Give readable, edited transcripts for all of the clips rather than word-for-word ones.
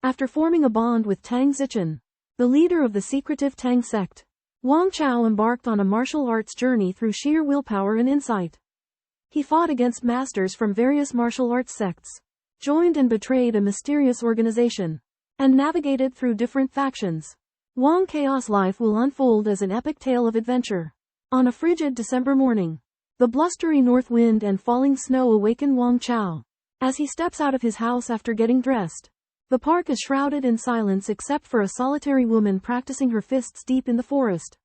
After forming a bond with Tang Zichen, the leader of the secretive Tang sect, Wang Chao embarked on a martial arts journey through sheer willpower and insight. He fought against masters from various martial arts sects, joined and betrayed a mysterious organization, and navigated through different factions. Wang Chao's life will unfold as an epic tale of adventure. On a frigid December morning, the blustery north wind and falling snow awaken Wang Chao. As he steps out of his house after getting dressed, the park is shrouded in silence except for a solitary woman practicing her fists deep in the forest.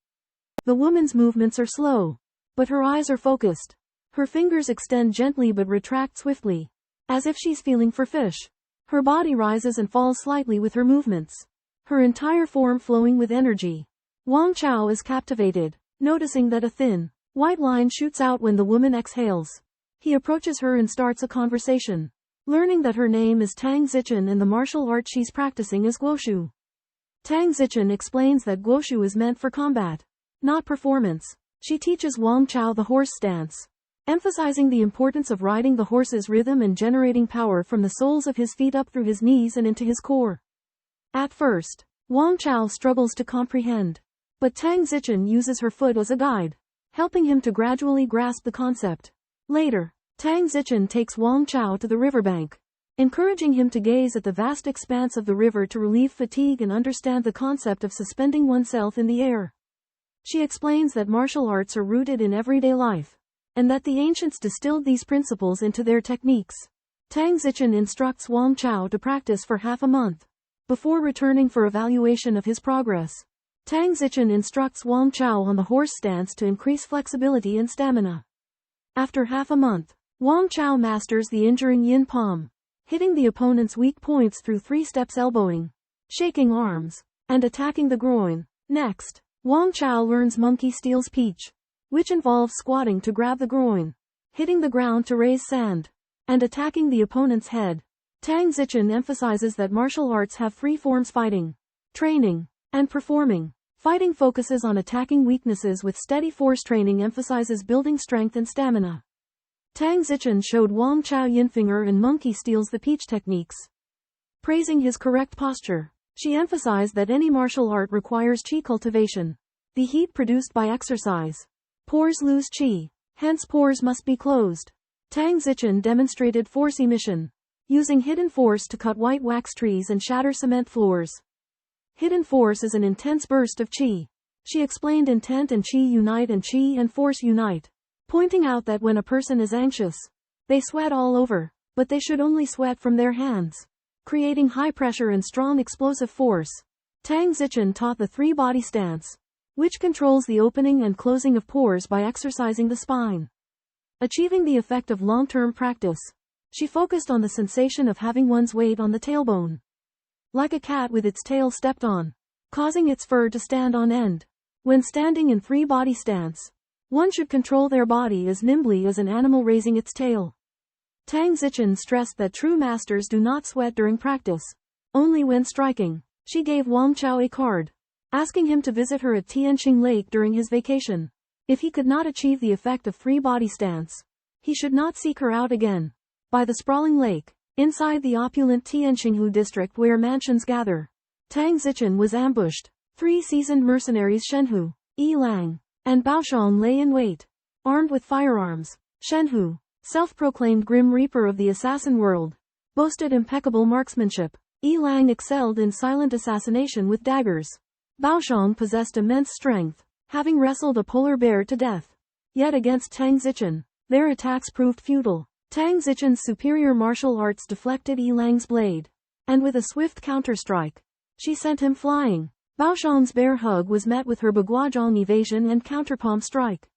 The woman's movements are slow, but her eyes are focused. Her fingers extend gently but retract swiftly, as if she's feeling for fish. Her body rises and falls slightly with her movements, her entire form flowing with energy. Wang Chao is captivated, noticing that a thin, white line shoots out when the woman exhales. He approaches her and starts a conversation, learning that her name is Tang Zichen and the martial art she's practicing is guoshu. Tang Zichen explains that guoshu is meant for combat, not performance. She teaches Wang Chao the horse stance, emphasizing the importance of riding the horse's rhythm and generating power from the soles of his feet up through his knees and into his core. At first, Wang Chao struggles to comprehend, but Tang Zichen uses her foot as a guide, helping him to gradually grasp the concept. Later, Tang Zichen takes Wang Chao to the riverbank, encouraging him to gaze at the vast expanse of the river to relieve fatigue and understand the concept of suspending oneself in the air. She explains that martial arts are rooted in everyday life, and that the ancients distilled these principles into their techniques. Tang Zichen instructs Wang Chao to practice for half a month, before returning for evaluation of his progress. Tang Zichen instructs Wang Chao on the horse stance to increase flexibility and stamina. After half a month, Wang Chao masters the injuring yin palm, hitting the opponent's weak points through 3 steps elbowing, shaking arms, and attacking the groin. Next, Wang Chao learns monkey steals peach, which involves squatting to grab the groin, hitting the ground to raise sand, and attacking the opponent's head. Tang Zichen emphasizes that martial arts have 3 forms: fighting, training, and performing. Fighting focuses on attacking weaknesses with steady force. Training emphasizes building strength and stamina. Tang Zichen showed Wang Chao Yinfinger and monkey steals the peach techniques, praising his correct posture. She emphasized that any martial art requires qi cultivation. The heat produced by exercise. Pores lose qi, hence pores must be closed. Tang Zichen demonstrated force emission, using hidden force to cut white wax trees and shatter cement floors. Hidden force is an intense burst of qi. She explained intent and qi unite and qi and force unite, pointing out that when a person is anxious, they sweat all over, but they should only sweat from their hands, creating high pressure and strong explosive force. Tang Zichen taught the 3-body stance, which controls the opening and closing of pores by exercising the spine. Achieving the effect of long-term practice, she focused on the sensation of having one's weight on the tailbone, like a cat with its tail stepped on, causing its fur to stand on end. When standing in 3-body stance, one should control their body as nimbly as an animal raising its tail. Tang Zichen stressed that true masters do not sweat during practice, only when striking. She gave Wang Chao a card, asking him to visit her at Tianqing Lake during his vacation. If he could not achieve the effect of 3-body stance, he should not seek her out again. By the sprawling lake, inside the opulent Tianqinghu district where mansions gather, Tang Zichen was ambushed. 3 seasoned mercenaries Shenhu, Yilang, and Baoshong lay in wait, armed with firearms. Shenhu, self-proclaimed Grim Reaper of the assassin world, boasted impeccable marksmanship. Yilang excelled in silent assassination with daggers. Baoshong possessed immense strength, having wrestled a polar bear to death. Yet against Tang Zichen, their attacks proved futile. Tang Zichen's superior martial arts deflected Yilang's blade, and with a swift counter-strike, she sent him flying. Baoshong's bear hug was met with her Baguazhong evasion and counterpalm strike.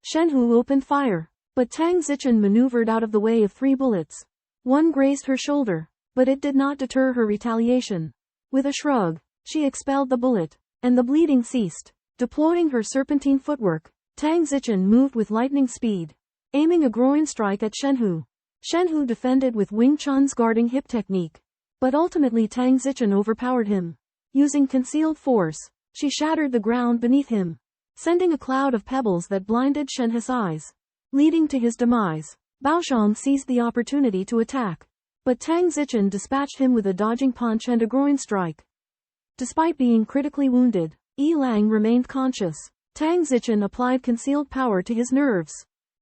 Shenhu opened fire, but Tang Zichen maneuvered out of the way of 3 bullets. One grazed her shoulder, but it did not deter her retaliation. With a shrug, she expelled the bullet, and the bleeding ceased. Deploying her serpentine footwork, Tang Zichen moved with lightning speed, aiming a groin strike at Shenhu. Shenhu defended with Wing Chun's guarding hip technique, but ultimately Tang Zichen overpowered him. Using concealed force, she shattered the ground beneath him, sending a cloud of pebbles that blinded Shenhu's eyes, leading to his demise. Baoshong seized the opportunity to attack, But Tang Zichen dispatched him with a dodging punch and a groin strike. Despite being critically wounded, Yi Lang remained conscious. Tang Zichen applied concealed power to his nerves,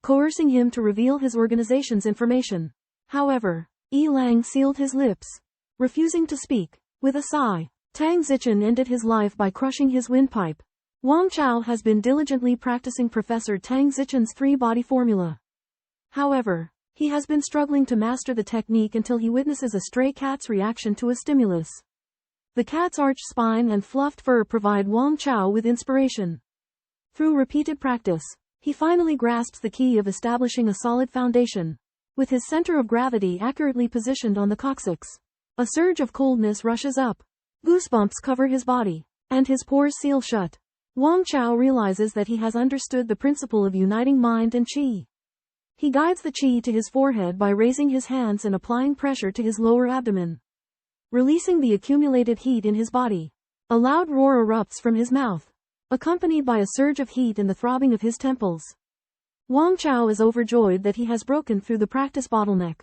coercing him to reveal his organization's information. However, Yi Lang sealed his lips, refusing to speak. With a sigh, Tang Zichen ended his life by crushing his windpipe. Wang Chao has been diligently practicing Professor Tang Zichen's three-body formula. However, he has been struggling to master the technique until he witnesses a stray cat's reaction to a stimulus. The cat's arched spine and fluffed fur provide Wang Chao with inspiration. Through repeated practice, he finally grasps the key of establishing a solid foundation. With his center of gravity accurately positioned on the coccyx, a surge of coldness rushes up. Goosebumps cover his body, and his pores seal shut. Wang Chao realizes that he has understood the principle of uniting mind and qi. He guides the qi to his forehead by raising his hands and applying pressure to his lower abdomen, releasing the accumulated heat in his body. A loud roar erupts from his mouth, accompanied by a surge of heat and the throbbing of his temples. Wang Chao is overjoyed that he has broken through the practice bottleneck.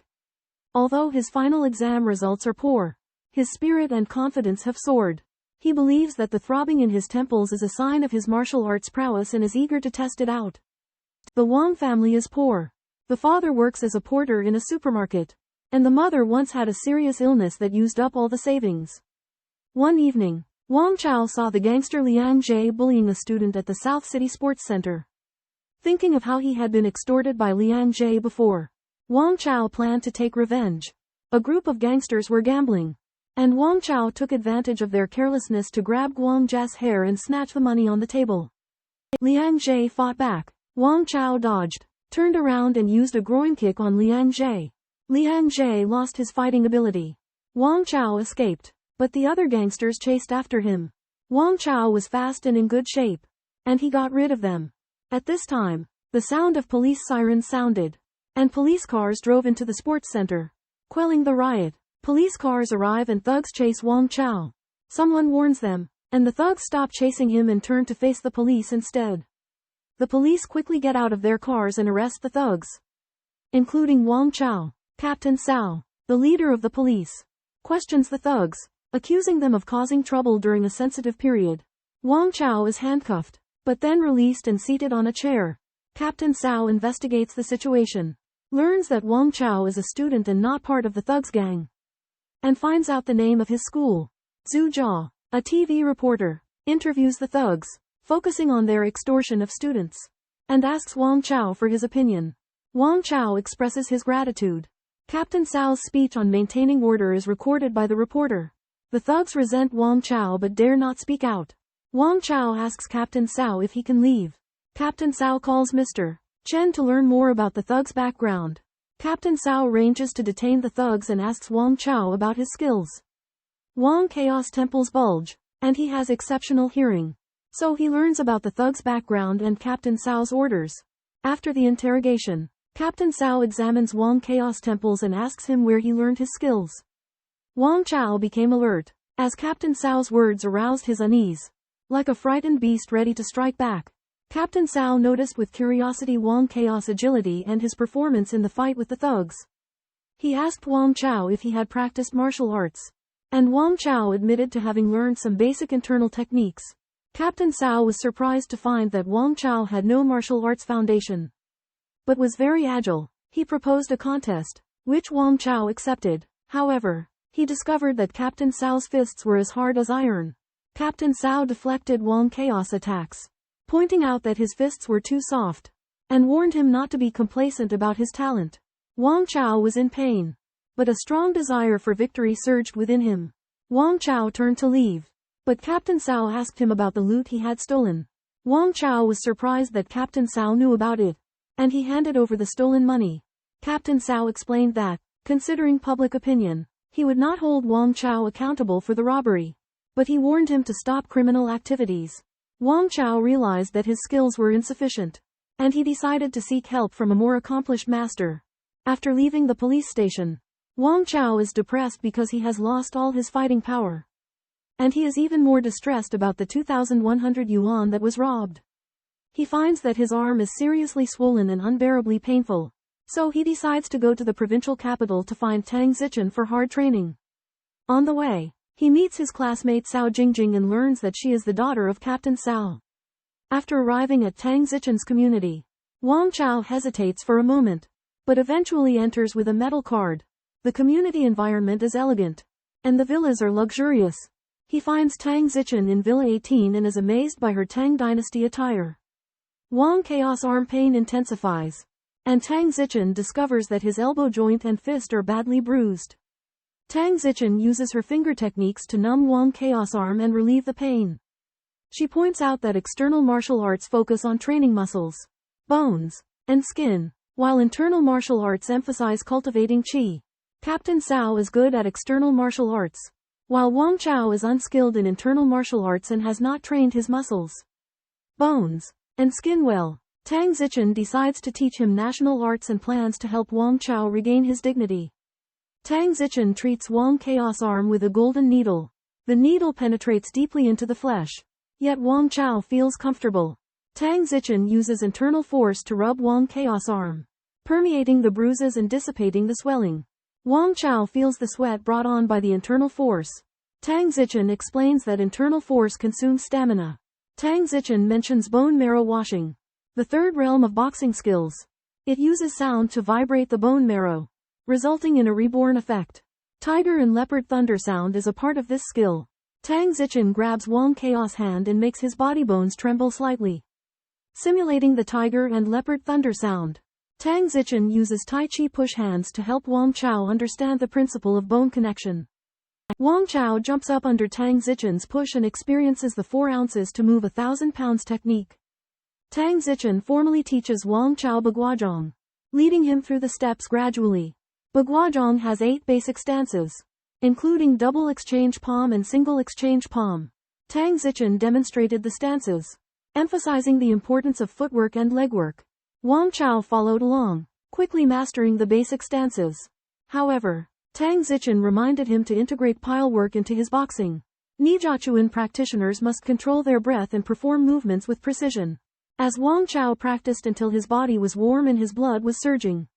Although his final exam results are poor, his spirit and confidence have soared. He believes that the throbbing in his temples is a sign of his martial arts prowess and is eager to test it out. The Wang family is poor. The father works as a porter in a supermarket, and the mother once had a serious illness that used up all the savings. One evening, Wang Chao saw the gangster Liang Jie bullying a student at the South City Sports Center. Thinking of how he had been extorted by Liang Jie before, Wang Chao planned to take revenge. A group of gangsters were gambling, and Wang Chao took advantage of their carelessness to grab Guang Jia's hair and snatch the money on the table. Liang Jie fought back. Wang Chao dodged, turned around and used a groin kick on Liang Jie. Liang Jie lost his fighting ability. Wang Chao escaped, but the other gangsters chased after him. Wang Chao was fast and in good shape, and he got rid of them. At this time, the sound of police sirens sounded, and police cars drove into the sports center, quelling the riot. Police cars arrive and thugs chase Wang Chao. Someone warns them, and the thugs stop chasing him and turn to face the police instead. The police quickly get out of their cars and arrest the thugs, including Wang Chao. Captain Cao, the leader of the police, questions the thugs, accusing them of causing trouble during a sensitive period. Wang Chao is handcuffed, but then released and seated on a chair. Captain Cao investigates the situation, learns that Wang Chao is a student and not part of the thugs gang, and finds out the name of his school. Zhu Jia, a TV reporter, interviews the thugs, focusing on their extortion of students, and asks Wang Chao for his opinion. Wang Chao expresses his gratitude. Captain Cao's speech on maintaining order is recorded by the reporter. The thugs resent Wang Chao but dare not speak out. Wang Chao asks Captain Cao if he can leave. Captain Cao calls Mr. Chen to learn more about the thugs' background. Captain Cao arranges to detain the thugs and asks Wang Chao about his skills. Wang Chaos temples bulge, and he has exceptional hearing. So he learns about the thugs' background and Captain Cao's orders. After the interrogation, Captain Cao examines Wang Chaos temples and asks him where he learned his skills. Wang Chao became alert, as Captain Cao's words aroused his unease. Like a frightened beast ready to strike back, Captain Cao noticed with curiosity Wang Chaos' agility and his performance in the fight with the thugs. He asked Wang Chao if he had practiced martial arts, and Wang Chao admitted to having learned some basic internal techniques. Captain Cao was surprised to find that Wang Chao had no martial arts foundation, but was very agile. He proposed a contest, which Wang Chao accepted. However, he discovered that Captain Cao's fists were as hard as iron. Captain Cao deflected Wang Chaos' attacks, pointing out that his fists were too soft, and warned him not to be complacent about his talent. Wang Chao was in pain, but a strong desire for victory surged within him. Wang Chao turned to leave, but Captain Cao asked him about the loot he had stolen. Wang Chao was surprised that Captain Cao knew about it, and he handed over the stolen money. Captain Cao explained that, considering public opinion, he would not hold Wang Chao accountable for the robbery, but he warned him to stop criminal activities. Wang Chao realized that his skills were insufficient, and he decided to seek help from a more accomplished master. After leaving the police station, Wang Chao is depressed because he has lost all his fighting power, and he is even more distressed about the 2,100 yuan that was robbed. He finds that his arm is seriously swollen and unbearably painful. So he decides to go to the provincial capital to find Tang Zichen for hard training. On the way, he meets his classmate Cao Jingjing and learns that she is the daughter of Captain Cao. After arriving at Tang Zichen's community, Wang Chao hesitates for a moment, but eventually enters with a metal card. The community environment is elegant, and the villas are luxurious. He finds Tang Zichen in Villa 18 and is amazed by her Tang dynasty attire. Wang Chaos arm pain intensifies, and Tang Zichen discovers that his elbow joint and fist are badly bruised. Tang Zichen uses her finger techniques to numb Wang Chaos arm and relieve the pain. She points out that external martial arts focus on training muscles, bones, and skin, while internal martial arts emphasize cultivating qi. Captain Cao is good at external martial arts, while Wang Chao is unskilled in internal martial arts and has not trained his muscles, bones, and skin well. Tang Zichen decides to teach him national arts and plans to help Wang Chao regain his dignity. Tang Zichen treats Wang Chaos arm with a golden needle. The needle penetrates deeply into the flesh, yet Wang Chao feels comfortable. Tang Zichen uses internal force to rub Wang Chaos arm, permeating the bruises and dissipating the swelling. Wang Chao feels the sweat brought on by the internal force. Tang Zichen explains that internal force consumes stamina. Tang Zichen mentions bone marrow washing, the third realm of boxing skills. It uses sound to vibrate the bone marrow, resulting in a reborn effect. Tiger and leopard thunder sound is a part of this skill. Tang Zichen grabs Wang Chaos' hand and makes his body bones tremble slightly, simulating the tiger and leopard thunder sound. Tang Zichen uses Tai Chi push hands to help Wang Chao understand the principle of bone connection. Wang Chao jumps up under Tang Zichen's push and experiences the 4 ounces to move 1,000 pounds technique. Tang Zichen formally teaches Wang Chao Baguazhong, leading him through the steps gradually. Baguazhong has 8 basic stances, including double exchange palm and single exchange palm. Tang Zichen demonstrated the stances, emphasizing the importance of footwork and legwork. Wang Chao followed along, quickly mastering the basic stances. However, Tang Zichen reminded him to integrate pile work into his boxing. Nijiachuan practitioners must control their breath and perform movements with precision. As Wang Chao practiced until his body was warm and his blood was surging,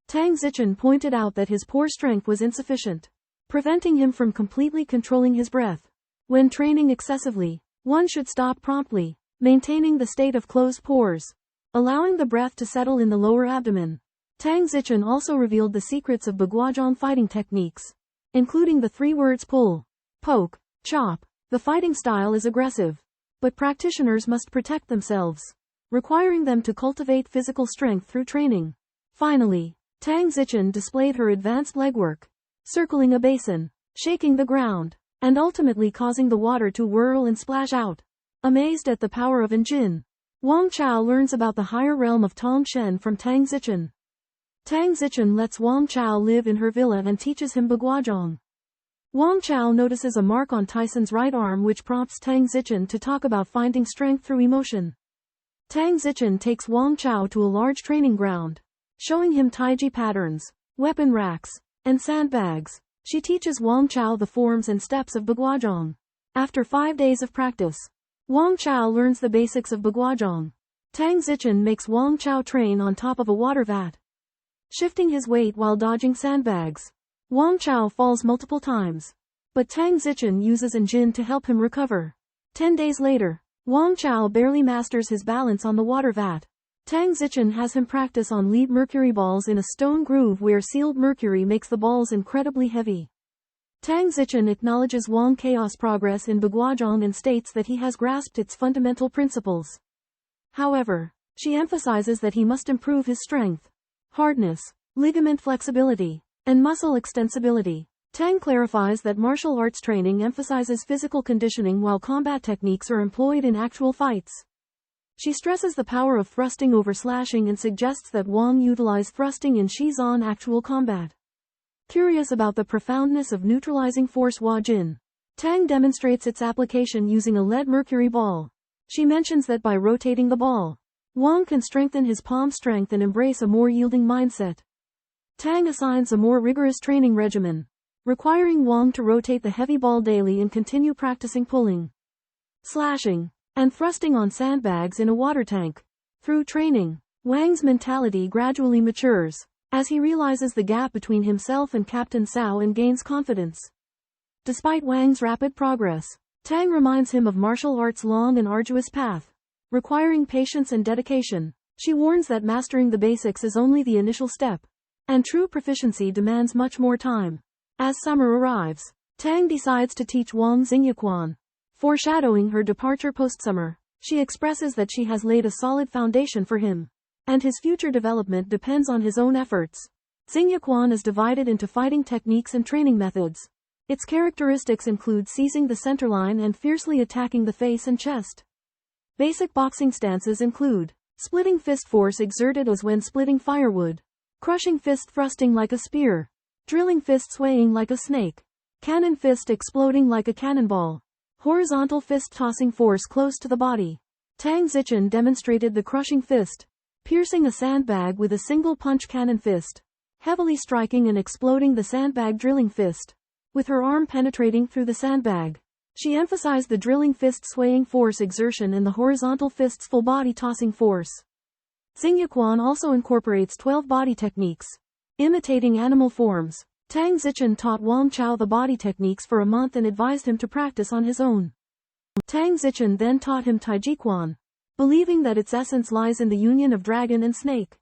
Tang Zichen pointed out that his pore strength was insufficient, preventing him from completely controlling his breath. When training excessively, one should stop promptly, maintaining the state of closed pores, allowing the breath to settle in the lower abdomen. Tang Zichen also revealed the secrets of Baguazhong fighting techniques, including the 3 words pull, poke, chop. The fighting style is aggressive, but practitioners must protect themselves, requiring them to cultivate physical strength through training. Finally, Tang Zichen displayed her advanced legwork, circling a basin, shaking the ground, and ultimately causing the water to whirl and splash out. Amazed at the power of Anjin, Wang Chao learns about the higher realm of Tongshen from Tang Zichen. Tang Zichen lets Wang Chao live in her villa and teaches him Baguazhong. Wang Chao notices a mark on Tyson's right arm which prompts Tang Zichen to talk about finding strength through emotion. Tang Zichen takes Wang Chao to a large training ground, showing him taiji patterns, weapon racks, and sandbags. She teaches Wang Chao the forms and steps of Baguazhong. After 5 days of practice, Wang Chao learns the basics of Baguazhong. Tang Zichen makes Wang Chao train on top of a water vat, shifting his weight while dodging sandbags. Wang Chao falls multiple times, but Tang Zichen uses Anjin to help him recover. 10 days later, Wang Chao barely masters his balance on the water vat. Tang Zichen has him practice on lead mercury balls in a stone groove where sealed mercury makes the balls incredibly heavy. Tang Zichen acknowledges Wang Chaos' progress in Baguazhong and states that he has grasped its fundamental principles. However, she emphasizes that he must improve his strength, hardness, ligament flexibility, and muscle extensibility. Tang clarifies that martial arts training emphasizes physical conditioning while combat techniques are employed in actual fights. She stresses the power of thrusting over slashing and suggests that Wang utilize thrusting in Shizan actual combat. Curious about the profoundness of neutralizing force Hua Jin, Tang demonstrates its application using a lead mercury ball. She mentions that by rotating the ball, Wang can strengthen his palm strength and embrace a more yielding mindset. Tang assigns a more rigorous training regimen, requiring Wang to rotate the heavy ball daily and continue practicing pulling, slashing, and thrusting on sandbags in a water tank. Through training, Wang's mentality gradually matures, as he realizes the gap between himself and Captain Cao and gains confidence. Despite Wang's rapid progress, Tang reminds him of martial arts' long and arduous path, requiring patience and dedication. She warns that mastering the basics is only the initial step, and true proficiency demands much more time. As summer arrives, Tang decides to teach Wang Xingyaquan. Foreshadowing her departure post-summer, she expresses that she has laid a solid foundation for him, and his future development depends on his own efforts. Xingyaquan is divided into fighting techniques and training methods. Its characteristics include seizing the centerline and fiercely attacking the face and chest. Basic boxing stances include splitting fist force exerted as when splitting firewood, crushing fist thrusting like a spear, drilling fist swaying like a snake, cannon fist exploding like a cannonball, horizontal fist tossing force close to the body. Tang Zichen demonstrated the crushing fist, piercing a sandbag with a single punch cannon fist, heavily striking and exploding the sandbag drilling fist, with her arm penetrating through the sandbag. She emphasized the drilling fist swaying force exertion and the horizontal fist's full body tossing force. Xingyaquan also incorporates 12 body techniques, imitating animal forms. Tang Zichen taught Wang Chao the body techniques for a month and advised him to practice on his own. Tang Zichen then taught him Taijiquan, believing that its essence lies in the union of dragon and snake.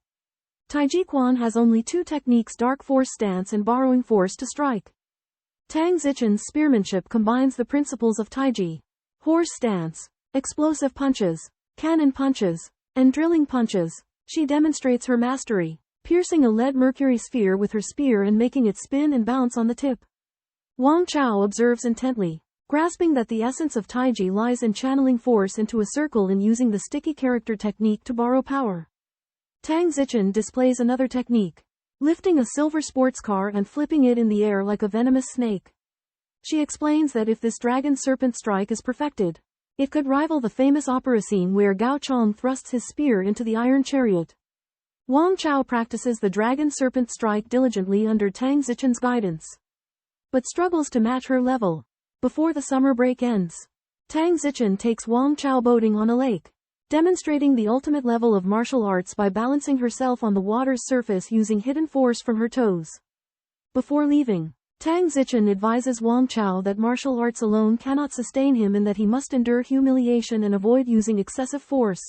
Taijiquan has only 2 techniques: dark force stance and borrowing force to strike. Tang Zichen's spearmanship combines the principles of Taiji, horse stance, explosive punches, cannon punches, and drilling punches. She demonstrates her mastery, piercing a lead mercury sphere with her spear and making it spin and bounce on the tip. Wang Chao observes intently, grasping that the essence of Taiji lies in channeling force into a circle and using the sticky character technique to borrow power. Tang Zichen displays another technique, lifting a silver sports car and flipping it in the air like a venomous snake. She explains that if this dragon serpent strike is perfected, it could rival the famous opera scene where Gao Chong thrusts his spear into the iron chariot. Wang Chao practices the dragon serpent strike diligently under Tang Zichen's guidance, but struggles to match her level. Before the summer break ends, Tang Zichen takes Wang Chao boating on a lake, demonstrating the ultimate level of martial arts by balancing herself on the water's surface using hidden force from her toes. Before leaving, Tang Zichen advises Wang Chao that martial arts alone cannot sustain him and that he must endure humiliation and avoid using excessive force.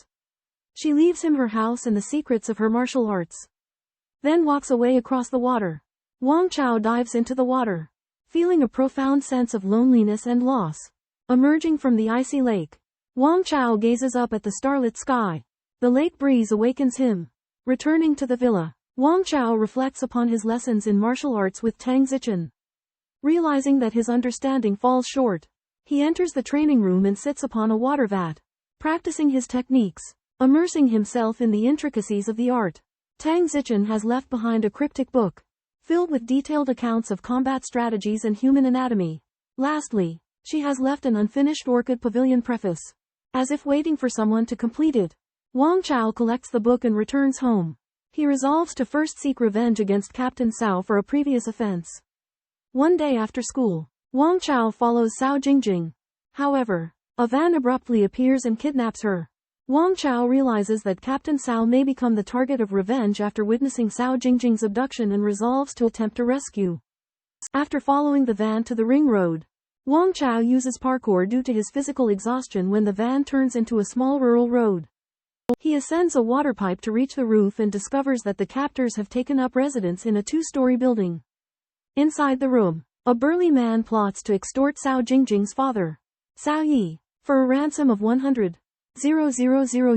She leaves him her house and the secrets of her martial arts, then walks away across the water. Wang Chao dives into the water, feeling a profound sense of loneliness and loss. Emerging from the icy lake, Wang Chao gazes up at the starlit sky. The lake breeze awakens him. Returning to the villa, Wang Chao reflects upon his lessons in martial arts with Tang Zichen. Realizing that his understanding falls short, he enters the training room and sits upon a water vat, practicing his techniques, immersing himself in the intricacies of the art. Tang Zichen has left behind a cryptic book, filled with detailed accounts of combat strategies and human anatomy. Lastly, she has left an unfinished orchid pavilion preface, as if waiting for someone to complete it. Wang Chao collects the book and returns home. He resolves to first seek revenge against Captain Cao for a previous offense. One day after school, Wang Chao follows Cao Jingjing. However, a van abruptly appears and kidnaps her. Wang Chao realizes that Captain Cao may become the target of revenge after witnessing Cao Jingjing's abduction and resolves to attempt a rescue. After following the van to the ring road, Wang Chao uses parkour due to his physical exhaustion when the van turns into a small rural road. He ascends a water pipe to reach the roof and discovers that the captors have taken up residence in a 2-story building. Inside the room, a burly man plots to extort Cao Jingjing's father, Cao Yi, for a ransom of 100,000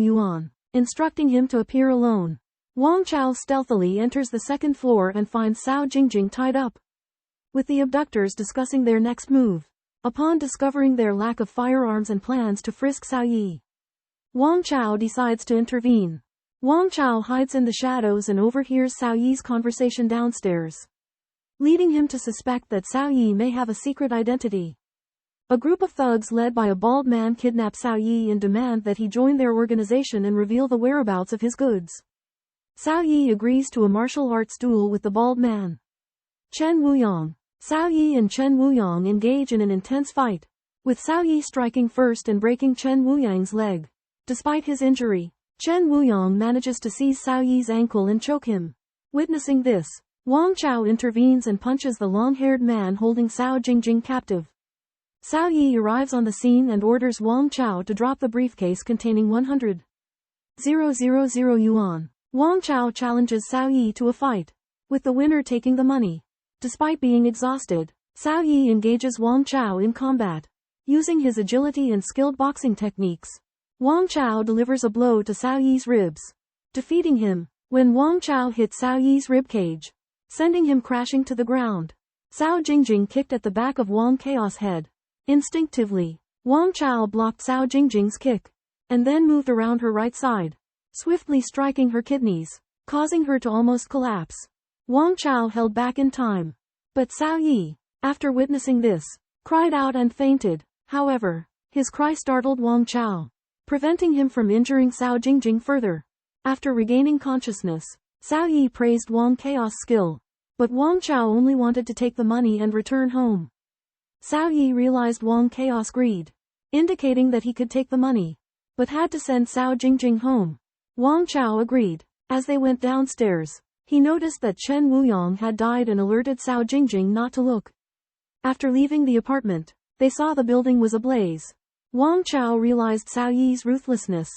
yuan, instructing him to appear alone. Wang Chao stealthily enters the second floor and finds Cao Jingjing tied up, with the abductors discussing their next move. Upon discovering their lack of firearms and plans to frisk Cao Yi, Wang Chao decides to intervene. Wang Chao hides in the shadows and overhears Cao Yi's conversation downstairs, leading him to suspect that Cao Yi may have a secret identity. A group of thugs led by a bald man kidnap Cao Yi and demand that he join their organization and reveal the whereabouts of his goods. Cao Yi agrees to a martial arts duel with the bald man, Chen Wuyang. Cao Yi and Chen Wuyang engage in an intense fight, with Cao Yi striking first and breaking Chen Wuyang's leg. Despite his injury, Chen Wuyong manages to seize Cao Yi's ankle and choke him. Witnessing this, Wang Chao intervenes and punches the long-haired man holding Cao Jingjing captive. Cao Yi arrives on the scene and orders Wang Chao to drop the briefcase containing 100,000 yuan. Wang Chao challenges Cao Yi to a fight, with the winner taking the money. Despite being exhausted, Cao Yi engages Wang Chao in combat. Using his agility and skilled boxing techniques, Wang Chao delivers a blow to Cao Yi's ribs, defeating him. When Wang Chao hits Cao Yi's ribcage, sending him crashing to the ground, Cao Jingjing kicked at the back of Wang Chao's head. Instinctively, Wang Chao blocked Cao Jingjing's kick, and then moved around her right side, swiftly striking her kidneys, causing her to almost collapse. Wang Chao held back in time, but Cao Yi, after witnessing this, cried out and fainted. However, his cry startled Wang Chao, preventing him from injuring Cao Jingjing further. After regaining consciousness, Cao Yi praised Wang Chao's skill, but Wang Chao only wanted to take the money and return home. Cao Yi realized Wang Chao's greed, indicating that he could take the money, but had to send Cao Jingjing home. Wang Chao agreed. As they went downstairs, he noticed that Chen Wuyong had died and alerted Cao Jingjing not to look. After leaving the apartment, they saw the building was ablaze. Wang Chao realized Cao Yi's ruthlessness,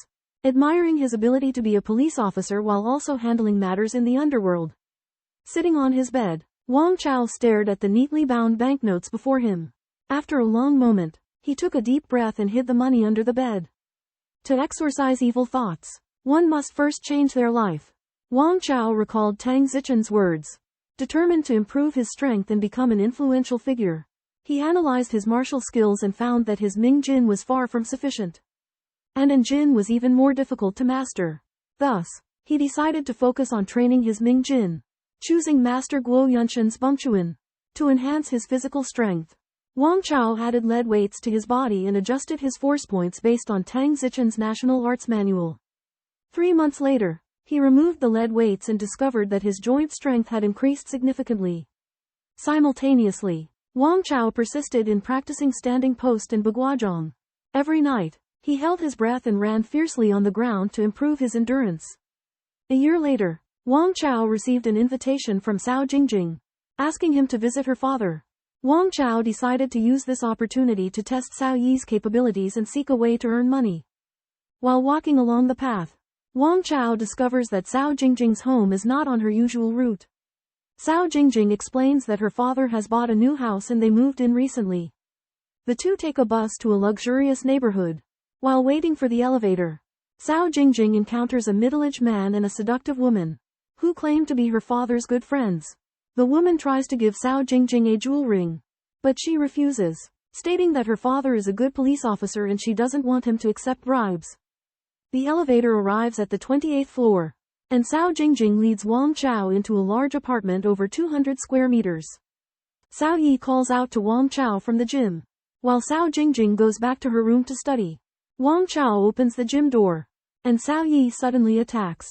admiring his ability to be a police officer while also handling matters in the underworld. Sitting on his bed, Wang Chao stared at the neatly bound banknotes before him. After a long moment, he took a deep breath and hid the money under the bed. To exorcise evil thoughts, one must first change their life. Wang Chao recalled Tang Zichen's words. Determined to improve his strength and become an influential figure, he analyzed his martial skills and found that his Ming Jin was far from sufficient. And An Jin was even more difficult to master. Thus, he decided to focus on training his Ming Jin, choosing Master Guo Yunshan's Bengchuan to enhance his physical strength. Wang Chao added lead weights to his body and adjusted his force points based on Tang Zichen's National Arts Manual. 3 months later, he removed the lead weights and discovered that his joint strength had increased significantly. Simultaneously, Wang Chao persisted in practicing standing post and baguazhong. Every night, he held his breath and ran fiercely on the ground to improve his endurance. A year later, Wang Chao received an invitation from Cao Jingjing, asking him to visit her father. Wang Chao decided to use this opportunity to test Cao Yi's capabilities and seek a way to earn money. While walking along the path, Wang Chao discovers that Cao Jingjing's home is not on her usual route. Cao Jingjing explains that her father has bought a new house and they moved in recently. The two take a bus to a luxurious neighborhood. While waiting for the elevator, Cao Jingjing encounters a middle-aged man and a seductive woman, who claim to be her father's good friends. The woman tries to give Cao Jingjing a jewel ring, but she refuses, stating that her father is a good police officer and she doesn't want him to accept bribes. The elevator arrives at the 28th floor, and Cao Jingjing leads Wang Chao into a large apartment over 200 square meters. Cao Yi calls out to Wang Chao from the gym, while Cao Jingjing goes back to her room to study. Wang Chao opens the gym door, and Cao Yi suddenly attacks.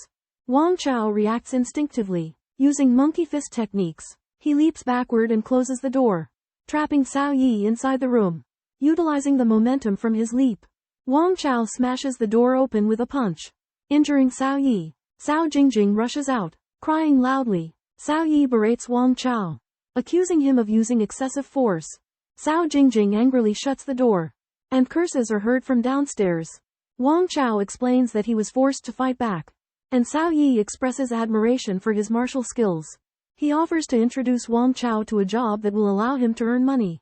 Wang Chao reacts instinctively. Using monkey fist techniques, he leaps backward and closes the door, trapping Cao Yi inside the room. Utilizing the momentum from his leap, Wang Chao smashes the door open with a punch, injuring Cao Yi. Cao Jingjing rushes out, crying loudly. Cao Yi berates Wang Chao, accusing him of using excessive force. Cao Jingjing angrily shuts the door, and curses are heard from downstairs. Wang Chao explains that he was forced to fight back, and Cao Yi expresses admiration for his martial skills. He offers to introduce Wang Chao to a job that will allow him to earn money,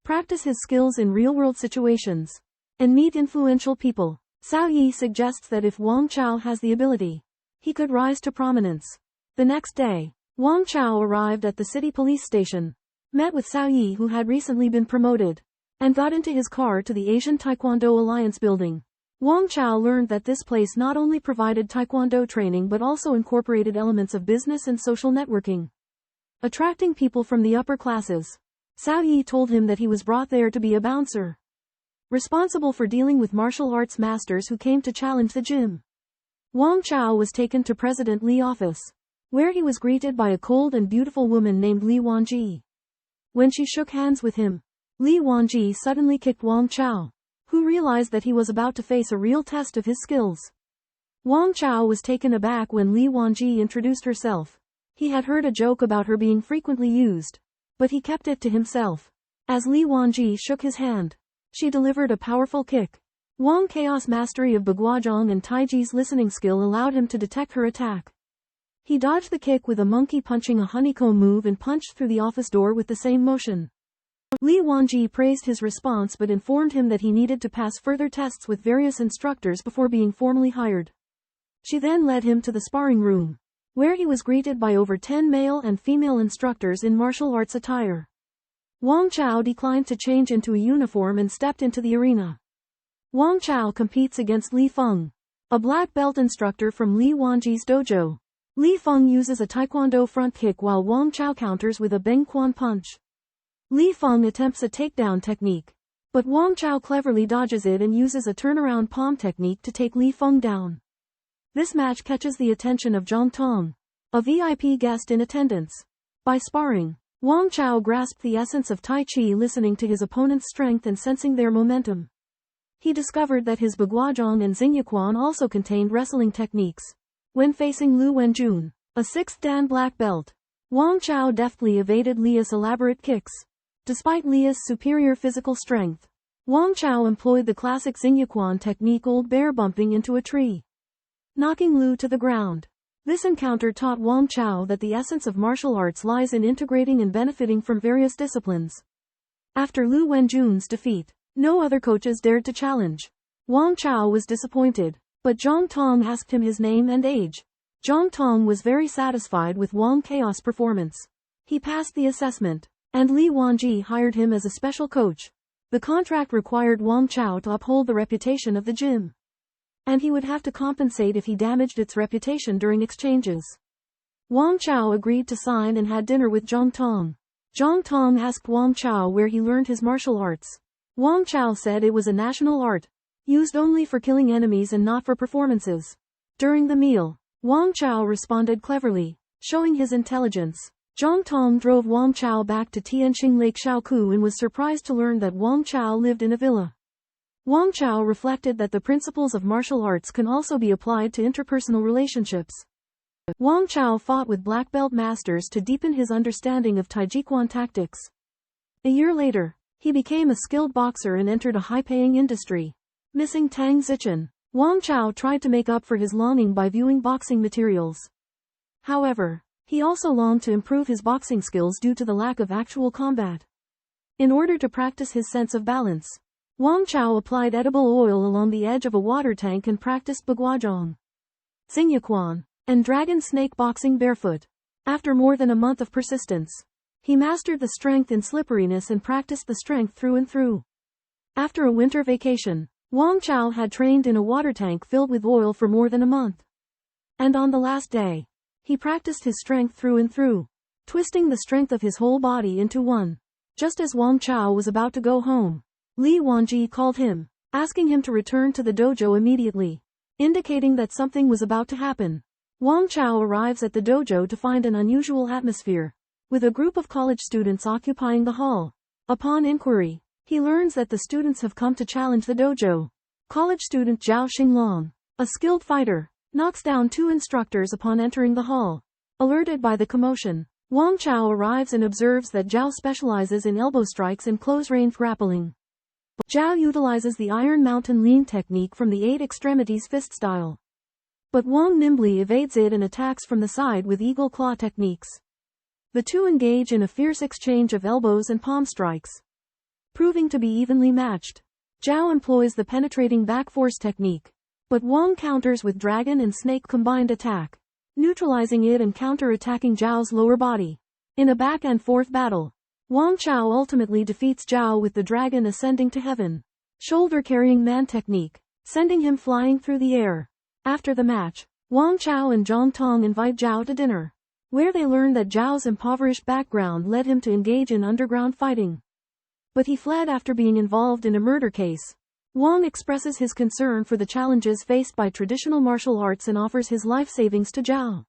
practice his skills in real-world situations, and meet influential people. Cao Yi suggests that if Wang Chao has the ability, he could rise to prominence. The next day, Wang Chao arrived at the city police station, met with Cao Yi who had recently been promoted, and got into his car to the Asian Taekwondo Alliance building. Wang Chao learned that this place not only provided Taekwondo training but also incorporated elements of business and social networking, attracting people from the upper classes. Cao Yi told him that he was brought there to be a bouncer, responsible for dealing with martial arts masters who came to challenge the gym. Wang Chao was taken to President Li's office, where he was greeted by a cold and beautiful woman named Li Wanji. When she shook hands with him, Li Wanji suddenly kicked Wang Chao, who realized that he was about to face a real test of his skills. Wang Chao was taken aback when Li Wanji introduced herself. He had heard a joke about her being frequently used, but he kept it to himself. As Li Wanji shook his hand, she delivered a powerful kick. Wang Chao's mastery of Baguazhong and Taiji's listening skill allowed him to detect her attack. He dodged the kick with a monkey punching a honeycomb move and punched through the office door with the same motion. Li Wanji praised his response but informed him that he needed to pass further tests with various instructors before being formally hired. She then led him to the sparring room, where he was greeted by over 10 male and female instructors in martial arts attire. Wang Chao declined to change into a uniform and stepped into the arena. Wang Chao competes against Li Feng, a black belt instructor from Li Wanji's dojo. Li Feng uses a taekwondo front kick while Wang Chao counters with a Beng Quan punch. Li Feng attempts a takedown technique, but Wang Chao cleverly dodges it and uses a turnaround palm technique to take Li Feng down. This match catches the attention of Zhang Tong, a VIP guest in attendance. By sparring, Wang Chao grasped the essence of Tai Chi, listening to his opponent's strength and sensing their momentum. He discovered that his Baguazhong and Xingyaquan also contained wrestling techniques. When facing Lu Wenjun, a 6th Dan black belt, Wang Chao deftly evaded Lia's elaborate kicks. Despite Lia's superior physical strength, Wang Chao employed the classic Xingyaquan technique, old bear bumping into a tree, knocking Lu to the ground. This encounter taught Wang Chao that the essence of martial arts lies in integrating and benefiting from various disciplines. After Lu Wenjun's defeat, no other coaches dared to challenge. Wang Chao was disappointed, but Zhang Tong asked him his name and age. Zhang Tong was very satisfied with Wang Chao's performance. He passed the assessment, and Li Wanji hired him as a special coach. The contract required Wang Chao to uphold the reputation of the gym, and he would have to compensate if he damaged its reputation during exchanges. Wang Chao agreed to sign and had dinner with Zhang Tong. Zhang Tong asked Wang Chao where he learned his martial arts. Wang Chao said it was a national art, used only for killing enemies and not for performances. During the meal, Wang Chao responded cleverly, showing his intelligence. Zhang Tong drove Wang Chao back to Tianqing Lake Shaoku and was surprised to learn that Wang Chao lived in a villa. Wang Chao reflected that the principles of martial arts can also be applied to interpersonal relationships. Wang Chao fought with black belt masters to deepen his understanding of Taijiquan tactics. A year later, he became a skilled boxer and entered a high-paying industry. Missing Tang Zichen, Wang Chao tried to make up for his longing by viewing boxing materials. However, he also longed to improve his boxing skills due to the lack of actual combat. In order to practice his sense of balance, Wang Chao applied edible oil along the edge of a water tank and practiced Baguazhong, Xingyaquan, and dragon snake boxing barefoot. After more than a month of persistence, he mastered the strength in slipperiness and practiced the strength through and through. After a winter vacation, Wang Chao had trained in a water tank filled with oil for more than a month. And on the last day, he practiced his strength through and through, twisting the strength of his whole body into one. Just as Wang Chao was about to go home, Li Wanji called him, asking him to return to the dojo immediately, indicating that something was about to happen. Wang Chao arrives at the dojo to find an unusual atmosphere, with a group of college students occupying the hall. Upon inquiry, he learns that the students have come to challenge the dojo. College student Zhao Xinglong, a skilled fighter, knocks down 2 instructors upon entering the hall. Alerted by the commotion, Wang Chao arrives and observes that Zhao specializes in elbow strikes and close-range grappling. Zhao utilizes the Iron Mountain Lean technique from the 8 extremities fist style. But Wang nimbly evades it and attacks from the side with eagle claw techniques. The two engage in a fierce exchange of elbows and palm strikes, proving to be evenly matched. Zhao employs the penetrating back force technique, but Wang counters with dragon and snake combined attack, neutralizing it and counter-attacking Zhao's lower body. In a back and forth battle, Wang Chao ultimately defeats Zhao with the dragon ascending to heaven, shoulder-carrying man technique, sending him flying through the air. After the match, Wang Chao and Zhang Tong invite Zhao to dinner, where they learn that Zhao's impoverished background led him to engage in underground fighting. But he fled after being involved in a murder case. Wang expresses his concern for the challenges faced by traditional martial arts and offers his life savings to Zhao,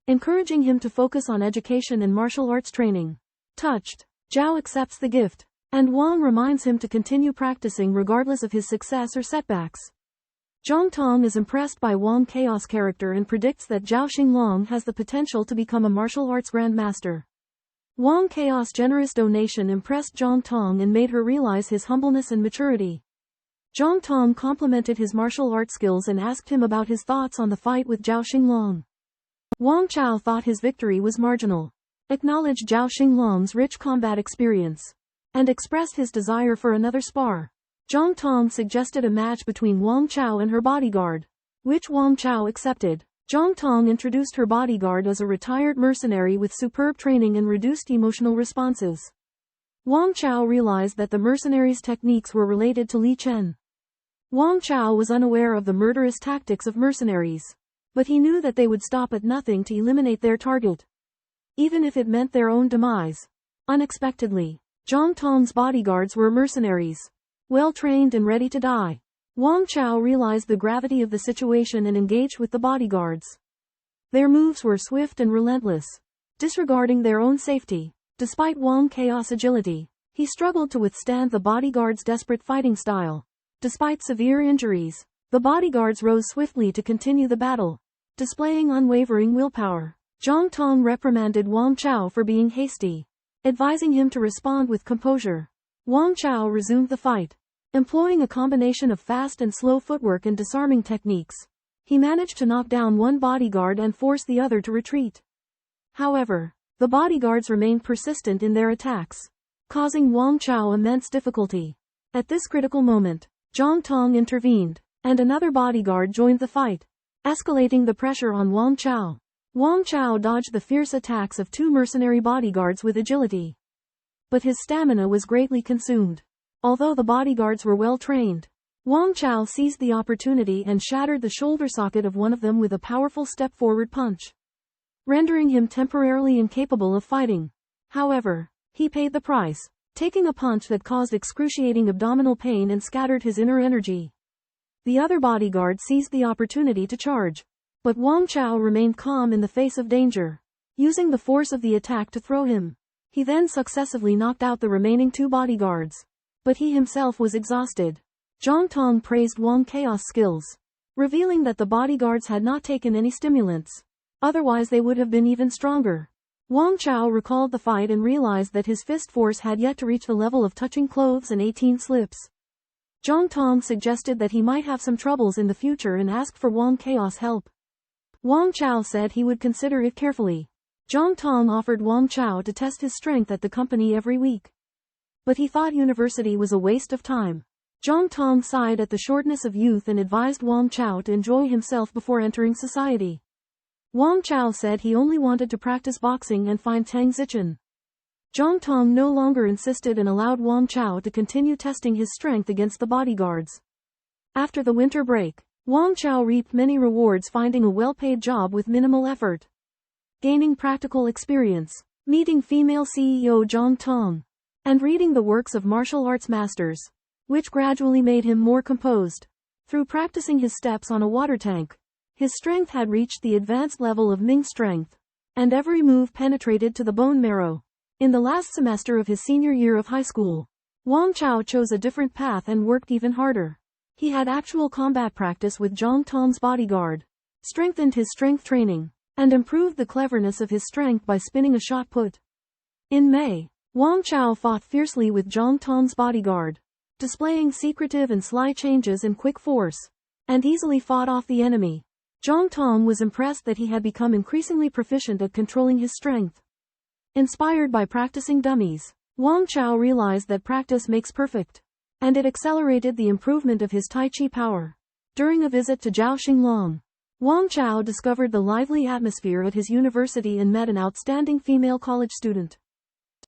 encouraging him to focus on education and martial arts training. Touched, Zhao accepts the gift, and Wang reminds him to continue practicing regardless of his success or setbacks. Zhang Tong is impressed by Wang Chaos' character and predicts that Zhao Xinglong has the potential to become a martial arts grandmaster. Wang Chaos' generous donation impressed Zhang Tong and made her realize his humbleness and maturity. Zhang Tong complimented his martial art skills and asked him about his thoughts on the fight with Zhao Xinglong. Wang Chao thought his victory was marginal, acknowledged Zhao Xinglong's rich combat experience, and expressed his desire for another spar. Zhang Tong suggested a match between Wang Chao and her bodyguard, which Wang Chao accepted. Zhang Tong introduced her bodyguard as a retired mercenary with superb training and reduced emotional responses. Wang Chao realized that the mercenary's techniques were related to Li Chen. Wang Chao was unaware of the murderous tactics of mercenaries, but he knew that they would stop at nothing to eliminate their target, even if it meant their own demise. Unexpectedly, Zhang Tong's bodyguards were mercenaries, well-trained and ready to die. Wang Chao realized the gravity of the situation and engaged with the bodyguards. Their moves were swift and relentless, disregarding their own safety. Despite Wang Chaos' agility, he struggled to withstand the bodyguards' desperate fighting style. Despite severe injuries, the bodyguards rose swiftly to continue the battle, displaying unwavering willpower. Zhang Tong reprimanded Wang Chao for being hasty, advising him to respond with composure. Wang Chao resumed the fight, employing a combination of fast and slow footwork and disarming techniques. He managed to knock down one bodyguard and force the other to retreat. However, the bodyguards remained persistent in their attacks, causing Wang Chao immense difficulty. At this critical moment, Zhang Tong intervened, and another bodyguard joined the fight, escalating the pressure on Wang Chao. Wang Chao dodged the fierce attacks of two mercenary bodyguards with agility, but his stamina was greatly consumed. Although the bodyguards were well trained, Wang Chao seized the opportunity and shattered the shoulder socket of one of them with a powerful step-forward punch, rendering him temporarily incapable of fighting. However, he paid the price, taking a punch that caused excruciating abdominal pain and scattered his inner energy. The other bodyguard seized the opportunity to charge, but Wang Chao remained calm in the face of danger, using the force of the attack to throw him. He then successively knocked out the remaining two bodyguards, but he himself was exhausted. Zhang Tong praised Wang Chaos' skills, revealing that the bodyguards had not taken any stimulants. Otherwise they would have been even stronger. Wang Chao recalled the fight and realized that his fist force had yet to reach the level of touching clothes and 18 slips. Zhang Tong suggested that he might have some troubles in the future and asked for Wang Chaos' help. Wang Chao said he would consider it carefully. Zhang Tong offered Wang Chao to test his strength at the company every week, but he thought university was a waste of time. Zhang Tong sighed at the shortness of youth and advised Wang Chao to enjoy himself before entering society. Wang Chao said he only wanted to practice boxing and find Tang Zichen. Zhang Tong no longer insisted and allowed Wang Chao to continue testing his strength against the bodyguards. After the winter break, Wang Chao reaped many rewards, finding a well-paid job with minimal effort, gaining practical experience, meeting female CEO Zhang Tong, and reading the works of martial arts masters, which gradually made him more composed. Through practicing his steps on a water tank, his strength had reached the advanced level of Ming strength, and every move penetrated to the bone marrow. In the last semester of his senior year of high school, Wang Chao chose a different path and worked even harder. He had actual combat practice with Zhang Tong's bodyguard, strengthened his strength training, and improved the cleverness of his strength by spinning a shot put. In May, Wang Chao fought fiercely with Zhang Tong's bodyguard, displaying secretive and sly changes in quick force, and easily fought off the enemy. Zhang Tong was impressed that he had become increasingly proficient at controlling his strength. Inspired by practicing dummies, Wang Chao realized that practice makes perfect, and it accelerated the improvement of his Tai Chi power. During a visit to Zhao Xinglong, Wang Chao discovered the lively atmosphere at his university and met an outstanding female college student.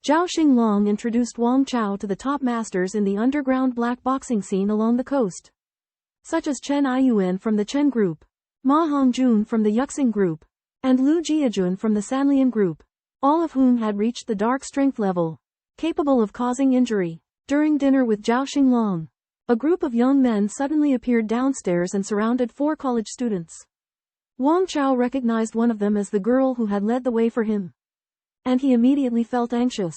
Zhao Xinglong introduced Wang Chao to the top masters in the underground black boxing scene along the coast, such as Chen Aiyuan from the Chen Group, Ma Hongjun from the Yuxing Group, and Lu Jiajun from the Sanlian Group, all of whom had reached the dark strength level, capable of causing injury. During dinner with Zhao Xinglong, a group of young men suddenly appeared downstairs and surrounded 4 college students. Wang Chao recognized one of them as the girl who had led the way for him, and he immediately felt anxious.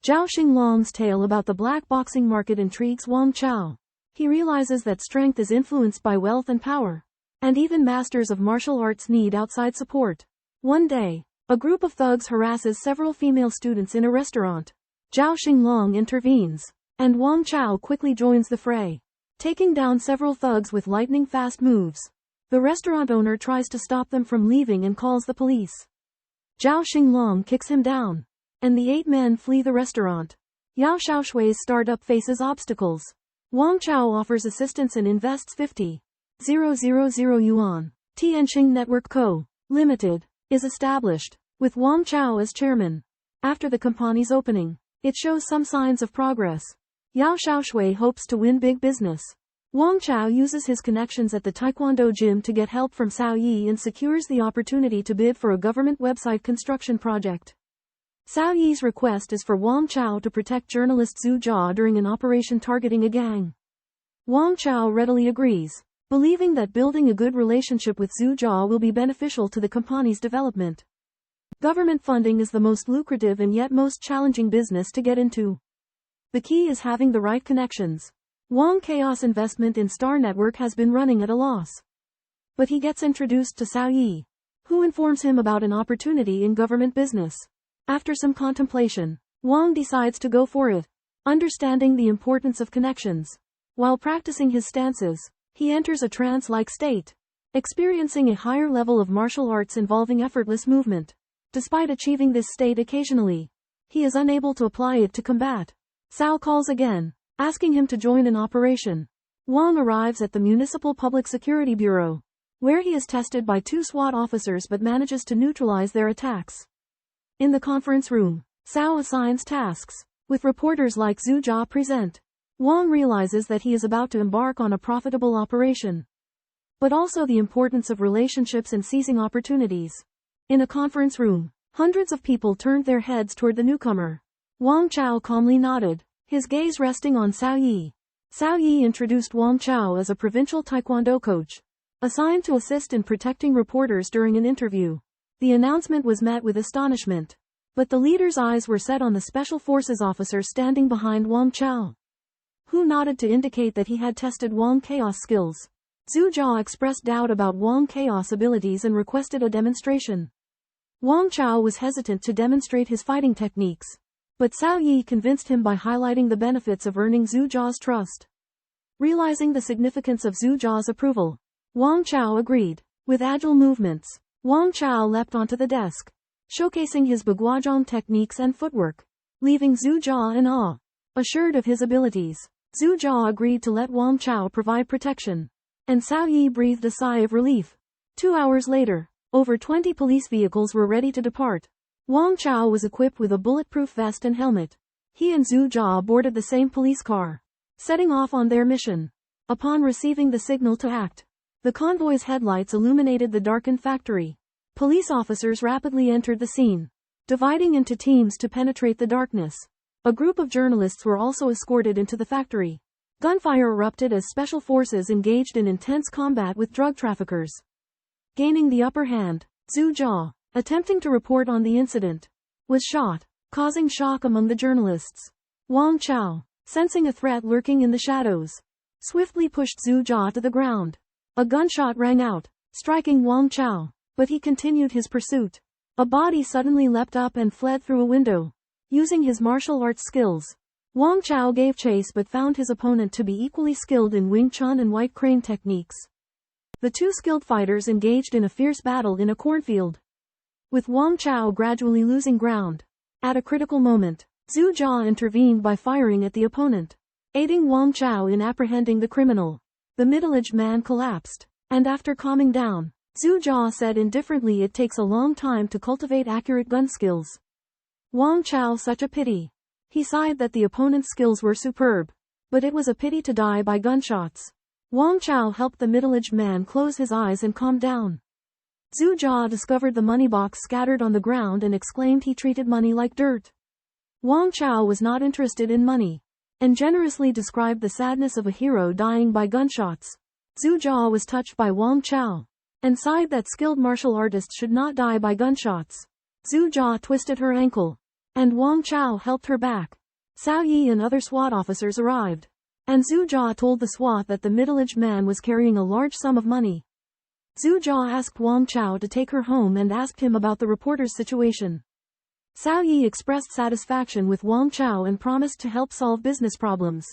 Zhao Xinglong's tale about the black boxing market intrigues Wang Chao, He realizes that strength is influenced by wealth and power. And even masters of martial arts need outside support. One day, a group of thugs harasses several female students in a restaurant. Zhao Xinglong intervenes, and Wang Chao quickly joins the fray, taking down several thugs with lightning-fast moves. The restaurant owner tries to stop them from leaving and calls the police. Zhao Xinglong kicks him down, and the 8 men flee the restaurant. Yao Xiaoshui's startup faces obstacles. Wang Chao offers assistance and invests 50,000 yuan. Tianqing Network Co., Limited, is established, with Wang Chao as chairman. After the company's opening, it shows some signs of progress. Yao Xiaoshui hopes to win big business. Wang Chao uses his connections at the Taekwondo gym to get help from Cao Yi and secures the opportunity to bid for a government website construction project. Cao Yi's request is for Wang Chao to protect journalist Zhu Jia during an operation targeting a gang. Wang Chao readily agrees, believing that building a good relationship with Zhu Jia will be beneficial to the company's development. Government funding is the most lucrative and yet most challenging business to get into. The key is having the right connections. Wang Chaos investment in Star Network has been running at a loss. But he gets introduced to Cao Yi, who informs him about an opportunity in government business. After some contemplation, Wang decides to go for it, understanding the importance of connections. While practicing his stances, he enters a trance-like state, experiencing a higher level of martial arts involving effortless movement. Despite achieving this state occasionally, he is unable to apply it to combat. Cao calls again, asking him to join an operation. Wang arrives at the Municipal Public Security Bureau, where he is tested by 2 SWAT officers but manages to neutralize their attacks. In the conference room, Cao assigns tasks, with reporters like Zhu Jia present. Wang realizes that he is about to embark on a profitable operation, but also the importance of relationships and seizing opportunities. In a conference room, hundreds of people turned their heads toward the newcomer. Wang Chao calmly nodded, his gaze resting on Cao Yi. Cao Yi introduced Wang Chao as a provincial taekwondo coach, assigned to assist in protecting reporters during an interview. The announcement was met with astonishment, but the leader's eyes were set on the Special Forces officer standing behind Wang Chao, who nodded to indicate that he had tested Wang Chaos skills. Zhu Jia expressed doubt about Wang Chaos abilities and requested a demonstration. Wang Chao was hesitant to demonstrate his fighting techniques, but Cao Yi convinced him by highlighting the benefits of earning Zhu Jia's trust. Realizing the significance of Zhu Jia's approval, Wang Chao agreed. With agile movements, Wang Chao leapt onto the desk, showcasing his baguazhong techniques and footwork, leaving Zhu Jia in awe. Assured of his abilities, Zhu Jia agreed to let Wang Chao provide protection, and Cao Yi breathed a sigh of relief. 2 hours later, over 20 police vehicles were ready to depart. Wang Chao was equipped with a bulletproof vest and helmet. He and Zhu Jia boarded the same police car, setting off on their mission. Upon receiving the signal to act, the convoy's headlights illuminated the darkened factory. Police officers rapidly entered the scene, dividing into teams to penetrate the darkness. A group of journalists were also escorted into the factory. Gunfire erupted as special forces engaged in intense combat with drug traffickers. Gaining the upper hand, Zhu Jia, attempting to report on the incident, was shot, causing shock among the journalists. Wang Chao, sensing a threat lurking in the shadows, swiftly pushed Zhu Jia to the ground. A gunshot rang out, striking Wang Chao, but he continued his pursuit. A body suddenly leapt up and fled through a window. Using his martial arts skills, Wang Chao gave chase but found his opponent to be equally skilled in Wing Chun and White Crane techniques. The 2 skilled fighters engaged in a fierce battle in a cornfield, with Wang Chao gradually losing ground. At a critical moment, Zhu Jia intervened by firing at the opponent, aiding Wang Chao in apprehending the criminal. The middle-aged man collapsed, and after calming down, Zhu Jia said indifferently, "It takes a long time to cultivate accurate gun skills." Wang Chao, such a pity. He sighed that the opponent's skills were superb, but it was a pity to die by gunshots. Wang Chao helped the middle-aged man close his eyes and calm down. Zhu Jia discovered the money box scattered on the ground and exclaimed he treated money like dirt. Wang Chao was not interested in money, and generously described the sadness of a hero dying by gunshots. Zhu Jia was touched by Wang Chao, and sighed that skilled martial artists should not die by gunshots. Zhu Jia twisted her ankle, and Wang Chao helped her back. Cao Yi and other SWAT officers arrived. and Zhu Jia told the SWAT that the middle-aged man was carrying a large sum of money. Zhu Jia asked Wang Chao to take her home and asked him about the reporter's situation. Cao Yi expressed satisfaction with Wang Chao and promised to help solve business problems.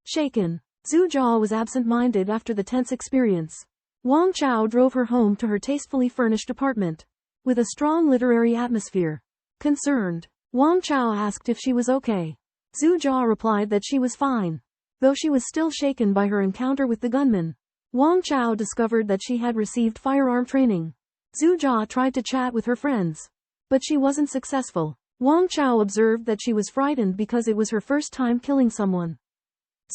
Shaken, Zhu Jia was absent-minded after the tense experience. Wang Chao drove her home to her tastefully furnished apartment, with a strong literary atmosphere. Concerned, Wang Chao asked if she was okay. Zhu Jia replied that she was fine, though she was still shaken by her encounter with the gunman. Wang Chao discovered that she had received firearm training. Zhu Jia tried to chat with her friends, but she wasn't successful. Wang Chao observed that she was frightened because it was her first time killing someone.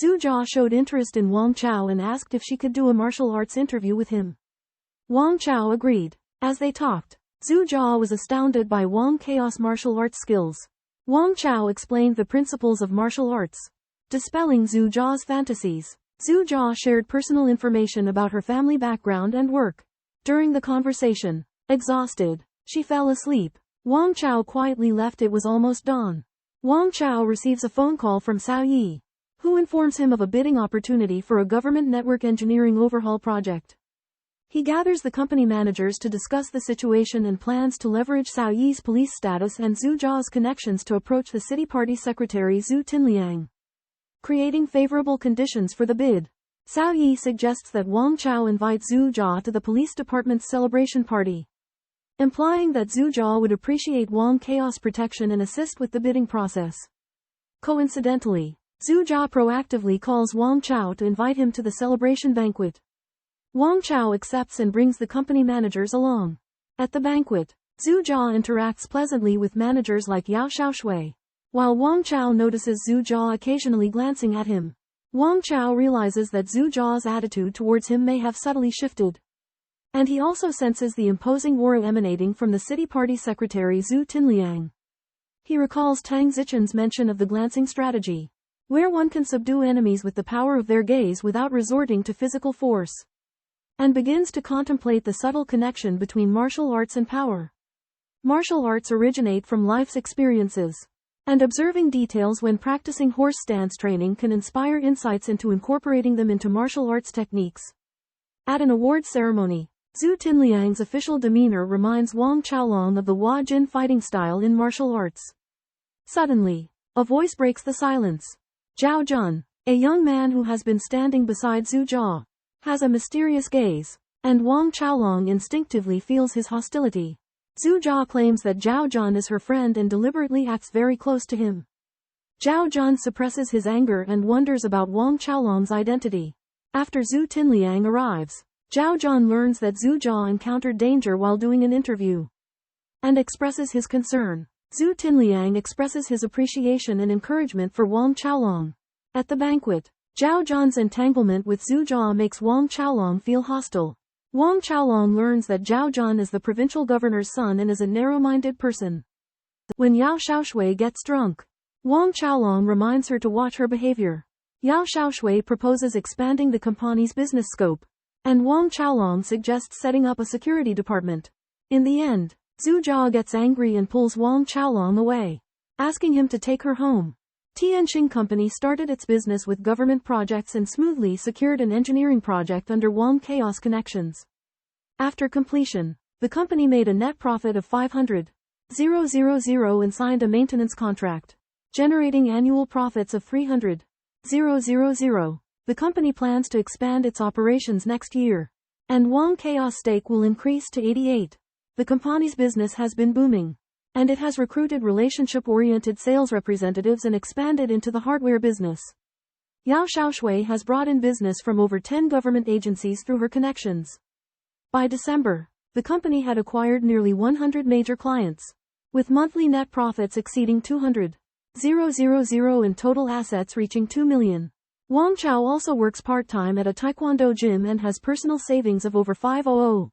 Zhu Jia showed interest in Wang Chao and asked if she could do a martial arts interview with him. Wang Chao agreed. As they talked, Zhu Jia was astounded by Wang Chao's martial arts skills. Wang Chao explained the principles of martial arts, dispelling Zhu Jia's fantasies. Zhu Jia shared personal information about her family background and work. During the conversation, exhausted, she fell asleep. Wang Chao quietly left. It was almost dawn. Wang Chao receives a phone call from Cao Yi, who informs him of a bidding opportunity for a government network engineering overhaul project. He gathers the company managers to discuss the situation and plans to leverage Cao Yi's police status and Zhu Jia's connections to approach the city party secretary Zhu Tinliang, creating favorable conditions for the bid. Cao Yi suggests that Wang Chao invite Zhu Jia to the police department's celebration party, implying that Zhu Jia would appreciate Wang Chao's protection and assist with the bidding process. Coincidentally, Zhu Jia proactively calls Wang Chao to invite him to the celebration banquet. Wang Chao accepts and brings the company managers along. At the banquet, Zhu Jia interacts pleasantly with managers like Yao Xiaoshui, while Wang Chao notices Zhu Jia occasionally glancing at him. Wang Chao realizes that Zhu Jia's attitude towards him may have subtly shifted, and he also senses the imposing aura emanating from the city party secretary Zhu Tinliang. He recalls Tang Zichen's mention of the glancing strategy, where one can subdue enemies with the power of their gaze without resorting to physical force, and begins to contemplate the subtle connection between martial arts and power. Martial arts originate from life's experiences, and observing details when practicing horse stance training can inspire insights into incorporating them into martial arts techniques. At an award ceremony, Zhu Tinliang's official demeanor reminds Wang Chaolong of the Hua Jin fighting style in martial arts. Suddenly, a voice breaks the silence. Zhao Jun, a young man who has been standing beside Zhu Jia, has a mysterious gaze, and Wang Chaolong instinctively feels his hostility. Zhu Jia claims that Zhao Jun is her friend and deliberately acts very close to him. Zhao Jun suppresses his anger and wonders about Wang Chaolong's identity. After Zhu Tinliang arrives, Zhao Jun learns that Zhu Jia encountered danger while doing an interview, and expresses his concern. Zhu Tinliang expresses his appreciation and encouragement for Wang Chaolong. At the banquet, Zhao Jun's entanglement with Zhu Jia makes Wang Chaolong feel hostile. Wang Chaolong learns that Zhao Jun is the provincial governor's son and is a narrow-minded person. When Yao Xiaoshui gets drunk, Wang Chaolong reminds her to watch her behavior. Yao Xiaoshui proposes expanding the company's business scope, and Wang Chaolong suggests setting up a security department. In the end, Zhu Jia gets angry and pulls Wang Chaolong away, asking him to take her home. Tianqing Company started its business with government projects and smoothly secured an engineering project under Wang Chaos connections. After completion, the company made a net profit of 500,000 and signed a maintenance contract, generating annual profits of 300,000. The company plans to expand its operations next year, and Wang Chaos stake will increase to 88%. The company's business has been booming, and it has recruited relationship-oriented sales representatives and expanded into the hardware business. Yao Xiaoshui has brought in business from over 10 government agencies through her connections. By December, the company had acquired nearly 100 major clients, with monthly net profits exceeding 200,000 and total assets reaching 2 million. Wang Chao also works part-time at a taekwondo gym and has personal savings of over 500,000.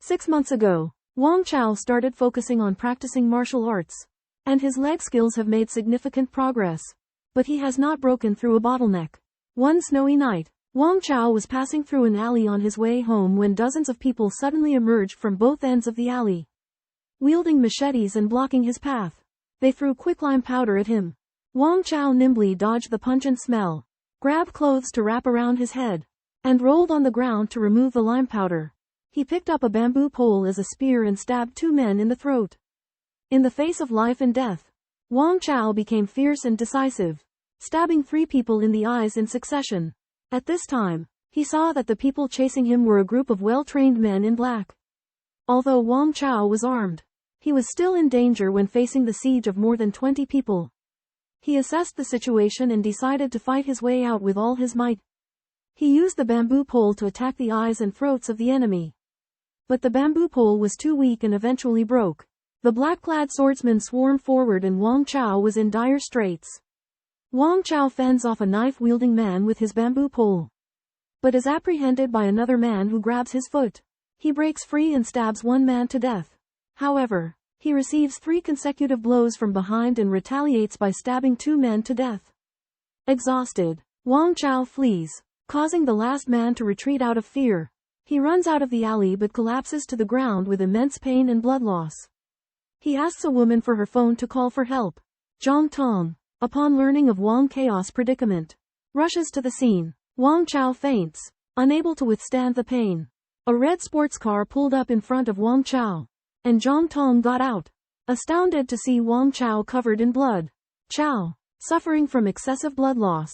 6 months ago, Wang Chao started focusing on practicing martial arts, and his leg skills have made significant progress. But he has not broken through a bottleneck. One snowy night, Wang Chao was passing through an alley on his way home when dozens of people suddenly emerged from both ends of the alley, wielding machetes and blocking his path. They threw quicklime powder at him, Wang Chao nimbly dodged the pungent smell, grabbed clothes to wrap around his head, and rolled on the ground to remove the lime powder. He picked up a bamboo pole as a spear and stabbed 2 men in the throat. In the face of life and death, Wang Chao became fierce and decisive, stabbing 3 people in the eyes in succession. At this time, he saw that the people chasing him were a group of well-trained men in black. Although Wang Chao was armed, he was still in danger when facing the siege of more than 20 people. He assessed the situation and decided to fight his way out with all his might. He used the bamboo pole to attack the eyes and throats of the enemy. But the bamboo pole was too weak and eventually broke. The black-clad swordsmen swarmed forward and Wang Chao was in dire straits. Wang Chao fends off a knife-wielding man with his bamboo pole, but is apprehended by another man who grabs his foot. He breaks free and stabs 1 man to death. However, he receives 3 consecutive blows from behind and retaliates by stabbing 2 men to death. Exhausted, Wang Chao flees, causing the last man to retreat out of fear. He runs out of the alley but collapses to the ground with immense pain and blood loss. He asks a woman for her phone to call for help. Zhang Tong, upon learning of Wang Chao's predicament, rushes to the scene. Wang Chao faints, unable to withstand the pain. A red sports car pulled up in front of Wang Chao, and Zhang Tong got out, astounded to see Wang Chao covered in blood. Chao, suffering from excessive blood loss,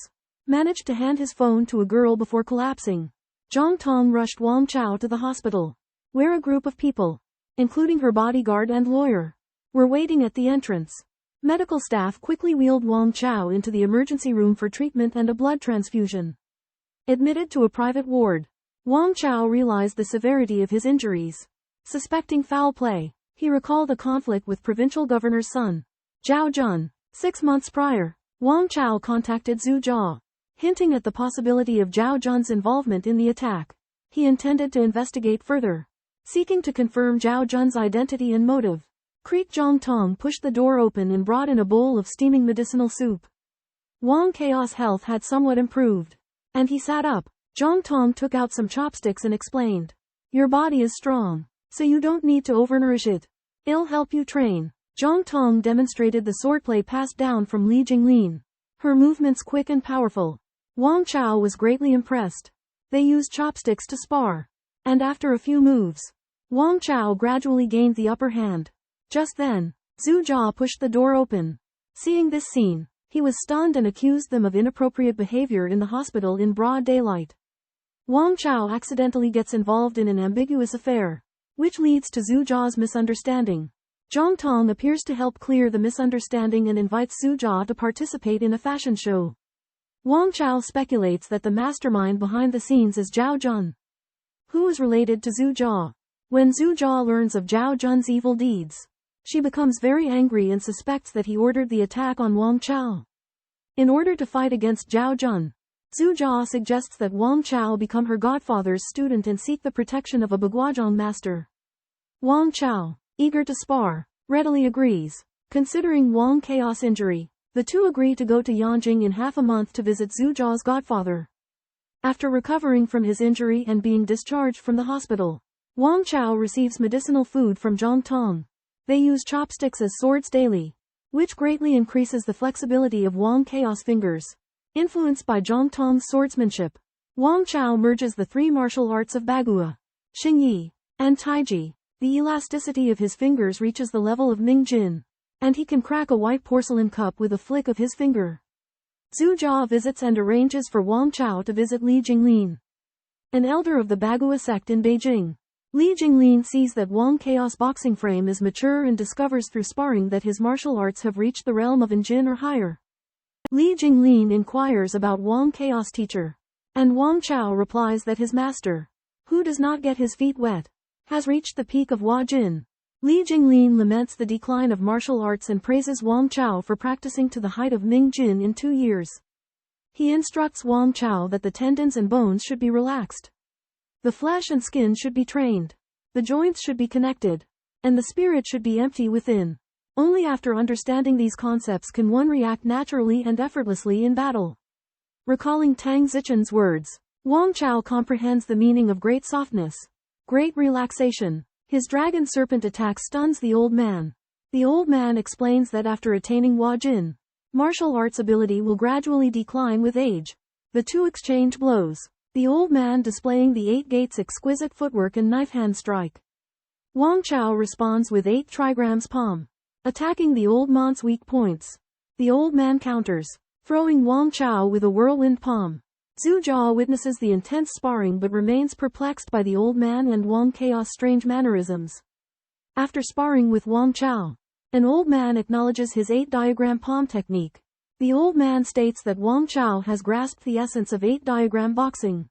managed to hand his phone to a girl before collapsing. Zhang Tong rushed Wang Chao to the hospital, where a group of people, including her bodyguard and lawyer, were waiting at the entrance. Medical staff quickly wheeled Wang Chao into the emergency room for treatment and a blood transfusion. Admitted to a private ward, Wang Chao realized the severity of his injuries. Suspecting foul play, he recalled a conflict with provincial governor's son, Zhao Jun. 6 months prior, Wang Chao contacted Zhu Jia, hinting at the possibility of Zhao Jun's involvement in the attack. He intended to investigate further, seeking to confirm Zhao Jun's identity and motive. Zhang Tong pushed the door open and brought in a bowl of steaming medicinal soup. Wang Chao's health had somewhat improved, and he sat up. Zhang Tong took out some chopsticks and explained, "Your body is strong, so you don't need to overnourish it. It'll help you train." Zhang Tong demonstrated the swordplay passed down from Li Jinglin, her movements quick and powerful. Wang Chao was greatly impressed. They used chopsticks to spar, and after a few moves, Wang Chao gradually gained the upper hand. Just then, Zhu Jia pushed the door open. Seeing this scene, he was stunned and accused them of inappropriate behavior in the hospital in broad daylight. Wang Chao accidentally gets involved in an ambiguous affair, which leads to Zhu Jia's misunderstanding. Zhang Tong appears to help clear the misunderstanding and invites Zhu Jia to participate in a fashion show. Wang Chao speculates that the mastermind behind the scenes is Zhao Jun, who is related to Zhu Jia. When Zhu Jia learns of Zhao Jun's evil deeds, she becomes very angry and suspects that he ordered the attack on Wang Chao. In order to fight against Zhao Jun, Zhu Jia suggests that Wang Chao become her godfather's student and seek the protection of a Baguazhang master. Wang Chao, eager to spar, readily agrees. Considering Wang Chao's injury, the two agree to go to Yanjing in half a month to visit Zhu Jia's godfather. After recovering from his injury and being discharged from the hospital, Wang Chao receives medicinal food from Zhang Tong. They use chopsticks as swords daily, which greatly increases the flexibility of Wang Chao's fingers. Influenced by Zhang Tong's swordsmanship, Wang Chao merges the 3 martial arts of Bagua, Xingyi, and Taiji. The elasticity of his fingers reaches the level of Ningjin, and he can crack a white porcelain cup with a flick of his finger. Zhu Jia visits and arranges for Wang Chao to visit Li Jinglin, an elder of the Bagua sect in Beijing. Li Jinglin sees that Wang Chao's boxing frame is mature and discovers through sparring that his martial arts have reached the realm of Anjin or higher. Li Jinglin inquires about Wang Chao's teacher, and Wang Chao replies that his master, who does not get his feet wet, has reached the peak of Hua Jin. Li Jinglin laments the decline of martial arts and praises Wang Chao for practicing to the height of Ning Jin in 2 years. He instructs Wang Chao that the tendons and bones should be relaxed. The flesh and skin should be trained. The joints should be connected. And the spirit should be empty within. Only after understanding these concepts can one react naturally and effortlessly in battle. Recalling Tang Zichen's words, Wang Chao comprehends the meaning of great softness, great relaxation. His dragon serpent attack stuns the old man. The old man explains that after attaining Hua Jin, martial arts ability will gradually decline with age. The two exchange blows. The old man displaying the 8 gates exquisite footwork and knife hand strike. Wang Chao responds with 8 trigrams palm, attacking the old man's weak points. The old man counters, throwing Wang Chao with a whirlwind palm. Zhu Jia witnesses the intense sparring but remains perplexed by the old man and Wang Chao's strange mannerisms. After sparring with Wang Chao, an old man acknowledges his 8-diagram palm technique. The old man states that Wang Chao has grasped the essence of 8-diagram boxing.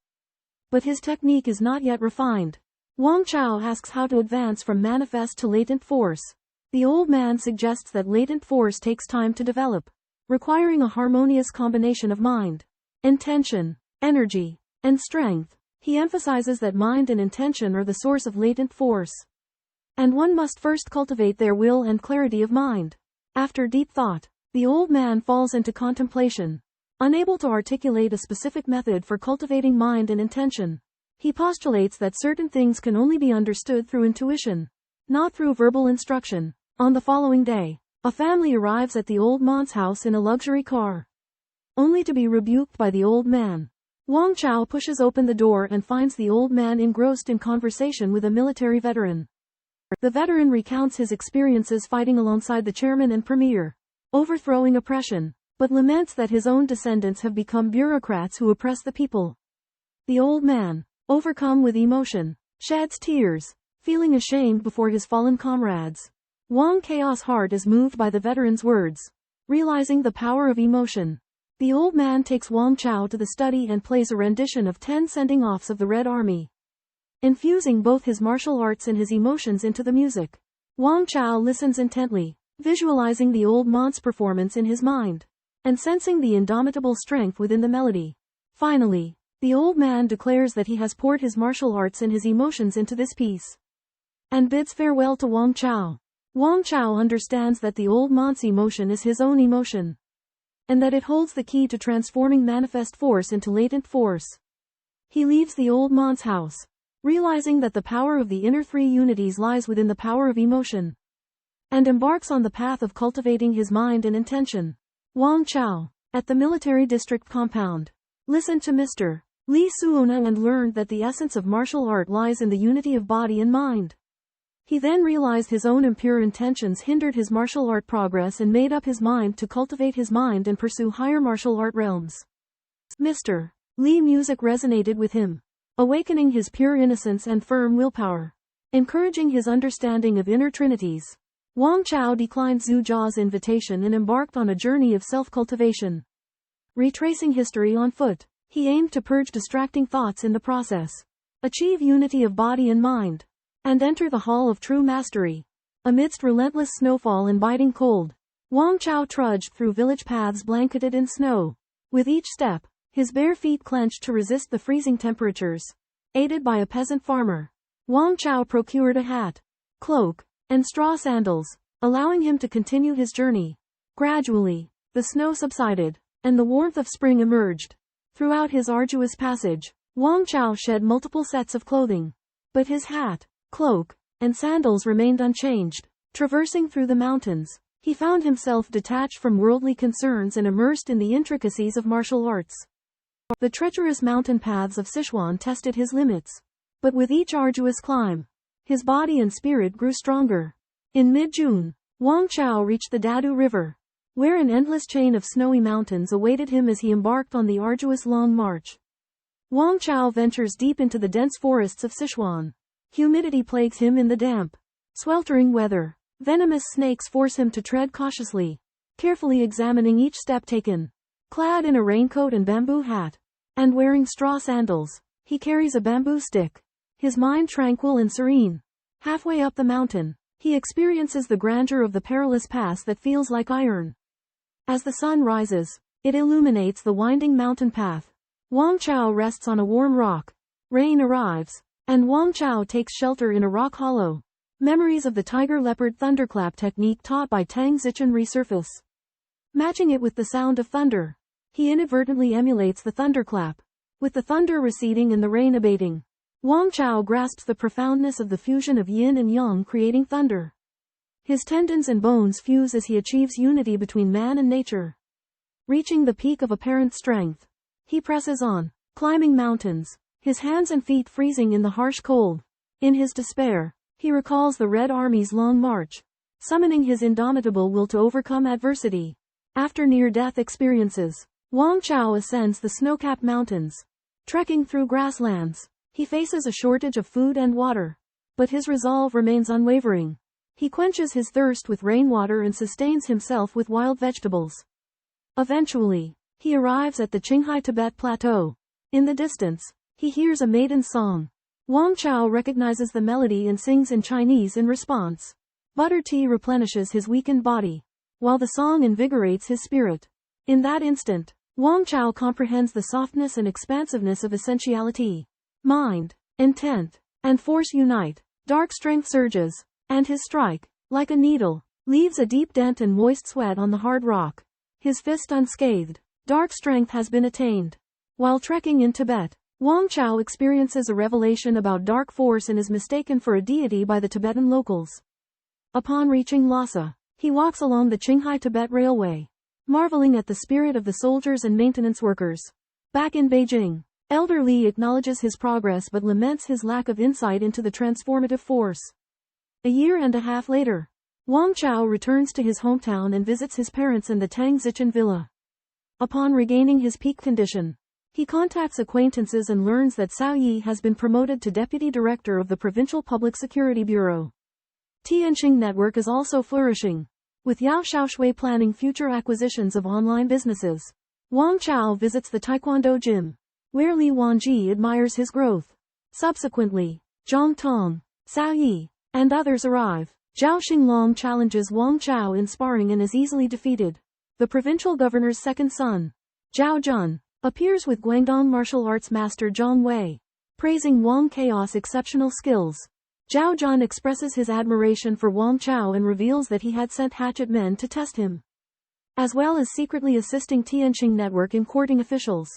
But his technique is not yet refined. Wang Chao asks how to advance from manifest to latent force. The old man suggests that latent force takes time to develop, requiring a harmonious combination of mind, intention, energy, and strength. He emphasizes that mind and intention are the source of latent force, and one must first cultivate their will and clarity of mind. After deep thought, the old man falls into contemplation, unable to articulate a specific method for cultivating mind and intention. He postulates that certain things can only be understood through intuition, not through verbal instruction. On the following day, a family arrives at the old man's house in a luxury car, only to be rebuked by the old man. Wang Chao pushes open the door and finds the old man engrossed in conversation with a military veteran. The veteran recounts his experiences fighting alongside the chairman and premier, overthrowing oppression, but laments that his own descendants have become bureaucrats who oppress the people. The old man, overcome with emotion, sheds tears, feeling ashamed before his fallen comrades. Wang Chao's heart is moved by the veteran's words. Realizing the power of emotion, the old man takes Wang Chao to the study and plays a rendition of 10 sending-offs of the Red Army, infusing both his martial arts and his emotions into the music. Wang Chao listens intently, visualizing the old man's performance in his mind, and sensing the indomitable strength within the melody. Finally, the old man declares that he has poured his martial arts and his emotions into this piece, and bids farewell to Wang Chao. Wang Chao understands that the old man's emotion is his own emotion, and that it holds the key to transforming manifest force into latent force. He leaves the old man's house, realizing that the power of the inner 3 unities lies within the power of emotion, and embarks on the path of cultivating his mind and intention. Wang Chao, at the military district compound, listened to Mr. Li Suona and learned that the essence of martial art lies in the unity of body and mind. He then realized his own impure intentions hindered his martial art progress and made up his mind to cultivate his mind and pursue higher martial art realms. Mr. Li music resonated with him, awakening his pure innocence and firm willpower, encouraging his understanding of inner trinities. Wang Chao declined Zhu Jia's invitation and embarked on a journey of self-cultivation. Retracing history on foot, he aimed to purge distracting thoughts in the process, achieve unity of body and mind, and enter the hall of true mastery. Amidst relentless snowfall and biting cold, Wang Chao trudged through village paths blanketed in snow. With each step, his bare feet clenched to resist the freezing temperatures. Aided by a peasant farmer, Wang Chao procured a hat, cloak, and straw sandals, allowing him to continue his journey. Gradually, the snow subsided, and the warmth of spring emerged. Throughout his arduous passage, Wang Chao shed multiple sets of clothing, but his hat, cloak, and sandals remained unchanged. Traversing through the mountains, he found himself detached from worldly concerns and immersed in the intricacies of martial arts. The treacherous mountain paths of Sichuan tested his limits, but with each arduous climb, his body and spirit grew stronger. In mid-June, Wang Chao reached the Dadu River, where an endless chain of snowy mountains awaited him as he embarked on the arduous long march. Wang Chao ventures deep into the dense forests of Sichuan. Humidity plagues him in the damp, sweltering weather. Venomous snakes force him to tread cautiously, carefully examining each step taken. Clad in a raincoat and bamboo hat, and wearing straw sandals, he carries a bamboo stick, his mind tranquil and serene. Halfway up the mountain, he experiences the grandeur of the perilous pass that feels like iron. As the sun rises, it illuminates the winding mountain path. Wang Chao rests on a warm rock. Rain arrives, and Wang Chao takes shelter in a rock hollow. Memories of the tiger-leopard thunderclap technique taught by Tang Zichen resurface. Matching it with the sound of thunder, he inadvertently emulates the thunderclap. With the thunder receding and the rain abating, Wang Chao grasps the profoundness of the fusion of yin and yang creating thunder. His tendons and bones fuse as he achieves unity between man and nature. Reaching the peak of apparent strength, he presses on, climbing mountains, his hands and feet freezing in the harsh cold. In his despair, he recalls the Red Army's long march, summoning his indomitable will to overcome adversity. After near-death experiences, Wang Chao ascends the snow-capped mountains. Trekking through grasslands, he faces a shortage of food and water. But his resolve remains unwavering. He quenches his thirst with rainwater and sustains himself with wild vegetables. Eventually, he arrives at the Qinghai Tibet Plateau. In the distance, he hears a maiden's song. Wang Chao recognizes the melody and sings in Chinese in response. Butter tea replenishes his weakened body, while the song invigorates his spirit. In that instant, Wang Chao comprehends the softness and expansiveness of essentiality. Mind, intent, and force unite. Dark strength surges, and his strike, like a needle, leaves a deep dent and moist sweat on the hard rock. His fist unscathed, dark strength has been attained. While trekking in Tibet, Wang Chao experiences a revelation about dark force and is mistaken for a deity by the Tibetan locals. Upon reaching Lhasa, he walks along the Qinghai Tibet Railway, marveling at the spirit of the soldiers and maintenance workers. Back in Beijing, Elder Li acknowledges his progress but laments his lack of insight into the transformative force. A year and a half later, Wang Chao returns to his hometown and visits his parents in the Tangzichen villa. Upon regaining his peak condition, he contacts acquaintances and learns that Cao Yi has been promoted to deputy director of the Provincial Public Security Bureau. Tianqing network is also flourishing, with Yao Xiaoshui planning future acquisitions of online businesses. Wang Chao visits the Taekwondo gym, where Li Wanji admires his growth. Subsequently, Zhang Tong, Cao Yi, and others arrive. Zhao Xinglong challenges Wang Chao in sparring and is easily defeated. The provincial governor's second son, Zhao Jun, appears with Guangdong martial arts master Zhang Wei, praising Wang Chaos' exceptional skills. Zhao Jun expresses his admiration for Wang Chao and reveals that he had sent hatchet men to test him, as well as secretly assisting Tianqing network in courting officials.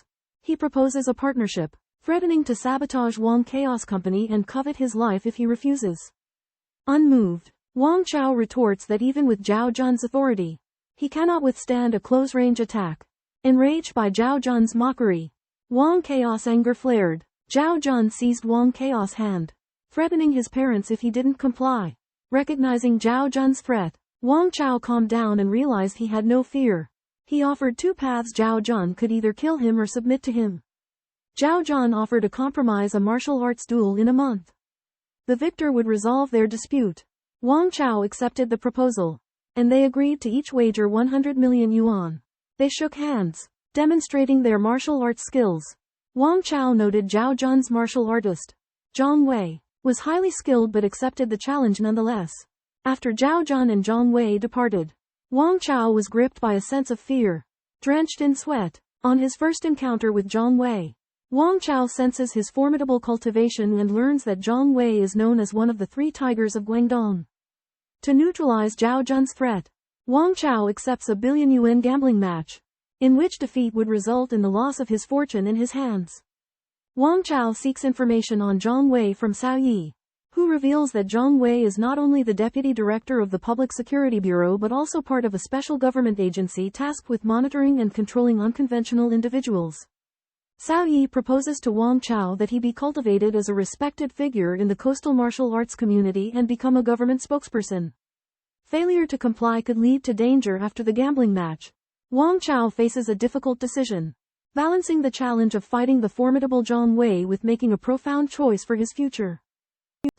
He proposes a partnership, threatening to sabotage Wang Chaos Company and covet his life if he refuses. Unmoved, Wang Chao retorts that even with Zhao Jun's authority, he cannot withstand a close-range attack. Enraged by Zhao Jun's mockery, Wang Chaos' anger flared. Zhao Jun seized Wang Chaos' hand, threatening his parents if he didn't comply. Recognizing Zhao Jun's threat, Wang Chao calmed down and realized he had no fear. He offered two paths: Zhao Jun could either kill him or submit to him. Zhao Jun offered a compromise: a martial arts duel in a month. The victor would resolve their dispute. Wang Chao accepted the proposal, and they agreed to each wager 100 million yuan. They shook hands, demonstrating their martial arts skills. Wang Chao noted Zhao Jun's martial artist, Zhang Wei, was highly skilled but accepted the challenge nonetheless. After Zhao Jun and Zhang Wei departed, Wang Chao was gripped by a sense of fear. Drenched in sweat, on his first encounter with Zhang Wei, Wang Chao senses his formidable cultivation and learns that Zhang Wei is known as one of the three tigers of Guangdong. To neutralize Zhao Jun's threat, Wang Chao accepts a 1 billion yuan gambling match, in which defeat would result in the loss of his fortune in his hands. Wang Chao seeks information on Zhang Wei from Cao Yi, who reveals that Zhang Wei is not only the deputy director of the Public Security Bureau but also part of a special government agency tasked with monitoring and controlling unconventional individuals. Cao Yi proposes to Wang Chao that he be cultivated as a respected figure in the coastal martial arts community and become a government spokesperson. Failure to comply could lead to danger after the gambling match. Wang Chao faces a difficult decision, balancing the challenge of fighting the formidable Zhang Wei with making a profound choice for his future.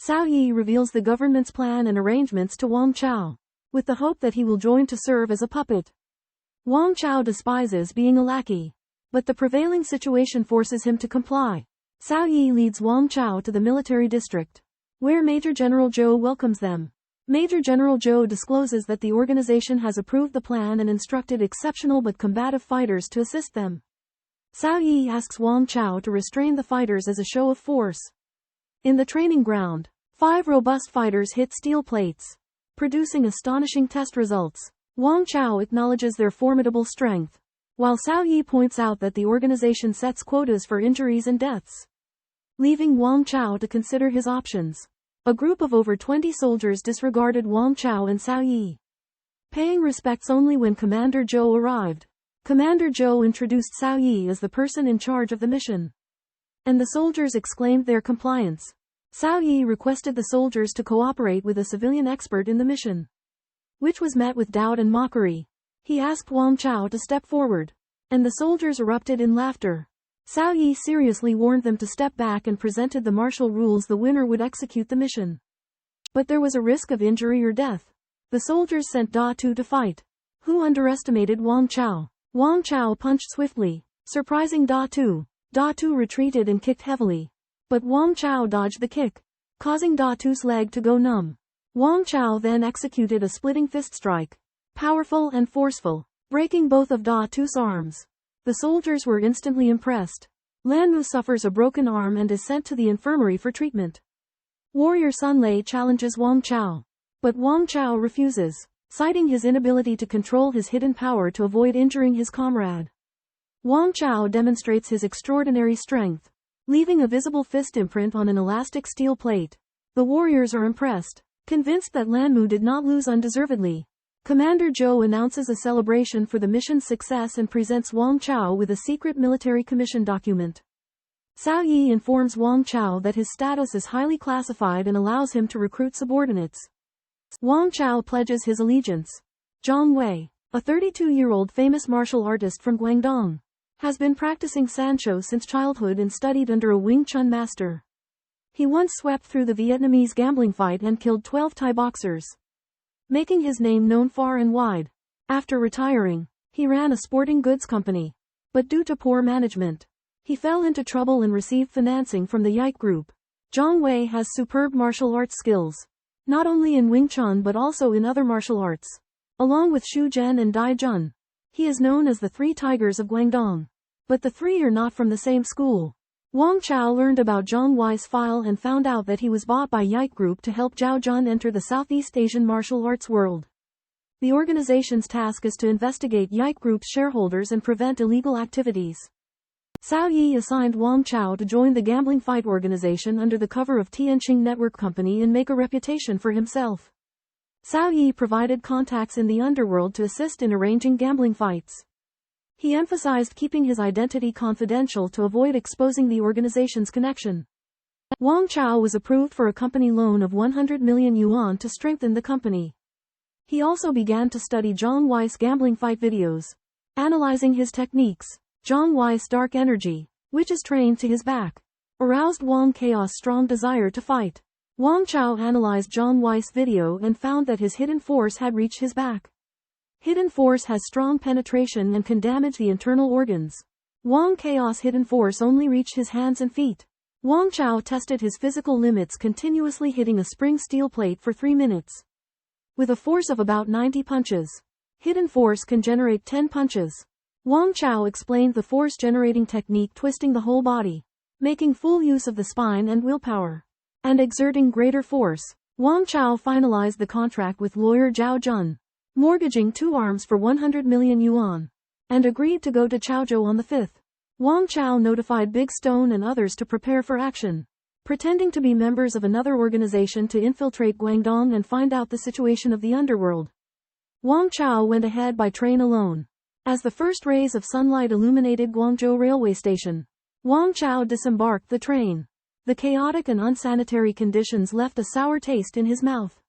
Cao Yi reveals the government's plan and arrangements to Wang Chao, with the hope that he will join to serve as a puppet. Wang Chao despises being a lackey, but the prevailing situation forces him to comply. Cao Yi leads Wang Chao to the military district, where Major General Zhou welcomes them. Major General Zhou discloses that the organization has approved the plan and instructed exceptional but combative fighters to assist them. Cao Yi asks Wang Chao to restrain the fighters as a show of force. In the training ground, 5 robust fighters hit steel plates, producing astonishing test results. Wang Chao acknowledges their formidable strength, while Cao Yi points out that the organization sets quotas for injuries and deaths, leaving Wang Chao to consider his options. A group of over 20 soldiers disregarded Wang Chao and Cao Yi, paying respects only when Commander Zhou arrived. Commander Zhou introduced Cao Yi as the person in charge of the mission. And the soldiers exclaimed their compliance. Cao Yi requested the soldiers to cooperate with a civilian expert in the mission, which was met with doubt and mockery. He asked Wang Chao to step forward, and the soldiers erupted in laughter. Cao Yi seriously warned them to step back and presented the martial rules. The winner would execute the mission. But there was a risk of injury or death. The soldiers sent Da Tu to fight, who underestimated Wang Chao. Wang Chao punched swiftly, surprising Da Tu. Da Tu retreated and kicked heavily. But Wang Chao dodged the kick, causing Da Tu's leg to go numb. Wang Chao then executed a splitting fist strike, powerful and forceful, breaking both of Da Tu's arms. The soldiers were instantly impressed. Lan Mu suffers a broken arm and is sent to the infirmary for treatment. Warrior Sun Lei challenges Wang Chao, but Wang Chao refuses, citing his inability to control his hidden power to avoid injuring his comrade. Wang Chao demonstrates his extraordinary strength, leaving a visible fist imprint on an elastic steel plate. The warriors are impressed, convinced that Lan Mu did not lose undeservedly. Commander Zhou announces a celebration for the mission's success and presents Wang Chao with a secret military commission document. Cao Yi informs Wang Chao that his status is highly classified and allows him to recruit subordinates. Wang Chao pledges his allegiance. Zhang Wei, a 32-year-old famous martial artist from Guangdong, has been practicing Sanshou since childhood and studied under a Wing Chun master. He once swept through the Vietnamese gambling fight and killed 12 Thai boxers, making his name known far and wide. After retiring, he ran a sporting goods company. But due to poor management, he fell into trouble and received financing from the Yike Group. Zhang Wei has superb martial arts skills, not only in Wing Chun but also in other martial arts. Along with Xu Zhen and Dai Jun, he is known as the Three Tigers of Guangdong. But the three are not from the same school. Wang Chao learned about Zhang Wei's file and found out that he was bought by Yike Group to help Zhao Jun enter the Southeast Asian martial arts world. The organization's task is to investigate Yike Group's shareholders and prevent illegal activities. Cao Yi assigned Wang Chao to join the gambling fight organization under the cover of Tianqing Network Company and make a reputation for himself. Cao Yi provided contacts in the underworld to assist in arranging gambling fights. He emphasized keeping his identity confidential to avoid exposing the organization's connection. Wang Chao was approved for a company loan of 100 million yuan to strengthen the company. He also began to study Zhang Wei's gambling fight videos, analyzing his techniques. Zhang Wei's dark energy, which is trained to his back, aroused Wang Chao's strong desire to fight. Wang Chao analyzed Zhang Wei's video and found that his hidden force had reached his back. Hidden force has strong penetration and can damage the internal organs. Wang Chao's hidden force only reached his hands and feet. Wang Chao tested his physical limits, continuously hitting a spring steel plate for 3 minutes. With a force of about 90 punches, hidden force can generate 10 punches. Wang Chao explained the force-generating technique, twisting the whole body, making full use of the spine and willpower, and exerting greater force. Wang Chao finalized the contract with lawyer Zhao Jun, mortgaging 2 arms for 100 million yuan, and agreed to go to Chaozhou on the 5th. Wang Chao notified Big Stone and others to prepare for action, pretending to be members of another organization to infiltrate Guangdong and find out the situation of the underworld. Wang Chao went ahead by train alone. As the first rays of sunlight illuminated Guangzhou railway station, Wang Chao disembarked the train. The chaotic and unsanitary conditions left a sour taste in his mouth.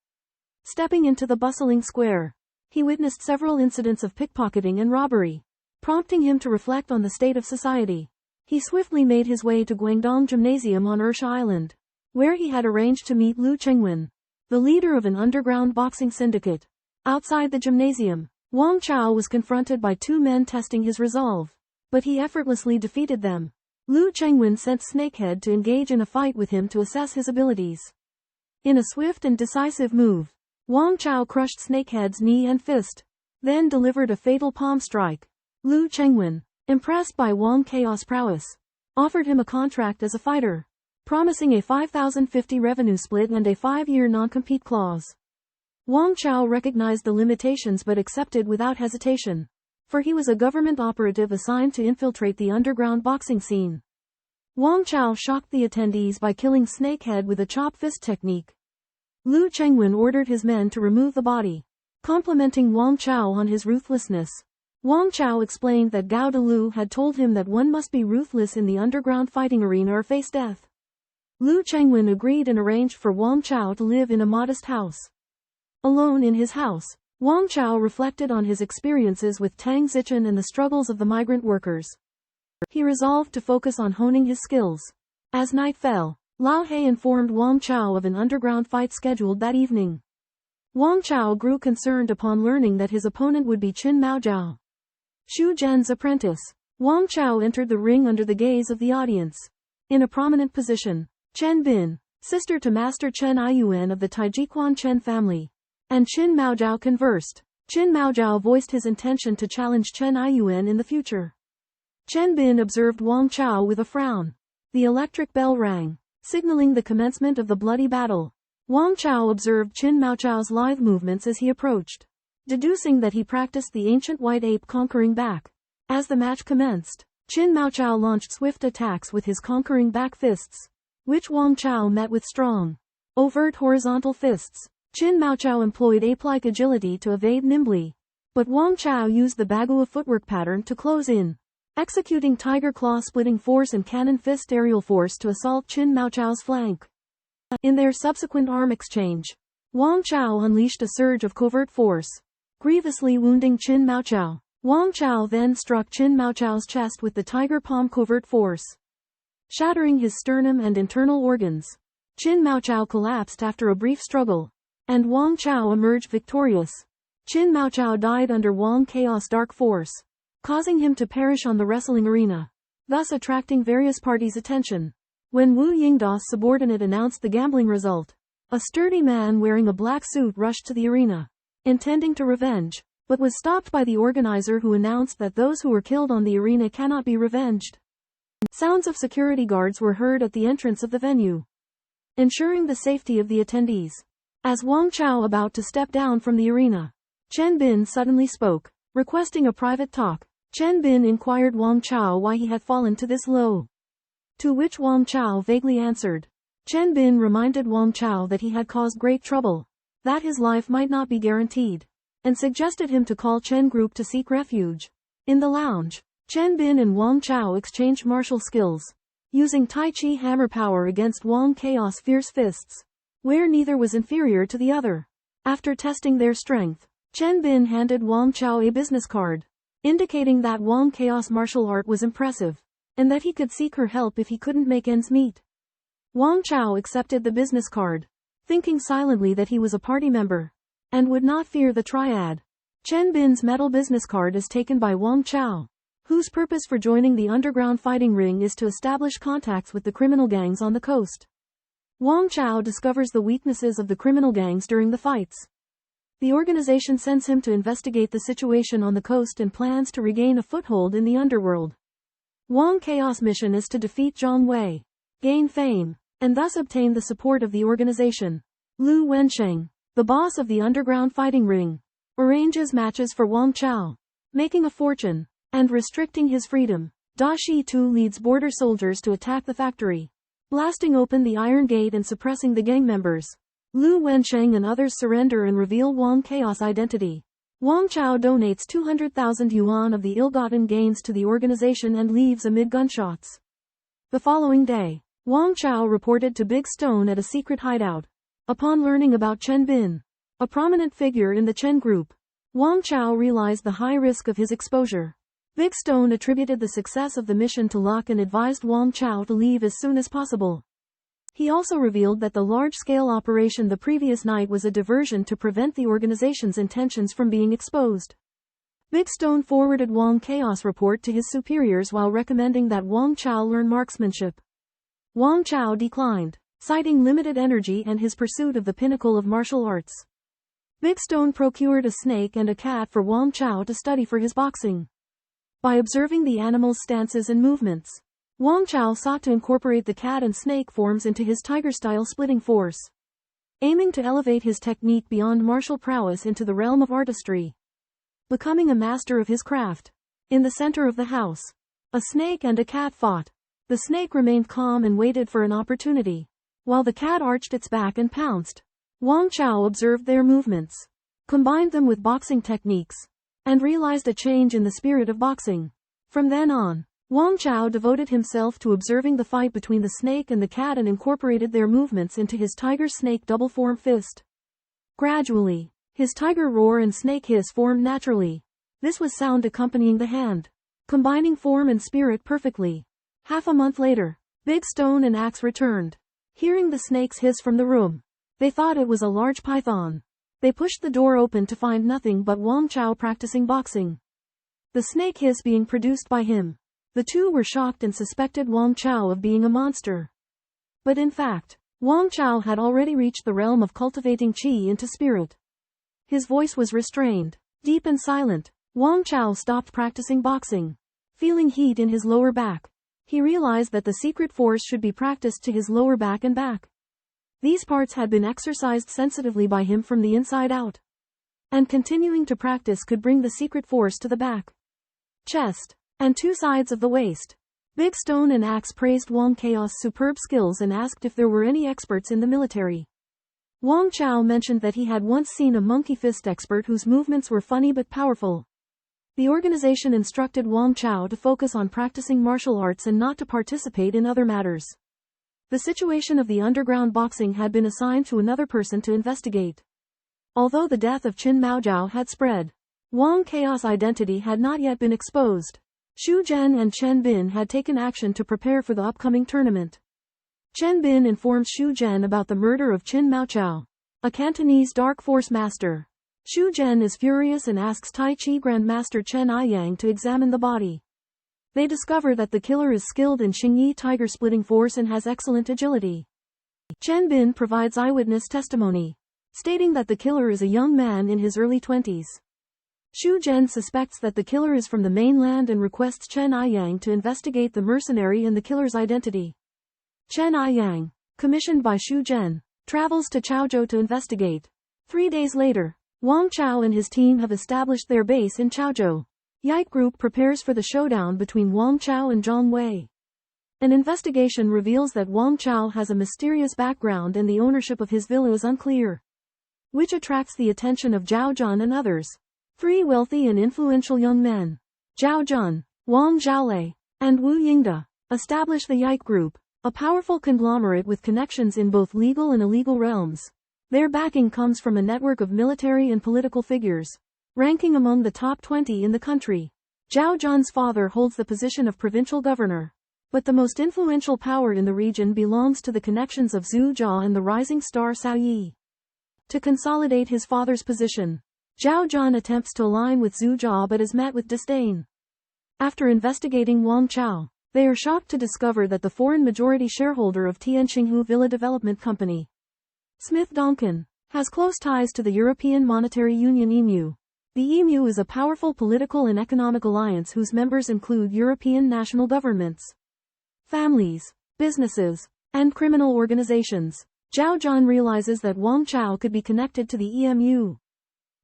Stepping into the bustling square, he witnessed several incidents of pickpocketing and robbery, prompting him to reflect on the state of society. He swiftly made his way to Guangdong Gymnasium on Ersha Island, where he had arranged to meet Lu Chengwen, the leader of an underground boxing syndicate. Outside the gymnasium, Wang Chao was confronted by 2 men testing his resolve, but he effortlessly defeated them. Lu Chengwen sent Snakehead to engage in a fight with him to assess his abilities. In a swift and decisive move, Wang Chao crushed Snakehead's knee and fist, then delivered a fatal palm strike. Lu Chengwen, impressed by Wang Chao's prowess, offered him a contract as a fighter, promising a 5,050 revenue split and a 5-year non-compete clause. Wang Chao recognized the limitations but accepted without hesitation, for he was a government operative assigned to infiltrate the underground boxing scene. Wang Chao shocked the attendees by killing Snakehead with a chop fist technique. Lu Chengwen ordered his men to remove the body, complimenting Wang Chao on his ruthlessness. Wang Chao explained that Gao De Lu had told him that one must be ruthless in the underground fighting arena or face death. Lu Chengwen agreed and arranged for Wang Chao to live in a modest house. Alone in his house, Wang Chao reflected on his experiences with Tang Zichen and the struggles of the migrant workers. He resolved to focus on honing his skills. As night fell, Lao He informed Wang Chao of an underground fight scheduled that evening. Wang Chao grew concerned upon learning that his opponent would be Qin Maojiao, Xu Zhen's apprentice. Wang Chao entered the ring under the gaze of the audience. In a prominent position, Chen Bin, sister to Master Chen Aiyuan of the Taijiquan Chen family, and Qin Maojiao conversed. Qin Maojiao voiced his intention to challenge Chen Aiyuan in the future. Chen Bin observed Wang Chao with a frown. The electric bell rang, signaling the commencement of the bloody battle. Wang Chao observed Qin Maojiao's lithe movements as he approached, deducing that he practiced the ancient white ape conquering back. As the match commenced, Qin Maojiao launched swift attacks with his conquering back fists, which Wang Chao met with strong, overt horizontal fists. Qin Maojiao employed ape-like agility to evade nimbly, but Wang Chao used the bagua footwork pattern to close in, executing tiger claw splitting force and cannon fist aerial force to assault Qin Maojiao's flank. In their subsequent arm exchange, Wang Chao unleashed a surge of covert force, grievously wounding Qin Maojiao. Wang Chao then struck Qin Maojiao's chest with the tiger palm covert force, shattering his sternum and internal organs. Qin Maojiao collapsed after a brief struggle, and Wang Chao emerged victorious. Qin Maojiao died under Wang Chaos dark force, causing him to perish on the wrestling arena, thus attracting various parties' attention. When Wu Yingda's subordinate announced the gambling result, a sturdy man wearing a black suit rushed to the arena, intending to revenge, but was stopped by the organizer who announced that those who were killed on the arena cannot be revenged. Sounds of security guards were heard at the entrance of the venue, ensuring the safety of the attendees. As Wang Chao about to step down from the arena, Chen Bin suddenly spoke, requesting a private talk. Chen Bin inquired Wang Chao why he had fallen to this low, to which Wang Chao vaguely answered. Chen Bin reminded Wang Chao that he had caused great trouble, that his life might not be guaranteed, and suggested him to call Chen Group to seek refuge. In the lounge, Chen Bin and Wang Chao exchanged martial skills, using Tai Chi hammer power against Wang Chaos fierce fists, where neither was inferior to the other. After testing their strength, Chen Bin handed Wang Chao a business card, indicating that Wang Chaos martial art was impressive, and that he could seek her help if he couldn't make ends meet. Wang Chao accepted the business card, thinking silently that he was a party member, and would not fear the triad. Chen Bin's metal business card is taken by Wang Chao, whose purpose for joining the underground fighting ring is to establish contacts with the criminal gangs on the coast. Wang Chao discovers the weaknesses of the criminal gangs during the fights. The organization sends him to investigate the situation on the coast and plans to regain a foothold in the underworld. Wang Chaos' mission is to defeat Zhang Wei, gain fame, and thus obtain the support of the organization. Lu Wensheng, the boss of the underground fighting ring, arranges matches for Wang Chao, making a fortune, and restricting his freedom. Da Shi Tu leads border soldiers to attack the factory, blasting open the iron gate and suppressing the gang members. Lu Wensheng and others surrender and reveal Wang Chaos' identity. Wang Chao donates 200,000 yuan of the ill-gotten gains to the organization and leaves amid gunshots. The following day, Wang Chao reported to Big Stone at a secret hideout. Upon learning about Chen Bin, a prominent figure in the Chen group, Wang Chao realized the high risk of his exposure. Big Stone attributed the success of the mission to luck and advised Wang Chao to leave as soon as possible. He also revealed that the large-scale operation the previous night was a diversion to prevent the organization's intentions from being exposed. Big Stone forwarded Wang Chaos' report to his superiors while recommending that Wang Chao learn marksmanship. Wang Chao declined, citing limited energy and his pursuit of the pinnacle of martial arts. Big Stone procured a snake and a cat for Wang Chao to study for his boxing. By observing the animals' stances and movements, Wang Chao sought to incorporate the cat and snake forms into his tiger-style splitting force, aiming to elevate his technique beyond martial prowess into the realm of artistry, becoming a master of his craft. In the center of the house, a snake and a cat fought. The snake remained calm and waited for an opportunity, while the cat arched its back and pounced. Wang Chao observed their movements, combined them with boxing techniques, and realized a change in the spirit of boxing. From then on, Wang Chao devoted himself to observing the fight between the snake and the cat and incorporated their movements into his tiger-snake double-form fist. Gradually, his tiger roar and snake hiss formed naturally. This was sound accompanying the hand, combining form and spirit perfectly. Half a month later, Big Stone and Axe returned. Hearing the snakes hiss from the room, they thought it was a large python. They pushed the door open to find nothing but Wang Chao practicing boxing. The snake hiss being produced by him. The two were shocked and suspected Wang Chao of being a monster. But in fact, Wang Chao had already reached the realm of cultivating qi into spirit. His voice was restrained, deep and silent. Wang Chao stopped practicing boxing. Feeling heat in his lower back, he realized that the secret force should be practiced to his lower back and back. These parts had been exercised sensitively by him from the inside out. And continuing to practice could bring the secret force to the back, chest, and two sides of the waist. Big Stone and Axe praised Wang Chao's superb skills and asked if there were any experts in the military. Wang Chao mentioned that he had once seen a monkey fist expert whose movements were funny but powerful. The organization instructed Wang Chao to focus on practicing martial arts and not to participate in other matters. The situation of the underground boxing had been assigned to another person to investigate. Although the death of Qin Maojiao had spread, Wang Chao's identity had not yet been exposed. Xu Zhen and Chen Bin had taken action to prepare for the upcoming tournament. Chen Bin informed Xu Zhen about the murder of Qin Maojiao, a Cantonese dark force master. Xu Zhen is furious and asks Tai Chi Grandmaster Chen Aiyang to examine the body. They discover that the killer is skilled in Xingyi tiger splitting force and has excellent agility. Chen Bin provides eyewitness testimony, stating that the killer is a young man in his early 20s. Xu Zhen suspects that the killer is from the mainland and requests Chen Aiyang to investigate the mercenary and the killer's identity. Chen Aiyang, commissioned by Xu Zhen, travels to Chaozhou to investigate. 3 days later, Wang Chao and his team have established their base in Chaozhou. Yike Group prepares for the showdown between Wang Chao and Zhang Wei. An investigation reveals that Wang Chao has a mysterious background and the ownership of his villa is unclear, which attracts the attention of Zhao Zhan and others. 3 wealthy and influential young men, Zhao Zhan, Wang Zhaolei, and Wu Yingde, establish the Yike Group, a powerful conglomerate with connections in both legal and illegal realms. Their backing comes from a network of military and political figures, ranking among the top 20 in the country. Zhao Zhan's father holds the position of provincial governor, but the most influential power in the region belongs to the connections of Zhu Jia and the rising star Cao Yi. To consolidate his father's position, Zhao Zhan attempts to align with Zhu Jia but is met with disdain. After investigating Wang Chao, they are shocked to discover that the foreign majority shareholder of Tianqinghu Villa Development Company, Smith Donkin, has close ties to the European Monetary Union (EMU). The EMU is a powerful political and economic alliance whose members include European national governments, families, businesses, and criminal organizations. Zhao Zhan realizes that Wang Chao could be connected to the EMU.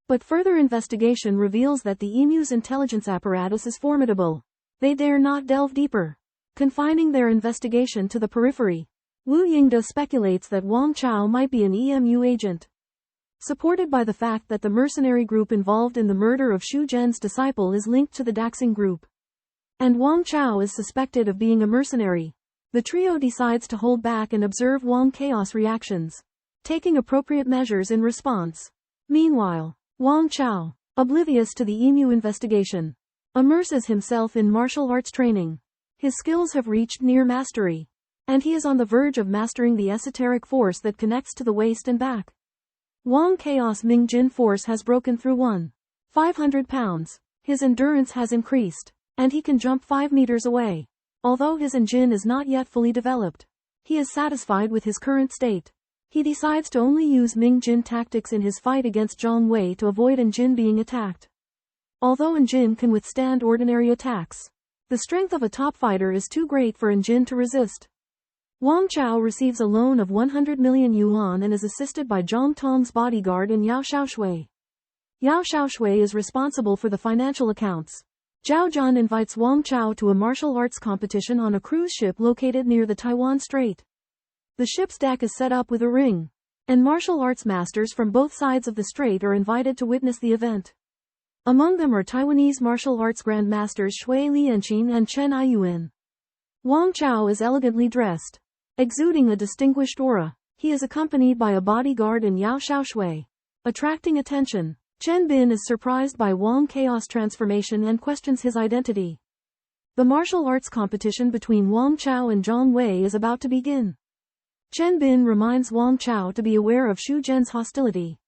But further investigation reveals that the EMU's intelligence apparatus is formidable. They dare not delve deeper, confining their investigation to the periphery. Wu Yingde speculates that Wang Chao might be an EMU agent, supported by the fact that the mercenary group involved in the murder of Xu Zhen's disciple is linked to the Daxing group, and Wang Chao is suspected of being a mercenary. The trio decides to hold back and observe Wang Chao's reactions, taking appropriate measures in response. Meanwhile, Wang Chao, oblivious to the EMU investigation, immerses himself in martial arts training. His skills have reached near mastery, and he is on the verge of mastering the esoteric force that connects to the waist and back. Wang Chao's Ming Jin force has broken through 1,500 pounds. His endurance has increased, and he can jump 5 meters away. Although his Jin is not yet fully developed, he is satisfied with his current state. He decides to only use Ming Jin tactics in his fight against Zhang Wei to avoid Jin being attacked. Although Jin can withstand ordinary attacks, the strength of a top fighter is too great for Jin to resist. Wang Chao receives a loan of 100 million yuan and is assisted by Zhang Tong's bodyguard and Yao Xiaoshui. Yao Xiaoshui is responsible for the financial accounts. Zhao Zhan invites Wang Chao to a martial arts competition on a cruise ship located near the Taiwan Strait. The ship's deck is set up with a ring, and martial arts masters from both sides of the strait are invited to witness the event. Among them are Taiwanese martial arts grandmasters Shui Lianqin and Chen Aiyuan. Wang Chao is elegantly dressed, exuding a distinguished aura. He is accompanied by a bodyguard in Yao Shaoshui, attracting attention. Chen Bin is surprised by Wang Chaos' transformation and questions his identity. The martial arts competition between Wang Chao and Zhang Wei is about to begin. Chen Bin reminds Wang Chao to be aware of Xu Zhen's hostility.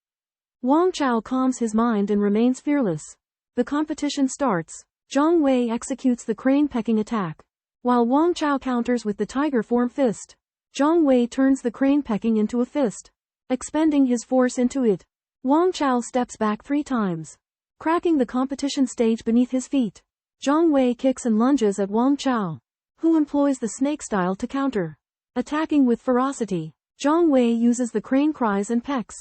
Wang Chao calms his mind and remains fearless. The competition starts. Zhang Wei executes the crane-pecking attack, while Wang Chao counters with the tiger form fist. Zhang Wei turns the crane-pecking into a fist, expending his force into it. Wang Chao steps back 3 times, cracking the competition stage beneath his feet. Zhang Wei kicks and lunges at Wang Chao, who employs the snake style to counter, attacking with ferocity. Zhang Wei uses the crane cries and pecks,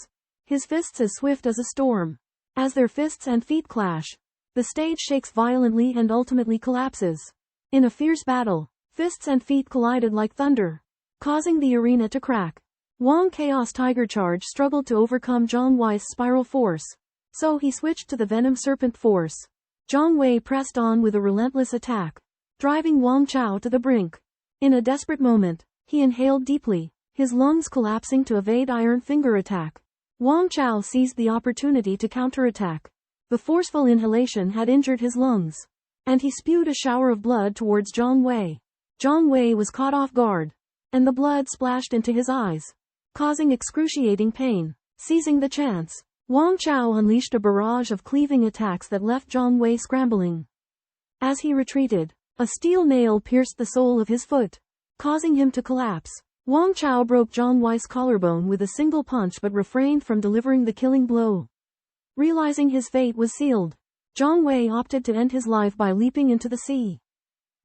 his fists as swift as a storm. As their fists and feet clash, the stage shakes violently and ultimately collapses. In a fierce battle, fists and feet collided like thunder, causing the arena to crack. Wang Chaos Tiger Charge struggled to overcome Zhang Wei's spiral force, so he switched to the Venom Serpent force. Zhang Wei pressed on with a relentless attack, driving Wang Chao to the brink. In a desperate moment, he inhaled deeply, his lungs collapsing to evade Iron Finger attack. Wang Chao seized the opportunity to counterattack. The forceful inhalation had injured his lungs, and he spewed a shower of blood towards Zhang Wei. Zhang Wei was caught off guard, and the blood splashed into his eyes, causing excruciating pain. Seizing the chance, Wang Chao unleashed a barrage of cleaving attacks that left Zhang Wei scrambling. As he retreated, a steel nail pierced the sole of his foot, causing him to collapse. Wang Chao broke Zhang Wei's collarbone with a single punch but refrained from delivering the killing blow. Realizing his fate was sealed, Zhang Wei opted to end his life by leaping into the sea.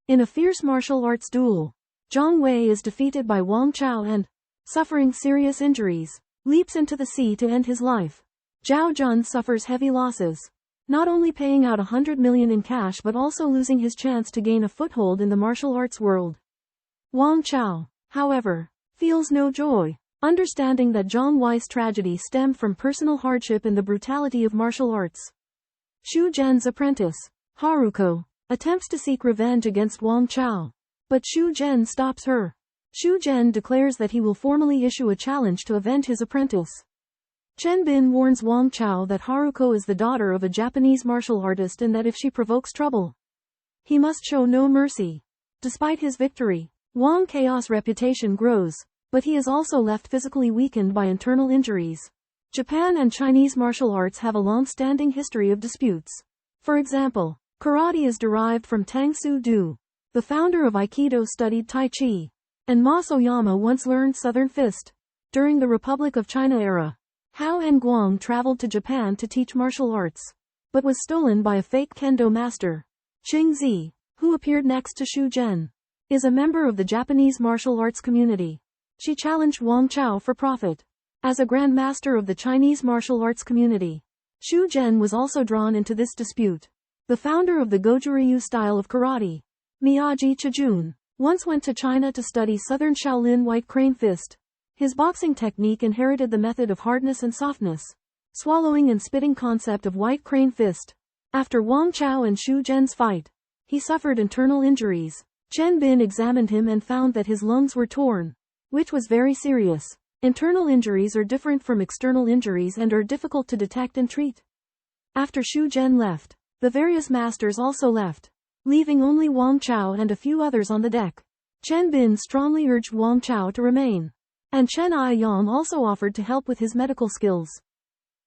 In a fierce martial arts duel, Zhang Wei is defeated by Wang Chao and, suffering serious injuries, leaps into the sea to end his life. Zhao Jun suffers heavy losses, not only paying out 100 million in cash but also losing his chance to gain a foothold in the martial arts world. Wang Chao, however, feels no joy, understanding that Zhang Wei's tragedy stemmed from personal hardship and the brutality of martial arts. Xu Zhen's apprentice, Haruko, attempts to seek revenge against Wang Chao, but Xu Zhen stops her. Xu Zhen declares that he will formally issue a challenge to avenge his apprentice. Chen Bin warns Wang Chao that Haruko is the daughter of a Japanese martial artist and that if she provokes trouble, he must show no mercy. Despite his victory, Wang Chaos' reputation grows, but he is also left physically weakened by internal injuries. Japan and Chinese martial arts have a long-standing history of disputes. For example, karate is derived from Tang Soo Do. The founder of Aikido studied Tai Chi, and Ma Soyama once learned Southern Fist. During the Republic of China era, Hao and Guang traveled to Japan to teach martial arts, but was stolen by a fake kendo master. Qing Zi, who appeared next to Xu Zhen, is a member of the Japanese martial arts community. She challenged Wang Chao for profit. As a grandmaster of the Chinese martial arts community, Xu Zhen was also drawn into this dispute. The founder of the Goju-Ryu style of karate, Miyagi Chijun, once went to China to study Southern Shaolin White Crane Fist. His boxing technique inherited the method of hardness and softness, swallowing and spitting concept of White Crane Fist. After Wang Chao and Xu Zhen's fight, he suffered internal injuries. Chen Bin examined him and found that his lungs were torn, which was very serious. Internal injuries are different from external injuries and are difficult to detect and treat. After Xu Zhen left, the various masters also left, leaving only Wang Chao and a few others on the deck. Chen Bin strongly urged Wang Chao to remain, and Chen Aiyang also offered to help with his medical skills.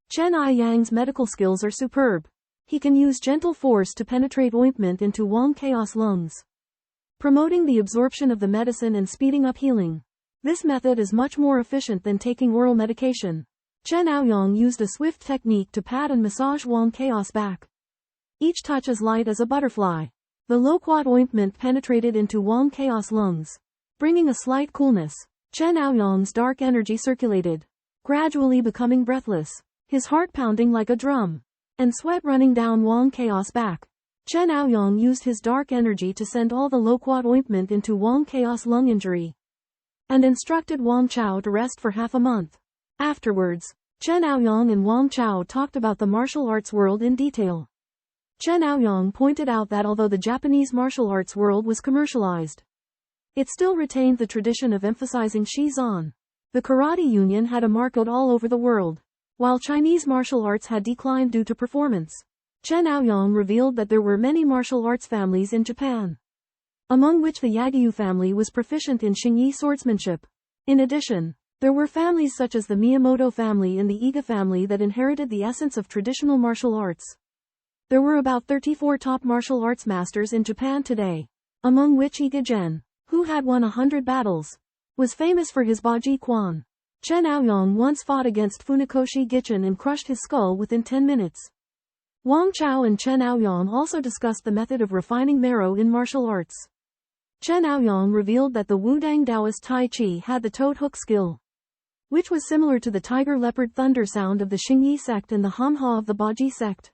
Chen Aiyang's medical skills are superb. He can use gentle force to penetrate ointment into Wang Chaos' lungs, promoting the absorption of the medicine and speeding up healing. This method is much more efficient than taking oral medication. Chen Aoyang used a swift technique to pat and massage Wang Chaos' back. Each touch as light as a butterfly. The loquat ointment penetrated into Wang Chaos' lungs, bringing a slight coolness. Chen Aoyang's dark energy circulated, gradually becoming breathless, his heart pounding like a drum, and sweat running down Wang Chaos' back. Chen Aoyang used his dark energy to send all the loquat ointment into Wang Chaos' lung injury, and instructed Wang Chao to rest for half a month. Afterwards, Chen Aoyang and Wang Chao talked about the martial arts world in detail. Chen Aoyang pointed out that although the Japanese martial arts world was commercialized, it still retained the tradition of emphasizing Shizan. The Karate Union had a market all over the world, while Chinese martial arts had declined due to performance. Chen Aoyang revealed that there were many martial arts families in Japan, among which the Yagyu family was proficient in Xingyi swordsmanship. In addition, there were families such as the Miyamoto family and the Iga family that inherited the essence of traditional martial arts. There were about 34 top martial arts masters in Japan today, among which Iga Gen, who had won 100 battles, was famous for his Baji Quan. Chen Aoyang once fought against Funakoshi Gichin and crushed his skull within 10 minutes. Wang Chao and Chen Aoyang also discussed the method of refining marrow in martial arts. Chen Aoyang revealed that the Wudang Taoist Tai Chi had the toad hook skill, which was similar to the tiger leopard thunder sound of the Xingyi sect and the hum-ha of the Baji sect.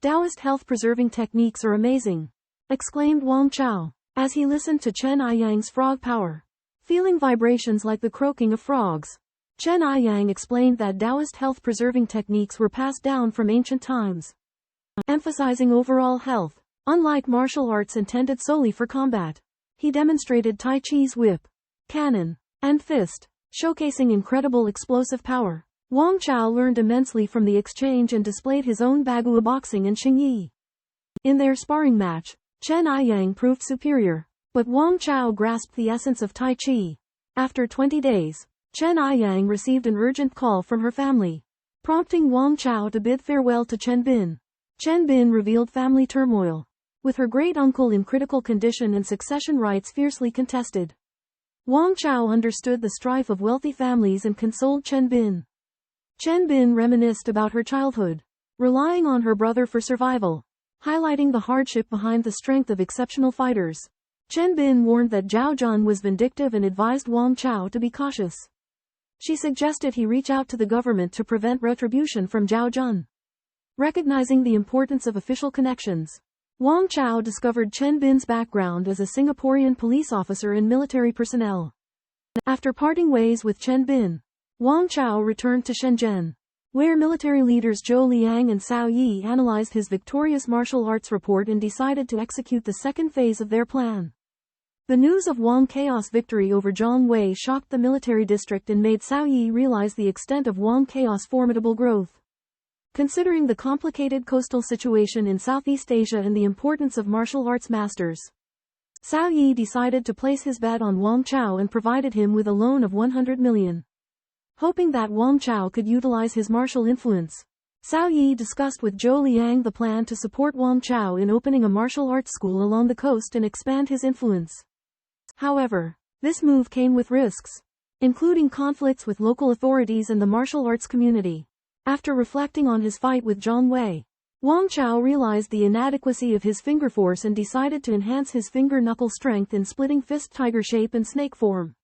Taoist health-preserving techniques are amazing, exclaimed Wang Chao, as he listened to Chen Aoyang's frog power, feeling vibrations like the croaking of frogs. Chen Aoyang explained that Taoist health-preserving techniques were passed down from ancient times, emphasizing overall health. Unlike martial arts intended solely for combat, he demonstrated Tai Chi's whip, cannon, and fist, showcasing incredible explosive power. Wang Chao learned immensely from the exchange and displayed his own Bagua boxing and Xingyi. In their sparring match, Chen Aoyang proved superior, but Wang Chao grasped the essence of Tai Chi. After 20 days, Chen Aoyang received an urgent call from her family, prompting Wang Chao to bid farewell to Chen Bin. Chen Bin revealed family turmoil, with her great-uncle in critical condition and succession rights fiercely contested. Wang Chao understood the strife of wealthy families and consoled Chen Bin. Chen Bin reminisced about her childhood, relying on her brother for survival, highlighting the hardship behind the strength of exceptional fighters. Chen Bin warned that Zhao Jun was vindictive and advised Wang Chao to be cautious. She suggested he reach out to the government to prevent retribution from Zhao Jun. Recognizing the importance of official connections, Wang Chao discovered Chen Bin's background as a Singaporean police officer and military personnel. After parting ways with Chen Bin, Wang Chao returned to Shenzhen, where military leaders Zhou Liang and Cao Yi analyzed his victorious martial arts report and decided to execute the second phase of their plan. The news of Wang Chaos' victory over Zhang Wei shocked the military district and made Cao Yi realize the extent of Wang Chaos' formidable growth. Considering the complicated coastal situation in Southeast Asia and the importance of martial arts masters, Cao Yi decided to place his bet on Wang Chao and provided him with a loan of 100 million. Hoping that Wang Chao could utilize his martial influence, Cao Yi discussed with Zhou Liang the plan to support Wang Chao in opening a martial arts school along the coast and expand his influence. However, this move came with risks, including conflicts with local authorities and the martial arts community. After reflecting on his fight with Zhang Wei, Wang Chao realized the inadequacy of his finger force and decided to enhance his finger-knuckle strength in splitting fist tiger shape and snake form.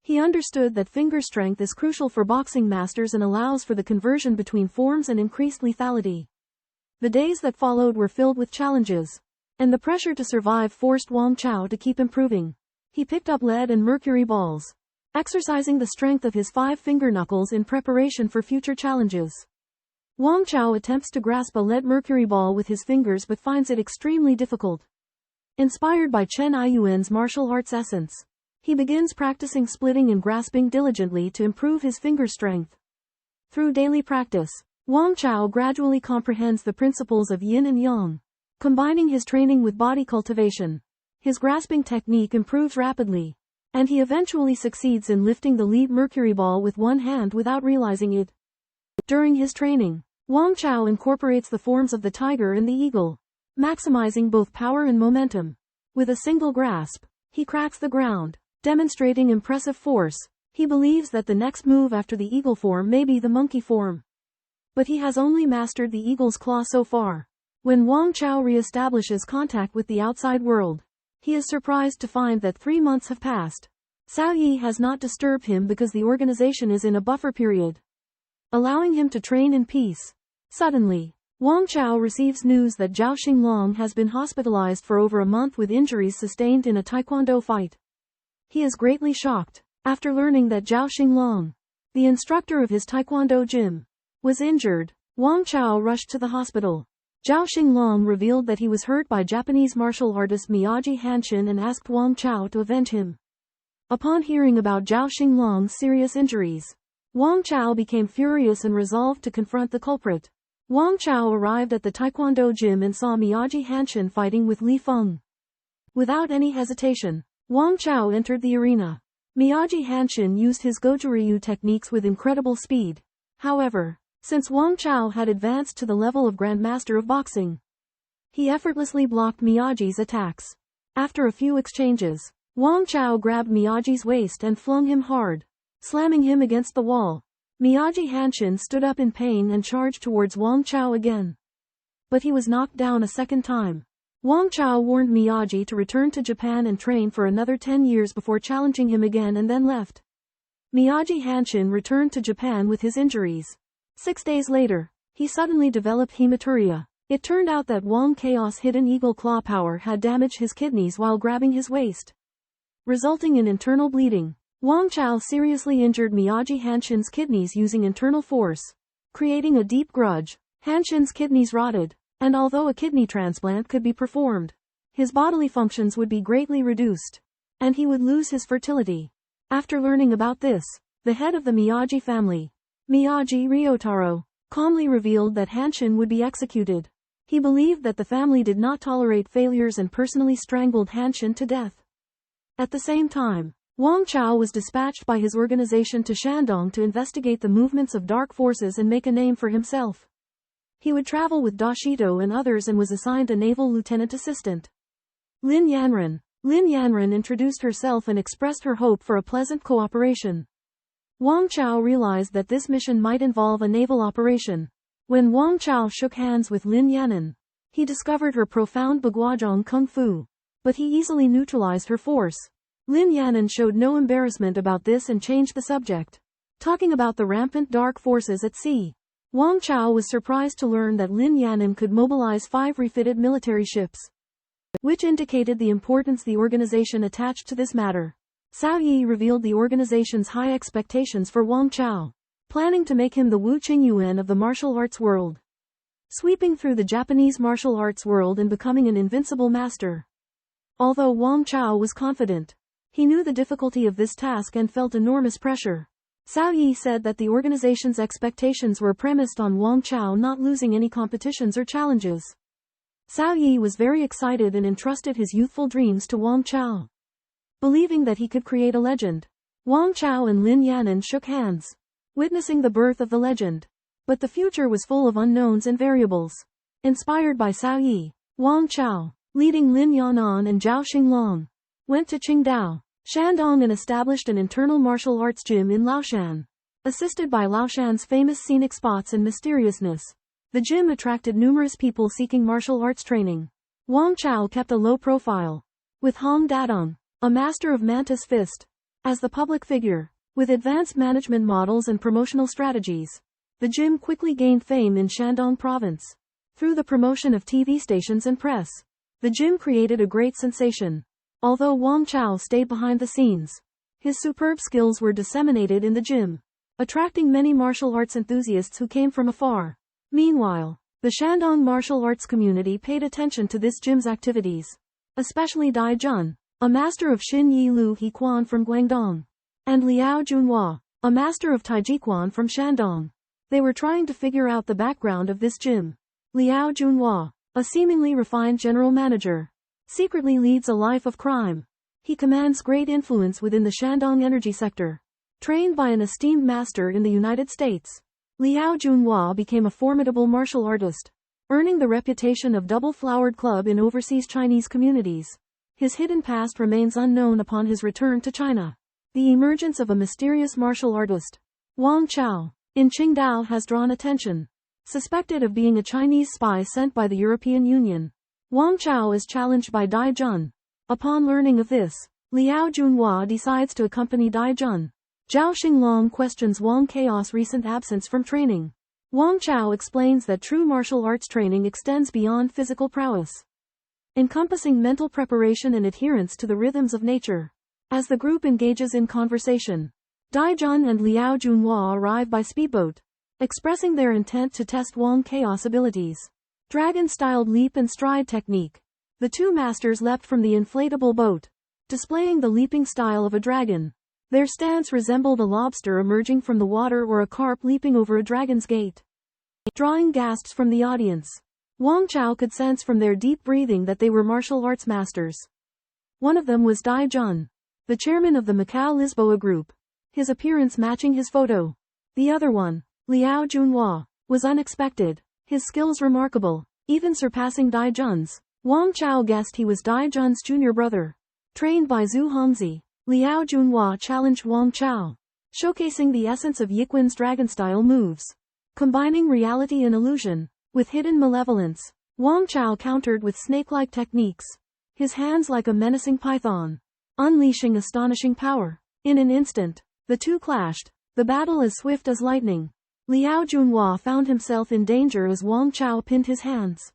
He understood that finger strength is crucial for boxing masters and allows for the conversion between forms and increased lethality. The days that followed were filled with challenges, and the pressure to survive forced Wang Chao to keep improving. He picked up lead and mercury balls, exercising the strength of his 5 finger knuckles in preparation for future challenges. Wang Chao attempts to grasp a lead mercury ball with his fingers but finds it extremely difficult. Inspired by Chen Aoyang's martial arts essence, he begins practicing splitting and grasping diligently to improve his finger strength. Through daily practice, Wang Chao gradually comprehends the principles of yin and yang. Combining his training with body cultivation, his grasping technique improves rapidly, and he eventually succeeds in lifting the lead mercury ball with one hand without realizing it. During his training, Wang Chao incorporates the forms of the tiger and the eagle, maximizing both power and momentum. With a single grasp, he cracks the ground, demonstrating impressive force. He believes that the next move after the eagle form may be the monkey form. But he has only mastered the eagle's claw so far. When Wang Chao reestablishes contact with the outside world, he is surprised to find that 3 months have passed. Cao Yi has not disturbed him because the organization is in a buffer period, allowing him to train in peace. Suddenly, Wang Chao receives news that Zhao Xinglong has been hospitalized for over a month with injuries sustained in a taekwondo fight. He is greatly shocked. After learning that Zhao Xinglong, the instructor of his taekwondo gym, was injured, Wang Chao rushed to the hospital. Zhao Xinglong revealed that he was hurt by Japanese martial artist Miyagi Hanshin and asked Wang Chao to avenge him. Upon hearing about Zhao Xinglong's serious injuries, Wang Chao became furious and resolved to confront the culprit. Wang Chao arrived at the taekwondo gym and saw Miyagi Hanshin fighting with Li Feng. Without any hesitation, Wang Chao entered the arena. Miyagi Hanshin used his Goju-Ryu techniques with incredible speed. However, since Wang Chao had advanced to the level of Grandmaster of Boxing, he effortlessly blocked Miyagi's attacks. After a few exchanges, Wang Chao grabbed Miyagi's waist and flung him hard, slamming him against the wall. Miyagi Hanshin stood up in pain and charged towards Wang Chao again. But he was knocked down a second time. Wang Chao warned Miyagi to return to Japan and train for another 10 years before challenging him again and then left. Miyagi Hanshin returned to Japan with his injuries. 6 days later, he suddenly developed hematuria. It turned out that Wang Chao's hidden eagle claw power had damaged his kidneys while grabbing his waist, resulting in internal bleeding. Wang Chao seriously injured Miyagi Hanshin's kidneys using internal force, creating a deep grudge. Hanshin's kidneys rotted, and although a kidney transplant could be performed, his bodily functions would be greatly reduced, and he would lose his fertility. After learning about this, the head of the Miyagi family, Miyagi Ryotaro, calmly revealed that Hanshin would be executed. He believed that the family did not tolerate failures and personally strangled Hanshin to death. At the same time, Wang Chao was dispatched by his organization to Shandong to investigate the movements of dark forces and make a name for himself. He would travel with Dashito and others and was assigned a naval lieutenant assistant. Lin Yanran. Lin Yanran introduced herself and expressed her hope for a pleasant cooperation. Wang Chao realized that this mission might involve a naval operation. When Wang Chao shook hands with Lin Yanran, he discovered her profound Baguazhong Kung Fu, but he easily neutralized her force. Lin Yanran showed no embarrassment about this and changed the subject, talking about the rampant dark forces at sea. Wang Chao was surprised to learn that Lin Yanran could mobilize 5 refitted military ships, which indicated the importance the organization attached to this matter. Cao Yi revealed the organization's high expectations for Wang Chao, planning to make him the Wu Qingyuan of the martial arts world, sweeping through the Japanese martial arts world and becoming an invincible master. Although Wang Chao was confident, he knew the difficulty of this task and felt enormous pressure. Cao Yi said that the organization's expectations were premised on Wang Chao not losing any competitions or challenges. Cao Yi was very excited and entrusted his youthful dreams to Wang Chao, believing that he could create a legend. Wang Chao and Lin Yanran shook hands, witnessing the birth of the legend. But the future was full of unknowns and variables. Inspired by Cao Yi, Wang Chao, leading Lin Yanran and Zhao Xinglong, went to Qingdao, Shandong and established an internal martial arts gym in Laoshan. Assisted by Laoshan's famous scenic spots and mysteriousness, the gym attracted numerous people seeking martial arts training. Wang Chao kept a low profile, with Hong Dadong, a master of Mantis Fist, as the public figure. With advanced management models and promotional strategies, the gym quickly gained fame in Shandong province. Through the promotion of TV stations and press, the gym created a great sensation. Although Wang Chao stayed behind the scenes, his superb skills were disseminated in the gym, attracting many martial arts enthusiasts who came from afar. Meanwhile, the Shandong martial arts community paid attention to this gym's activities, especially Dai Jun, a master of Xin Yi Lu He Quan from Guangdong, and Liao Junhua, a master of Taijiquan from Shandong. They were trying to figure out the background of this gym. Liao Junhua, a seemingly refined general manager, secretly leads a life of crime. He commands great influence within the Shandong energy sector. Trained by an esteemed master in the United States, Liao Junhua became a formidable martial artist, earning the reputation of double-flowered club in overseas Chinese communities. His hidden past remains unknown upon his return to China. The emergence of a mysterious martial artist, Wang Chao, in Qingdao has drawn attention. Suspected of being a Chinese spy sent by the European Union, Wang Chao is challenged by Dai Jun. Upon learning of this, Liao Junhua decides to accompany Dai Jun. Zhao Xinglong questions Wang Chao's recent absence from training. Wang Chao explains that true martial arts training extends beyond physical prowess, encompassing mental preparation and adherence to the rhythms of nature. As the group engages in conversation, Dai Jun and Liao Junhua arrive by speedboat, expressing their intent to test Wang Chao's abilities. Dragon-styled leap and stride technique. The two masters leapt from the inflatable boat, displaying the leaping style of a dragon. Their stance resembled a lobster emerging from the water or a carp leaping over a dragon's gate, drawing gasps from the audience. Wang Chao could sense from their deep breathing that they were martial arts masters. One of them was Dai Jun, the chairman of the Macau-Lisboa group, his appearance matching his photo. The other one, Liao Junhua, was unexpected, his skills remarkable, even surpassing Dai Jun's. Wang Chao guessed he was Dai Jun's junior brother. Trained by Zhu Hongzi, Liao Junhua challenged Wang Chao, showcasing the essence of Yiquan's dragon-style moves. Combining reality and illusion with hidden malevolence, Wang Chao countered with snake-like techniques, his hands like a menacing python, unleashing astonishing power. In an instant, the two clashed, the battle as swift as lightning. Liao Junhua found himself in danger as Wang Chao pinned his hands.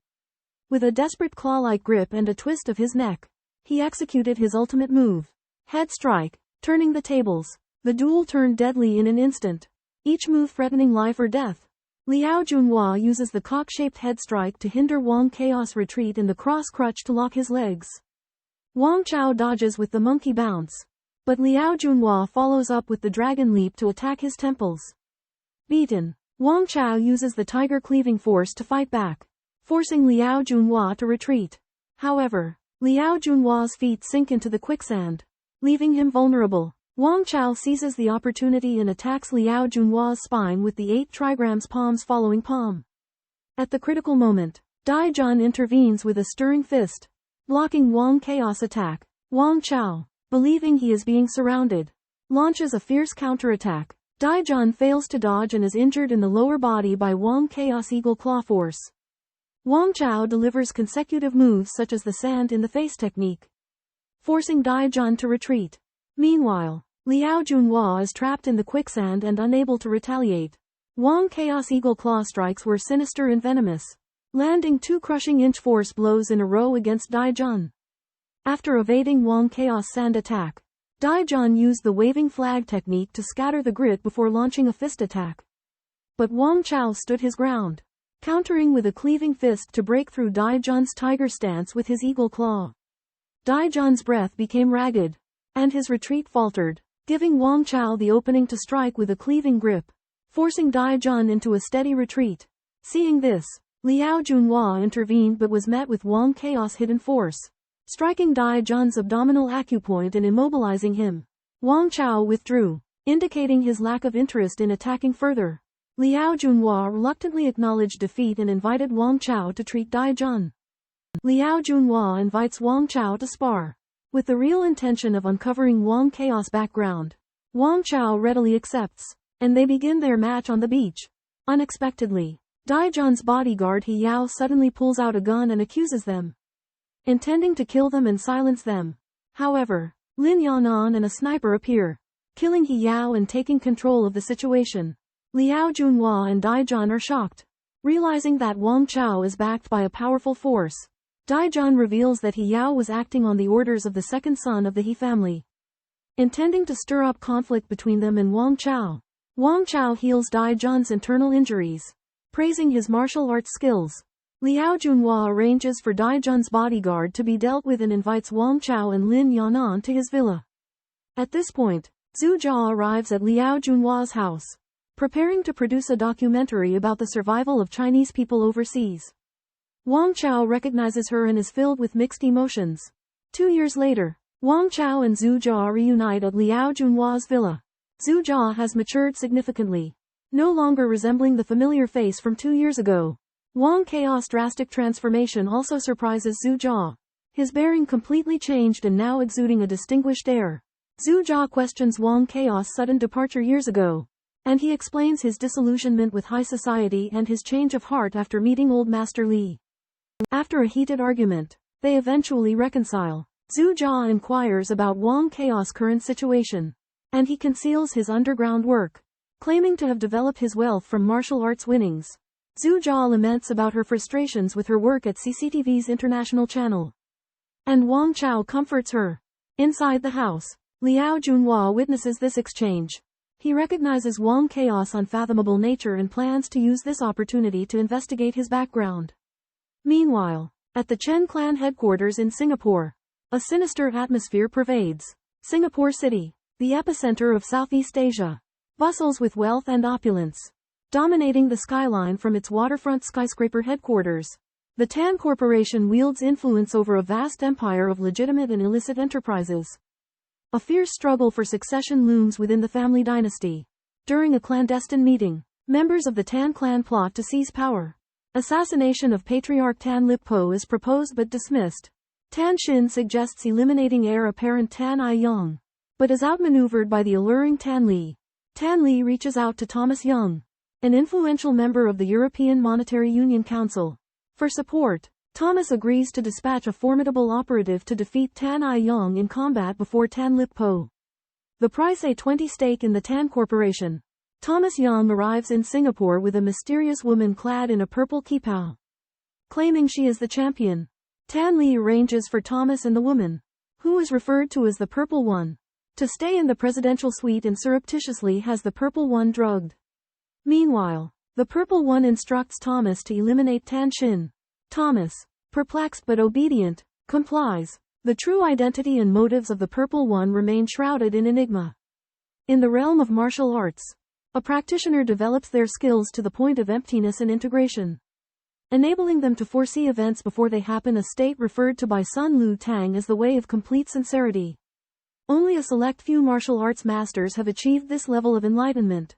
With a desperate claw-like grip and a twist of his neck, he executed his ultimate move. Head strike, turning the tables. The duel turned deadly in an instant, each move threatening life or death. Liao Junhua uses the cock-shaped head strike to hinder Wang Chaos' retreat and the cross crutch to lock his legs. Wang Chao dodges with the monkey bounce, but Liao Junhua follows up with the dragon leap to attack his temples. Beaten, Wang Chao uses the tiger cleaving force to fight back, forcing Liao Junhua to retreat. However, Liao Junhua's feet sink into the quicksand, leaving him vulnerable. Wang Chao seizes the opportunity and attacks Liao Junhua's spine with the 8 trigrams palms following palm. At the critical moment, Dai Jun intervenes with a stirring fist, blocking Wang Chaos' attack. Wang Chao, believing he is being surrounded, launches a fierce counterattack. Dai Jun fails to dodge and is injured in the lower body by Wang Chaos' eagle claw force. Wang Chao delivers consecutive moves such as the sand in the face technique, forcing Dai Jun to retreat. Meanwhile, Liao Junhua is trapped in the quicksand and unable to retaliate. Wang Chaos' eagle claw strikes were sinister and venomous, landing 2 crushing inch force blows in a row against Dai Jun. After evading Wang Chaos' sand attack, Dai Jun used the waving flag technique to scatter the grit before launching a fist attack. But Wang Chao stood his ground, countering with a cleaving fist to break through Dai Jun's tiger stance with his eagle claw. Dai Jun's breath became ragged, and his retreat faltered, giving Wang Chao the opening to strike with a cleaving grip, forcing Dai Jun into a steady retreat. Seeing this, Liao Junhua intervened but was met with Wang Chaos' hidden force, striking Dai Jun's abdominal acupoint and immobilizing him. Wang Chao withdrew, indicating his lack of interest in attacking further. Liao Junhua reluctantly acknowledged defeat and invited Wang Chao to treat Dai Jun. Liao Junhua invites Wang Chao to spar, with the real intention of uncovering Wang Chaos' background. Wang Chao readily accepts, and they begin their match on the beach. Unexpectedly, Dai Jun's bodyguard He Yao suddenly pulls out a gun and accuses them, intending to kill them and silence them. However, Lin Yanan and a sniper appear, killing He Yao and taking control of the situation. Liao Junhua and Dai Jun are shocked, realizing that Wang Chao is backed by a powerful force. Dai Jun reveals that He Yao was acting on the orders of the second son of the He family, intending to stir up conflict between them and Wang Chao. Wang Chao heals Dai Jun's internal injuries, praising his martial arts skills. Liao Junhua arranges for Dai Jun's bodyguard to be dealt with and invites Wang Chao and Lin Yanan to his villa. At this point, Zhu Jia arrives at Liao Junhua's house, preparing to produce a documentary about the survival of Chinese people overseas. Wang Chao recognizes her and is filled with mixed emotions. 2 years later, Wang Chao and Zhu Jia reunite at Liao Junhua's villa. Zhu Jia has matured significantly, no longer resembling the familiar face from 2 years ago. Wang Chaos' drastic transformation also surprises Zhu Jia, his bearing completely changed and now exuding a distinguished air. Zhu Jia questions Wang Chaos' sudden departure years ago, and he explains his disillusionment with high society and his change of heart after meeting old Master Li. After a heated argument, they eventually reconcile. Zhu Jia inquires about Wang Chaos' current situation, and he conceals his underground work, claiming to have developed his wealth from martial arts winnings. Zhu Jia laments about her frustrations with her work at CCTV's international channel, and Wang Chao comforts her. Inside the house, Liao Junhua witnesses this exchange. He recognizes Wang Chaos' unfathomable nature and plans to use this opportunity to investigate his background. Meanwhile, at the Chen clan headquarters in Singapore, a sinister atmosphere pervades. Singapore City, the epicenter of Southeast Asia, bustles with wealth and opulence. Dominating the skyline from its waterfront skyscraper headquarters, the Tan Corporation wields influence over a vast empire of legitimate and illicit enterprises. A fierce struggle for succession looms within the family dynasty. During a clandestine meeting, members of the Tan clan plot to seize power. Assassination of Patriarch Tan Lip Po is proposed but dismissed. Tan Shin suggests eliminating heir apparent Tan I Young, but is outmaneuvered by the alluring Tan Li. Tan Li reaches out to Thomas Young, an influential member of the European Monetary Union Council, for support. Thomas agrees to dispatch a formidable operative to defeat Tan I Young in combat before Tan Lip Po. The price a 20 stake in the Tan Corporation. Thomas Young arrives in Singapore with a mysterious woman clad in a purple kipao. Claiming she is the champion, Tan Li arranges for Thomas and the woman, who is referred to as the Purple One, to stay in the presidential suite and surreptitiously has the Purple One drugged. Meanwhile, the Purple One instructs Thomas to eliminate Tan Shin. Thomas, perplexed but obedient, complies. The true identity and motives of the Purple One remain shrouded in enigma. In the realm of martial arts, a practitioner develops their skills to the point of emptiness and integration, enabling them to foresee events before they happen, a state referred to by Sun Lu Tang as the way of complete sincerity. Only a select few martial arts masters have achieved this level of enlightenment,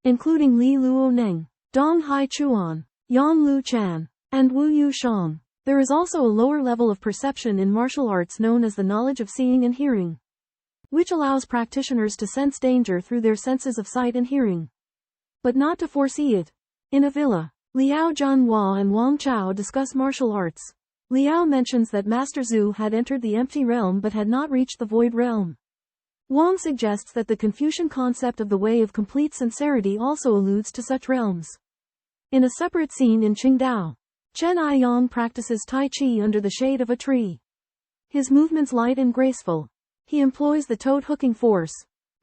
including Li Luo Neng, Dong Hai Chuan, Yang Lu Chan, and Wu Yu Shang. There is also a lower level of perception in martial arts known as the knowledge of seeing and hearing, which allows practitioners to sense danger through their senses of sight and hearing, but not to foresee it. In a villa, Liao Junhua and Wang Chao discuss martial arts. Liao mentions that Master Zhu had entered the empty realm but had not reached the void realm. Wang suggests that the Confucian concept of the way of complete sincerity also alludes to such realms. In a separate scene in Qingdao, Chen Aiyang practices Tai Chi under the shade of a tree. His movements light and graceful. He employs the toad hooking force,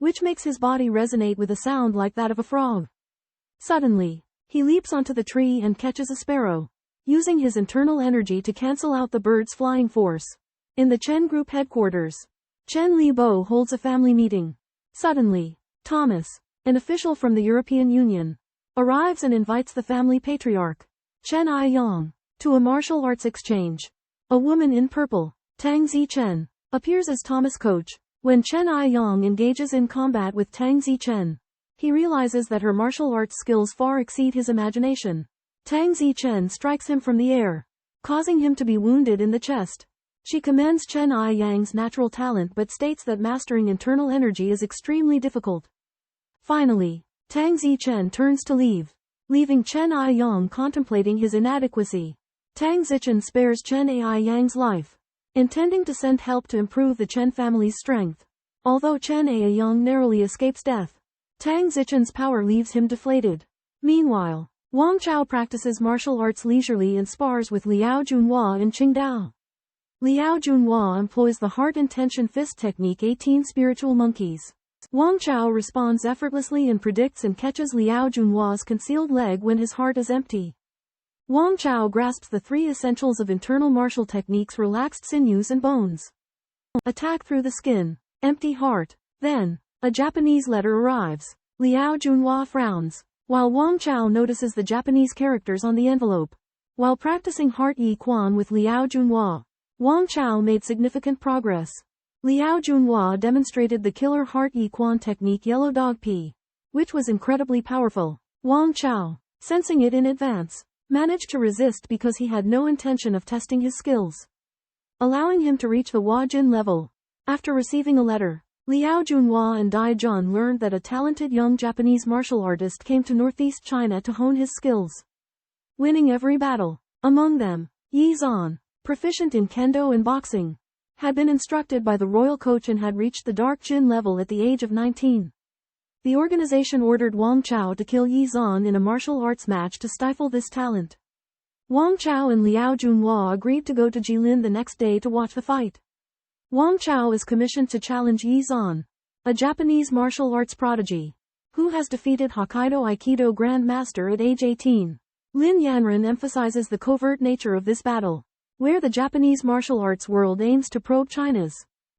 which makes his body resonate with a sound like that of a frog. Suddenly, he leaps onto the tree and catches a sparrow, using his internal energy to cancel out the bird's flying force. In the Chen Group headquarters, Chen Libo holds a family meeting. Suddenly, Thomas, an official from the European Union, arrives and invites the family patriarch, Chen Aiyang, to a martial arts exchange. A woman in purple, Tang Zichen, appears as Thomas' coach. When Chen Aiyang engages in combat with Tang Zichen, he realizes that her martial arts skills far exceed his imagination. Tang Zichen strikes him from the air, causing him to be wounded in the chest. She commends Chen Aiyang's natural talent but states that mastering internal energy is extremely difficult. Finally, Tang Zichen turns to leave, leaving Chen Aiyang contemplating his inadequacy. Tang Zichen spares Chen Aiyang's life, intending to send help to improve the Chen family's strength. Although Chen Aiyang narrowly escapes death, Tang Zichen's power leaves him deflated. Meanwhile, Wang Chao practices martial arts leisurely and spars with Liao Junhua in Qingdao. Liao Junhua employs the heart intention fist technique 18 spiritual monkeys. Wang Chao responds effortlessly and predicts and catches Liao Junhua's concealed leg when his heart is empty. Wang Chao grasps the three essentials of internal martial techniques: relaxed sinews and bones. Attack through the skin. Empty heart. Then, a Japanese letter arrives. Liao Junhua frowns, while Wang Chao notices the Japanese characters on the envelope. While practicing Heart Yi Quan with Liao Junhua, Wang Chao made significant progress. Liao Junhua demonstrated the killer Heart Yi Quan technique Yellow Dog P, which was incredibly powerful. Wang Chao, sensing it in advance, managed to resist because he had no intention of testing his skills, allowing him to reach the Hua Jin level. After receiving a letter, Liao Junhua and Dai Jun learned that a talented young Japanese martial artist came to northeast China to hone his skills, winning every battle. Among them, Yi Zan, proficient in kendo and boxing, had been instructed by the royal coach and had reached the Dark Jin level at the age of 19. The organization ordered Wang Chao to kill Yi Zan in a martial arts match to stifle this talent. Wang Chao and Liao Junhua agreed to go to Jilin the next day to watch the fight. Wang Chao is commissioned to challenge Yi Zan, a Japanese martial arts prodigy, who has defeated Hokkaido Aikido Grand Master at age 18. Lin Yanran emphasizes the covert nature of this battle, where the Japanese martial arts world aims to probe China's,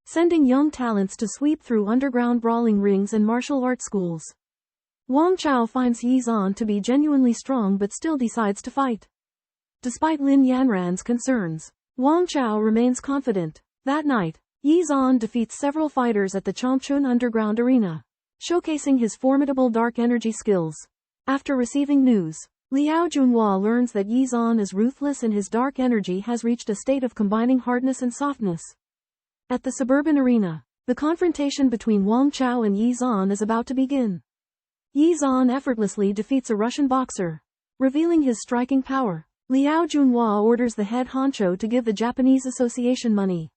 sending young talents to sweep through underground brawling rings and martial arts schools. Wang Chao finds Yi Zan to be genuinely strong but still decides to fight. Despite Lin Yanran's concerns, Wang Chao remains confident. That night, Yi Zan defeats several fighters at the Changchun Underground Arena, showcasing his formidable dark energy skills. After receiving news, Liao Junhua learns that Yi Zan is ruthless and his dark energy has reached a state of combining hardness and softness. At the suburban arena, the confrontation between Wang Chao and Yi Zan is about to begin. Yi Zan effortlessly defeats a Russian boxer, revealing his striking power. Liao Junhua orders the head honcho to give the Japanese association money,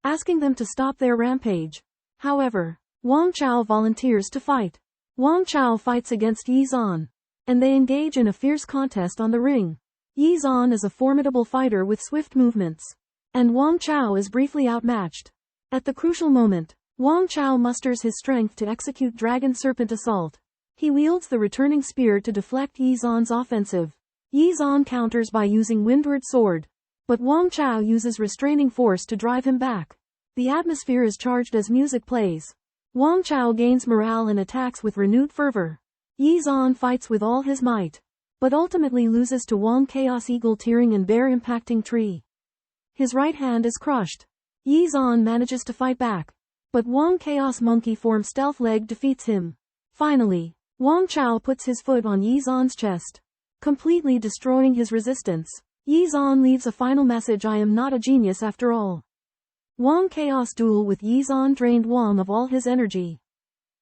asking them to stop their rampage. However, Wang Chao volunteers to fight. Wang Chao fights against Yi Zan, and they engage in a fierce contest on the ring. Yi Zan is a formidable fighter with swift movements, and Wang Chao is briefly outmatched. At the crucial moment, Wang Chao musters his strength to execute Dragon Serpent Assault. He wields the returning spear to deflect Yi Zan's offensive. Yi Zan counters by using Windward Sword, but Wang Chao uses restraining force to drive him back. The atmosphere is charged as music plays. Wang Chao gains morale and attacks with renewed fervor. Yi Zan fights with all his might, but ultimately loses to Wang Chaos Eagle Tearing and Bear Impacting Tree. His right hand is crushed. Yi Zan manages to fight back, but Wang Chaos Monkey Form Stealth Leg defeats him. Finally, Wang Chao puts his foot on Yi Zan's chest, completely destroying his resistance. Yi Zan leaves a final message: I am not a genius after all. Wang Chaos duel with Yi Zan drained Wang of all his energy.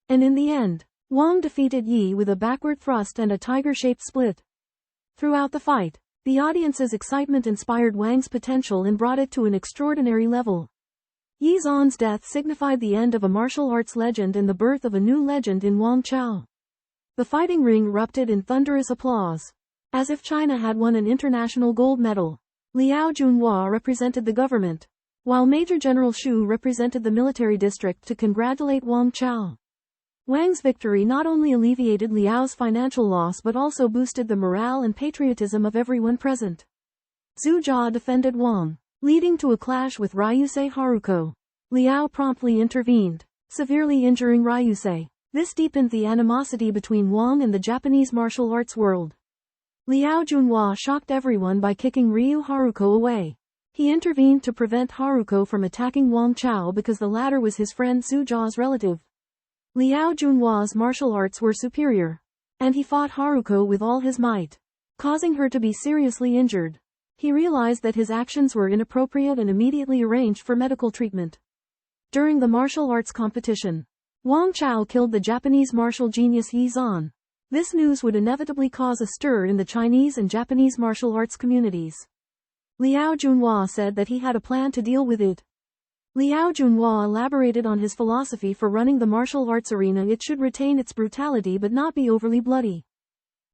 And in the end, Wang defeated Yi with a backward thrust and a tiger-shaped split. Throughout the fight, the audience's excitement inspired Wang's potential and brought it to an extraordinary level. Yi Zan's death signified the end of a martial arts legend and the birth of a new legend in Wang Chao. The fighting ring erupted in thunderous applause, as if China had won an international gold medal. Liao Junhua represented the government, while Major General Xu represented the military district to congratulate Wang Chao. Wang's victory not only alleviated Liao's financial loss but also boosted the morale and patriotism of everyone present. Zhu Jia defended Wang, leading to a clash with Ryusei Haruko. Liao promptly intervened, severely injuring Ryusei. This deepened the animosity between Wang and the Japanese martial arts world. Liao Junhua shocked everyone by kicking Ryu Haruko away. He intervened to prevent Haruko from attacking Wang Chao because the latter was his friend Zhu Jia's relative. Liao Junhua's martial arts were superior, and he fought Haruko with all his might, causing her to be seriously injured. He realized that his actions were inappropriate and immediately arranged for medical treatment. During the martial arts competition, Wang Chao killed the Japanese martial genius Yi Zan. This news would inevitably cause a stir in the Chinese and Japanese martial arts communities. Liao Junhua said that he had a plan to deal with it. Liao Junhua elaborated on his philosophy for running the martial arts arena: it should retain its brutality but not be overly bloody.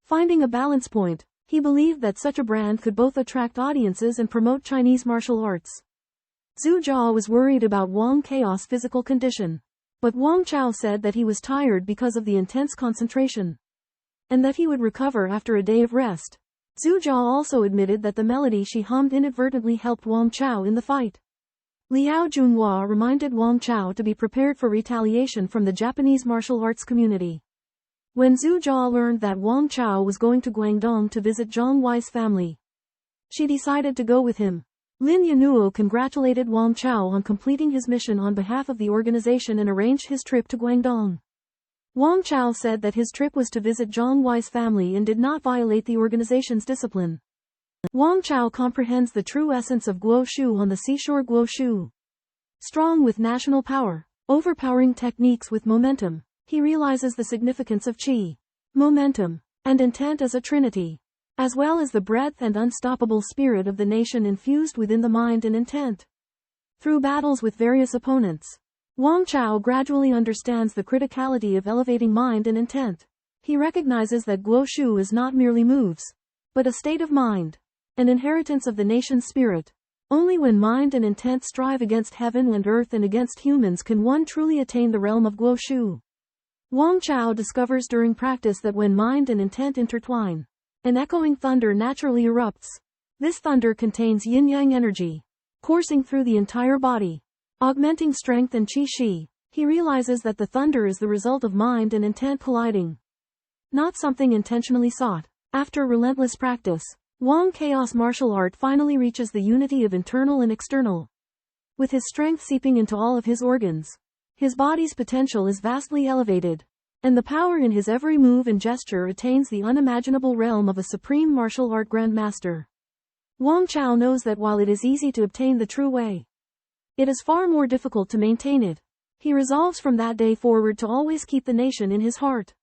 Finding a balance point, he believed that such a brand could both attract audiences and promote Chinese martial arts. Zhu Jia was worried about Wang Chaos' physical condition, but Wang Chao said that he was tired because of the intense concentration, and that he would recover after a day of rest. Zhu Jia also admitted that the melody she hummed inadvertently helped Wang Chao in the fight. Liao Junhua reminded Wang Chao to be prepared for retaliation from the Japanese martial arts community. When Zhu Jia learned that Wang Chao was going to Guangdong to visit Zhang Wei's family, she decided to go with him. Lin Yanuo congratulated Wang Chao on completing his mission on behalf of the organization and arranged his trip to Guangdong. Wang Chao said that his trip was to visit Zhang Wei's family and did not violate the organization's discipline. Wang Chao comprehends the true essence of Guo Shu on the seashore. Guo Shu, strong with national power, overpowering techniques with momentum. He realizes the significance of qi, momentum, and intent as a trinity, as well as the breadth and unstoppable spirit of the nation infused within the mind and intent. Through battles with various opponents, Wang Chao gradually understands the criticality of elevating mind and intent. He recognizes that Guo Shu is not merely moves, but a state of mind, an inheritance of the nation's spirit. Only when mind and intent strive against heaven and earth and against humans can one truly attain the realm of Guo Shu. Wang Chao discovers during practice that when mind and intent intertwine, An echoing thunder naturally erupts. This thunder contains yin-yang energy, coursing through the entire body, augmenting strength and qi. He realizes that the thunder is the result of mind and intent colliding, not something intentionally sought. After relentless practice, Wong Chaos martial art finally reaches the unity of internal and external. With his strength seeping into all of his organs, his body's potential is vastly elevated, and the power in his every move and gesture attains the unimaginable realm of a supreme martial art grandmaster. Wang Chao knows that while it is easy to obtain the true way, it is far more difficult to maintain it. He resolves from that day forward to always keep the nation in his heart,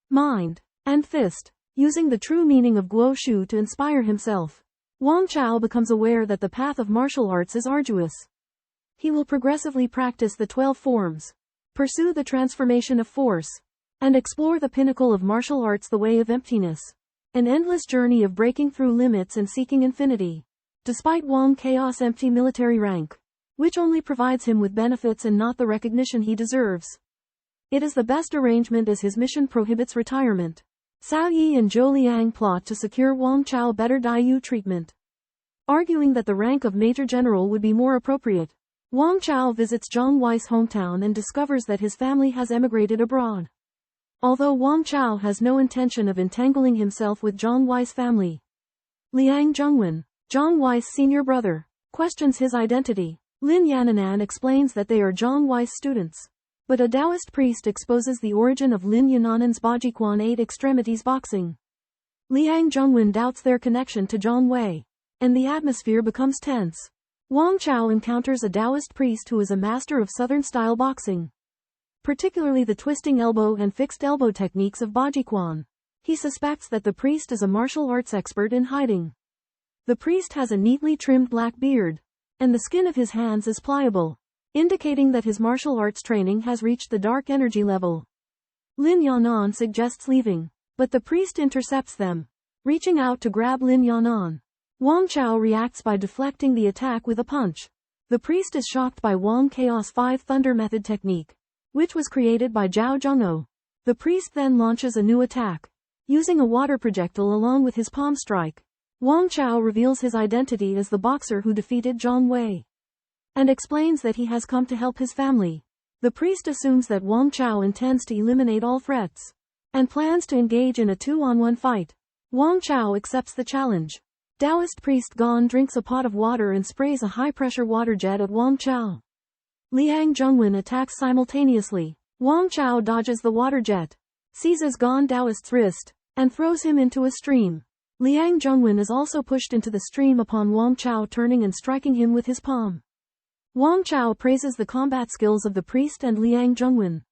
mind, and fist. Using the true meaning of Guo Shu to inspire himself, Wang Chao becomes aware that the path of martial arts is arduous. He will progressively practice the 12 forms, pursue the transformation of force, and explore the pinnacle of martial arts, the way of emptiness. An endless journey of breaking through limits and seeking infinity. Despite Wang Chaos' empty military rank, which only provides him with benefits and not the recognition he deserves, it is the best arrangement as his mission prohibits retirement. Cao Yi and Zhou Liang plot to secure Wang Chao better Daiyu treatment, arguing that the rank of Major General would be more appropriate. Wang Chao visits Zhang Wei's hometown and discovers that his family has emigrated abroad. Although Wang Chao has no intention of entangling himself with Zhang Wei's family, Liang Zhengwen, Zhang Wei's senior brother, questions his identity. Lin Yananan explains that they are Zhang Wei's students. But a Taoist priest exposes the origin of Lin Yananan's Bajiquan 8 extremities boxing. Liang Zhengwen doubts their connection to Zhang Wei, and the atmosphere becomes tense. Wang Chao encounters a Taoist priest who is a master of Southern-style boxing, particularly the twisting elbow and fixed elbow techniques of Bajiquan. He suspects that the priest is a martial arts expert in hiding. The priest has a neatly trimmed black beard, and the skin of his hands is pliable, indicating that his martial arts training has reached the dark energy level. Lin Yanan suggests leaving, but the priest intercepts them, reaching out to grab Lin Yanan. Wang Chao reacts by deflecting the attack with a punch. The priest is shocked by Wang Chaos' 5 Thunder Method technique, which was created by Zhao Zhengou. The priest then launches a new attack, using a water projectile along with his palm strike. Wang Chao reveals his identity as the boxer who defeated Zhang Wei, and explains that he has come to help his family. The priest assumes that Wang Chao intends to eliminate all threats, and plans to engage in a 2-on-1 fight. Wang Chao accepts the challenge. Taoist priest Gan drinks a pot of water and sprays a high-pressure water jet at Wang Chao. Liang Zhengwen attacks simultaneously. Wang Chao dodges the water jet, seizes Gan Taoist's wrist, and throws him into a stream. Liang Zhengwen is also pushed into the stream upon Wang Chao turning and striking him with his palm. Wang Chao praises the combat skills of the priest and Liang Zhengwen,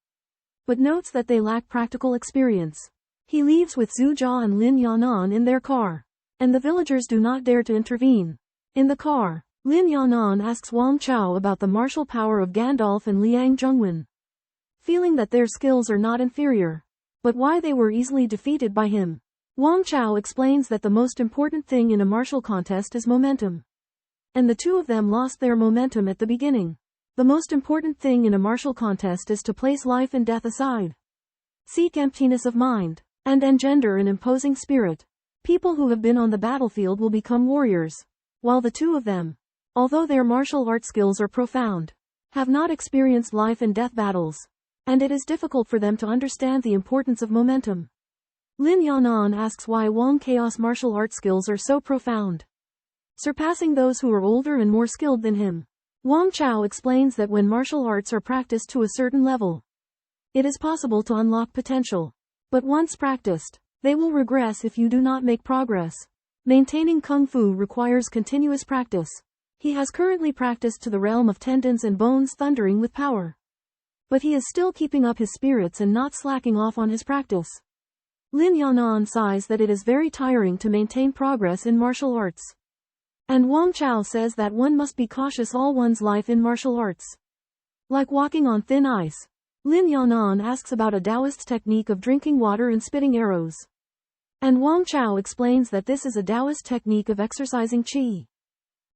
but notes that they lack practical experience. He leaves with Zhu Jia and Lin Yanan in their car, and the villagers do not dare to intervene. In the car, Lin Yanan asks Wang Chao about the martial power of Gandalf and Liang Zhengwen, feeling that their skills are not inferior, but why they were easily defeated by him. Wang Chao explains that the most important thing in a martial contest is momentum, and the two of them lost their momentum at the beginning. The most important thing in a martial contest is to place life and death aside, seek emptiness of mind, and engender an imposing spirit. People who have been on the battlefield will become warriors, while the two of them, although their martial art skills are profound, have not experienced life and death battles, and it is difficult for them to understand the importance of momentum. Lin Yanan asks why Wang Chaos' martial art skills are so profound, surpassing those who are older and more skilled than him. Wang Chao explains that when martial arts are practiced to a certain level, it is possible to unlock potential. But once practiced, they will regress if you do not make progress. Maintaining Kung Fu requires continuous practice. He has currently practiced to the realm of tendons and bones thundering with power, but he is still keeping up his spirits and not slacking off on his practice. Lin Yanan sighs that it is very tiring to maintain progress in martial arts. And Wang Chao says that one must be cautious all one's life in martial arts, like walking on thin ice. Lin Yanan asks about a Taoist technique of drinking water and spitting arrows, and Wang Chao explains that this is a Taoist technique of exercising qi,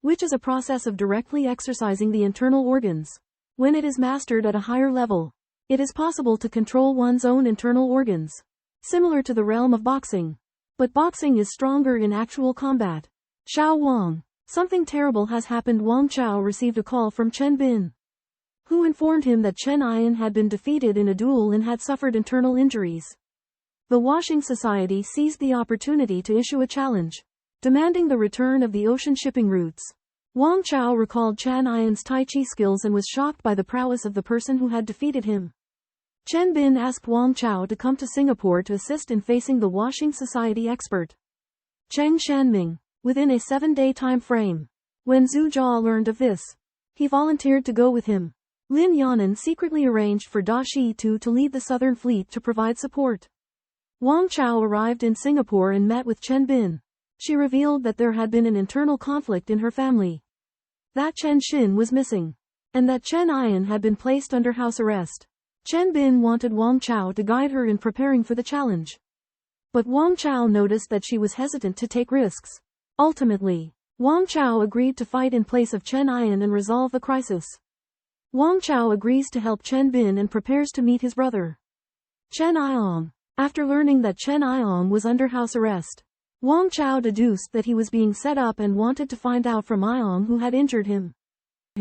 which is a process of directly exercising the internal organs. When it is mastered at a higher level, it is possible to control one's own internal organs, similar to the realm of boxing. But boxing is stronger in actual combat. Xiao Wang. Something terrible has happened. Wang Chao received a call from Chen Bin, who informed him that Chen Ayan had been defeated in a duel and had suffered internal injuries. The Washing Society seized the opportunity to issue a challenge, demanding the return of the ocean shipping routes. Wang Chao recalled Chen Ayan's Tai Chi skills and was shocked by the prowess of the person who had defeated him. Chen Bin asked Wang Chao to come to Singapore to assist in facing the Washing Society expert, Cheng Shanming, within a 7-day time frame. When Zhu Jia learned of this, he volunteered to go with him. Lin Yanan secretly arranged for Da Shi Tu to lead the Southern Fleet to provide support. Wang Chao arrived in Singapore and met with Chen Bin. She revealed that there had been an internal conflict in her family, that Chen Xin was missing, and that Chen Ayan had been placed under house arrest. Chen Bin wanted Wang Chao to guide her in preparing for the challenge, but Wang Chao noticed that she was hesitant to take risks. Ultimately, Wang Chao agreed to fight in place of Chen Ayan and resolve the crisis. Wang Chao agrees to help Chen Bin and prepares to meet his brother, Chen Ayong. After learning that Chen Ayong was under house arrest, Wang Chao deduced that he was being set up and wanted to find out from Ayong who had injured him.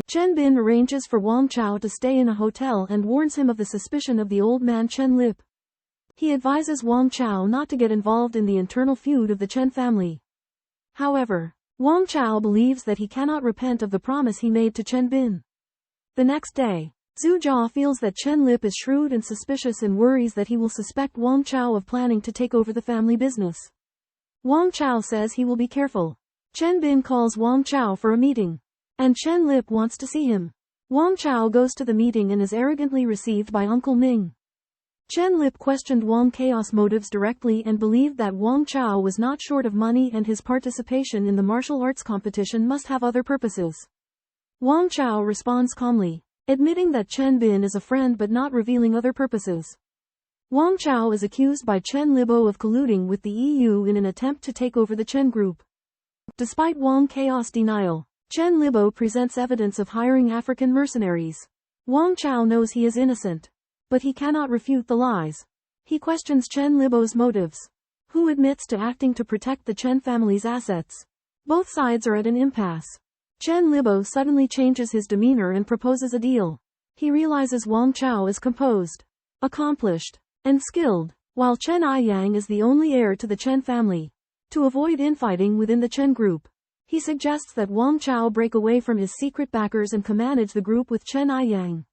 Chen Bin arranges for Wang Chao to stay in a hotel and warns him of the suspicion of the old man Chen Lip. He advises Wang Chao not to get involved in the internal feud of the Chen family. However, Wang Chao believes that he cannot repent of the promise he made to Chen Bin. The next day, Zhu Jia feels that Chen Lip is shrewd and suspicious and worries that he will suspect Wang Chao of planning to take over the family business. Wang Chao says he will be careful. Chen Bin calls Wang Chao for a meeting, and Chen Lip wants to see him. Wang Chao goes to the meeting and is arrogantly received by Uncle Ming. Chen Lip questioned Wang Chao's motives directly and believed that Wang Chao was not short of money and his participation in the martial arts competition must have other purposes. Wang Chao responds calmly, admitting that Chen Bin is a friend but not revealing other purposes. Wang Chao is accused by Chen Libo of colluding with the EU in an attempt to take over the Chen Group. Despite Wang Chao's denial, Chen Libo presents evidence of hiring African mercenaries. Wang Chao knows he is innocent, but he cannot refute the lies. He questions Chen Libo's motives, who admits to acting to protect the Chen family's assets. Both sides are at an impasse. Chen Libo suddenly changes his demeanor and proposes a deal. He realizes Wang Chao is composed, accomplished, and skilled, while Chen Aiyang is the only heir to the Chen family. To avoid infighting within the Chen Group, he suggests that Wang Chao break away from his secret backers and co-manage the group with Chen Aiyang.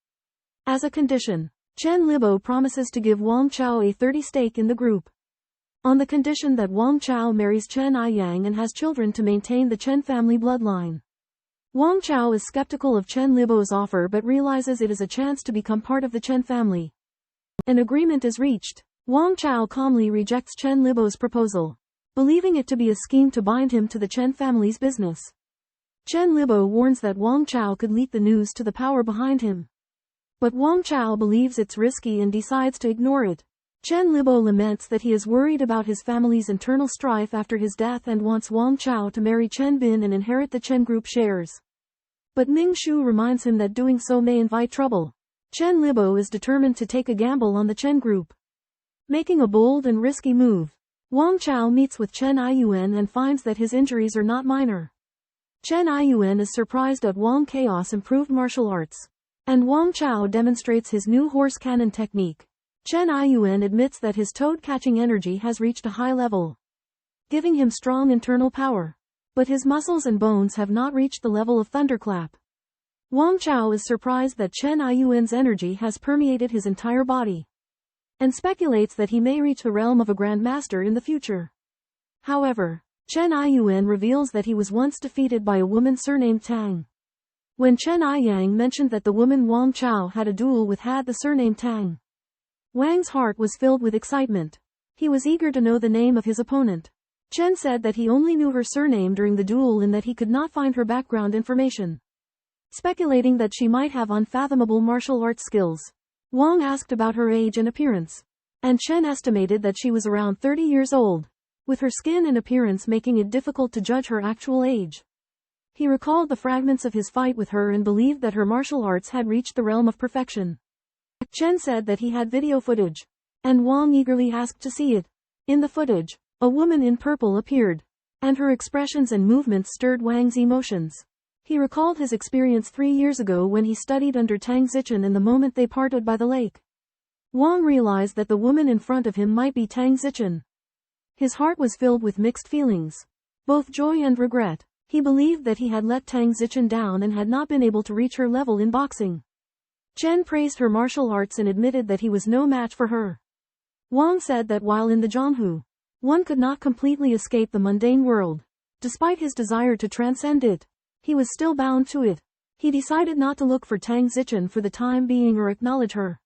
As a condition, Chen Libo promises to give Wang Chao a 30% stake in the group, on the condition that Wang Chao marries Chen Aiyang and has children to maintain the Chen family bloodline. Wang Chao is skeptical of Chen Libo's offer but realizes it is a chance to become part of the Chen family. An agreement is reached. Wang Chao calmly rejects Chen Libo's proposal, believing it to be a scheme to bind him to the Chen family's business. Chen Libo warns that Wang Chao could leak the news to the power behind him, but Wang Chao believes it's risky and decides to ignore it. Chen Libo laments that he is worried about his family's internal strife after his death and wants Wang Chao to marry Chen Bin and inherit the Chen Group shares. But Ming Shu reminds him that doing so may invite trouble. Chen Libo is determined to take a gamble on the Chen Group, making a bold and risky move. Wang Chao meets with Chen Aiyuan and finds that his injuries are not minor. Chen Aiyuan is surprised at Wang Chaos' improved martial arts, and Wang Chao demonstrates his new horse cannon technique. Chen Aiyuan admits that his toad-catching energy has reached a high level, giving him strong internal power, but his muscles and bones have not reached the level of thunderclap. Wang Chao is surprised that Chen Aiyuan's energy has permeated his entire body, and speculates that he may reach the realm of a grandmaster in the future. However, Chen Aiyuan reveals that he was once defeated by a woman surnamed Tang. When Chen Aiyang mentioned that the woman Wang Chao had a duel with had the surname Tang, Wang's heart was filled with excitement. He was eager to know the name of his opponent. Chen said that he only knew her surname during the duel and that he could not find her background information, speculating that she might have unfathomable martial arts skills. Wang asked about her age and appearance, and Chen estimated that she was around 30 years old, with her skin and appearance making it difficult to judge her actual age. He recalled the fragments of his fight with her and believed that her martial arts had reached the realm of perfection. Chen said that he had video footage, and Wang eagerly asked to see it. In the footage, A woman in purple appeared, and her expressions and movements stirred Wang's emotions. He recalled his experience 3 years ago when he studied under Tang Zichen and the moment they parted by the lake. Wang realized that the woman in front of him might be Tang Zichen. His heart was filled with mixed feelings, both joy and regret. He believed that he had let Tang Zichen down and had not been able to reach her level in boxing. Chen praised her martial arts and admitted that he was no match for her. Wang said that while in the Zhonghu, one could not completely escape the mundane world. Despite his desire to transcend it, he was still bound to it. He decided not to look for Tang Zichen for the time being or acknowledge her.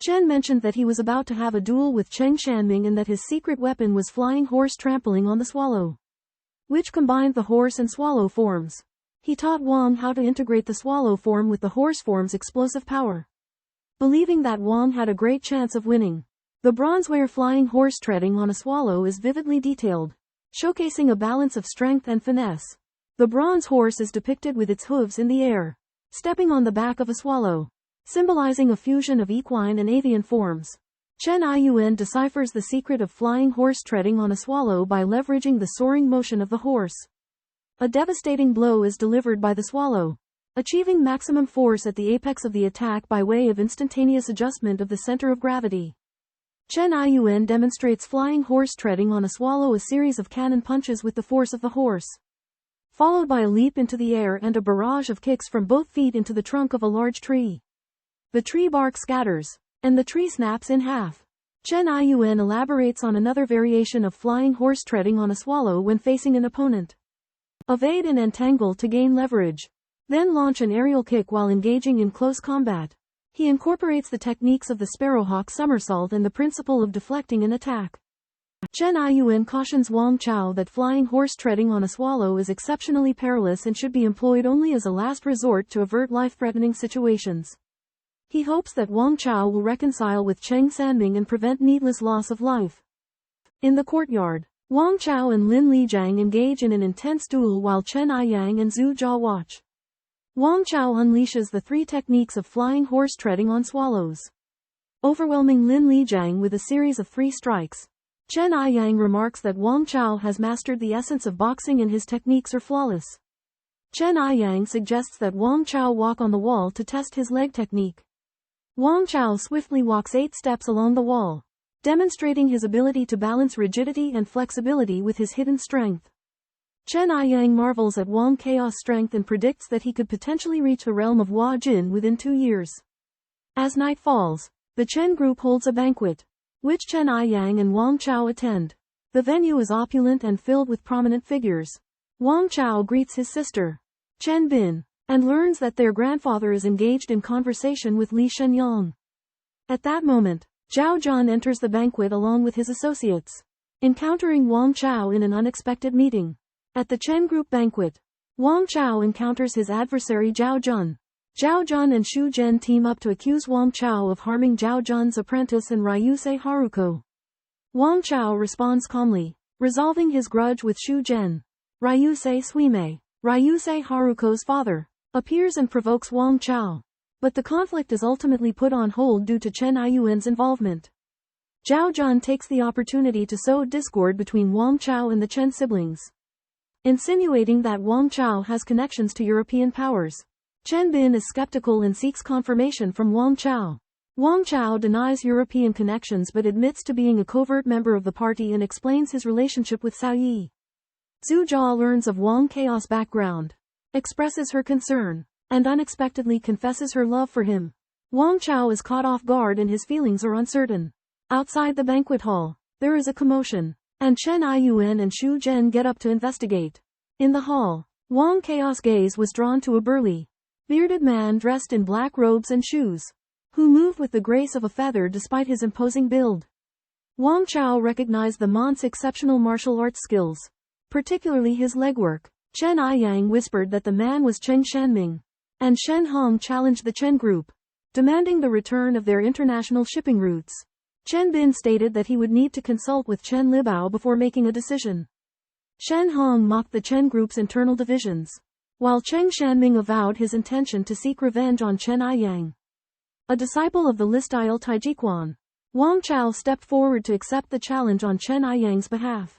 Chen mentioned that he was about to have a duel with Cheng Shanming and that his secret weapon was flying horse trampling on the swallow, which combined the horse and swallow forms. He taught Wang how to integrate the swallow form with the horse form's explosive power. Believing that Wang had a great chance of winning, the bronzeware flying horse treading on a swallow is vividly detailed, showcasing a balance of strength and finesse. The bronze horse is depicted with its hooves in the air, stepping on the back of a swallow, symbolizing a fusion of equine and avian forms. Chen Yun deciphers the secret of flying horse treading on a swallow by leveraging the soaring motion of the horse. A devastating blow is delivered by the swallow, achieving maximum force at the apex of the attack by way of instantaneous adjustment of the center of gravity. Chen Yun demonstrates flying horse treading on a swallow, a series of cannon punches with the force of the horse, followed by a leap into the air and a barrage of kicks from both feet into the trunk of a large tree. The tree bark scatters, and the tree snaps in half. Chen Yun elaborates on another variation of flying horse treading on a swallow when facing an opponent. Evade and entangle to gain leverage, then launch an aerial kick while engaging in close combat. He incorporates the techniques of the sparrowhawk somersault and the principle of deflecting an attack. Chen Yun cautions Wang Chao that flying horse treading on a swallow is exceptionally perilous and should be employed only as a last resort to avert life-threatening situations. He hopes that Wang Chao will reconcile with Cheng Sanming and prevent needless loss of life. In the courtyard, Wang Chao and Lin Lijiang engage in an intense duel while Chen Yang and Zhu Jia watch. Wang Chao unleashes the 3 techniques of flying horse treading on swallows, overwhelming Lin Lijiang with a series of 3 strikes. Chen Yang remarks that Wang Chao has mastered the essence of boxing and his techniques are flawless. Chen Yang suggests that Wang Chao walk on the wall to test his leg technique. Wang Chao swiftly walks 8 steps along the wall, demonstrating his ability to balance rigidity and flexibility with his hidden strength. Chen Yang marvels at Wang Chao's strength and predicts that he could potentially reach the realm of Hua Jin within 2 years. As night falls, the Chen group holds a banquet, which Chen Yang and Wang Chao attend. The venue is opulent and filled with prominent figures. Wang Chao greets his sister, Chen Bin, and learns that their grandfather is engaged in conversation with Li Shenyang. At that moment, Zhao Zhan enters the banquet along with his associates, encountering Wang Chao in an unexpected meeting. At the Chen group banquet, Wang Chao encounters his adversary Zhao Zhan. Zhao Zhan and Xu Zhen team up to accuse Wang Chao of harming Zhao Zhan's apprentice and Ryusei Haruko. Wang Chao responds calmly, resolving his grudge with Xu Zhen. Ryusei Suimei, Ryusei Haruko's father, appears and provokes Wang Chao. But the conflict is ultimately put on hold due to Chen Yun's involvement. Zhao Zhan takes the opportunity to sow discord between Wang Chao and the Chen siblings, insinuating that Wang Chao has connections to European powers. Chen Bin is skeptical and seeks confirmation from Wang Chao. Wang Chao denies European connections but admits to being a covert member of the party and explains his relationship with Cao Yi. Zhu Jia learns of Wang Chao's background, expresses her concern, and unexpectedly confesses her love for him. Wang Chao is caught off guard and his feelings are uncertain. Outside the banquet hall, there is a commotion, and Chen Yun and Xu Zhen get up to investigate. In the hall, Wang Chao's gaze was drawn to a burly, bearded man dressed in black robes and shoes, who moved with the grace of a feather despite his imposing build. Wang Chao recognized the man's exceptional martial arts skills, particularly his legwork. Chen Yang whispered that the man was Cheng Shanming, and Shen Hong challenged the Chen group, demanding the return of their international shipping routes. Chen Bin stated that he would need to consult with Chen Libao before making a decision. Shen Hong mocked the Chen group's internal divisions, while Cheng Shanming avowed his intention to seek revenge on Chen Yang, a disciple of the Listile Taijiquan. Wang Chao stepped forward to accept the challenge on Chen Aiyang's behalf,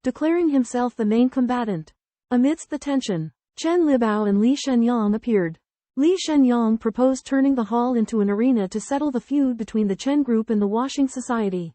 declaring himself the main combatant. Amidst the tension, Chen Libao and Li Shenyang appeared. Li Shenyang proposed turning the hall into an arena to settle the feud between the Chen group and the Washing Society.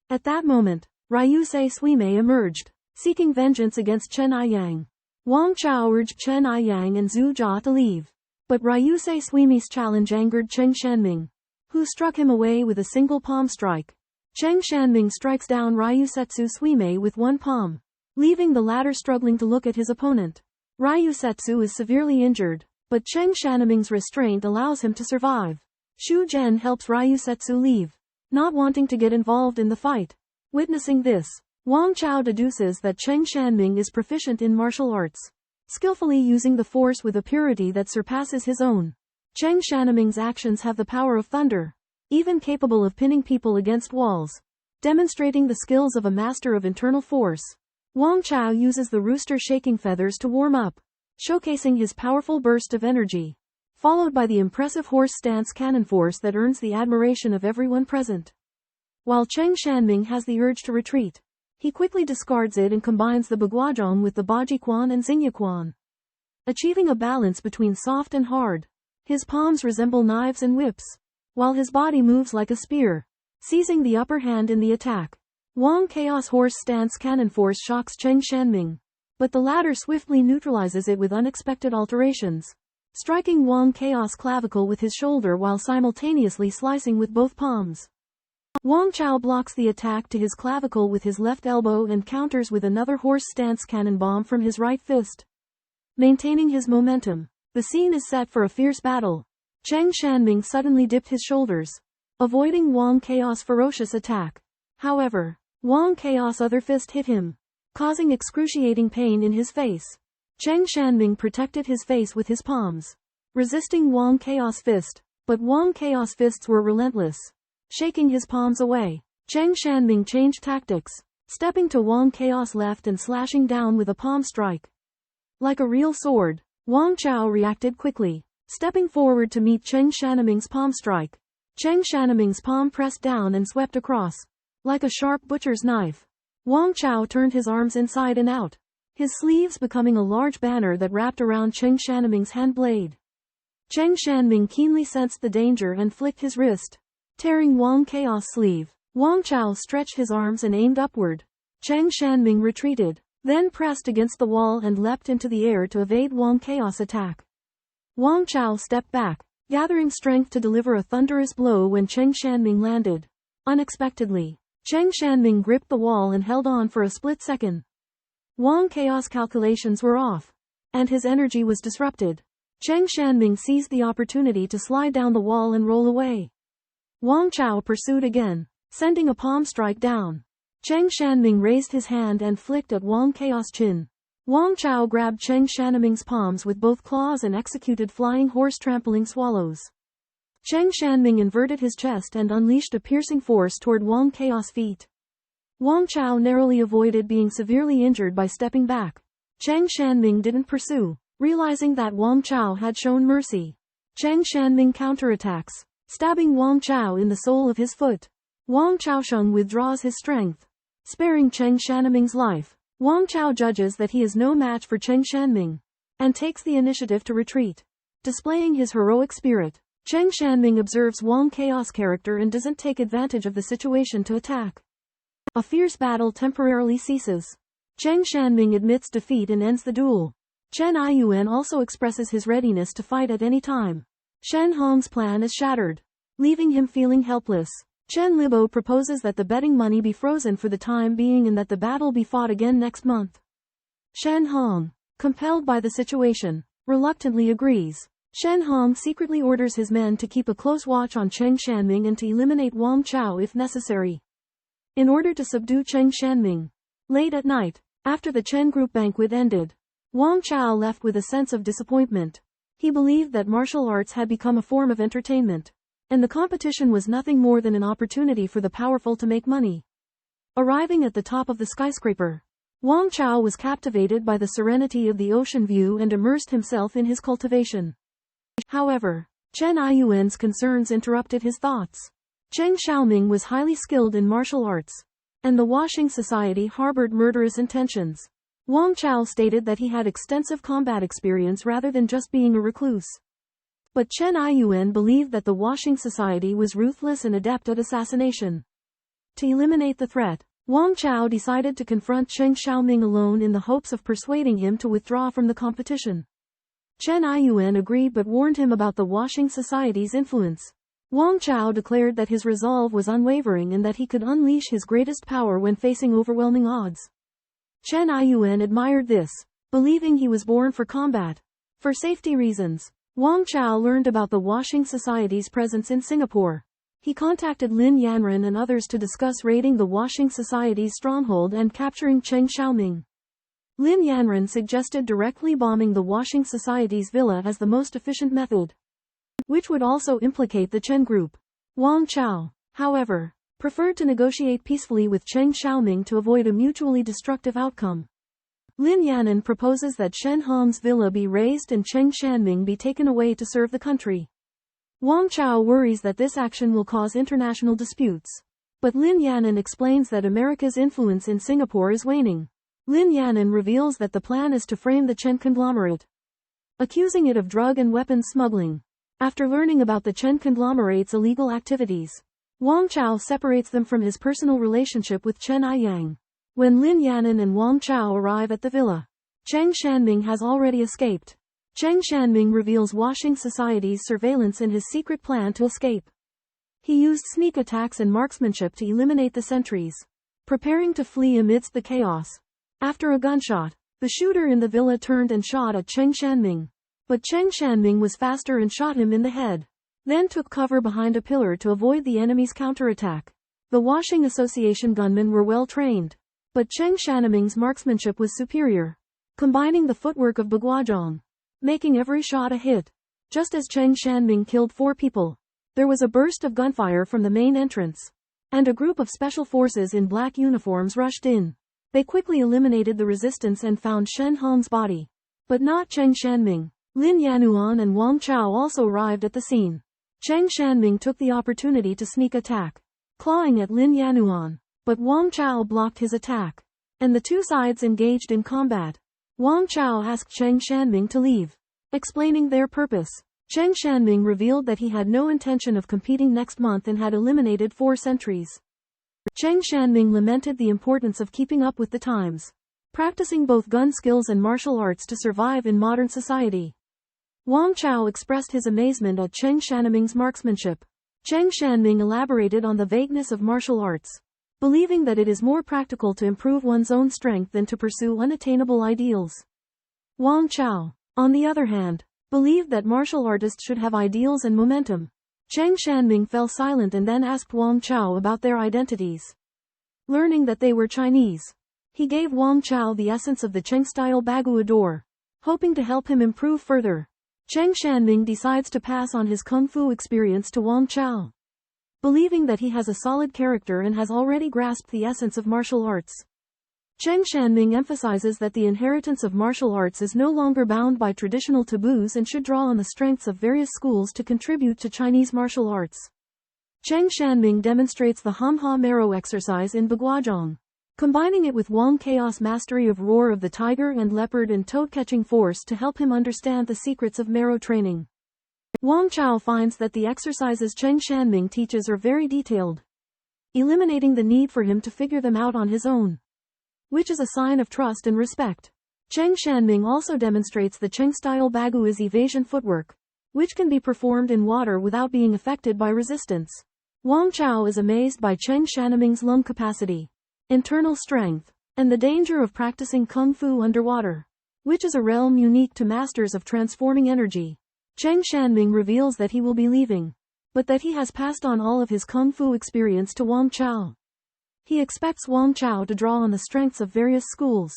At that moment, Ryusei Suimei emerged, seeking vengeance against Chen Aiyang. Wang Chao urged Chen Aiyang and Zhu Jia to leave, but Ryusei Suimei's challenge angered Cheng Shanming, who struck him away with a single palm strike. Cheng Shanming strikes down Ryusetsu Suimei with one palm, leaving the latter struggling to look at his opponent. Ryusetsu is severely injured, but Cheng Shanming's restraint allows him to survive. Xu Zhen helps Ryusetsu leave, not wanting to get involved in the fight. Witnessing this, Wang Chao deduces that Cheng Shanming is proficient in martial arts, skillfully using the force with a purity that surpasses his own. Cheng Shanming's actions have the power of thunder, even capable of pinning people against walls, demonstrating the skills of a master of internal force. Wang Chao uses the rooster shaking feathers to warm up, showcasing his powerful burst of energy, followed by the impressive horse stance cannon force that earns the admiration of everyone present. While Cheng Shanming has the urge to retreat, he quickly discards it and combines the Baguazhong with the Bajiquan and Xingyaquan, achieving a balance between soft and hard. His palms resemble knives and whips, while his body moves like a spear, seizing the upper hand in the attack. Wang Chaos Horse Stance Cannon Force shocks Cheng Shanming, but the latter swiftly neutralizes it with unexpected alterations, striking Wang Chaos clavicle with his shoulder while simultaneously slicing with both palms. Wang Chao blocks the attack to his clavicle with his left elbow and counters with another horse stance cannon bomb from his right fist. Maintaining his momentum, the scene is set for a fierce battle. Cheng Shanming suddenly dipped his shoulders, avoiding Wang Chaos' ferocious attack. However, Wang Chaos' other fist hit him, causing excruciating pain in his face. Cheng Shanming protected his face with his palms, resisting Wang Chaos' fist, but Wang Chaos' fists were relentless, shaking his palms away. Cheng Shanming changed tactics, stepping to Wang Chaos' left and slashing down with a palm strike. Like a real sword, Wang Chao reacted quickly, stepping forward to meet Cheng Shanming's palm strike. Cheng Shanming's palm pressed down and swept across, like a sharp butcher's knife. Wang Chao turned his arms inside and out, his sleeves becoming a large banner that wrapped around Cheng Shanming's hand blade. Cheng Shanming keenly sensed the danger and flicked his wrist, tearing Wang Chaos' sleeve. Wang Chao stretched his arms and aimed upward. Cheng Shanming retreated, then pressed against the wall and leapt into the air to evade Wang Chaos' attack. Wang Chao stepped back, gathering strength to deliver a thunderous blow when Cheng Shanming landed. Unexpectedly, Cheng Shanming gripped the wall and held on for a split second. Wang Chaos' calculations were off, and his energy was disrupted. Cheng Shanming seized the opportunity to slide down the wall and roll away. Wang Chao pursued again, sending a palm strike down. Cheng Shanming raised his hand and flicked at Wang Chaos' chin. Wang Chao grabbed Cheng Shanming's palms with both claws and executed flying horse trampling swallows. Cheng Shanming inverted his chest and unleashed a piercing force toward Wang Chaos' feet. Wang Chao narrowly avoided being severely injured by stepping back. Cheng Shanming didn't pursue, realizing that Wang Chao had shown mercy. Cheng Shanming counterattacks, stabbing Wang Chao in the sole of his foot. Wang Chaosheng withdraws his strength, sparing Cheng Shanming's life. Wang Chao judges that he is no match for Cheng Shanming, and takes the initiative to retreat. Displaying his heroic spirit, Cheng Shanming observes Wang Chaos' character and doesn't take advantage of the situation to attack. A fierce battle temporarily ceases. Cheng Shanming admits defeat and ends the duel. Chen Aiyuan also expresses his readiness to fight at any time. Shen Hong's plan is shattered, leaving him feeling helpless. Chen Libo proposes that the betting money be frozen for the time being and that the battle be fought again next month. Shen Hong, compelled by the situation, reluctantly agrees. Shen Hong secretly orders his men to keep a close watch on Cheng Shanming and to eliminate Wang Chao if necessary, in order to subdue Cheng Shanming. Late at night, after the Chen group banquet ended, Wang Chao left with a sense of disappointment. He believed that martial arts had become a form of entertainment, and the competition was nothing more than an opportunity for the powerful to make money. Arriving at the top of the skyscraper, Wang Chao was captivated by the serenity of the ocean view and immersed himself in his cultivation. However, Chen Aiyuan's concerns interrupted his thoughts. Chen Xiaoming was highly skilled in martial arts, and the Washing Society harbored murderous intentions. Wang Chao stated that he had extensive combat experience rather than just being a recluse. But Chen Yuyuan believed that the Washing Society was ruthless and adept at assassination. To eliminate the threat, Wang Chao decided to confront Chen Xiaoming alone in the hopes of persuading him to withdraw from the competition. Chen Yuyuan agreed but warned him about the Washing Society's influence. Wang Chao declared that his resolve was unwavering and that he could unleash his greatest power when facing overwhelming odds. Chen Yuyuan admired this, believing he was born for combat. For safety reasons, Wang Chao learned about the Washing Society's presence in Singapore. He contacted Lin Yanran and others to discuss raiding the Washing Society's stronghold and capturing Chen Xiaoming. Lin Yanran suggested directly bombing the Washing Society's villa as the most efficient method, which would also implicate the Chen group. Wang Chao, however, preferred to negotiate peacefully with Chen Xiaoming to avoid a mutually destructive outcome. Lin Yanran proposes that Shen Hong's villa be razed and Chen Xiaoming be taken away to serve the country. Wang Chao worries that this action will cause international disputes. But Lin Yanran explains that America's influence in Singapore is waning. Lin Yanran reveals that the plan is to frame the Chen conglomerate, accusing it of drug and weapons smuggling. After learning about the Chen conglomerate's illegal activities, Wang Chao separates them from his personal relationship with Chen Aiyang. When Lin Yanran and Wang Chao arrive at the villa, Chen Xiaoming has already escaped. Chen Xiaoming reveals Washing Society's surveillance and his secret plan to escape. He used sneak attacks and marksmanship to eliminate the sentries, preparing to flee amidst the chaos. After a gunshot, the shooter in the villa turned and shot at Chen Xiaoming. But Chen Xiaoming was faster and shot him in the head, then took cover behind a pillar to avoid the enemy's counterattack. The Washing Association gunmen were well trained, but Chen Xiaoming's marksmanship was superior, combining the footwork of Baguazhong, making every shot a hit. Just as Chen Xiaoming killed 4 people, there was a burst of gunfire from the main entrance, and a group of special forces in black uniforms rushed in. They quickly eliminated the resistance and found Shen Hong's body, but not Chen Xiaoming. Lin Yanran and Wang Chao also arrived at the scene. Chen Xiaoming took the opportunity to sneak attack, clawing at Lin Yanran, but Wang Chao blocked his attack, and the two sides engaged in combat. Wang Chao asked Chen Xiaoming to leave, explaining their purpose. Chen Xiaoming revealed that he had no intention of competing next month and had eliminated 4 sentries. Chen Xiaoming lamented the importance of keeping up with the times, practicing both gun skills and martial arts to survive in modern society. Wang Chao expressed his amazement at Chen Xiaoming's marksmanship. Chen Xiaoming elaborated on the vagueness of martial arts, believing that it is more practical to improve one's own strength than to pursue unattainable ideals. Wang Chao, on the other hand, believed that martial artists should have ideals and momentum. Chen Xiaoming fell silent and then asked Wang Chao about their identities. Learning that they were Chinese, he gave Wang Chao the essence of the Cheng-style Bagua door, hoping to help him improve further. Chen Xiaoming decides to pass on his kung fu experience to Wang Chao, believing that he has a solid character and has already grasped the essence of martial arts. Chen Xiaoming emphasizes that the inheritance of martial arts is no longer bound by traditional taboos and should draw on the strengths of various schools to contribute to Chinese martial arts. Chen Xiaoming demonstrates the Hamha Marrow exercise in Baguazhong, combining it with Wang Chaos mastery of Roar of the Tiger and Leopard and Toad-catching force to help him understand the secrets of marrow training. Wang Chao finds that the exercises Chen Xiaoming teaches are very detailed, eliminating the need for him to figure them out on his own, which is a sign of trust and respect. Chen Xiaoming also demonstrates the Cheng-style Bagua's evasion footwork, which can be performed in water without being affected by resistance. Wang Chao is amazed by Chen Xiaoming's lung capacity, internal strength, and the danger of practicing kung fu underwater, which is a realm unique to masters of transforming energy. Chen Xiaoming reveals that he will be leaving, but that he has passed on all of his kung fu experience to Wang Chao. He expects Wang Chao to draw on the strengths of various schools,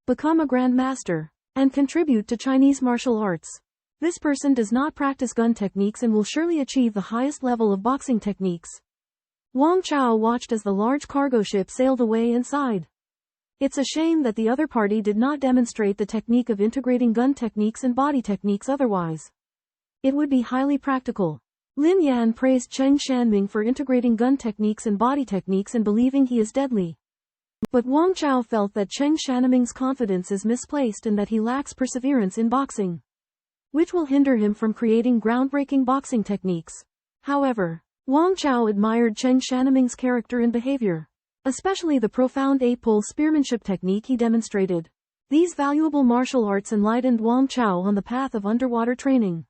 become a grand master, and contribute to Chinese martial arts. This person does not practice gun techniques and will surely achieve the highest level of boxing techniques. Wang Chao watched as the large cargo ship sailed away inside. It's a shame that the other party did not demonstrate the technique of integrating gun techniques and body techniques otherwise. It would be highly practical. Lin Yan praised Cheng Shanming for integrating gun techniques and body techniques and believing he is deadly. But Wang Chao felt that Cheng Shanming's confidence is misplaced and that he lacks perseverance in boxing, which will hinder him from creating groundbreaking boxing techniques. However, Wang Chao admired Cheng Shanming's character and behavior, especially the profound 8-pole spearmanship technique he demonstrated. These valuable martial arts enlightened Wang Chao on the path of underwater training.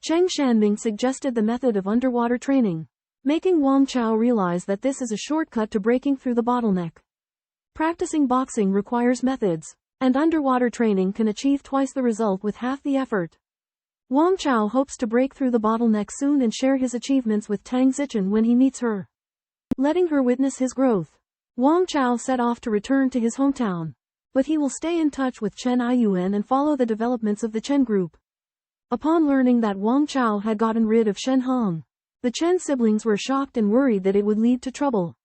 Cheng Shanming suggested the method of underwater training, making Wang Chao realize that this is a shortcut to breaking through the bottleneck. Practicing boxing requires methods, and underwater training can achieve twice the result with half the effort. Wang Chao hopes to break through the bottleneck soon and share his achievements with Tang Zichen when he meets her, letting her witness his growth. Wang Chao set off to return to his hometown, but he will stay in touch with Chen Aiyuan and follow the developments of the Chen group. Upon learning that Wang Chao had gotten rid of Shen Hong, the Chen siblings were shocked and worried that it would lead to trouble.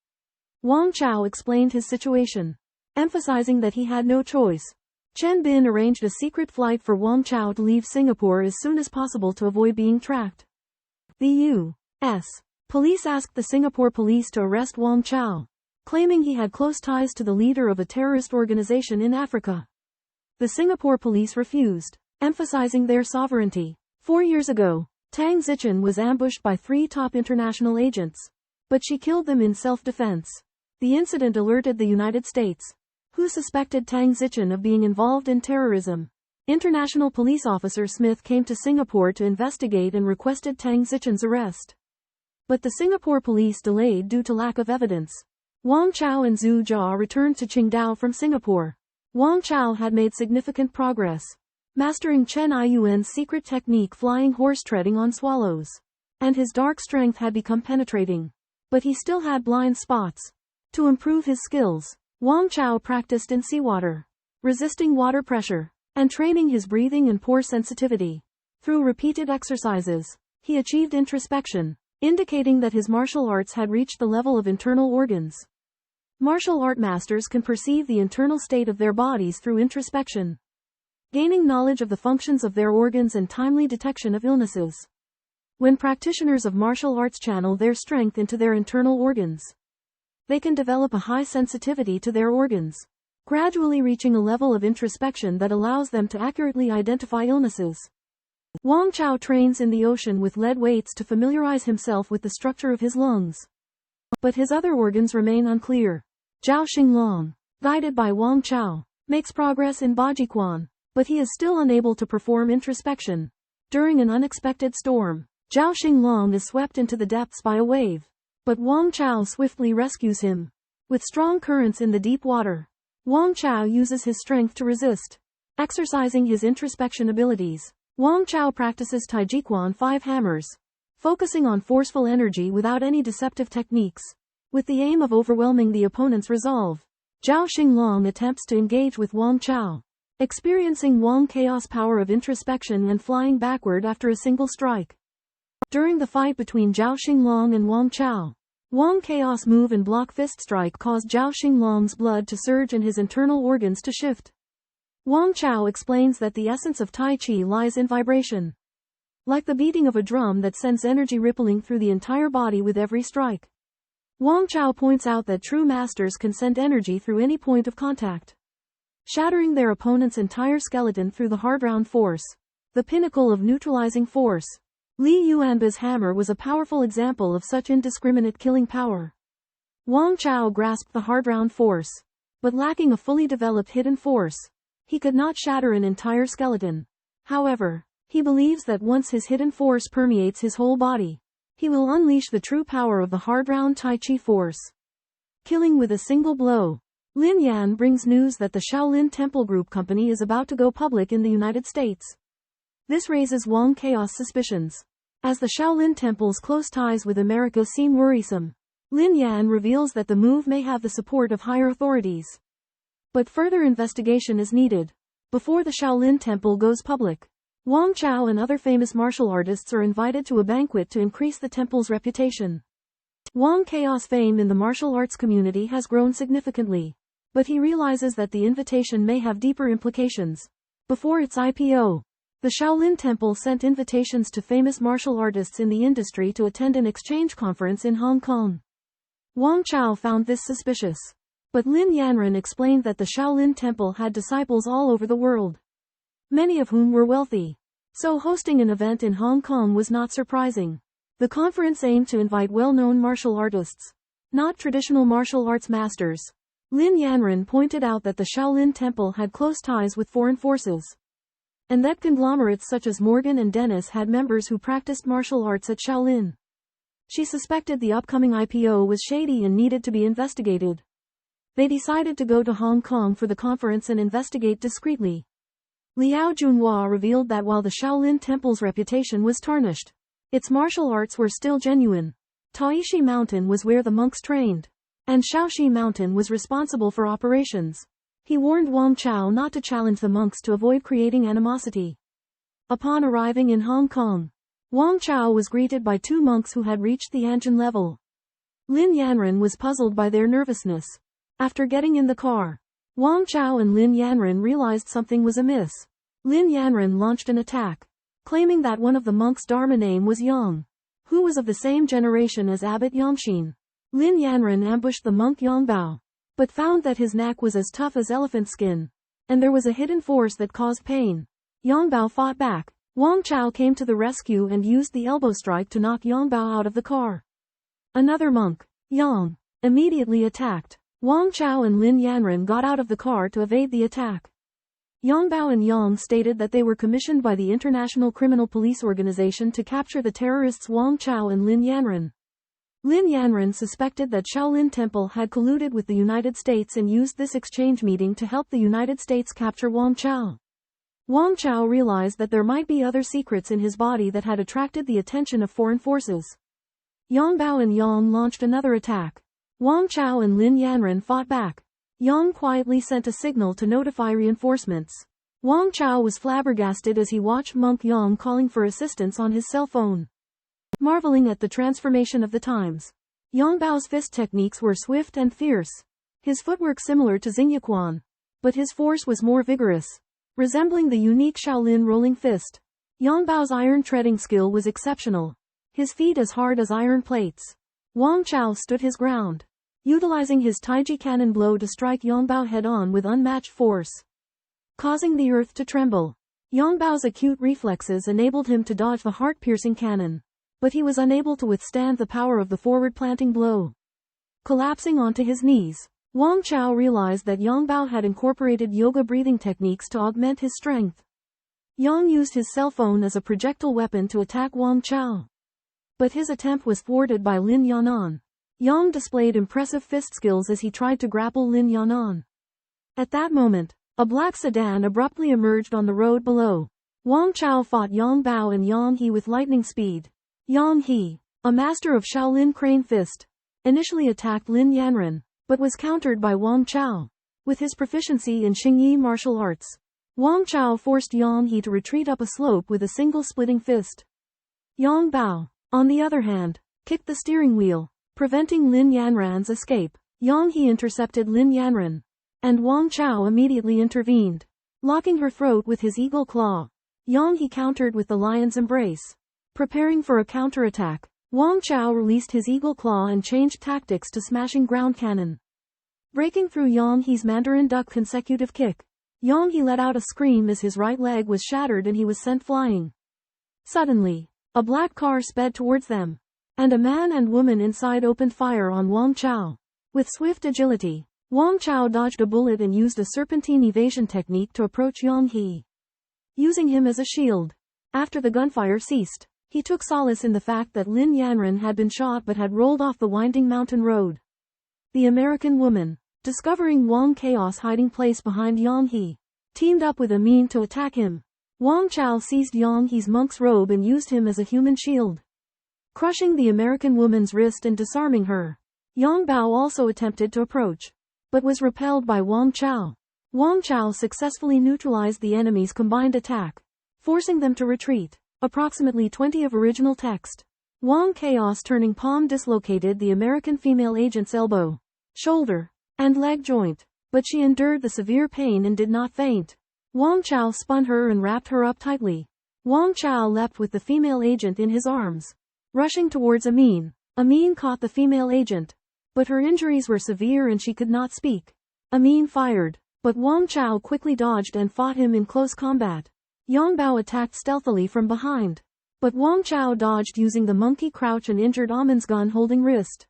Wang Chao explained his situation, emphasizing that he had no choice. Chen Bin arranged a secret flight for Wang Chao to leave Singapore as soon as possible to avoid being tracked. The U.S. police asked the Singapore police to arrest Wang Chao, claiming he had close ties to the leader of a terrorist organization in Africa. The Singapore police refused, emphasizing their sovereignty. 4 years ago, Tang Zichen was ambushed by 3 top international agents, but she killed them in self-defense. The incident alerted the United States, who suspected Tang Zichen of being involved in terrorism. International police officer Smith came to Singapore to investigate and requested Tang Zichen's arrest. But the Singapore police delayed due to lack of evidence. Wang Chao and Zhu Jia returned to Qingdao from Singapore. Wang Chao had made significant progress, mastering Chen Aiyuan's secret technique flying horse treading on swallows, and his dark strength had become penetrating. But he still had blind spots. To improve his skills, Wang Chao practiced in seawater, resisting water pressure, and training his breathing and pore sensitivity. Through repeated exercises, he achieved introspection, indicating that his martial arts had reached the level of internal organs. Martial art masters can perceive the internal state of their bodies through introspection, gaining knowledge of the functions of their organs and timely detection of illnesses. When practitioners of martial arts channel their strength into their internal organs, they can develop a high sensitivity to their organs, gradually reaching a level of introspection that allows them to accurately identify illnesses. Wang Chao trains in the ocean with lead weights to familiarize himself with the structure of his lungs. But his other organs remain unclear. Zhao Xinglong, guided by Wang Chao, makes progress in Bajiquan, but he is still unable to perform introspection. During an unexpected storm, Zhao Xinglong is swept into the depths by a wave. But Wang Chao swiftly rescues him. With strong currents in the deep water, Wang Chao uses his strength to resist. Exercising his introspection abilities, Wang Chao practices Taijiquan 5 hammers, focusing on forceful energy without any deceptive techniques, with the aim of overwhelming the opponent's resolve. Zhao Xinglong attempts to engage with Wang Chao, experiencing Wang Chaos power of introspection and flying backward after a single strike. During the fight between Zhao Xinglong and Wang Chao, Wang Chaos move and block fist strike caused Zhao Xinglong's blood to surge and his internal organs to shift. Wang Chao explains that the essence of Tai Chi lies in vibration, like the beating of a drum that sends energy rippling through the entire body with every strike. Wang Chao points out that true masters can send energy through any point of contact, shattering their opponent's entire skeleton through the hard-round force, the pinnacle of neutralizing force. Li Yuanba's hammer was a powerful example of such indiscriminate killing power. Wang Chao grasped the hard-round force, but lacking a fully developed hidden force, he could not shatter an entire skeleton. However, he believes that once his hidden force permeates his whole body, he will unleash the true power of the hard-round Tai Chi force, killing with a single blow. Lin Yan brings news that the Shaolin Temple Group Company is about to go public in the United States. This raises Wang Chaos suspicions, as the Shaolin Temple's close ties with America seem worrisome. Lin Yan reveals that the move may have the support of higher authorities, but further investigation is needed. Before the Shaolin Temple goes public, Wang Chao and other famous martial artists are invited to a banquet to increase the temple's reputation. Wang Chaos' fame in the martial arts community has grown significantly, but he realizes that the invitation may have deeper implications. Before its IPO, The Shaolin Temple sent invitations to famous martial artists in the industry to attend an exchange conference in Hong Kong. Wang Chao found this suspicious. But Lin Yanren explained that the Shaolin Temple had disciples all over the world, many of whom were wealthy. So hosting an event in Hong Kong was not surprising. The conference aimed to invite well-known martial artists, not traditional martial arts masters. Lin Yanren pointed out that the Shaolin Temple had close ties with foreign forces, and that conglomerates such as Morgan and Dennis had members who practiced martial arts at Shaolin. She suspected the upcoming IPO was shady and needed to be investigated. They decided to go to Hong Kong for the conference and investigate discreetly. Liao Junhua revealed that while the Shaolin Temple's reputation was tarnished, its martial arts were still genuine. Taishi Mountain was where the monks trained, and Shaoxi Mountain was responsible for operations. He warned Wang Chao not to challenge the monks to avoid creating animosity. Upon arriving in Hong Kong, Wang Chao was greeted by two monks who had reached the Anjin level. Lin Yanren was puzzled by their nervousness. After getting in the car, Wang Chao and Lin Yanren realized something was amiss. Lin Yanren launched an attack, claiming that one of the monks' Dharma name was Yang, who was of the same generation as Abbot Yangxin. Lin Yanren ambushed the monk Yangbao, but found that his neck was as tough as elephant skin, and there was a hidden force that caused pain. Yangbao fought back. Wang Chao came to the rescue and used the elbow strike to knock Yangbao out of the car. Another monk, Yang, immediately attacked. Wang Chao and Lin Yanren got out of the car to evade the attack. Yangbao and Yang stated that they were commissioned by the International Criminal Police Organization to capture the terrorists Wang Chao and Lin Yanren. Lin Yanren suspected that Shaolin Temple had colluded with the United States and used this exchange meeting to help the United States capture Wang Chao. Wang Chao realized that there might be other secrets in his body that had attracted the attention of foreign forces. Yangbao and Yang launched another attack. Wang Chao and Lin Yanren fought back. Yang quietly sent a signal to notify reinforcements. Wang Chao was flabbergasted as he watched monk Yang calling for assistance on his cell phone, marveling at the transformation of the times. Yangbao's fist techniques were swift and fierce. His footwork similar to Xingyaquan, but his force was more vigorous, resembling the unique Shaolin rolling fist. Yangbao's iron treading skill was exceptional, his feet as hard as iron plates. Wang Chao stood his ground, utilizing his Taiji cannon blow to strike Yangbao head-on with unmatched force, causing the earth to tremble. Yangbao's acute reflexes enabled him to dodge the heart-piercing cannon, but he was unable to withstand the power of the forward-planting blow. Collapsing onto his knees, Wang Chao realized that Yangbao had incorporated yoga breathing techniques to augment his strength. Yang used his cell phone as a projectile weapon to attack Wang Chao, but his attempt was thwarted by Lin Yan'an. Yang displayed impressive fist skills as he tried to grapple Lin Yan'an. At that moment, a black sedan abruptly emerged on the road below. Wang Chao fought Yang Bao and Yang He with lightning speed. Yang He, a master of Shaolin crane fist, initially attacked Lin Yanren, but was countered by Wang Chao. With his proficiency in Xingyi martial arts, Wang Chao forced Yang He to retreat up a slope with a single splitting fist. Yang Bao, on the other hand, kicked the steering wheel, preventing Lin Yanren's escape. Yang He intercepted Lin Yanren, and Wang Chao immediately intervened, locking her throat with his eagle claw. Yang He countered with the lion's embrace. Preparing for a counterattack, Wang Chao released his eagle claw and changed tactics to smashing ground cannon. Breaking through Yang He's Mandarin duck consecutive kick, Yang He let out a scream as his right leg was shattered and he was sent flying. Suddenly, a black car sped towards them, and a man and woman inside opened fire on Wang Chao. With swift agility, Wang Chao dodged a bullet and used a serpentine evasion technique to approach Yang He, using him as a shield. After the gunfire ceased, he took solace in the fact that Lin Yanren had been shot but had rolled off the winding mountain road. The American woman, discovering Wang Chaos hiding place behind Yang He, teamed up with Amin to attack him. Wang Chao seized Yang He's monk's robe and used him as a human shield, crushing the American woman's wrist and disarming her. Yang Bao also attempted to approach, but was repelled by Wang Chao. Wang Chao successfully neutralized the enemy's combined attack, forcing them to retreat. Approximately 20 of original text. Wang Chaos turning palm dislocated the American female agent's elbow, shoulder, and leg joint, but she endured the severe pain and did not faint. Wang Chao spun her and wrapped her up tightly. Wang Chao leapt with the female agent in his arms, rushing towards Amin. Amin caught the female agent, but her injuries were severe and she could not speak. Amin fired, but Wang Chao quickly dodged and fought him in close combat. Yang Bao attacked stealthily from behind, but Wang Chao dodged using the monkey crouch and injured Amin's gun-holding wrist,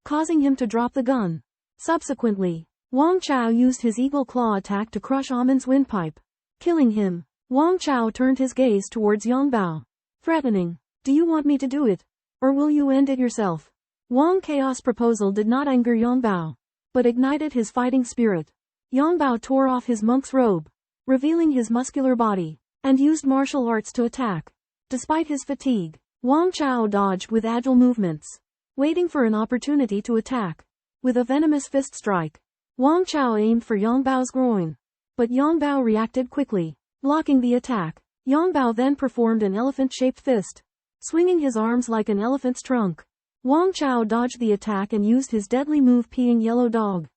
causing him to drop the gun. Subsequently, Wang Chao used his eagle claw attack to crush Amin's windpipe, killing him. Wang Chao turned his gaze towards Yang Bao, threatening, "Do you want me to do it? Or will you end it yourself?" Wang Chaos' proposal did not anger Yang Bao, but ignited his fighting spirit. Yang Bao tore off his monk's robe, revealing his muscular body, and used martial arts to attack. Despite his fatigue, Wang Chao dodged with agile movements, waiting for an opportunity to attack. With a venomous fist strike, Wang Chao aimed for Yang Bao's groin, but Yang Bao reacted quickly, blocking the attack. Yang Bao then performed an elephant-shaped fist, swinging his arms like an elephant's trunk. Wang Chao dodged the attack and used his deadly move peeing yellow dog,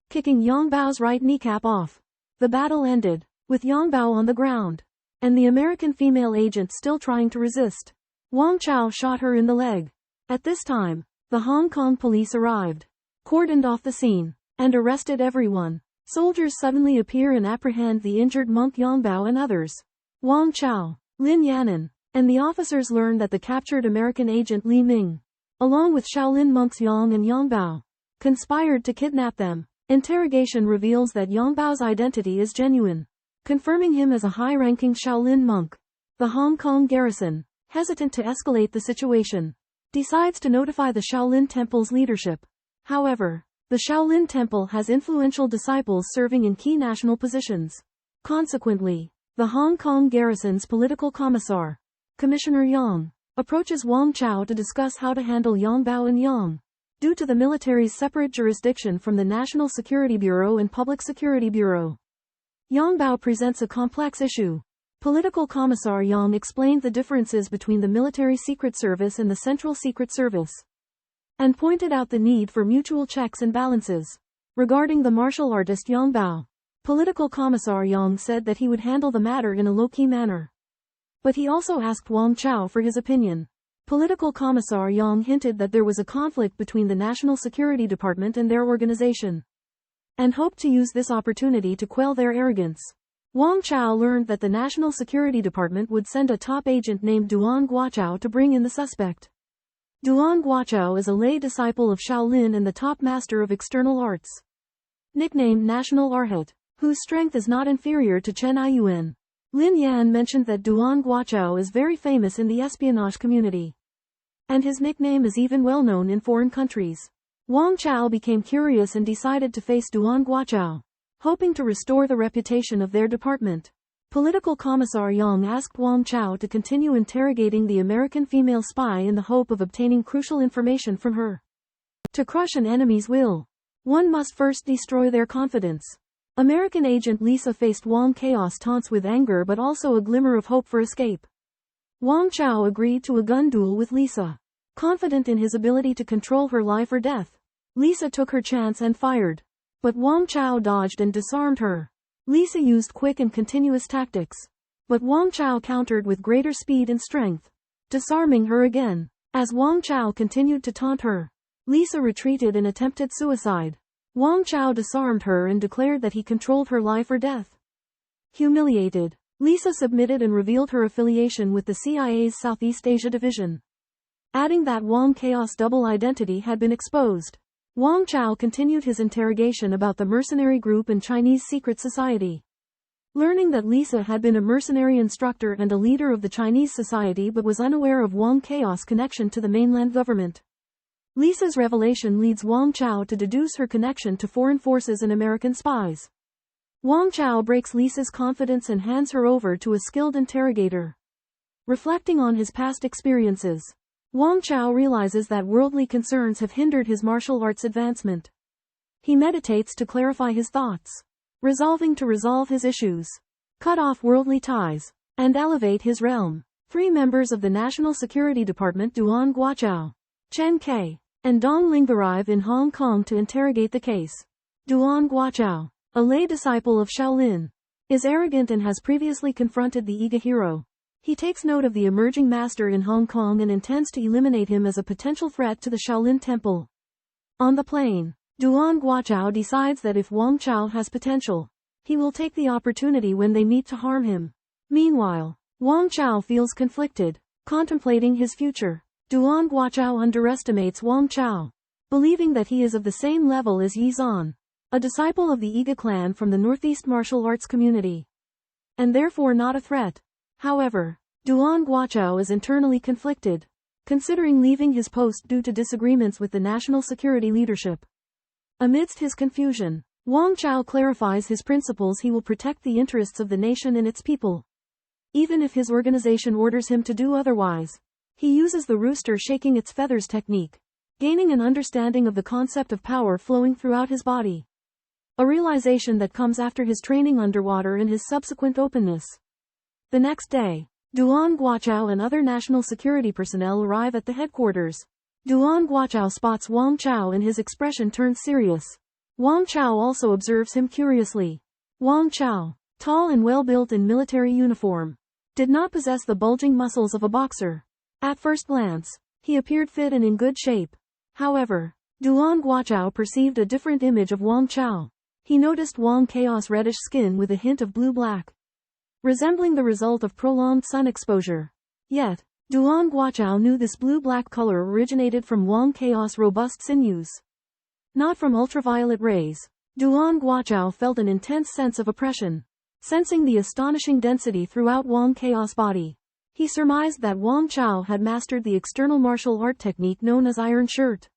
kicking Yang Bao's right kneecap off. The battle ended, with Yang Bao on the ground, and the American female agent still trying to resist. Wang Chao shot her in the leg. At this time, the Hong Kong police arrived, cordoned off the scene, and arrested everyone. Soldiers suddenly appear and apprehend the injured monk Yang Bao and others. Wang Chao, Lin Yanan, and the officers learn that the captured American agent Li Ming, along with Shaolin monks Yang and Yang Bao, conspired to kidnap them. Interrogation reveals that Yang Bao's identity is genuine, confirming him as a high-ranking Shaolin monk. The Hong Kong garrison, hesitant to escalate the situation, decides to notify the Shaolin Temple's leadership. However, the Shaolin Temple has influential disciples serving in key national positions. Consequently, the Hong Kong garrison's political commissar, Commissioner Yang, approaches Wang Chao to discuss how to handle Yang Bao and Yang, due to the military's separate jurisdiction from the National Security Bureau and Public Security Bureau. Yang Bao presents a complex issue. Political Commissar Yang explained the differences between the Military Secret Service and the Central Secret Service, and pointed out the need for mutual checks and balances. Regarding the martial artist Yang Bao, Political Commissar Yang said that he would handle the matter in a low-key manner. But he also asked Wang Chao for his opinion. Political Commissar Yang hinted that there was a conflict between the National Security Department and their organization, and hoped to use this opportunity to quell their arrogance. Wang Chao learned that the National Security Department would send a top agent named Duan Guochao to bring in the suspect. Duan Guochao is a lay disciple of Shaolin and the top master of external arts, nicknamed National Arhat, whose strength is not inferior to Chen Aiyuan. Lin Yan mentioned that Duan Guochao is very famous in the espionage community, and his nickname is even well known in foreign countries. Wang Chao became curious and decided to face Duan Guochao, hoping to restore the reputation of their department. Political Commissar Yang asked Wang Chao to continue interrogating the American female spy in the hope of obtaining crucial information from her. To crush an enemy's will, one must first destroy their confidence. American agent Lisa faced Wang Chaos taunts with anger but also a glimmer of hope for escape. Wang Chao agreed to a gun duel with Lisa, confident in his ability to control her life or death. Lisa took her chance and fired, but Wang Chao dodged and disarmed her. Lisa used quick and continuous tactics, but Wang Chao countered with greater speed and strength, disarming her again. As Wang Chao continued to taunt her, Lisa retreated and attempted suicide. Wang Chao disarmed her and declared that he controlled her life or death. Humiliated, Lisa submitted and revealed her affiliation with the CIA's Southeast Asia Division, adding that Wang Chaos' double identity had been exposed. Wang Chao continued his interrogation about the mercenary group and Chinese secret society. Learning that Lisa had been a mercenary instructor and a leader of the Chinese society but was unaware of Wang Chaos' connection to the mainland government. Lisa's revelation leads Wang Chao to deduce her connection to foreign forces and American spies. Wang Chao breaks Lisa's confidence and hands her over to a skilled interrogator. Reflecting on his past experiences, Wang Chao realizes that worldly concerns have hindered his martial arts advancement. He meditates to clarify his thoughts, resolving to resolve his issues, cut off worldly ties, and elevate his realm. 3 members of the National Security Department, Duan Guochao, Chen Kai, and Dong Ling, arrive in Hong Kong to interrogate the case. Duan Guochao, a lay disciple of Shaolin, is arrogant and has previously confronted the Iga hero. He takes note of the emerging master in Hong Kong and intends to eliminate him as a potential threat to the Shaolin Temple. On the plane, Duan Guochao decides that if Wang Chao has potential, he will take the opportunity when they meet to harm him. Meanwhile, Wang Chao feels conflicted, contemplating his future. Duan Guochao underestimates Wang Chao, believing that he is of the same level as Yi Zan, a disciple of the Iga clan from the Northeast martial arts community, and therefore not a threat. However, Duan Guochao is internally conflicted, considering leaving his post due to disagreements with the national security leadership. Amidst his confusion, Wang Chao clarifies his principles: he will protect the interests of the nation and its people, even if his organization orders him to do otherwise. He uses the rooster shaking its feathers technique, gaining an understanding of the concept of power flowing throughout his body. A realization that comes after his training underwater and his subsequent openness. The next day, Duan Guochao and other national security personnel arrive at the headquarters. Duan Guochao spots Wang Chao and his expression turns serious. Wang Chao also observes him curiously. Wang Chao, tall and well-built in military uniform, did not possess the bulging muscles of a boxer. At first glance, he appeared fit and in good shape. However, Duan Guochao perceived a different image of Wang Chao. He noticed Wang Chao's reddish skin with a hint of blue-black, resembling the result of prolonged sun exposure. Yet, Duan Guochao knew this blue-black color originated from Wang Chao's robust sinews, not from ultraviolet rays. Duan Guochao felt an intense sense of oppression, sensing the astonishing density throughout Wang Chao's body. He surmised that Wang Chao had mastered the external martial art technique known as Iron Shirt.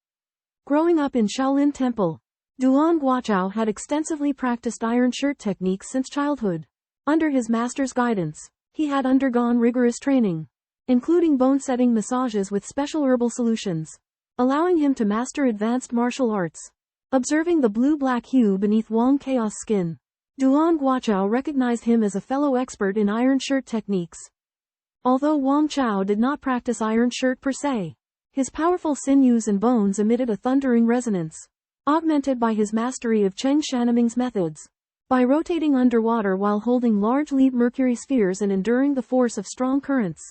Growing up in Shaolin Temple, Duan Guochao had extensively practiced Iron Shirt techniques since childhood. Under his master's guidance, he had undergone rigorous training, including bone-setting massages with special herbal solutions, allowing him to master advanced martial arts. Observing the blue-black hue beneath Wang Chao's skin, Duan Guochao recognized him as a fellow expert in Iron Shirt techniques. Although Wang Chao did not practice Iron Shirt per se, his powerful sinews and bones emitted a thundering resonance, augmented by his mastery of Chen Shanming's methods. By rotating underwater while holding large lead mercury spheres and enduring the force of strong currents,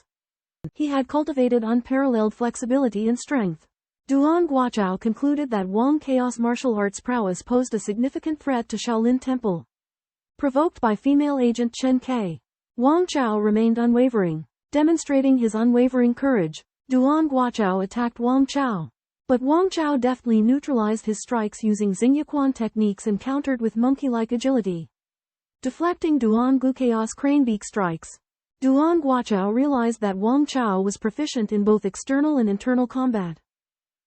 he had cultivated unparalleled flexibility and strength. Duan Guochao concluded that Wang Chao's martial arts prowess posed a significant threat to Shaolin Temple. Provoked by female agent Chen Kai, Wang Chao remained unwavering. Demonstrating his unwavering courage, Duan Guochao attacked Wang Chao. But Wang Chao deftly neutralized his strikes using Xingyaquan techniques and countered with monkey-like agility, deflecting Duan Guochao's cranebeak strikes. Duan Guochao realized that Wang Chao was proficient in both external and internal combat.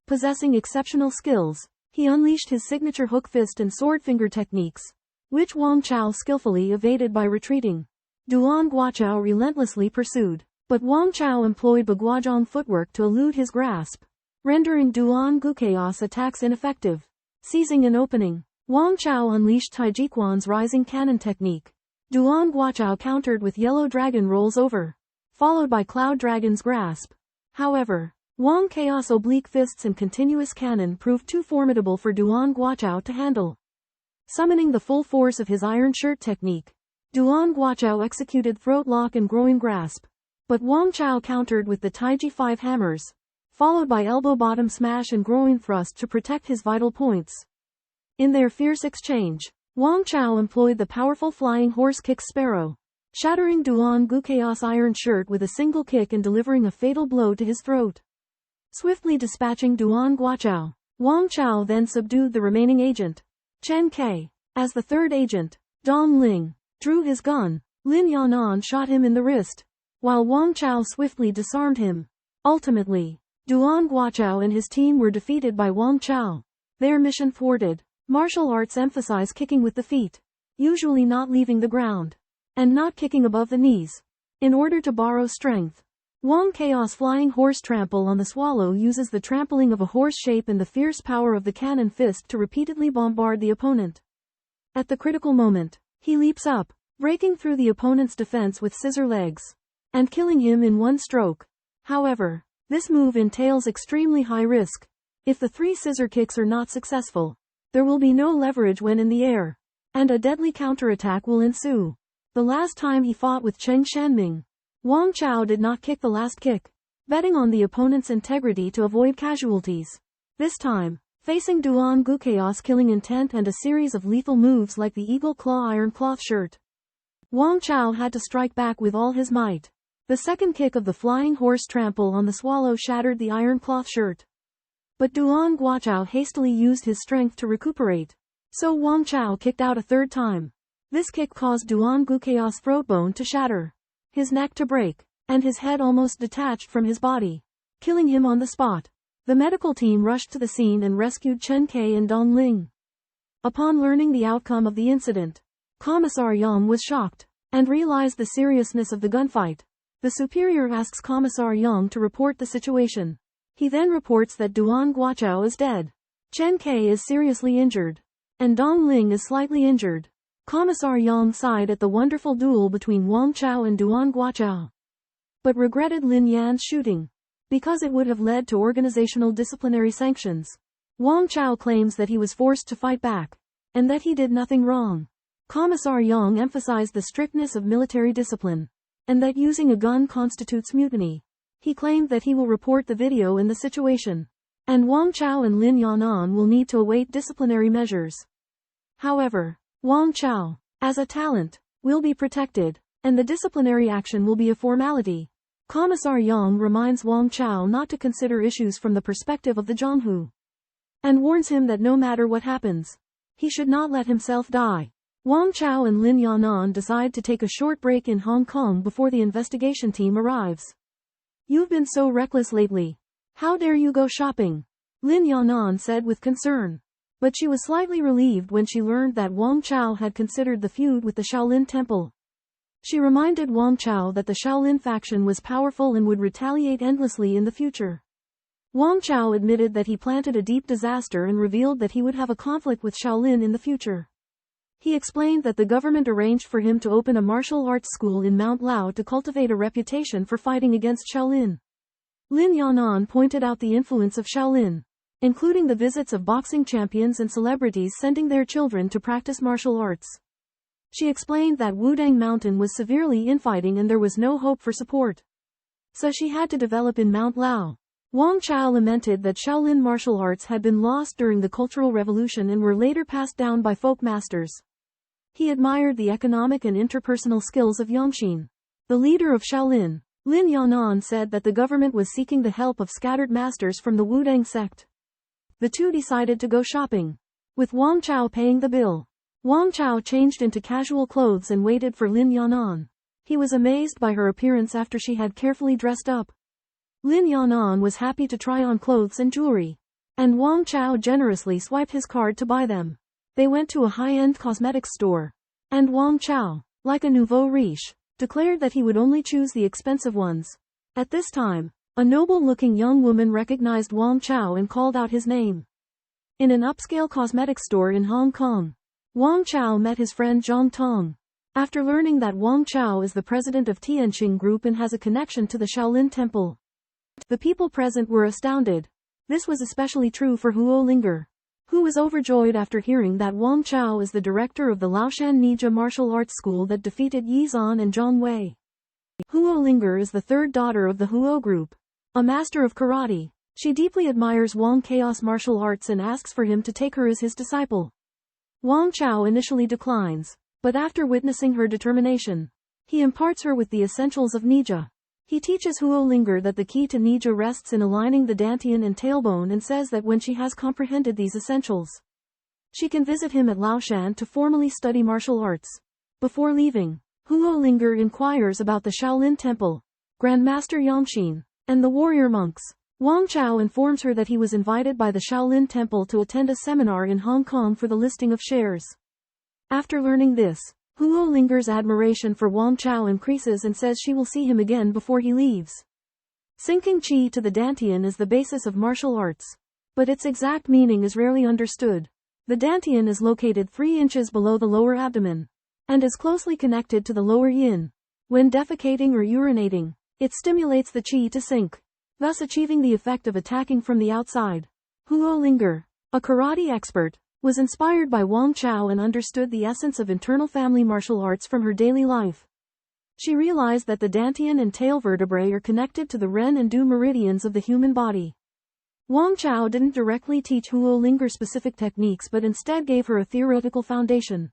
Possessing exceptional skills, he unleashed his signature hook fist and sword finger techniques, which Wang Chao skillfully evaded by retreating. Duan Guochao relentlessly pursued, but Wang Chao employed Baguazhong footwork to elude his grasp, rendering Duan Guochao's attacks ineffective. Seizing an opening, Wang Chao unleashed Taijiquan's rising cannon technique. Duan Guochao countered with Yellow Dragon rolls over, followed by Cloud Dragon's grasp. However, Wang Chao's oblique fists and continuous cannon proved too formidable for Duan Guochao to handle. Summoning the full force of his Iron Shirt technique, Duan Guochao executed throat lock and groin grasp. But Wang Chao countered with the Taiji 5 hammers, followed by elbow bottom smash and groin thrust to protect his vital points. In their fierce exchange, Wang Chao employed the powerful flying horse kick sparrow, shattering Duan Guochao's Iron Shirt with a single kick and delivering a fatal blow to his throat. Swiftly dispatching Duan Guochao, Wang Chao then subdued the remaining agent, Chen Kai. As the third agent, Dong Ling, drew his gun, Lin Yanan shot him in the wrist, while Wang Chao swiftly disarmed him. Ultimately, Duan Guochao and his team were defeated by Wang Chao. Their mission thwarted. Martial arts emphasize kicking with the feet, usually not leaving the ground, and not kicking above the knees, in order to borrow strength. Wang Chao's flying horse trample on the swallow uses the trampling of a horse shape and the fierce power of the cannon fist to repeatedly bombard the opponent. At the critical moment, he leaps up, breaking through the opponent's defense with scissor legs, and killing him in one stroke. However, this move entails extremely high risk. If the 3 scissor kicks are not successful, there will be no leverage when in the air, and a deadly counterattack will ensue. The last time he fought with Cheng Shanming, Wang Chao did not kick the last kick, betting on the opponent's integrity to avoid casualties. This time, facing Duan Guchao's killing intent and a series of lethal moves like the Eagle Claw Iron Cloth Shirt, Wang Chao had to strike back with all his might. The second kick of the Flying Horse Trample on the Swallow shattered the Iron Cloth Shirt. But Duan Guachao hastily used his strength to recuperate. So Wang Chao kicked out a third time. This kick caused Duan Guchao's throat bone to shatter, his neck to break, and his head almost detached from his body, killing him on the spot. The medical team rushed to the scene and rescued Chen Kai and Dong Ling. Upon learning the outcome of the incident, Commissar Yang was shocked, and realized the seriousness of the gunfight. The superior asks Commissar Yang to report the situation. He then reports that Duan Guachao is dead. Chen Kai is seriously injured, and Dong Ling is slightly injured. Commissar Yang sighed at the wonderful duel between Wang Chao and Duan Guachao, but regretted Lin Yan's shooting, because it would have led to organizational disciplinary sanctions. Wang Chao claims that he was forced to fight back, and that he did nothing wrong. Commissar Yang emphasized the strictness of military discipline, and that using a gun constitutes mutiny. He claimed that he will report the video in the situation, and Wang Chao and Lin Yanan will need to await disciplinary measures. However, Wang Chao, as a talent, will be protected, and the disciplinary action will be a formality. Commissar Yang reminds Wang Chao not to consider issues from the perspective of the Zhonghu, and warns him that no matter what happens, he should not let himself die. Wang Chao and Lin Yanan decide to take a short break in Hong Kong before the investigation team arrives. "You've been so reckless lately. How dare you go shopping?" Lin Yanan said with concern. But she was slightly relieved when she learned that Wang Chao had considered the feud with the Shaolin Temple. She reminded Wang Chao that the Shaolin faction was powerful and would retaliate endlessly in the future. Wang Chao admitted that he planted a deep disaster and revealed that he would have a conflict with Shaolin in the future. He explained that the government arranged for him to open a martial arts school in Mount Lao to cultivate a reputation for fighting against Shaolin. Lin Yanan pointed out the influence of Shaolin, including the visits of boxing champions and celebrities sending their children to practice martial arts. She explained that Wudang Mountain was severely infighting and there was no hope for support, so she had to develop in Mount Lao. Wang Chao lamented that Shaolin martial arts had been lost during the Cultural Revolution and were later passed down by folk masters. He admired the economic and interpersonal skills of Yongxin, the leader of Shaolin. Lin Yanan said that the government was seeking the help of scattered masters from the Wudang sect. The two decided to go shopping, with Wang Chao paying the bill. Wang Chao changed into casual clothes and waited for Lin Yanan. He was amazed by her appearance after she had carefully dressed up. Lin Yanan was happy to try on clothes and jewelry, and Wang Chao generously swiped his card to buy them. They went to a high-end cosmetics store, and Wang Chao, like a nouveau riche, declared that he would only choose the expensive ones. At this time, a noble-looking young woman recognized Wang Chao and called out his name. In an upscale cosmetics store in Hong Kong, Wang Chao met his friend Zhang Tong. After learning that Wang Chao is the president of Tianqing Group and has a connection to the Shaolin Temple, the people present were astounded. This was especially true for Huo Linger, who was overjoyed after hearing that Wang Chao is the director of the Laoshan Ninja Martial Arts School that defeated Yi Zan and Zhang Wei. Huo Linger is the third daughter of the Huo Group, a master of karate. She deeply admires Wang Chaos martial arts and asks for him to take her as his disciple. Wang Chao initially declines, but after witnessing her determination, he imparts her with the essentials of Nija. He teaches Huo Linger that the key to Nija rests in aligning the dantian and tailbone and says that when she has comprehended these essentials, she can visit him at Laoshan to formally study martial arts. Before leaving, Huo Linger inquires about the Shaolin Temple, Grandmaster Yongxin, and the warrior monks. Wang Chao informs her that he was invited by the Shaolin Temple to attend a seminar in Hong Kong for the listing of shares. After learning this, Huo Linger's admiration for Wang Chao increases and says she will see him again before he leaves. Sinking qi to the dantian is the basis of martial arts, but its exact meaning is rarely understood. The dantian is located 3 inches below the lower abdomen, and is closely connected to the lower yin. When defecating or urinating, it stimulates the qi to sink, thus achieving the effect of attacking from the outside. Huo Linger, a karate expert, was inspired by Wang Chao and understood the essence of internal family martial arts from her daily life. She realized that the dantian and tail vertebrae are connected to the ren and du meridians of the human body. Wang Chao didn't directly teach Huo Linger specific techniques but instead gave her a theoretical foundation,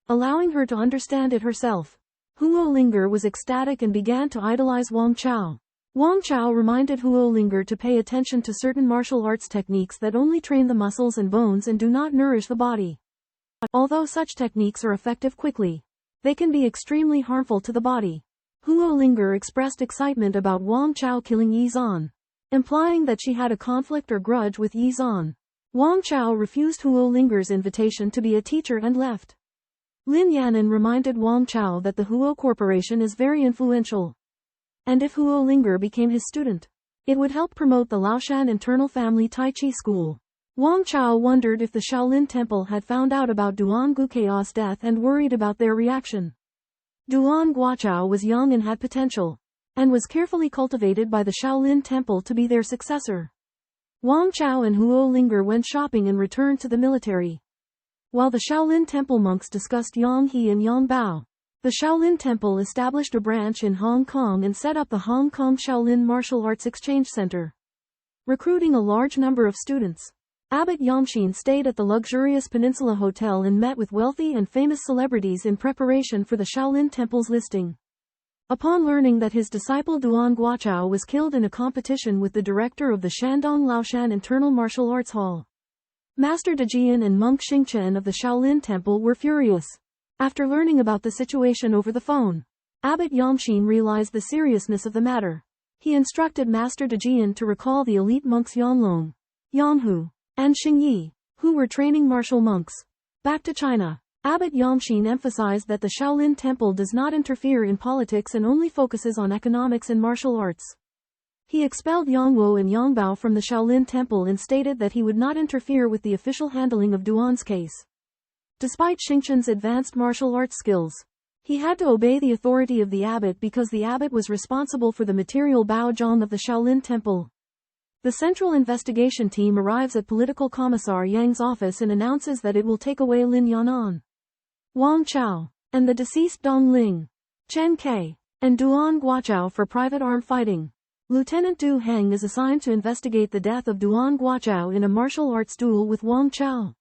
allowing her to understand it herself. Huo Linger was ecstatic and began to idolize Wang Chao. Wang Chao reminded Huo Linger to pay attention to certain martial arts techniques that only train the muscles and bones and do not nourish the body. Although such techniques are effective quickly, they can be extremely harmful to the body. Huo Linger expressed excitement about Wang Chao killing Yi Zan, implying that she had a conflict or grudge with Yi Zan. Wang Chao refused Huo Linger's invitation to be a teacher and left. Lin Yanan reminded Wang Chao that the Huo Corporation is very influential, and if Huo Linger became his student, it would help promote the Laoshan internal family Tai Chi school. Wang Chao wondered if the Shaolin Temple had found out about Duan Guchao's death and worried about their reaction. Duan Guachao was young and had potential, and was carefully cultivated by the Shaolin Temple to be their successor. Wang Chao and Huo Linger went shopping and returned to the military. While the Shaolin Temple monks discussed Yang He and Yang Bao, the Shaolin Temple established a branch in Hong Kong and set up the Hong Kong Shaolin Martial Arts Exchange Center, recruiting a large number of students. Abbot Yamshin stayed at the luxurious Peninsula Hotel and met with wealthy and famous celebrities in preparation for the Shaolin Temple's listing. Upon learning that his disciple Duan Guachao was killed in a competition with the director of the Shandong Laoshan Internal Martial Arts Hall, Master Dejian and monk Xingchen of the Shaolin Temple were furious. After learning about the situation over the phone, Abbot Yamshin realized the seriousness of the matter. He instructed Master Dejian to recall the elite monks Yanlong, Yanhu, and Xingyi, who were training martial monks, back to China. Abbot Yamshin emphasized that the Shaolin Temple does not interfere in politics and only focuses on economics and martial arts. He expelled Yang Wo and Yang Bao from the Shaolin Temple and stated that he would not interfere with the official handling of Duan's case. Despite Xingchen's advanced martial arts skills, he had to obey the authority of the abbot because the abbot was responsible for the material Baozhong of the Shaolin Temple. The Central Investigation Team arrives at Political Commissar Yang's office and announces that it will take away Lin Yanan, Wang Chao, and the deceased Dong Ling, Chen Kai, and Duan Guachao for private arm fighting. Lieutenant Du Heng is assigned to investigate the death of Duan Guachao in a martial arts duel with Wang Chao.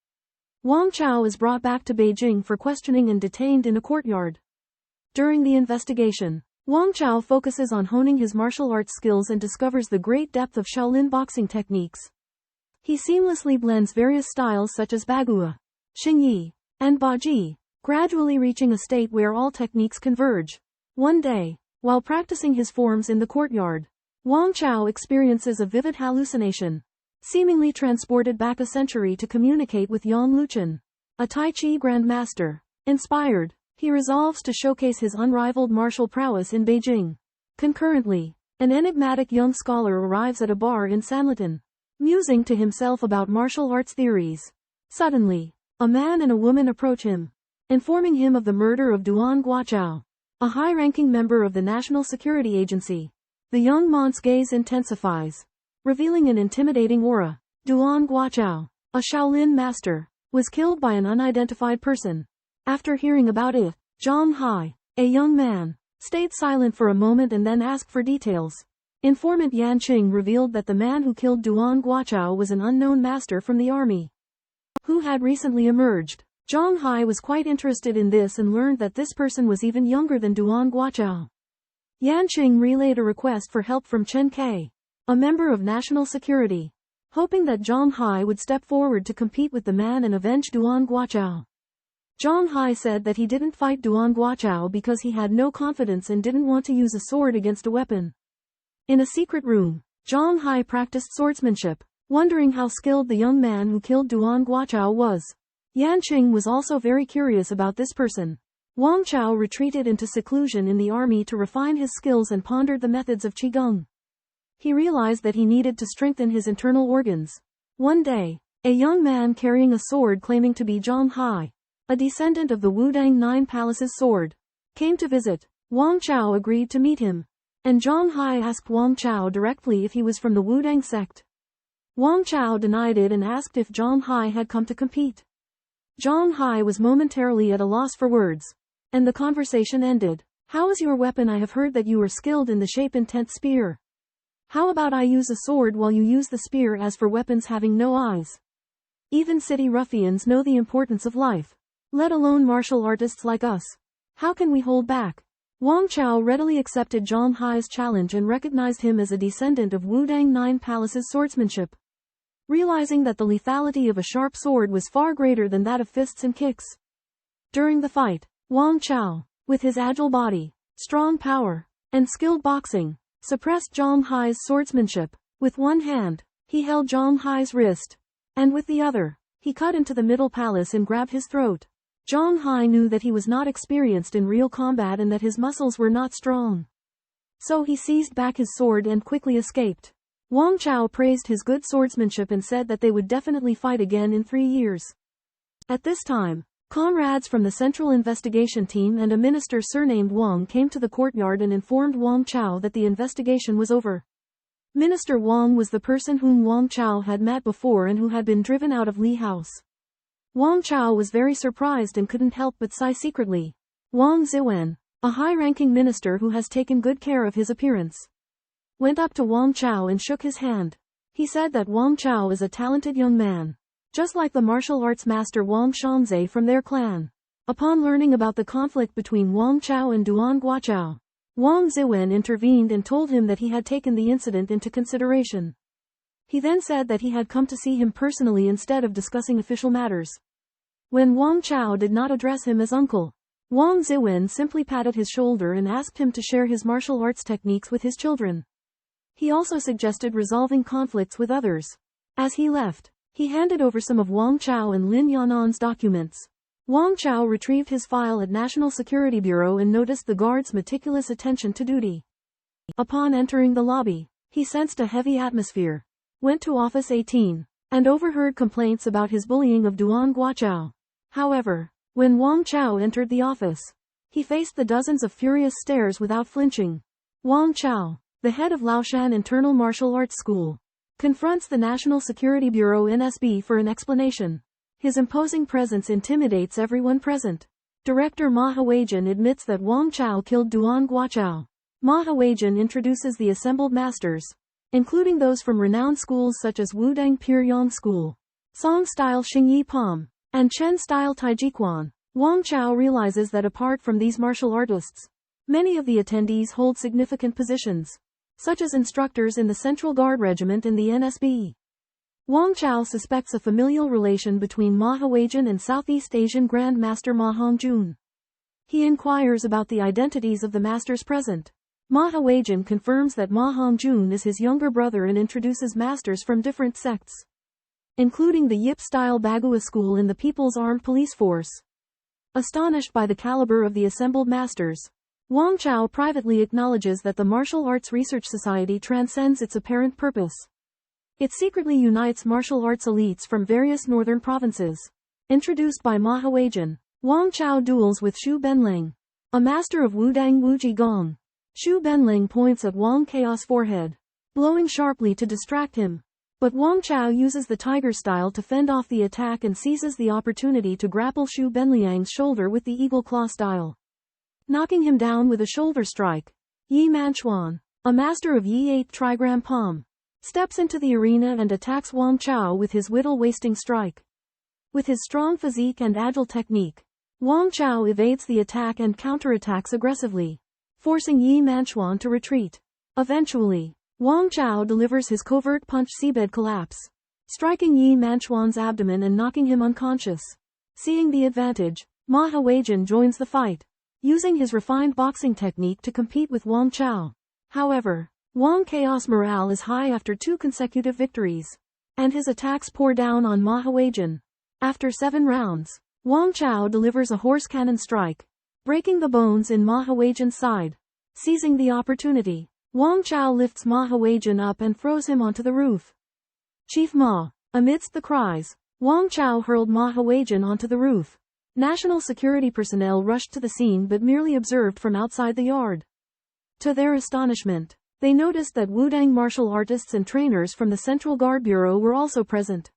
Wang Chao is brought back to Beijing for questioning and detained in a courtyard. During the investigation, Wang Chao focuses on honing his martial arts skills and discovers the great depth of Shaolin boxing techniques. He seamlessly blends various styles such as Bagua, Xingyi, and Baji, gradually reaching a state where all techniques converge. One day, while practicing his forms in the courtyard, Wang Chao experiences a vivid hallucination, seemingly transported back a century to communicate with Yang Luqian, a Tai Chi grandmaster. Inspired, he resolves to showcase his unrivaled martial prowess in Beijing. Concurrently, an enigmatic young scholar arrives at a bar in Sanlitun, musing to himself about martial arts theories. Suddenly, a man and a woman approach him, informing him of the murder of Duan Guachao, a high-ranking member of the National Security Agency. The young man's gaze intensifies, revealing an intimidating aura. Duan Guachao, a Shaolin master, was killed by an unidentified person. After hearing about it, Zhang Hai, a young man, stayed silent for a moment and then asked for details. Informant Yan Qing revealed that the man who killed Duan Guachao was an unknown master from the army, who had recently emerged. Zhang Hai was quite interested in this and learned that this person was even younger than Duan Guachao. Yan Qing relayed a request for help from Chen Kai, a member of national security, hoping that Zhang Hai would step forward to compete with the man and avenge Duan Guachao. Zhang Hai said that he didn't fight Duan Guachao because he had no confidence and didn't want to use a sword against a weapon. In a secret room, Zhang Hai practiced swordsmanship, wondering how skilled the young man who killed Duan Guachao was. Yan Qing was also very curious about this person. Wang Chao retreated into seclusion in the army to refine his skills and pondered the methods of Qigong. He realized that he needed to strengthen his internal organs. One day, a young man carrying a sword claiming to be Zhang Hai, a descendant of the Wudang Nine Palaces sword, came to visit. Wang Chao agreed to meet him, and Zhang Hai asked Wang Chao directly if he was from the Wudang sect. Wang Chao denied it and asked if Zhang Hai had come to compete. Zhang Hai was momentarily at a loss for words. And the conversation ended. How is your weapon? I have heard that you are skilled in the shape-intent spear. How about I use a sword while you use the spear? As for weapons having no eyes. Even city ruffians know the importance of life. Let alone martial artists like us. How can we hold back? Wang Chao readily accepted Zhang Hai's challenge and recognized him as a descendant of Wudang Nine Palace's swordsmanship. Realizing that the lethality of a sharp sword was far greater than that of fists and kicks. During the fight, Wang Chao, with his agile body, strong power, and skilled boxing, suppressed Zhang Hai's swordsmanship. With one hand, he held Zhang Hai's wrist, and with the other, he cut into the middle palace and grabbed his throat. Zhang Hai knew that he was not experienced in real combat and that his muscles were not strong. So he seized back his sword and quickly escaped. Wang Chao praised his good swordsmanship and said that they would definitely fight again in 3 years. At this time, comrades from the Central Investigation Team and a minister surnamed Wang came to the courtyard and informed Wang Chao that the investigation was over. Minister Wang was the person whom Wang Chao had met before and who had been driven out of Li House. Wang Chao was very surprised and couldn't help but sigh secretly. Wang Ziwen, a high-ranking minister who has taken good care of his appearance, went up to Wang Chao and shook his hand. He said that Wang Chao is a talented young man, just like the martial arts master Wang Shanzai from their clan. Upon learning about the conflict between Wang Chao and Duan Guochao, Wang Ziwen intervened and told him that he had taken the incident into consideration. He then said that he had come to see him personally instead of discussing official matters. When Wang Chao did not address him as uncle, Wang Ziwen simply patted his shoulder and asked him to share his martial arts techniques with his children. He also suggested resolving conflicts with others. As he left, he handed over some of Wang Chao and Lin Yanan's documents. Wang Chao retrieved his file at National Security Bureau and noticed the guard's meticulous attention to duty. Upon entering the lobby, he sensed a heavy atmosphere, went to Office 18, and overheard complaints about his bullying of Duan Guochao. However, when Wang Chao entered the office, he faced the dozens of furious stares without flinching. Wang Chao, the head of Laoshan Internal Martial Arts School, confronts the National Security Bureau NSB for an explanation. His imposing presence intimidates everyone present. Director Ma Huijin admits that Wang Chao killed Duan Guochao. Ma Huijin introduces the assembled masters, including those from renowned schools such as Wudang Puryong School, Song-style Xingyi Pom, and Chen-style Taijiquan. Wang Chao realizes that apart from these martial artists, many of the attendees hold significant positions, such as instructors in the Central Guard Regiment and the NSB. Wang Chao suspects a familial relation between Ma Huijin and Southeast Asian Grand Master Ma Hongjun. He inquires about the identities of the masters present. Ma Huijin confirms that Ma Hongjun is his younger brother and introduces masters from different sects, including the Yip-style Bagua school and the People's Armed Police Force. Astonished by the caliber of the assembled masters, Wang Chao privately acknowledges that the Martial Arts Research Society transcends its apparent purpose. It secretly unites martial arts elites from various northern provinces. Introduced by Ma Huijin, Wang Chao duels with Xu Benling, a master of Wudang Wuji Gong. Xu Benling points at Wang Chao's forehead, blowing sharply to distract him. But Wang Chao uses the tiger style to fend off the attack and seizes the opportunity to grapple Xu Benliang's shoulder with the eagle claw style, knocking him down with a shoulder strike. Yi Manchuan, a master of Yi 8 trigram palm, steps into the arena and attacks Wang Chao with his whittle-wasting strike. With his strong physique and agile technique, Wang Chao evades the attack and counterattacks aggressively, forcing Yi Manchuan to retreat. Eventually, Wang Chao delivers his covert punch seabed collapse, striking Yi Manchuan's abdomen and knocking him unconscious. Seeing the advantage, Ma Huijin joins the fight, using his refined boxing technique to compete with Wang Chao. However, Wang Chao's morale is high after 2 consecutive victories, and his attacks pour down on Ma Huijin. After 7 rounds, Wang Chao delivers a horse cannon strike, breaking the bones in Ma Huijin's side. Seizing the opportunity, Wang Chao lifts Ma Huijin up and throws him onto the roof. Chief Ma. Amidst the cries, Wang Chao hurled Ma Huijin onto the roof. National security personnel rushed to the scene but merely observed from outside the yard. To their astonishment, they noticed that Wudang martial artists and trainers from the Central Guard Bureau were also present.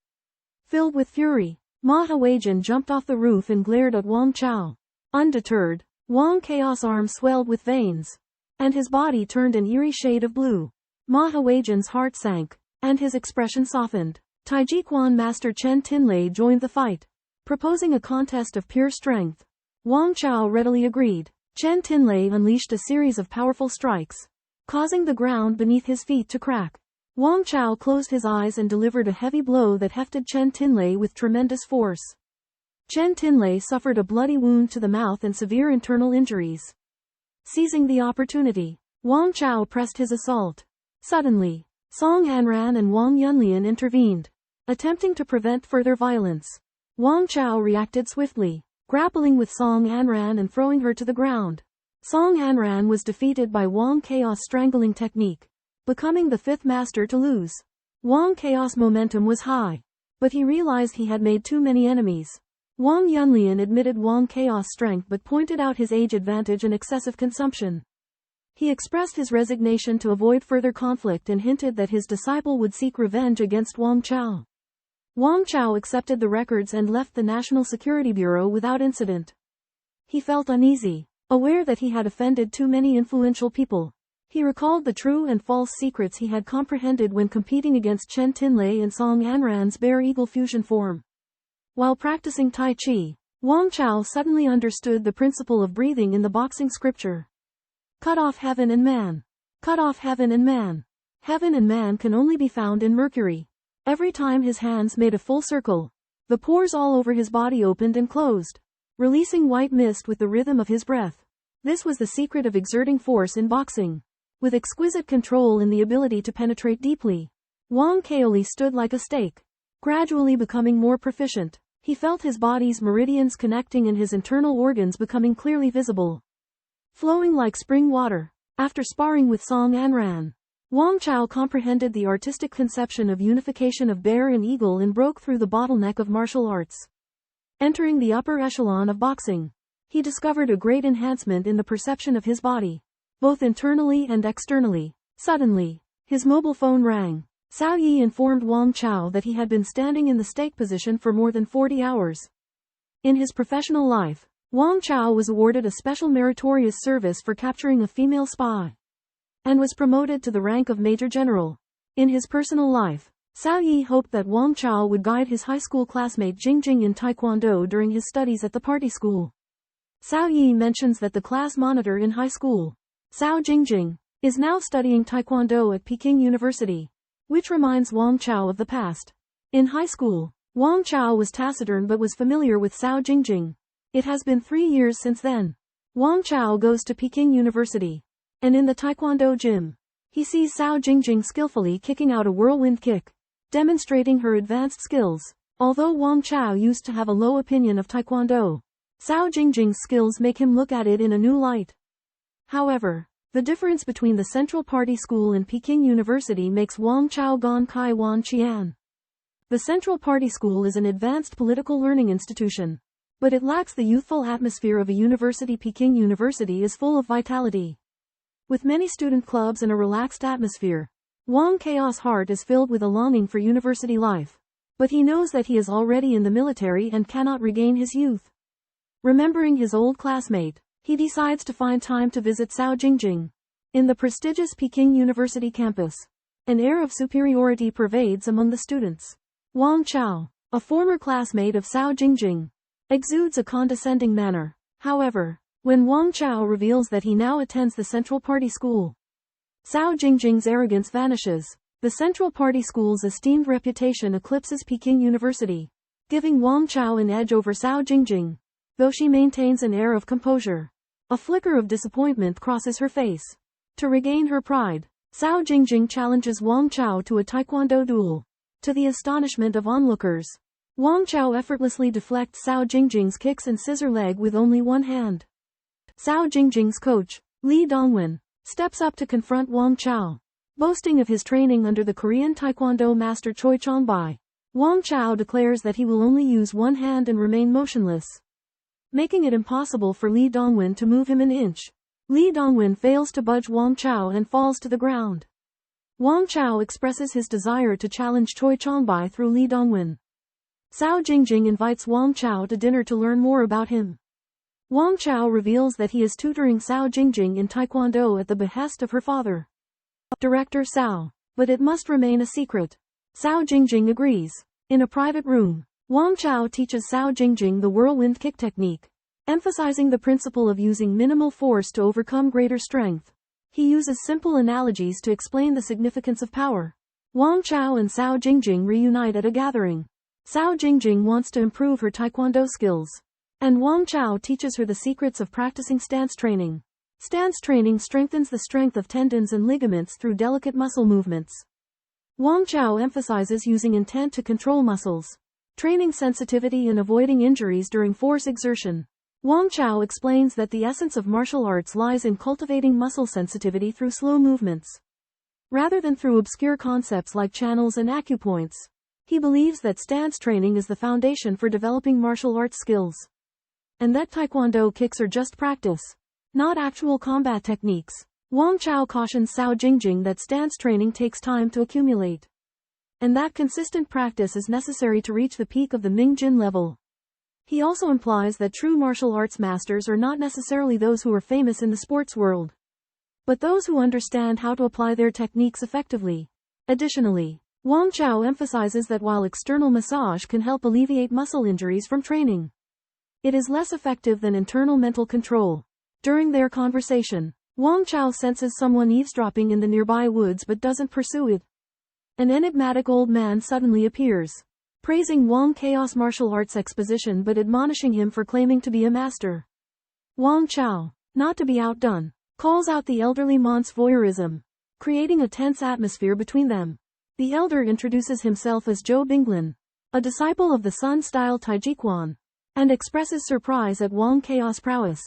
Filled with fury, Ma Huijin jumped off the roof and glared at Wang Chao. Undeterred, Wang Chaos' arms swelled with veins, and his body turned an eerie shade of blue. Ma Huijin's heart sank, and his expression softened. Taijiquan Master Chen Tinlei joined the fight, proposing a contest of pure strength. Wang Chao readily agreed. Chen Tinlei unleashed a series of powerful strikes, causing the ground beneath his feet to crack. Wang Chao closed his eyes and delivered a heavy blow that hefted Chen Tinlei with tremendous force. Chen Tinlei suffered a bloody wound to the mouth and severe internal injuries. Seizing the opportunity, Wang Chao pressed his assault. Suddenly, Song Anran and Wang Yunlian intervened, attempting to prevent further violence. Wang Chao reacted swiftly, grappling with Song Anran and throwing her to the ground. Song Anran was defeated by Wang Chaos' strangling technique, becoming the fifth master to lose. Wang Chaos' momentum was high, but he realized he had made too many enemies. Wang Yunlian admitted Wang Chaos' strength but pointed out his age advantage and excessive consumption. He expressed his resignation to avoid further conflict and hinted that his disciple would seek revenge against Wang Chao. Wang Chao accepted the records and left the National Security Bureau without incident. He felt uneasy, aware that he had offended too many influential people. He recalled the true and false secrets he had comprehended when competing against Chen Tinlei and Song Anran's Bear Eagle fusion form. While practicing Tai Chi, Wang Chao suddenly understood the principle of breathing in the boxing scripture. Cut off heaven and man. Cut off heaven and man. Heaven and man can only be found in Mercury. Every time his hands made a full circle, the pores all over his body opened and closed, releasing white mist with the rhythm of his breath. This was the secret of exerting force in boxing. With exquisite control and the ability to penetrate deeply, Wang Kaoli stood like a stake, gradually becoming more proficient. He felt his body's meridians connecting and his internal organs becoming clearly visible, flowing like spring water. After sparring with Song Anran, Wang Chao comprehended the artistic conception of unification of bear and eagle and broke through the bottleneck of martial arts. Entering the upper echelon of boxing, he discovered a great enhancement in the perception of his body, both internally and externally. Suddenly, his mobile phone rang. Cao Yi informed Wang Chao that he had been standing in the stake position for more than 40 hours. In his professional life, Wang Chao was awarded a special meritorious service for capturing a female spy, and was promoted to the rank of Major General. In his personal life, Cao Yi hoped that Wang Chao would guide his high school classmate Jingjing in Taekwondo during his studies at the party school. Cao Yi mentions that the class monitor in high school, Cao Jingjing, is now studying Taekwondo at Peking University, which reminds Wang Chao of the past. In high school, Wang Chao was taciturn but was familiar with Cao Jingjing. It has been 3 years since then. Wang Chao goes to Peking University, and in the Taekwondo gym, he sees Cao Jingjing skillfully kicking out a whirlwind kick, demonstrating her advanced skills. Although Wang Chao used to have a low opinion of Taekwondo, Cao Jingjing's skills make him look at it in a new light. However, the difference between the Central Party School and Peking University makes Wang Chao Gon Kai Wan Qian. The Central Party School is an advanced political learning institution, but it lacks the youthful atmosphere of a university. Peking University is full of vitality, with many student clubs and a relaxed atmosphere. Wang Chaos' heart is filled with a longing for university life, but he knows that he is already in the military and cannot regain his youth. Remembering his old classmate, he decides to find time to visit Cao Jingjing. In the prestigious Peking University campus, an air of superiority pervades among the students. Wang Chao, a former classmate of Cao Jingjing, exudes a condescending manner. However, when Wang Chao reveals that he now attends the Central Party School, Cao Jingjing's arrogance vanishes. The Central Party School's esteemed reputation eclipses Peking University, giving Wang Chao an edge over Cao Jingjing, though she maintains an air of composure. A flicker of disappointment crosses her face. To regain her pride, Cao Jingjing challenges Wang Chao to a Taekwondo duel. To the astonishment of onlookers, Wang Chao effortlessly deflects Cao Jingjing's kicks and scissor leg with only one hand. Cao Jingjing's coach, Li Dongwen, steps up to confront Wang Chao, boasting of his training under the Korean Taekwondo master Choi Chong-bai. Wang Chao declares that he will only use one hand and remain motionless, making it impossible for Li Dongwen to move him an inch. Li Dongwen fails to budge Wang Chao and falls to the ground. Wang Chao expresses his desire to challenge Choi Chong-bai through Li Dongwen. Cao Jingjing invites Wang Chao to dinner to learn more about him. Wang Chao reveals that he is tutoring Cao Jingjing in Taekwondo at the behest of her father, Director Cao, but it must remain a secret. Cao Jingjing agrees. In a private room, Wang Chao teaches Cao Jingjing the whirlwind kick technique, emphasizing the principle of using minimal force to overcome greater strength. He uses simple analogies to explain the significance of power. Wang Chao and Cao Jingjing reunite at a gathering. Cao Jingjing wants to improve her Taekwondo skills, and Wang Chao teaches her the secrets of practicing stance training. Stance training strengthens the strength of tendons and ligaments through delicate muscle movements. Wang Chao emphasizes using intent to control muscles, training sensitivity and avoiding injuries during force exertion. Wang Chao explains that the essence of martial arts lies in cultivating muscle sensitivity through slow movements, rather than through obscure concepts like channels and acupoints. He believes that stance training is the foundation for developing martial arts skills, and that Taekwondo kicks are just practice, not actual combat techniques. Wang Chao cautions Cao Jingjing that stance training takes time to accumulate, and that consistent practice is necessary to reach the peak of the Ming Jin level. He also implies that true martial arts masters are not necessarily those who are famous in the sports world, but those who understand how to apply their techniques effectively. Additionally, Wang Chao emphasizes that while external massage can help alleviate muscle injuries from training, it is less effective than internal mental control. During their conversation, Wang Chao senses someone eavesdropping in the nearby woods but doesn't pursue it. An enigmatic old man suddenly appears, praising Wang Chao's martial arts exposition but admonishing him for claiming to be a master. Wang Chao, not to be outdone, calls out the elderly man's voyeurism, creating a tense atmosphere between them. The elder introduces himself as Zhou Binglin, a disciple of the Sun-style Taijiquan, and expresses surprise at Wang Chao's prowess.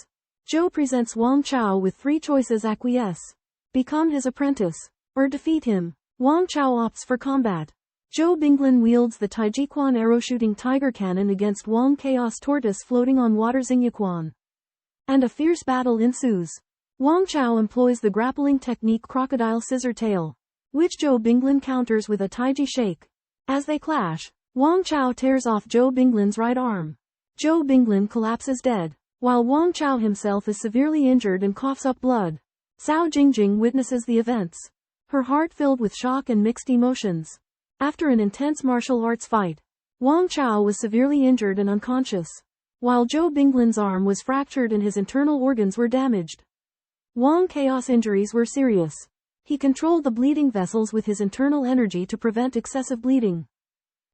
Zhou presents Wang Chao with three choices: acquiesce, become his apprentice, or defeat him. Wang Chao opts for combat. Zhou Binglin wields the Taijiquan arrow-shooting tiger cannon against Wang Chao's tortoise floating on water Xingyaquan, and a fierce battle ensues. Wang Chao employs the grappling technique crocodile scissor tail, which Zhou Binglin counters with a Taiji shake. As they clash, Wang Chao tears off Zhou Binglin's right arm. Zhou Binglin collapses dead, while Wang Chao himself is severely injured and coughs up blood. Cao Jingjing witnesses the events, her heart filled with shock and mixed emotions. After an intense martial arts fight, Wang Chao was severely injured and unconscious, while Zhou Binglin's arm was fractured and his internal organs were damaged. Wang Chao's injuries were serious. He controlled the bleeding vessels with his internal energy to prevent excessive bleeding.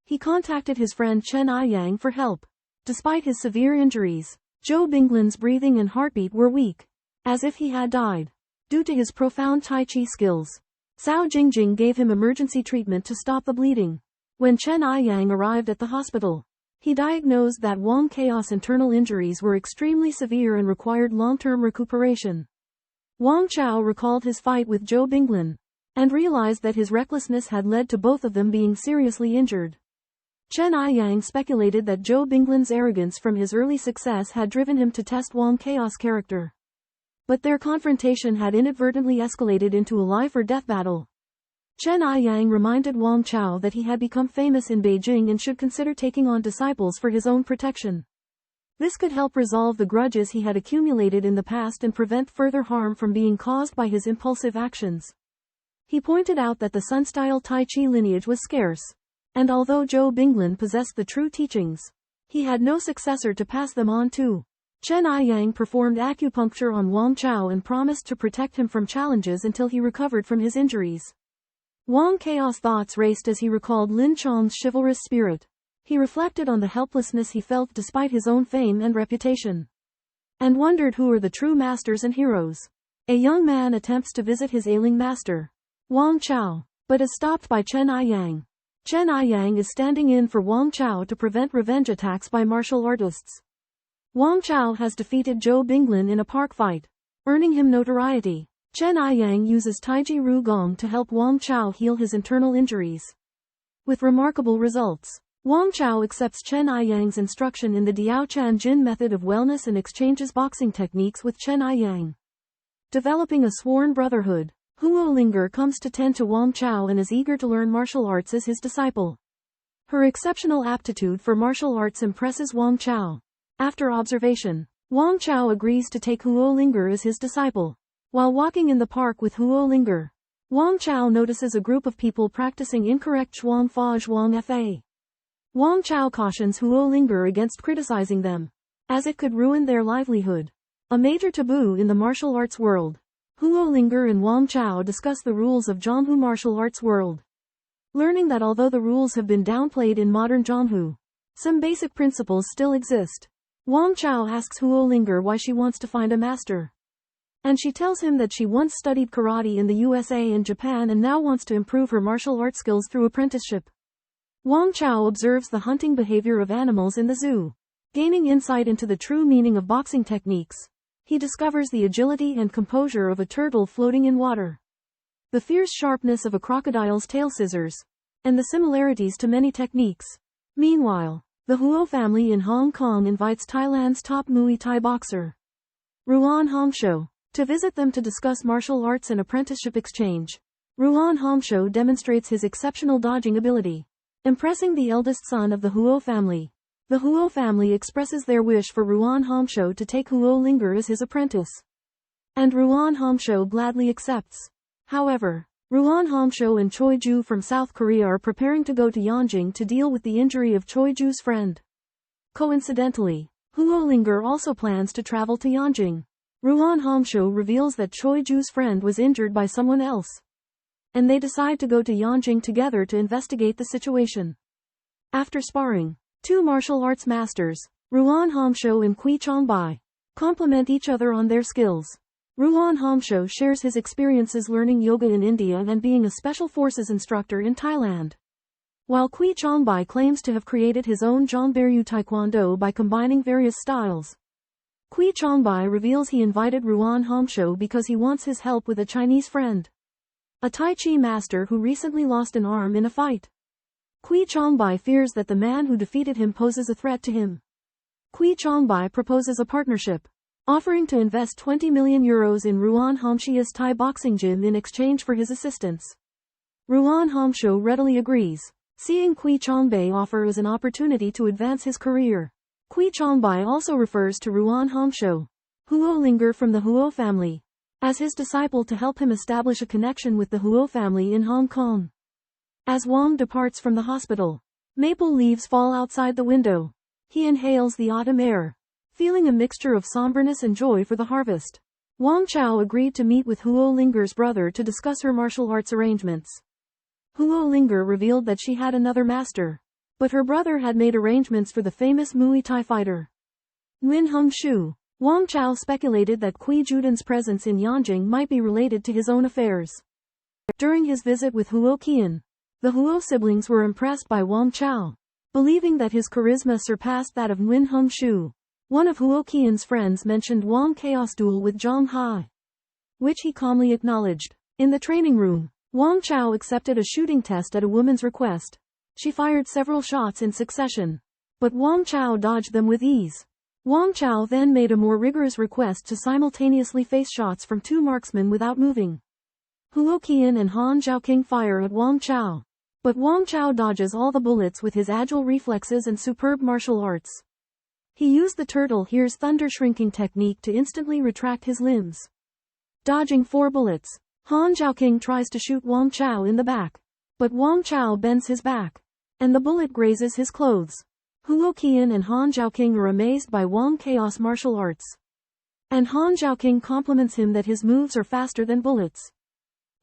He contacted his friend Chen Aiyang for help. Despite his severe injuries, Zhou Binglin's breathing and heartbeat were weak, as if he had died. Due to his profound Tai Chi skills, Cao Jingjing gave him emergency treatment to stop the bleeding. When Chen Aiyang arrived at the hospital, he diagnosed that Wang Chao's internal injuries were extremely severe and required long-term recuperation. Wang Chao recalled his fight with Zhou Binglin, and realized that his recklessness had led to both of them being seriously injured. Chen Aiyang speculated that Zhou Binglin's arrogance from his early success had driven him to test Wang Chao's character. But their confrontation had inadvertently escalated into a life-or-death battle. Chen Aiyang reminded Wang Chao that he had become famous in Beijing and should consider taking on disciples for his own protection. This could help resolve the grudges he had accumulated in the past and prevent further harm from being caused by his impulsive actions. He pointed out that the Sun-style Tai Chi lineage was scarce, and although Zhou Binglin possessed the true teachings, he had no successor to pass them on to. Chen Aiyang performed acupuncture on Wang Chao and promised to protect him from challenges until he recovered from his injuries. Wang Chao's thoughts raced as he recalled Lin Chong's chivalrous spirit. He reflected on the helplessness he felt despite his own fame and reputation, and wondered who are the true masters and heroes. A young man attempts to visit his ailing master, Wang Chao, but is stopped by Chen Aiyang. Chen Aiyang is standing in for Wang Chao to prevent revenge attacks by martial artists. Wang Chao has defeated Zhou Binglin in a park fight, earning him notoriety. Chen Aiyang uses Taiji Ru Gong to help Wang Chao heal his internal injuries, with remarkable results. Wang Chao accepts Chen Aiyang's instruction in the Diaochan Jin method of wellness and exchanges boxing techniques with Chen Aiyang. Developing a sworn brotherhood, Huo Linger comes to tend to Wang Chao and is eager to learn martial arts as his disciple. Her exceptional aptitude for martial arts impresses Wang Chao. After observation, Wang Chao agrees to take Huo Linger as his disciple. While walking in the park with Huo Linger, Wang Chao notices a group of people practicing incorrect Zhuang Fa Zhuang Fa. Wang Chao cautions Huo Linger against criticizing them, as it could ruin their livelihood. A major taboo in the martial arts world. Huo Linger and Wang Chao discuss the rules of Zhonghu martial arts world. Learning that although the rules have been downplayed in modern Zhonghu, some basic principles still exist. Wang Chao asks Huo Linger why she wants to find a master. And she tells him that she once studied karate in the USA and Japan and now wants to improve her martial arts skills through apprenticeship. Wang Chao observes the hunting behavior of animals in the zoo. Gaining insight into the true meaning of boxing techniques, he discovers the agility and composure of a turtle floating in water, the fierce sharpness of a crocodile's tail scissors, and the similarities to many techniques. Meanwhile, the Huo family in Hong Kong invites Thailand's top Muay Thai boxer, Ruan Hongshou, to visit them to discuss martial arts and apprenticeship exchange. Ruan Hongshou demonstrates his exceptional dodging ability, impressing the eldest son of the Huo family. The Huo family expresses their wish for Ruan Hongshou to take Huo Linger as his apprentice, and Ruan Hongshou gladly accepts. However, Ruan Hongshou and Choi Ju from South Korea are preparing to go to Yanjing to deal with the injury of Choi Ju's friend. Coincidentally, Huo Linger also plans to travel to Yanjing. Ruan Hongshou reveals that Choi Ju's friend was injured by someone else, and they decide to go to Yanjing together to investigate the situation. After sparring, two martial arts masters, Ruan Hongshou and Kui Chongbai, complement each other on their skills. Ruan Hongshou shares his experiences learning yoga in India and being a special forces instructor in Thailand, while Kui Chongbai claims to have created his own Zhongberyu Taekwondo by combining various styles. Kui Chongbai reveals he invited Ruan Hongshou because he wants his help with a Chinese friend, a Tai Chi master who recently lost an arm in a fight. Kui Chongbai fears that the man who defeated him poses a threat to him. Kui Chongbai proposes a partnership, offering to invest 20 million euros in Ruan Hongshou's Thai boxing gym in exchange for his assistance. Ruan Hongshou readily agrees, seeing Kui Chongbai offer as an opportunity to advance his career. Kui Chongbai also refers to Ruan Hongshou, Huo Linger from the Huo family, as his disciple to help him establish a connection with the Huo family in Hong Kong. As Wang departs from the hospital, maple leaves fall outside the window. He inhales the autumn air, feeling a mixture of somberness and joy for the harvest. Wang Chao agreed to meet with Huo Linger's brother to discuss her martial arts arrangements. Huo Linger revealed that she had another master, but her brother had made arrangements for the famous Muay Thai fighter, Nguyen Hung Shu. Wang Chao speculated that Kui Judan's presence in Yanjing might be related to his own affairs. During his visit with Huo Qian, the Huo siblings were impressed by Wang Chao, believing that his charisma surpassed that of Nguyen Hung Shu. One of Huo Qian's friends mentioned Wang Chaos duel with Zhang Hai, which he calmly acknowledged. In the training room, Wang Chao accepted a shooting test at a woman's request. She fired several shots in succession, but Wang Chao dodged them with ease. Wang Chao then made a more rigorous request to simultaneously face shots from two marksmen without moving. Huo Qian and Han Zhaoqing fire at Wang Chao, but Wang Chao dodges all the bullets with his agile reflexes and superb martial arts. He used the turtle here's thunder shrinking technique to instantly retract his limbs. Dodging 4 bullets, Han Zhaoqing tries to shoot Wang Chao in the back, but Wang Chao bends his back, and the bullet grazes his clothes. Huo Qian and Han Zhaoqing are amazed by Wang Chaos martial arts, and Han Zhaoqing compliments him that his moves are faster than bullets.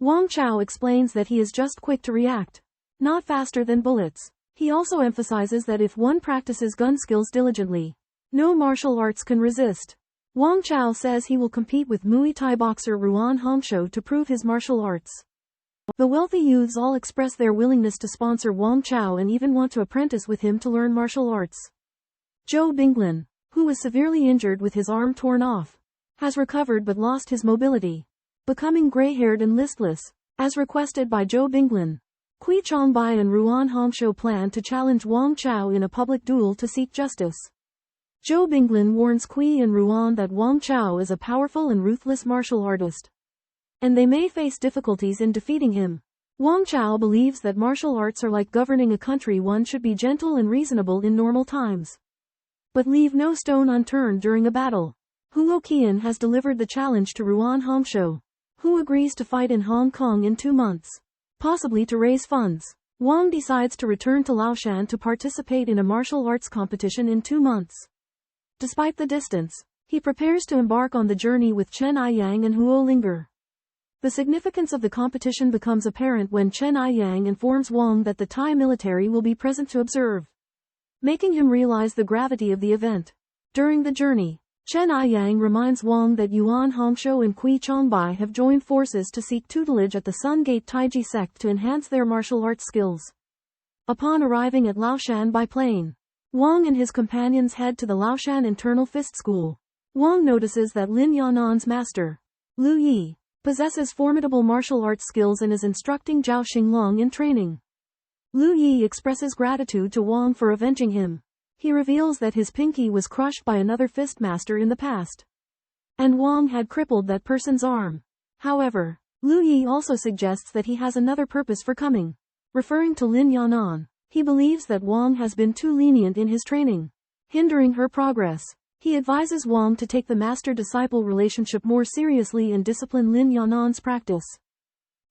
Wang Chao explains that he is just quick to react, not faster than bullets. He also emphasizes that if one practices gun skills diligently, no martial arts can resist. Wang Chao says he will compete with Muay Thai boxer Ruan Hongshou to prove his martial arts. The wealthy youths all express their willingness to sponsor Wang Chao and even want to apprentice with him to learn martial arts. Zhou Binglin, who was severely injured with his arm torn off, has recovered but lost his mobility, becoming gray-haired and listless. As requested by Zhou Binglin, Kui Chongbai and Ruan Hongshou plan to challenge Wang Chao in a public duel to seek justice. Zhou Binglin warns Kui and Ruan that Wang Chao is a powerful and ruthless martial artist, and they may face difficulties in defeating him. Wang Chao believes that martial arts are like governing a country. One should be gentle and reasonable in normal times, but leave no stone unturned during a battle. Huo Qian has delivered the challenge to Ruan Hongshou, who agrees to fight in Hong Kong in 2 months, possibly to raise funds. Wang decides to return to Laoshan to participate in a martial arts competition in 2 months. Despite the distance, he prepares to embark on the journey with Chen Aiyang and Huo Linger. The significance of the competition becomes apparent when Chen Aiyang informs Wang that the Thai military will be present to observe, making him realize the gravity of the event. During the journey, Chen Aiyang reminds Wang that Yuan Hongshou and Kui Chongbai have joined forces to seek tutelage at the Sun Gate Taiji sect to enhance their martial arts skills. Upon arriving at Laoshan by plane, Wang and his companions head to the Laoshan Internal Fist School. Wang notices that Lin Yanan's master, Lu Yi, possesses formidable martial arts skills and is instructing Zhao Xinglong in training. Lu Yi expresses gratitude to Wang for avenging him. He reveals that his pinky was crushed by another fist master in the past, and Wang had crippled that person's arm. However, Lu Yi also suggests that he has another purpose for coming. Referring to Lin Yanan, he believes that Wang has been too lenient in his training, hindering her progress. He advises Wang to take the master-disciple relationship more seriously and discipline Lin Yanan's practice.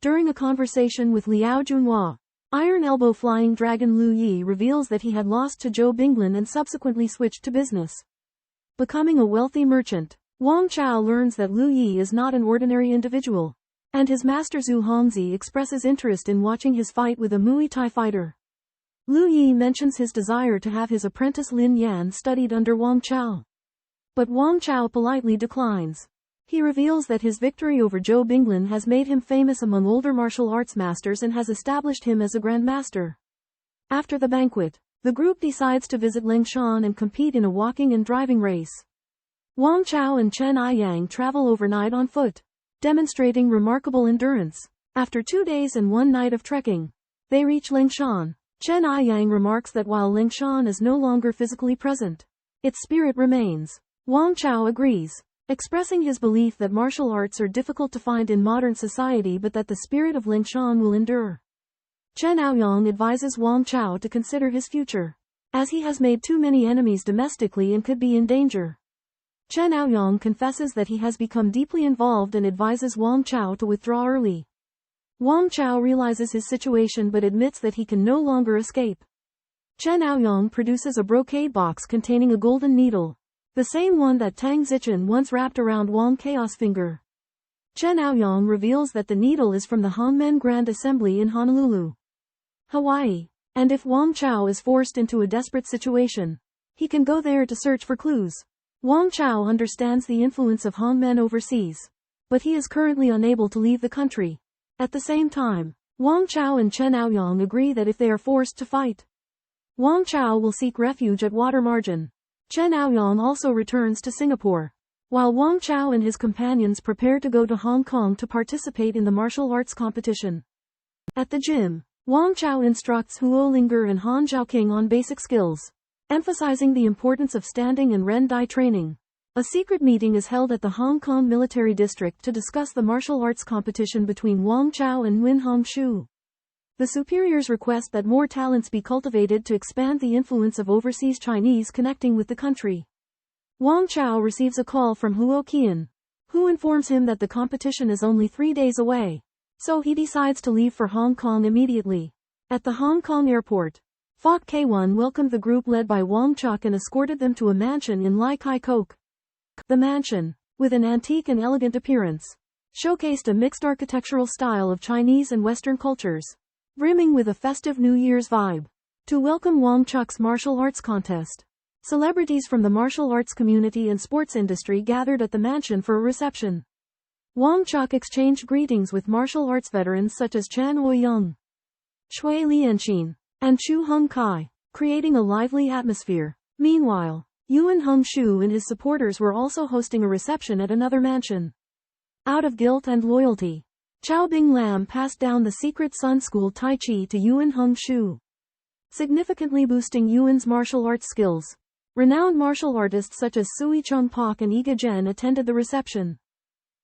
During a conversation with Liao Junhua, Iron Elbow Flying Dragon Lu Yi reveals that he had lost to Zhou Binglin and subsequently switched to business, becoming a wealthy merchant. Wang Chao learns that Lu Yi is not an ordinary individual, and his master Zhu Hongzi expresses interest in watching his fight with a Muay Thai fighter. Lu Yi mentions his desire to have his apprentice Lin Yan studied under Wang Chao, but Wang Chao politely declines. He reveals that his victory over Zhou Binglin has made him famous among older martial arts masters and has established him as a grandmaster. After the banquet, the group decides to visit Lingshan and compete in a walking and driving race. Wang Chao and Chen Aiyang travel overnight on foot, demonstrating remarkable endurance. After 2 days and 1 night of trekking, they reach Lingshan. Chen Aiyang remarks that while Lingshan is no longer physically present, its spirit remains. Wang Chao agrees, expressing his belief that martial arts are difficult to find in modern society but that the spirit of Lingshan will endure. Chen Aoyang advises Wang Chao to consider his future, as he has made too many enemies domestically and could be in danger. Chen Aoyang confesses that he has become deeply involved and advises Wang Chao to withdraw early. Wang Chao realizes his situation but admits that he can no longer escape. Chen Aoyang produces a brocade box containing a golden needle, the same one that Tang Zichen once wrapped around Wang Chao's finger. Chen Aoyang reveals that the needle is from the Hongmen Grand Assembly in Honolulu, Hawaii, and if Wang Chao is forced into a desperate situation, he can go there to search for clues. Wang Chao understands the influence of Hongmen overseas, but he is currently unable to leave the country. At the same time, Wang Chao and Chen Aoyang agree that if they are forced to fight, Wang Chao will seek refuge at water margin. Chen Aoyang also returns to Singapore, while Wang Chao and his companions prepare to go to Hong Kong to participate in the martial arts competition. At the gym, Wang Chao instructs Huo Linger and Han Zhaoqing on basic skills, emphasizing the importance of standing and Ren Dai training. A secret meeting is held at the Hong Kong Military District to discuss the martial arts competition between Wang Chao and Nguyen Hong Shu. The superiors request that more talents be cultivated to expand the influence of overseas Chinese connecting with the country. Wang Chao receives a call from Huo Qian, who informs him that the competition is only 3 days away, so he decides to leave for Hong Kong immediately. At the Hong Kong airport, Fok K1 welcomed the group led by Wang Chuk and escorted them to a mansion in Lai Kai Kok. The mansion, with an antique and elegant appearance, showcased a mixed architectural style of Chinese and Western cultures, brimming with a festive New Year's vibe. To welcome Wang Chuk's martial arts contest, celebrities from the martial arts community and sports industry gathered at the mansion for a reception. Wang Chuk exchanged greetings with martial arts veterans such as Chan Ouyang, Shui Lianqin, and Chu Hung Kai, creating a lively atmosphere. Meanwhile, Yuan Hung Shu and his supporters were also hosting a reception at another mansion. Out of guilt and loyalty, Chao Bing Lam passed down the secret Sun School Tai Chi to Yuan Hung Shu, significantly boosting Yuan's martial arts skills. Renowned martial artists such as Sui Chung Pak and Iga Zhen attended the reception,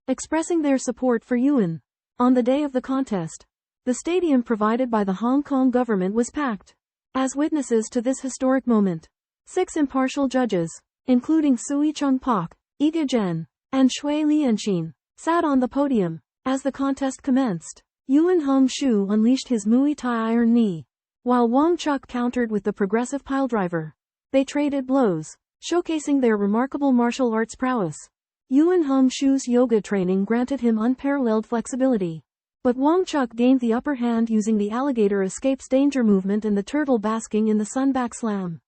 expressing their support for Yuan. On the day of the contest, The stadium provided by the Hong Kong government was packed. As witnesses to this historic moment, 6 impartial judges, including Sui Chung Pak, Iga Zhen, and Shui Lianqin, sat on the podium. As the contest commenced, Yuan Hong Shu unleashed his Muay Thai iron knee, while Wang Chuk countered with the progressive piledriver. They traded blows, showcasing their remarkable martial arts prowess. Yuan Hong Shu's yoga training granted him unparalleled flexibility, but Wang Chuk gained the upper hand using the alligator escapes danger movement and the turtle basking in the sun back slam.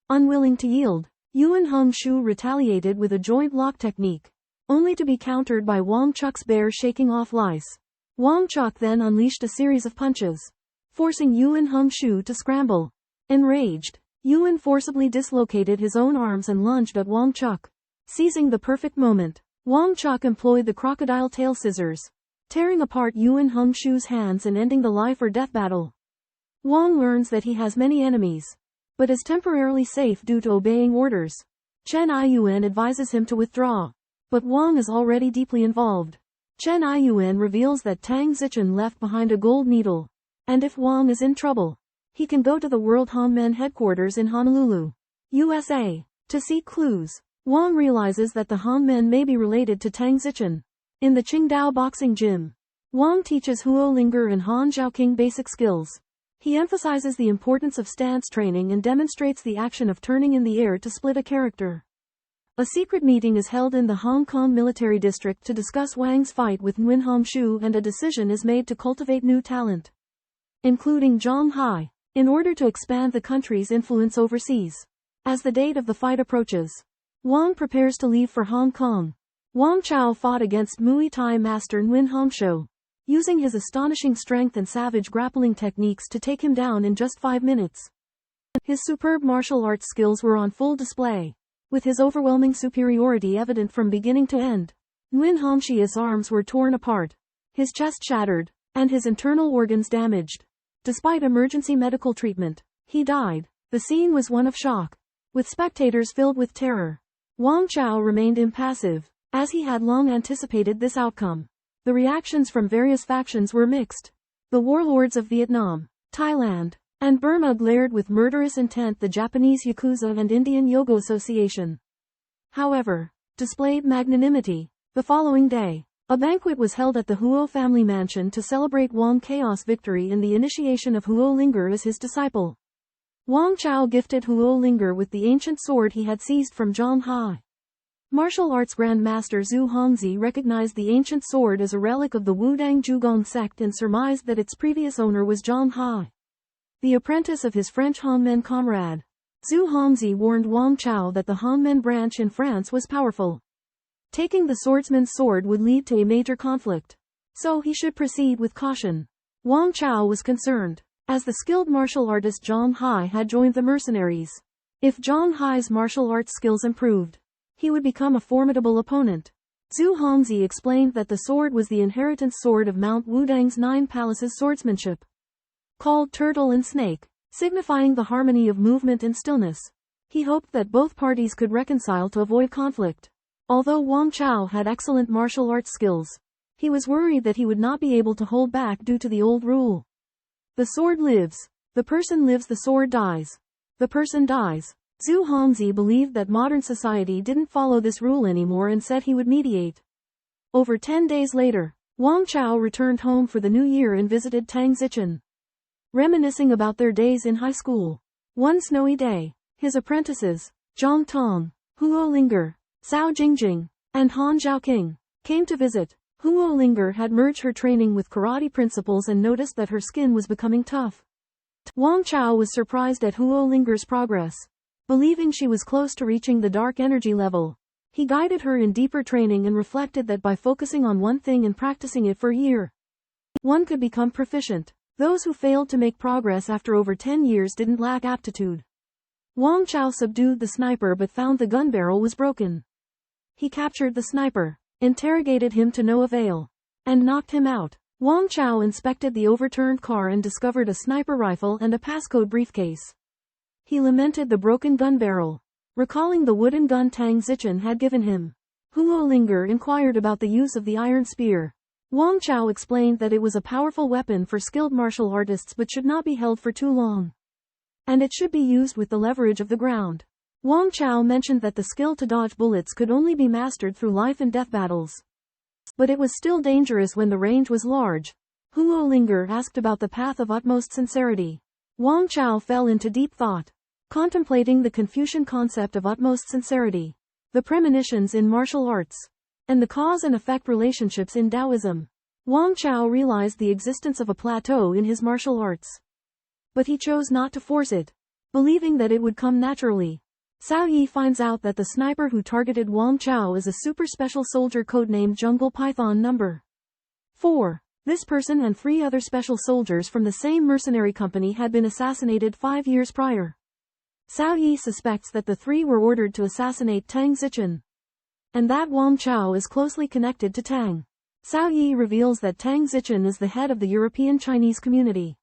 Unwilling to yield, Yuan Hong Shu retaliated with a joint lock technique, only to be countered by Wang Chuk's bear shaking off lice. Wang Chuk then unleashed a series of punches, forcing Yuan Hong Shu to scramble. Enraged, Yuan forcibly dislocated his own arms and lunged at Wang Chuk. Seizing the perfect moment, Wang Chuk employed the crocodile tail scissors, tearing apart Yuan Hong Shu's hands and ending the life-or-death battle. Wang learns that he has many enemies, but is temporarily safe due to obeying orders. Chen Aiyuan advises him to withdraw, but Wang is already deeply involved. Chen Aiyuan reveals that Tang Zichen left behind a gold needle, and if Wang is in trouble, he can go to the World Hongmen headquarters in Honolulu, USA, to seek clues. Wang realizes that the Hongmen may be related to Tang Zichen. In the Qingdao boxing gym, Wang teaches Huo Linger and Han Zhaoqing basic skills. He emphasizes the importance of stance training and demonstrates the action of turning in the air to split a character. A secret meeting is held in the Hong Kong military district to discuss Wang's fight with Nguyen Hong Shu, and a decision is made to cultivate new talent, including Zhang Hai, in order to expand the country's influence overseas. As the date of the fight approaches, Wang prepares to leave for Hong Kong. Wang Chao fought against Muay Thai master Nguyen Hong Shu, using his astonishing strength and savage grappling techniques to take him down in just 5 minutes. His superb martial arts skills were on full display, with his overwhelming superiority evident from beginning to end. Nguyen Hong Shu's arms were torn apart, his chest shattered, and his internal organs damaged. Despite emergency medical treatment, he died. The scene was one of shock, with spectators filled with terror. Wang Chao remained impassive, as he had long anticipated this outcome. The reactions from various factions were mixed. The warlords of Vietnam, Thailand, and Burma glared with murderous intent. The Japanese Yakuza and Indian Yogo Association, however, displayed magnanimity. The following day, a banquet was held at the Huo family mansion to celebrate Wang Chao's victory in the initiation of Huo Linger as his disciple. Wang Chao gifted Huo Linger with the ancient sword he had seized from Zhang Hai. Martial arts grandmaster Zhu Hongzi recognized the ancient sword as a relic of the Wudang Zhugong sect and surmised that its previous owner was Zhang Hai, the apprentice of his French Hongmen comrade. Zhu Hongzi warned Wang Chao that the Hongmen branch in France was powerful. Taking the swordsman's sword would lead to a major conflict, so he should proceed with caution. Wang Chao was concerned, as the skilled martial artist Zhang Hai had joined the mercenaries. If Zhang Hai's martial arts skills improved, he would become a formidable opponent. Zhu Hongzi explained that the sword was the inheritance sword of Mount Wudang's 9 palaces swordsmanship, called Turtle and Snake, signifying the harmony of movement and stillness. He hoped that both parties could reconcile to avoid conflict. Although Wang Chao had excellent martial arts skills, he was worried that he would not be able to hold back due to the old rule. The sword lives. The person lives, the sword dies. The person dies. Zhu Hongzi believed that modern society didn't follow this rule anymore and said he would mediate. Over 10 days later, Wang Chao returned home for the new year and visited Tang Zichen, reminiscing about their days in high school. One snowy day, his apprentices, Zhang Tong, Huo Linger, Cao Jingjing, and Han Zhaoqing, came to visit. Huo Linger had merged her training with karate principles and noticed that her skin was becoming tough. Wang Chao was surprised at Huo Linger's progress. Believing she was close to reaching the dark energy level, he guided her in deeper training and reflected that by focusing on one thing and practicing it for a year, one could become proficient. Those who failed to make progress after over 10 years didn't lack aptitude. Wang Chao subdued the sniper but found the gun barrel was broken. He captured the sniper, interrogated him to no avail, and knocked him out. Wang Chao inspected the overturned car and discovered a sniper rifle and a passcode briefcase. He lamented the broken gun barrel, recalling the wooden gun Tang Zichen had given him. Huo Linger inquired about the use of the iron spear. Wang Chao explained that it was a powerful weapon for skilled martial artists but should not be held for too long. And it should be used with the leverage of the ground. Wang Chao mentioned that the skill to dodge bullets could only be mastered through life and death battles. But it was still dangerous when the range was large. Huo Linger asked about the path of utmost sincerity. Wang Chao fell into deep thought, contemplating the Confucian concept of utmost sincerity, the premonitions in martial arts, and the cause and effect relationships in Taoism. Wang Chao realized the existence of a plateau in his martial arts. But he chose not to force it, believing that it would come naturally. Cao Yi finds out that the sniper who targeted Wang Chao is a super special soldier codenamed Jungle Python No. 4. This person and 3 other special soldiers from the same mercenary company had been assassinated 5 years prior. Cao Yi suspects that the 3 were ordered to assassinate Tang Zichen, and that Wang Chao is closely connected to Tang. Cao Yi reveals that Tang Zichen is the head of the European Chinese community,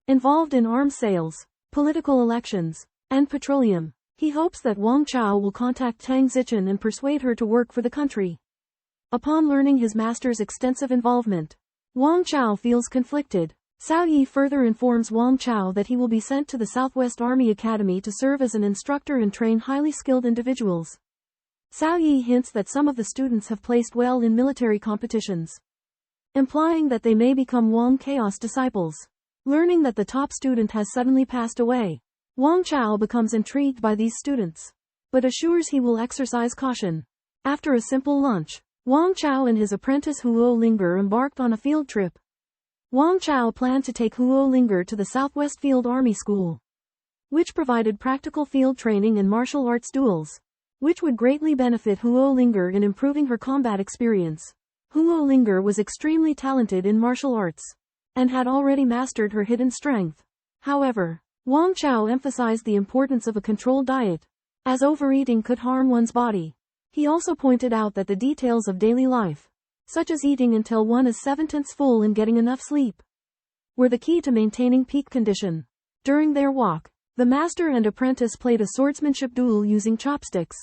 involved in arms sales, political elections, and petroleum. He hopes that Wang Chao will contact Tang Zichen and persuade her to work for the country. Upon learning his master's extensive involvement, Wang Chao feels conflicted. Cao Yi further informs Wang Chao that he will be sent to the Southwest Army Academy to serve as an instructor and train highly skilled individuals. Cao Yi hints that some of the students have placed well in military competitions, implying that they may become Wang Chaos disciples. Learning that the top student has suddenly passed away, Wang Chao becomes intrigued by these students, but assures he will exercise caution. After a simple lunch, Wang Chao and his apprentice Huo Linger embarked on a field trip. Wang Chao planned to take Huo Linger to the Southwest Field Army School, which provided practical field training and martial arts duels, which would greatly benefit Huo Linger in improving her combat experience. Huo Linger was extremely talented in martial arts, and had already mastered her hidden strength. However, Wang Chao emphasized the importance of a controlled diet, as overeating could harm one's body. He also pointed out that the details of daily life, such as eating until one is 7/10 full and getting enough sleep, were the key to maintaining peak condition. During their walk, the master and apprentice played a swordsmanship duel using chopsticks.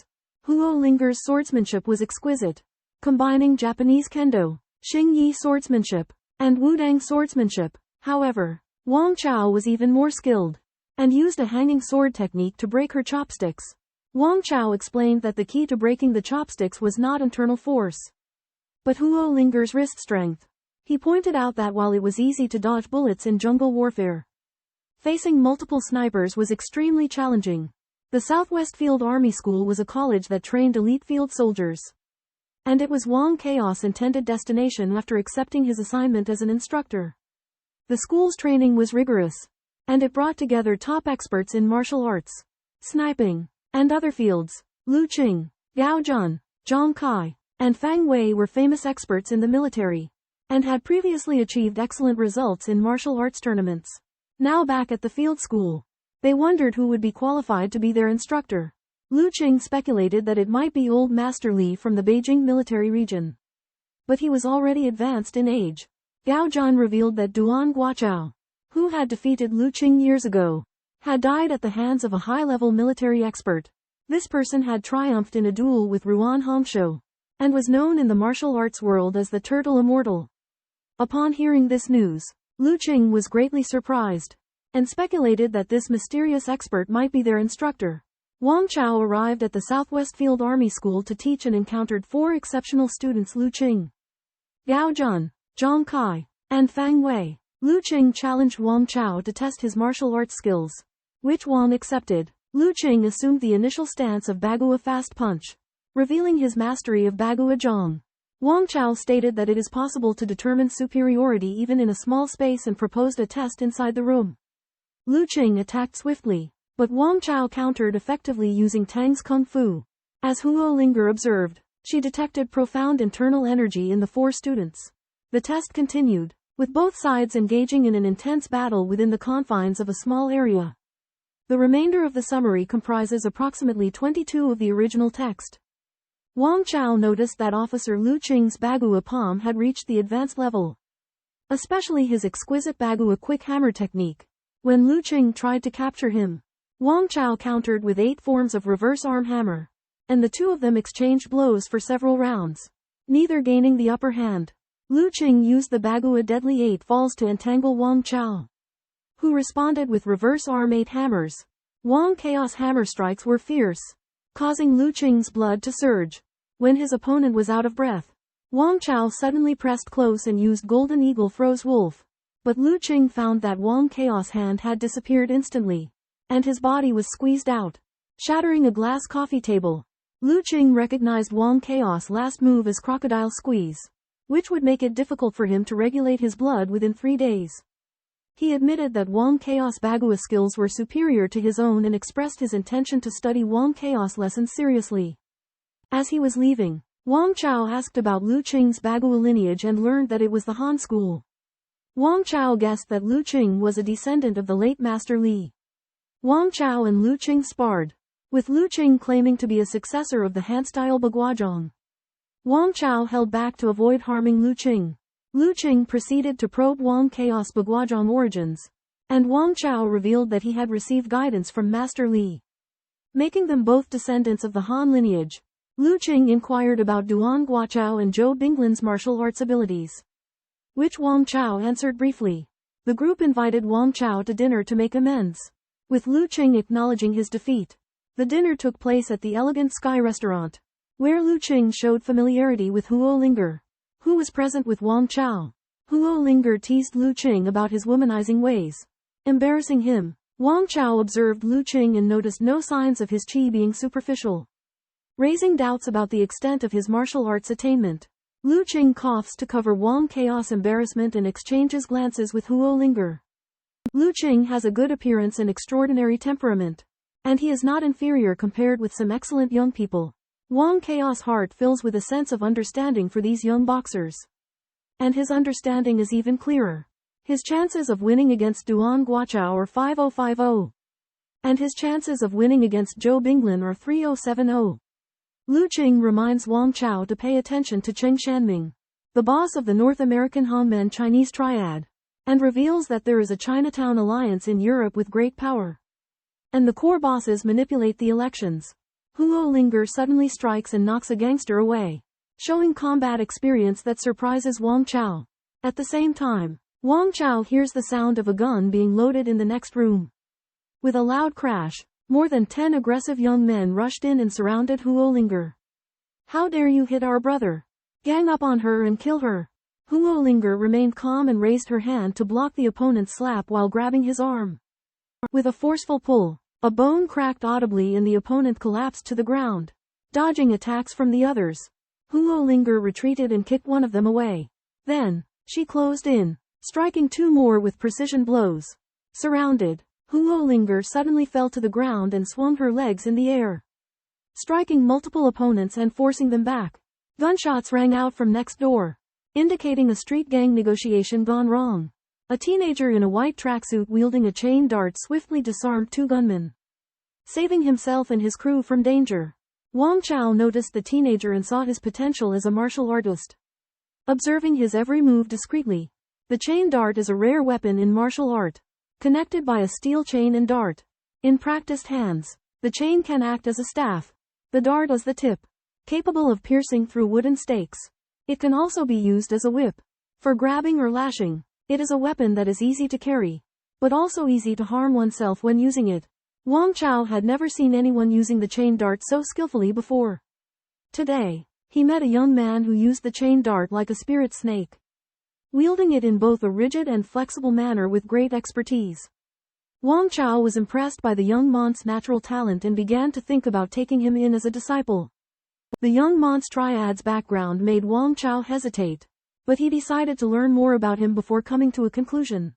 Huo Linger's swordsmanship was exquisite, combining Japanese kendo, Xingyi swordsmanship, and Wudang swordsmanship. However, Wang Chao was even more skilled, and used a hanging sword technique to break her chopsticks. Wang Chao explained that the key to breaking the chopsticks was not internal force, but Huo Linger's wrist strength. He pointed out that while it was easy to dodge bullets in jungle warfare, facing multiple snipers was extremely challenging. The Southwest Field Army School was a college that trained elite field soldiers, and it was Wang Chaos' intended destination after accepting his assignment as an instructor. The school's training was rigorous, and it brought together top experts in martial arts, sniping, and other fields. Lu Qing, Gao Jun, Zhang Kai, and Fang Wei were famous experts in the military, and had previously achieved excellent results in martial arts tournaments. Now back at the field school, they wondered who would be qualified to be their instructor. Lu Qing speculated that it might be old Master Li from the Beijing military region, but he was already advanced in age. Gao Jun revealed that Duan Guochao, who had defeated Lu Qing years ago, had died at the hands of a high-level military expert. This person had triumphed in a duel with Ruan Hongshou, and was known in the martial arts world as the Turtle Immortal. Upon hearing this news, Lu Qing was greatly surprised, and speculated that this mysterious expert might be their instructor. Wang Chao arrived at the Southwest Field Army School to teach and encountered 4 exceptional students: Lu Qing, Gao Jun, Zhang Kai, and Fang Wei. Lu Qing challenged Wang Chao to test his martial arts skills, which Wang accepted. Lu Qing assumed the initial stance of Bagua Fast Punch, revealing his mastery of Bagua Zhang. Wang Chao stated that it is possible to determine superiority even in a small space and proposed a test inside the room. Lu Qing attacked swiftly, but Wang Chao countered effectively using Tang's Kung Fu. As Huo Linger observed, she detected profound internal energy in the 4 students. The test continued, with both sides engaging in an intense battle within the confines of a small area. The remainder of the summary comprises approximately 22 of the original text. Wang Chao noticed that Officer Lu Qing's Bagua palm had reached the advanced level, especially his exquisite Bagua quick hammer technique. When Lu Qing tried to capture him, Wang Chao countered with 8 forms of reverse arm hammer, and the 2 of them exchanged blows for several rounds, neither gaining the upper hand. Lu Qing used the Bagua Deadly 8 Falls to entangle Wang Chao, who responded with reverse arm 8 hammers. Wang Chaos hammer strikes were fierce, causing Lu Qing's blood to surge. When his opponent was out of breath, Wang Chao suddenly pressed close and used Golden Eagle Froze Wolf. But Lu Qing found that Wang Chaos' hand had disappeared instantly, and his body was squeezed out, shattering a glass coffee table. Lu Qing recognized Wang Chaos' last move as Crocodile Squeeze, which would make it difficult for him to regulate his blood within 3 days. He admitted that Wang Chaos' Bagua skills were superior to his own and expressed his intention to study Wang Chaos' lessons seriously. As he was leaving, Wang Chao asked about Lu Qing's Bagua lineage and learned that it was the Han school. Wang Chao guessed that Lu Qing was a descendant of the late Master Li. Wang Chao and Lu Qing sparred, with Lu Qing claiming to be a successor of the Han-style Baguazhang. Wang Chao held back to avoid harming Lu Qing. Lu Qing proceeded to probe Wang Chaos' Baguazhang origins, and Wang Chao revealed that he had received guidance from Master Li, making them both descendants of the Han lineage. Lu Qing inquired about Duan Guochao and Zhou Binglin's martial arts abilities, which Wang Chao answered briefly. The group invited Wang Chao to dinner to make amends, with Lu Qing acknowledging his defeat. The dinner took place at the Elegant Sky restaurant, where Lu Qing showed familiarity with Huo Linger, who was present with Wang Chao. Huo Linger teased Lu Qing about his womanizing ways, embarrassing him. Wang Chao observed Lu Qing and noticed no signs of his qi being superficial, raising doubts about the extent of his martial arts attainment. Lu Qing coughs to cover Wang Chaos' embarrassment and exchanges glances with Huo Linger. Lu Qing has a good appearance and extraordinary temperament, and he is not inferior compared with some excellent young people. Wang Chaos' heart fills with a sense of understanding for these young boxers, and his understanding is even clearer. His chances of winning against Duan Guochao are 5050, and his chances of winning against Zhou Binglin are 3070. Lu Qing reminds Wang Chao to pay attention to Cheng Shanming, the boss of the North American Han-Men Chinese triad, and reveals that there is a Chinatown alliance in Europe with great power, and the core bosses manipulate the elections. Huo Linger suddenly strikes and knocks a gangster away, showing combat experience that surprises Wang Chao. At the same time, Wang Chao hears the sound of a gun being loaded in the next room. With a loud crash, more than 10 aggressive young men rushed in and surrounded Huo Linger. "How dare you hit our brother? Gang up on her and kill her." Huo Linger remained calm and raised her hand to block the opponent's slap while grabbing his arm. With a forceful pull, a bone cracked audibly and the opponent collapsed to the ground, dodging attacks from the others. Huo Linger retreated and kicked one of them away. Then, she closed in, striking 2 more with precision blows. Surrounded, Huo Linger suddenly fell to the ground and swung her legs in the air, striking multiple opponents and forcing them back. Gunshots rang out from next door, indicating a street gang negotiation gone wrong. A teenager in a white tracksuit wielding a chain dart swiftly disarmed 2 gunmen, saving himself and his crew from danger. Wang Chao noticed the teenager and saw his potential as a martial artist, observing his every move discreetly. The chain dart is a rare weapon in martial art, connected by a steel chain and dart. In practiced hands, the chain can act as a staff, the dart as the tip, capable of piercing through wooden stakes. It can also be used as a whip, for grabbing or lashing. It is a weapon that is easy to carry, but also easy to harm oneself when using it. Wang Chao had never seen anyone using the chain dart so skillfully before. Today, he met a young man who used the chain dart like a spirit snake, wielding it in both a rigid and flexible manner with great expertise. Wang Chao was impressed by the young mont's natural talent and began to think about taking him in as a disciple. The young mont's triad's background made Wang Chao hesitate, but he decided to learn more about him before coming to a conclusion.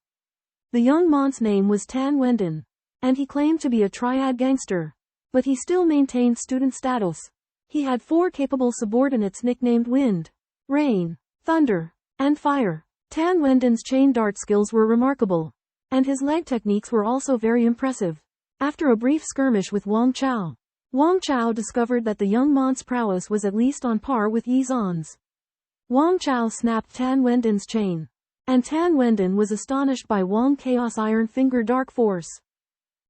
The young mont's name was Tan Wendon, and he claimed to be a triad gangster, but he still maintained student status. He had 4 capable subordinates nicknamed Wind, Rain, Thunder, and Fire. Tan Wendon's chain dart skills were remarkable, and his leg techniques were also very impressive. After a brief skirmish with Wang Chao discovered that the young mont's prowess was at least on par with Yi Zan's. Wang Chao snapped Tan Wendon's chain, and Tan Wendon was astonished by Wang Chaos' Iron Finger Dark Force.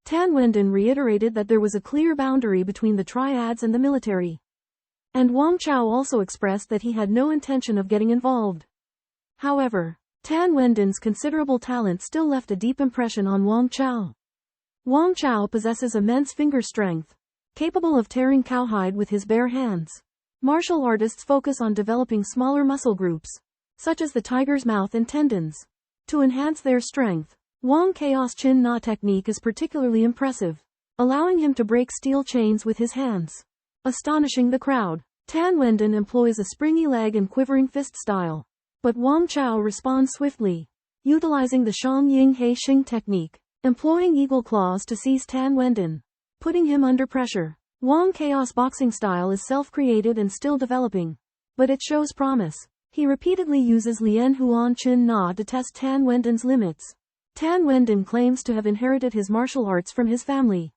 Tan Wendon reiterated that there was a clear boundary between the triads and the military, and Wang Chao also expressed that he had no intention of getting involved. However, Tan Wenden's considerable talent still left a deep impression on Wang Chao. Wang Chao possesses immense finger strength, capable of tearing cowhide with his bare hands. Martial artists focus on developing smaller muscle groups, such as the tiger's mouth and tendons, to enhance their strength. Wang Chao's chin na technique is particularly impressive, allowing him to break steel chains with his hands, astonishing the crowd. Tan Wenden employs a springy leg and quivering fist style, but Wang Chao responds swiftly, utilizing the Shang Ying He Xing technique, employing eagle claws to seize Tan Wenden, putting him under pressure. Wang Chao's boxing style is self-created and still developing, but it shows promise. He repeatedly uses Lian Huan Chin Na to test Tan Wenden's limits. Tan Wenden claims to have inherited his martial arts from his family,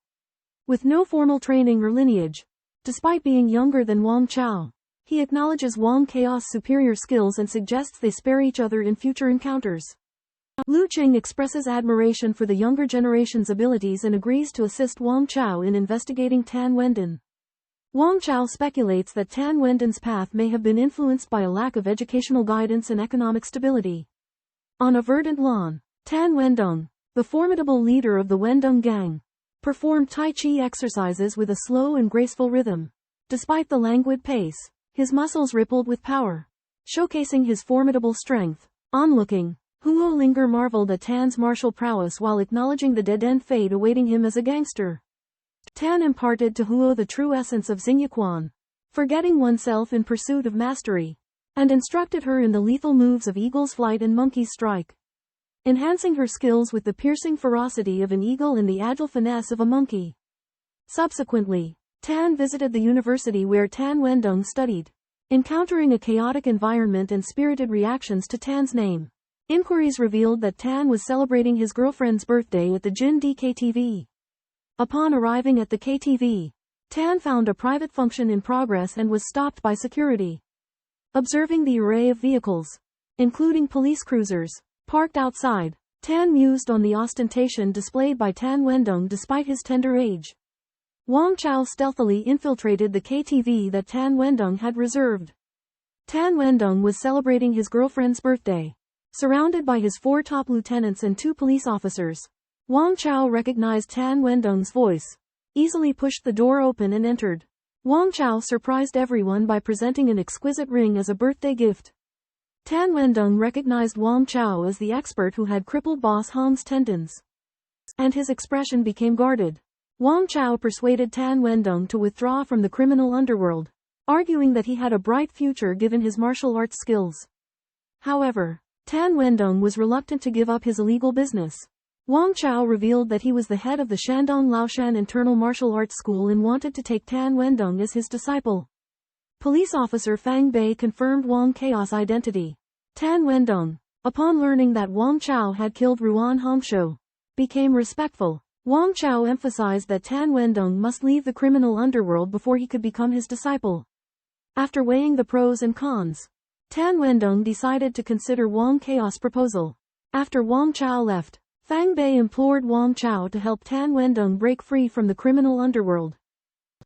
with no formal training or lineage. Despite being younger than Wang Chao, he acknowledges Wang Chao's superior skills and suggests they spare each other in future encounters. Lu Qing expresses admiration for the younger generation's abilities and agrees to assist Wang Chao in investigating Tan Wenden. Wang Chao speculates that Tan Wenden's path may have been influenced by a lack of educational guidance and economic stability. On a verdant lawn, Tan Wendong, the formidable leader of the Wendong gang, performed Tai Chi exercises with a slow and graceful rhythm. Despite the languid pace, his muscles rippled with power, showcasing his formidable strength. Onlooking, Huo Linger marveled at Tan's martial prowess while acknowledging the dead-end fate awaiting him as a gangster. Tan imparted to Huo the true essence of Xingyaquan, forgetting oneself in pursuit of mastery, and instructed her in the lethal moves of eagle's flight and monkey's strike, enhancing her skills with the piercing ferocity of an eagle and the agile finesse of a monkey. Subsequently, Tan visited the university where Tan Wendong studied, encountering a chaotic environment and spirited reactions to Tan's name. Inquiries revealed that Tan was celebrating his girlfriend's birthday at the Jin D KTV. Upon arriving at the KTV, Tan found a private function in progress and was stopped by security. Observing the array of vehicles, including police cruisers, parked outside, Tan mused on the ostentation displayed by Tan Wendong despite his tender age. Wang Chao stealthily infiltrated the KTV that Tan Wendong had reserved. Tan Wendong was celebrating his girlfriend's birthday, surrounded by his 4 top lieutenants and 2 police officers. Wang Chao recognized Tan Wendong's voice, easily pushed the door open and entered. Wang Chao surprised everyone by presenting an exquisite ring as a birthday gift. Tan Wendong recognized Wang Chao as the expert who had crippled Boss Hong's tendons, and his expression became guarded. Wang Chao persuaded Tan Wendong to withdraw from the criminal underworld, arguing that he had a bright future given his martial arts skills. However, Tan Wendong was reluctant to give up his illegal business. Wang Chao revealed that he was the head of the Shandong Laoshan Internal Martial Arts School and wanted to take Tan Wendong as his disciple. Police officer Fang Bei confirmed Wang Chao's identity. Tan Wendong, upon learning that Wang Chao had killed Ruan Hongshou, became respectful. Wang Chao emphasized that Tan Wendong must leave the criminal underworld before he could become his disciple. After weighing the pros and cons, Tan Wendong decided to consider Wang Chao's proposal. After Wang Chao left, Fang Bei implored Wang Chao to help Tan Wendong break free from the criminal underworld.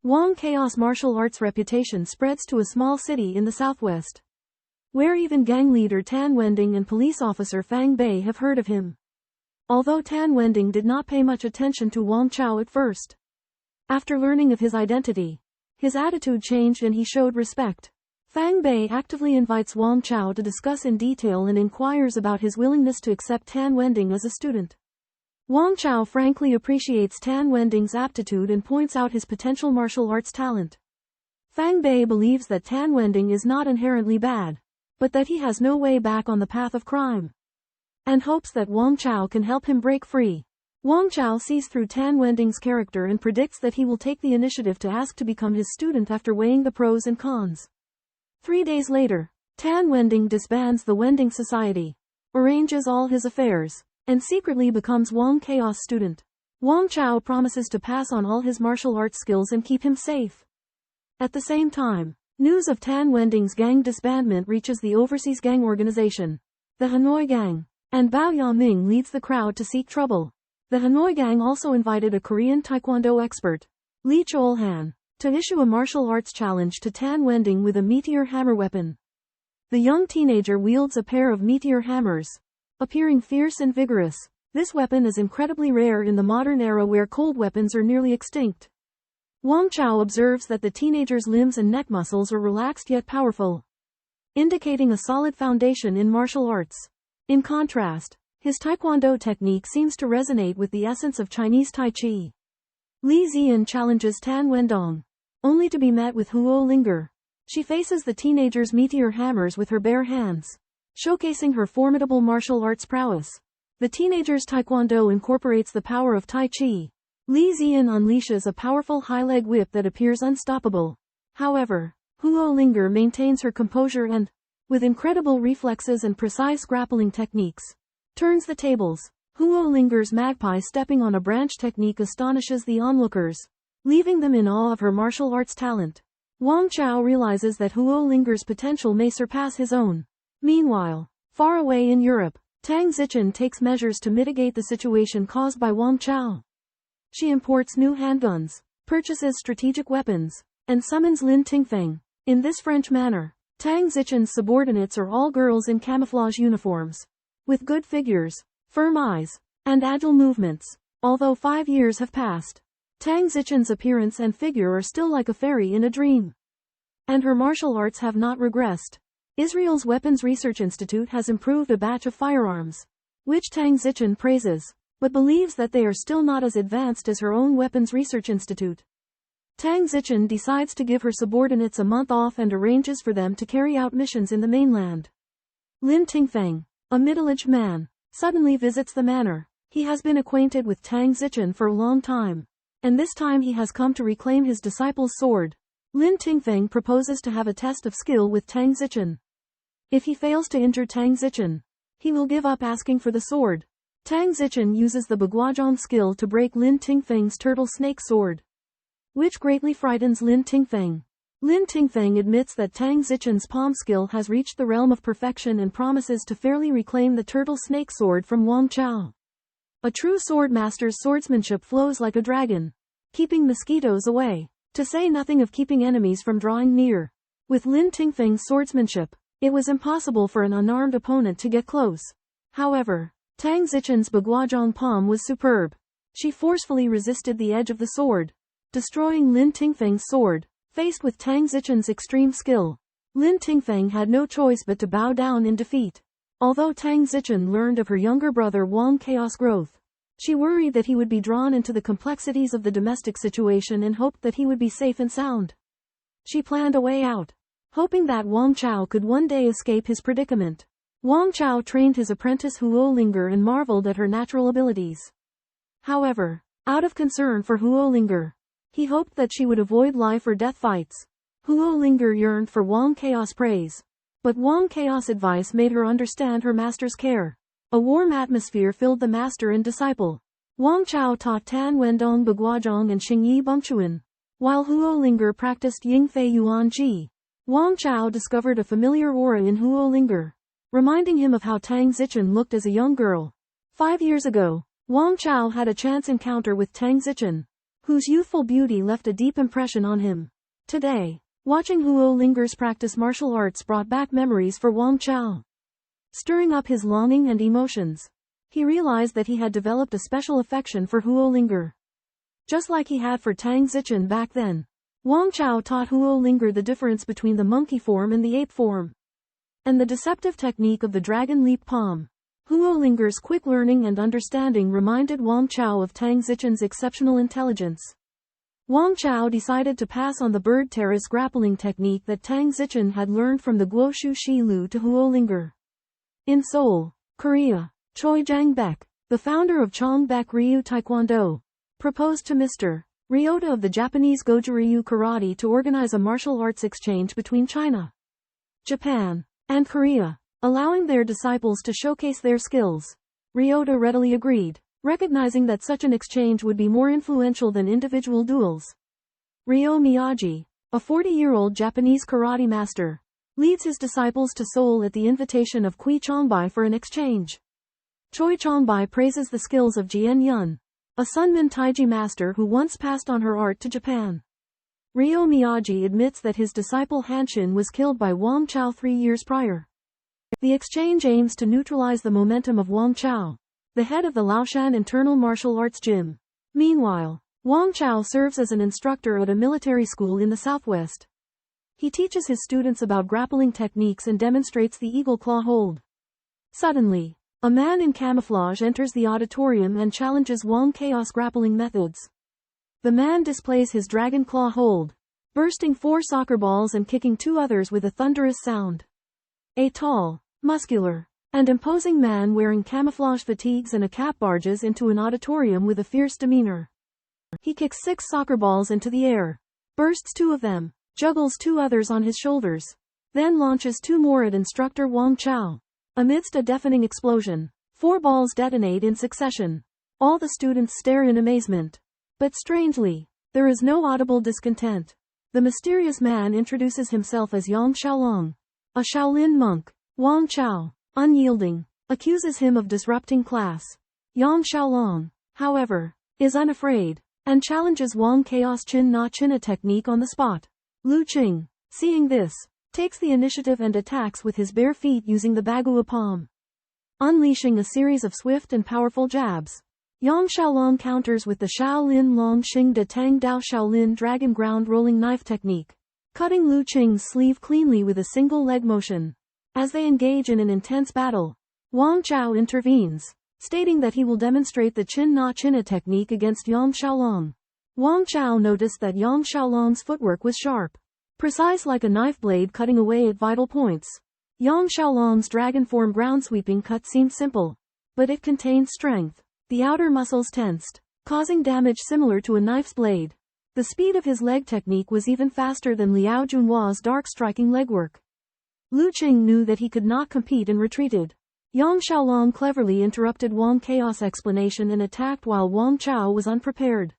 Wang Chao's martial arts reputation spreads to a small city in the southwest, where even gang leader Tan Wending and police officer Fang Bei have heard of him. Although Tan Wending did not pay much attention to Wang Chao at first, after learning of his identity, his attitude changed and he showed respect. Fang Bei actively invites Wang Chao to discuss in detail and inquires about his willingness to accept Tan Wending as a student. Wang Chao frankly appreciates Tan Wending's aptitude and points out his potential martial arts talent. Fang Bei believes that Tan Wending is not inherently bad, but that he has no way back on the path of crime, and hopes that Wang Chao can help him break free. Wang Chao sees through Tan Wending's character and predicts that he will take the initiative to ask to become his student after weighing the pros and cons. 3 days later, Tan Wending disbands the Wending Society, arranges all his affairs, and secretly becomes Wang Chao's student. Wang Chao promises to pass on all his martial arts skills and keep him safe. At the same time, news of Tan Wending's gang disbandment reaches the overseas gang organization, the Hanoi Gang, and Bao Yaming leads the crowd to seek trouble. The Hanoi Gang also invited a Korean Taekwondo expert, Lee Chol-han, to issue a martial arts challenge to Tan Wending with a meteor hammer weapon. The young teenager wields a pair of meteor hammers, appearing fierce and vigorous. This weapon is incredibly rare in the modern era where cold weapons are nearly extinct. Wang Chao observes that the teenager's limbs and neck muscles are relaxed yet powerful, indicating a solid foundation in martial arts. In contrast, his taekwondo technique seems to resonate with the essence of Chinese Tai Chi. Li Ziyan challenges Tan Wendong, only to be met with Huo Linger. She faces the teenager's meteor hammers with her bare hands, showcasing her formidable martial arts prowess. The teenager's taekwondo incorporates the power of Tai Chi. Li Ziyan unleashes a powerful high leg whip that appears unstoppable. However, Huo Linger maintains her composure and, with incredible reflexes and precise grappling techniques, turns the tables. Huo Linger's magpie stepping on a branch technique astonishes the onlookers, leaving them in awe of her martial arts talent. Wang Chao realizes that Huo Linger's potential may surpass his own. Meanwhile, far away in Europe, Tang Zichen takes measures to mitigate the situation caused by Wang Chao. She imports new handguns, purchases strategic weapons, and summons Lin Tingfeng. In this French manner, Tang Zichen's subordinates are all girls in camouflage uniforms, with good figures, firm eyes, and agile movements. Although 5 years have passed, Tang Zichen's appearance and figure are still like a fairy in a dream. And her martial arts have not regressed. Israel's Weapons Research Institute has improved a batch of firearms, which Tang Zichen praises, but believes that they are still not as advanced as her own Weapons Research Institute. Tang Zichen decides to give her subordinates a month off and arranges for them to carry out missions in the mainland. Lin Tingfeng, a middle-aged man, suddenly visits the manor. He has been acquainted with Tang Zichen for a long time, and this time he has come to reclaim his disciple's sword. Lin Tingfeng proposes to have a test of skill with Tang Zichen. If he fails to injure Tang Zichen, he will give up asking for the sword. Tang Zichen uses the Baguazhong skill to break Lin Tingfeng's turtle snake sword, which greatly frightens Lin Tingfeng. Lin Tingfeng admits that Tang Zichen's palm skill has reached the realm of perfection and promises to fairly reclaim the turtle snake sword from Wang Chao. A true sword master's swordsmanship flows like a dragon, keeping mosquitoes away, to say nothing of keeping enemies from drawing near. With Lin Tingfeng's swordsmanship, it was impossible for an unarmed opponent to get close. However, Tang Zichen's Baguazhong palm was superb. She forcefully resisted the edge of the sword, destroying Lin Tingfeng's sword. Faced with Tang Zichen's extreme skill, Lin Tingfeng had no choice but to bow down in defeat. Although Tang Zichen learned of her younger brother Wang's chaos growth, she worried that he would be drawn into the complexities of the domestic situation and hoped that he would be safe and sound. She planned a way out, hoping that Wang Chao could one day escape his predicament. Wang Chao trained his apprentice Huo Linger and marveled at her natural abilities. However, out of concern for Huo Linger, he hoped that she would avoid life or death fights. Huo Linger yearned for Wang Chaos praise, but Wang Chaos advice made her understand her master's care. A warm atmosphere filled the master and disciple. Wang Chao taught Tan Wendong Baguazhong and Xingyi Bengchuan, while Huo Linger practiced Yingfei Yuan Ji. Wang Chao discovered a familiar aura in Huo Linger, reminding him of how Tang Zichen looked as a young girl. 5 years ago, Wang Chao had a chance encounter with Tang Zichen, whose youthful beauty left a deep impression on him. Today, watching Huo Linger's practice martial arts brought back memories for Wang Chao, stirring up his longing and emotions. He realized that he had developed a special affection for Huo Linger, just like he had for Tang Zichen back then. Wang Chao taught Huo Linger the difference between the monkey form and the ape form, and the deceptive technique of the dragon leap palm. Huo Linger's quick learning and understanding reminded Wang Chao of Tang Zichen's exceptional intelligence. Wang Chao decided to pass on the bird terrace grappling technique that Tang Zichen had learned from the Guoshu Shi Lu to Huo Linger. In Seoul, Korea, Choi Jang-baek, the founder of Chong-baek Ryu Taekwondo, proposed to Mr. Ryota of the Japanese Goju-Ryu Karate to organize a martial arts exchange between China, Japan, and Korea, allowing their disciples to showcase their skills. Ryota readily agreed, recognizing that such an exchange would be more influential than individual duels. Ryo Miyagi, a 40-year-old Japanese karate master, leads his disciples to Seoul at the invitation of Kui Chongbai for an exchange. Choi Chongbai praises the skills of Jian Yun, a Sunman Taiji master who once passed on her art to Japan. Ryo Miyagi admits that his disciple Hanshin was killed by Wang Chao 3 years prior. The exchange aims to neutralize the momentum of Wang Chao, the head of the Laoshan Internal Martial Arts Gym. Meanwhile, Wang Chao serves as an instructor at a military school in the southwest. He teaches his students about grappling techniques and demonstrates the eagle claw hold. Suddenly, a man in camouflage enters the auditorium and challenges Wang Chaos grappling methods. The man displays his dragon claw hold, bursting 4 soccer balls and kicking 2 others with a thunderous sound. A tall, muscular, and imposing man wearing camouflage fatigues and a cap barges into an auditorium with a fierce demeanor. He kicks 6 soccer balls into the air, bursts 2 of them, juggles 2 others on his shoulders, then launches 2 more at instructor Wang Chao. Amidst a deafening explosion, 4 balls detonate in succession. All the students stare in amazement. But strangely, there is no audible discontent. The mysterious man introduces himself as Yang Xiaolong, a Shaolin monk. Wang Chao, unyielding, accuses him of disrupting class. Yang Xiaolong, however, is unafraid, and challenges Wang Chaos Chin Na China technique on the spot. Lu Qing, seeing this, takes the initiative and attacks with his bare feet using the Bagua palm, unleashing a series of swift and powerful jabs. Yang Xiaolong counters with the Shaolin Long Xing De Tang Dao Shaolin Dragon Ground Rolling Knife technique, cutting Lu Qing's sleeve cleanly with a single leg motion. As they engage in an intense battle, Wang Chao intervenes, stating that he will demonstrate the Chin Na China technique against Yang Xiaolong. Wang Chao noticed that Yang Xiaolong's footwork was sharp, precise like a knife blade cutting away at vital points. Yang Xiaolong's dragon form ground sweeping cut seemed simple, but it contained strength. The outer muscles tensed, causing damage similar to a knife's blade. The speed of his leg technique was even faster than Liao Junhua's dark striking legwork. Lu Qing knew that he could not compete and retreated. Yang Xiaolong cleverly interrupted Wang Chaos' explanation and attacked while Wang Chao was unprepared.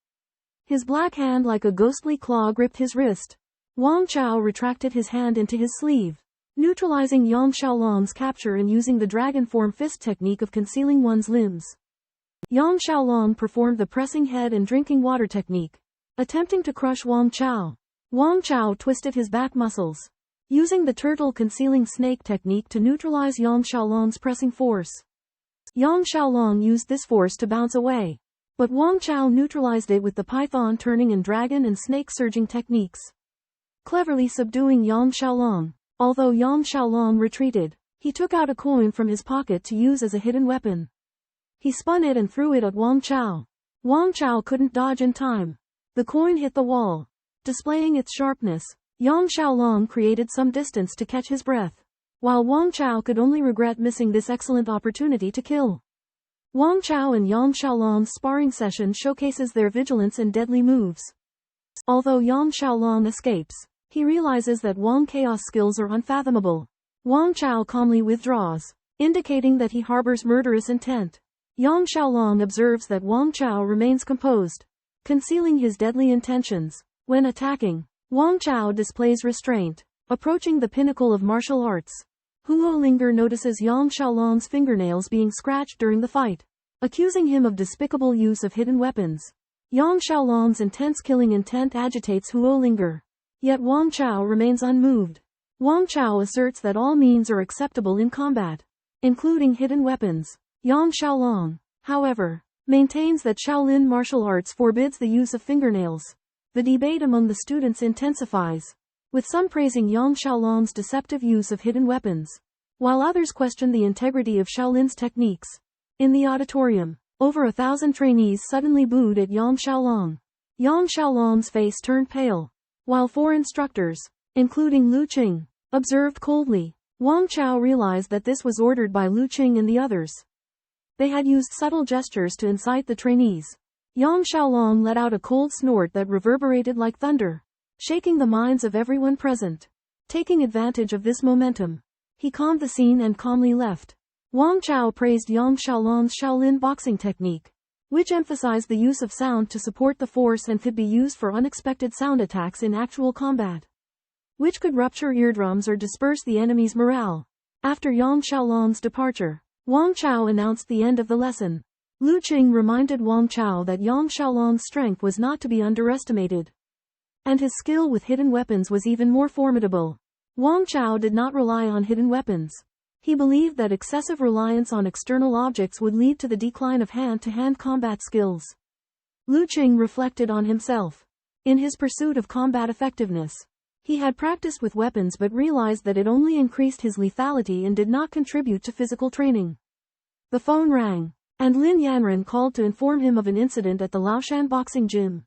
His black hand like a ghostly claw gripped his wrist. Wang Chao retracted his hand into his sleeve, neutralizing Yang Xiaolong's capture and using the dragon form fist technique of concealing one's limbs. Yang Xiaolong performed the pressing head and drinking water technique, attempting to crush Wang Chao. Wang Chao twisted his back muscles, using the turtle concealing snake technique to neutralize Yang Xiaolong's pressing force. Yang Xiaolong used this force to bounce away, but Wang Chao neutralized it with the python turning and dragon and snake surging techniques, cleverly subduing Yang Xiaolong. Although Yang Xiaolong retreated, he took out a coin from his pocket to use as a hidden weapon. He spun it and threw it at Wang Chao. Wang Chao couldn't dodge in time. The coin hit the wall, displaying its sharpness. Yang Xiaolong created some distance to catch his breath, while Wang Chao could only regret missing this excellent opportunity to kill. Wang Chao and Yang Xiaolong's sparring session showcases their vigilance and deadly moves. Although Yang Xiaolong escapes, he realizes that Wang Chaos' skills are unfathomable. Wang Chao calmly withdraws, indicating that he harbors murderous intent. Yang Xiaolong observes that Wang Chao remains composed, concealing his deadly intentions. When attacking, Wang Chao displays restraint, approaching the pinnacle of martial arts. Huo Linger notices Yang Xiaolong's fingernails being scratched during the fight, accusing him of despicable use of hidden weapons. Yang Xiaolong's intense killing intent agitates Huo Linger, yet Wang Chao remains unmoved. Wang Chao asserts that all means are acceptable in combat, including hidden weapons. Yang Xiaolong, however, maintains that Shaolin martial arts forbids the use of fingernails. The debate among the students intensifies, with some praising Yang Xiaolong's deceptive use of hidden weapons, while others question the integrity of Shaolin's techniques. In the auditorium, over 1,000 trainees suddenly booed at Yang Xiaolong. Yang Xiaolong's face turned pale, while 4 instructors, including Lu Qing, observed coldly. Wang Chao realized that this was ordered by Lu Qing and the others. They had used subtle gestures to incite the trainees. Yang Xiaolong let out a cold snort that reverberated like thunder, shaking the minds of everyone present. Taking advantage of this momentum, he calmed the scene and calmly left. Wang Chao praised Yang Xiaolong's Shaolin boxing technique, which emphasized the use of sound to support the force and could be used for unexpected sound attacks in actual combat, which could rupture eardrums or disperse the enemy's morale. After Yang Xiaolong's departure, Wang Chao announced the end of the lesson. Lu Qing reminded Wang Chao that Yang Xiaolong's strength was not to be underestimated. And his skill with hidden weapons was even more formidable. Wang Chao did not rely on hidden weapons. He believed that excessive reliance on external objects would lead to the decline of hand-to-hand combat skills. Lu Qing reflected on himself. In his pursuit of combat effectiveness, he had practiced with weapons but realized that it only increased his lethality and did not contribute to physical training. The phone rang, and Lin Yanren called to inform him of an incident at the Laoshan boxing gym.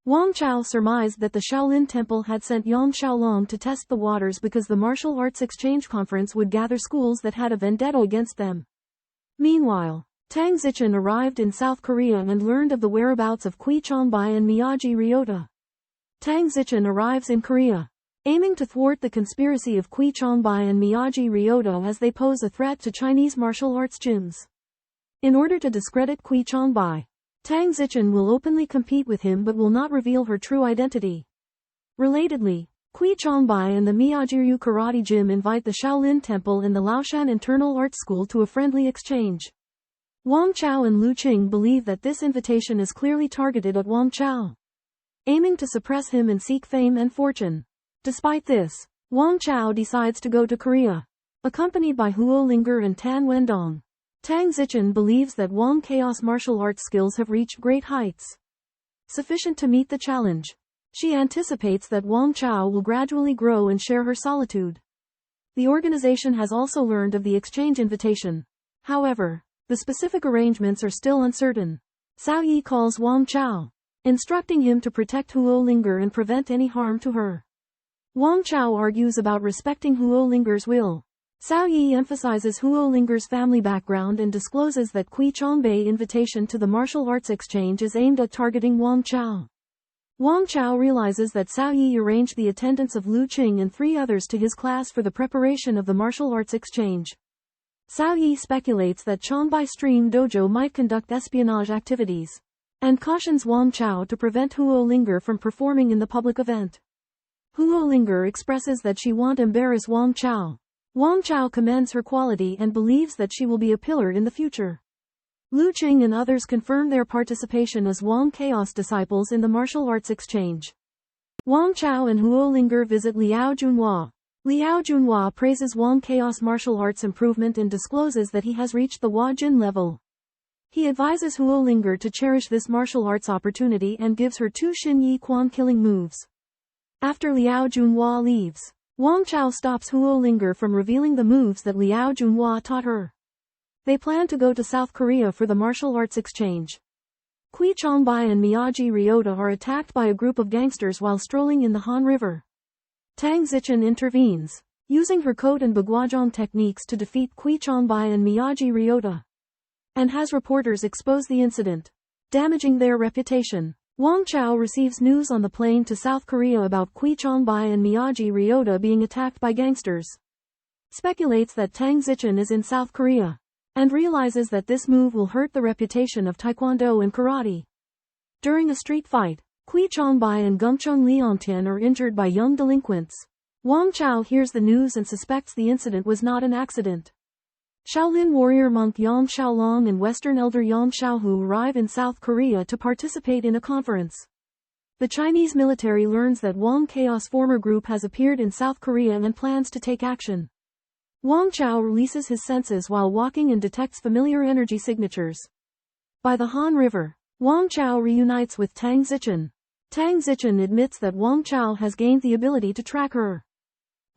Wang Chao surmised that the Shaolin Temple had sent Yang Xiaolong to test the waters because the martial arts exchange conference would gather schools that had a vendetta against them. Meanwhile, Tang Zichen arrived in South Korea and learned of the whereabouts of Kui Chongbai and Miyagi Ryota. Tang Zichen arrives in Korea, aiming to thwart the conspiracy of Kui Chongbai and Miyagi Ryota as they pose a threat to Chinese martial arts gyms. In order to discredit Kui Chongbai, Tang Zichen will openly compete with him but will not reveal her true identity. Relatedly, Kui Chongbai and the Miyagi-ryu Karate Gym invite the Shaolin Temple and the Laoshan Internal Arts School to a friendly exchange. Wang Chao and Lu Qing believe that this invitation is clearly targeted at Wang Chao, aiming to suppress him and seek fame and fortune. Despite this, Wang Chao decides to go to Korea, accompanied by Huo Linger and Tan Wendong. Tang Zichen believes that Wang Chao's martial arts skills have reached great heights, sufficient to meet the challenge. She anticipates that Wang Chao will gradually grow and share her solitude. The organization has also learned of the exchange invitation. However, the specific arrangements are still uncertain. Cao Yi calls Wang Chao, instructing him to protect Huo Linger and prevent any harm to her. Wang Chao argues about respecting Huo Linger's will. Cao Yi emphasizes Huo Linger's family background and discloses that Kui Chongbei's invitation to the martial arts exchange is aimed at targeting Wang Chao. Wang Chao realizes that Cao Yi arranged the attendance of Lu Qing and 3 others to his class for the preparation of the martial arts exchange. Cao Yi speculates that Chongbai Stream Dojo might conduct espionage activities, and cautions Wang Chao to prevent Huo Linger from performing in the public event. Huo Linger expresses that she won't embarrass Wang Chao. Wang Chao commends her quality and believes that she will be a pillar in the future. Lu Qing and others confirm their participation as Wang Chaos disciples in the martial arts exchange. Wang Chao and Huo Linger visit Liao Junhua. Liao Junhua praises Wang Chaos martial arts improvement and discloses that he has reached the Hua Jin level. He advises Huo Linger to cherish this martial arts opportunity and gives her 2 Xin Yi Quan killing moves. After Liao Junhua leaves, Wang Chao stops Huo Linger from revealing the moves that Liao Junhua taught her. They plan to go to South Korea for the martial arts exchange. Kui Chongbai and Miyagi Ryota are attacked by a group of gangsters while strolling in the Han River. Tang Zichen intervenes, using her Code and Baguazhong techniques to defeat Kui Chongbai and Miyagi Ryota, and has reporters expose the incident, damaging their reputation. Wang Chao receives news on the plane to South Korea about Kui Chongbai and Miyagi Ryota being attacked by gangsters. Speculates that Tang Zichen is in South Korea, and realizes that this move will hurt the reputation of Taekwondo and Karate. During a street fight, Kui Chongbai and Gumchung Liangtian are injured by young delinquents. Wang Chao hears the news and suspects the incident was not an accident. Shaolin warrior monk Yang Xiaolong and Western elder Yang Xiaohu arrive in South Korea to participate in a conference. The Chinese military learns that Wang Chaos' former group has appeared in South Korea and plans to take action. Wang Chao releases his senses while walking and detects familiar energy signatures. By the Han River, Wang Chao reunites with Tang Zichen. Tang Zichen admits that Wang Chao has gained the ability to track her.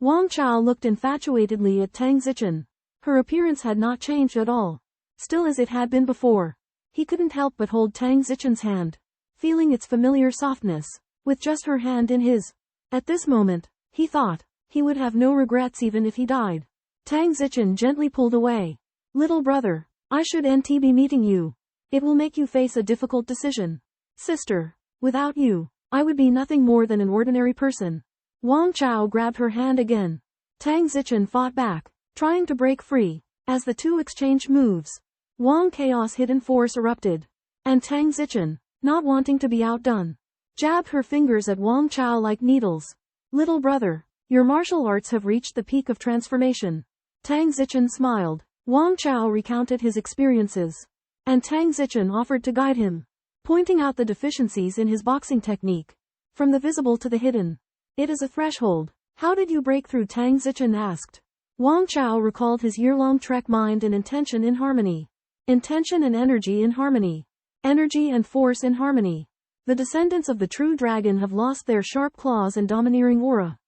Wang Chao looked infatuatedly at Tang Zichen. Her appearance had not changed at all, still as it had been before. He couldn't help but hold Tang Zichen's hand, feeling its familiar softness, with just her hand in his. At this moment, he thought, he would have no regrets even if he died. Tang Zichen gently pulled away. Little brother, I should be meeting you. It will make you face a difficult decision. Sister, without you, I would be nothing more than an ordinary person. Wang Chao grabbed her hand again. Tang Zichen fought back, trying to break free. As the two exchanged moves, Wang Chaos' hidden force erupted, and Tang Zichen, not wanting to be outdone, jabbed her fingers at Wang Chao like needles. Little brother, your martial arts have reached the peak of transformation. Tang Zichen smiled. Wang Chao recounted his experiences, and Tang Zichen offered to guide him, pointing out the deficiencies in his boxing technique. From the visible to the hidden. It is a threshold. How did you break through? Tang Zichen asked. Wang Chao recalled his year-long trek, mind and intention in harmony. Intention and energy in harmony. Energy and force in harmony. The descendants of the true dragon have lost their sharp claws and domineering aura.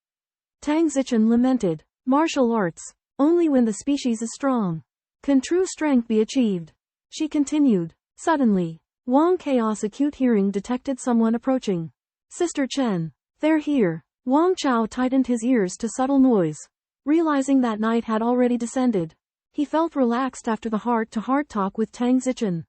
Tang Zichen lamented. Martial arts. Only when the species is strong can true strength be achieved. She continued. Suddenly, Wang Chaos acute hearing detected someone approaching. Sister Chen. They're here. Wang Chao tightened his ears to subtle noise. Realizing that night had already descended, he felt relaxed after the heart-to-heart talk with Tang Zichen.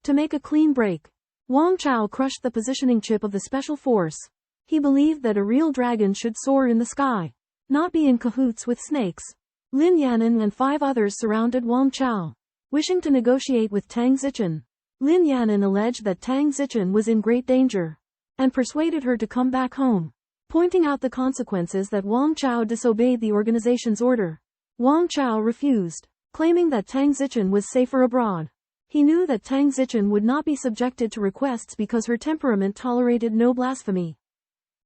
To make a clean break, Wang Chao crushed the positioning chip of the special force. He believed that a real dragon should soar in the sky, not be in cahoots with snakes. Lin Yanan and 5 others surrounded Wang Chao, wishing to negotiate with Tang Zichen. Lin Yanan alleged that Tang Zichen was in great danger, and persuaded her to come back home, pointing out the consequences that Wang Chao disobeyed the organization's order. Wang Chao refused, claiming that Tang Zichen was safer abroad. He knew that Tang Zichen would not be subjected to requests because her temperament tolerated no blasphemy.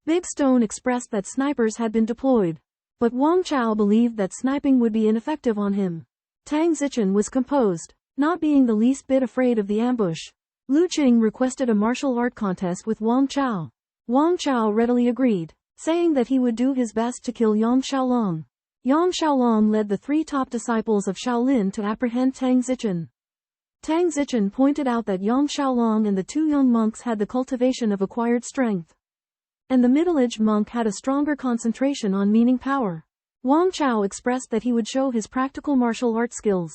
Big Stone expressed that snipers had been deployed, but Wang Chao believed that sniping would be ineffective on him. Tang Zichen was composed, not being the least bit afraid of the ambush. Lu Qing requested a martial art contest with Wang Chao. Wang Chao readily agreed, saying that he would do his best to kill Yang Xiaolong. Yang Xiaolong led the 3 top disciples of Shaolin to apprehend Tang Zichen. Tang Zichen pointed out that Yang Xiaolong and the 2 young monks had the cultivation of acquired strength, and the middle-aged monk had a stronger concentration on meaning power. Wang Chao expressed that he would show his practical martial art skills,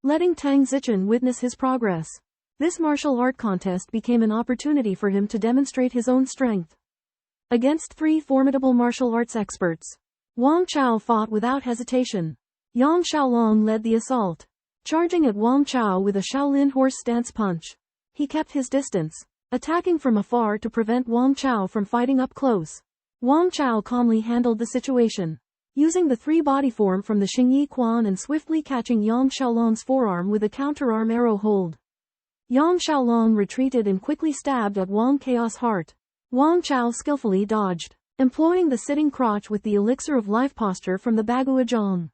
letting Tang Zichen witness his progress. This martial art contest became an opportunity for him to demonstrate his own strength. Against 3 formidable martial arts experts, Wang Chao fought without hesitation. Yang Xiaolong led the assault, charging at Wang Chao with a Shaolin horse stance punch. He kept his distance, attacking from afar to prevent Wang Chao from fighting up close. Wang Chao calmly handled the situation, using the 3 body form from the Xingyi Quan and swiftly catching Yang Xiaolong's forearm with a counterarm arrow hold. Yang Xiaolong retreated and quickly stabbed at Wang Chaos' heart. Wang Chao skillfully dodged, employing the sitting crotch with the elixir of life posture from the Bagua Zhang.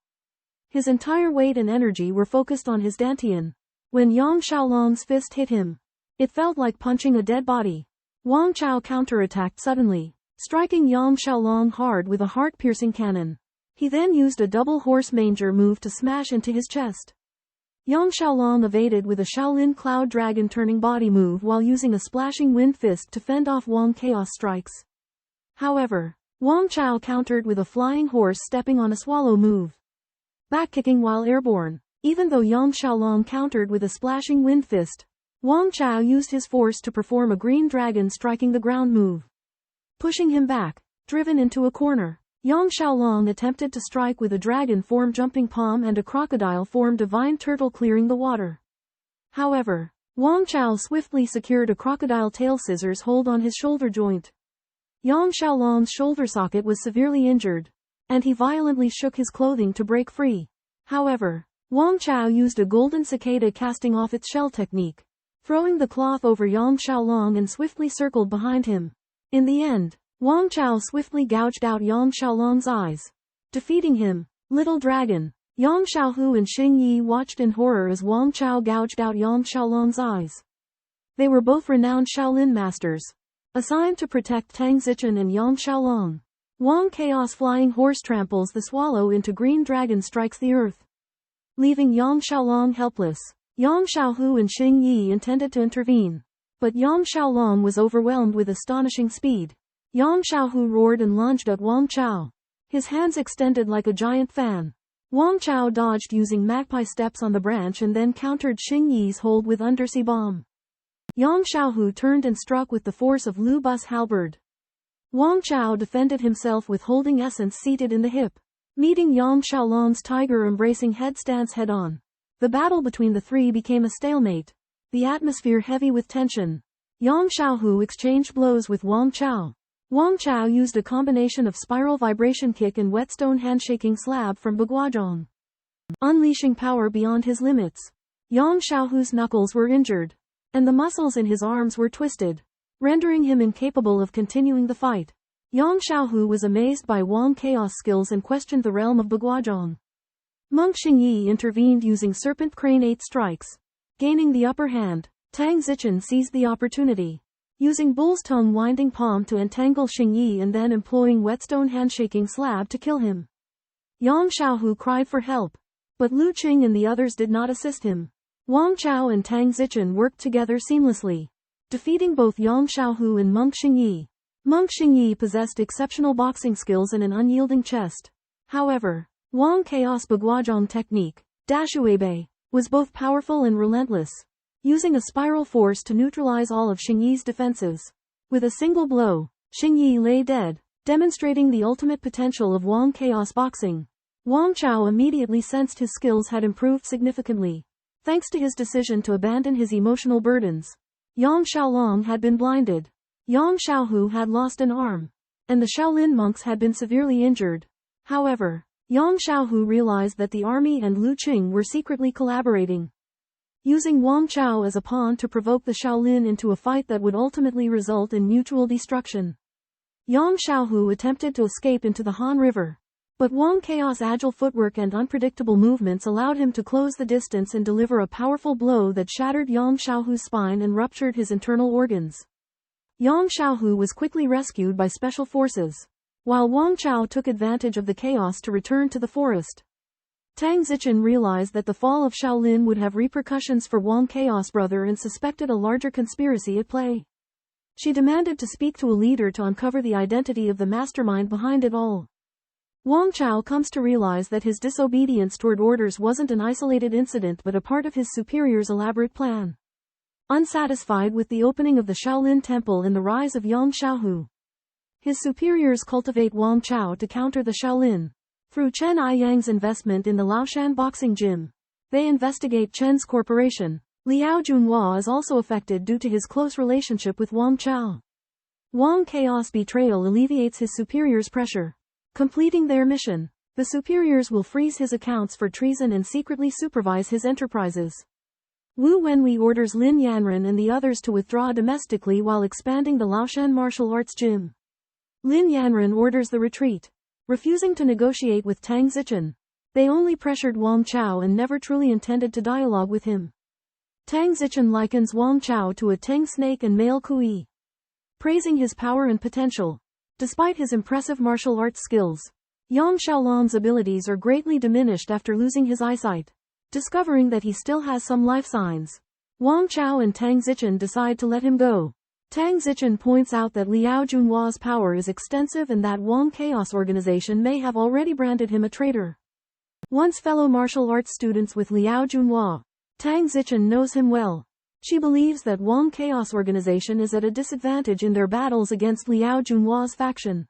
His entire weight and energy were focused on his dantian. When Yang Xiaolong's fist hit him, it felt like punching a dead body. Wang Chao counterattacked suddenly, striking Yang Xiaolong hard with a heart-piercing cannon. He then used a double horse manger move to smash into his chest. Yang Xiaolong evaded with a Shaolin Cloud Dragon turning body move while using a splashing wind fist to fend off Wang Chaos strikes. However, Wang Chao countered with a flying horse stepping on a swallow move, back-kicking while airborne. Even though Yang Xiaolong countered with a splashing wind fist, Wang Chao used his force to perform a green dragon striking the ground move, pushing him back. Driven into a corner, Yang Xiaolong attempted to strike with a dragon form jumping palm and a crocodile form divine turtle clearing the water. However, Wang Chao swiftly secured a crocodile tail scissors hold on his shoulder joint. Yang Xiaolong's shoulder socket was severely injured, and he violently shook his clothing to break free. However, Wang Chao used a golden cicada casting off its shell technique, throwing the cloth over Yang Xiaolong and swiftly circled behind him. In the end, Wang Chao swiftly gouged out Yang Xiaolong's eyes, defeating him. Little Dragon. Yang Xiaohu and Xing Yi watched in horror as Wang Chao gouged out Yang Xiaolong's eyes. They were both renowned Shaolin masters, assigned to protect Tang Zichen and Yang Xiaolong. Wang Chaos flying horse tramples the swallow into green dragon strikes the earth, leaving Yang Xiaolong helpless. Yang Xiaohu and Xing Yi intended to intervene, but Yang Xiaolong was overwhelmed with astonishing speed. Yang Xiaohu roared and lunged at Wang Chao, his hands extended like a giant fan. Wang Chao dodged using magpie steps on the branch and then countered Xing Yi's hold with undersea bomb. Yang Xiaohu turned and struck with the force of Lu Bus halberd. Wang Chao defended himself with holding essence seated in the hip, meeting Yang Xiaolong's tiger embracing headstands head-on. The battle between the 3 became a stalemate, the atmosphere heavy with tension. Yang Xiaohu exchanged blows with Wang Chao. Wang Chao used a combination of spiral vibration kick and whetstone handshaking slab from Baguazhang, unleashing power beyond his limits. Yang Xiaohu's knuckles were injured, and the muscles in his arms were twisted. rendering him incapable of continuing the fight. Yang Xiaohu was amazed by Wang's chaos skills and questioned the realm of Baguazhong. Monk Xingyi intervened using Serpent Crane 8 strikes. Gaining the upper hand, Tang Zichen seized the opportunity. Using Bull's Tongue Winding Palm to entangle Xingyi and then employing Whetstone Handshaking Slab to kill him. Yang Xiaohu cried for help. But Lu Qing and the others did not assist him. Wang Chao and Tang Zichen worked together seamlessly, defeating both Yang Xiaohu and Monk Xingyi. Monk Xingyi possessed exceptional boxing skills and an unyielding chest. However, Wang Chaos Baguazhong technique, Dashuebe, was both powerful and relentless, using a spiral force to neutralize all of Xingyi's defenses. With a single blow, Xingyi lay dead, demonstrating the ultimate potential of Wang Chaos boxing. Wang Chao immediately sensed his skills had improved significantly, thanks to his decision to abandon his emotional burdens. Yang Xiaolong had been blinded. Yang Xiaohu had lost an arm, and the Shaolin monks had been severely injured. However, Yang Xiaohu realized that the army and Lu Qing were secretly collaborating, using Wang Chao as a pawn to provoke the Shaolin into a fight that would ultimately result in mutual destruction. Yang Xiaohu attempted to escape into the Han River, but Wang Chaos' agile footwork and unpredictable movements allowed him to close the distance and deliver a powerful blow that shattered Yang Xiaohu's spine and ruptured his internal organs. Yang Xiaohu was quickly rescued by special forces, while Wang Chao took advantage of the chaos to return to the forest. Tang Zichen realized that the fall of Shaolin would have repercussions for Wang Chaos' brother and suspected a larger conspiracy at play. She demanded to speak to a leader to uncover the identity of the mastermind behind it all. Wang Chao comes to realize that his disobedience toward orders wasn't an isolated incident but a part of his superior's elaborate plan. Unsatisfied with the opening of the Shaolin Temple and the rise of Yang Xiaohu, his superiors cultivate Wang Chao to counter the Shaolin. Through Chen Aiyang's investment in the Laoshan boxing gym, they investigate Chen's corporation. Liao Junhua is also affected due to his close relationship with Wang Chao. Wang Chaos' betrayal alleviates his superiors' pressure. Completing their mission, the superiors will freeze his accounts for treason and secretly supervise his enterprises. Wu Wenwei orders Lin Yanren and the others to withdraw domestically while expanding the Laoshan martial arts gym. Lin Yanren orders the retreat, refusing to negotiate with Tang Zichen. They only pressured Wang Chao and never truly intended to dialogue with him. Tang Zichen likens Wang Chao to a Tang snake and male kui, praising his power and potential. Despite his impressive martial arts skills, Yang Xiaolong's abilities are greatly diminished after losing his eyesight. Discovering that he still has some life signs, Wang Chao and Tang Zichen decide to let him go. Tang Zichen points out that Liao Junhua's power is extensive and that Wang Chaos organization may have already branded him a traitor. Once fellow martial arts students with Liao Junhua, Tang Zichen knows him well. She believes that Wang Chaos organization is at a disadvantage in their battles against Liao Junhua's faction.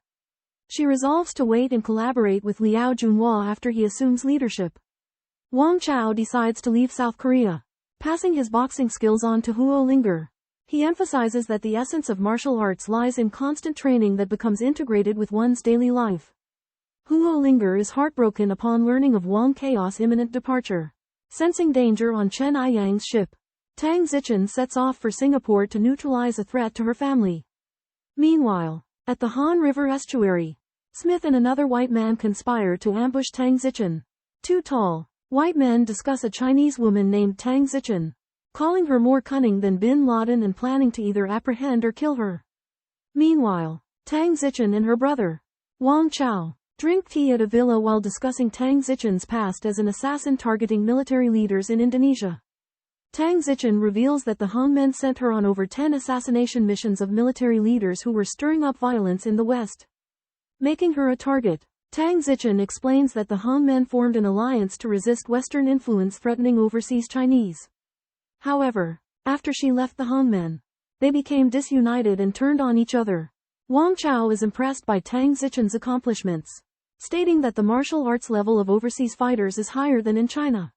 She resolves to wait and collaborate with Liao Junhua after he assumes leadership. Wang Chao decides to leave South Korea, passing his boxing skills on to Huo Linger. He emphasizes that the essence of martial arts lies in constant training that becomes integrated with one's daily life. Huo Linger is heartbroken upon learning of Wang Chaos' imminent departure. Sensing danger on Chen Aiyang's ship, Tang Zichen sets off for Singapore to neutralize a threat to her family. Meanwhile, at the Han River estuary, Smith and another white man conspire to ambush Tang Zichen. Two tall, white men discuss a Chinese woman named Tang Zichen, calling her more cunning than Bin Laden and planning to either apprehend or kill her. Meanwhile, Tang Zichen and her brother, Wang Chao, drink tea at a villa while discussing Tang Zichen's past as an assassin targeting military leaders in Indonesia. Tang Zichen reveals that the Han men sent her on over 10 assassination missions of military leaders who were stirring up violence in the West, making her a target. Tang Zichen explains that the Han men formed an alliance to resist Western influence threatening overseas Chinese. However, after she left the Han men, they became disunited and turned on each other. Wang Chao is impressed by Tang Zichen's accomplishments, stating that the martial arts level of overseas fighters is higher than in China,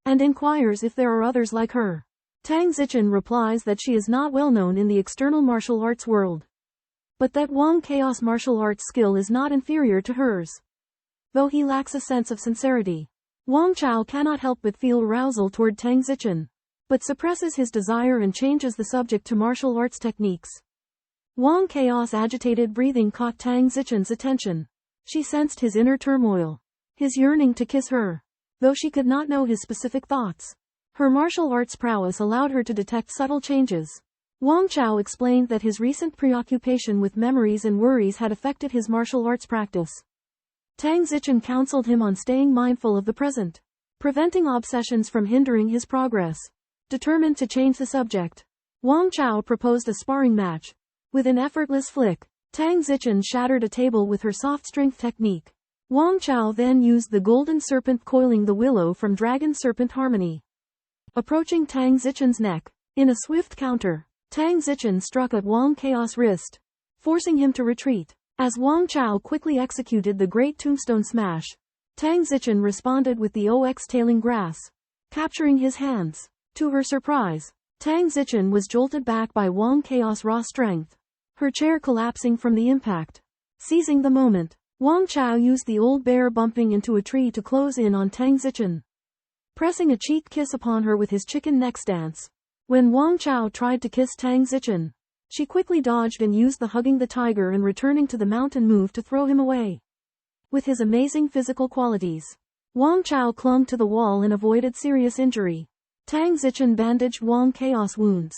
and inquires if there are others like her. Tang Zichen replies that she is not well known in the external martial arts world, but that Wang Chaos martial arts skill is not inferior to hers. Though he lacks a sense of sincerity, Wang Chao cannot help but feel arousal toward Tang Zichen, but suppresses his desire and changes the subject to martial arts techniques. Wang Chaos' agitated breathing caught Tang Zichen's attention. She sensed his inner turmoil, his yearning to kiss her, though she could not know his specific thoughts. Her martial arts prowess allowed her to detect subtle changes. Wang Chao explained that his recent preoccupation with memories and worries had affected his martial arts practice. Tang Zichen counseled him on staying mindful of the present, preventing obsessions from hindering his progress. Determined to change the subject, Wang Chao proposed a sparring match. With an effortless flick, Tang Zichen shattered a table with her soft strength technique. Wang Chao then used the golden serpent coiling the willow from Dragon Serpent Harmony. Approaching Tang Zichen's neck, in a swift counter, Tang Zichen struck at Wang Chaos' wrist, forcing him to retreat. As Wang Chao quickly executed the great tombstone smash, Tang Zichen responded with the OX tailing grass, capturing his hands. To her surprise, Tang Zichen was jolted back by Wang Chaos' raw strength, her chair collapsing from the impact. Seizing the moment, Wang Chao used the old bear bumping into a tree to close in on Tang Zichen, pressing a cheek kiss upon her with his chicken neck stance. When Wang Chao tried to kiss Tang Zichen, she quickly dodged and used the hugging the tiger and returning to the mountain move to throw him away. With his amazing physical qualities, Wang Chao clung to the wall and avoided serious injury. Tang Zichen bandaged Wang Chaos' wounds,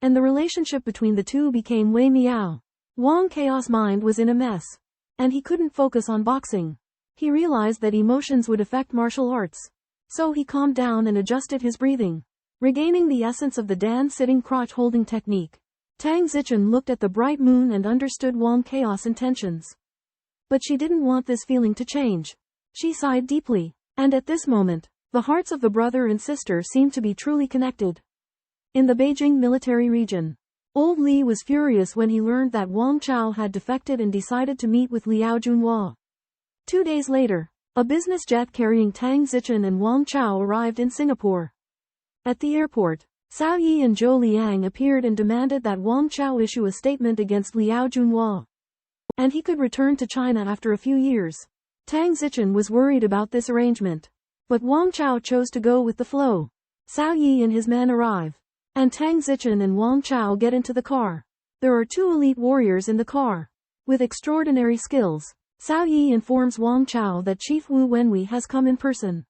and the relationship between the two became Wei Miao. Wang Chaos' mind was in a mess, and he couldn't focus on boxing. He realized that emotions would affect martial arts, so he calmed down and adjusted his breathing, regaining the essence of the Dan sitting crotch holding technique. Tang Zichen looked at the bright moon and understood Wang Chaos' intentions. But she didn't want this feeling to change. She sighed deeply, and at this moment, the hearts of the brother and sister seemed to be truly connected. In the Beijing military region, Old Li was furious when he learned that Wang Chao had defected and decided to meet with Liao Junhua. 2 days later, a business jet carrying Tang Zichen and Wang Chao arrived in Singapore. At the airport, Cao Yi and Zhou Liang appeared and demanded that Wang Chao issue a statement against Liao Junhua, and he could return to China after a few years. Tang Zichen was worried about this arrangement, but Wang Chao chose to go with the flow. Cao Yi and his men arrive, and Tang Zichen and Wang Chao get into the car. There are 2 elite warriors in the car, with extraordinary skills. Cao Yi informs Wang Chao that Chief Wu Wenwei has come in person.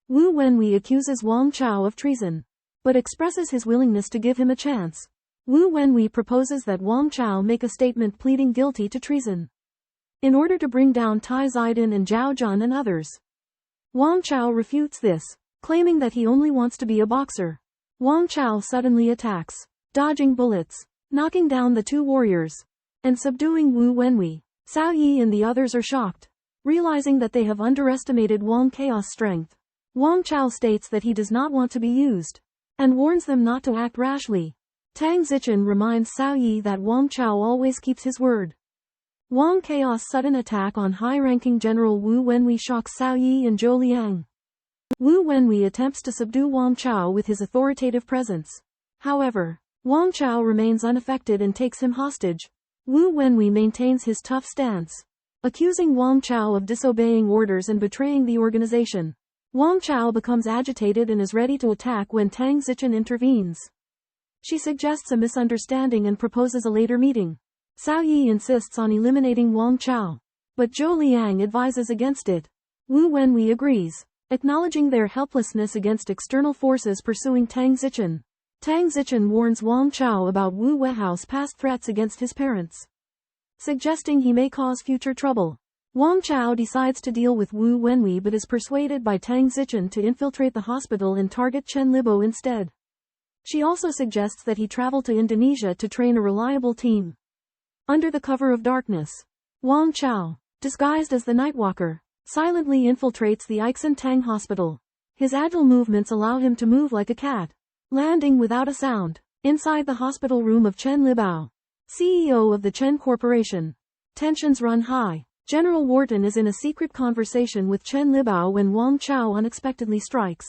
Wu Wenwei accuses Wang Chao of treason, but expresses his willingness to give him a chance. Wu Wenwei proposes that Wang Chao make a statement pleading guilty to treason, in order to bring down Tai Zidin and Zhao Jun and others. Wang Chao refutes this, claiming that he only wants to be a boxer. Wang Chao suddenly attacks, dodging bullets, knocking down the 2 warriors, and subduing Wu Wenwei. Cao Yi and the others are shocked, realizing that they have underestimated Wang Chaos' strength. Wang Chao states that he does not want to be used, and warns them not to act rashly. Tang Zichen reminds Cao Yi that Wang Chao always keeps his word. Wang Chaos' sudden attack on high-ranking General Wu Wenwei shocks Cao Yi and Zhou Liang. Wu Wenwei attempts to subdue Wang Chao with his authoritative presence. However, Wang Chao remains unaffected and takes him hostage. Wu Wenwei maintains his tough stance, accusing Wang Chao of disobeying orders and betraying the organization. Wang Chao becomes agitated and is ready to attack when Tang Zichen intervenes. She suggests a misunderstanding and proposes a later meeting. Cao Yi insists on eliminating Wang Chao, but Zhou Liang advises against it. Wu Wenwei agrees, acknowledging their helplessness against external forces pursuing Tang Zichen. Tang Zichen warns Wang Chao about Wu Weihao's past threats against his parents, suggesting he may cause future trouble. Wang Chao decides to deal with Wu Wenwei but is persuaded by Tang Zichen to infiltrate the hospital and target Chen Libo instead. She also suggests that he travel to Indonesia to train a reliable team. Under the cover of darkness, Wang Chao, disguised as the Nightwalker, silently infiltrates the Ixin Tang hospital. His agile movements allow him to move like a cat, landing without a sound, inside the hospital room of Chen Libao, CEO of the Chen Corporation. Tensions run high. General Wharton is in a secret conversation with Chen Libao when Wang Chao unexpectedly strikes.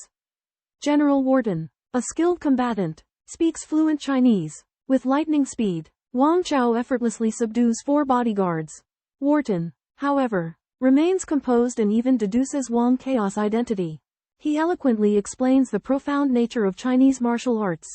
General Wharton, a skilled combatant, speaks fluent Chinese. With lightning speed, Wang Chao effortlessly subdues 4 bodyguards. Wharton, however, remains composed and even deduces Wang Chaos' identity. He eloquently explains the profound nature of Chinese martial arts,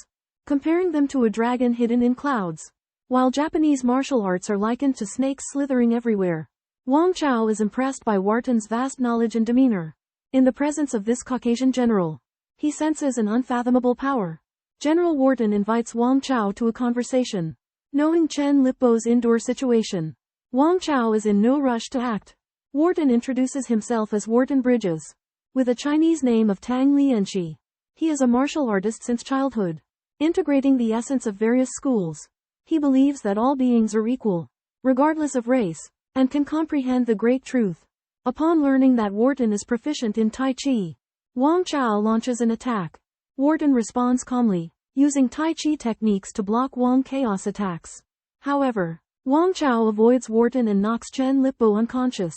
comparing them to a dragon hidden in clouds. While Japanese martial arts are likened to snakes slithering everywhere, Wang Chao is impressed by Wharton's vast knowledge and demeanor. In the presence of this Caucasian general, he senses an unfathomable power. General Wharton invites Wang Chao to a conversation. Knowing Chen Lippo's indoor situation, Wang Chao is in no rush to act. Wharton introduces himself as Wharton Bridges, with a Chinese name of Tang Lianxi. He is a martial artist since childhood, integrating the essence of various schools. He believes that all beings are equal, regardless of race, and can comprehend the great truth. Upon learning that Wharton is proficient in Tai Chi, Wang Chao launches an attack. Wharton responds calmly, using Tai Chi techniques to block Wang Chaos attacks. However, Wang Chao avoids Wharton and knocks Chen Lippo unconscious.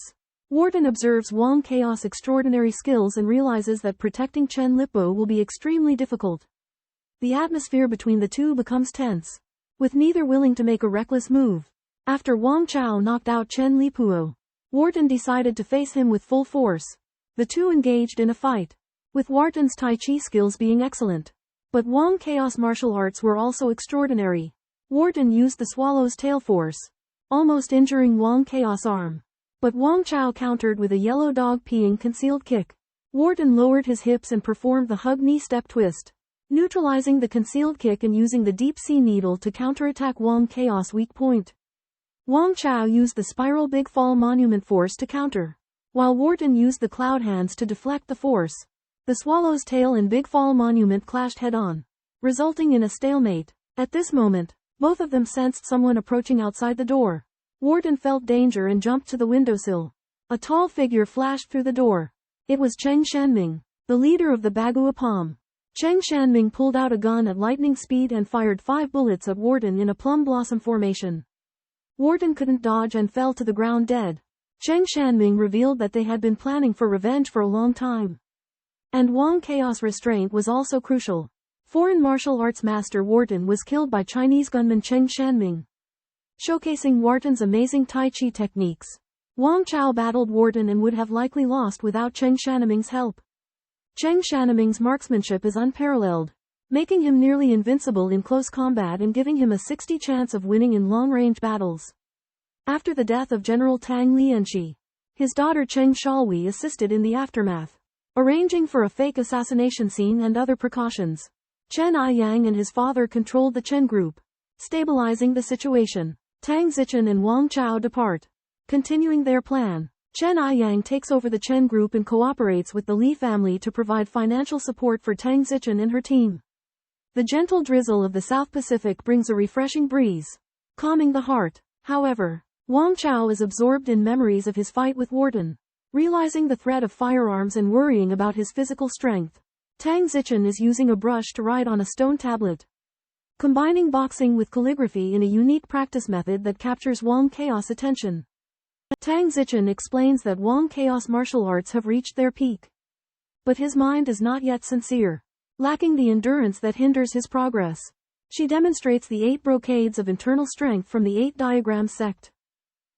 Wharton observes Wang Chaos' extraordinary skills and realizes that protecting Chen Lippo will be extremely difficult. The atmosphere between the two becomes tense, with neither willing to make a reckless move. After Wang Chao knocked out Chen Lippo, Wharton decided to face him with full force. The two engaged in a fight, with Wharton's Tai Chi skills being excellent. But Wang Chaos' martial arts were also extraordinary. Wharton used the swallow's tail force, almost injuring Wang Chaos' arm. But Wang Chao countered with a yellow dog peeing concealed kick. Wharton lowered his hips and performed the hug knee step twist, neutralizing the concealed kick and using the deep sea needle to counterattack Wang Chaos' weak point. Wang Chao used the spiral big fall monument force to counter, while Wharton used the cloud hands to deflect the force. The swallow's tail and big fall monument clashed head-on, resulting in a stalemate. At this moment, both of them sensed someone approaching outside the door. Wharton felt danger and jumped to the windowsill. A tall figure flashed through the door. It was Cheng Shanming, the leader of the Bagua Palm. Cheng Shanming pulled out a gun at lightning speed and fired 5 bullets at Wharton in a plum blossom formation. Wharton couldn't dodge and fell to the ground dead. Cheng Shanming revealed that they had been planning for revenge for a long time. And Wang Chaos' restraint was also crucial. Foreign martial arts master Wharton was killed by Chinese gunman Cheng Shanming. Showcasing Wharton's amazing Tai Chi techniques, Wang Chao battled Wharton and would have likely lost without Cheng Shanming's help. Cheng Shanming's marksmanship is unparalleled, making him nearly invincible in close combat and giving him a 60% chance of winning in long-range battles. After the death of General Tang Lianxi, his daughter Cheng Shalwi assisted in the aftermath, arranging for a fake assassination scene and other precautions. Chen Aiyang and his father controlled the Chen group, stabilizing the situation. Tang Zichen and Wang Chao depart, continuing their plan. Chen Aiyang takes over the Chen group and cooperates with the Li family to provide financial support for Tang Zichen and her team. The gentle drizzle of the South Pacific brings a refreshing breeze, calming the heart. However, Wang Chao is absorbed in memories of his fight with Wharton, realizing the threat of firearms and worrying about his physical strength. Tang Zichen is using a brush to write on a stone tablet, combining boxing with calligraphy in a unique practice method that captures Wang Chaos' attention. Tang Zichen explains that Wang Chaos' martial arts have reached their peak, but his mind is not yet sincere, lacking the endurance that hinders his progress. She demonstrates the 8 brocades of internal strength from the 8 diagram sect.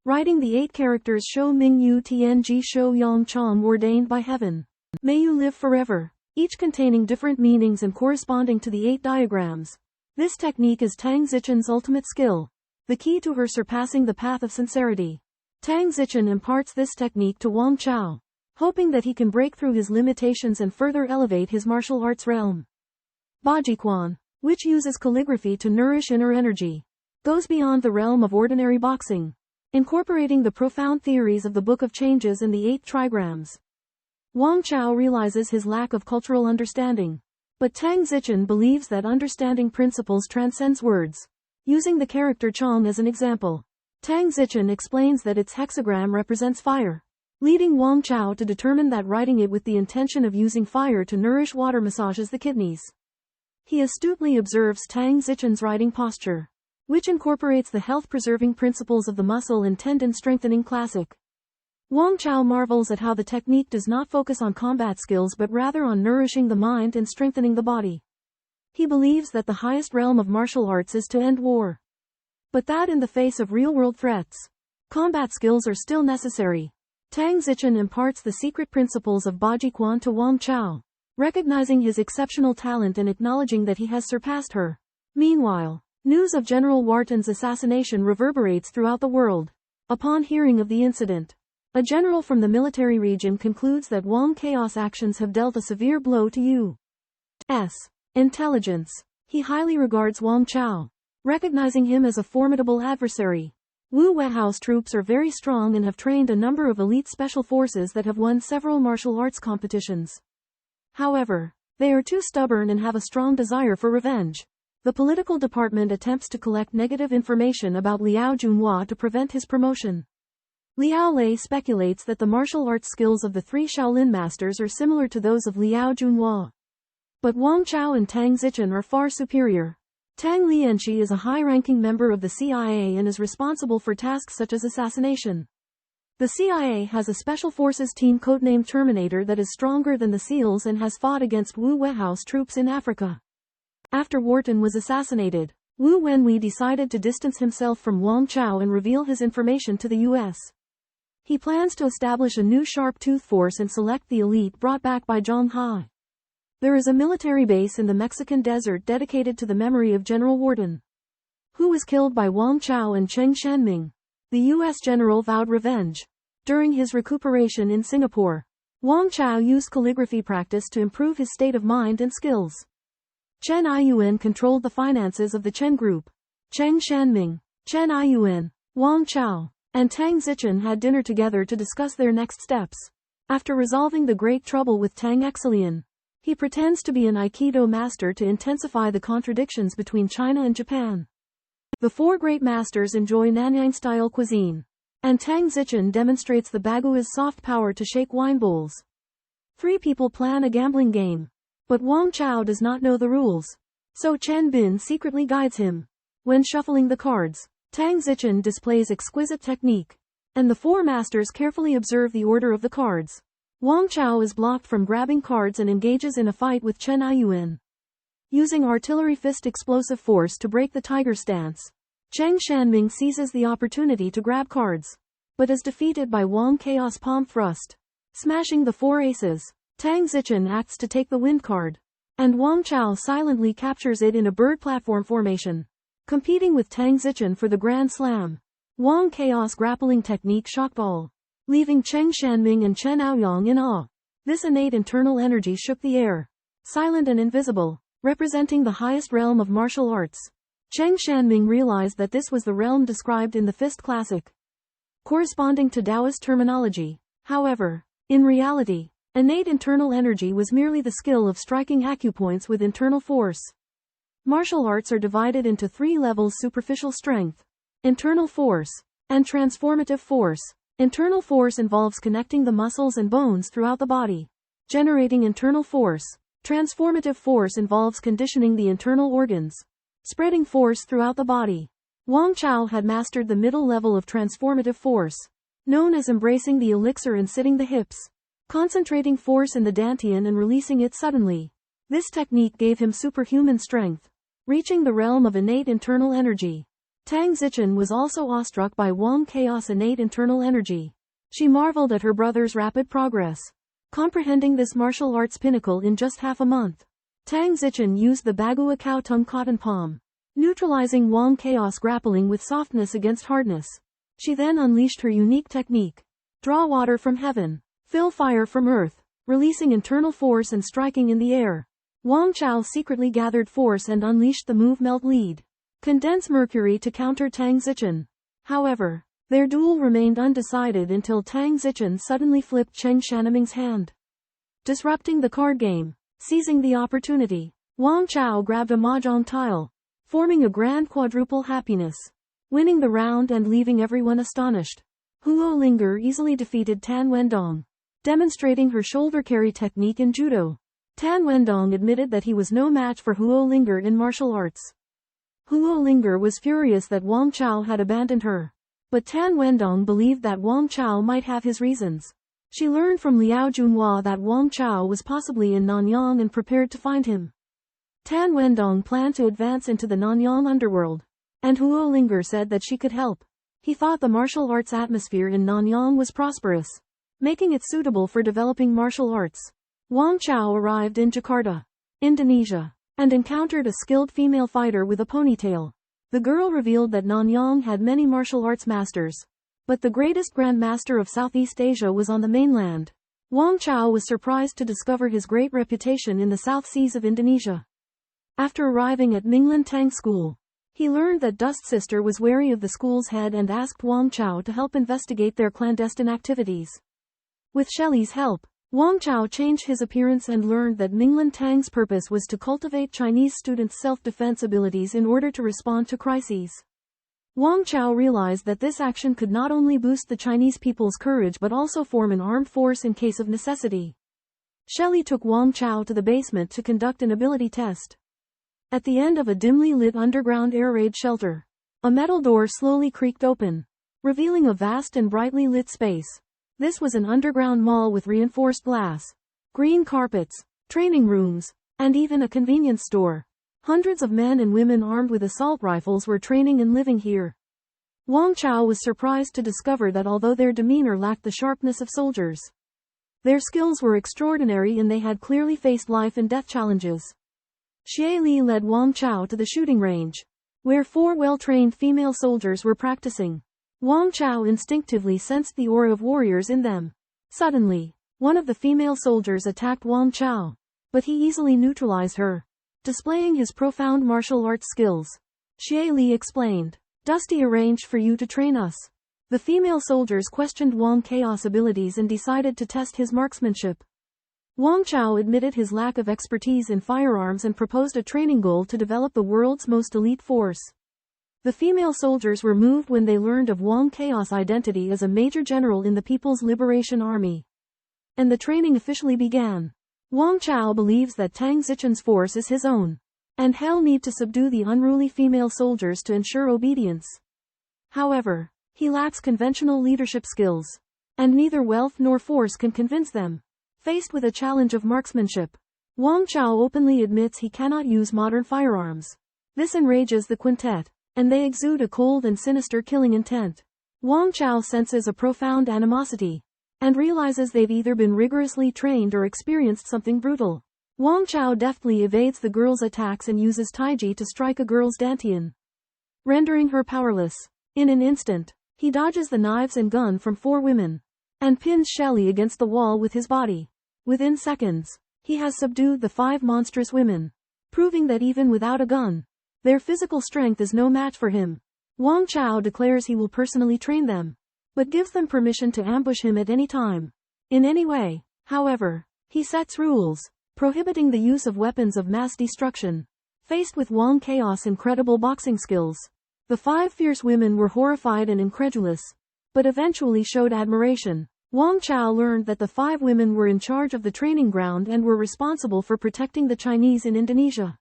Writing the 8 characters Shou Ming Yu Tianji Shou Yang Chong ordained by heaven. May you live forever, each containing different meanings and corresponding to the 8 diagrams. This technique is Tang Zichen's ultimate skill, the key to her surpassing the path of sincerity. Tang Zichen imparts this technique to Wang Chao, hoping that he can break through his limitations and further elevate his martial arts realm. Bajiquan, which uses calligraphy to nourish inner energy, goes beyond the realm of ordinary boxing, incorporating the profound theories of the Book of Changes and the 8 trigrams. Wang Chao realizes his lack of cultural understanding, but Tang Zichen believes that understanding principles transcends words. Using the character Chong as an example, Tang Zichen explains that its hexagram represents fire, leading Wang Chao to determine that writing it with the intention of using fire to nourish water massages the kidneys. He astutely observes Tang Zichen's writing posture, which incorporates the health-preserving principles of the muscle and tendon strengthening classic. Wang Chao marvels at how the technique does not focus on combat skills but rather on nourishing the mind and strengthening the body. He believes that the highest realm of martial arts is to end war, but that in the face of real-world threats, combat skills are still necessary. Tang Zichen imparts the secret principles of Bajiquan to Wang Chao, recognizing his exceptional talent and acknowledging that he has surpassed her. Meanwhile, News of General Wharton's assassination reverberates throughout the world. Upon hearing of the incident, a general from the military region concludes that Wang Chao's actions have dealt a severe blow to U.S. intelligence. He highly regards Wang Chao, recognizing him as a formidable adversary. Wu Weihao's troops are very strong and have trained a number of elite special forces that have won several martial arts competitions. However, they are too stubborn and have a strong desire for revenge. The political department attempts to collect negative information about Liao Junhua to prevent his promotion. Liao Lei speculates that the martial arts skills of the three Shaolin masters are similar to those of Liao Junhua. But Wang Chao and Tang Zichen are far superior. Tang Lianqi is a high-ranking member of the CIA and is responsible for tasks such as assassination. The CIA has a special forces team codenamed Terminator that is stronger than the SEALs and has fought against Wu Weihao's troops in Africa. After Wharton was assassinated, Wu Wenwei decided to distance himself from Wang Chao and reveal his information to the U.S. He plans to establish a new sharp-tooth force and select the elite brought back by Zhang Hai. There is a military base in the Mexican desert dedicated to the memory of General Wharton, who was killed by Wang Chao and Cheng Shanming. The U.S. general vowed revenge. During his recuperation in Singapore, Wang Chao used calligraphy practice to improve his state of mind and skills. Chen Aiyuan controlled the finances of the Chen Group. Cheng Shanming, Chen Aiyuan, Wang Chao, and Tang Zichen had dinner together to discuss their next steps. After resolving the great trouble with Tang Exilian, he pretends to be an Aikido master to intensify the contradictions between China and Japan. The four great masters enjoy Nanyang-style cuisine, and Tang Zichen demonstrates the Bagua's soft power to shake wine bowls. Three people plan a gambling game, but Wang Chao does not know the rules, so Chen Bin secretly guides him. When shuffling the cards, Tang Zichen displays exquisite technique, and the four masters carefully observe the order of the cards. Wang Chao is blocked from grabbing cards and engages in a fight with Chen Aiyuan. Using artillery fist explosive force to break the tiger stance, Cheng Shanming seizes the opportunity to grab cards, but is defeated by Wang Chao's palm thrust, smashing the four aces. Tang Zichen acts to take the wind card, and Wang Chao silently captures it in a bird platform formation, competing with Tang Zichen for the Grand Slam. Wang Chao's grappling technique shocked all, leaving Cheng Shanming and Chen Aoyang in awe. This innate internal energy shook the air, silent and invisible, representing the highest realm of martial arts. Cheng Shanming realized that this was the realm described in the Fist Classic, corresponding to Taoist terminology. However, in reality, innate internal energy was merely the skill of striking acupoints with internal force. Martial arts are divided into three levels: superficial strength, internal force, and transformative force. Internal force involves connecting the muscles and bones throughout the body, generating internal force. Transformative force involves conditioning the internal organs, spreading force throughout the body. Wang Chao had mastered the middle level of transformative force, known as embracing the elixir and sitting the hips, concentrating force in the dantian and releasing it suddenly. This technique gave him superhuman strength, reaching the realm of innate internal energy. Tang Zichen was also awestruck by Wang Chao's innate internal energy. She marveled at her brother's rapid progress, comprehending this martial arts pinnacle in just half a month. Tang Zichen used the Bagua cow tongue cotton palm, neutralizing Wang Chao's grappling with softness against hardness. She then unleashed her unique technique: draw water from heaven, fill fire from earth, releasing internal force and striking in the air. Wang Chao secretly gathered force and unleashed the move melt lead, condense mercury to counter Tang Zichen. However, their duel remained undecided until Tang Zichen suddenly flipped Cheng Shanming's hand, disrupting the card game. Seizing the opportunity, Wang Chao grabbed a mahjong tile, forming a grand quadruple happiness, winning the round and leaving everyone astonished. Huo Linger easily defeated Tan Wendong, demonstrating her shoulder carry technique in judo. Tan Wendong admitted that he was no match for Huo Linger in martial arts. Huo Linger was furious that Wang Chao had abandoned her, but Tan Wendong believed that Wang Chao might have his reasons. She learned from Liao Junhua that Wang Chao was possibly in Nanyang and prepared to find him. Tan Wendong planned to advance into the Nanyang underworld, and Huo Linger said that she could help. He thought the martial arts atmosphere in Nanyang was prosperous, making it suitable for developing martial arts. Wang Chao arrived in Jakarta, Indonesia, and encountered a skilled female fighter with a ponytail. The girl revealed that Nanyang had many martial arts masters. But the greatest Grand Master of Southeast Asia was on the mainland. Wang Chao was surprised to discover his great reputation in the South Seas of Indonesia. After arriving at Minglan Tang School, he learned that Dust Sister was wary of the school's head and asked Wang Chao to help investigate their clandestine activities. With Shelley's help, Wang Chao changed his appearance and learned that Minglan Tang's purpose was to cultivate Chinese students' self-defense abilities in order to respond to crises. Wang Chao realized that this action could not only boost the Chinese people's courage but also form an armed force in case of necessity. Shelley took Wang Chao to the basement to conduct an ability test. At the end of a dimly lit underground air raid shelter, a metal door slowly creaked open, revealing a vast and brightly lit space. This was an underground mall with reinforced glass, green carpets, training rooms, and even a convenience store. Hundreds of men and women armed with assault rifles were training and living here. Wang Chao was surprised to discover that although their demeanor lacked the sharpness of soldiers, their skills were extraordinary and they had clearly faced life and death challenges. Xie Li led Wang Chao to the shooting range, where 4 well-trained female soldiers were practicing. Wang Chao instinctively sensed the aura of warriors in them. Suddenly, one of the female soldiers attacked Wang Chao, but he easily neutralized her, displaying his profound martial arts skills. Xie Li explained, "Dusty arranged for you to train us." The female soldiers questioned Wang Chao's abilities and decided to test his marksmanship. Wang Chao admitted his lack of expertise in firearms and proposed a training goal to develop the world's most elite force. The female soldiers were moved when they learned of Wang Chao's identity as a major general in the People's Liberation Army. And the training officially began. Wang Chao believes that Tang Zichen's force is his own, and he'll need to subdue the unruly female soldiers to ensure obedience. However, he lacks conventional leadership skills, and neither wealth nor force can convince them. Faced with a challenge of marksmanship, Wang Chao openly admits he cannot use modern firearms. This enrages the quintet, and they exude a cold and sinister killing intent. Wang Chao senses a profound animosity, and realizes they've either been rigorously trained or experienced something brutal. Wang Chao deftly evades the girl's attacks and uses taiji to strike a girl's dantian, rendering her powerless. In an instant, he dodges the knives and gun from 4 women, and pins Shelley against the wall with his body. Within seconds, he has subdued the 5 monstrous women, proving that even without a gun, their physical strength is no match for him. Wang Chao declares he will personally train them, but gives them permission to ambush him at any time, in any way. However, he sets rules, prohibiting the use of weapons of mass destruction. Faced with Wang Chao's incredible boxing skills, the 5 fierce women were horrified and incredulous, but eventually showed admiration. Wang Chao learned that the 5 women were in charge of the training ground and were responsible for protecting the Chinese in Indonesia.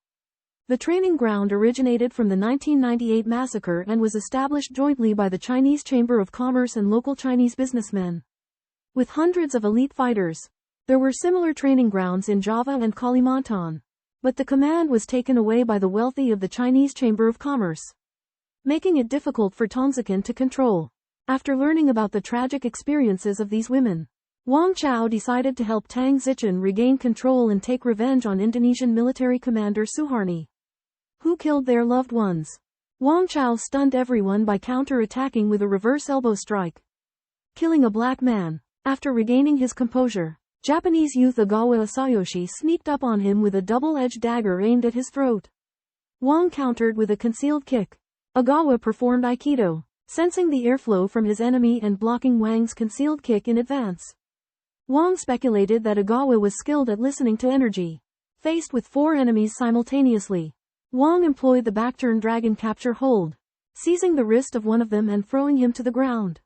The training ground originated from the 1998 massacre and was established jointly by the Chinese Chamber of Commerce and local Chinese businessmen. With hundreds of elite fighters, there were similar training grounds in Java and Kalimantan, but the command was taken away by the wealthy of the Chinese Chamber of Commerce, making it difficult for Tongzichen to control. After learning about the tragic experiences of these women, Wang Chao decided to help Tang Zichen regain control and take revenge on Indonesian military commander Suharni, who killed their loved ones. Wang Chao stunned everyone by counter-attacking with a reverse elbow strike, killing a black man. After regaining his composure, Japanese youth Ogawa Asayoshi sneaked up on him with a double-edged dagger aimed at his throat. Wang countered with a concealed kick. Ogawa performed Aikido, sensing the airflow from his enemy and blocking Wang's concealed kick in advance. Wang speculated that Ogawa was skilled at listening to energy. Faced with 4 enemies simultaneously, Wang employed the backturn dragon capture hold, seizing the wrist of one of them and throwing him to the ground.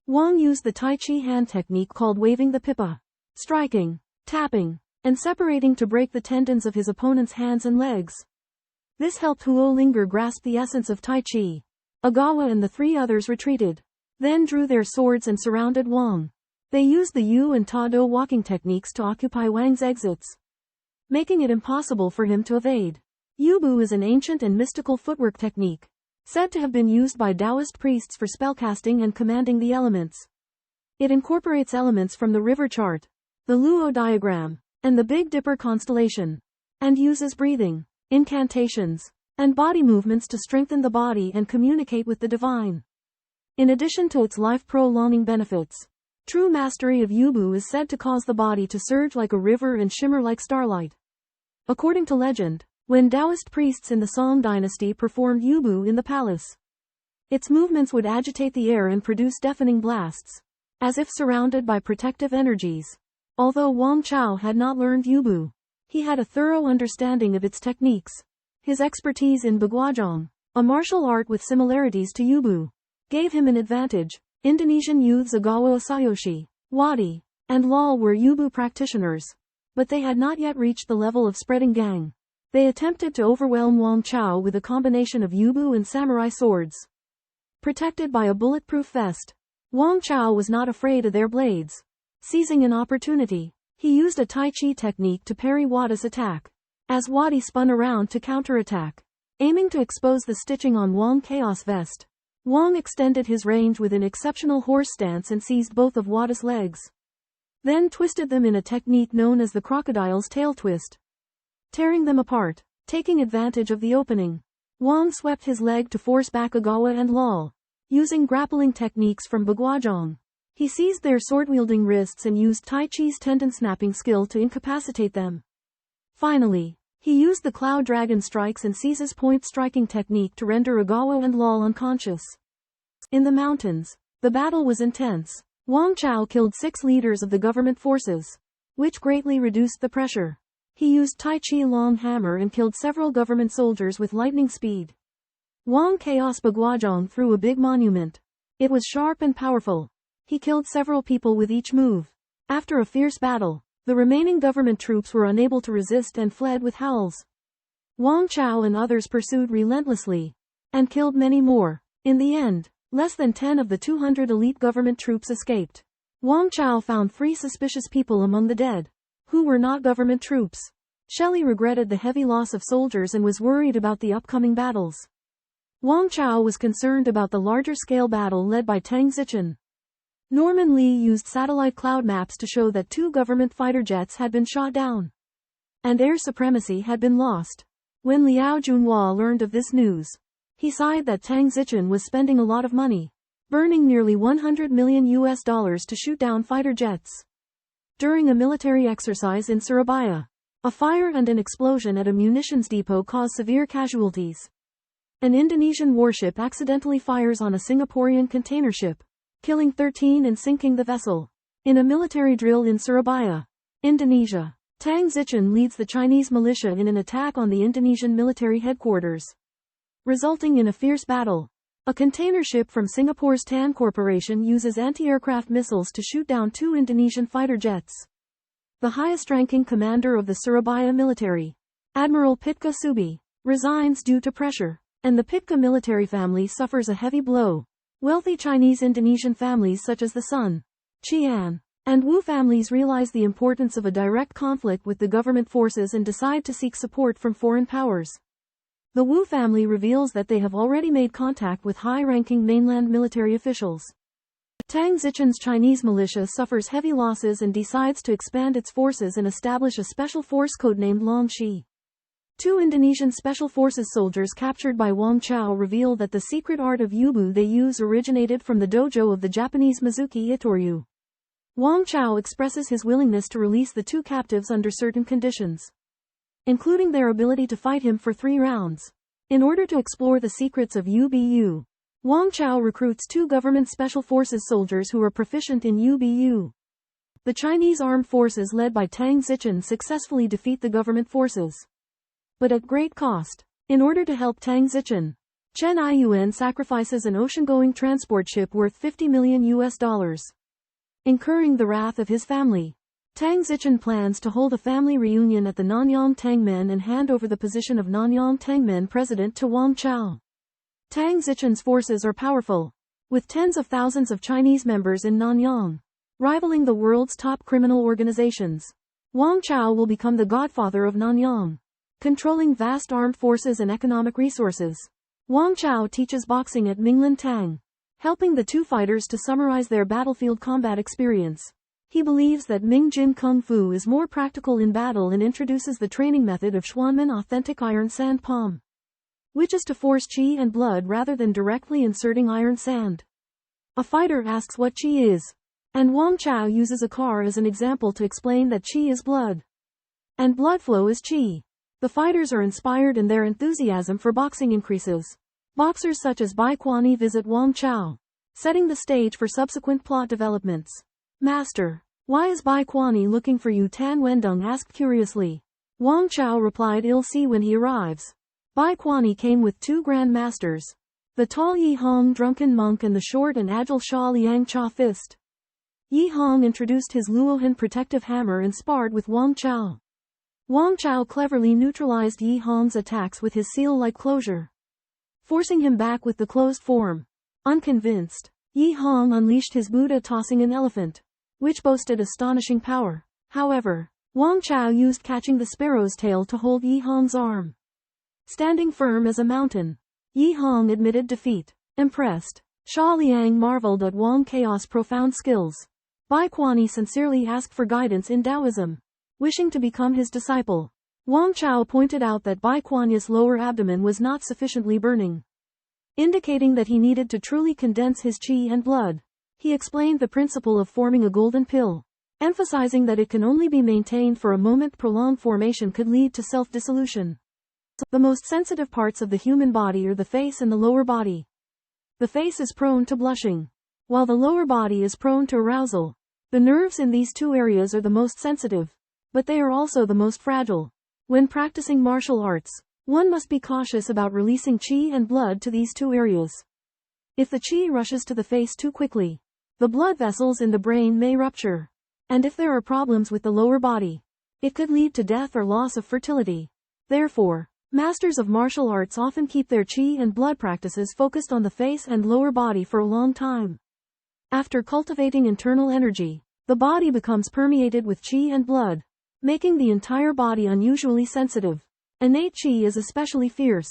Wang used the Tai Chi hand technique called waving the pippa, striking, tapping, and separating to break the tendons of his opponent's hands and legs. This helped Huo Linger grasp the essence of Tai Chi. Ogawa and the 3 others retreated, then drew their swords and surrounded Wang. They used the Yu and Ta Do walking techniques to occupy Wang's exits, making it impossible for him to evade. Yubu is an ancient and mystical footwork technique, said to have been used by Taoist priests for spellcasting and commanding the elements. It incorporates elements from the river chart, the Luo diagram, and the Big Dipper constellation, and uses breathing, incantations, and body movements to strengthen the body and communicate with the divine. In addition to its life-prolonging benefits, true mastery of Yubu is said to cause the body to surge like a river and shimmer like starlight. According to legend, when Taoist priests in the Song dynasty performed Yubu in the palace, its movements would agitate the air and produce deafening blasts, as if surrounded by protective energies. Although Wang Chao had not learned Yubu, he had a thorough understanding of its techniques. His expertise in Baguazhong, a martial art with similarities to Yubu, gave him an advantage. Indonesian youths Agawa Asayoshi, Wadi, and Lal were Yubu practitioners, but they had not yet reached the level of spreading gang. They attempted to overwhelm Wang Chao with a combination of Yubu and samurai swords. Protected by a bulletproof vest, Wang Chao was not afraid of their blades. Seizing an opportunity, he used a Tai Chi technique to parry Wadi's attack, as Wadi spun around to counterattack, aiming to expose the stitching on Wang's chaos vest. Wang extended his range with an exceptional horse stance and seized both of Wadi's legs, then twisted them in a technique known as the crocodile's tail twist, tearing them apart. Taking advantage of the opening, Wang swept his leg to force back Agawa and Lal. Using grappling techniques from Baguazhong, he seized their sword-wielding wrists and used Tai Chi's tendon-snapping skill to incapacitate them. Finally, he used the Cloud Dragon strikes and Caesar's point striking technique to render Agawa and Lal unconscious. In the mountains, the battle was intense. Wang Chao killed 6 leaders of the government forces, which greatly reduced the pressure. He used Tai Chi long hammer and killed several government soldiers with lightning speed. Wang Chaos Baguazhong threw a big monument. It was sharp and powerful. He killed several people with each move. After a fierce battle, the remaining government troops were unable to resist and fled with howls. Wang Chao and others pursued relentlessly, and killed many more. In the end, less than 10 of the 200 elite government troops escaped. Wang Chao found 3 suspicious people among the dead, who were not government troops. Shelley regretted the heavy loss of soldiers and was worried about the upcoming battles. Wang Chao was concerned about the larger-scale battle led by Tang Zichen. Norman Lee used satellite cloud maps to show that 2 government fighter jets had been shot down, and air supremacy had been lost. When Liao Junhua learned of this news, he sighed that Tang Zichen was spending a lot of money, burning nearly $100 million to shoot down fighter jets. During a military exercise in Surabaya, a fire and an explosion at a munitions depot caused severe casualties. An Indonesian warship accidentally fires on a Singaporean container ship, killing 13 and sinking the vessel. In a military drill in Surabaya, Indonesia, Tang Zichen leads the Chinese militia in an attack on the Indonesian military headquarters, resulting in a fierce battle. A container ship from Singapore's Tan Corporation uses anti-aircraft missiles to shoot down 2 Indonesian fighter jets. The highest-ranking commander of the Surabaya military, Admiral Pitka Subi, resigns due to pressure, and the Pitka military family suffers a heavy blow. Wealthy Chinese Indonesian families such as the Sun, Qian, and Wu families realize the importance of a direct conflict with the government forces and decide to seek support from foreign powers. The Wu family reveals that they have already made contact with high-ranking mainland military officials. Tang Zichen's Chinese militia suffers heavy losses and decides to expand its forces and establish a special force codenamed Longxi. 2 Indonesian Special Forces soldiers captured by Wang Chao reveal that the secret art of Yubu they use originated from the dojo of the Japanese Mizuki Itoryu. Wang Chao expresses his willingness to release the 2 captives under certain conditions, including their ability to fight him for 3 rounds. In order to explore the secrets of UBU, Wang Chao recruits 2 government special forces soldiers who are proficient in UBU. The Chinese armed forces led by Tang Zichen successfully defeat the government forces, but at great cost. In order to help Tang Zichen, Chen Yun sacrifices an ocean-going transport ship worth $50 million, incurring the wrath of his family. Tang Zichen plans to hold a family reunion at the Nanyang Tangmen and hand over the position of Nanyang Tangmen president to Wang Chao. Tang Zichen's forces are powerful, with tens of thousands of Chinese members in Nanyang, rivaling the world's top criminal organizations. Wang Chao will become the godfather of Nanyang, controlling vast armed forces and economic resources. Wang Chao teaches boxing at Minglan Tang, helping the 2 fighters to summarize their battlefield combat experience. He believes that Ming Jin Kung Fu is more practical in battle and introduces the training method of Xuanmen authentic iron sand palm. which is to force qi and blood rather than directly inserting iron sand. A fighter asks what qi is, and Wang Chao uses a car as an example to explain that qi is blood, and blood flow is qi. The fighters are inspired and their enthusiasm for boxing increases. Boxers such as Bai Kuani visit Wang Chao, setting the stage for subsequent plot developments. Master, why is Bai Kuani looking for you? Tan Wendong asked curiously. Wang Chao replied, he'll see when he arrives. Bai Kuani came with 2 grand masters, the tall Yi Hong drunken monk and the short and agile Sha Liang Cha fist. Yi Hong introduced his Luohan protective hammer and sparred with Wang Chao. Wang Chao cleverly neutralized Yi Hong's attacks with his seal-like closure, forcing him back with the closed form. Unconvinced, Yi Hong unleashed his Buddha tossing an elephant, which boasted astonishing power. However, Wang Chao used catching the sparrow's tail to hold Yi Hong's arm. Standing firm as a mountain, Yi Hong admitted defeat. Impressed, Sha Liang marveled at Wang Chao's profound skills. Bai Kuani sincerely asked for guidance in Taoism, wishing to become his disciple. Wang Chao pointed out that Bai Kuani's lower abdomen was not sufficiently burning, indicating that he needed to truly condense his qi and blood. He explained the principle of forming a golden pill, emphasizing that it can only be maintained for a moment. Prolonged formation could lead to self-dissolution. The most sensitive parts of the human body are the face and the lower body. The face is prone to blushing, while the lower body is prone to arousal. The nerves in these 2 areas are the most sensitive, but they are also the most fragile. When practicing martial arts, one must be cautious about releasing qi and blood to these 2 areas. If the qi rushes to the face too quickly, the blood vessels in the brain may rupture. And if there are problems with the lower body, it could lead to death or loss of fertility. Therefore, masters of martial arts often keep their qi and blood practices focused on the face and lower body for a long time. After cultivating internal energy, the body becomes permeated with qi and blood, making the entire body unusually sensitive. Innate qi is especially fierce,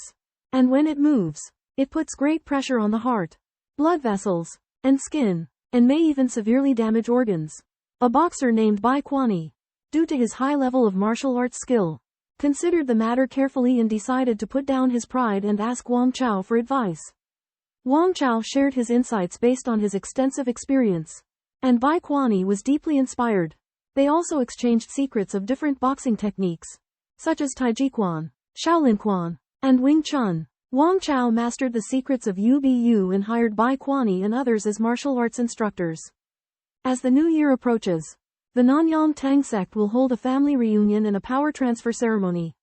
and when it moves, it puts great pressure on the heart, blood vessels, and skin, and may even severely damage organs. A boxer named Bai Kuani, due to his high level of martial arts skill, considered the matter carefully and decided to put down his pride and ask Wang Chao for advice. Wang Chao shared his insights based on his extensive experience, and Bai Kuani was deeply inspired. They also exchanged secrets of different boxing techniques, such as Taijiquan, Shaolinquan, and Wing Chun. Wang Chao mastered the secrets of UBU and hired Bai Kuani and others as martial arts instructors. As the new year approaches, the Nanyang Tang sect will hold a family reunion and a power transfer ceremony.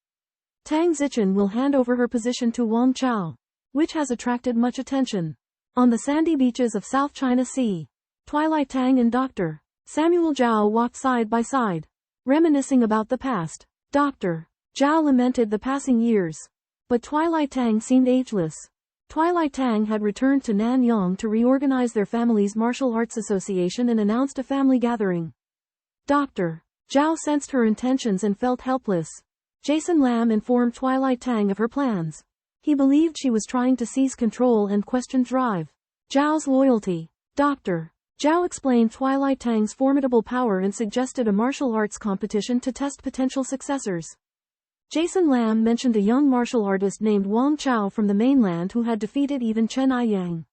Tang Zichen will hand over her position to Wang Chao, which has attracted much attention. On the sandy beaches of South China Sea, Twilight Tang and Dr. Samuel Zhao walked side by side, reminiscing about the past. Dr. Zhao lamented the passing years, but Twilight Tang seemed ageless. Twilight Tang had returned to Nanyang to reorganize their family's martial arts association and announced a family gathering. Dr. Zhao sensed her intentions and felt helpless. Jason Lam informed Twilight Tang of her plans. He believed she was trying to seize control and questioned Zhao's loyalty. Dr. Zhao explained Twilight Tang's formidable power and suggested a martial arts competition to test potential successors. Jason Lam mentioned a young martial artist named Wang Chao from the mainland who had defeated even Chen Aiyang.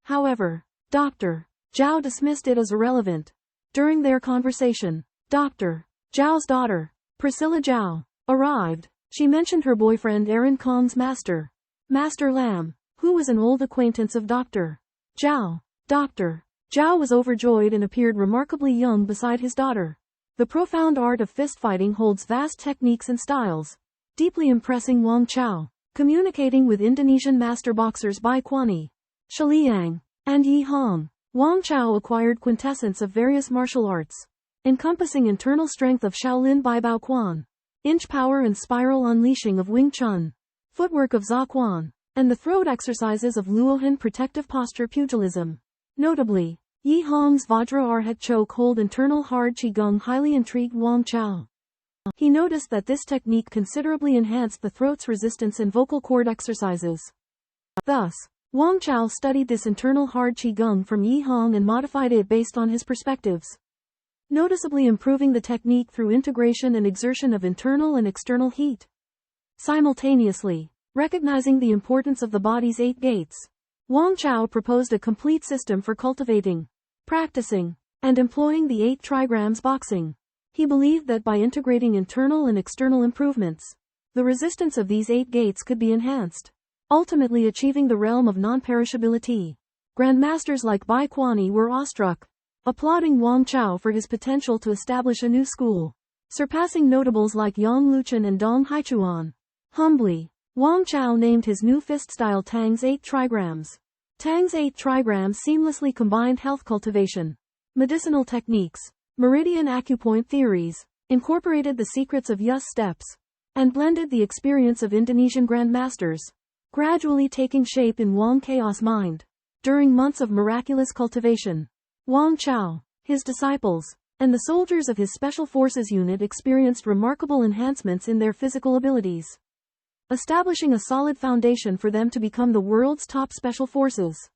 However, Dr. Zhao dismissed it as irrelevant. During their conversation, Dr. Zhao's daughter, Priscilla Zhao, arrived. She mentioned her boyfriend Aaron Kong's Master Lam, who was an old acquaintance of Dr. Zhao. Dr. Zhao was overjoyed and appeared remarkably young beside his daughter. The profound art of fist fighting holds vast techniques and styles, deeply impressing Wang Chao. Communicating with Indonesian master boxers Bai Kuani, Shaliang, and Yi Hong, Wang Chao acquired quintessence of various martial arts, encompassing internal strength of Shaolin Bai Bao Quan, inch power and spiral unleashing of Wing Chun, footwork of Za Quan, and the throat exercises of Luohan protective posture pugilism. Notably, Yi Hong's Vajra Arhat choke hold internal hard Qigong highly intrigued Wang Chao. He noticed that this technique considerably enhanced the throat's resistance in vocal cord exercises. Thus, Wang Chao studied this internal hard Qigong from Yi Hong and modified it based on his perspectives, noticeably improving the technique through integration and exertion of internal and external heat. Simultaneously, Recognizing the importance of the body's 8 gates, Wang Chao proposed a complete system for cultivating, practicing, and employing the 8 trigrams boxing. He believed that by integrating internal and external improvements, the resistance of these 8 gates could be enhanced, ultimately achieving the realm of non-perishability. Grandmasters like Bai Kuani were awestruck, applauding Wang Chao for his potential to establish a new school, surpassing notables like Yang Luqian and Dong Haichuan. Humbly, Wang Chao named his new fist style Tang's 8 trigrams. Tang's 8 trigrams seamlessly combined health cultivation, medicinal techniques, meridian acupoint theories, incorporated the secrets of Yus steps, and blended the experience of Indonesian grandmasters, gradually taking shape in Wang Chaos' mind. During months of miraculous cultivation, Wang Chao, his disciples, and the soldiers of his Special Forces unit experienced remarkable enhancements in their physical abilities, establishing a solid foundation for them to become the world's top special forces.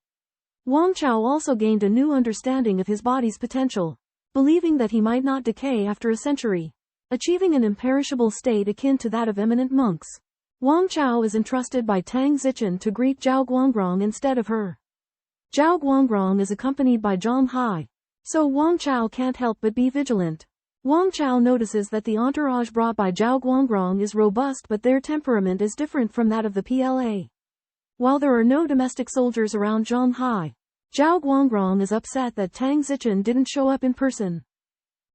Wang Chao also gained a new understanding of his body's potential, believing that he might not decay after a century, achieving an imperishable state akin to that of eminent monks. Wang Chao is entrusted by Tang Zichen to greet Zhao Guangrong instead of her. Zhao Guangrong is accompanied by Zhang Hai, so Wang Chao can't help but be vigilant. Wang Chao notices that the entourage brought by Zhao Guangrong is robust, but their temperament is different from that of the PLA. While there are no domestic soldiers around Zhang Hai, Zhao Guangrong is upset that Tang Zichen didn't show up in person.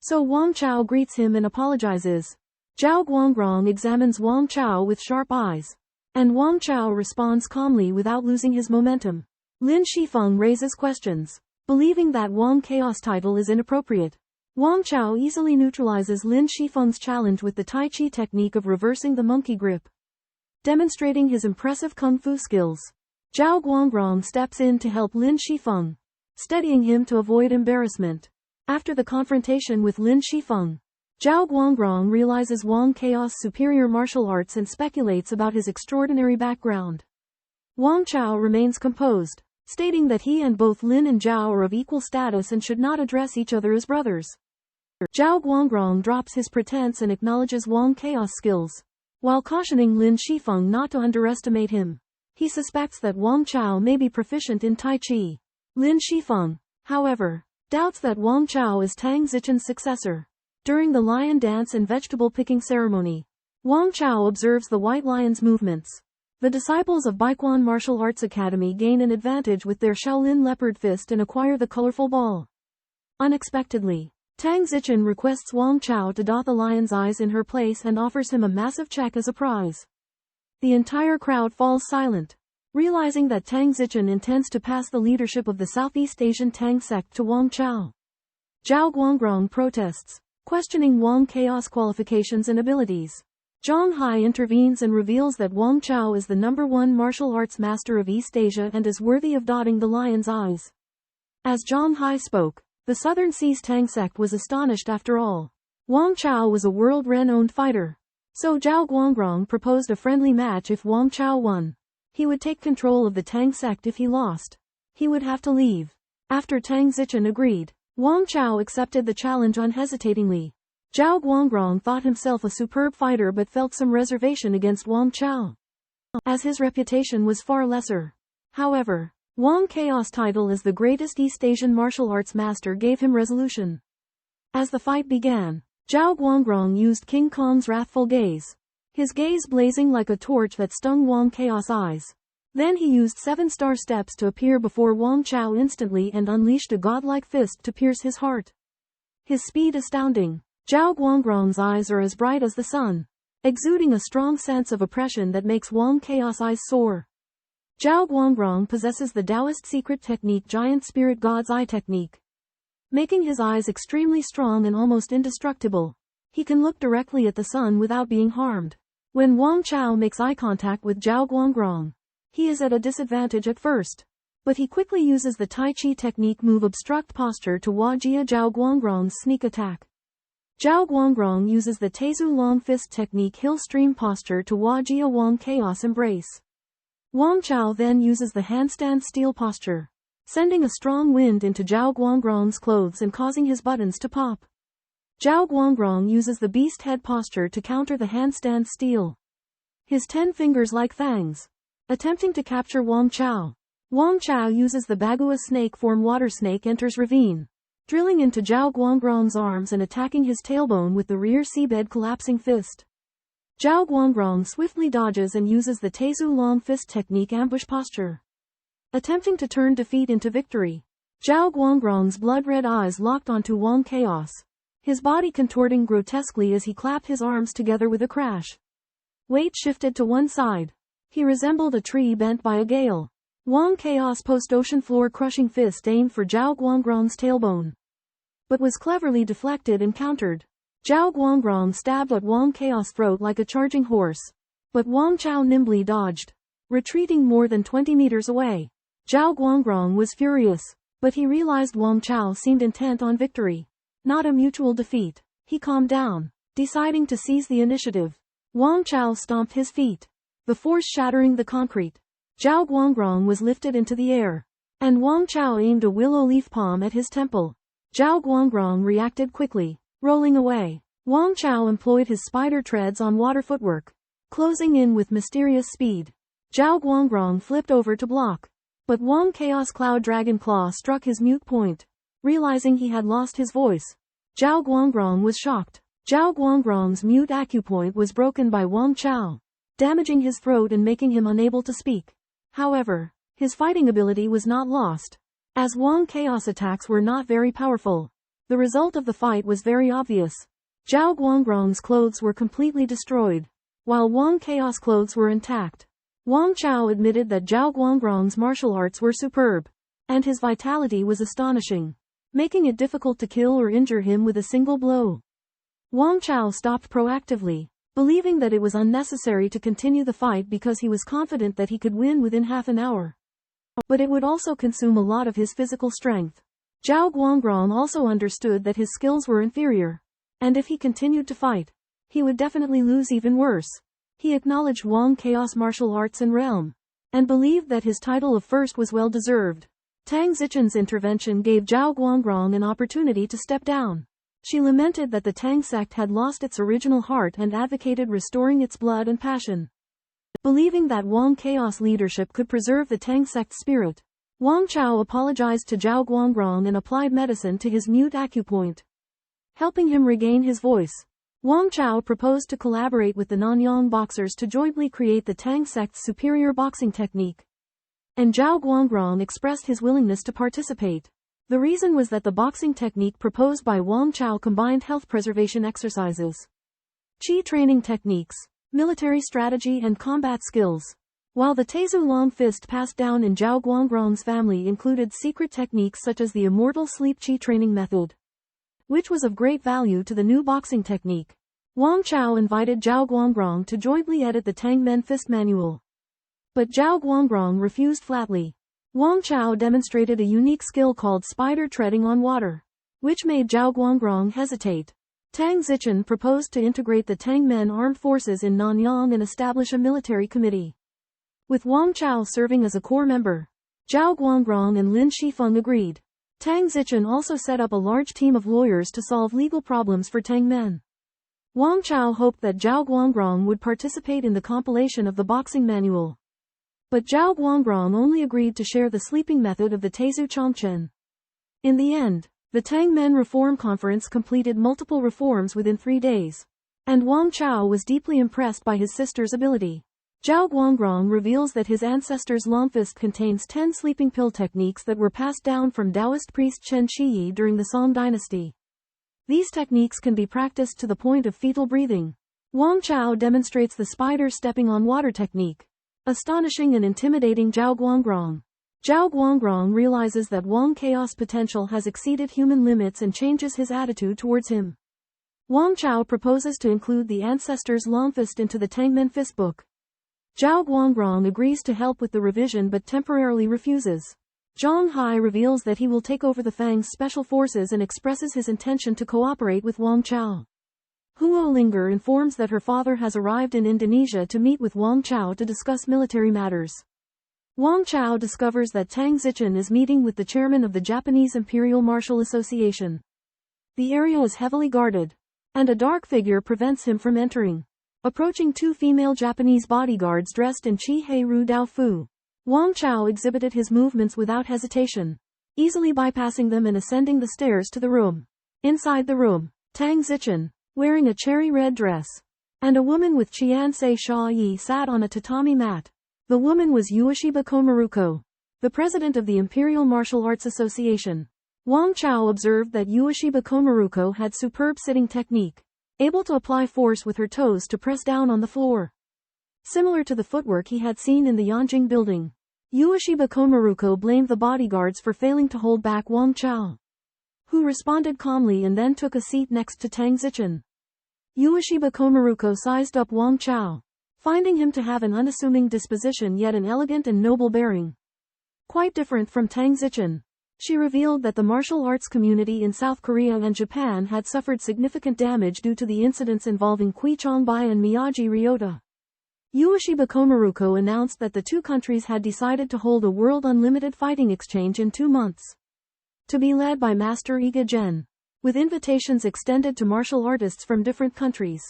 So Wang Chao greets him and apologizes. Zhao Guangrong examines Wang Chao with sharp eyes, and Wang Chao responds calmly without losing his momentum. Lin Shifeng raises questions, believing that Wang Chaos' title is inappropriate. Wang Chao easily neutralizes Lin Shifeng's challenge with the Tai Chi technique of reversing the monkey grip, demonstrating his impressive kung fu skills. Zhao Guangrong steps in to help Lin Shifeng, steadying him to avoid embarrassment. After the confrontation with Lin Shifeng, Zhao Guangrong realizes Wang Chaos' superior martial arts and speculates about his extraordinary background. Wang Chao remains composed, stating that he and both Lin and Zhao are of equal status and should not address each other as brothers. Zhao Guangrong drops his pretense and acknowledges Wang Chaos' skills, while cautioning Lin Shifeng not to underestimate him. He suspects that Wang Chao may be proficient in Tai Chi. Lin Shifeng, however, doubts that Wang Chao is Tang Zichen's successor. During the lion dance and vegetable picking ceremony, Wang Chao observes the white lion's movements. The disciples of Baiquan Martial Arts Academy gain an advantage with their Shaolin leopard fist and acquire the colorful ball. Unexpectedly, Tang Zichen requests Wang Chao to dot the lion's eyes in her place and offers him a massive check as a prize. The entire crowd falls silent, realizing that Tang Zichen intends to pass the leadership of the Southeast Asian Tang sect to Wang Chao. Zhao Guangrong protests, questioning Wang Chaos' qualifications and abilities. Zhang Hai intervenes and reveals that Wang Chao is the #1 martial arts master of East Asia and is worthy of dotting the lion's eyes. As Zhang Hai spoke, the Southern Seas Tang sect was astonished. After all, Wang Chao was a world-renowned fighter. So Zhao Guangrong proposed a friendly match. If Wang Chao won, he would take control of the Tang sect. If he lost, he would have to leave. After Tang Zichen agreed, Wang Chao accepted the challenge unhesitatingly. Zhao Guangrong thought himself a superb fighter but felt some reservation against Wang Chao, as his reputation was far lesser. However, Wang Chaos' title as the greatest East Asian martial arts master gave him resolution. As the fight began, Zhao Guangrong used King Kong's wrathful gaze, his gaze blazing like a torch that stung Wang Chaos' eyes. Then he used 7-star steps to appear before Wang Chao instantly and unleashed a godlike fist to pierce his heart. His speed astounding, Zhao Guangrong's eyes are as bright as the sun, exuding a strong sense of oppression that makes Wang Chaos' eyes soar. Zhao Guangrong possesses the Taoist secret technique Giant Spirit God's Eye technique, making his eyes extremely strong and almost indestructible. He can look directly at the sun without being harmed. When Wang Chao makes eye contact with Zhao Guangrong, he is at a disadvantage at first, but he quickly uses the Tai Chi technique move obstruct posture to wajia Zhao Guangrong's sneak attack. Zhao Guangrong uses the Teizu long fist technique hill stream posture to wajia Wang Chaos embrace. Wang Chao then uses the handstand steel posture, sending a strong wind into Zhao Guangrong's clothes and causing his buttons to pop. Zhao Guangrong uses the beast head posture to counter the handstand steel. his 10 fingers like fangs. Attempting to capture Wang Chao. Wang Chao uses the Bagua snake form. Water snake enters ravine, drilling into Zhao Guangrong's arms and attacking his tailbone with the rear seabed collapsing fist. Zhao Guangrong swiftly dodges and uses the Teizu long fist technique ambush posture, attempting to turn defeat into victory. Zhao Guangrong's blood-red eyes locked onto Wang Chaos, his body contorting grotesquely as he clapped his arms together with a crash. Weight shifted to one side. He resembled a tree bent by a gale. Wang Chaos post-ocean floor crushing fist aimed for Zhao Guangrong's tailbone, but was cleverly deflected and countered. Zhao Guangrong stabbed at Wang Chaos' throat like a charging horse, but Wang Chao nimbly dodged, retreating more than 20 meters away. Zhao Guangrong was furious, but he realized Wang Chao seemed intent on victory, not a mutual defeat. He calmed down, deciding to seize the initiative. Wang Chao stomped his feet, the force shattering the concrete. Zhao Guangrong was lifted into the air, and Wang Chao aimed a willow leaf palm at his temple. Zhao Guangrong reacted quickly, rolling away. Wang Chao employed his spider treads on water footwork, closing in with mysterious speed. Zhao Guangrong flipped over to block, but Wang Chaos Cloud Dragon Claw struck his mute point. Realizing he had lost his voice, Zhao Guangrong was shocked. Zhao Guangrong's mute acupoint was broken by Wang Chao, damaging his throat and making him unable to speak. However, his fighting ability was not lost, as Wang Chaos attacks were not very powerful. The result of the fight was very obvious. Zhao Guangrong's clothes were completely destroyed, while Wang Chaos' clothes were intact. Wang Chao admitted that Zhao Guangrong's martial arts were superb, and his vitality was astonishing, making it difficult to kill or injure him with a single blow. Wang Chao stopped proactively, believing that it was unnecessary to continue the fight because he was confident that he could win within half an hour. But it would also consume a lot of his physical strength. Zhao Guangrong also understood that his skills were inferior, and if he continued to fight, he would definitely lose even worse. He acknowledged Wang Chaos' martial arts and realm, and believed that his title of first was well deserved. Tang Zichen's intervention gave Zhao Guangrong an opportunity to step down. She lamented that the Tang sect had lost its original heart and advocated restoring its blood and passion. Believing that Wang Chaos' leadership could preserve the Tang sect spirit, Wang Chao apologized to Zhao Guangrong and applied medicine to his mute acupoint, helping him regain his voice. Wang Chao proposed to collaborate with the Nanyang boxers to jointly create the Tang sect's superior boxing technique, and Zhao Guangrong expressed his willingness to participate. The reason was that the boxing technique proposed by Wang Chao combined health preservation exercises, qi training techniques, military strategy and combat skills, while the Teizu long fist passed down in Zhao Guangrong's family included secret techniques such as the immortal sleep qi training method, which was of great value to the new boxing technique. Wang Chao invited Zhao Guangrong to jointly edit the Tang Men Fist Manual, but Zhao Guangrong refused flatly. Wang Chao demonstrated a unique skill called spider treading on water, which made Zhao Guangrong hesitate. Tang Zichen proposed to integrate the Tang Men armed forces in Nanyang and establish a military committee, with Wang Chao serving as a core member. Zhao Guangrong and Lin Shifeng agreed. Tang Zichen also set up a large team of lawyers to solve legal problems for Tang Men. Wang Chao hoped that Zhao Guangrong would participate in the compilation of the boxing manual, but Zhao Guangrong only agreed to share the sleeping method of the Teizu Chongchen. In the end, the Tang Men Reform Conference completed multiple reforms within 3 days, and Wang Chao was deeply impressed by his sister's ability. Zhao Guangrong reveals that his ancestor's long fist contains 10 sleeping pill techniques that were passed down from Taoist priest Chen Shiyi during the Song dynasty. These techniques can be practiced to the point of fetal breathing. Wang Chao demonstrates the spider stepping on water technique, astonishing and intimidating Zhao Guangrong. Zhao Guangrong realizes that Wang Chaos' potential has exceeded human limits and changes his attitude towards him. Wang Chao proposes to include the ancestor's long fist into the Tangmen Fist book. Zhao Guangrong agrees to help with the revision but temporarily refuses. Zhang Hai reveals that he will take over the Fang's special forces and expresses his intention to cooperate with Wang Chao. Huo Linger informs that her father has arrived in Indonesia to meet with Wang Chao to discuss military matters. Wang Chao discovers that Tang Zichen is meeting with the chairman of the Japanese Imperial Martial Association. The area is heavily guarded, and a dark figure prevents him from entering. Approaching two female Japanese bodyguards dressed in Chi-Hei Ru Dao Fu, Wang Chao exhibited his movements without hesitation, easily bypassing them and ascending the stairs to the room. Inside the room, Tang Zichen, wearing a cherry red dress, and a woman with Qiansei Sha Yi sat on a tatami mat. The woman was Ueshiba Komaruko, the president of the Imperial Martial Arts Association. Wang Chao observed that Ueshiba Komaruko had superb sitting technique, able to apply force with her toes to press down on the floor. Similar to the footwork he had seen in the Yanjing building, Ueshiba Komaruko blamed the bodyguards for failing to hold back Wang Chao, who responded calmly and then took a seat next to Tang Zichen. Ueshiba Komaruko sized up Wang Chao, finding him to have an unassuming disposition yet an elegant and noble bearing. Quite different from Tang Zichen, she revealed that the martial arts community in South Korea and Japan had suffered significant damage due to the incidents involving Kui Chongbai and Miyagi Ryota. Ueshiba Komaruko announced that the two countries had decided to hold a World Unlimited Fighting Exchange in 2 months, to be led by Master Iga Gen, with invitations extended to martial artists from different countries,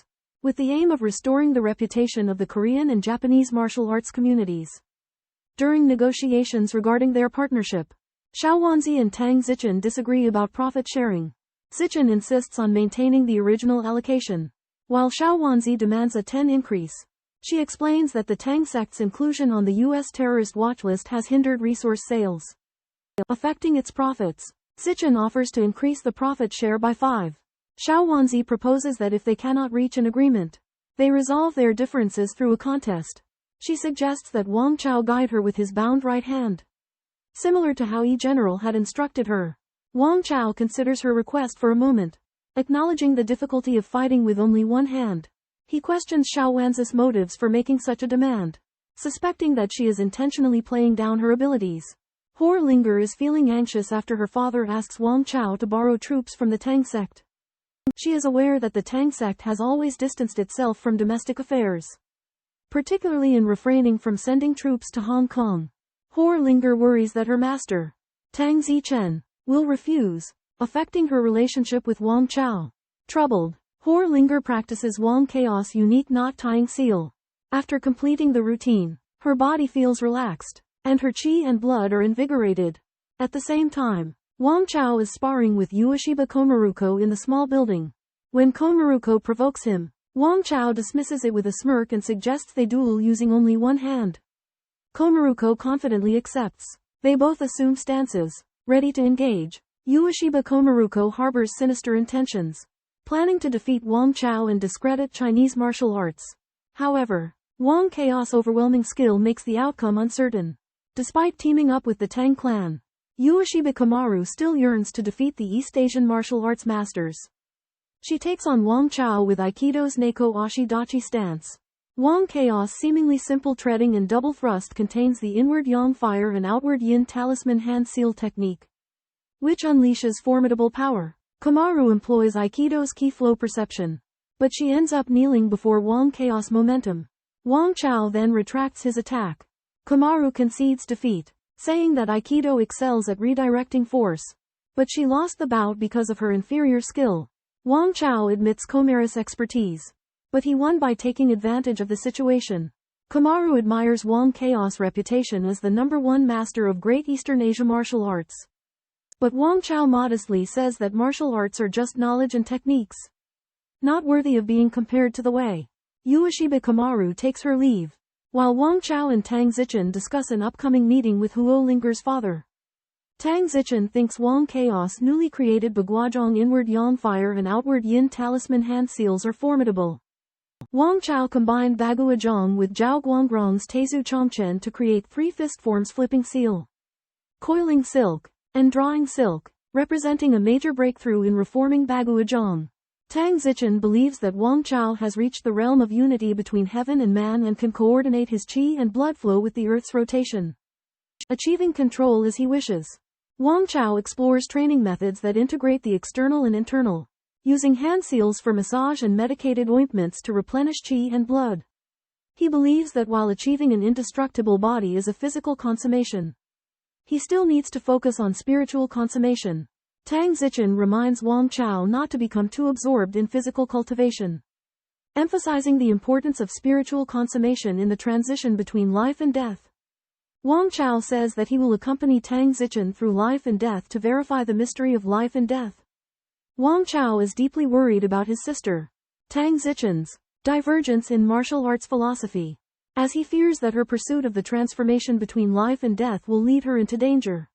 with the aim of restoring the reputation of the Korean and Japanese martial arts communities. During negotiations regarding their partnership, Xiaowanzi and Tang Zichen disagree about profit sharing. Zichen insists on maintaining the original allocation, while Xiaowanzi demands a 10 increase. She explains that the Tang sect's inclusion on the U.S. terrorist watch list has hindered resource sales, affecting its profits. Zichen offers to increase the profit share by 5. Xiaowanzi proposes that if they cannot reach an agreement, they resolve their differences through a contest. She suggests that Wang Chao guide her with his bound right hand, similar to how Yi General had instructed her. Wang Chao considers her request for a moment, acknowledging the difficulty of fighting with only one hand. He questions Xiaowanzi's motives for making such a demand, suspecting that she is intentionally playing down her abilities. Hor Linger is feeling anxious after her father asks Wang Chao to borrow troops from the Tang sect. She is aware that the Tang sect has always distanced itself from domestic affairs, particularly in refraining from sending troops to Hong Kong. Hor Linger worries that her master, Tang Zichen, will refuse, affecting her relationship with Wang Chao. Troubled, Hor Linger practices Wang Chaos' unique knot-tying seal. After completing the routine, her body feels relaxed, and her qi and blood are invigorated. At the same time, Wang Chao is sparring with Ueshiba Komaruko in the small building. When Komaruko provokes him, Wang Chao dismisses it with a smirk and suggests they duel using only one hand. Komaruko confidently accepts. They both assume stances, ready to engage. Ueshiba Komaruko harbors sinister intentions, planning to defeat Wang Chao and discredit Chinese martial arts. However, Wang Chaos' overwhelming skill makes the outcome uncertain. Despite teaming up with the Tang clan, Ueshiba Komaru still yearns to defeat the East Asian martial arts masters. She takes on Wang Chao with Aikido's Neko Ashi Dachi stance. Wang Chaos' seemingly simple treading and double thrust contains the inward yang fire and outward yin talisman hand seal technique, which unleashes formidable power. Komaru employs Aikido's ki flow perception, but she ends up kneeling before Wang Chaos' momentum. Wang Chao then retracts his attack. Komaru concedes defeat, saying that Aikido excels at redirecting force, but she lost the bout because of her inferior skill. Wang Chao admits Komaru's expertise, but he won by taking advantage of the situation. Komaru admires Wang Chaos' reputation as the #1 master of Great Eastern Asia martial arts. But Wang Chao modestly says that martial arts are just knowledge and techniques, not worthy of being compared to the way. Ueshiba Komaru takes her leave, while Wang Chao and Tang Zichen discuss an upcoming meeting with Huo Linger's father. Tang Zichen thinks Wang Chaos' newly created Baguazhong inward yang fire and outward yin talisman hand seals are formidable. Wang Chao combined Baguazhong with Zhao Guangrong's Teizu Chongchen to create 3 fist forms flipping seal, coiling silk, and drawing silk, representing a major breakthrough in reforming Baguazhong. Tang Zichen believes that Wang Chao has reached the realm of unity between heaven and man and can coordinate his qi and blood flow with the earth's rotation, achieving control as he wishes. Wang Chao explores training methods that integrate the external and internal, using hand seals for massage and medicated ointments to replenish qi and blood. He believes that while achieving an indestructible body is a physical consummation, he still needs to focus on spiritual consummation. Tang Zichen reminds Wang Chao not to become too absorbed in physical cultivation. emphasizing the importance of spiritual consummation in the transition between life and death. Wang Chao says that he will accompany Tang Zichen through life and death to verify the mystery of life and death. Wang Chao is deeply worried about his sister, Tang Zichen's divergence in martial arts philosophy, as he fears that her pursuit of the transformation between life and death will lead her into danger.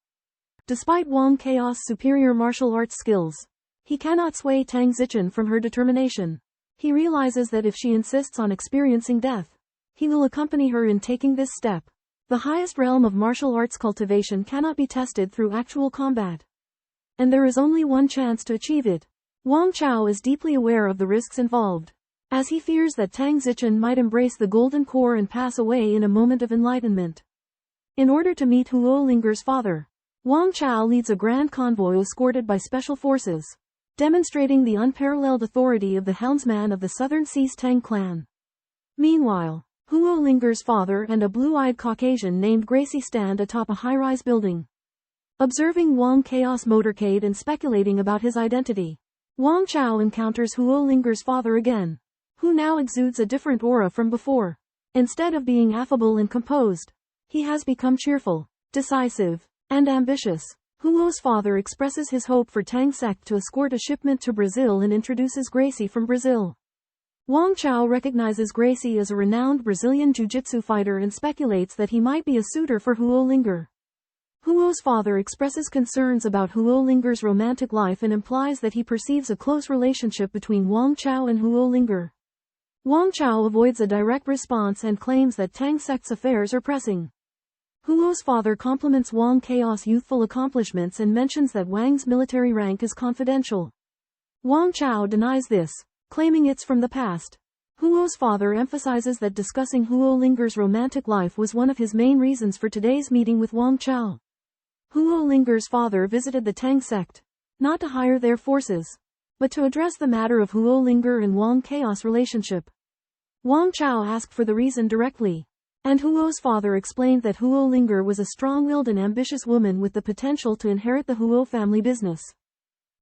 Despite Wang Chao's superior martial arts skills, he cannot sway Tang Zichen from her determination. He realizes that if she insists on experiencing death, he will accompany her in taking this step. The highest realm of martial arts cultivation cannot be tested through actual combat, and there is only one chance to achieve it. Wang Chao is deeply aware of the risks involved, as he fears that Tang Zichen might embrace the golden core and pass away in a moment of enlightenment. In order to meet Huo Linger's father, Wang Chao leads a grand convoy escorted by special forces, demonstrating the unparalleled authority of the helmsman of the Southern Seas Tang clan. Meanwhile, Huo Linger's father and a blue-eyed Caucasian named Gracie stand atop a high-rise building, observing Wang Chaos motorcade and speculating about his identity. Wang Chao encounters Huo Linger's father again, who now exudes a different aura from before. Instead of being affable and composed, he has become cheerful, decisive, and ambitious. Huo's father expresses his hope for Tang sect to escort a shipment to Brazil and introduces Gracie from Brazil. Wang Chao recognizes Gracie as a renowned Brazilian jiu-jitsu fighter and speculates that he might be a suitor for Huo Linger. Huo's father expresses concerns about Huo Linger's romantic life and implies that he perceives a close relationship between Wang Chao and Huo Linger. Wang Chao avoids a direct response and claims that Tang sect's affairs are pressing. Huo's father compliments Wang Chaos' youthful accomplishments and mentions that Wang's military rank is confidential. Wang Chao denies this, claiming it's from the past. Huo's father emphasizes that discussing Huo Linger's romantic life was one of his main reasons for today's meeting with Wang Chao. Huo Linger's father visited the Tang sect, not to hire their forces, but to address the matter of Huo Linger and Wang Chaos' relationship. Wang Chao asked for the reason directly, and Huo's father explained that Huo Linger was a strong-willed and ambitious woman with the potential to inherit the Huo family business.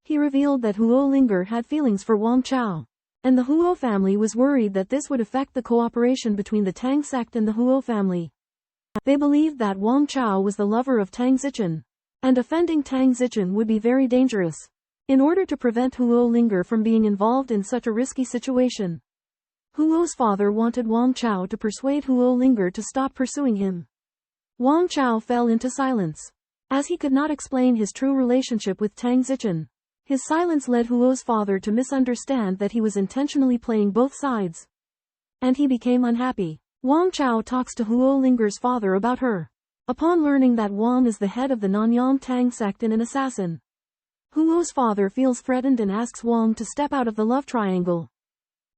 He revealed that Huo Linger had feelings for Wang Chao, and the Huo family was worried that this would affect the cooperation between the Tang sect and the Huo family. They believed that Wang Chao was the lover of Tang Zichen, and offending Tang Zichen would be very dangerous. In order to prevent Huo Linger from being involved in such a risky situation, Huo's father wanted Wang Chao to persuade Huo Linger to stop pursuing him. Wang Chao fell into silence, as he could not explain his true relationship with Tang Zichen. His silence led Huo's father to misunderstand that he was intentionally playing both sides, and he became unhappy. Wang Chao talks to Huo Linger's father about her. Upon learning that Wang is the head of the Nanyang Tang sect and an assassin, Huo's father feels threatened and asks Wang to step out of the love triangle.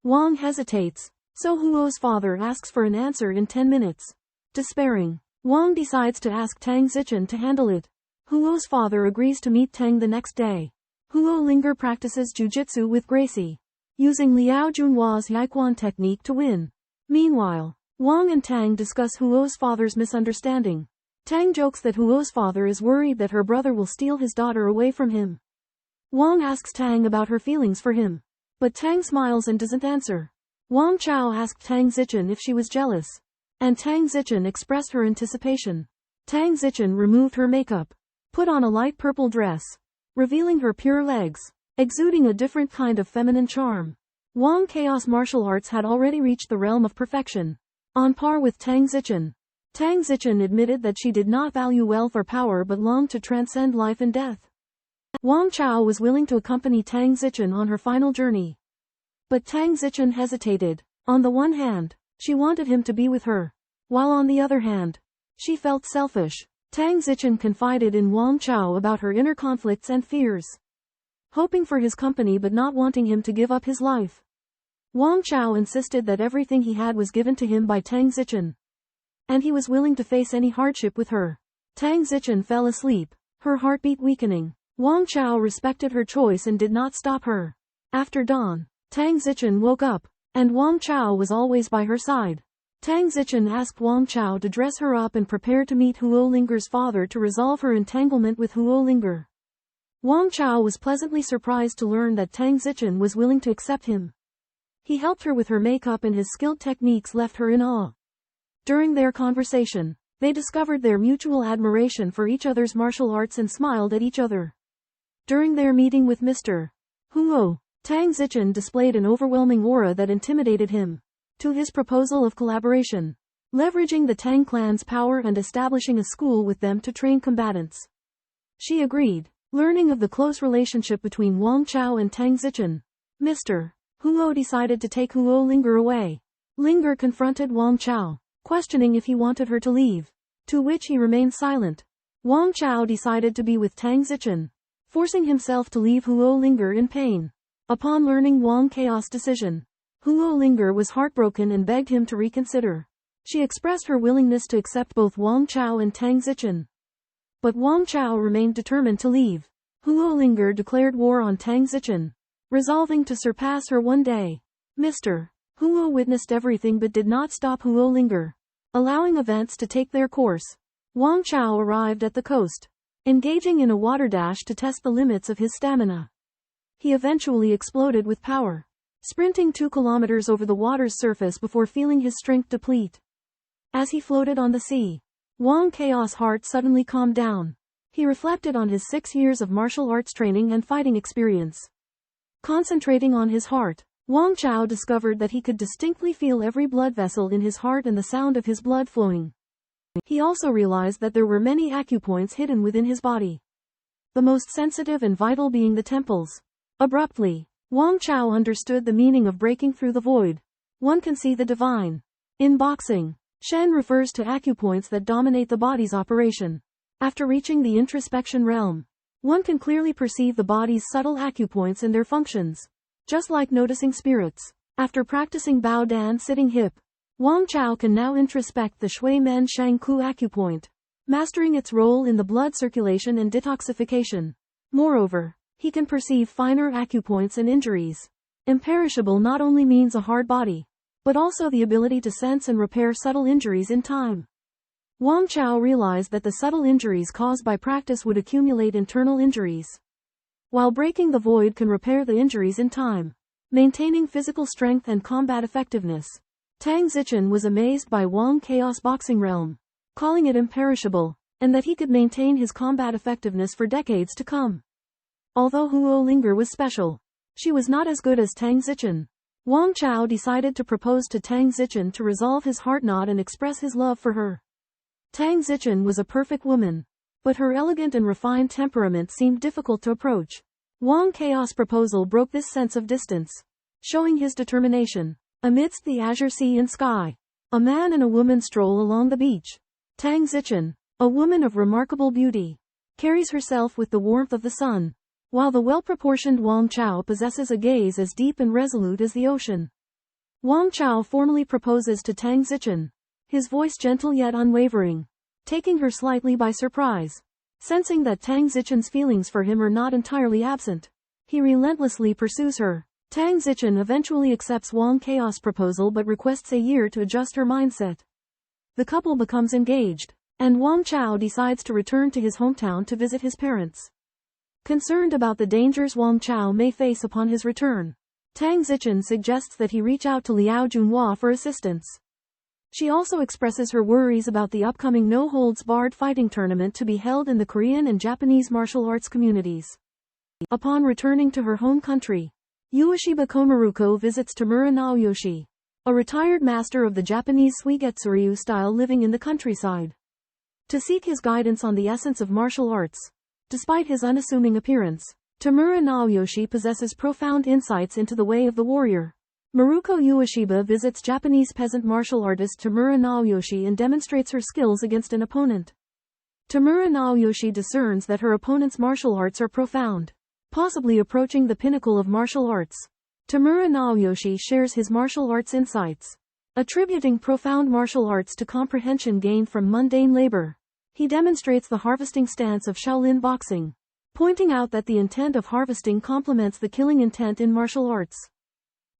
Wang hesitates, so Huo's father asks for an answer in 10 minutes. Despairing, Wang decides to ask Tang Zichen to handle it. Huo's father agrees to meet Tang the next day. Huo Linger practices jiu-jitsu with Gracie, using Liao Junhua's Yaiquan technique to win. Meanwhile, Wang and Tang discuss Huo's father's misunderstanding. Tang jokes that Huo's father is worried that her brother will steal his daughter away from him. Wang asks Tang about her feelings for him, but Tang smiles and doesn't answer. Wang Chao asked Tang Zichen if she was jealous, and Tang Zichen expressed her anticipation. Tang Zichen removed her makeup, put on a light purple dress, revealing her pure legs, exuding a different kind of feminine charm. Wang Chaos martial arts had already reached the realm of perfection, on par with Tang Zichen. Tang Zichen admitted that she did not value wealth or power but longed to transcend life and death. Wang Chao was willing to accompany Tang Zichen on her final journey. But Tang Zichen hesitated. On the one hand, she wanted him to be with her, while on the other hand, she felt selfish. Tang Zichen confided in Wang Chao about her inner conflicts and fears, hoping for his company but not wanting him to give up his life. Wang Chao insisted that everything he had was given to him by Tang Zichen, and he was willing to face any hardship with her. Tang Zichen fell asleep, her heartbeat weakening. Wang Chao respected her choice and did not stop her. After dawn, Tang Zichen woke up, and Wang Chao was always by her side. Tang Zichen asked Wang Chao to dress her up and prepare to meet Huo Linger's father to resolve her entanglement with Huo Linger. Wang Chao was pleasantly surprised to learn that Tang Zichen was willing to accept him. He helped her with her makeup and his skilled techniques left her in awe. During their conversation, they discovered their mutual admiration for each other's martial arts and smiled at each other. During their meeting with Mr. Huo, Tang Zichen displayed an overwhelming aura that intimidated him. To his proposal of collaboration, leveraging the Tang clan's power and establishing a school with them to train combatants, she agreed. Learning of the close relationship between Wang Chao and Tang Zichen, Mr. Huo decided to take Huo Linger away. Linger confronted Wang Chao, questioning if he wanted her to leave, to which he remained silent. Wang Chao decided to be with Tang Zichen, forcing himself to leave Huo Linger in pain. Upon learning Wang Chaos' decision, Huo Linger was heartbroken and begged him to reconsider. She expressed her willingness to accept both Wang Chao and Tang Zichen. But Wang Chao remained determined to leave. Huo Linger declared war on Tang Zichen, resolving to surpass her one day. Mr. Huo witnessed everything but did not stop Huo Linger, allowing events to take their course. Wang Chao arrived at the coast, engaging in a water dash to test the limits of his stamina. He eventually exploded with power, sprinting 2 kilometers over the water's surface before feeling his strength deplete. As he floated on the sea, Wang Chaos' heart suddenly calmed down. He reflected on his 6 years of martial arts training and fighting experience. Concentrating on his heart, Wang Chao discovered that he could distinctly feel every blood vessel in his heart and the sound of his blood flowing. He also realized that there were many acupoints hidden within his body, the most sensitive and vital being the temples. Abruptly, Wang Chao understood the meaning of breaking through the void. One can see the divine. In boxing, Shen refers to acupoints that dominate the body's operation. After reaching the introspection realm, one can clearly perceive the body's subtle acupoints and their functions, just like noticing spirits. After practicing Bao Dan sitting hip, Wang Chao can now introspect the Shui Men Shang Ku acupoint, mastering its role in the blood circulation and detoxification. Moreover, he can perceive finer acupoints and injuries. Imperishable not only means a hard body, but also the ability to sense and repair subtle injuries in time. Wang Chao realized that the subtle injuries caused by practice would accumulate internal injuries, while breaking the void can repair the injuries in time, maintaining physical strength and combat effectiveness. Tang Zichen was amazed by Wang Chaos' boxing realm, calling it imperishable, and that he could maintain his combat effectiveness for decades to come. Although Huo Linger was special, she was not as good as Tang Zichen. Wang Chao decided to propose to Tang Zichen to resolve his heart knot and express his love for her. Tang Zichen was a perfect woman, but her elegant and refined temperament seemed difficult to approach. Wang Chaos' proposal broke this sense of distance, showing his determination. Amidst the azure sea and sky, a man and a woman stroll along the beach. Tang Zichen, a woman of remarkable beauty, carries herself with the warmth of the sun, while the well-proportioned Wang Chao possesses a gaze as deep and resolute as the ocean. Wang Chao formally proposes to Tang Zichen, his voice gentle yet unwavering, taking her slightly by surprise. Sensing that Tang Zichen's feelings for him are not entirely absent, he relentlessly pursues her. Tang Zichen eventually accepts Wang Chaos' proposal but requests a year to adjust her mindset. The couple becomes engaged, and Wang Chao decides to return to his hometown to visit his parents. Concerned about the dangers Wang Chao may face upon his return, Tang Zichen suggests that he reach out to Liao Junhua for assistance. She also expresses her worries about the upcoming no-holds-barred fighting tournament to be held in the Korean and Japanese martial arts communities. Upon returning to her home country, Ueshiba Komaruko visits Tamura Naoyoshi, a retired master of the Japanese Suigetsuryu style living in the countryside, to seek his guidance on the essence of martial arts. Despite his unassuming appearance, Tamura Naoyoshi possesses profound insights into the way of the warrior. Maruko Ueshiba visits Japanese peasant martial artist Tamura Naoyoshi and demonstrates her skills against an opponent. Tamura Naoyoshi discerns that her opponent's martial arts are profound, possibly approaching the pinnacle of martial arts. Tamura Naoyoshi shares his martial arts insights, attributing profound martial arts to comprehension gained from mundane labor. He demonstrates the harvesting stance of Shaolin boxing, pointing out that the intent of harvesting complements the killing intent in martial arts.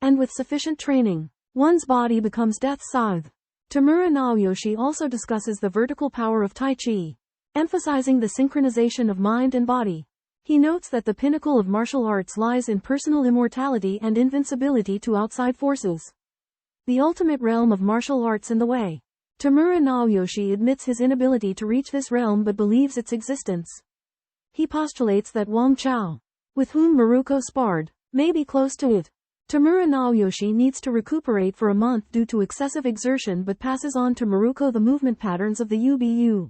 And with sufficient training, one's body becomes death's scythe. Tamura Naoyoshi also discusses the vertical power of Tai Chi, emphasizing the synchronization of mind and body. He notes that the pinnacle of martial arts lies in personal immortality and invincibility to outside forces. The ultimate realm of martial arts in the way. Tamura Naoyoshi admits his inability to reach this realm but believes its existence. He postulates that Wang Chao, with whom Maruko sparred, may be close to it. Tamura Naoyoshi needs to recuperate for a month due to excessive exertion but passes on to Maruko the movement patterns of the UBU.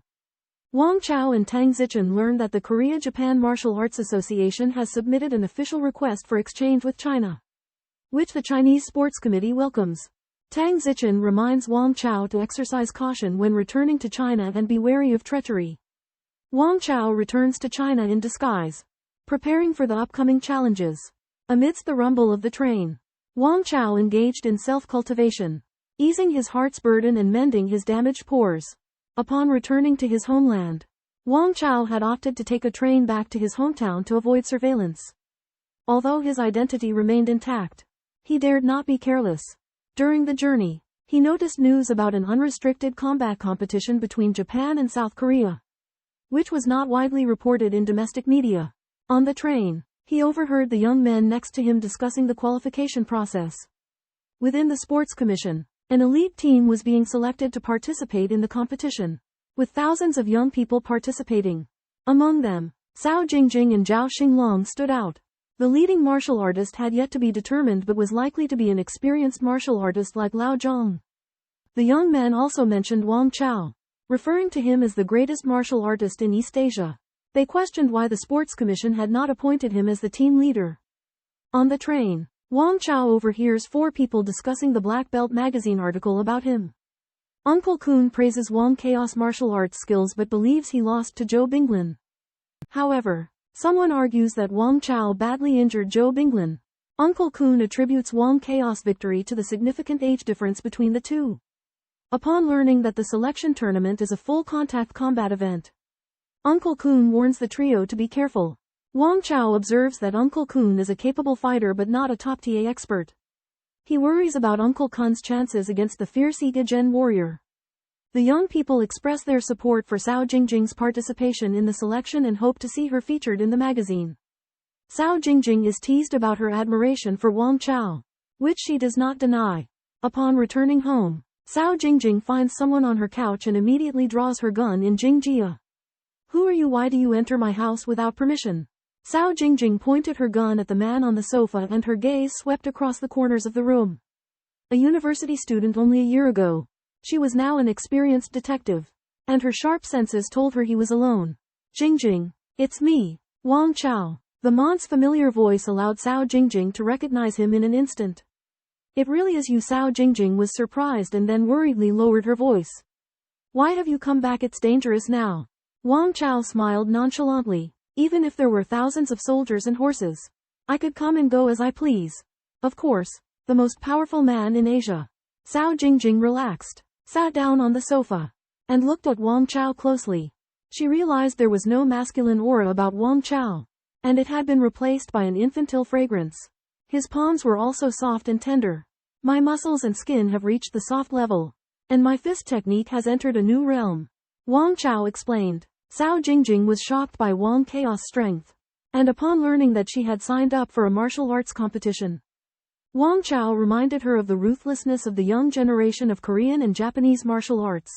Wang Chao and Tang Zichen learn that the Korea-Japan Martial Arts Association has submitted an official request for exchange with China, which the Chinese Sports Committee welcomes. Tang Zichen reminds Wang Chao to exercise caution when returning to China and be wary of treachery. Wang Chao returns to China in disguise, preparing for the upcoming challenges. Amidst the rumble of the train, Wang Chao engaged in self-cultivation, easing his heart's burden and mending his damaged pores. Upon returning to his homeland, Wang Chao had opted to take a train back to his hometown to avoid surveillance. Although his identity remained intact, he dared not be careless. During the journey, he noticed news about an unrestricted combat competition between Japan and South Korea, which was not widely reported in domestic media. On the train, he overheard the young men next to him discussing the qualification process. Within the Sports Commission, an elite team was being selected to participate in the competition, with thousands of young people participating. Among them, Cao Jingjing and Zhao Xinglong stood out. The leading martial artist had yet to be determined but was likely to be an experienced martial artist like Lao Zhang. The young men also mentioned Wang Chao, referring to him as the greatest martial artist in East Asia. They questioned why the Sports Commission had not appointed him as the team leader. On the train, Wang Chao overhears four people discussing the Black Belt magazine article about him. Uncle Kun praises Wang Chao's martial arts skills but believes he lost to Zhou Binglin. However, someone argues that Wang Chao badly injured Zhou Binglin. Uncle Kun attributes Wang Chao's victory to the significant age difference between the two. Upon learning that the selection tournament is a full-contact combat event, Uncle Kun warns the trio to be careful. Wang Chao observes that Uncle Kun is a capable fighter but not a top-tier expert. He worries about Uncle Kun's chances against the fierce Iga Gen warrior. The young people express their support for Cao Jingjing's participation in the selection and hope to see her featured in the magazine. Cao Jingjing is teased about her admiration for Wang Chao, which she does not deny. Upon returning home, Cao Jingjing finds someone on her couch and immediately draws her gun in Jingjia. "Who are you? Why do you enter my house without permission?" Cao Jingjing pointed her gun at the man on the sofa and her gaze swept across the corners of the room. A university student only a year ago, she was now an experienced detective, and her sharp senses told her he was alone. "Jingjing, it's me, Wang Chao." The man's familiar voice allowed Cao Jingjing to recognize him in an instant. "It really is you." Cao Jingjing was surprised and then worriedly lowered her voice. "Why have you come back? It's dangerous now." Wang Chao smiled nonchalantly. "Even if there were thousands of soldiers and horses, I could come and go as I please. Of course, the most powerful man in Asia." Cao Jingjing relaxed, sat down on the sofa, and looked at Wang Chao closely. She realized there was no masculine aura about Wang Chao, and it had been replaced by an infantile fragrance. His palms were also soft and tender. "My muscles and skin have reached the soft level, and my fist technique has entered a new realm," Wang Chao explained. Cao Jingjing was shocked by Wang Chao's strength, and upon learning that she had signed up for a martial arts competition, Wang Chao reminded her of the ruthlessness of the young generation of Korean and Japanese martial arts.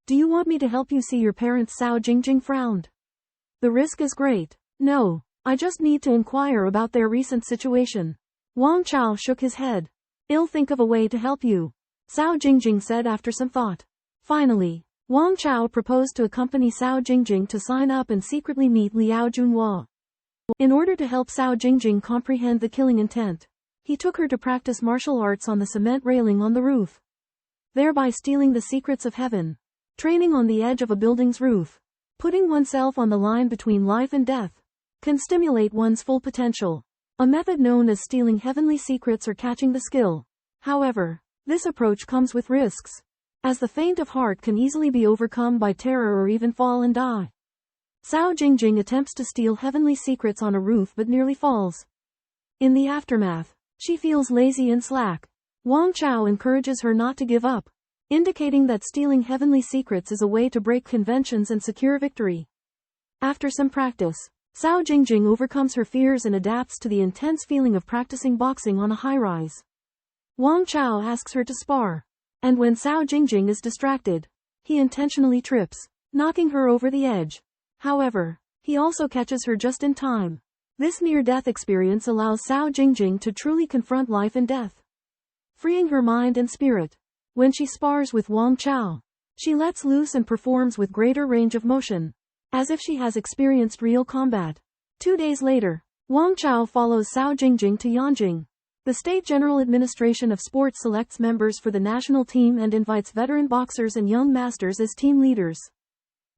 "Do you want me to help you see your parents?" Cao Jingjing frowned. "The risk is great." "No, I just need to inquire about their recent situation." Wang Chao shook his head. "I'll think of a way to help you," Cao Jingjing said after some thought. Finally, Wang Chao proposed to accompany Cao Jingjing to sign up and secretly meet Liao Junhua. In order to help Cao Jingjing comprehend the killing intent, he took her to practice martial arts on the cement railing on the roof, thereby stealing the secrets of heaven. Training on the edge of a building's roof, putting oneself on the line between life and death, can stimulate one's full potential, a method known as stealing heavenly secrets or catching the skill. However, this approach comes with risks, as the faint of heart can easily be overcome by terror or even fall and die. Cao Jingjing attempts to steal heavenly secrets on a roof but nearly falls. In the aftermath, she feels lazy and slack. Wang Chao encourages her not to give up, indicating that stealing heavenly secrets is a way to break conventions and secure victory. After some practice, Cao Jingjing overcomes her fears and adapts to the intense feeling of practicing boxing on a high-rise. Wang Chao asks her to spar. And when Cao Jingjing is distracted, he intentionally trips, knocking her over the edge. However, he also catches her just in time. This near-death experience allows Cao Jingjing to truly confront life and death, freeing her mind and spirit. When she spars with Wang Chao, she lets loose and performs with greater range of motion, as if she has experienced real combat. 2 days later, Wang Chao follows Cao Jingjing to Yanjing. The State General Administration of Sports selects members for the national team and invites veteran boxers and young masters as team leaders,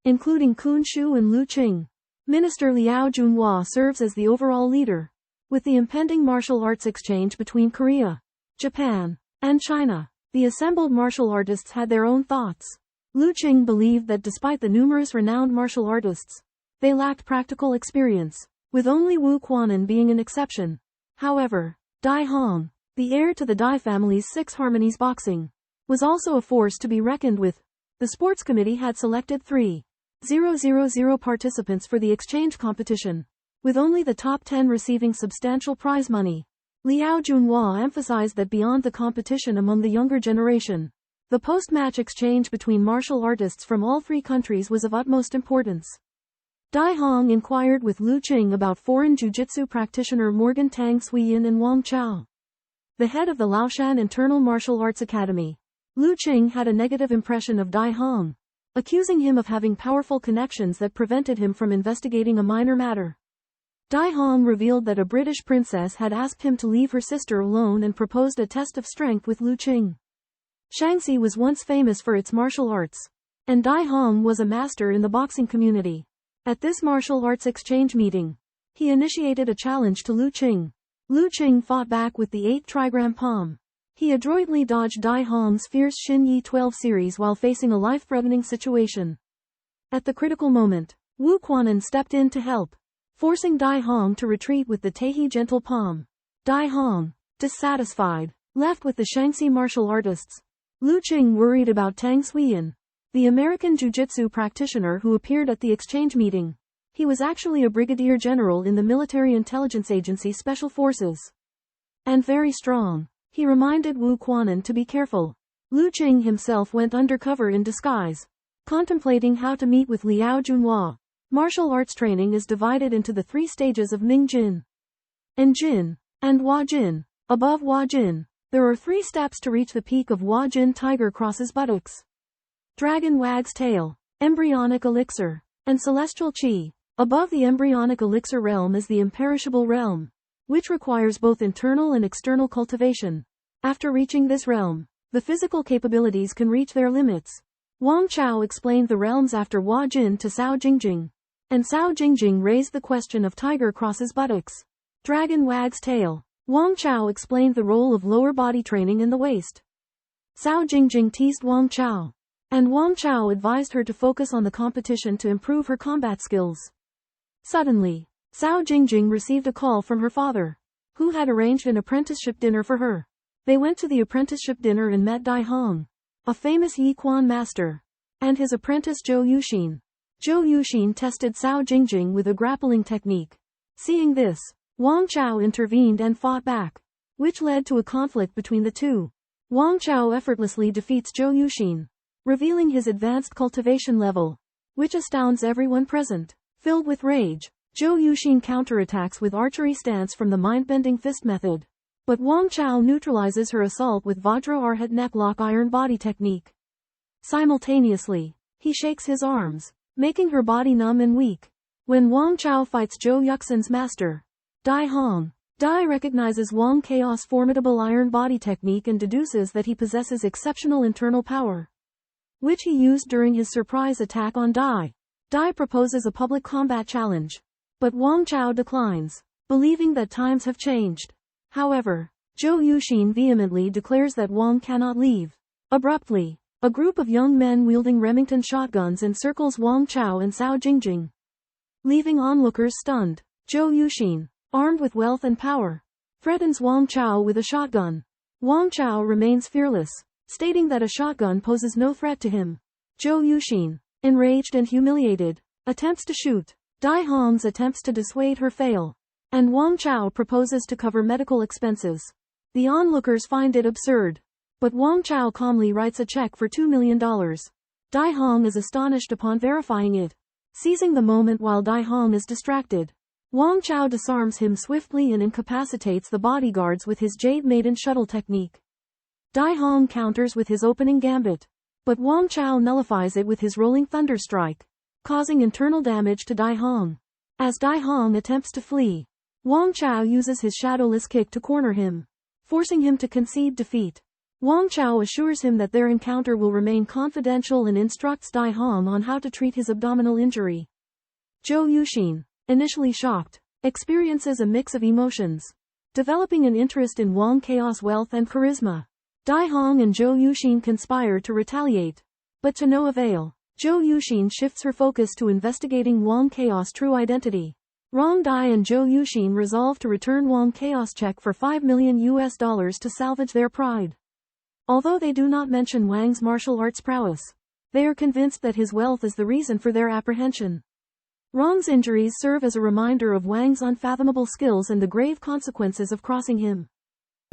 including Kun Shu and Lu Qing. Minister Liao Junhua serves as the overall leader. With the impending martial arts exchange between Korea, Japan, and China, the assembled martial artists had their own thoughts. Lu Qing believed that despite the numerous renowned martial artists, they lacked practical experience, with only Wu Quanan being an exception. However, Dai Hong, the heir to the Dai family's Six Harmonies boxing, was also a force to be reckoned with. The sports committee had selected 3,000 participants for the exchange competition, with only the top 10 receiving substantial prize money. Liao Junhua emphasized that beyond the competition among the younger generation, the post-match exchange between martial artists from all 3 countries was of utmost importance. Dai Hong inquired with Lu Qing about foreign jiu-jitsu practitioner Morgan Tang Suiyin and Wang Chao, the head of the Laoshan Internal Martial Arts Academy. Lu Qing had a negative impression of Dai Hong, accusing him of having powerful connections that prevented him from investigating a minor matter. Dai Hong revealed that a British princess had asked him to leave her sister alone and proposed a test of strength with Lu Qing. Shaanxi was once famous for its martial arts, and Dai Hong was a master in the boxing community. At this martial arts exchange meeting, he initiated a challenge to Lu Qing. Lu Qing fought back with the 8 trigram palm. He adroitly dodged Dai Hong's fierce Xin Yi 12 series while facing a life-threatening situation. At the critical moment, Wu Quanan stepped in to help, forcing Dai Hong to retreat with the Taihe gentle palm. Dai Hong, dissatisfied, left with the Shaanxi martial artists. Lu Qing worried about Tang Suiyin, the American jiu-jitsu practitioner who appeared at the exchange meeting. He was actually a brigadier general in the Military Intelligence Agency Special Forces, and very strong. He reminded Wu Quanan to be careful. Lu Qing himself went undercover in disguise, contemplating how to meet with Liao Junhua. Martial arts training is divided into the 3 stages of Ning Jin, En Jin, and Hua Jin. Above Hua Jin, there are 3 steps to reach the peak of Hua Jin. Tiger crosses buttocks, dragon wags tail, embryonic elixir, and celestial qi. Above the embryonic elixir realm is the imperishable realm, which requires both internal and external cultivation. After reaching this realm, the physical capabilities can reach their limits. Wang Chao explained the realms after Hua Jin to Cao Jingjing, and Cao Jingjing raised the question of tiger crosses buttocks, dragon wags tail. Wang Chao explained the role of lower body training in the waist. Cao Jingjing teased Wang Chao, and Wang Chao advised her to focus on the competition to improve her combat skills. Suddenly, Cao Jingjing received a call from her father, who had arranged an apprenticeship dinner for her. They went to the apprenticeship dinner and met Dai Hong, a famous Yi Quan master, and his apprentice Zhou Yuxin. Zhou Yuxin tested Cao Jingjing with a grappling technique. Seeing this, Wang Chao intervened and fought back, which led to a conflict between the two. Wang Chao effortlessly defeats Zhou Yuxin, revealing his advanced cultivation level, which astounds everyone present. Filled with rage, Zhou Yuxin counterattacks with archery stance from the mind-bending fist method. But Wang Chao neutralizes her assault with Vajra Arhat necklock iron body technique. Simultaneously, he shakes his arms, making her body numb and weak. When Wang Chao fights Zhou Yuxin's master, Dai Hong, Dai recognizes Wang Chao's formidable iron body technique and deduces that he possesses exceptional internal power, which he used during his surprise attack on Dai. Dai proposes a public combat challenge, but Wang Chao declines, believing that times have changed. However, Zhou Yuxin vehemently declares that Wang cannot leave. Abruptly, a group of young men wielding Remington shotguns encircles Wang Chao and Cao Jingjing, leaving onlookers stunned. Zhou Yuxin, armed with wealth and power, threatens Wang Chao with a shotgun. Wang Chao remains fearless, stating that a shotgun poses no threat to him. Zhou Yuxin, enraged and humiliated, attempts to shoot Dai Hong's attempts to dissuade her fail, and Wang Chao proposes to cover medical expenses. The onlookers find it absurd, but Wang Chao calmly writes a check for $2 million. Dai Hong is astonished upon verifying it. Seizing the moment while Dai Hong is distracted, Wang Chao disarms him swiftly and incapacitates the bodyguards with his Jade Maiden shuttle technique. Dai Hong counters with his opening gambit, but Wang Chao nullifies it with his rolling thunder strike, causing internal damage to Dai Hong. As Dai Hong attempts to flee, Wang Chao uses his shadowless kick to corner him, forcing him to concede defeat. Wang Chao assures him that their encounter will remain confidential and instructs Dai Hong on how to treat his abdominal injury. Zhou Yuxin, initially shocked, experiences a mix of emotions, developing an interest in Wang Chaos' wealth and charisma. Dai Hong and Zhou Yuxin conspire to retaliate, but to no avail. Zhou Yuxin shifts her focus to investigating Wang Chaos' true identity. Rong Dai and Zhou Yuxin resolve to return Wang Chaos' check for $5 million to salvage their pride. Although they do not mention Wang's martial arts prowess, they are convinced that his wealth is the reason for their apprehension. Rong's injuries serve as a reminder of Wang's unfathomable skills and the grave consequences of crossing him.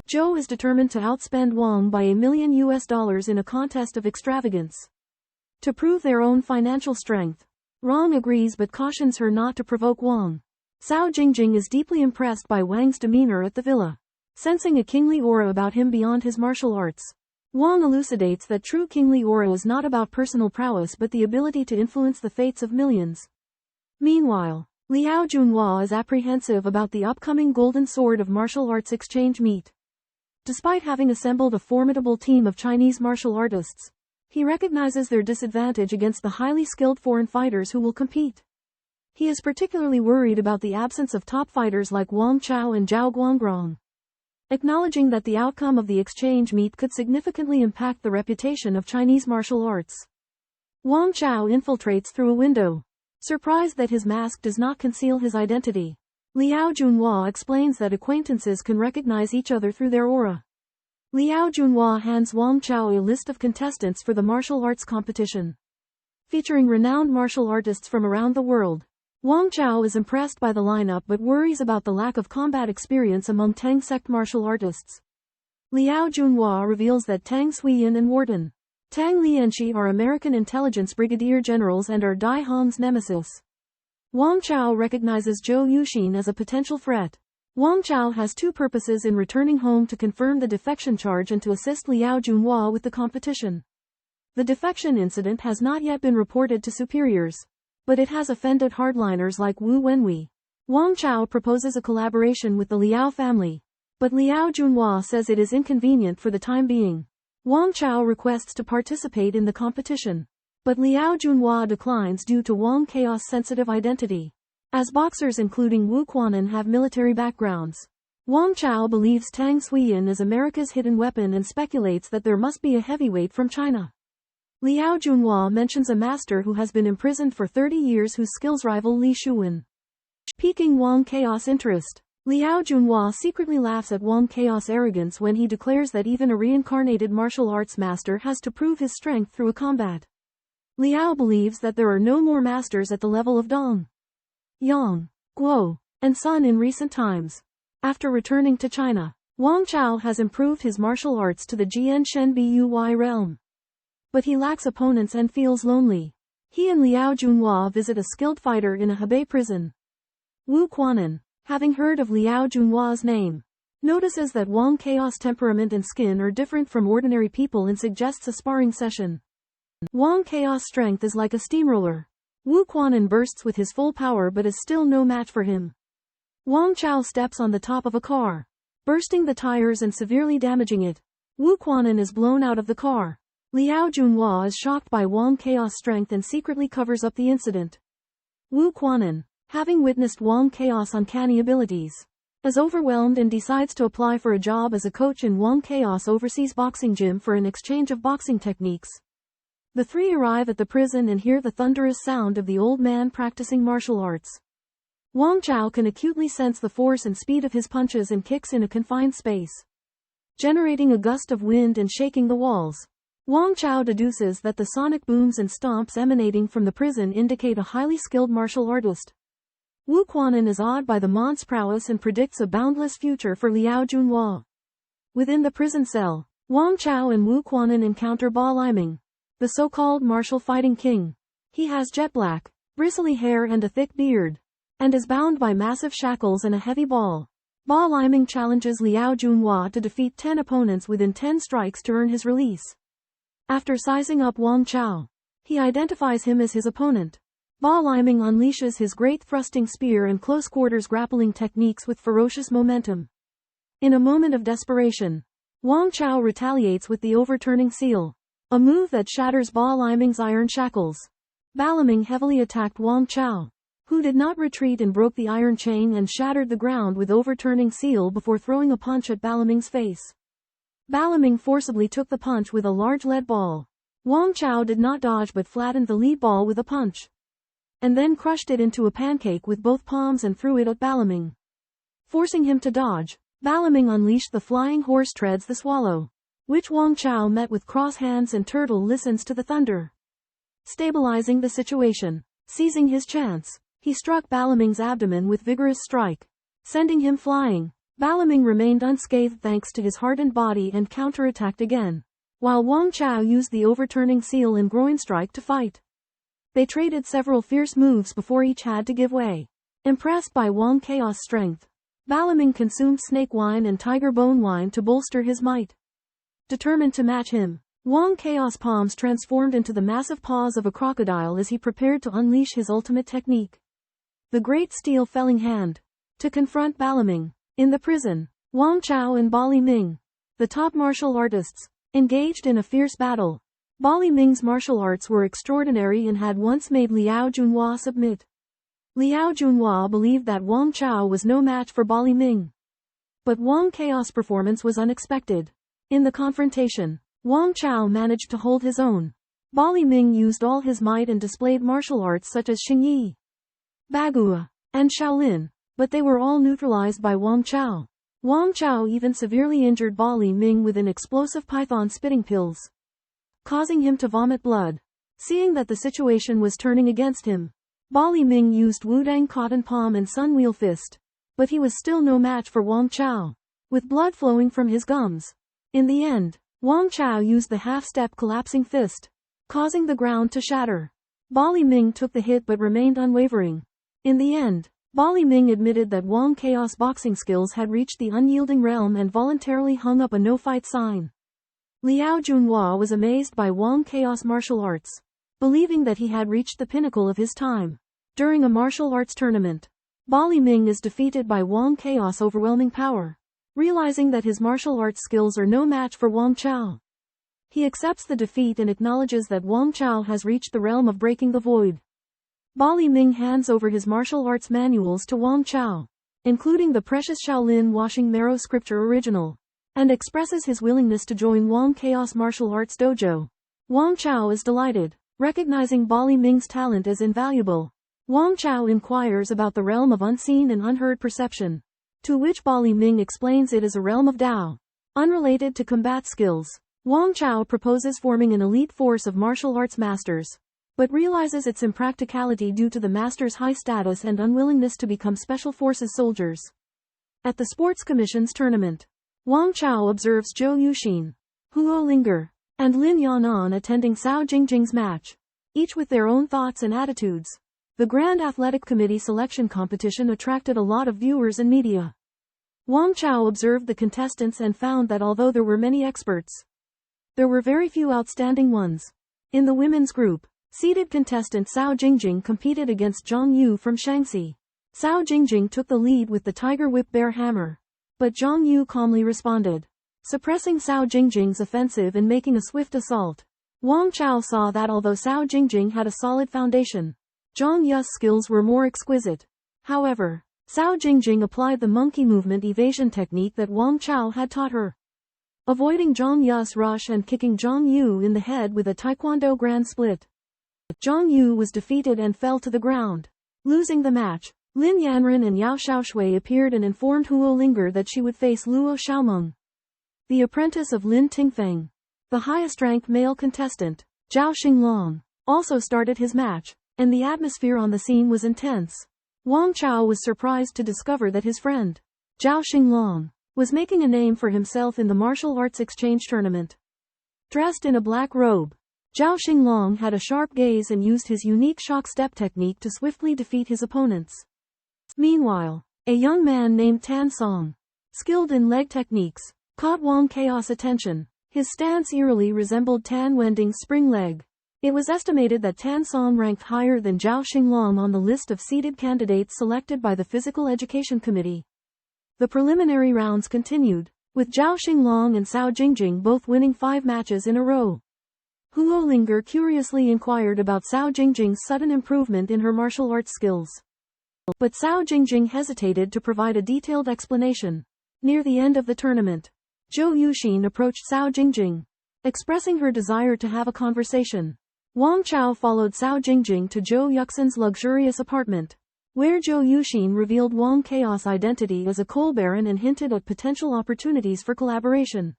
Zhou is determined to outspend Wang by $1 million in a contest of extravagance. To prove their own financial strength, Rong agrees but cautions her not to provoke Wang. Cao Jingjing is deeply impressed by Wang's demeanor at the villa, sensing a kingly aura about him beyond his martial arts. Wang elucidates that true kingly aura is not about personal prowess but the ability to influence the fates of millions. Meanwhile, Liao Junhua is apprehensive about the upcoming Golden Sword of Martial Arts exchange meet. Despite having assembled a formidable team of Chinese martial artists, he recognizes their disadvantage against the highly skilled foreign fighters who will compete. He is particularly worried about the absence of top fighters like Wang Chao and Zhao Guanggrong. Acknowledging that the outcome of the exchange meet could significantly impact the reputation of Chinese martial arts, Wang Chao infiltrates through a window. Surprised that his mask does not conceal his identity, Liao Junhua explains that acquaintances can recognize each other through their aura. Liao Junhua hands Wang Chao a list of contestants for the martial arts competition, featuring renowned martial artists from around the world. Wang Chao is impressed by the lineup but worries about the lack of combat experience among Tang sect martial artists. Liao Junhua reveals that Tang Suiyan and Warden Tang Lianxi are American intelligence brigadier generals and are Dai Hong's nemesis. Wang Chao recognizes Zhou Yuxin as a potential threat. Wang Chao has two purposes in returning home: to confirm the defection charge and to assist Liao Junhua with the competition. The defection incident has not yet been reported to superiors, but it has offended hardliners like Wu Wenwei. Wang Chao proposes a collaboration with the Liao family, but Liao Junhua says it is inconvenient for the time being. Wang Chao requests to participate in the competition, but Liao Junhua declines due to Wang Chaos' sensitive identity. As boxers including Wu Quanan have military backgrounds, Wang Chao believes Tang Suiyan is America's hidden weapon and speculates that there must be a heavyweight from China. Liao Junhua mentions a master who has been imprisoned for 30 years whose skills rival Li Shuwen, piquing Wang Chaos' interest. Liao Junhua secretly laughs at Wang Chaos' arrogance when he declares that even a reincarnated martial arts master has to prove his strength through a combat. Liao believes that there are no more masters at the level of Dong, Yang, Guo, and Sun in recent times. After returning to China, Wang Chao has improved his martial arts to the Jian Shen Bui realm. But he lacks opponents and feels lonely. He and Liao Junhua visit a skilled fighter in a Hebei prison. Wu Quanan, having heard of Liao Junhua's name, notices that Wang Chaos' temperament and skin are different from ordinary people and suggests a sparring session. Wang Chaos' strength is like a steamroller. Wu Quanan bursts with his full power but is still no match for him. Wang Chao steps on the top of a car, bursting the tires and severely damaging it. Wu Quanan is blown out of the car. Liao Junhua is shocked by Wang Chaos' strength and secretly covers up the incident. Wu Quanan, having witnessed Wang Chaos' uncanny abilities, is overwhelmed and decides to apply for a job as a coach in Wang Chaos' overseas boxing gym for an exchange of boxing techniques. The three arrive at the prison and hear the thunderous sound of the old man practicing martial arts. Wang Chao can acutely sense the force and speed of his punches and kicks in a confined space, generating a gust of wind and shaking the walls. Wang Chao deduces that the sonic booms and stomps emanating from the prison indicate a highly skilled martial artist. Wu Quanan is awed by the Mon's prowess and predicts a boundless future for Liao Junhua. Within the prison cell, Wang Chao and Wu Quanan encounter Ba Liming, the so-called martial fighting king. He has jet black, bristly hair and a thick beard, and is bound by massive shackles and a heavy ball. Ba Liming challenges Liao Junhua to defeat 10 opponents within 10 strikes to earn his release. After sizing up Wang Chao, he identifies him as his opponent. Ba Liming unleashes his great thrusting spear and close-quarters grappling techniques with ferocious momentum. In a moment of desperation, Wang Chao retaliates with the overturning seal, a move that shatters Ba Liming's iron shackles. Ba Liming heavily attacked Wang Chao, who did not retreat and broke the iron chain and shattered the ground with overturning seal before throwing a punch at Ba Liming's face. Ba Liming forcibly took the punch with a large lead ball. Wang Chao did not dodge but flattened the lead ball with a punch, and then crushed it into a pancake with both palms and threw it at Ba Liming. Forcing him to dodge, Ba Liming unleashed the flying horse treads the swallow, which Wang Chao met with cross hands and turtle listens to the thunder. Stabilizing the situation, seizing his chance, he struck Ba Liming's abdomen with vigorous strike, sending him flying. Ba Liming remained unscathed thanks to his hardened body and counterattacked again, while Wang Chao used the overturning seal and groin strike to fight. They traded several fierce moves before each had to give way. Impressed by Wang Chaos' strength, Ba Liming consumed snake wine and tiger bone wine to bolster his might. Determined to match him, Wang Chaos' palms transformed into the massive paws of a crocodile as he prepared to unleash his ultimate technique, the Great Steel Felling Hand, to confront Ba Liming. In the prison, Wang Chao and Ba Liming, the top martial artists, engaged in a fierce battle. Ba Liming's martial arts were extraordinary and had once made Liao Junhua submit. Liao Junhua believed that Wang Chao was no match for Ba Liming. But Wang Chaos' performance was unexpected. In the confrontation, Wang Chao managed to hold his own. Ba Liming used all his might and displayed martial arts such as Xingyi, Bagua, and Shaolin, but they were all neutralized by Wang Chao. Wang Chao even severely injured Ba Liming with an explosive python spitting pills, causing him to vomit blood. Seeing that the situation was turning against him, Ba Liming used Wudang Cotton Palm and Sun Wheel Fist, but he was still no match for Wang Chao, with blood flowing from his gums. In the end, Wang Chao used the half-step collapsing fist, causing the ground to shatter. Ba Liming took the hit but remained unwavering. In the end, Ba Liming admitted that Wang Chaos' boxing skills had reached the unyielding realm and voluntarily hung up a no-fight sign. Liao Junhua was amazed by Wang Chaos' martial arts, believing that he had reached the pinnacle of his time. During a martial arts tournament, Ba Liming is defeated by Wang Chaos' overwhelming power. Realizing that his martial arts skills are no match for Wang Chao, he accepts the defeat and acknowledges that Wang Chao has reached the realm of breaking the void. Ba Liming hands over his martial arts manuals to Wang Chao, including the precious Shaolin Washing Marrow Scripture original, and expresses his willingness to join Wang Chaos' martial arts dojo. Wang Chao is delighted, recognizing Ba Liming's talent as invaluable. Wang Chao inquires about the realm of unseen and unheard perception, to which Ba Liming explains it is a realm of Tao, unrelated to combat skills. Wang Chao proposes forming an elite force of martial arts masters, but realizes its impracticality due to the masters' high status and unwillingness to become special forces soldiers. At the Sports Commission's tournament, Wang Chao observes Zhou Yuxin, Huo Linger, and Lin Yanan attending Cao Jingjing's match, each with their own thoughts and attitudes. The Grand Athletic Committee selection competition attracted a lot of viewers and media. Wang Chao observed the contestants and found that although there were many experts, there were very few outstanding ones. In the women's group, seeded contestant Cao Jingjing competed against Zhang Yu from Shaanxi. Cao Jingjing took the lead with the Tiger Whip Bear Hammer, but Zhang Yu calmly responded, suppressing Cao Jingjing's offensive and making a swift assault. Wang Chao saw that although Cao Jingjing had a solid foundation, Zhang Yu's skills were more exquisite. However, Cao Jingjing applied the monkey movement evasion technique that Wang Chao had taught her, avoiding Zhang Yu's rush and kicking Zhang Yu in the head with a taekwondo grand split. Zhang Yu was defeated and fell to the ground. Losing the match, Lin Yanren and Yao Xiaoshui appeared and informed Huo Linger that she would face Luo Xiaomeng, the apprentice of Lin Tingfeng. The highest-ranked male contestant, Zhao Xinglong, also started his match, and the atmosphere on the scene was intense. Wang Chao was surprised to discover that his friend, Zhao Xinglong, was making a name for himself in the martial arts exchange tournament. Dressed in a black robe, Zhao Xinglong had a sharp gaze and used his unique shock step technique to swiftly defeat his opponents. Meanwhile, a young man named Tan Song, skilled in leg techniques, caught Wang Chao's attention. His stance eerily resembled Tan Wending's spring leg. It was estimated that Tan Song ranked higher than Zhao Xinglong on the list of seeded candidates selected by the Physical Education Committee. The preliminary rounds continued, with Zhao Xinglong and Cao Jingjing both winning 5 matches in a row. Huo Linger curiously inquired about Cao Jingjing's sudden improvement in her martial arts skills. But Cao Jingjing hesitated to provide a detailed explanation. Near the end of the tournament, Zhou Yuxin approached Cao Jingjing, expressing her desire to have a conversation. Wang Chao followed Cao Jingjing to Zhou Yuxin's luxurious apartment, where Zhou Yuxin revealed Wang Chao's identity as a coal baron and hinted at potential opportunities for collaboration.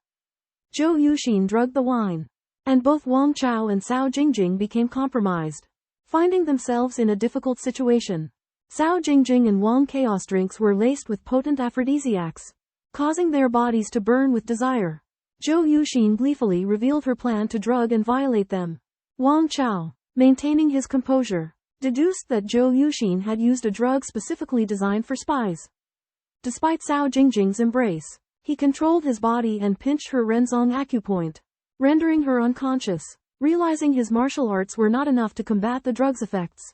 Zhou Yuxin drugged the wine, and both Wang Chao and Cao Jingjing became compromised. Finding themselves in a difficult situation, Cao Jingjing and Wang Chao's drinks were laced with potent aphrodisiacs, causing their bodies to burn with desire. Zhou Yuxin gleefully revealed her plan to drug and violate them. Wang Chao, maintaining his composure, deduced that Zhou Yuxin had used a drug specifically designed for spies. Despite Cao Jingjing's embrace, he controlled his body and pinched her Renzong acupoint, rendering her unconscious. Realizing his martial arts were not enough to combat the drug's effects,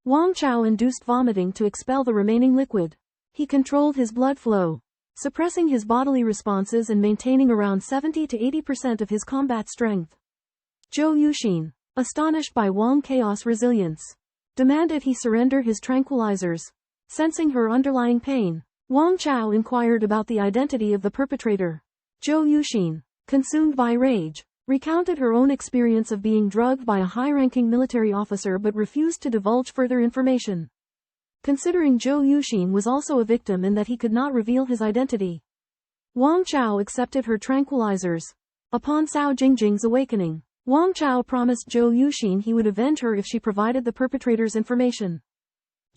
Wang Chao induced vomiting to expel the remaining liquid. He controlled his blood flow, suppressing his bodily responses and maintaining around 70 to 80% of his combat strength. Zhou Yuxin, astonished by Wang Chao's resilience, demanded he surrender his tranquilizers. Sensing her underlying pain, Wang Chao inquired about the identity of the perpetrator. Zhou Yuxin, consumed by rage, recounted her own experience of being drugged by a high-ranking military officer but refused to divulge further information. Considering Zhou Yuxin was also a victim and that he could not reveal his identity, Wang Chao accepted her tranquilizers. Upon Cao Jingjing's awakening, Wang Chao promised Zhou Yuxin he would avenge her if she provided the perpetrator's information.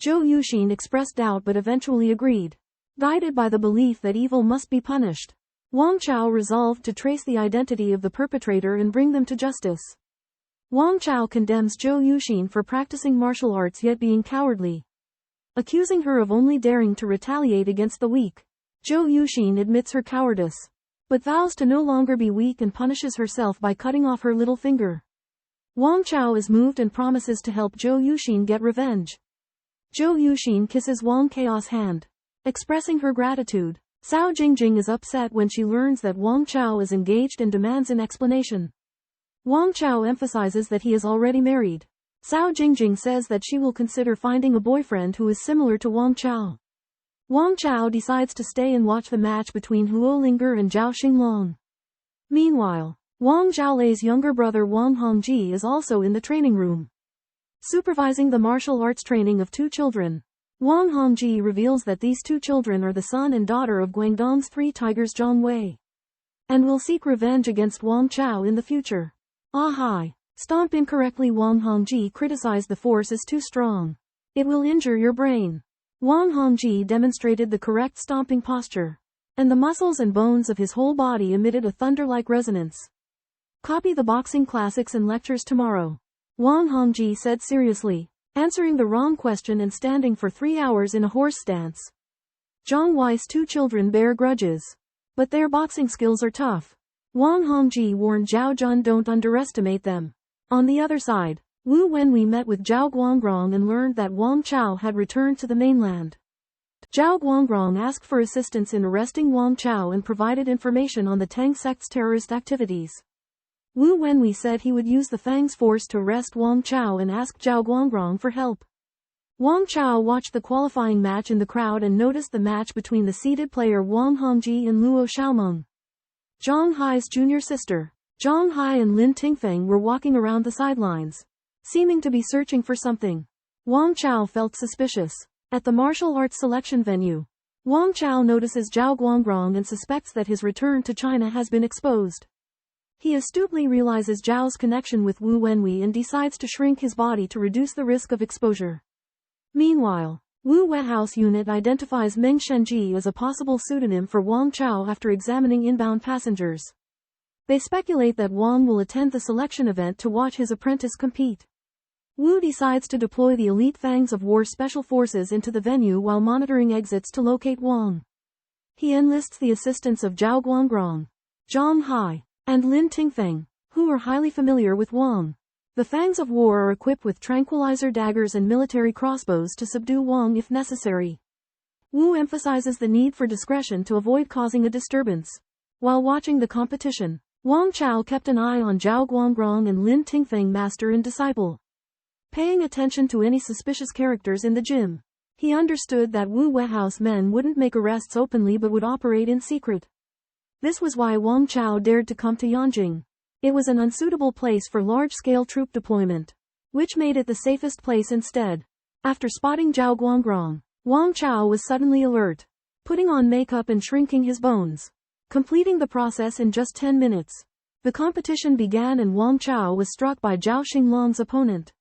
Zhou Yuxin expressed doubt but eventually agreed. Guided by the belief that evil must be punished, Wang Chao resolved to trace the identity of the perpetrator and bring them to justice. Wang Chao condemns Zhou Yuxin for practicing martial arts yet being cowardly, accusing her of only daring to retaliate against the weak. Zhou Yuxin admits her cowardice, but vows to no longer be weak and punishes herself by cutting off her little finger. Wang Chao is moved and promises to help Zhou Yuxin get revenge. Zhou Yuxin kisses Wang Chao's hand, expressing her gratitude. Cao Jingjing is upset when she learns that Wang Chao is engaged and demands an explanation. Wang Chao emphasizes that he is already married. Cao Jingjing says that she will consider finding a boyfriend who is similar to Wang Chao. Wang Chao decides to stay and watch the match between Huo Linger and Zhao Xinglong. Meanwhile, Wang Zhaolei's younger brother Wang Hongji is also in the training room, supervising the martial arts training of 2 children. Wang Hongji reveals that these 2 children are the son and daughter of Guangdong's 3 tigers Zhang Wei, and will seek revenge against Wang Chao in the future. Hi. Stomp incorrectly. Wang Hongji criticized the force as too strong. It will injure your brain. Wang Hongji demonstrated the correct stomping posture, and the muscles and bones of his whole body emitted a thunder-like resonance. Copy the boxing classics and lectures tomorrow, Wang Hongji said seriously, answering the wrong question and standing for 3 hours in a horse stance. Zhang Wei's 2 children bear grudges, but their boxing skills are tough. Wang Hongji warned Zhao Jun don't underestimate them. On the other side, Wu Wenwei met with Zhao Guangrong and learned that Wang Chao had returned to the mainland. Zhao Guangrong asked for assistance in arresting Wang Chao and provided information on the Tang sect's terrorist activities. Wu Wenwei said he would use the Fang's force to arrest Wang Chao and asked Zhao Guangrong for help. Wang Chao watched the qualifying match in the crowd and noticed the match between the seeded player Wang Hongji and Luo Xiaomeng, Zhang Hai's junior sister. Zhang Hai and Lin Tingfeng were walking around the sidelines, seeming to be searching for something. Wang Chao felt suspicious. At the martial arts selection venue, Wang Chao notices Zhao Guangrong and suspects that his return to China has been exposed. He astutely realizes Zhao's connection with Wu Wenwei and decides to shrink his body to reduce the risk of exposure. Meanwhile, Wu Warehouse Unit identifies Meng Shenji as a possible pseudonym for Wang Chao after examining inbound passengers. They speculate that Wang will attend the selection event to watch his apprentice compete. Wu decides to deploy the elite Fangs of War Special Forces into the venue while monitoring exits to locate Wang. He enlists the assistance of Zhao Guangrong, Zhang Hai, and Lin Tingfeng, who are highly familiar with Wang. The Fangs of War are equipped with tranquilizer daggers and military crossbows to subdue Wang if necessary. Wu emphasizes the need for discretion to avoid causing a disturbance. While watching the competition, Wang Chao kept an eye on Zhao Guangrong and Lin Tingfeng, master and disciple. Paying attention to any suspicious characters in the gym, he understood that Wu Warehouse men wouldn't make arrests openly but would operate in secret. This was why Wang Chao dared to come to Yanjing. It was an unsuitable place for large-scale troop deployment, which made it the safest place instead. After spotting Zhao Guangrong, Wang Chao was suddenly alert, putting on makeup and shrinking his bones, completing the process in just 10 minutes. The competition began and Wang Chao was struck by Zhao Xinglong's opponent,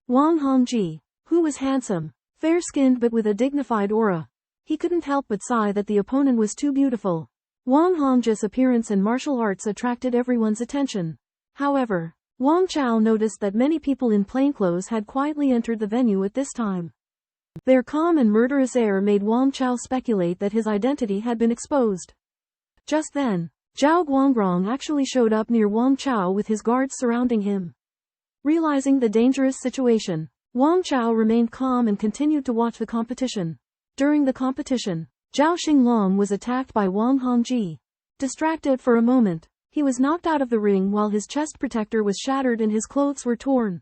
Wang Hongji, who was handsome, fair-skinned but with a dignified aura. He couldn't help but sigh that the opponent was too beautiful. Wang Hongji's appearance and martial arts attracted everyone's attention. However, Wang Chao noticed that many people in plainclothes had quietly entered the venue at this time. Their calm and murderous air made Wang Chao speculate that his identity had been exposed. Just then, Zhao Guangrong actually showed up near Wang Chao with his guards surrounding him. Realizing the dangerous situation, Wang Chao remained calm and continued to watch the competition. During the competition, Zhao Xinglong was attacked by Wang Hongji. Distracted for a moment, he was knocked out of the ring while his chest protector was shattered and his clothes were torn,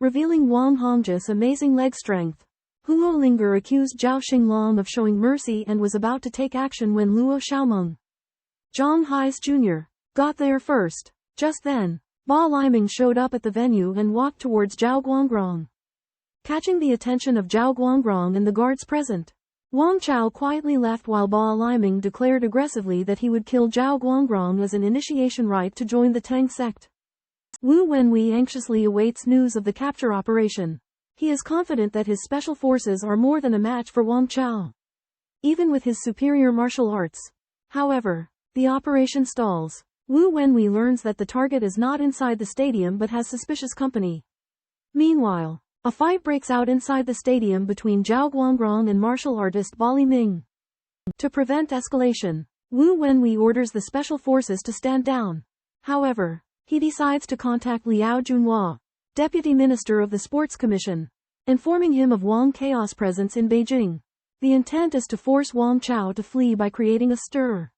revealing Wang Hongji's amazing leg strength. Huo Linger accused Zhao Xinglong of showing mercy and was about to take action when Luo Xiaomeng, Zhang Hai's junior, got there first. Just then, Ba Liming showed up at the venue and walked towards Zhao Guangrong. Catching the attention of Zhao Guangrong and the guards present, Wang Chao quietly left while Ba Liming declared aggressively that he would kill Zhao Guangrong as an initiation rite to join the Tang sect. Wu Wenwei anxiously awaits news of the capture operation. He is confident that his special forces are more than a match for Wang Chao, even with his superior martial arts. However, the operation stalls. Wu Wenwei learns that the target is not inside the stadium but has suspicious company. Meanwhile, a fight breaks out inside the stadium between Zhao Guangrong and martial artist Ba Liming. To prevent escalation, Wu Wenwei orders the special forces to stand down. However, he decides to contact Liao Junhua, Deputy Minister of the Sports Commission, informing him of Wang Chao's presence in Beijing. The intent is to force Wang Chao to flee by creating a stir,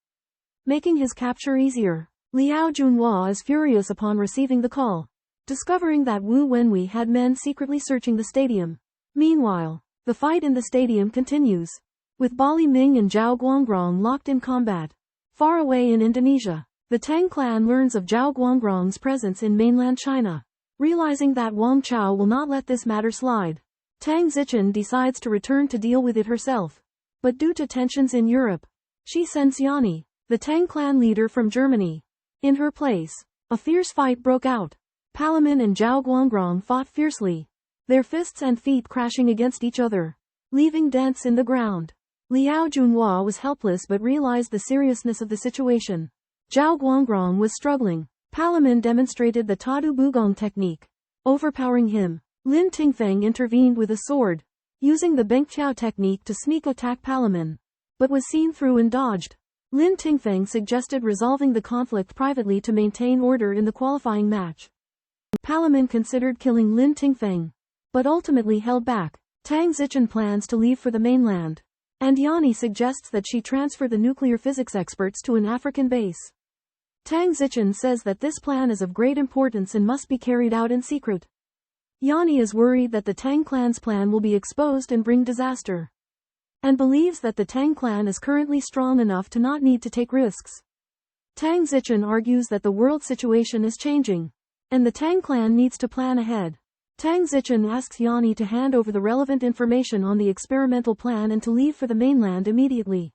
making his capture easier. Liao Junhua is furious upon receiving the call, discovering that Wu Wenwei had men secretly searching the stadium. Meanwhile, the fight in the stadium continues, with Ba Liming and Zhao Guangrong locked in combat. Far away in Indonesia, the Tang clan learns of Zhao Guangrong's presence in mainland China. Realizing that Wang Chao will not let this matter slide, Tang Zichen decides to return to deal with it herself. But due to tensions in Europe, she sends Yanni, the Tang clan leader from Germany. In her place, a fierce fight broke out. Palaman and Zhao Guangrong fought fiercely, their fists and feet crashing against each other, leaving dents in the ground. Liao Junhua was helpless but realized the seriousness of the situation. Zhao Guangrong was struggling. Palaman demonstrated the Tadu Bugong technique, overpowering him. Lin Tingfeng intervened with a sword, using the Bengqiao technique to sneak attack Palaman, but was seen through and dodged. Lin Tingfeng suggested resolving the conflict privately to maintain order in the qualifying match. Palaman considered killing Lin Tingfeng, but ultimately held back. Tang Zichen plans to leave for the mainland, and Yanni suggests that she transfer the nuclear physics experts to an African base. Tang Zichen says that this plan is of great importance and must be carried out in secret. Yanni is worried that the Tang clan's plan will be exposed and bring disaster, and believes that the Tang clan is currently strong enough to not need to take risks. Tang Zichen argues that the world situation is changing, and the Tang clan needs to plan ahead. Tang Zichen asks Yanni to hand over the relevant information on the experimental plan and to leave for the mainland immediately.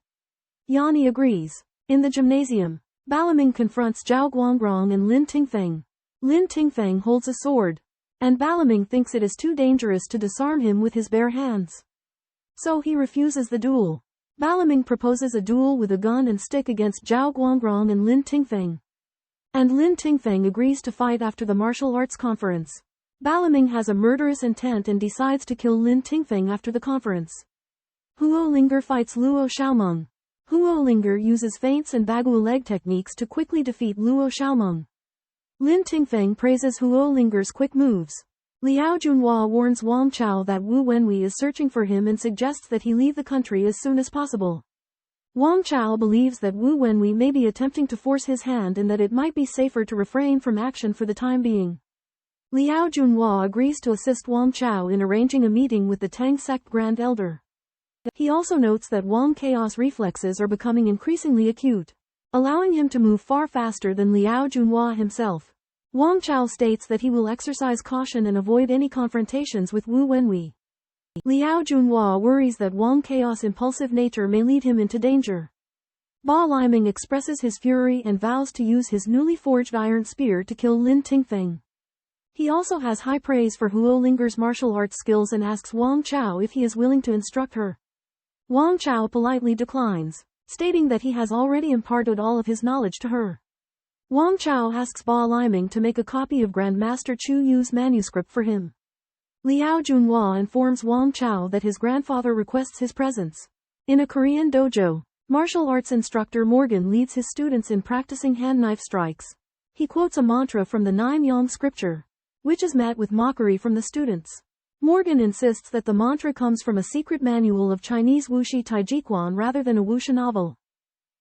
Yanni agrees. In the gymnasium, Ba Liming confronts Zhao Guangrong and Lin Tingfeng. Lin Tingfeng holds a sword, and Ba Liming thinks it is too dangerous to disarm him with his bare hands. So he refuses the duel. Balaming proposes a duel with a gun and stick against Zhao Guangrong and Lin Tingfeng. And Lin Tingfeng agrees to fight after the martial arts conference. Balaming has a murderous intent and decides to kill Lin Tingfeng after the conference. Huo Linger fights Luo Xiaomeng. Huo Linger uses feints and bagua leg techniques to quickly defeat Luo Xiaomeng. Lin Tingfeng praises Huo Linger's quick moves. Liao Junhua warns Wang Chao that Wu Wenwei is searching for him and suggests that he leave the country as soon as possible. Wang Chao believes that Wu Wenwei may be attempting to force his hand and that it might be safer to refrain from action for the time being. Liao Junhua agrees to assist Wang Chao in arranging a meeting with the Tang sect Grand Elder. He also notes that Wang Chaos reflexes are becoming increasingly acute, allowing him to move far faster than Liao Junhua himself. Wang Chao states that he will exercise caution and avoid any confrontations with Wu Wenwei. Liao Junhua worries that Wang Chaos' impulsive nature may lead him into danger. Ba Liming expresses his fury and vows to use his newly forged iron spear to kill Lin Tingfeng. He also has high praise for Huo Linger's martial arts skills and asks Wang Chao if he is willing to instruct her. Wang Chao politely declines, stating that he has already imparted all of his knowledge to her. Wang Chao asks Ba Liming to make a copy of Grandmaster Chu Yu's manuscript for him. Liao Junhua informs Wang Chao that his grandfather requests his presence. In a Korean dojo, martial arts instructor Morgan leads his students in practicing hand knife strikes. He quotes a mantra from the Nine Yang scripture, which is met with mockery from the students. Morgan insists that the mantra comes from a secret manual of Chinese wuxi taijikuan rather than a wuxia novel.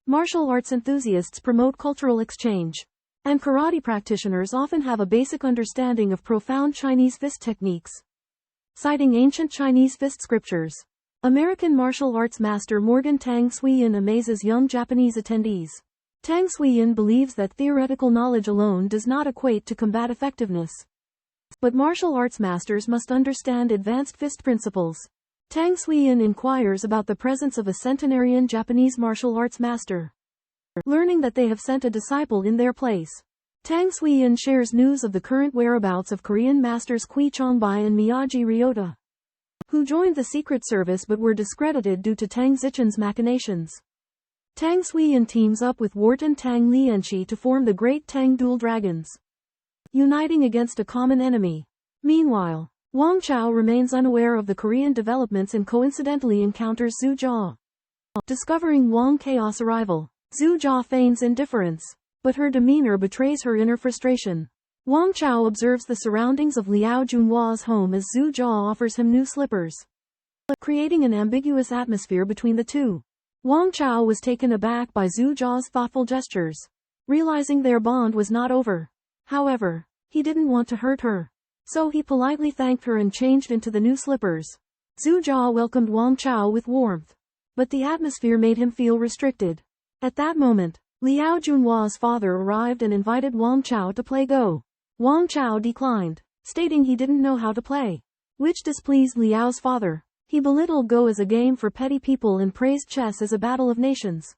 Martial arts enthusiasts promote cultural exchange, and karate practitioners often have a basic understanding of profound Chinese fist techniques. Citing ancient Chinese fist scriptures, American martial arts master Morgan Tang Suiyin amazes young Japanese attendees. Tang Suiyin believes that theoretical knowledge alone does not equate to combat effectiveness. But martial arts masters must understand advanced fist principles. Tang Suiyin inquires about the presence of a centenarian Japanese martial arts master. Learning that they have sent a disciple in their place, Tang Suiyin shares news of the current whereabouts of Korean masters Kui Chongbai and Miyagi Ryota, who joined the secret service but were discredited due to Tang Zichen's machinations. Tang Suiyin teams up with Wharton Tang Lianchi to form the Great Tang Dual Dragons, uniting against a common enemy. Meanwhile, Wang Chao remains unaware of the Korean developments and coincidentally encounters Zhu Jia. Discovering Wang Chaos' arrival, Zhu Jia feigns indifference, but her demeanor betrays her inner frustration. Wang Chao observes the surroundings of Liao Junhua's home as Zhu Jia offers him new slippers, creating an ambiguous atmosphere between the two. Wang Chao was taken aback by Zhu Jia's thoughtful gestures, realizing their bond was not over. However, he didn't want to hurt her, so he politely thanked her and changed into the new slippers. Zhu Jia welcomed Wang Chao with warmth, but the atmosphere made him feel restricted. At that moment, Liao Junhua's father arrived and invited Wang Chao to play Go. Wang Chao declined, stating he didn't know how to play, which displeased Liao's father. He belittled Go as a game for petty people and praised chess as a battle of nations.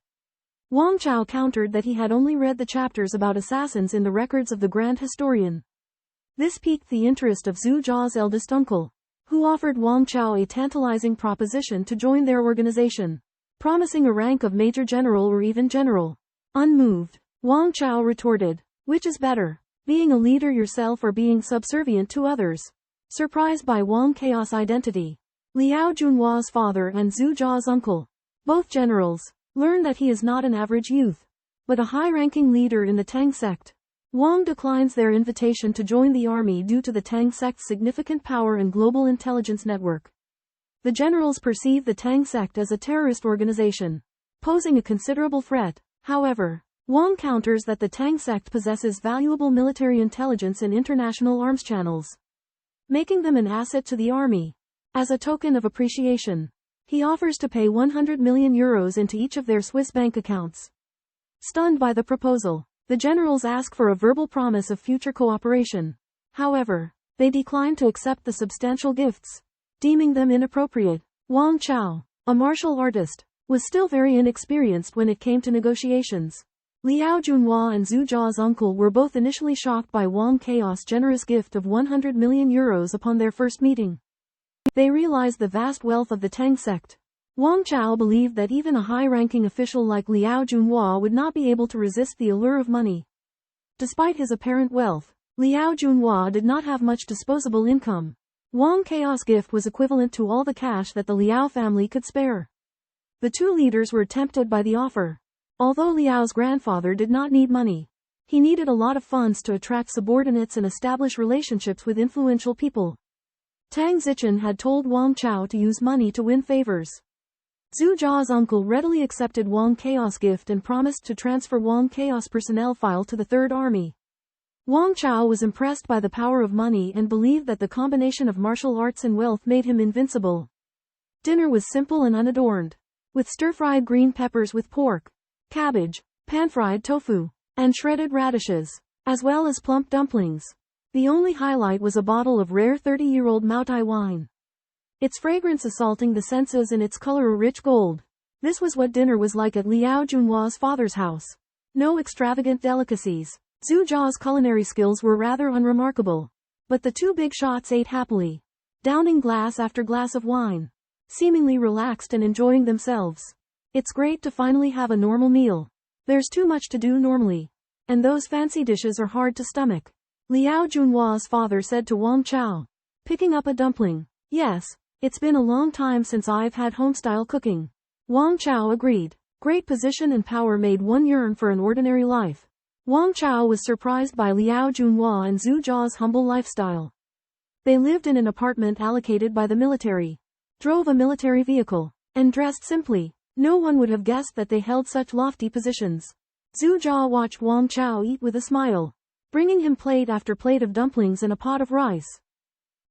Wang Chao countered that he had only read the chapters about assassins in the records of the Grand Historian. This piqued the interest of Zhu Jia's eldest uncle, who offered Wang Chao a tantalizing proposition to join their organization, promising a rank of Major General or even General. Unmoved, Wang Chao retorted, "Which is better, being a leader yourself or being subservient to others?" Surprised by Wang Chaos' identity, Liao Junhua's father and Zhu Jia's uncle, both generals, learn that he is not an average youth, but a high-ranking leader in the Tang sect. Wang declines their invitation to join the army due to the Tang sect's significant power and global intelligence network. The generals perceive the Tang sect as a terrorist organization, posing a considerable threat. However, Wang counters that the Tang sect possesses valuable military intelligence and international arms channels, making them an asset to the army. As a token of appreciation, he offers to pay 100 million euros into each of their Swiss bank accounts. Stunned by the proposal, the generals ask for a verbal promise of future cooperation. However, they decline to accept the substantial gifts, deeming them inappropriate. Wang Chao, a martial artist, was still very inexperienced when it came to negotiations. Liao Junhua and Zhu Jia's uncle were both initially shocked by Wang Chaos' generous gift of 100 million euros upon their first meeting. They realized the vast wealth of the Tang sect. Wang Chao believed that even a high-ranking official like Liao Junhua would not be able to resist the allure of money. Despite his apparent wealth, Liao Junhua did not have much disposable income. Wang Chao's gift was equivalent to all the cash that the Liao family could spare. The two leaders were tempted by the offer. Although Liao's grandfather did not need money, he needed a lot of funds to attract subordinates and establish relationships with influential people. Tang Zichen had told Wang Chao to use money to win favors. Zhu Jia's uncle readily accepted Wang Chao's gift and promised to transfer Wang Chao's personnel file to the Third Army. Wang Chao was impressed by the power of money and believed that the combination of martial arts and wealth made him invincible. Dinner was simple and unadorned, with stir-fried green peppers with pork, cabbage, pan-fried tofu, and shredded radishes, as well as plump dumplings. The only highlight was a bottle of rare 30-year-old Maotai wine. Its fragrance assaulting the senses and its color a rich gold. This was what dinner was like at Liao Junhua's father's house. No extravagant delicacies. Zhu Jia's culinary skills were rather unremarkable. But the two big shots ate happily, downing glass after glass of wine, seemingly relaxed and enjoying themselves. It's great to finally have a normal meal. There's too much to do normally. And those fancy dishes are hard to stomach. Liao Junhua's father said to Wang Chao, picking up a dumpling. Yes, it's been a long time since I've had home-style cooking. Wang Chao agreed. Great position and power made one yearn for an ordinary life. Wang Chao was surprised by Liao Junhua and Zhu Jia's humble lifestyle. They lived in an apartment allocated by the military, drove a military vehicle, and dressed simply. No one would have guessed that they held such lofty positions. Zhu Jia watched Wang Chao eat with a smile, bringing him plate after plate of dumplings and a pot of rice.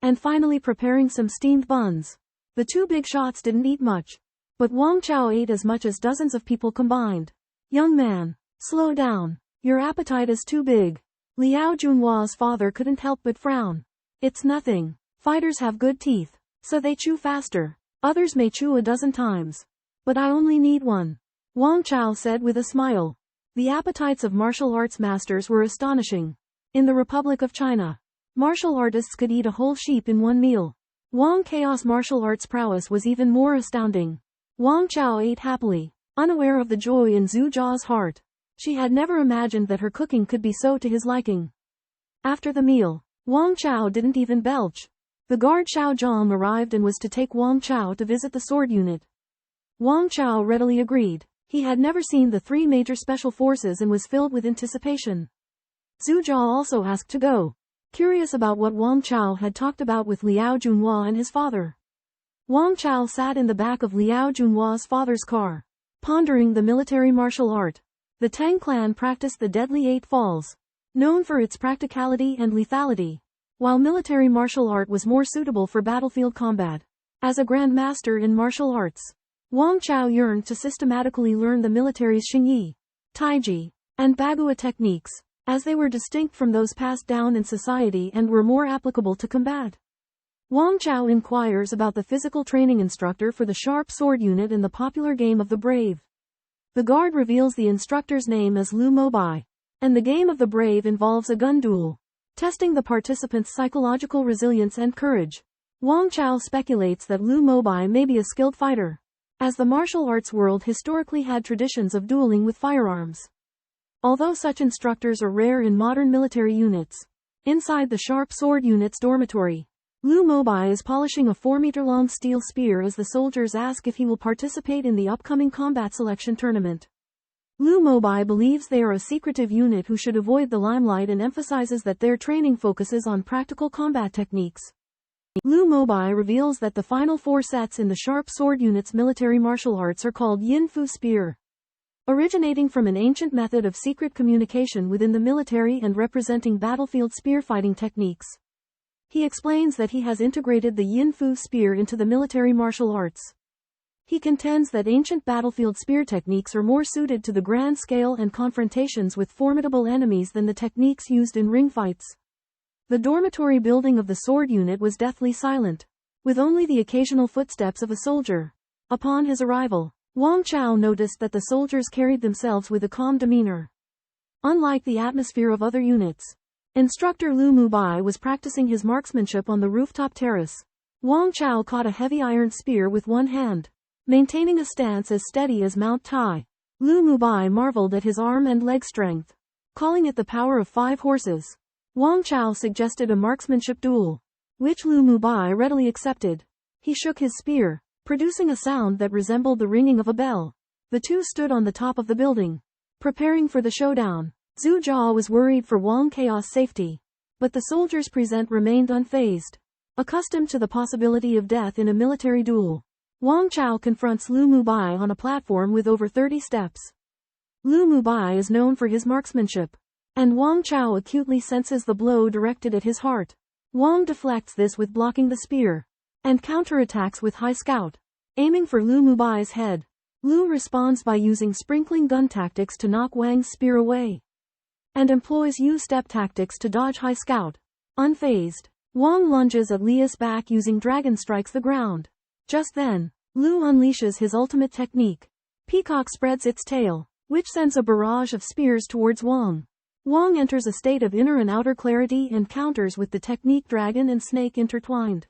And finally preparing some steamed buns. The two big shots didn't eat much, but Wang Chao ate as much as dozens of people combined. Young man, slow down. Your appetite is too big. Liao Junhua's father couldn't help but frown. It's nothing. Fighters have good teeth, so they chew faster. Others may chew a dozen times. But I only need one. Wang Chao said with a smile. The appetites of martial arts masters were astonishing. In the Republic of China, martial artists could eat a whole sheep in one meal. Wang Chao's martial arts prowess was even more astounding. Wang Chao ate happily, unaware of the joy in Zhu Jia's heart. She had never imagined that her cooking could be so to his liking. After the meal, Wang Chao didn't even belch. The guard Xiao Zhang arrived and was to take Wang Chao to visit the sword unit. Wang Chao readily agreed. He had never seen the three major special forces and was filled with anticipation. Zhu Jia also asked to go, curious about what Wang Chao had talked about with Liao Junhua and his father. Wang Chao sat in the back of Liao Junhua's father's car, pondering the military martial art. The Tang clan practiced the deadly 8 falls, known for its practicality and lethality, while military martial art was more suitable for battlefield combat. As a grandmaster in martial arts, Wang Chao yearned to systematically learn the military's Xingyi, Taiji, and Bagua techniques, as they were distinct from those passed down in society and were more applicable to combat. Wang Chao inquires about the physical training instructor for the sharp sword unit in the popular game of the Brave. The guard reveals the instructor's name as Lu Mobai, and the game of the Brave involves a gun duel, testing the participants' psychological resilience and courage. Wang Chao speculates that Lu Mobai may be a skilled fighter, as the martial arts world historically had traditions of dueling with firearms. Although such instructors are rare in modern military units, inside the sharp sword unit's dormitory, Lu Mobai is polishing a 4-meter-long steel spear as the soldiers ask if he will participate in the upcoming combat selection tournament. Lu Mobai believes they are a secretive unit who should avoid the limelight and emphasizes that their training focuses on practical combat techniques. Lu Mobai reveals that the final 4 sets in the sharp sword unit's military martial arts are called Yin Fu Spear, originating from an ancient method of secret communication within the military and representing battlefield spear fighting techniques. He explains that he has integrated the Yin Fu Spear into the military martial arts. He contends that ancient battlefield spear techniques are more suited to the grand scale and confrontations with formidable enemies than the techniques used in ring fights. The dormitory building of the sword unit was deathly silent, with only the occasional footsteps of a soldier. Upon his arrival, Wang Chao noticed that the soldiers carried themselves with a calm demeanor. Unlike the atmosphere of other units, instructor Lu Mobai was practicing his marksmanship on the rooftop terrace. Wang Chao caught a heavy iron spear with one hand, maintaining a stance as steady as Mount Tai. Lu Mubai marveled at his arm and leg strength, calling it the power of 5 horses. Wang Chao suggested a marksmanship duel, which Lu Mubai readily accepted. He shook his spear, producing a sound that resembled the ringing of a bell. The two stood on the top of the building, preparing for the showdown. Zhu Jia was worried for Wang Chao's safety, but the soldiers present remained unfazed, accustomed to the possibility of death in a military duel. Wang Chao confronts Lu Mubai on a platform with over 30 steps. Lu Mubai is known for his marksmanship, and Wang Chao acutely senses the blow directed at his heart. Wang deflects this with blocking the spear, and counterattacks with high scout, aiming for Lu Mubai's head. Lu responds by using sprinkling gun tactics to knock Wang's spear away, and employs U-step tactics to dodge high scout. Unfazed, Wang lunges at Lia's back using dragon strikes the ground. Just then, Lu unleashes his ultimate technique. Peacock spreads its tail, which sends a barrage of spears towards Wang. Wang enters a state of inner and outer clarity and counters with the technique dragon and snake intertwined,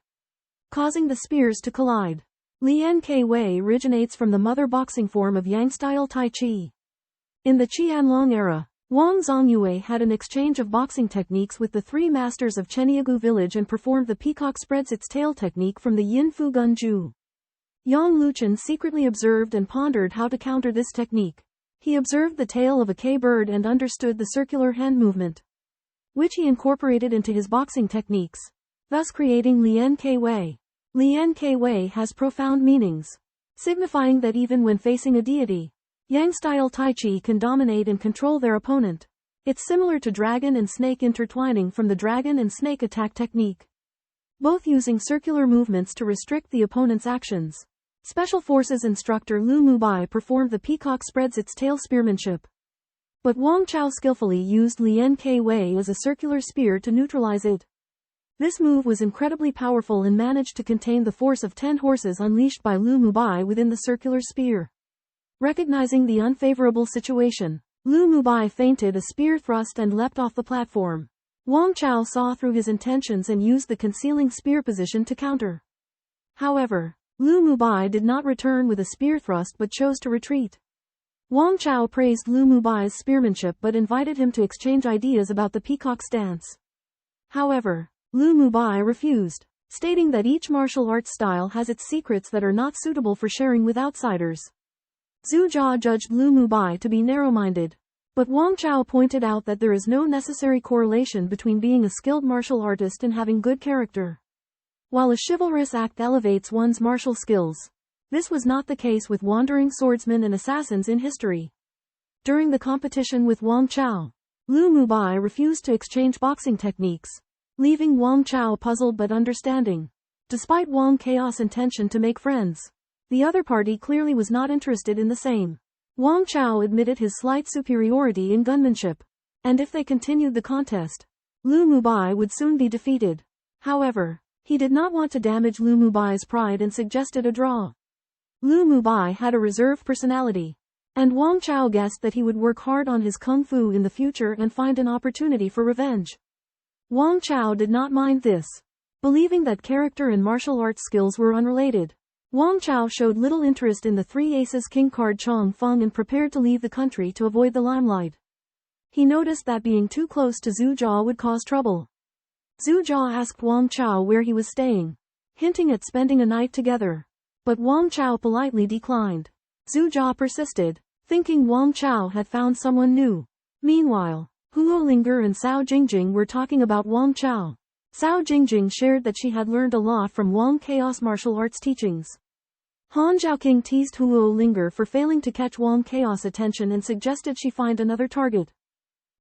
causing the spears to collide. Lian Ke Wei originates from the mother boxing form of Yang-style Tai Chi. In the Qianlong era, Wang Zongyue had an exchange of boxing techniques with the 3 masters of Cheniagu village and performed the peacock spreads its tail technique from the Yin Fu Gun Ju. Yang Luchen secretly observed and pondered how to counter this technique. He observed the tail of a K-bird and understood the circular hand movement, which he incorporated into his boxing techniques, thus creating Lian Ke Wei. Lian Ke Wei has profound meanings, signifying that even when facing a deity, Yang-style Tai Chi can dominate and control their opponent. It's similar to dragon and snake intertwining from the dragon and snake attack technique, both using circular movements to restrict the opponent's actions. Special Forces instructor Lu Mubai performed the peacock spreads its tail spearmanship, but Wang Chao skillfully used Lian Ke Wei as a circular spear to neutralize it. This move was incredibly powerful and managed to contain the force of 10 horses unleashed by Lu Mubai within the circular spear. Recognizing the unfavorable situation, Lu Mubai feinted a spear thrust and leapt off the platform. Wang Chao saw through his intentions and used the concealing spear position to counter. However, Lu Mubai did not return with a spear thrust but chose to retreat. Wang Chao praised Lu Mubai's spearmanship but invited him to exchange ideas about the peacock stance. However, Lu Mubai refused, stating that each martial arts style has its secrets that are not suitable for sharing with outsiders. Zhu Jia judged Lu Mubai to be narrow-minded, but Wang Chao pointed out that there is no necessary correlation between being a skilled martial artist and having good character. While a chivalrous act elevates one's martial skills, this was not the case with wandering swordsmen and assassins in history. During the competition with Wang Chao, Lu Mubai refused to exchange boxing techniques, leaving Wang Chao puzzled but understanding. Despite Wang Chao's intention to make friends, the other party clearly was not interested in the same. Wang Chao admitted his slight superiority in gunmanship, and if they continued the contest, Lu Mubai would soon be defeated. However, he did not want to damage Lu Mubai's pride and suggested a draw. Lu Mubai had a reserved personality, and Wang Chao guessed that he would work hard on his kung fu in the future and find an opportunity for revenge. Wang Chao did not mind this, believing that character and martial arts skills were unrelated. Wang Chao showed little interest in the 3 aces king card Chong Feng and prepared to leave the country to avoid the limelight. He noticed that being too close to Zhu Jia would cause trouble. Zhu Jia asked Wang Chao where he was staying, hinting at spending a night together, but Wang Chao politely declined. Zhu Jia persisted, thinking Wang Chao had found someone new. Meanwhile, Huo Linger and Cao Jingjing were talking about Wang Chao. Cao Jingjing shared that she had learned a lot from Wang Chao's martial arts teachings. Han Zhaoqing teased Huo Linger for failing to catch Wang Chao's attention and suggested she find another target.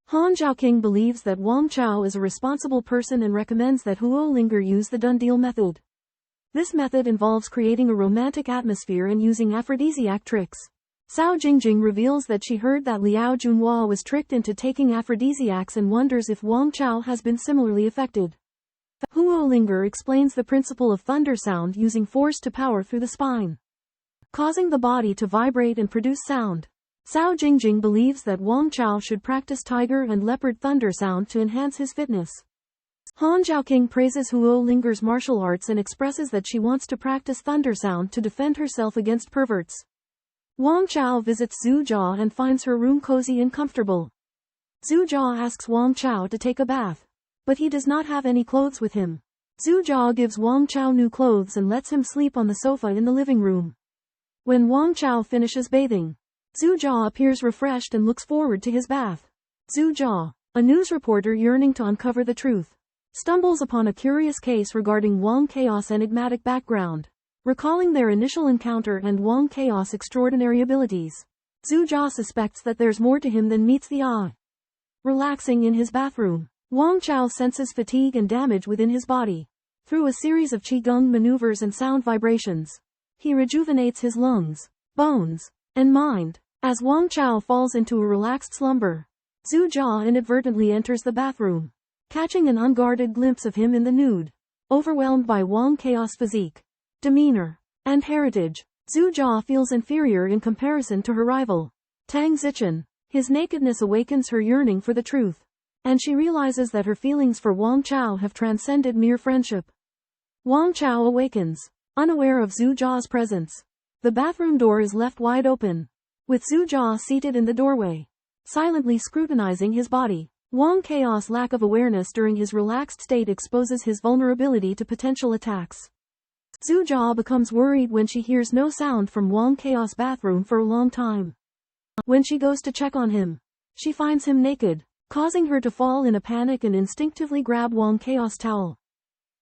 Han Zhaoqing believes that Wang Chao is a responsible person and recommends that Huo Linger use the done deal method. This method involves creating a romantic atmosphere and using aphrodisiac tricks. Cao Jingjing reveals that she heard that Liao Junhua was tricked into taking aphrodisiacs and wonders if Wang Chao has been similarly affected. Huo Linger explains the principle of thunder sound using force to power through the spine, causing the body to vibrate and produce sound. Cao Jingjing believes that Wang Chao should practice tiger and leopard thunder sound to enhance his fitness. Han Zhaoqing praises Huo Linger's martial arts and expresses that she wants to practice thunder sound to defend herself against perverts. Wang Chao visits Zhu Jia and finds her room cozy and comfortable. Zhu Jia asks Wang Chao to take a bath, but he does not have any clothes with him. Zhu Jia gives Wang Chao new clothes and lets him sleep on the sofa in the living room. When Wang Chao finishes bathing, Zhu Jia appears refreshed and looks forward to his bath. Zhu Jia, a news reporter yearning to uncover the truth, stumbles upon a curious case regarding Wang Chaos' enigmatic background. Recalling their initial encounter and Wang Chaos' extraordinary abilities, Zhu Jia suspects that there's more to him than meets the eye. Relaxing in his bathroom, Wang Chao senses fatigue and damage within his body. Through a series of qigong maneuvers and sound vibrations, he rejuvenates his lungs, bones, and mind. As Wang Chao falls into a relaxed slumber, Zhu Jia inadvertently enters the bathroom, catching an unguarded glimpse of him in the nude. Overwhelmed by Wang Chaos' physique, demeanor, and heritage, Zhu Jia feels inferior in comparison to her rival, Tang Zichen. His nakedness awakens her yearning for the truth, and she realizes that her feelings for Wang Chao have transcended mere friendship. Wang Chao awakens, unaware of Zhu Jia's presence. The bathroom door is left wide open, with Zhu Jia seated in the doorway, silently scrutinizing his body. Wang Chaos' lack of awareness during his relaxed state exposes his vulnerability to potential attacks. Zhu Jia becomes worried when she hears no sound from Wang Chaos' bathroom for a long time. When she goes to check on him, she finds him naked, causing her to fall in a panic and instinctively grab Wang Chaos' towel,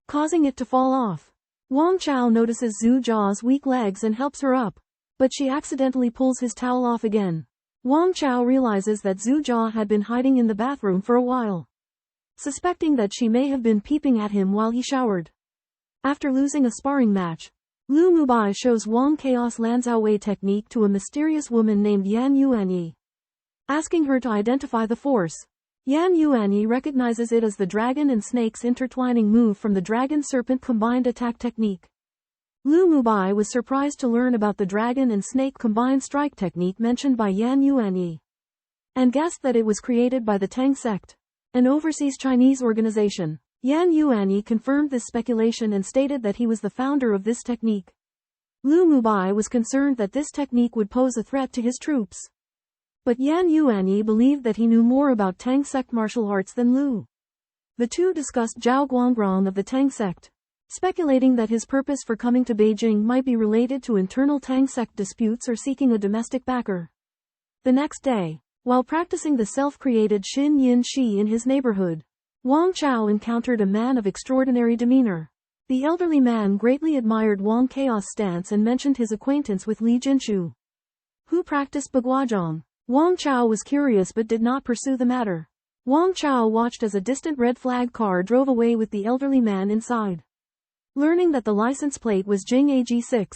causing it to fall off. Wang Chao notices Zhu Jia's weak legs and helps her up, but she accidentally pulls his towel off again. Wang Chao realizes that Zhu Jia had been hiding in the bathroom for a while, suspecting that she may have been peeping at him while he showered. After losing a sparring match, Lu Mubai shows Wang Chaos' Lanzhao Wei technique to a mysterious woman named Yan Yuanyi, asking her to identify the force. Yan Yuanyi recognizes it as the dragon and snake's intertwining move from the dragon-serpent combined attack technique. Lu Mubai was surprised to learn about the dragon and snake combined strike technique mentioned by Yan Yuanyi, and guessed that it was created by the Tang sect, an overseas Chinese organization. Yan Yuanyi confirmed this speculation and stated that he was the founder of this technique. Lu Mubai was concerned that this technique would pose a threat to his troops, but Yan Yuanyi believed that he knew more about Tang sect martial arts than Lu. The two discussed Zhao Guangrong of the Tang sect, speculating that his purpose for coming to Beijing might be related to internal Tang sect disputes or seeking a domestic backer. The next day, while practicing the self-created Xin Yin Shi in his neighborhood, Wang Chao encountered a man of extraordinary demeanor. The elderly man greatly admired Wang Chaos' stance and mentioned his acquaintance with Li Jinshu, who practiced Baguazhong. Wang Chao was curious but did not pursue the matter. Wang Chao watched as a distant red flag car drove away with the elderly man inside. Learning that the license plate was Jing AG6,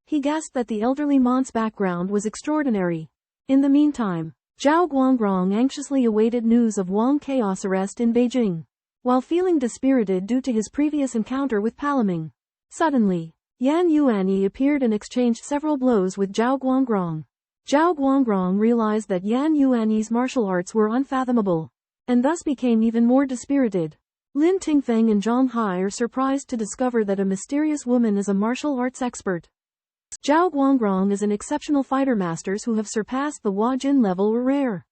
he guessed that the elderly man's background was extraordinary. In the meantime, Zhao Guangrong anxiously awaited news of Wang Chaos' arrest in Beijing, while feeling dispirited due to his previous encounter with Palaming. Suddenly, Yan Yuanyi appeared and exchanged several blows with Zhao Guangrong. Zhao Guangrong realized that Yan Yuanyi's martial arts were unfathomable, and thus became even more dispirited. Lin Tingfeng and Zhang Hai are surprised to discover that a mysterious woman is a martial arts expert. Zhao Guangrong is an exceptional fighter masters who have surpassed the Hua Jin level or rare,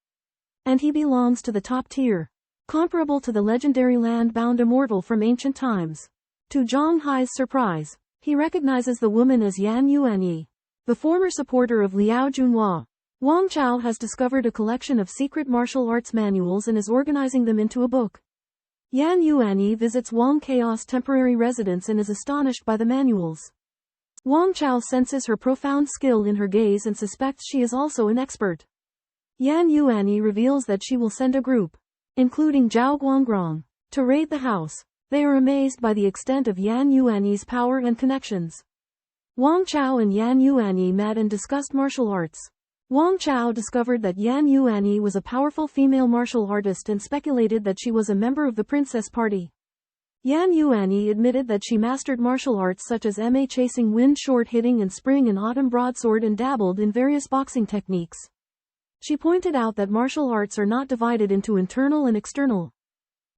and he belongs to the top tier, comparable to the legendary land-bound immortal from ancient times. To Zhang Hai's surprise, he recognizes the woman as Yan Yuanyi, the former supporter of Liao Junhua. Wang Chao has discovered a collection of secret martial arts manuals and is organizing them into a book. Yan Yuanyi visits Wang Chaos' temporary residence and is astonished by the manuals. Wang Chao senses her profound skill in her gaze and suspects she is also an expert. Yan Yuanyi reveals that she will send a group, including Zhao Guangrong, to raid the house. They are amazed by the extent of Yan Yuanyi's power and connections. Wang Chao and Yan Yuanyi met and discussed martial arts. Wang Chao discovered that Yan Yuanyi was a powerful female martial artist and speculated that she was a member of the Princess Party. Yan Yuanyi admitted that she mastered martial arts such as Ma chasing, wind short hitting and spring and autumn broadsword and dabbled in various boxing techniques. She pointed out that martial arts are not divided into internal and external,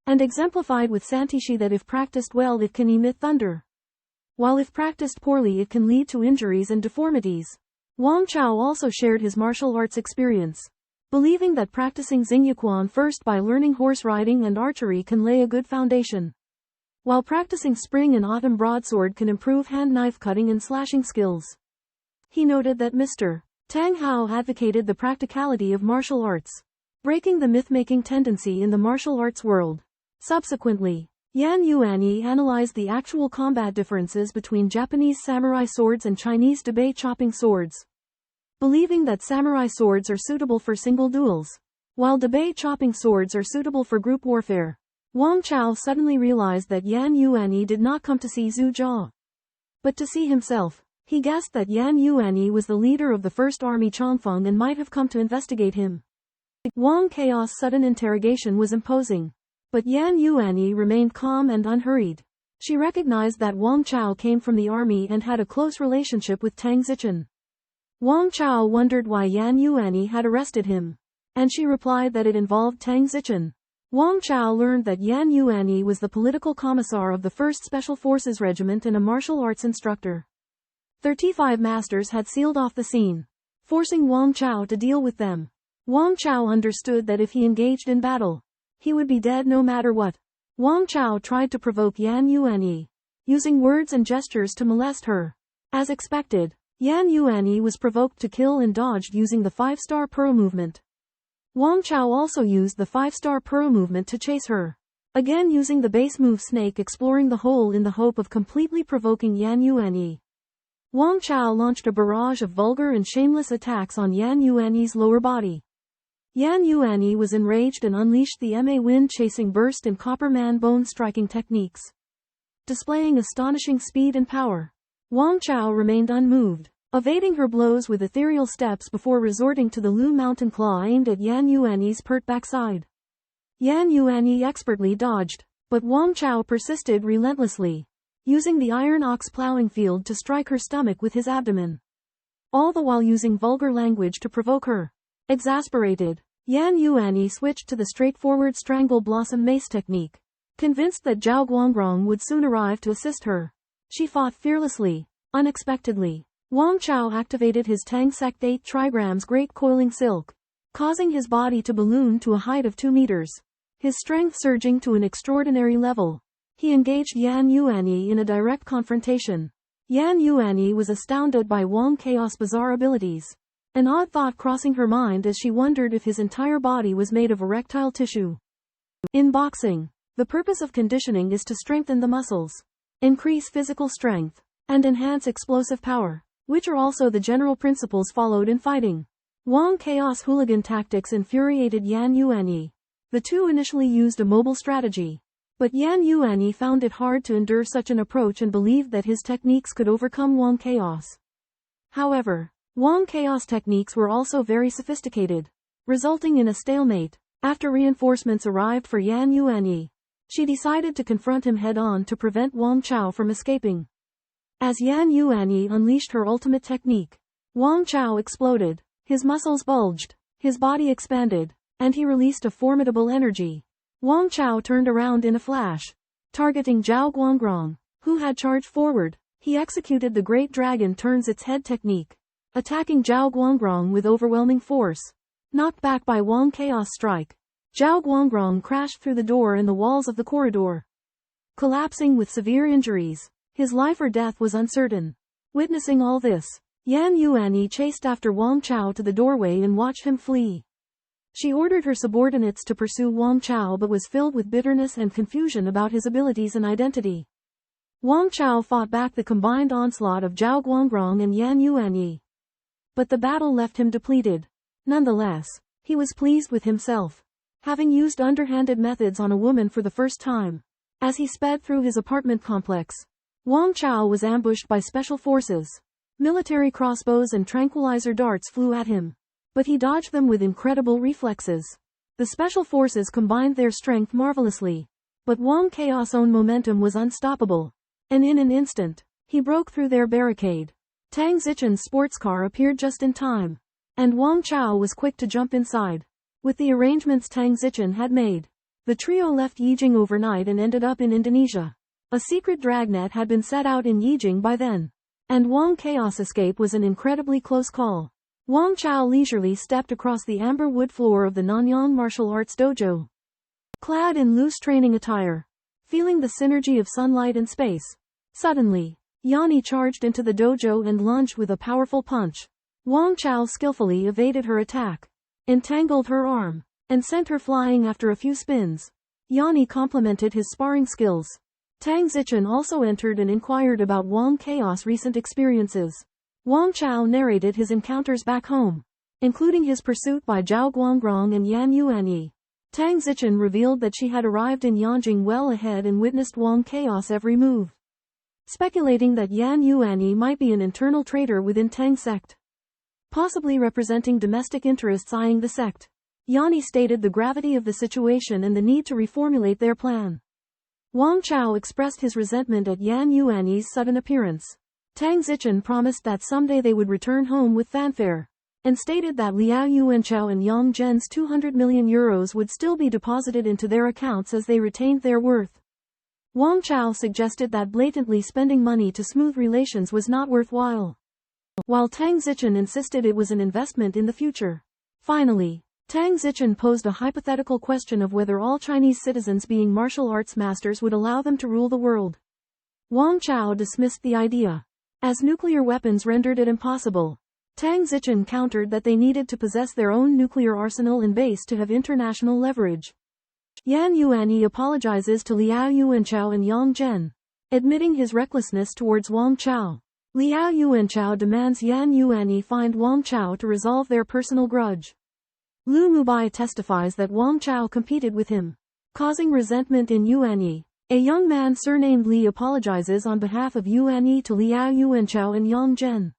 and exemplified with Santishi that if practiced well it can emit thunder, while if practiced poorly it can lead to injuries and deformities. Wang Chao also shared his martial arts experience, believing that practicing Xingyaquan first by learning horse riding and archery can lay a good foundation, while practicing spring and autumn broadsword can improve hand-knife cutting and slashing skills. He noted that Mr. Tang Hao advocated the practicality of martial arts, breaking the myth-making tendency in the martial arts world. Subsequently, Yan Yuanyi analyzed the actual combat differences between Japanese samurai swords and Chinese debei chopping swords, believing that samurai swords are suitable for single duels, while debei chopping swords are suitable for group warfare. Wang Chao suddenly realized that Yan Yuanyi did not come to see Zhu Jia, but to see himself. He guessed that Yan Yuanyi was the leader of the First Army Chongfeng and might have come to investigate him. Wang Chao's sudden interrogation was imposing, but Yan Yuanyi remained calm and unhurried. She recognized that Wang Chao came from the army and had a close relationship with Tang Zichen. Wang Chao wondered why Yan Yuanyi had arrested him, and she replied that it involved Tang Zichen. Wang Chao learned that Yan Yuanyi was the political commissar of the 1st Special Forces Regiment and a martial arts instructor. 35 masters had sealed off the scene, forcing Wang Chao to deal with them. Wang Chao understood that if he engaged in battle, he would be dead no matter what. Wang Chao tried to provoke Yan Yuanyi, using words and gestures to molest her. As expected, Yan Yuanyi was provoked to kill and dodged using the 5-star pearl movement. Wang Chao also used the 5-star pearl movement to chase her, again using the base move snake exploring the hole in the hope of completely provoking Yan Yuanyi. Wang Chao launched a barrage of vulgar and shameless attacks on Yan Yuanyi's lower body. Yan Yuanyi was enraged and unleashed the Ma wind-chasing burst and copper man bone striking techniques, displaying astonishing speed and power. Wang Chao remained unmoved, evading her blows with ethereal steps before resorting to the Lu Mountain Claw aimed at Yan Yuanyi's pert backside. Yan Yuanyi expertly dodged, but Wang Chao persisted relentlessly, using the iron ox plowing field to strike her stomach with his abdomen, all the while using vulgar language to provoke her. Exasperated, Yan Yuanyi switched to the straightforward strangle blossom mace technique, convinced that Zhao Guangrong would soon arrive to assist her. She fought fearlessly. Unexpectedly, Wang Chao activated his Tang Sect 8 trigrams Great Coiling Silk, causing his body to balloon to a height of 2 meters, his strength surging to an extraordinary level. He engaged Yan Yuanyi in a direct confrontation. Yan Yuanyi was astounded by Wang Chao's bizarre abilities, an odd thought crossing her mind as she wondered if his entire body was made of erectile tissue. In boxing, the purpose of conditioning is to strengthen the muscles, increase physical strength, and enhance explosive power, which are also the general principles followed in fighting. Wang Chao's hooligan tactics infuriated Yan Yuanyi. The two initially used a mobile strategy, but Yan Yuanyi found it hard to endure such an approach and believed that his techniques could overcome Wang Chaos. However, Wang Chaos techniques were also very sophisticated, resulting in a stalemate. After reinforcements arrived for Yan Yuanyi, she decided to confront him head-on to prevent Wang Chao from escaping. As Yan Yuanyi unleashed her ultimate technique, Wang Chao exploded, his muscles bulged, his body expanded, and he released a formidable energy. Wang Chao turned around in a flash, targeting Zhao Guangrong, who had charged forward. He executed the Great Dragon turns its head technique, attacking Zhao Guangrong with overwhelming force. Knocked back by Wang Chaos strike, Zhao Guangrong crashed through the door and the walls of the corridor, collapsing with severe injuries. His life or death was uncertain. Witnessing all this, Yan Yuanyi chased after Wang Chao to the doorway and watched him flee. She ordered her subordinates to pursue Wang Chao but was filled with bitterness and confusion about his abilities and identity. Wang Chao fought back the combined onslaught of Zhao Guangrong and Yan Yuanyi, but the battle left him depleted. Nonetheless, he was pleased with himself, having used underhanded methods on a woman for the first time. As he sped through his apartment complex, Wang Chao was ambushed by special forces. Military crossbows and tranquilizer darts flew at him, but he dodged them with incredible reflexes. The special forces combined their strength marvelously, but Wang Chaos' own momentum was unstoppable, and in an instant, he broke through their barricade. Tang Zichen's sports car appeared just in time, and Wang Chao was quick to jump inside. With the arrangements Tang Zichen had made, The trio left Yijing overnight and ended up in Indonesia. A secret dragnet had been set out in Yijing by then. And Wang Chao's escape was an incredibly close call. Wang Chao leisurely stepped across the amber wood floor of the Nanyang Martial Arts Dojo. Clad in loose training attire, feeling the synergy of sunlight and space. Suddenly, Yanni charged into the dojo and lunged with a powerful punch. Wang Chao skillfully evaded her attack, entangled her arm, and sent her flying after a few spins. Yanni complimented his sparring skills. Tang Zichen also entered and inquired about Wang Chao's recent experiences. Wang Chao narrated his encounters back home, including his pursuit by Zhao Guangrong and Yan Yuanyi. Tang Zichen revealed that she had arrived in Yanjing well ahead and witnessed Wang Chao's every move, speculating that Yan Yuanyi might be an internal traitor within Tang sect, possibly representing domestic interests eyeing the sect. Yanni stated the gravity of the situation and the need to reformulate their plan. Wang Chao expressed his resentment at Yan Yuanyi's sudden appearance. Tang Zichen promised that someday they would return home with fanfare, and stated that Liao Yuanchao and Yang Zhen's 200 million euros would still be deposited into their accounts as they retained their worth. Wang Chao suggested that blatantly spending money to smooth relations was not worthwhile, while Tang Zichen insisted it was an investment in the future. Finally, Tang Zichen posed a hypothetical question of whether all Chinese citizens being martial arts masters would allow them to rule the world. Wang Chao dismissed the idea, as nuclear weapons rendered it impossible. Tang Zichen countered that they needed to possess their own nuclear arsenal and base to have international leverage. Yan Yuanyi apologizes to Liao Yuanchao and Yang Zhen, admitting his recklessness towards Wang Chao. Liao Yuanchao demands Yan Yuanyi find Wang Chao to resolve their personal grudge. Lu Mubai testifies that Wang Chao competed with him, causing resentment in Yuanyi. A young man surnamed Li apologizes on behalf of Yuanyi to Liao Yuanchao and Yang Zhen,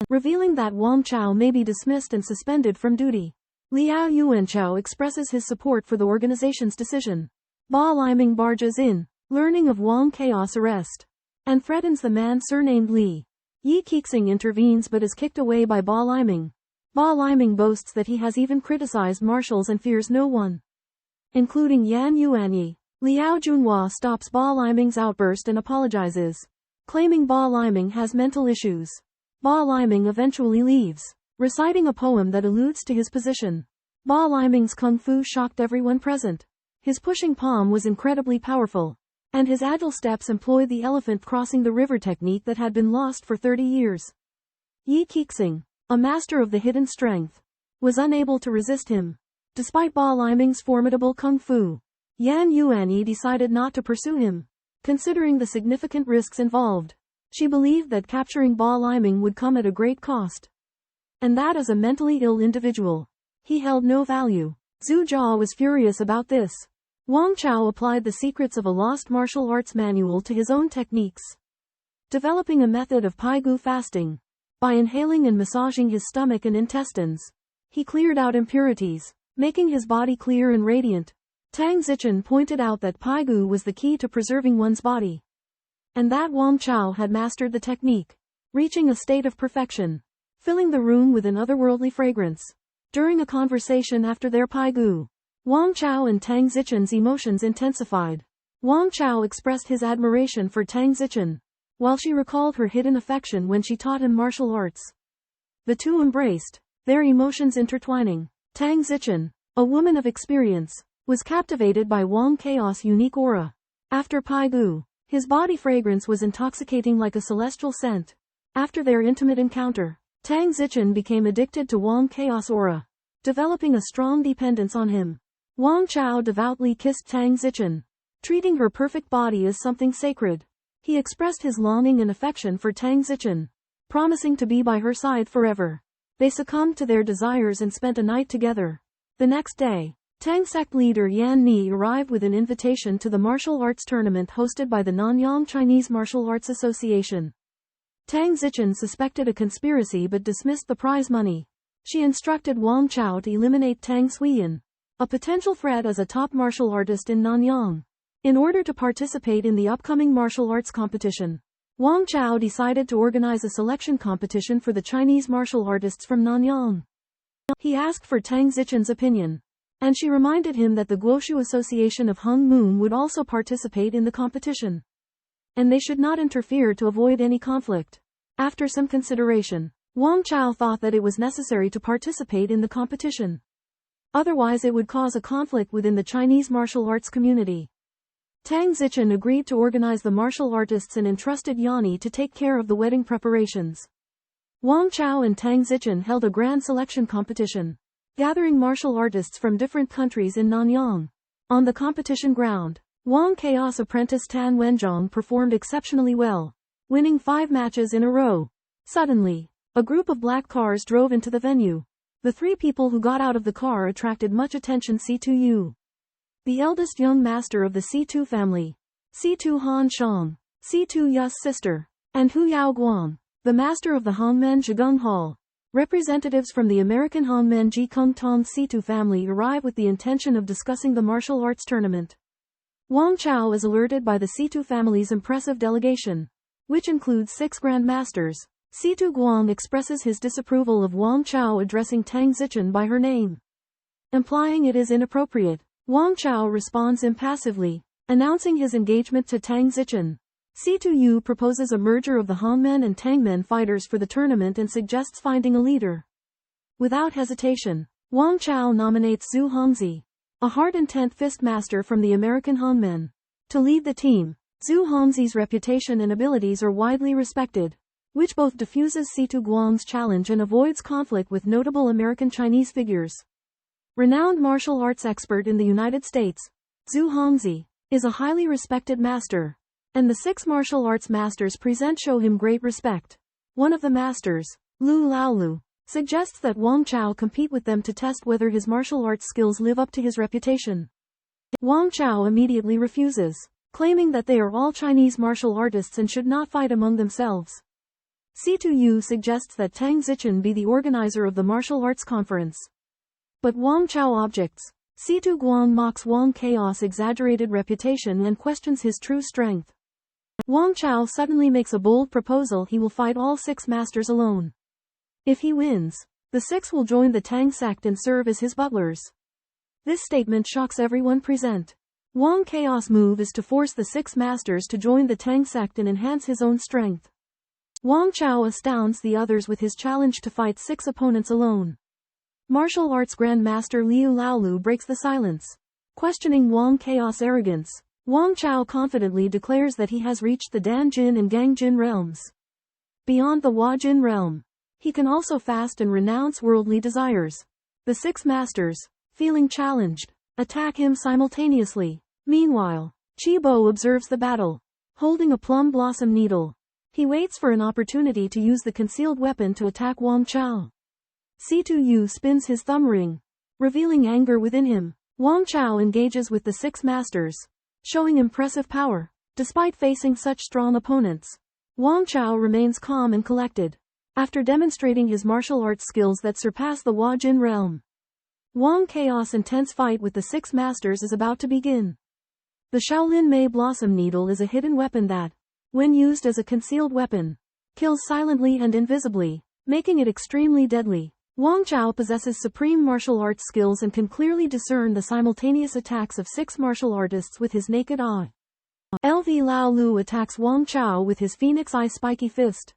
revealing that Wang Chao may be dismissed and suspended from duty. Liao Yuanchao expresses his support for the organization's decision. Ba Liming barges in, learning of Wang Chao's arrest, and threatens the man surnamed Li. Yi Kexing intervenes but is kicked away by Ba Liming. Ba Liming boasts that he has even criticized marshals and fears no one, including Yan Yuanyi. Liao Junhua stops Ba Liming's outburst and apologizes, claiming Ba Liming has mental issues. Ba Liming eventually leaves, reciting a poem that alludes to his position. Ba Liming's kung fu shocked everyone present. His pushing palm was incredibly powerful, and his agile steps employed the elephant crossing the river technique that had been lost for 30 years. Yi Kexing, a master of the hidden strength, was unable to resist him. Despite Ba Liming's formidable kung fu, Yan Yuanyi decided not to pursue him, considering the significant risks involved. She believed that capturing Ba Liming would come at a great cost, and that as a mentally ill individual, he held no value. Zhu Jia was furious about this. Wang Chao applied the secrets of a lost martial arts manual to his own techniques, developing a method of Pai Gu fasting. By inhaling and massaging his stomach and intestines, he cleared out impurities, making his body clear and radiant. Tang Zichen pointed out that Pai Gu was the key to preserving one's body, and that Wang Chao had mastered the technique, reaching a state of perfection, filling the room with an otherworldly fragrance. During a conversation after their Pai Gu, Wang Chao and Tang Zichen's emotions intensified. Wang Chao expressed his admiration for Tang Zichen, while she recalled her hidden affection when she taught him martial arts. The two embraced, their emotions intertwining. Tang Zichen, a woman of experience, was captivated by Wang Chao's unique aura. After Pai Gu, his body fragrance was intoxicating like a celestial scent. After their intimate encounter, Tang Zichen became addicted to Wang Chao's aura, developing a strong dependence on him. Wang Chao devoutly kissed Tang Zichen, treating her perfect body as something sacred. He expressed his longing and affection for Tang Zichen, promising to be by her side forever. They succumbed to their desires and spent a night together. The next day, Tang sect leader Yan Ni arrived with an invitation to the martial arts tournament hosted by the Nanyang Chinese Martial Arts Association. Tang Zichen suspected a conspiracy but dismissed the prize money. She instructed Wang Chao to eliminate Tang Suiyan, a potential threat as a top martial artist in Nanyang, in order to participate in the upcoming martial arts competition. Wang Chao decided to organize a selection competition for the Chinese martial artists from Nanyang. He asked for Tang Zichen's opinion. And she reminded him that the Guoshu Association of Hung Moon would also participate in the competition. And they should not interfere to avoid any conflict. After some consideration, Wang Chao thought that it was necessary to participate in the competition. Otherwise it would cause a conflict within the Chinese martial arts community. Tang Zichen agreed to organize the martial artists and entrusted Yanni to take care of the wedding preparations. Wang Chao and Tang Zichen held a grand selection competition, gathering martial artists from different countries in Nanyang. On the competition ground, Wang Chaos apprentice Tan Wenzhong performed exceptionally well, winning 5 matches in a row. Suddenly, a group of black cars drove into the venue. The 3 people who got out of the car attracted much attention. C2 Yu, the eldest young master of the C2 family, C2 Han Shang, C2 Yu's sister, and Hu Yao Guang, the master of the Hongmen Zhigung Hall. Representatives from the American Hongmen Ji Kung Tong C2 family arrive with the intention of discussing the martial arts tournament. Wang Chao is alerted by the C2 family's impressive delegation, which includes 6 grandmasters. C2 Guang expresses his disapproval of Wang Chao addressing Tang Zichen by her name, implying it is inappropriate. Wang Chao responds impassively, announcing his engagement to Tang Zichen. C2 Yu proposes a merger of the Hongmen and Tangmen fighters for the tournament and suggests finding a leader. Without hesitation, Wang Chao nominates Zhu Hongzi, a hard-intent fist master from the American Hongmen, to lead the team. Zhu Hongzi's reputation and abilities are widely respected, which both diffuses C2 Guang's challenge and avoids conflict with notable American Chinese figures. Renowned martial arts expert in the United States, Zhu Hongzi is a highly respected master, and the 6 martial arts masters present show him great respect. One of the masters, Lu Laolu, suggests that Wang Chao compete with them to test whether his martial arts skills live up to his reputation. Wang Chao immediately refuses, claiming that they are all Chinese martial artists and should not fight among themselves. C2 Yu suggests that Tang Zichen be the organizer of the martial arts conference. But Wang Chao objects. C2 Guang mocks Wang Chaos' exaggerated reputation and questions his true strength. Wang Chao suddenly makes a bold proposal: he will fight all 6 masters alone. If he wins, the 6 will join the Tang sect and serve as his butlers. This statement shocks everyone present. Wang Chaos' move is to force the 6 masters to join the Tang sect and enhance his own strength. Wang Chao astounds the others with his challenge to fight 6 opponents alone. Martial arts grandmaster Liu Laolu breaks the silence. Questioning Wang Chaos' arrogance, Wang Chao confidently declares that he has reached the Dan Jin and Gang Jin realms. Beyond the Hua Jin realm, he can also fast and renounce worldly desires. The 6 masters, feeling challenged, attack him simultaneously. Meanwhile, Chibo observes the battle, holding a plum blossom needle. He waits for an opportunity to use the concealed weapon to attack Wang Chao. C2 Yu spins his thumb ring, revealing anger within him. Wang Chao engages with the 6 masters, showing impressive power. Despite facing such strong opponents, Wang Chao remains calm and collected. After demonstrating his martial arts skills that surpass the Hua Jin realm, Wang Chaos' intense fight with the 6 masters is about to begin. The Shaolin Mei Blossom Needle is a hidden weapon that, when used as a concealed weapon, kills silently and invisibly, making it extremely deadly. Wang Chao possesses supreme martial arts skills and can clearly discern the simultaneous attacks of 6 martial artists with his naked eye. LV Lao Lu attacks Wang Chao with his Phoenix Eye spiky fist.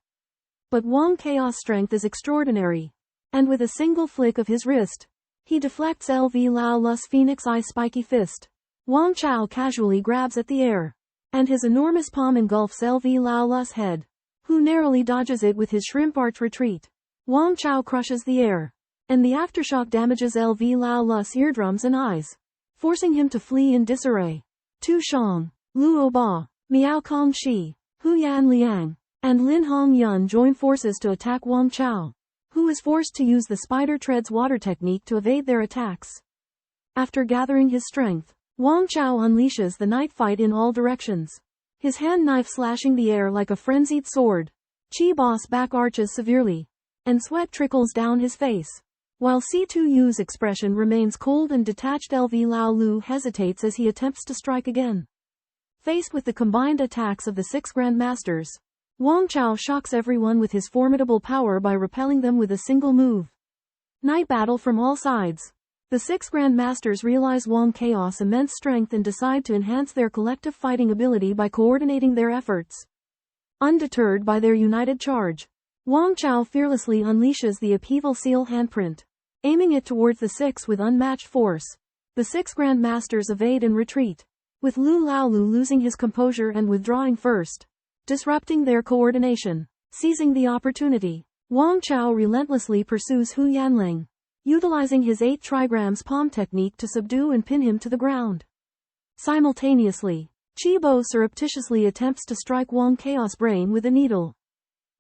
But Wang Chaos' strength is extraordinary, and with a single flick of his wrist, he deflects LV Lao Lu's Phoenix Eye spiky fist. Wang Chao casually grabs at the air, and his enormous palm engulfs LV Lao Lu's head, who narrowly dodges it with his shrimp arch retreat. Wang Chao crushes the air, and the aftershock damages LV Lao Lu's eardrums and eyes, forcing him to flee in disarray. Tu Shang, Luo Ba, Miao Kong Shi, Hu Yan Liang, and Lin Hong Yun join forces to attack Wang Chao, who is forced to use the spider treads water technique to evade their attacks. After gathering his strength, Wang Chao unleashes the night fight in all directions, his hand knife slashing the air like a frenzied sword. Chi Boss back arches severely, and sweat trickles down his face. While C2 Yu's expression remains cold and detached, LV Lao Lu hesitates as he attempts to strike again. Faced with the combined attacks of the 6 grandmasters, Wang Chao shocks everyone with his formidable power by repelling them with a single move. Night battle from all sides. The 6 Grandmasters realize Wang Chaos' immense strength and decide to enhance their collective fighting ability by coordinating their efforts. Undeterred by their united charge, Wang Chao fearlessly unleashes the upheaval seal handprint, aiming it towards the 6 with unmatched force. The 6 Grandmasters evade and retreat, with Lu Laolu losing his composure and withdrawing first, disrupting their coordination. Seizing the opportunity, Wang Chao relentlessly pursues Hu Yanling, utilizing his 8 trigrams palm technique to subdue and pin him to the ground. Simultaneously, Qi Bo surreptitiously attempts to strike Wang Chaos' brain with a needle.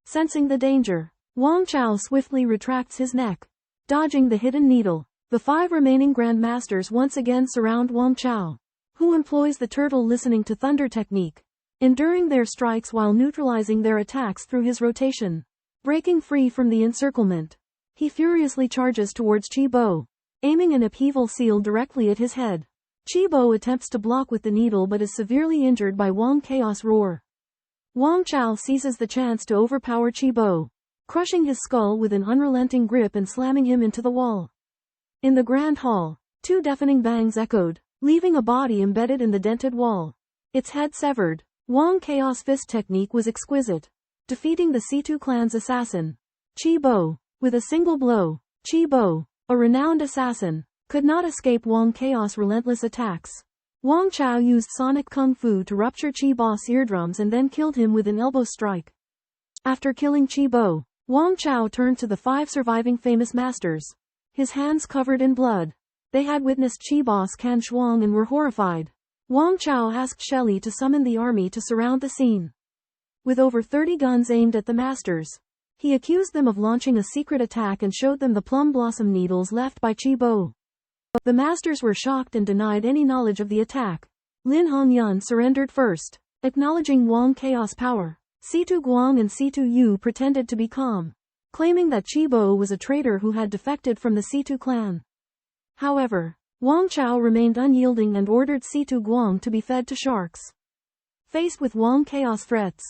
Sensing the danger, Wang Chao swiftly retracts his neck, dodging the hidden needle. The 5 remaining Grandmasters once again surround Wang Chao, who employs the turtle listening to thunder technique, enduring their strikes while neutralizing their attacks through his rotation. Breaking free from the encirclement, he furiously charges towards Qi Bo, aiming an upheaval seal directly at his head. Qi Bo attempts to block with the needle but is severely injured by Wang Chaos' roar. Wang Chao seizes the chance to overpower Qi Bo, crushing his skull with an unrelenting grip and slamming him into the wall. In the Grand Hall, 2 deafening bangs echoed, leaving a body embedded in the dented wall, its head severed. Wang Chaos' fist technique was exquisite, defeating the C2 clan's assassin, Qi Bo, with a single blow. Qi Bo, a renowned assassin, could not escape Wang Chaos' relentless attacks. Wang Chao used sonic kung fu to rupture Qi Bo's eardrums and then killed him with an elbow strike. After killing Qi Bo, Wang Chao turned to the 5 surviving famous masters, his hands covered in blood. They had witnessed Qi Bo's Can Shuang and were horrified. Wang Chao asked Shelley to summon the army to surround the scene. With over 30 guns aimed at the masters, he accused them of launching a secret attack and showed them the plum blossom needles left by Qi Bo. The masters were shocked and denied any knowledge of the attack. Lin Hongyun surrendered first, acknowledging Wang Chaos' power. C2 Guang and C2 Yu pretended to be calm, claiming that Qi Bo was a traitor who had defected from the C2 clan. However, Wang Chao remained unyielding and ordered C2 Guang to be fed to sharks. Faced with Wang Chaos' threats,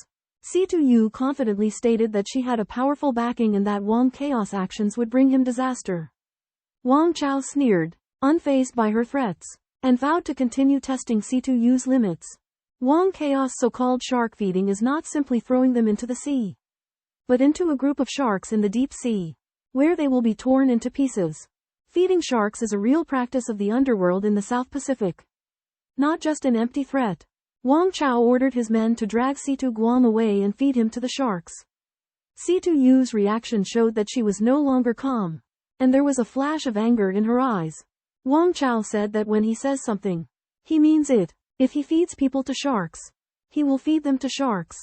C2 Yu confidently stated that she had a powerful backing and that Wang Chaos' actions would bring him disaster. Wang Chao sneered, unfazed by her threats, and vowed to continue testing C2 Yu's limits. Wang Chaos' so-called shark feeding is not simply throwing them into the sea, but into a group of sharks in the deep sea, where they will be torn into pieces. Feeding sharks is a real practice of the underworld in the South Pacific, not just an empty threat. Wang Chao ordered his men to drag C2 Guang away and feed him to the sharks. C2 Yu's reaction showed that she was no longer calm, and there was a flash of anger in her eyes. Wang Chao said that when he says something, he means it. If he feeds people to sharks, he will feed them to sharks.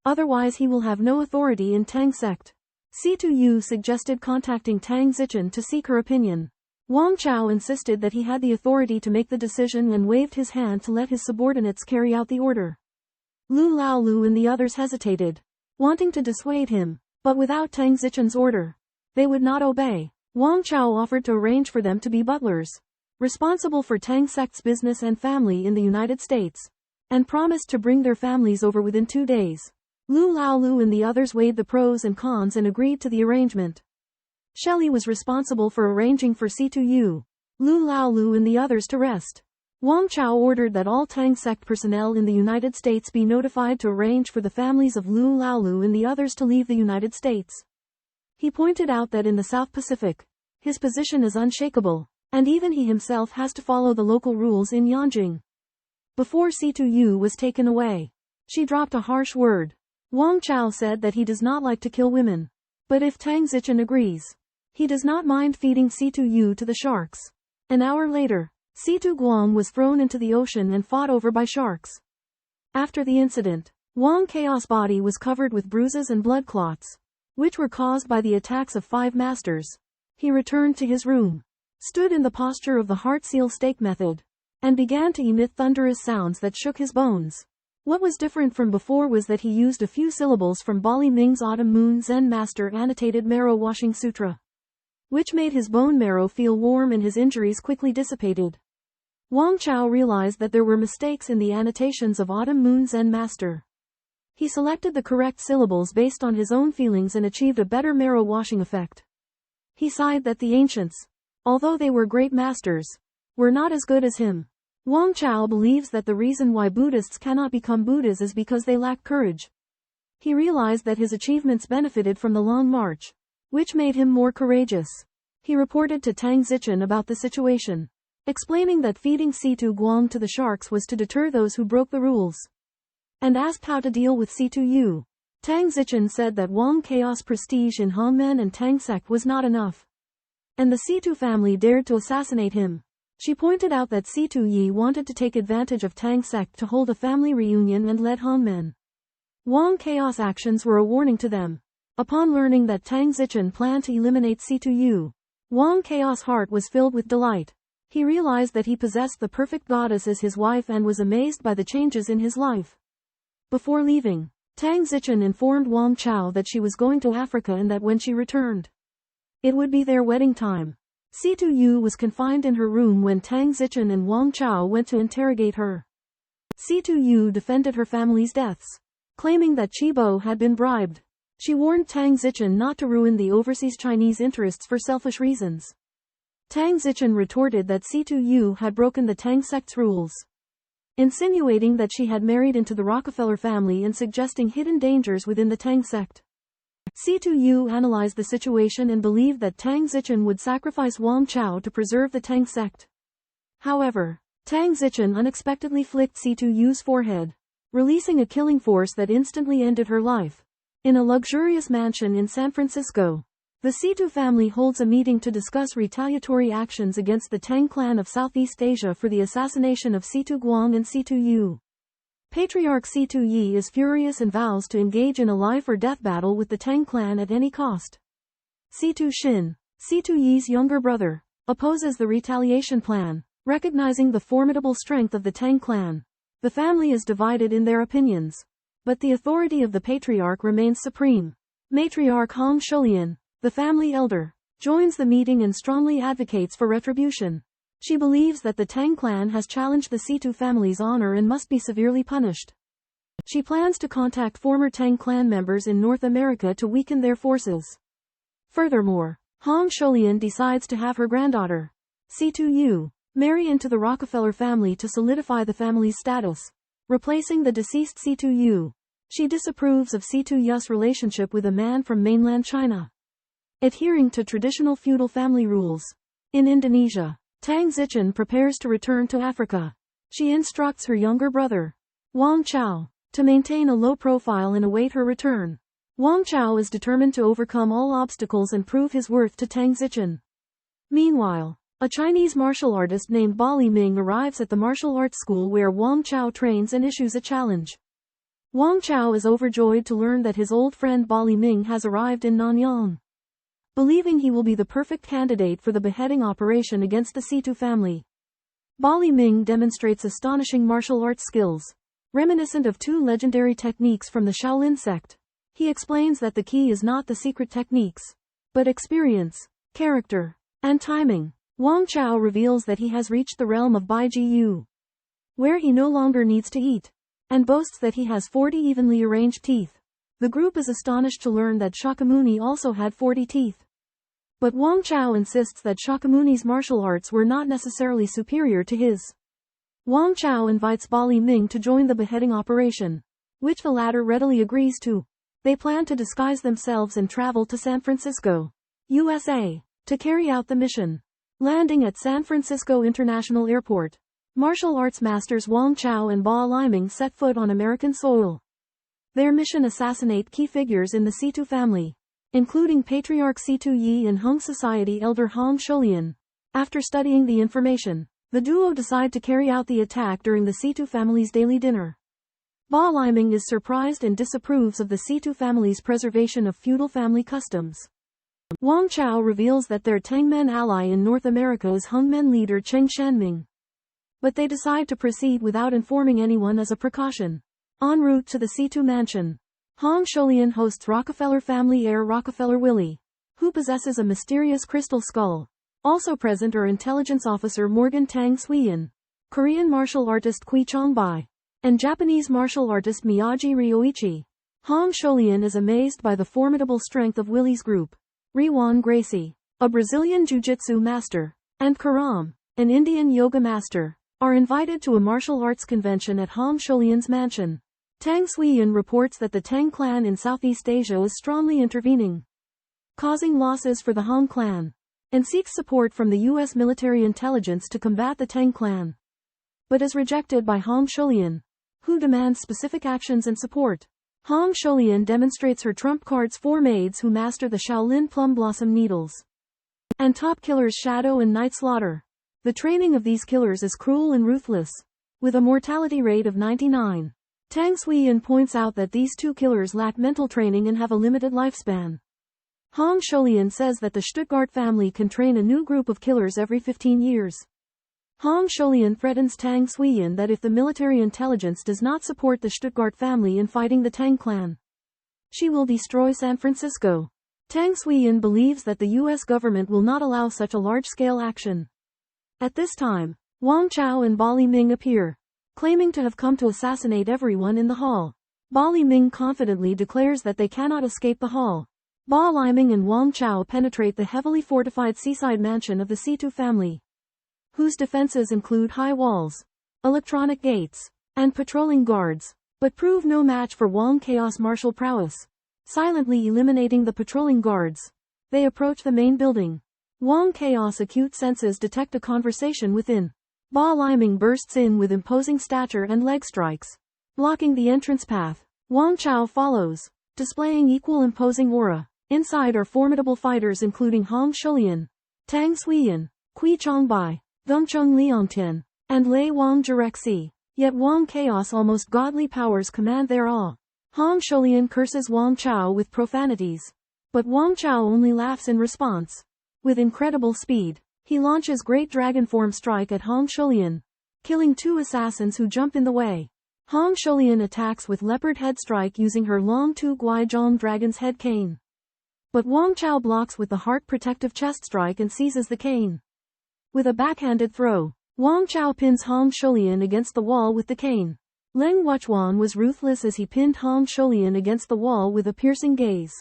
Otherwise he will have no authority in Tang sect. C2 Yu suggested contacting Tang Zichen to seek her opinion. Wang Chao insisted that he had the authority to make the decision and waved his hand to let his subordinates carry out the order. Lu Laolu and the others hesitated, wanting to dissuade him, but without Tang Zichen's order, they would not obey. Wang Chao offered to arrange for them to be butlers, responsible for Tang sect's business and family in the United States, and promised to bring their families over within 2 days. Lu Laolu and the others weighed the pros and cons and agreed to the arrangement. Shelley was responsible for arranging for C2 Yu, Lu Laolu and the others to rest. Wang Chao ordered that all Tang sect personnel in the United States be notified to arrange for the families of Lu Laolu and the others to leave the United States. He pointed out that in the South Pacific, his position is unshakable, and even he himself has to follow the local rules in Yanjing. Before C2 Yu was taken away, she dropped a harsh word. Wang Chao said that he does not like to kill women, but if Tang Zichen agrees, he does not mind feeding C2 Yu to the sharks. An hour later, C2 Guang was thrown into the ocean and fought over by sharks. After the incident, Wang Chaos' body was covered with bruises and blood clots, which were caused by the attacks of 5 masters. He returned to his room, stood in the posture of the heart seal stake method, and began to emit thunderous sounds that shook his bones. What was different from before was that he used a few syllables from Bali Ming's Autumn Moon Zen Master annotated Marrow Washing Sutra, which made his bone marrow feel warm and his injuries quickly dissipated. Wang Chao realized that there were mistakes in the annotations of Autumn Moon Zen Master. He selected the correct syllables based on his own feelings and achieved a better marrow washing effect. He sighed that the ancients, although they were great masters, were not as good as him. Wang Chao believes that the reason why Buddhists cannot become Buddhas is because they lack courage. He realized that his achievements benefited from the long march, which made him more courageous. He reported to Tang Zichen about the situation, explaining that feeding Situ Guang to the sharks was to deter those who broke the rules, and asked how to deal with Situ Yu. Tang Zichen said that Wang Chao's prestige in Hongmen and Tang sect was not enough, and the Situ family dared to assassinate him. She pointed out that Situ Yi wanted to take advantage of Tang sect to hold a family reunion and led Hongmen. Wang Chao's actions were a warning to them. Upon learning that Tang Zichen planned to eliminate Situ Yu, Wang Chao's heart was filled with delight. He realized that he possessed the perfect goddess as his wife and was amazed by the changes in his life. Before leaving, Tang Zichen informed Wang Chao that she was going to Africa and that when she returned, it would be their wedding time. Situ Yu was confined in her room when Tang Zichen and Wang Chao went to interrogate her. Situ Yu defended her family's deaths, claiming that Chibo had been bribed. She warned Tang Zichen not to ruin the overseas Chinese interests for selfish reasons. Tang Zichen retorted that Situ Yu had broken the Tang sect's rules, insinuating that she had married into the Rockefeller family and suggesting hidden dangers within the Tang sect. Situ Yu analyzed the situation and believed that Tang Zichen would sacrifice Wang Chao to preserve the Tang sect. However, Tang Zichen unexpectedly flicked Situ Yu's forehead, releasing a killing force that instantly ended her life. In a luxurious mansion in San Francisco, the Situ family holds a meeting to discuss retaliatory actions against the Tang clan of Southeast Asia for the assassination of Situ Guang and Situ Yu. Patriarch Situ Yi is furious and vows to engage in a life-or-death battle with the Tang clan at any cost. Situ Xin, Situ Yi's younger brother, opposes the retaliation plan, recognizing the formidable strength of the Tang clan. The family is divided in their opinions, but the authority of the patriarch remains supreme. Matriarch Hong Shoulian, the family elder, joins the meeting and strongly advocates for retribution. She believes that the Tang clan has challenged the Situ family's honor and must be severely punished. She plans to contact former Tang clan members in North America to weaken their forces. Furthermore, Hong Shoulian decides to have her granddaughter, Situ Yu, marry into the Rockefeller family to solidify the family's status, replacing the deceased Situ Yu. She disapproves of Situ Yu's relationship with a man from mainland China, adhering to traditional feudal family rules. In Indonesia, Tang Zichen prepares to return to Africa. She instructs her younger brother, Wang Chao, to maintain a low profile and await her return. Wang Chao is determined to overcome all obstacles and prove his worth to Tang Zichen. Meanwhile, a Chinese martial artist named Ba Ming arrives at the martial arts school where Wang Chao trains and issues a challenge. Wang Chao is overjoyed to learn that his old friend Ba Ming has arrived in Nanyang, believing he will be the perfect candidate for the beheading operation against the Situ family. Ba Ming demonstrates astonishing martial arts skills, reminiscent of two legendary techniques from the Shaolin sect. He explains that the key is not the secret techniques, but experience, character, and timing. Wang Chao reveals that he has reached the realm of Bai Ji Yu, where he no longer needs to eat, and boasts that he has 40 evenly arranged teeth. The group is astonished to learn that Shakyamuni also had 40 teeth. But Wang Chao insists that Shakyamuni's martial arts were not necessarily superior to his. Wang Chao invites Ba Ming to join the beheading operation, which the latter readily agrees to. They plan to disguise themselves and travel to San Francisco, USA, to carry out the mission. Landing at San Francisco International Airport, martial arts masters Wang Chao and Ba Ming set foot on American soil. Their mission: assassinate key figures in the Situ family, including Patriarch Situ Yi and Hung Society elder Hong Shoulian. After studying the information, the duo decide to carry out the attack during the Situ family's daily dinner. Ba Ming is surprised and disapproves of the Situ family's preservation of feudal family customs. Wang Chao reveals that their Tangmen ally in North America is Hungmen leader Cheng Shanming. But they decide to proceed without informing anyone as a precaution. En route to the Situ mansion, Hong Shoulian hosts Rockefeller family heir Rockefeller Willie, who possesses a mysterious crystal skull. Also present are intelligence officer Morgan Tang Suiyan, Korean martial artist Kui Chongbai, and Japanese martial artist Miyagi Ryoichi. Hong Shoulian is amazed by the formidable strength of Willie's group. Riwan Gracie, a Brazilian jiu-jitsu master, and Karam, an Indian yoga master, are invited to a martial arts convention at Hong Sholian's mansion. Tang Suiyan reports that the Tang clan in Southeast Asia is strongly intervening, causing losses for the Hong clan, and seeks support from the U.S. military intelligence to combat the Tang clan, but is rejected by Hong Sholian, who demands specific actions and support. Hong Sholian demonstrates her trump cards: 4 maids who master the Shaolin plum blossom needles, and top killers Shadow and Night Slaughter. The training of these killers is cruel and ruthless, with a mortality rate of 99. Tang Suiyan points out that these 2 killers lack mental training and have a limited lifespan. Hong Sholian says that the Stuttgart family can train a new group of killers every 15 years. Hong Sholian threatens Tang Suiyan that if the military intelligence does not support the Stuttgart family in fighting the Tang clan, she will destroy San Francisco. Tang Suiyan believes that the U.S. government will not allow such a large-scale action. At this time, Wang Chao and Ba Ming appear, claiming to have come to assassinate everyone in the hall. Ba Ming confidently declares that they cannot escape the hall. Ba Ming and Wang Chao penetrate the heavily fortified seaside mansion of the Situ family, whose defenses include high walls, electronic gates, and patrolling guards, but prove no match for Wang Chaos' martial prowess. Silently eliminating the patrolling guards, they approach the main building. Wang Chaos' acute senses detect a conversation within. Ba Ming bursts in with imposing stature and leg strikes, blocking the entrance path. Wang Chao follows, displaying equal imposing aura. Inside are formidable fighters including Hong Sholian, Tang Suiyan, Kui Chongbai, Gongcheng Liangtian, and Lei Wang Jirexi. Yet Wang Chaos' almost godly powers command their awe. Hong Sholian curses Wang Chao with profanities, but Wang Chao only laughs in response. With incredible speed, he launches Great Dragon Form Strike at Hong Sholian, killing 2 assassins who jump in the way. Hong Sholian attacks with Leopard Head Strike using her long Tu Guizhong Dragon's Head cane, but Wang Chao blocks with the Heart Protective Chest Strike and seizes the cane. With a backhanded throw, Wang Chao pins Hong Sholian against the wall with the cane. Leng Wuchuan was ruthless as he pinned Hong Sholian against the wall with a piercing gaze.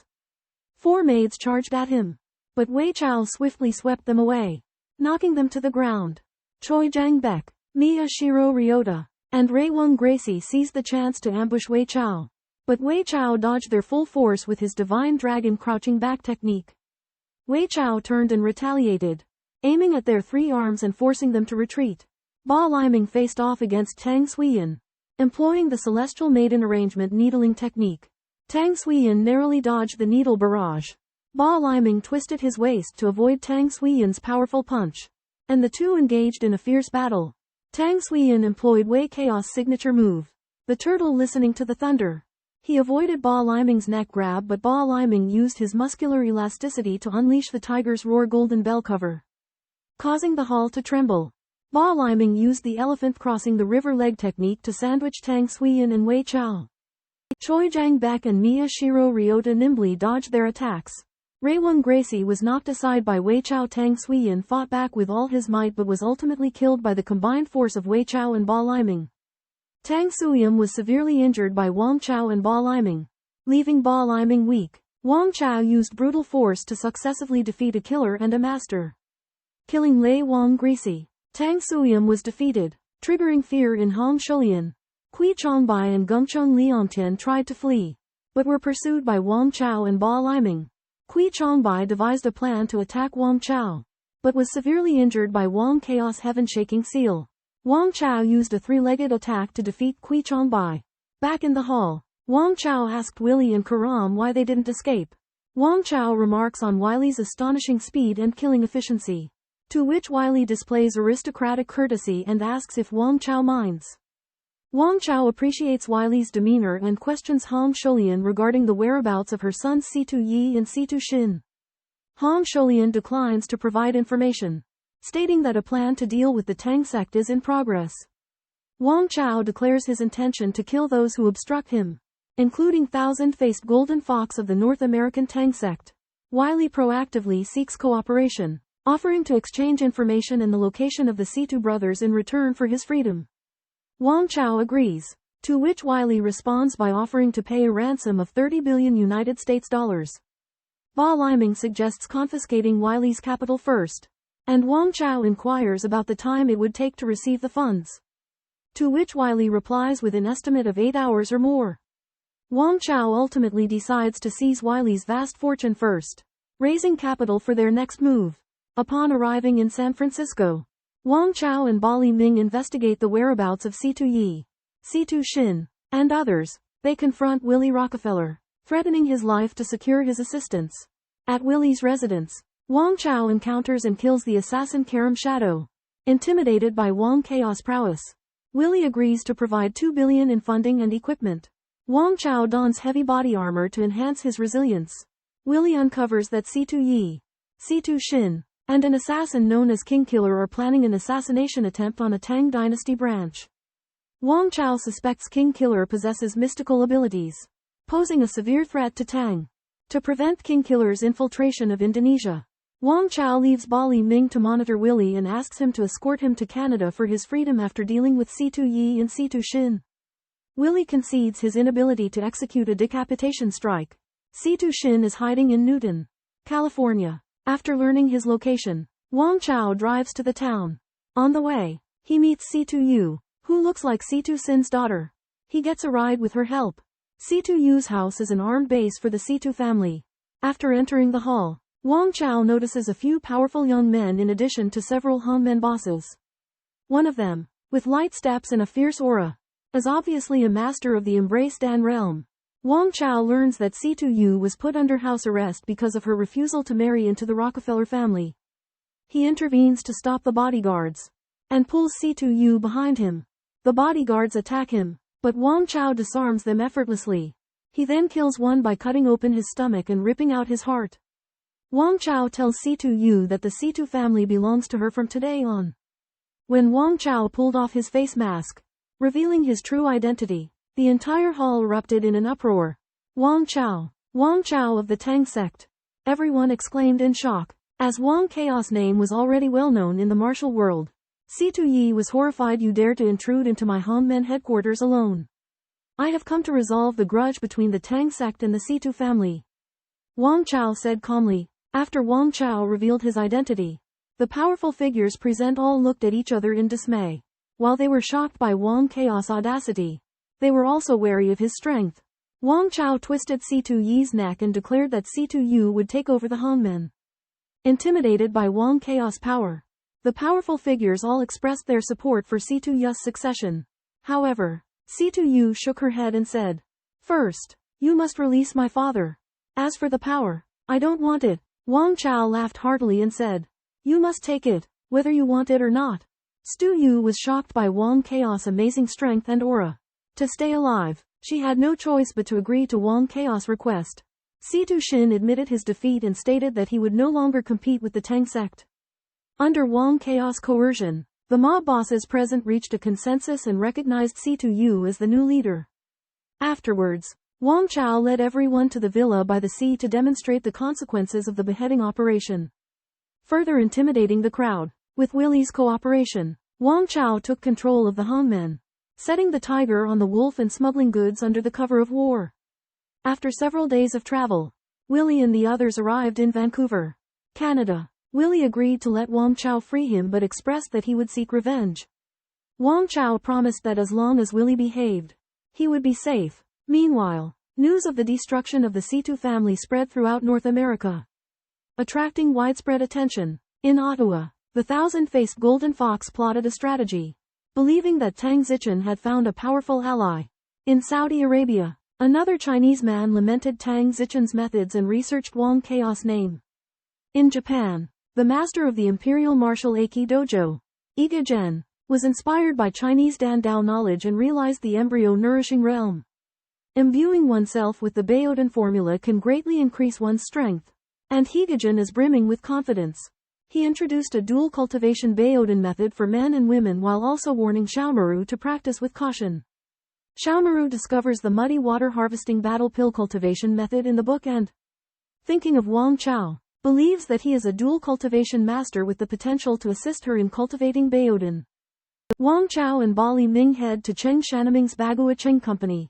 4 maids charged at him, but Wei Chao swiftly swept them away, knocking them to the ground. Choi Jiangbek, Mia Shiro Ryota, and Rei Weng Gracie seized the chance to ambush Wei Chao, but Wei Chao dodged their full force with his Divine Dragon crouching back technique. Wei Chao turned and retaliated, aiming at their 3 arms and forcing them to retreat. Ba Ming faced off against Tang Suiyan, employing the Celestial Maiden Arrangement needling technique. Tang Suiyan narrowly dodged the needle barrage. Ba Ming twisted his waist to avoid Tang Suiyan's powerful punch, and the 2 engaged in a fierce battle. Tang Suiyan employed Wei Chaos' signature move, the turtle listening to the thunder. He avoided Ba Ming's neck grab, but Ba Ming used his muscular elasticity to unleash the tiger's roar golden bell cover, causing the hall to tremble. Ba Ming used the elephant crossing the river leg technique to sandwich Tang Suiyan and Wei Chao. Choi Jiangbek and Mia Shiro Ryota nimbly dodged their attacks. Rei Weng Gracie was knocked aside by Wei Chao. Tang Suiyan fought back with all his might but was ultimately killed by the combined force of Wei Chao and Ba Ming. Tang Suiyan was severely injured by Wang Chao and Ba Ming, leaving Ba Ming weak. Wang Chao used brutal force to successively defeat a killer and a master, killing Lei Weng Gracie. Tang Suiyan was defeated, triggering fear in Hong Sholian. Kui Chongbai and Gongcheng Liangtian tried to flee, but were pursued by Wang Chao and Ba Ming. Kui Chongbai devised a plan to attack Wang Chao, but was severely injured by Wang Chaos' heaven-shaking seal. Wang Chao used a 3-legged attack to defeat Kui Chongbai. Back in the hall, Wang Chao asked Willie and Karam why they didn't escape. Wang Chao remarks on Wiley's astonishing speed and killing efficiency, to which Wiley displays aristocratic courtesy and asks if Wang Chao minds. Wang Chao appreciates Wiley's demeanor and questions Hong Sholian regarding the whereabouts of her sons Situ Yi and Situ Shin. Hong Sholian declines to provide information, stating that a plan to deal with the Tang sect is in progress. Wang Chao declares his intention to kill those who obstruct him, including thousand-faced Golden Fox of the North American Tang sect. Wiley proactively seeks cooperation, offering to exchange information and the location of the Situ brothers in return for his freedom. Wang Chao agrees, to which Wiley responds by offering to pay a ransom of $30 billion United States dollars. Ba Ming suggests confiscating Wiley's capital first, and Wang Chao inquires about the time it would take to receive the funds. To which Wiley replies with an estimate of 8 hours or more. Wang Chao ultimately decides to seize Wiley's vast fortune first, raising capital for their next move. Upon arriving in San Francisco, Wang Chao and Bali Ming investigate the whereabouts of Situ Yi, Situ Shin, and others. They confront Willie Rockefeller, threatening his life to secure his assistance. At Willie's residence, Wang Chao encounters and kills the assassin Karam Shadow. Intimidated by Wang Chao's prowess, Willie agrees to provide $2 billion in funding and equipment. Wang Chao dons heavy body armor to enhance his resilience. Willie uncovers that Situ Yi, Situ Shin, and an assassin known as King Killer are planning an assassination attempt on a Tang dynasty branch. Wang Chao suspects King Killer possesses mystical abilities, posing a severe threat to Tang. To prevent King Killer's infiltration of Indonesia, Wang Chao leaves Bali Ming to monitor Willie and asks him to escort him to Canada for his freedom after dealing with Situ Yi and Situ Shin. Willie concedes his inability to execute a decapitation strike. Situ Shin is hiding in Newton, California. After learning his location, Wang Chao drives to the town. On the way, he meets Situ Yu, who looks like Situ Sin's daughter. He gets a ride with her help. Situ Yu's house is an armed base for the Situ family. After entering the hall, Wang Chao notices a few powerful young men in addition to several Hongmen bosses. One of them, with light steps and a fierce aura, is obviously a master of the Embrace Dan realm. Wang Chao learns that Situ Yu was put under house arrest because of her refusal to marry into the Rockefeller family. He intervenes to stop the bodyguards, and pulls Situ Yu behind him. The bodyguards attack him, but Wang Chao disarms them effortlessly. He then kills one by cutting open his stomach and ripping out his heart. Wang Chao tells Situ Yu that the Situ family belongs to her from today on. When Wang Chao pulled off his face mask, revealing his true identity, the entire hall erupted in an uproar. Wang Chao of the Tang sect. Everyone exclaimed in shock. As Wang Chao's name was already well known in the martial world, Situ Yi was horrified. You dare to intrude into my Hongmen headquarters alone. I have come to resolve the grudge between the Tang sect and the Situ family. Wang Chao said calmly. After Wang Chao revealed his identity, the powerful figures present all looked at each other in dismay. While they were shocked by Wang Chao's audacity, they were also wary of his strength. Wang Chao twisted Situ Yi's neck and declared that Situ Yu would take over the Hongmen. Intimidated by Wang Chao's power, the powerful figures all expressed their support for Situ Yu's succession. However, Situ Yu shook her head and said, "First, you must release my father. As for the power, I don't want it." Wang Chao laughed heartily and said, "You must take it, whether you want it or not." Situ Yu was shocked by Wang Chao's amazing strength and aura. To stay alive, she had no choice but to agree to Wang Chao's request. Situ Shin admitted his defeat and stated that he would no longer compete with the Tang sect. Under Wang Chao's coercion, the mob bosses present reached a consensus and recognized Situ Yu as the new leader. Afterwards, Wang Chao led everyone to the villa by the sea to demonstrate the consequences of the beheading operation, further intimidating the crowd. With Willie's cooperation, Wang Chao took control of the Hongmen, setting the tiger on the wolf and smuggling goods under the cover of war. After several days of travel, Willie and the others arrived in Vancouver, Canada. Willie agreed to let Wang Chao free him but expressed that he would seek revenge. Wang Chao promised that as long as Willie behaved, he would be safe. Meanwhile, news of the destruction of the Situ family spread throughout North America, attracting widespread attention. In Ottawa, the thousand-faced Golden Fox plotted a strategy, believing that Tang Zichun had found a powerful ally. In Saudi Arabia, another Chinese man lamented Tang Zichun's methods and researched Wang Chao's name. In Japan, the master of the Imperial Martial Aikido, Iga Gen, was inspired by Chinese Dan Dao knowledge and realized the embryo-nourishing realm. Imbuing oneself with the Baodan formula can greatly increase one's strength, and Higagen is brimming with confidence. He introduced a dual cultivation Baodan method for men and women while also warning Xiaomaru to practice with caution. Xiaomaru discovers the muddy water harvesting battle pill cultivation method in the book and, thinking of Wang Chao, believes that he is a dual cultivation master with the potential to assist her in cultivating Baodan. Wang Chao and Bali Ming head to Cheng Shanaming's Bagua Cheng Company.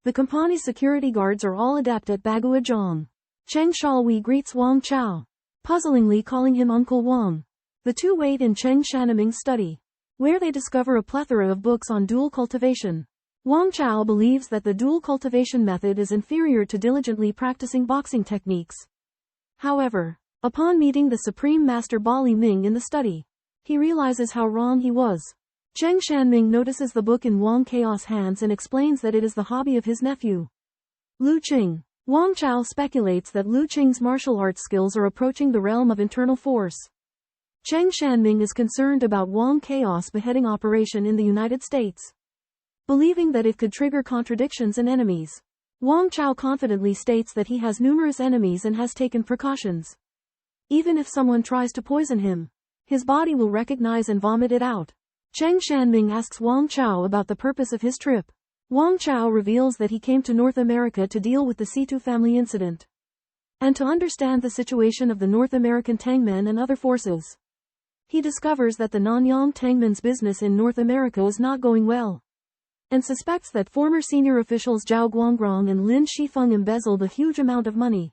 The company's security guards are all adept at Bagua Zhong. Cheng Shalwi greets Wang Chao, puzzlingly calling him Uncle Wang. The two wait in Cheng Shanming's study, where they discover a plethora of books on dual cultivation. Wang Chao believes that the dual cultivation method is inferior to diligently practicing boxing techniques. However, upon meeting the Supreme Master Ba Li Ming in the study, he realizes how wrong he was. Cheng Shanming notices the book in Wang Chao's hands and explains that it is the hobby of his nephew, Lu Qing. Wang Chao speculates that Lu Qing's martial arts skills are approaching the realm of internal force. Cheng Shanming is concerned about Wang Chao's beheading operation in the United States, believing that it could trigger contradictions and enemies. Wang Chao confidently states that he has numerous enemies and has taken precautions. Even if someone tries to poison him, his body will recognize and vomit it out. Cheng Shanming asks Wang Chao about the purpose of his trip. Wang Chao reveals that he came to North America to deal with the Situ family incident, and to understand the situation of the North American Tangmen and other forces. He discovers that the Nanyang Tangmen's business in North America is not going well, and suspects that former senior officials Zhao Guangrong and Lin Shifeng embezzled a huge amount of money.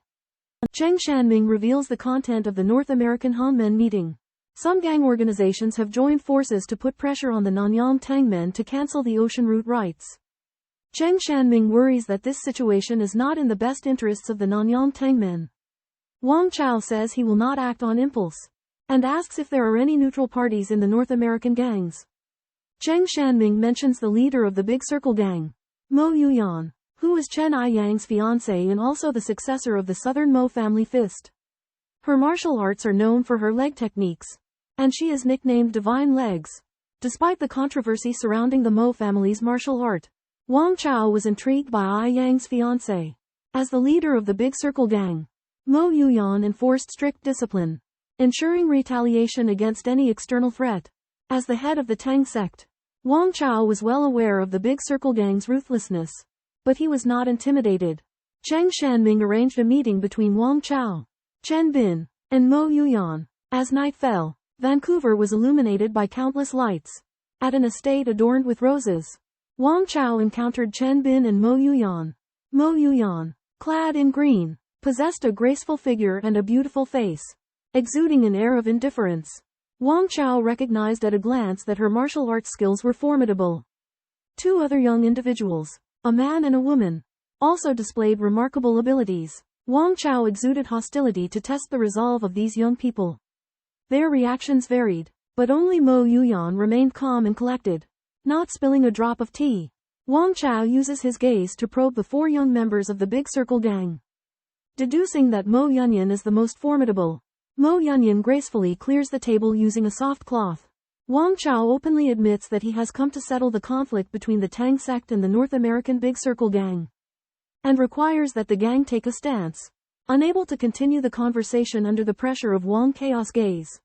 Cheng Shanming reveals the content of the North American Hongmen meeting. Some gang organizations have joined forces to put pressure on the Nanyang Tangmen to cancel the ocean route rights. Cheng Shanming worries that this situation is not in the best interests of the Nanyang Tangmen. Wang Chao says he will not act on impulse, and asks if there are any neutral parties in the North American gangs. Cheng Shanming mentions the leader of the Big Circle gang, Mo Yuyan, who is Chen Aiyang's fiancé and also the successor of the Southern Mo family fist. Her martial arts are known for her leg techniques, and she is nicknamed Divine Legs. Despite the controversy surrounding the Mo family's martial art, Wang Chao was intrigued by Aiyang's fiancé. As the leader of the Big Circle gang, Mo Yuyan enforced strict discipline, ensuring retaliation against any external threat. As the head of the Tang sect, Wang Chao was well aware of the Big Circle gang's ruthlessness, but he was not intimidated. Cheng Shanming arranged a meeting between Wang Chao, Chen Bin, and Mo Yuyan. As night fell, Vancouver was illuminated by countless lights. At an estate adorned with roses, Wang Chao encountered Chen Bin and Mo Yuyan. Mo Yuyan, clad in green, possessed a graceful figure and a beautiful face, exuding an air of indifference. Wang Chao recognized at a glance that her martial arts skills were formidable. Two other young individuals, a man and a woman, also displayed remarkable abilities. Wang Chao exuded hostility to test the resolve of these young people. Their reactions varied, but only Mo Yuyan remained calm and collected, not spilling a drop of tea. Wang Chao uses his gaze to probe the four young members of the Big Circle gang. Deducing that Mo Yunyan is the most formidable, Mo Yunyan gracefully clears the table using a soft cloth. Wang Chao openly admits that he has come to settle the conflict between the Tang sect and the North American Big Circle gang, and requires that the gang take a stance. Unable to continue the conversation under the pressure of Wang Chao's gaze,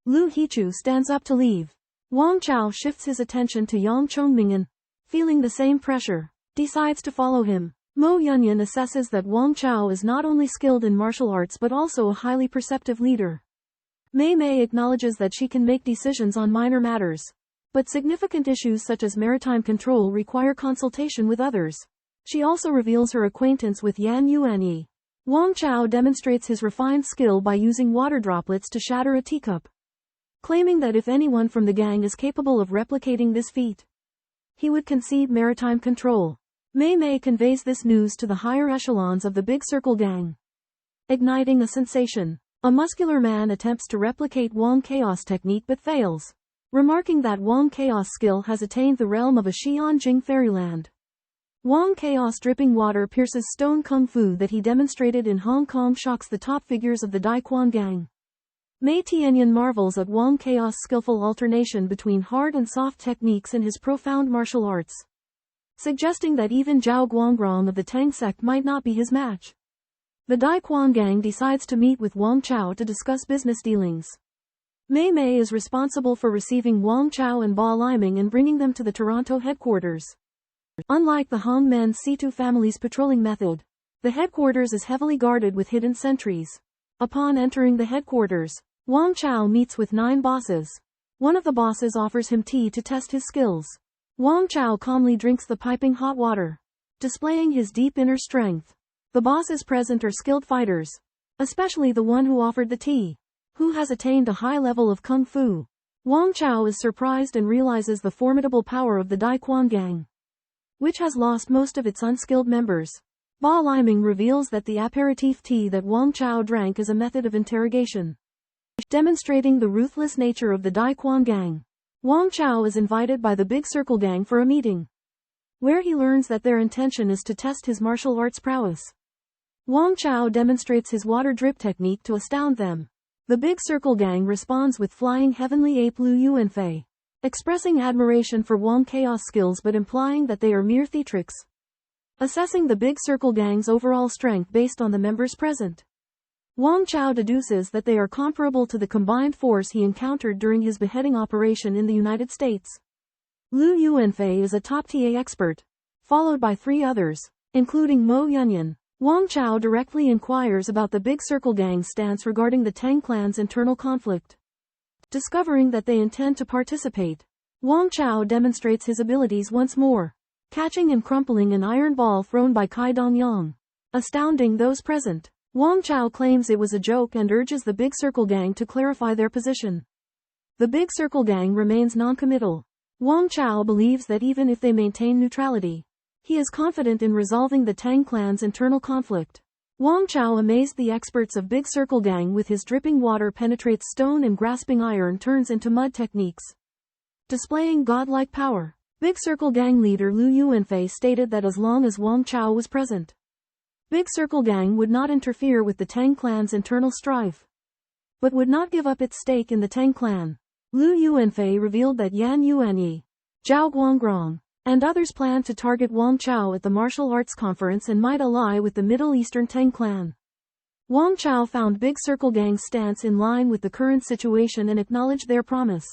Lu Hichu stands up to leave. Wang Chao shifts his attention to Yang Chongming and, feeling the same pressure, decides to follow him. Mo Yunyan assesses that Wang Chao is not only skilled in martial arts but also a highly perceptive leader. Mei Mei acknowledges that she can make decisions on minor matters, but significant issues such as maritime control require consultation with others. She also reveals her acquaintance with Yan Yuanyi. Wang Chao demonstrates his refined skill by using water droplets to shatter a teacup, claiming that if anyone from the gang is capable of replicating this feat, he would concede maritime control. Mei Mei conveys this news to the higher echelons of the Big Circle gang, igniting a sensation. A muscular man attempts to replicate Wang Chao's technique but fails, remarking that Wang Chao's skill has attained the realm of a Xianjing fairyland. Wang Chao's dripping water pierces stone kung fu that he demonstrated in Hong Kong shocks the top figures of the Daiquan gang. Mei Tianyan marvels at Wang Chao's skillful alternation between hard and soft techniques in his profound martial arts, suggesting that even Zhao Guangrong of the Tang sect might not be his match. The Daiquan gang decides to meet with Wang Chao to discuss business dealings. Mei Mei is responsible for receiving Wang Chao and Ba Liming and bringing them to the Toronto headquarters. Unlike the Hongmen Situ family's patrolling method, the headquarters is heavily guarded with hidden sentries. Upon entering the headquarters, Wang Chao meets with 9 bosses. One of the bosses offers him tea to test his skills. Wang Chao calmly drinks the piping hot water, displaying his deep inner strength. The bosses present are skilled fighters, especially the one who offered the tea, who has attained a high level of kung fu. Wang Chao is surprised and realizes the formidable power of the Dai Quan gang, which has lost most of its unskilled members. Ba Liming reveals that the aperitif tea that Wang Chao drank is a method of interrogation, demonstrating the ruthless nature of the Dai Quan gang. Wang Chao is invited by the Big Circle gang for a meeting, where he learns that their intention is to test his martial arts prowess. Wang Chao demonstrates his water drip technique to astound them. The Big Circle gang responds with flying heavenly ape Lu Yuanfei, expressing admiration for Wang Chaos skills but implying that they are mere theatrics. Assessing the Big Circle gang's overall strength based on the members present, Wang Chao deduces that they are comparable to the combined force he encountered during his beheading operation in the United States. Lu Yuanfei is a top TA expert, followed by 3 others, including Mo Yunyan. Wang Chao directly inquires about the Big Circle gang's stance regarding the Tang clan's internal conflict. Discovering that they intend to participate, Wang Chao demonstrates his abilities once more, catching and crumpling an iron ball thrown by Kai Dongyang, astounding those present. Wang Chao claims it was a joke and urges the Big Circle gang to clarify their position. The Big Circle gang remains non-committal. Wang Chao believes that even if they maintain neutrality, he is confident in resolving the Tang clan's internal conflict. Wang Chao amazed the experts of Big Circle gang with his dripping water penetrates stone and grasping iron turns into mud techniques, displaying godlike power. Big Circle gang leader Lu Yuanfei stated that as long as Wang Chao was present, Big Circle gang would not interfere with the Tang clan's internal strife, but would not give up its stake in the Tang clan. Lu Yuanfei revealed that Yan Yuanyi, Zhao Guangrong, and others planned to target Wang Chao at the martial arts conference and might ally with the Middle Eastern Tang clan. Wang Chao found Big Circle gang's stance in line with the current situation and acknowledged their promise.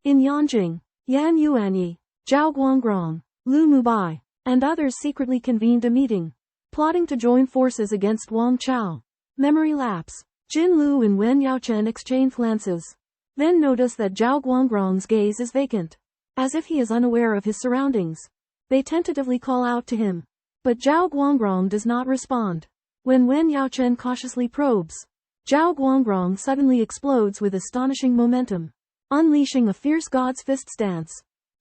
In Yanjing, Yan Yuanyi, Zhao Guangrong, Lu Mubai, and others secretly convened a meeting, plotting to join forces against Wang Chao. Memory lapse. Jin Lu and Wen Yaochen exchange glances, then notice that Zhao Guangrong's gaze is vacant, as if he is unaware of his surroundings. They tentatively call out to him, but Zhao Guangrong does not respond. When Wen Yaochen cautiously probes, Zhao Guangrong suddenly explodes with astonishing momentum, unleashing a fierce God's fist stance.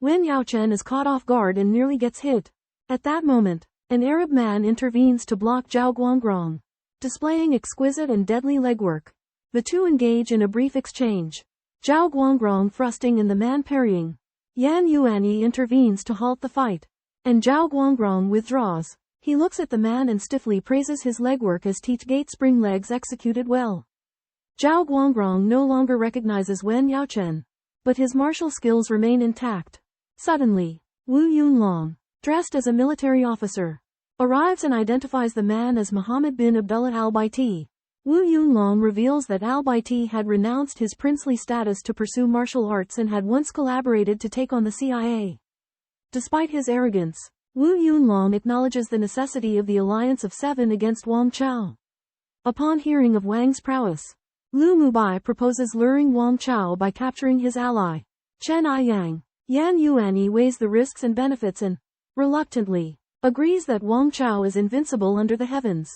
Wen Yaochen is caught off guard and nearly gets hit. At that moment, an Arab man intervenes to block Zhao Guangrong, displaying exquisite and deadly legwork. The two engage in a brief exchange, Zhao Guangrong thrusting and the man parrying. Yan Yuanyi intervenes to halt the fight, and Zhao Guangrong withdraws. He looks at the man and stiffly praises his legwork as Teach-gate spring legs executed well. Zhao Guangrong no longer recognizes Wen Yaochen, but his martial skills remain intact. Suddenly, Wu Yunlong, dressed as a military officer, arrives and identifies the man as Muhammad bin Abdullah al-Baiti. Wu Yunlong reveals that al-Baiti had renounced his princely status to pursue martial arts and had once collaborated to take on the CIA. Despite his arrogance, Wu Yunlong acknowledges the necessity of the alliance of 7 against Wang Chao. Upon hearing of Wang's prowess, Lu Mubai proposes luring Wang Chao by capturing his ally, Chen Aiyang. Yan Yuanyi weighs the risks and benefits and, reluctantly, agrees that Wang Chao is invincible under the heavens.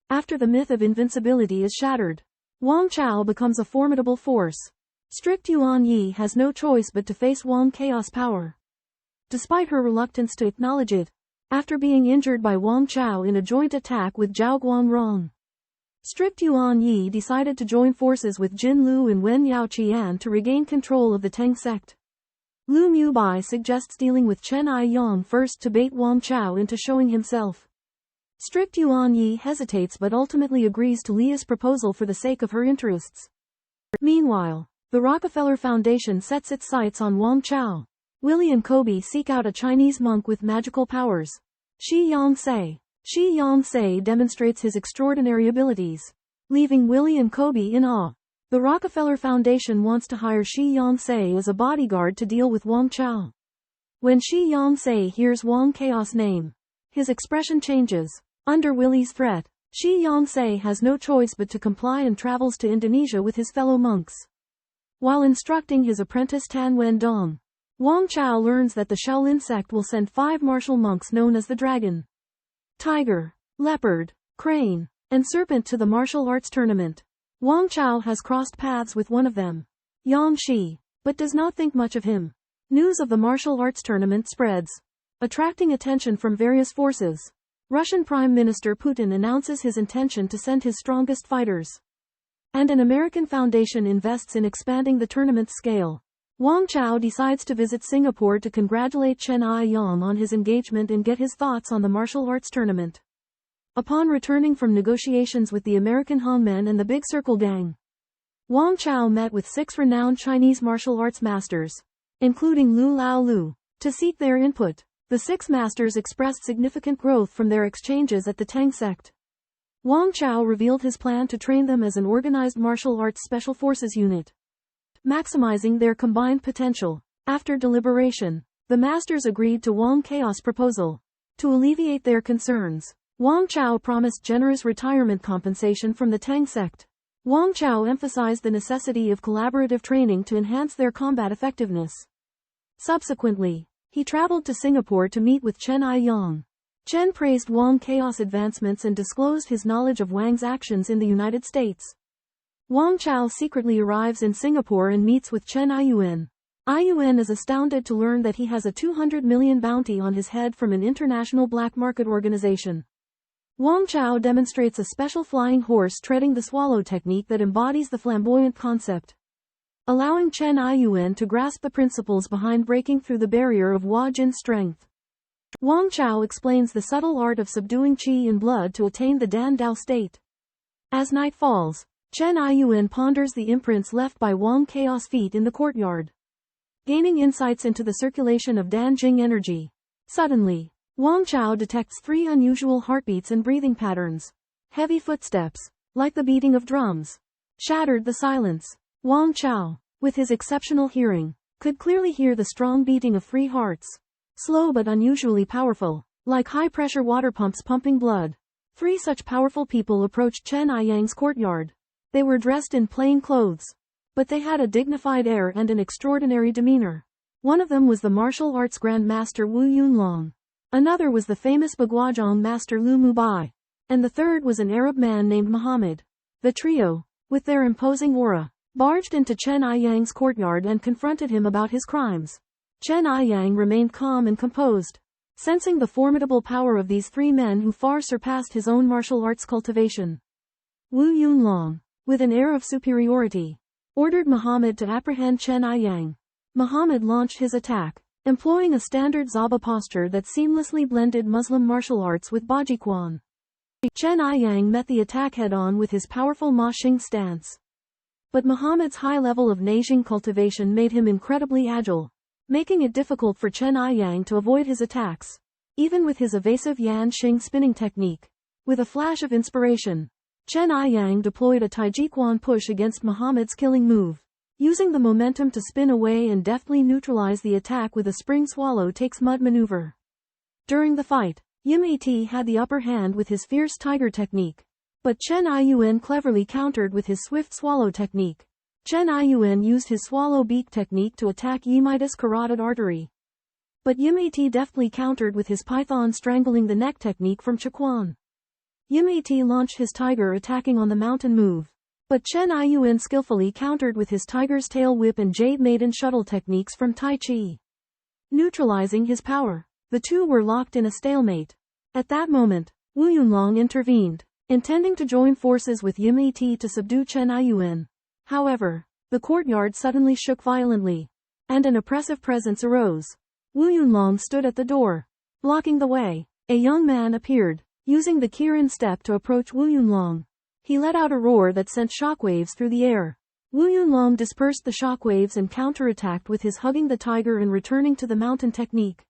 After the myth of invincibility is shattered, Wang Chao becomes a formidable force. Strict Yuan Yi has no choice but to face Wang Chaos power. Despite her reluctance to acknowledge it, after being injured by Wang Chao in a joint attack with Zhao Guangrong, Strict Yuan Yi decided to join forces with Jin Lu and Wen Yaoqian to regain control of the Tang sect. Lu Mubai suggests dealing with Chen Aiyang first to bait Wang Chao into showing himself. Strict Yuan Yi hesitates but ultimately agrees to Leah's proposal for the sake of her interests. Meanwhile, the Rockefeller Foundation sets its sights on Wang Chao. Willie and Kobe seek out a Chinese monk with magical powers, Shi Yongse. Shi Yongse demonstrates his extraordinary abilities, leaving Willie and Kobe in awe. The Rockefeller Foundation wants to hire Shi Yongse as a bodyguard to deal with Wang Chao. When Shi Yongse hears Wang Chaos' name, his expression changes. Under Willie's threat, Shi Yongse has no choice but to comply and travels to Indonesia with his fellow monks. While instructing his apprentice Tan Wendong, Wang Chao learns that the Shaolin sect will send 5 martial monks known as the Dragon, Tiger, Leopard, Crane, and Serpent to the martial arts tournament. Wang Chao has crossed paths with one of them, Yang Shi, but does not think much of him. News of the martial arts tournament spreads, attracting attention from various forces. Russian Prime Minister Putin announces his intention to send his strongest fighters. And an American foundation invests in expanding the tournament's scale. Wang Chao decides to visit Singapore to congratulate Chen Ai-yang on his engagement and get his thoughts on the martial arts tournament. Upon returning from negotiations with the American Hongmen and the Big Circle Gang, Wang Chao met with 6 renowned Chinese martial arts masters, including Lu Laolu, to seek their input. The 6 masters expressed significant growth from their exchanges at the Tang sect. Wang Chao revealed his plan to train them as an organized martial arts special forces unit, maximizing their combined potential. After deliberation, the masters agreed to Wang Chao's proposal. To alleviate their concerns, Wang Chao promised generous retirement compensation from the Tang sect. Wang Chao emphasized the necessity of collaborative training to enhance their combat effectiveness. Subsequently, he traveled to Singapore to meet with Chen Ai-yang. Chen praised Wang Chao's advancements and disclosed his knowledge of Wang's actions in the United States. Wang Chao secretly arrives in Singapore and meets with Chen Ai-yuan. Ai-yuan is astounded to learn that he has a 200 million bounty on his head from an international black market organization. Wang Chao demonstrates a special flying horse treading the swallow technique that embodies the flamboyant concept, allowing Chen Ai-yuan to grasp the principles behind breaking through the barrier of Hua Jin's strength. Wang Chao explains the subtle art of subduing qi in blood to attain the Dan Dao state. As night falls, Chen Ai-yuan ponders the imprints left by Wang Chao's feet in the courtyard, gaining insights into the circulation of Dan Jing energy. Suddenly, Wang Chao detects 3 unusual heartbeats and breathing patterns. Heavy footsteps, like the beating of drums, shattered the silence. Wang Chao, with his exceptional hearing, could clearly hear the strong beating of 3 hearts. Slow but unusually powerful, like high-pressure water pumps pumping blood. 3 such powerful people approached Chen Ai-yang's courtyard. They were dressed in plain clothes, but they had a dignified air and an extraordinary demeanor. One of them was the martial arts Grand Master Wu Yunlong. Another was the famous Baguazhong master Lu Mubai. And the third was an Arab man named Muhammad. The trio, with their imposing aura, barged into Chen Ai-yang's courtyard and confronted him about his crimes. Chen Ai-yang remained calm and composed, sensing the formidable power of these 3 men who far surpassed his own martial arts cultivation. Wu Yunlong, with an air of superiority, ordered Muhammad to apprehend Chen Ai-yang. Muhammad launched his attack, employing a standard Zaba posture that seamlessly blended Muslim martial arts with Bajiquan. Chen Ai-yang met the attack head-on with his powerful Ma Xing stance. But Muhammad's high level of Neijing cultivation made him incredibly agile, making it difficult for Chen Ai-yang to avoid his attacks, even with his evasive Yan Xing spinning technique. With a flash of inspiration, Chen Ai-yang deployed a Taijiquan push against Muhammad's killing move, using the momentum to spin away and deftly neutralize the attack with a spring swallow takes mud maneuver. During the fight, Yim Ati had the upper hand with his fierce tiger technique, but Chen Ai-yuan cleverly countered with his swift swallow technique. Chen Ai-yuan used his swallow beak technique to attack Yimitis carotid artery, but Yim Ati deftly countered with his python strangling the neck technique from Chiquan. Yim Ati launched his tiger attacking on the mountain move, but Chen Ai-yuan skillfully countered with his tiger's tail whip and jade maiden shuttle techniques from Tai Chi, neutralizing his power. The two were locked in a stalemate. At that moment, Wu Yunlong intervened, intending to join forces with Yim Ati to subdue Chen Ai-yuan. However, the courtyard suddenly shook violently, and an oppressive presence arose. Wu Yunlong stood at the door, blocking the way. A young man appeared, using the Kirin step to approach Wu Yunlong. He let out a roar that sent shockwaves through the air. Wu Yunlong dispersed the shockwaves and counterattacked with his hugging the tiger and returning to the mountain technique.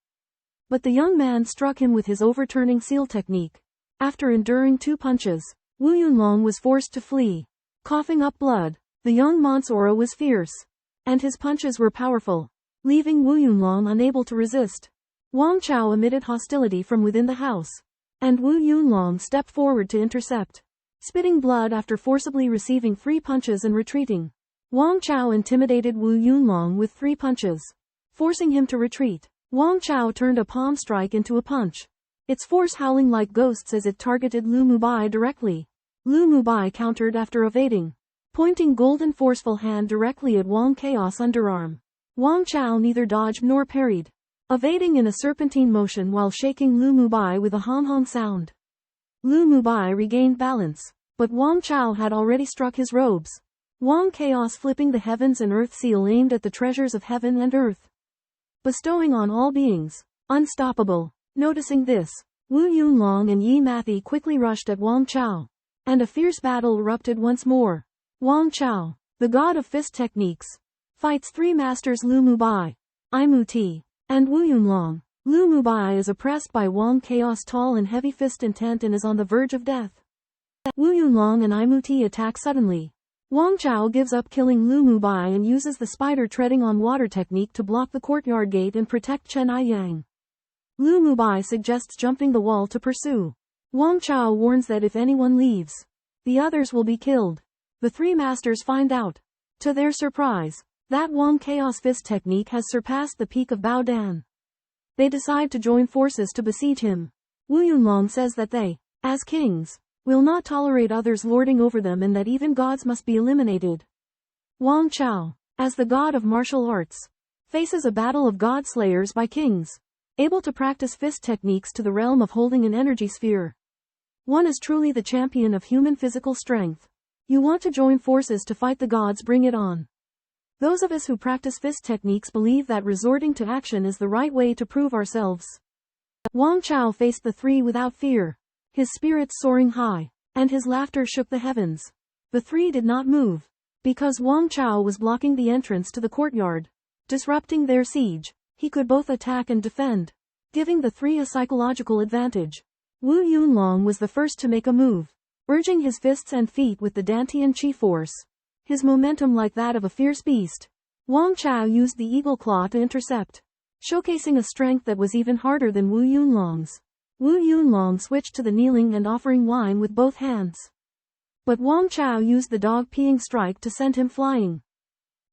But the young man struck him with his overturning seal technique. After enduring 2 punches, Wu Yunlong was forced to flee, coughing up blood. The young man's aura was fierce, and his punches were powerful, leaving Wu Yunlong unable to resist. Wang Chao emitted hostility from within the house, and Wu Yunlong stepped forward to intercept, spitting blood after forcibly receiving 3 punches and retreating. Wang Chao intimidated Wu Yunlong with 3 punches, forcing him to retreat. Wang Chao turned a palm strike into a punch, its force howling like ghosts as it targeted Lu Mubai directly. Lu Mubai countered after evading, pointing golden forceful hand directly at Wang Chaos underarm. Wang Chao neither dodged nor parried, evading in a serpentine motion while shaking Lu Mubai with a hong-hong sound. Lu Mubai regained balance, but Wang Chao had already struck his robes. Wang Chaos flipping the heavens and earth seal aimed at the treasures of heaven and earth, bestowing on all beings. Unstoppable. Noticing this, Wu Yunlong and Yi Mathy quickly rushed at Wang Chao, and a fierce battle erupted once more. Wang Chao, the god of fist techniques, fights three masters Lu Mubai, Imu Ti, and Wu Yunlong. Lu Mubai is oppressed by Wang Chaos' tall and heavy fist intent and is on the verge of death. Wu Yunlong and Imu Ti attack suddenly. Wang Chao gives up killing Lu Mubai and uses the spider treading on water technique to block the courtyard gate and protect Chen Aiyang. Lu Mubai suggests jumping the wall to pursue. Wang Chao warns that if anyone leaves, the others will be killed. The three masters find out, to their surprise, that Wang Chaos fist technique has surpassed the peak of Bao Dan. They decide to join forces to besiege him. Wu Yunlong says that they, as kings, will not tolerate others lording over them and that even gods must be eliminated. Wang Chao, as the god of martial arts, faces a battle of god slayers by kings, able to practice fist techniques to the realm of holding an energy sphere. One is truly the champion of human physical strength. You want to join forces to fight the gods, bring it on. Those of us who practice fist techniques believe that resorting to action is the right way to prove ourselves. Wang Chao faced the three without fear, his spirits soaring high, and his laughter shook the heavens. The three did not move, because Wang Chao was blocking the entrance to the courtyard, disrupting their siege. He could both attack and defend, giving the three a psychological advantage. Wu Yunlong was the first to make a move, urging his fists and feet with the Dantian chi force, his momentum like that of a fierce beast. Wang Chao used the eagle claw to intercept, showcasing a strength that was even harder than Wu Yunlong's. Wu Yunlong switched to the kneeling and offering wine with both hands. But Wang Chao used the dog-peeing strike to send him flying.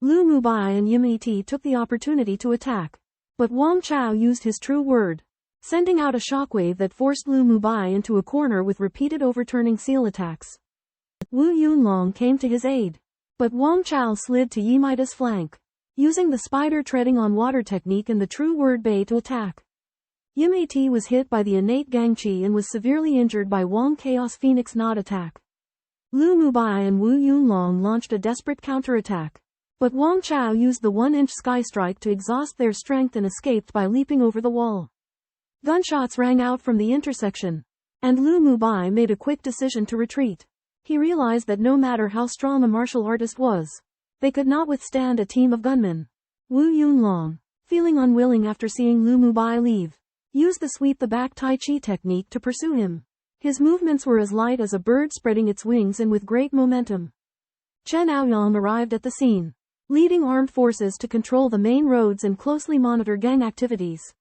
Lu Mubai and Yimiti took the opportunity to attack, but Wang Chao used his true word, sending out a shockwave that forced Lu Mubai into a corner with repeated overturning seal attacks. Wu Yunlong came to his aid, but Wang Chao slid to Yimita's flank, using the spider treading on water technique and the true word Bei to attack. Yimiti was hit by the innate Gangqi and was severely injured by Wang Chaos Phoenix Knot attack. Lu Mubai and Wu Yunlong launched a desperate counterattack, but Wang Chao used the 1-inch sky strike to exhaust their strength and escaped by leaping over the wall. Gunshots rang out from the intersection, and Lu Mubai made a quick decision to retreat. He realized that no matter how strong a martial artist was, they could not withstand a team of gunmen. Wu Yunlong, feeling unwilling after seeing Lu Mubai leave, used the sweep-the-back Tai Chi technique to pursue him. His movements were as light as a bird spreading its wings and with great momentum. Chen Aoyang arrived at the scene, leading armed forces to control the main roads and closely monitor gang activities.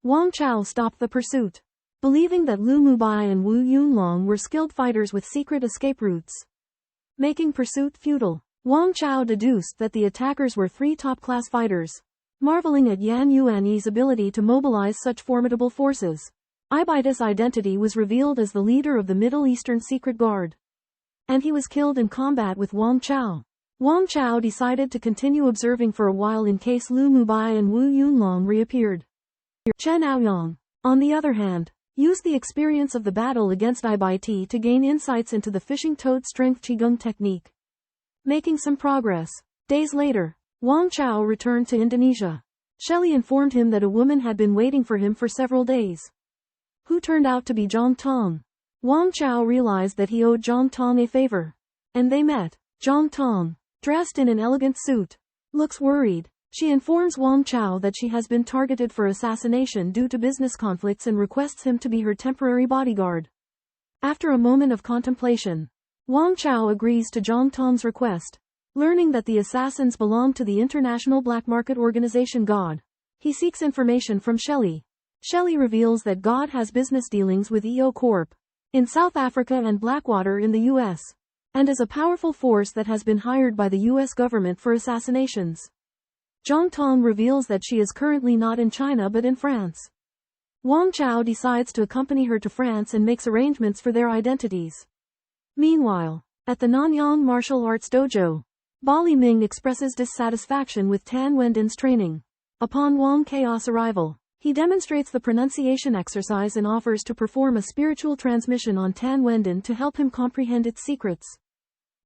Wang Chao stopped the pursuit, believing that Lu Mubai and Wu Yunlong were skilled fighters with secret escape routes, making pursuit futile. Wang Chao deduced that the attackers were three top-class fighters, marveling at Yan Yuanyi's ability to mobilize such formidable forces. Ibaitis' identity was revealed as the leader of the Middle Eastern Secret Guard, and he was killed in combat with Wang Chao. Wang Chao decided to continue observing for a while in case Lu Mubai and Wu Yunlong reappeared. Chen Aoyang, on the other hand, used the experience of the battle against Ibaiti to gain insights into the fishing toad strength Qigong technique, making some progress. Days later, Wang Chao returned to Indonesia. Shelley informed him that a woman had been waiting for him for several days, who turned out to be Zhang Tong. Wang Chao realized that he owed Zhang Tong a favor, and they met. Zhang Tong, dressed in an elegant suit, looks worried. She informs Wang Chao that she has been targeted for assassination due to business conflicts and requests him to be her temporary bodyguard. After a moment of contemplation, Wang Chao agrees to Zhang Tong's request, learning that the assassins belong to the international black market organization God. He seeks information from Shelley. Shelley reveals that God has business dealings with EO Corp in South Africa and Blackwater in the US, and is a powerful force that has been hired by the US government for assassinations. Zhang Tong reveals that she is currently not in China but in France. Wang Chao decides to accompany her to France and makes arrangements for their identities. Meanwhile, At the Nanyang Martial Arts Dojo, Bali Ming expresses dissatisfaction with Tan Wenden's training. Upon Wang Chaos' arrival, he demonstrates the pronunciation exercise and offers to perform a spiritual transmission on Tan Wenden to help him comprehend its secrets.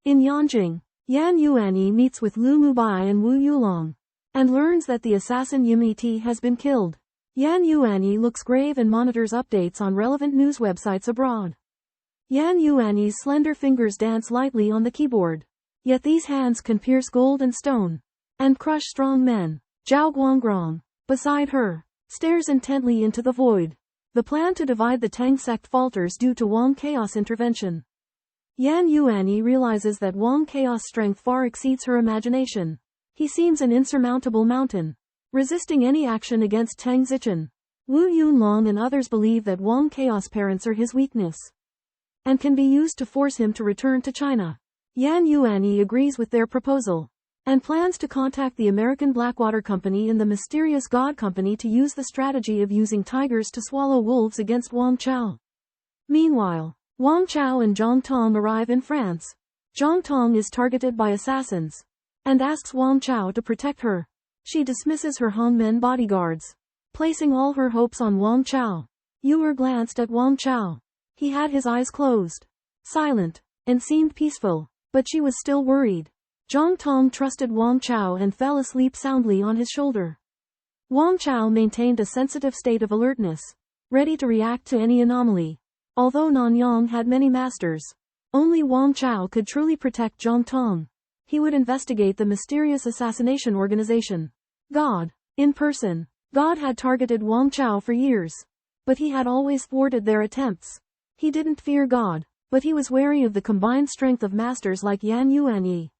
In Yanjing, Yan Yuanyi meets with Lu Mubai and Wu Yulong, and learns that the assassin Yimiti has been killed. Yan Yuanyi looks grave and monitors updates on relevant news websites abroad. Yan Yuanyi's slender fingers dance lightly on the keyboard. Yet these hands can pierce gold and stone, and crush strong men. Zhao Guanggrong, beside her, stares intently into the void. The plan to divide the Tang sect falters due to Wang Chaos' intervention. Yan Yuanyi realizes that Wang Chaos' strength far exceeds her imagination. He seems an insurmountable mountain, resisting any action against Tang Zichen. Wu Yunlong and others believe that Wang Chaos' parents are his weakness, and can be used to force him to return to China. Yan Yuanyi agrees with their proposal, and plans to contact the American Blackwater Company and the mysterious God Company to use the strategy of using tigers to swallow wolves against Wang Chao. Meanwhile, Wang Chao and Zhang Tong arrive in France. Zhang Tong is targeted by assassins, and asks Wang Chao to protect her. She dismisses her Hongmen bodyguards, placing all her hopes on Wang Chao. Yuer glanced at Wang Chao. He had his eyes closed, silent, and seemed peaceful, but she was still worried. Zhang Tong trusted Wang Chao and fell asleep soundly on his shoulder. Wang Chao maintained a sensitive state of alertness, ready to react to any anomaly. Although Nanyang had many masters, only Wang Chao could truly protect Zhang Tong. He would investigate the mysterious assassination organization. God, in person. God had targeted Wang Chao for years, but he had always thwarted their attempts. He didn't fear God, but he was wary of the combined strength of masters like Yan Yuanyi.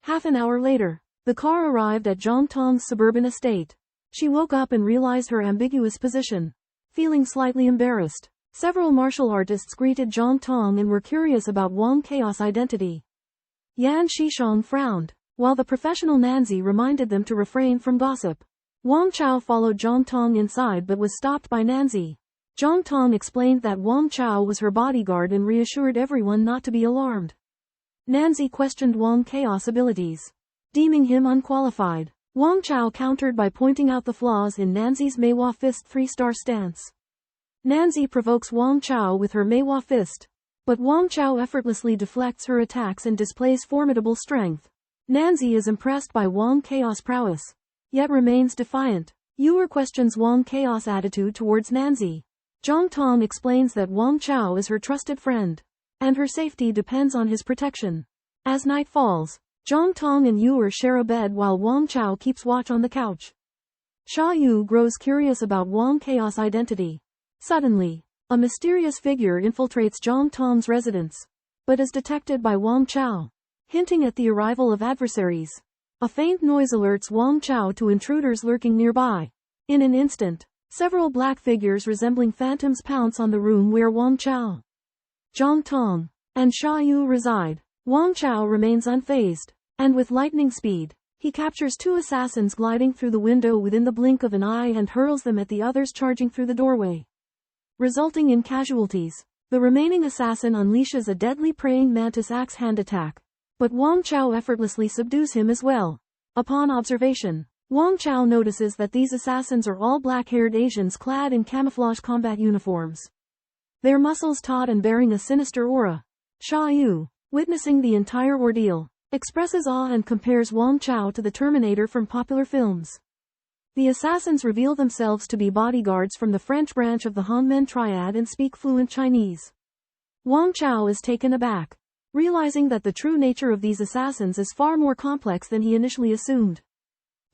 Half an hour later, the car arrived at Zhang Tong's suburban estate. She woke up and realized her ambiguous position. Feeling slightly embarrassed, several martial artists greeted Zhang Tong and were curious about Wang Chaos' identity. Yan Shishong frowned, while the professional Nanzi reminded them to refrain from gossip. Wang Chao followed Zhang Tong inside but was stopped by Nanzi. Zhang Tong explained that Wang Chao was her bodyguard and reassured everyone not to be alarmed. Nanzi questioned Wang Chaos' abilities, deeming him unqualified. Wang Chao countered by pointing out the flaws in Nanzi's Meiwa Fist 3-star stance. Nanzi provokes Wang Chao with her Meiwa Fist, but Wang Chao effortlessly deflects her attacks and displays formidable strength. Nanzi is impressed by Wang Chaos' prowess, yet remains defiant. Yuer questions Wang Chaos' attitude towards Nanzi. Zhang Tong explains that Wang Chao is her trusted friend, and her safety depends on his protection. As night falls, Zhang Tong and Yuer share a bed while Wang Chao keeps watch on the couch. Sha Yu grows curious about Wang Chaos' identity. Suddenly, a mysterious figure infiltrates Zhang Tong's residence, but is detected by Wang Chao, hinting at the arrival of adversaries. A faint noise alerts Wang Chao to intruders lurking nearby. In an instant, several black figures resembling phantoms pounce on the room where Wang Chao, Zhang Tong, and Sha Yu reside. Wang Chao remains unfazed, and with lightning speed, he captures two assassins gliding through the window within the blink of an eye and hurls them at the others charging through the doorway, resulting in casualties. The remaining assassin unleashes a deadly praying mantis axe hand attack, but Wang Chao effortlessly subdues him as well. Upon observation, Wang Chao notices that these assassins are all black-haired Asians clad in camouflage combat uniforms, their muscles taut and bearing a sinister aura. Sha Yu, witnessing the entire ordeal, expresses awe and compares Wang Chao to the Terminator from popular films. The assassins reveal themselves to be bodyguards from the French branch of the Hongmen Triad and speak fluent Chinese. Wang Chao is taken aback, realizing that the true nature of these assassins is far more complex than he initially assumed.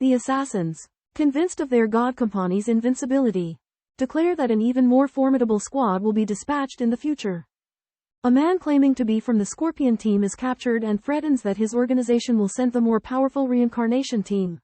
The assassins, convinced of their God Company's invincibility, declare that an even more formidable squad will be dispatched in the future. A man claiming to be from the Scorpion team is captured and threatens that his organization will send the more powerful reincarnation team.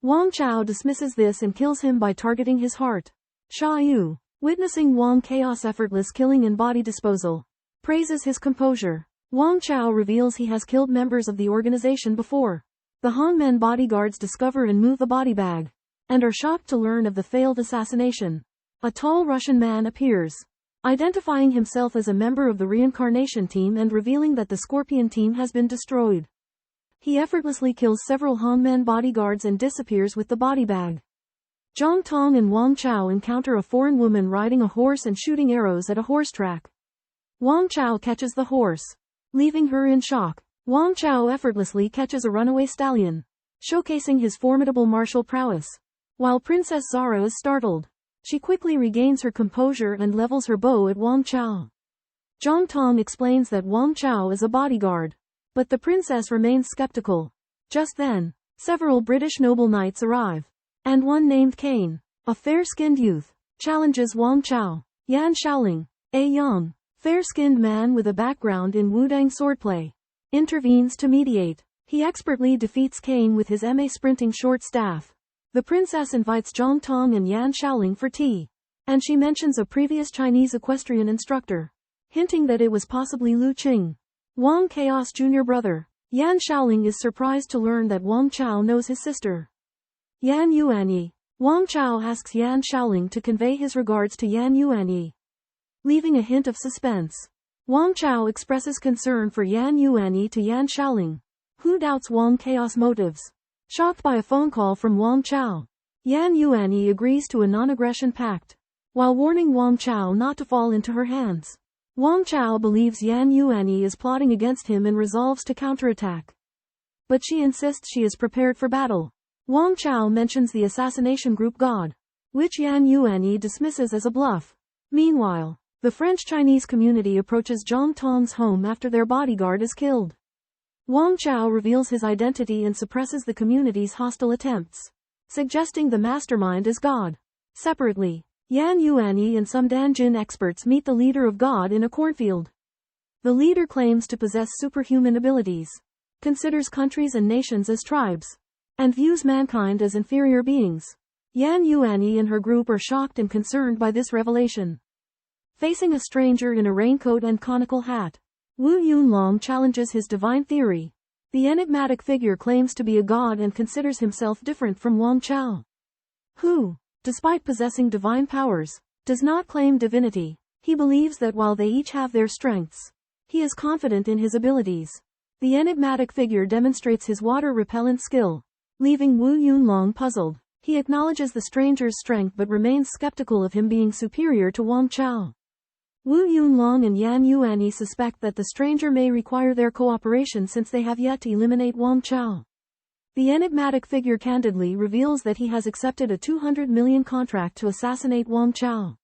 Wang Chao dismisses this and kills him by targeting his heart. Sha Yu, witnessing Wang Chaos' effortless killing and body disposal, praises his composure. Wang Chao reveals he has killed members of the organization before. The Hongmen bodyguards discover and move the body bag, and are shocked to learn of the failed assassination. A tall Russian man appears, identifying himself as a member of the reincarnation team and revealing that the Scorpion team has been destroyed. He effortlessly kills several Han-men bodyguards and disappears with the body bag. Zhang Tong and Wang Chao encounter a foreign woman riding a horse and shooting arrows at a horse track. Wang Chao catches the horse, leaving her in shock. Wang Chao effortlessly catches a runaway stallion, showcasing his formidable martial prowess. While Princess Zara is startled, she quickly regains her composure and levels her bow at Wang Chao. Zhang Tong explains that Wang Chao is a bodyguard, but the princess remains skeptical. Just then, several British noble knights arrive, and one named Kane, a fair-skinned youth, challenges Wang Chao. Yan Shaoling, a young, fair-skinned man with a background in Wudang swordplay, intervenes to mediate. He expertly defeats Kane with his MA sprinting short staff. The princess invites Zhang Tong and Yan Shaoling for tea, and she mentions a previous Chinese equestrian instructor, hinting that it was possibly Lu Qing, Wang Chaos' junior brother. Yan Shaoling is surprised to learn that Wang Chao knows his sister, Yan Yuanyi. Wang Chao asks Yan Shaoling to convey his regards to Yan Yuanyi, leaving a hint of suspense. Wang Chao expresses concern for Yan Yuanyi to Yan Shaoling, who doubts Wang Chaos' motives. Shocked by a phone call from Wang Chao, Yan Yuanyi agrees to a non-aggression pact, while warning Wang Chao not to fall into her hands. Wang Chao believes Yan Yuanyi is plotting against him and resolves to counterattack, but she insists she is prepared for battle. Wang Chao mentions the assassination group God, which Yan Yuanyi dismisses as a bluff. Meanwhile, the French-Chinese community approaches Zhang Tong's home after their bodyguard is killed. Wang Chao reveals his identity and suppresses the community's hostile attempts, suggesting the mastermind is God. Separately, Yan Yuanyi and some Danjin experts meet the leader of God in a cornfield. The leader claims to possess superhuman abilities, considers countries and nations as tribes, and views mankind as inferior beings. Yan Yuanyi and her group are shocked and concerned by this revelation. Facing a stranger in a raincoat and conical hat, Wu Yunlong challenges his divine theory. The enigmatic figure claims to be a god and considers himself different from Wang Chao, who, despite possessing divine powers, does not claim divinity. He believes that while they each have their strengths, he is confident in his abilities. The enigmatic figure demonstrates his water-repellent skill, leaving Wu Yunlong puzzled. He acknowledges the stranger's strength but remains skeptical of him being superior to Wang Chao. Wu Yunlong and Yan Yuanyi suspect that the stranger may require their cooperation since they have yet to eliminate Wang Chao. The enigmatic figure candidly reveals that he has accepted a 200 million contract to assassinate Wang Chao.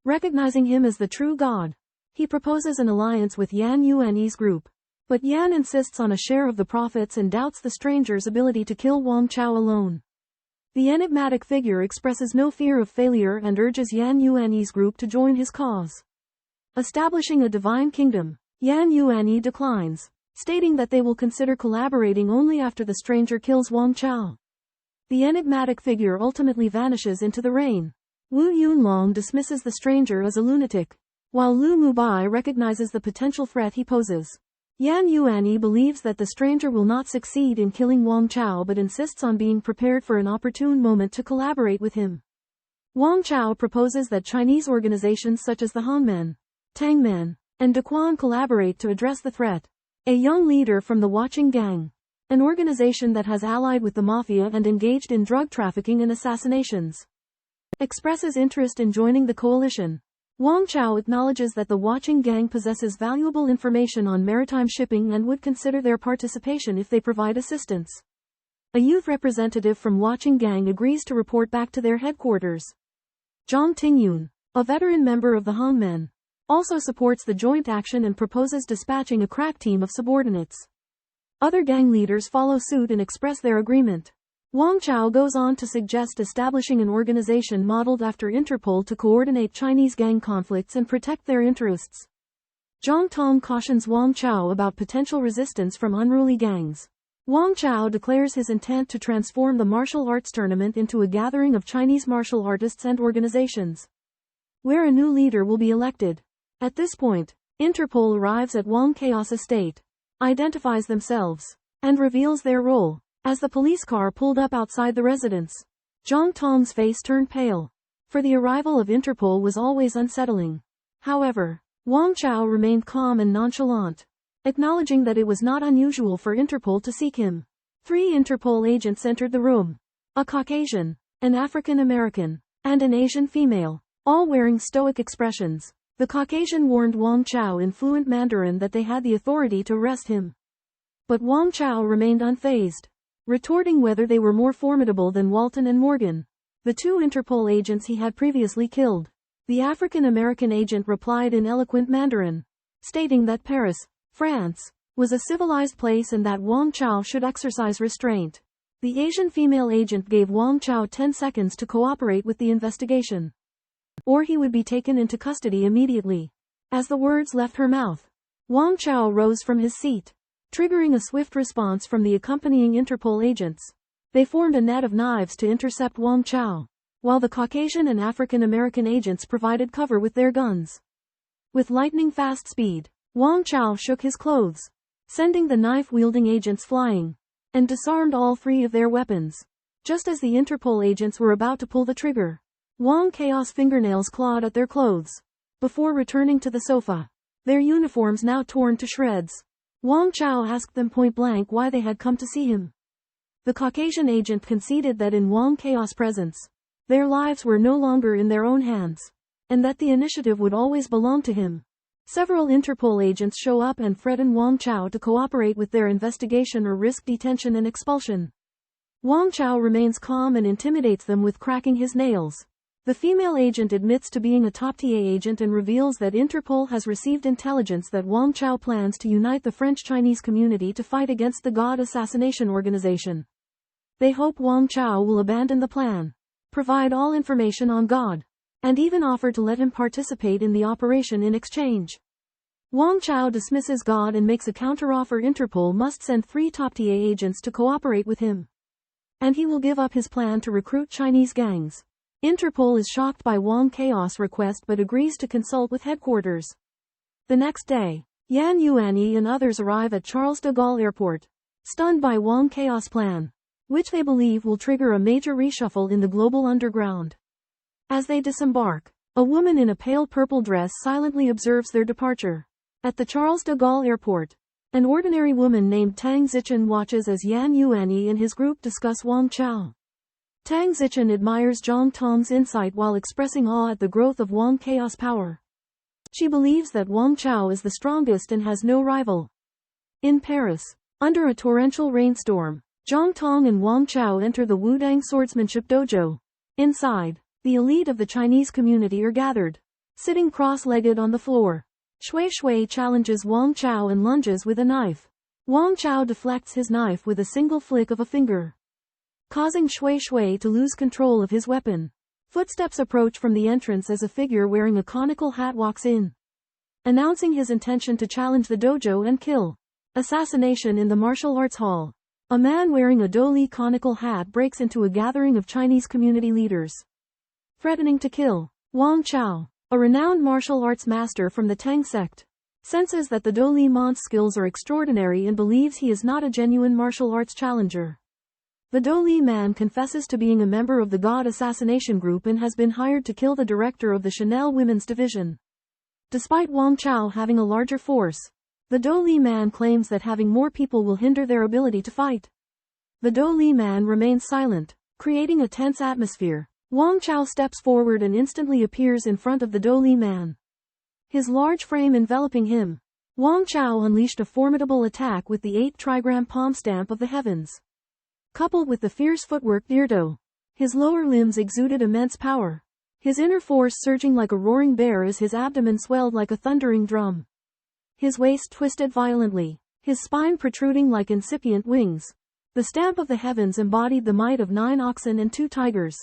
Recognizing him as the true god, he proposes an alliance with Yan Yuanyi's group, but Yan insists on a share of the profits and doubts the stranger's ability to kill Wang Chao alone. The enigmatic figure expresses no fear of failure and urges Yan Yuanyi's group to join his cause. Establishing a divine kingdom, Yan Yuanyi declines, stating that they will consider collaborating only after the stranger kills Wang Chao. The enigmatic figure ultimately vanishes into the rain. Wu Yunlong dismisses the stranger as a lunatic, while Lu Mubai recognizes the potential threat he poses. Yan Yuanyi believes that the stranger will not succeed in killing Wang Chao but insists on being prepared for an opportune moment to collaborate with him. Wang Chao proposes that Chinese organizations such as the Han-men, Tang-men, and Daquan collaborate to address the threat. A young leader from the Watching Gang, an organization that has allied with the mafia and engaged in drug trafficking and assassinations, expresses interest in joining the coalition. Wang Chao acknowledges that the Watching Gang possesses valuable information on maritime shipping and would consider their participation if they provide assistance. A youth representative from Watching Gang agrees to report back to their headquarters. Zhang Tingyun, a veteran member of the Han-men, also supports the joint action and proposes dispatching a crack team of subordinates. Other gang leaders follow suit and express their agreement. Wang Chao goes on to suggest establishing an organization modeled after Interpol to coordinate Chinese gang conflicts and protect their interests. Zhang Tong cautions Wang Chao about potential resistance from unruly gangs. Wang Chao declares his intent to transform the martial arts tournament into a gathering of Chinese martial artists and organizations, where a new leader will be elected. At this point, Interpol arrives at Wang Chaos' estate, identifies themselves, and reveals their role. As the police car pulled up outside the residence, Zhang Tong's face turned pale, for the arrival of Interpol was always unsettling. However, Wang Chao remained calm and nonchalant, acknowledging that it was not unusual for Interpol to seek him. 3 Interpol agents entered the room. A Caucasian, an African American, and an Asian female, all wearing stoic expressions. The Caucasian warned Wang Chao in fluent Mandarin that they had the authority to arrest him. But Wang Chao remained unfazed, retorting whether they were more formidable than Walton and Morgan, the 2 Interpol agents he had previously killed. The African American agent replied in eloquent Mandarin, stating that Paris, France, was a civilized place and that Wang Chao should exercise restraint. The Asian female agent gave Wang Chao 10 seconds to cooperate with the investigation, or he would be taken into custody immediately. As the words left her mouth, Wang Chao rose from his seat, triggering a swift response from the accompanying Interpol agents. They formed a net of knives to intercept Wang Chao, while the Caucasian and African American agents provided cover with their guns. With lightning-fast speed, Wang Chao shook his clothes, sending the knife-wielding agents flying, and disarmed all 3 of their weapons. Just as the Interpol agents were about to pull the trigger, Wang Chao's fingernails clawed at their clothes, before returning to the sofa, their uniforms now torn to shreds. Wang Chao asked them point-blank why they had come to see him. The Caucasian agent conceded that in Wang Chao's presence, their lives were no longer in their own hands, and that the initiative would always belong to him. Several Interpol agents show up and threaten Wang Chao to cooperate with their investigation or risk detention and expulsion. Wang Chao remains calm and intimidates them with cracking his nails. The female agent admits to being a top TA agent and reveals that Interpol has received intelligence that Wang Chao plans to unite the French-Chinese community to fight against the God Assassination Organization. They hope Wang Chao will abandon the plan, provide all information on God, and even offer to let him participate in the operation in exchange. Wang Chao dismisses God and makes a counteroffer. Interpol must send 3 top TA agents to cooperate with him, and he will give up his plan to recruit Chinese gangs. Interpol is shocked by Wang Chao's request but agrees to consult with headquarters. The next day, Yan Yuanyi and others arrive at Charles de Gaulle Airport, stunned by Wang Chao's plan, which they believe will trigger a major reshuffle in the global underground. As they disembark, a woman in a pale purple dress silently observes their departure. At the Charles de Gaulle Airport, an ordinary woman named Tang Zichen watches as Yan Yuanyi and his group discuss Wang Chao. Tang Zichen admires Zhang Tong's insight while expressing awe at the growth of Wang Chao's power. She believes that Wang Chao is the strongest and has no rival. In Paris, under a torrential rainstorm, Zhang Tong and Wang Chao enter the Wudang Swordsmanship Dojo. Inside, the elite of the Chinese community are gathered, sitting cross-legged on the floor. Shui Shui challenges Wang Chao and lunges with a knife. Wang Chao deflects his knife with a single flick of a finger, causing Shui Shui to lose control of his weapon. Footsteps approach from the entrance as a figure wearing a conical hat walks in, announcing his intention to challenge the dojo and kill. Assassination in the martial arts hall. A man wearing a Doli conical hat breaks into a gathering of Chinese community leaders, threatening to kill. Wang Chao, a renowned martial arts master from the Tang sect, senses that the Doli man's skills are extraordinary and believes he is not a genuine martial arts challenger. The Doli man confesses to being a member of the God Assassination Group and has been hired to kill the director of the Chanel Women's Division. Despite Wang Chao having a larger force, the Doli man claims that having more people will hinder their ability to fight. The Doli man remains silent, creating a tense atmosphere. Wang Chao steps forward and instantly appears in front of the Doli man, his large frame enveloping him. Wang Chao unleashed a formidable attack with the 8th trigram palm stamp of the heavens, coupled with the fierce footwork Dirdo. His lower limbs exuded immense power, his inner force surging like a roaring bear as his abdomen swelled like a thundering drum. His waist twisted violently, his spine protruding like incipient wings. The stamp of the heavens embodied the might of 9 oxen and 2 tigers,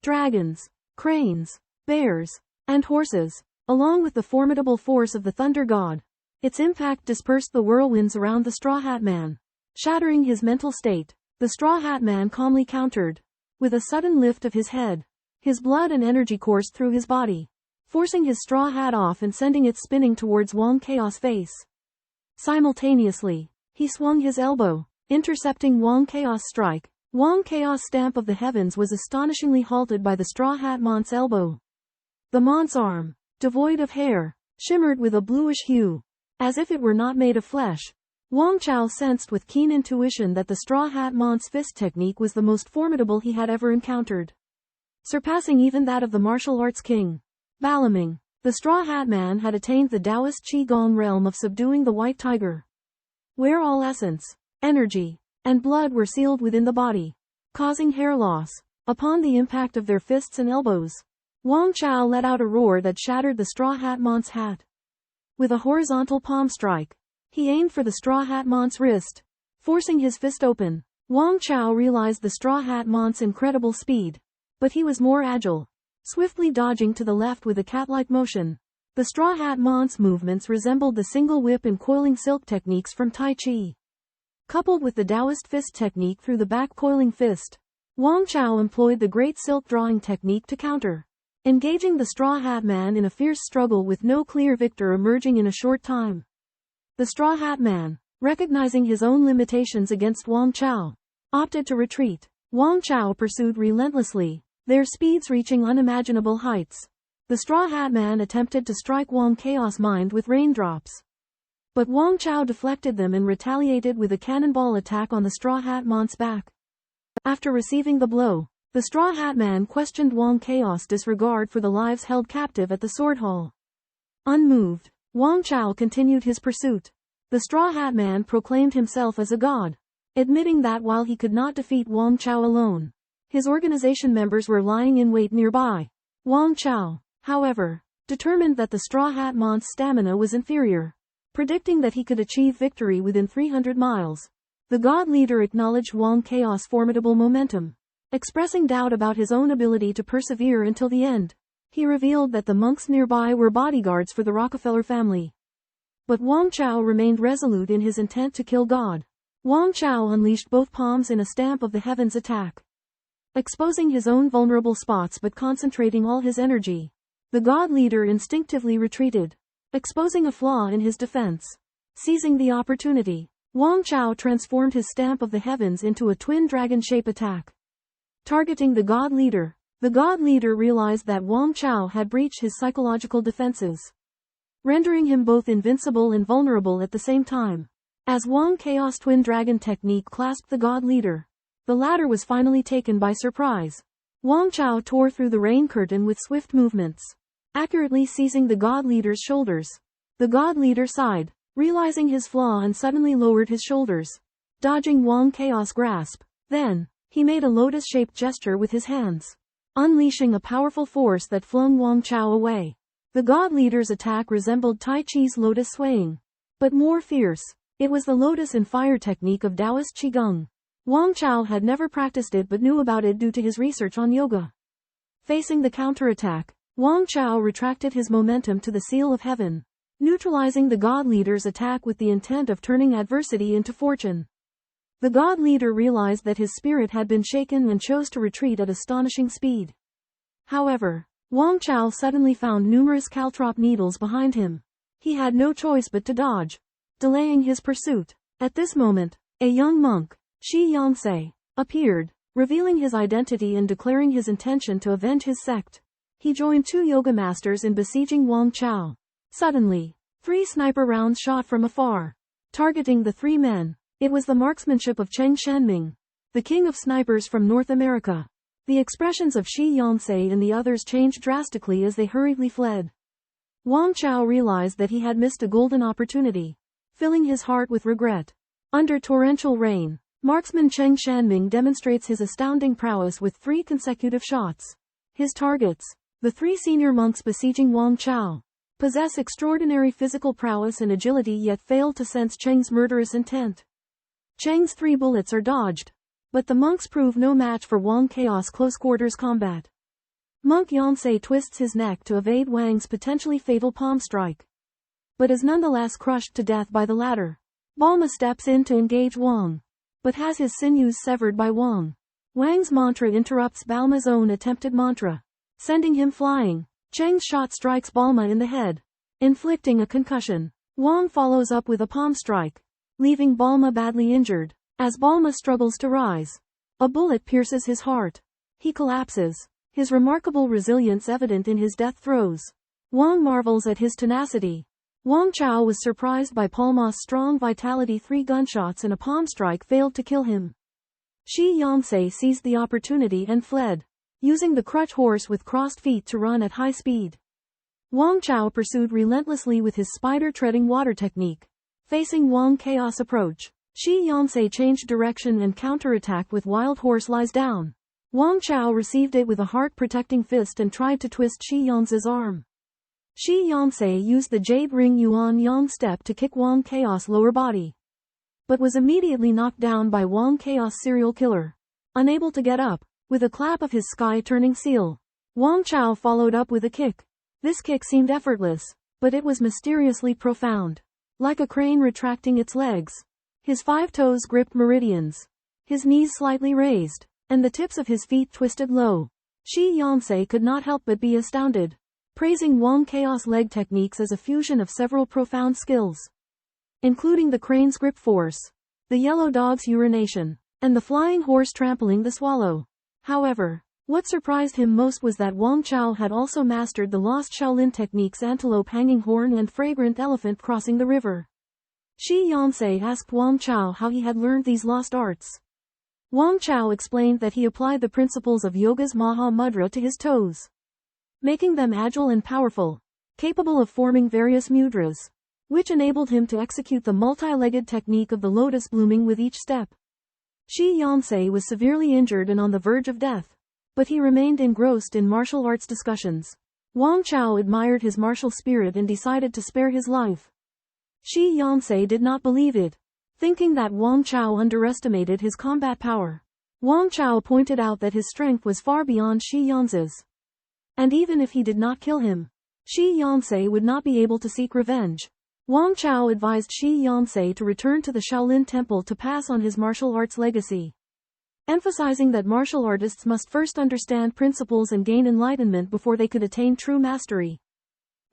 dragons, cranes, bears, and horses, along with the formidable force of the thunder god. Its impact dispersed the whirlwinds around the Straw Hat Man, shattering his mental state. The Straw Hat Man calmly countered, with a sudden lift of his head. His blood and energy coursed through his body, forcing his straw hat off and sending it spinning towards Wang Chao's face. Simultaneously, he swung his elbow, intercepting Wang Chao's strike. Wang Chao's stamp of the heavens was astonishingly halted by the Straw Hat Man's elbow. The Man's arm, devoid of hair, shimmered with a bluish hue, as if it were not made of flesh. Wang Chao sensed with keen intuition that the Straw Hat Man's fist technique was the most formidable he had ever encountered, surpassing even that of the martial arts king, Balaming. The Straw Hat Man had attained the Taoist Qigong realm of subduing the white tiger, where all essence, energy, and blood were sealed within the body, causing hair loss. Upon the impact of their fists and elbows, Wang Chao let out a roar that shattered the Straw Hat Man's hat. With a horizontal palm strike, he aimed for the Straw Hat Man's wrist, forcing his fist open. Wang Chao realized the Straw Hat Man's incredible speed, but he was more agile, swiftly dodging to the left with a cat-like motion. The Straw Hat Man's movements resembled the single whip and coiling silk techniques from Tai Chi, coupled with the Taoist fist technique through the back coiling fist. Wang Chao employed the great silk drawing technique to counter, engaging the Straw Hat Man in a fierce struggle with no clear victor emerging in a short time. The Straw Hat Man, recognizing his own limitations against Wang Chao, opted to retreat. Wang Chao pursued relentlessly, their speeds reaching unimaginable heights. The Straw Hat Man attempted to strike Wang Chaos Mind with raindrops, but Wang Chao deflected them and retaliated with a cannonball attack on the Straw Hat Man's back. After receiving the blow, the Straw Hat Man questioned Wang Chaos' disregard for the lives held captive at the sword hall. Unmoved, Wang Chao continued his pursuit. The Straw Hat Man proclaimed himself as a god, admitting that while he could not defeat Wang Chao alone, his organization members were lying in wait nearby. Wang Chao, however, determined that the Straw Hat Man's stamina was inferior, predicting that he could achieve victory within 300 miles. The god leader acknowledged Wang Chaos' formidable momentum, expressing doubt about his own ability to persevere until the end. He revealed that the monks nearby were bodyguards for the Rockefeller family. But Wang Chao remained resolute in his intent to kill God. Wang Chao unleashed both palms in a stamp of the heavens attack, exposing his own vulnerable spots but concentrating all his energy. The god leader instinctively retreated, exposing a flaw in his defense. Seizing the opportunity, Wang Chao transformed his stamp of the heavens into a twin dragon-shape attack, targeting the god leader. The god leader realized that Wang Chao had breached his psychological defenses, rendering him both invincible and vulnerable at the same time. As Wang Chaos' twin dragon technique clasped the god leader, the latter was finally taken by surprise. Wang Chao tore through the rain curtain with swift movements, accurately seizing the god leader's shoulders. The god leader sighed, realizing his flaw, and suddenly lowered his shoulders, dodging Wang Chaos' grasp. Then, he made a lotus-shaped gesture with his hands, unleashing a powerful force that flung Wang Chao away. The god leader's attack resembled Tai Chi's lotus swaying, but more fierce. It was the lotus and fire technique of Taoist Qigong. Wang Chao had never practiced it but knew about it due to his research on yoga. Facing the counterattack, Wang Chao retracted his momentum to the seal of heaven, neutralizing the god leader's attack with the intent of turning adversity into fortune. The god leader realized that his spirit had been shaken and chose to retreat at astonishing speed. However, Wang Chao suddenly found numerous caltrop needles behind him. He had no choice but to dodge, delaying his pursuit. At this moment, a young monk, Shi Yongse, appeared, revealing his identity and declaring his intention to avenge his sect. He joined two yoga masters in besieging Wang Chao. Suddenly, 3 sniper rounds shot from afar, targeting the 3 men. It was the marksmanship of Cheng Shanming, the king of snipers from North America. The expressions of Shi Yongse and the others changed drastically as they hurriedly fled. Wang Chao realized that he had missed a golden opportunity, filling his heart with regret. Under torrential rain, marksman Cheng Shanming demonstrates his astounding prowess with 3 consecutive shots. His targets, the 3 senior monks besieging Wang Chao, possess extraordinary physical prowess and agility yet fail to sense Cheng's murderous intent. Cheng's 3 bullets are dodged, but the monks prove no match for Wang Chaos' close-quarters combat. Monk Yonsei twists his neck to evade Wang's potentially fatal palm strike, but is nonetheless crushed to death by the latter. Balma steps in to engage Wang, but has his sinews severed by Wang. Wang's mantra interrupts Balma's own attempted mantra, sending him flying. Cheng's shot strikes Balma in the head, inflicting a concussion. Wang follows up with a palm strike, leaving Balma badly injured. As Balma struggles to rise, a bullet pierces his heart. He collapses, his remarkable resilience evident in his death throes. Wang marvels at his tenacity. Wang Chao was surprised by Palma's strong vitality. 3 gunshots and a palm strike failed to kill him. Shi Yonsei seized the opportunity and fled, using the crutch horse with crossed feet to run at high speed. Wang Chao pursued relentlessly with his spider-treading water technique. Facing Wang Chaos approach, Shi Yonsei changed direction and counterattacked with Wild Horse Lies Down. Wang Chao received it with a heart-protecting fist and tried to twist Shi Yonsei's arm. Shi Yonsei used the Jade Ring Yuan Yang step to kick Wang Chaos' lower body, but was immediately knocked down by Wang Chaos' serial killer. Unable to get up, with a clap of his sky-turning seal, Wang Chao followed up with a kick. This kick seemed effortless, but it was mysteriously profound. Like a crane retracting its legs, his 5 toes gripped meridians, his knees slightly raised, and the tips of his feet twisted low. Shi Yonsei could not help but be astounded, praising Wang Chaos' leg techniques as a fusion of several profound skills, including the crane's grip force, the yellow dog's urination, and the flying horse trampling the swallow. However, what surprised him most was that Wang Chao had also mastered the lost Shaolin techniques antelope hanging horn and fragrant elephant crossing the river. Shi Yonsei asked Wang Chao how he had learned these lost arts. Wang Chao explained that he applied the principles of yoga's Maha Mudra to his toes, making them agile and powerful, capable of forming various mudras, which enabled him to execute the multi-legged technique of the lotus blooming with each step. Shi Yonsei was severely injured and on the verge of death, but he remained engrossed in martial arts discussions. Wang Chao admired his martial spirit and decided to spare his life. Shi Yonsei did not believe it, thinking that Wang Chao underestimated his combat power. Wang Chao pointed out that his strength was far beyond Shi Yonsei's, and even if he did not kill him, Shi Yonsei would not be able to seek revenge. Wang Chao advised Shi Yonsei to return to the Shaolin Temple to pass on his martial arts legacy, emphasizing that martial artists must first understand principles and gain enlightenment before they could attain true mastery.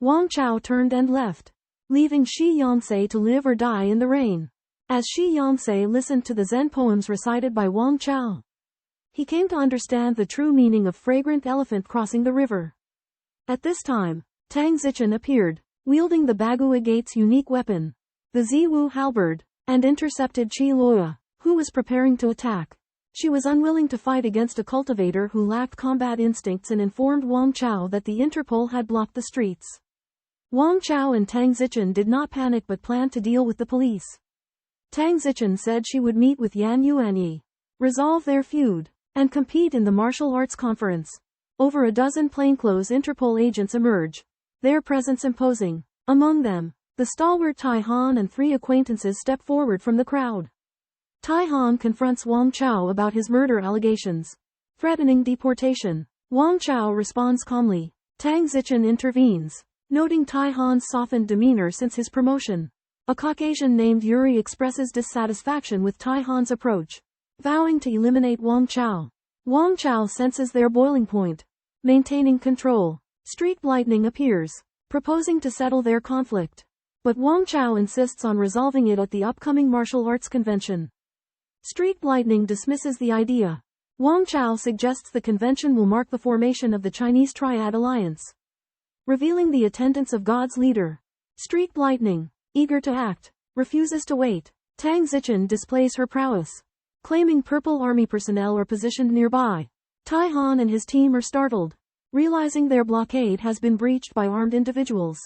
Wang Chao turned and left, leaving Shi Yonsei to live or die in the rain. As Shi Yonsei listened to the Zen poems recited by Wang Chao, he came to understand the true meaning of fragrant elephant crossing the river. At this time, Tang Zichen appeared, wielding the Bagua Gate's unique weapon, the Ziwu halberd, and intercepted Qi Luoya, who was preparing to attack. She was unwilling to fight against a cultivator who lacked combat instincts and informed Wang Chao that the Interpol had blocked the streets. Wang Chao and Tang Zichen did not panic but planned to deal with the police. Tang Zichen said she would meet with Yan Yuanyi, resolve their feud, and compete in the martial arts conference. Over a dozen plainclothes Interpol agents emerge, their presence imposing. Among them, the stalwart Tai Han and 3 acquaintances step forward from the crowd. Tai Han confronts Wang Chao about his murder allegations, threatening deportation. Wang Chao responds calmly. Tang Zichen intervenes, noting Tai Han's softened demeanor since his promotion. A Caucasian named Yuri expresses dissatisfaction with Tai Han's approach, vowing to eliminate Wang Chao. Wang Chao senses their boiling point, maintaining control. Street Lightning appears, proposing to settle their conflict, but Wang Chao insists on resolving it at the upcoming martial arts convention. Street Lightning dismisses the idea. Wang Chao suggests the convention will mark the formation of the Chinese Triad Alliance, revealing the attendance of God's leader. Street Lightning, eager to act, refuses to wait. Tang Zichen displays her prowess, claiming Purple Army personnel are positioned nearby. Tai Han and his team are startled, realizing their blockade has been breached by armed individuals.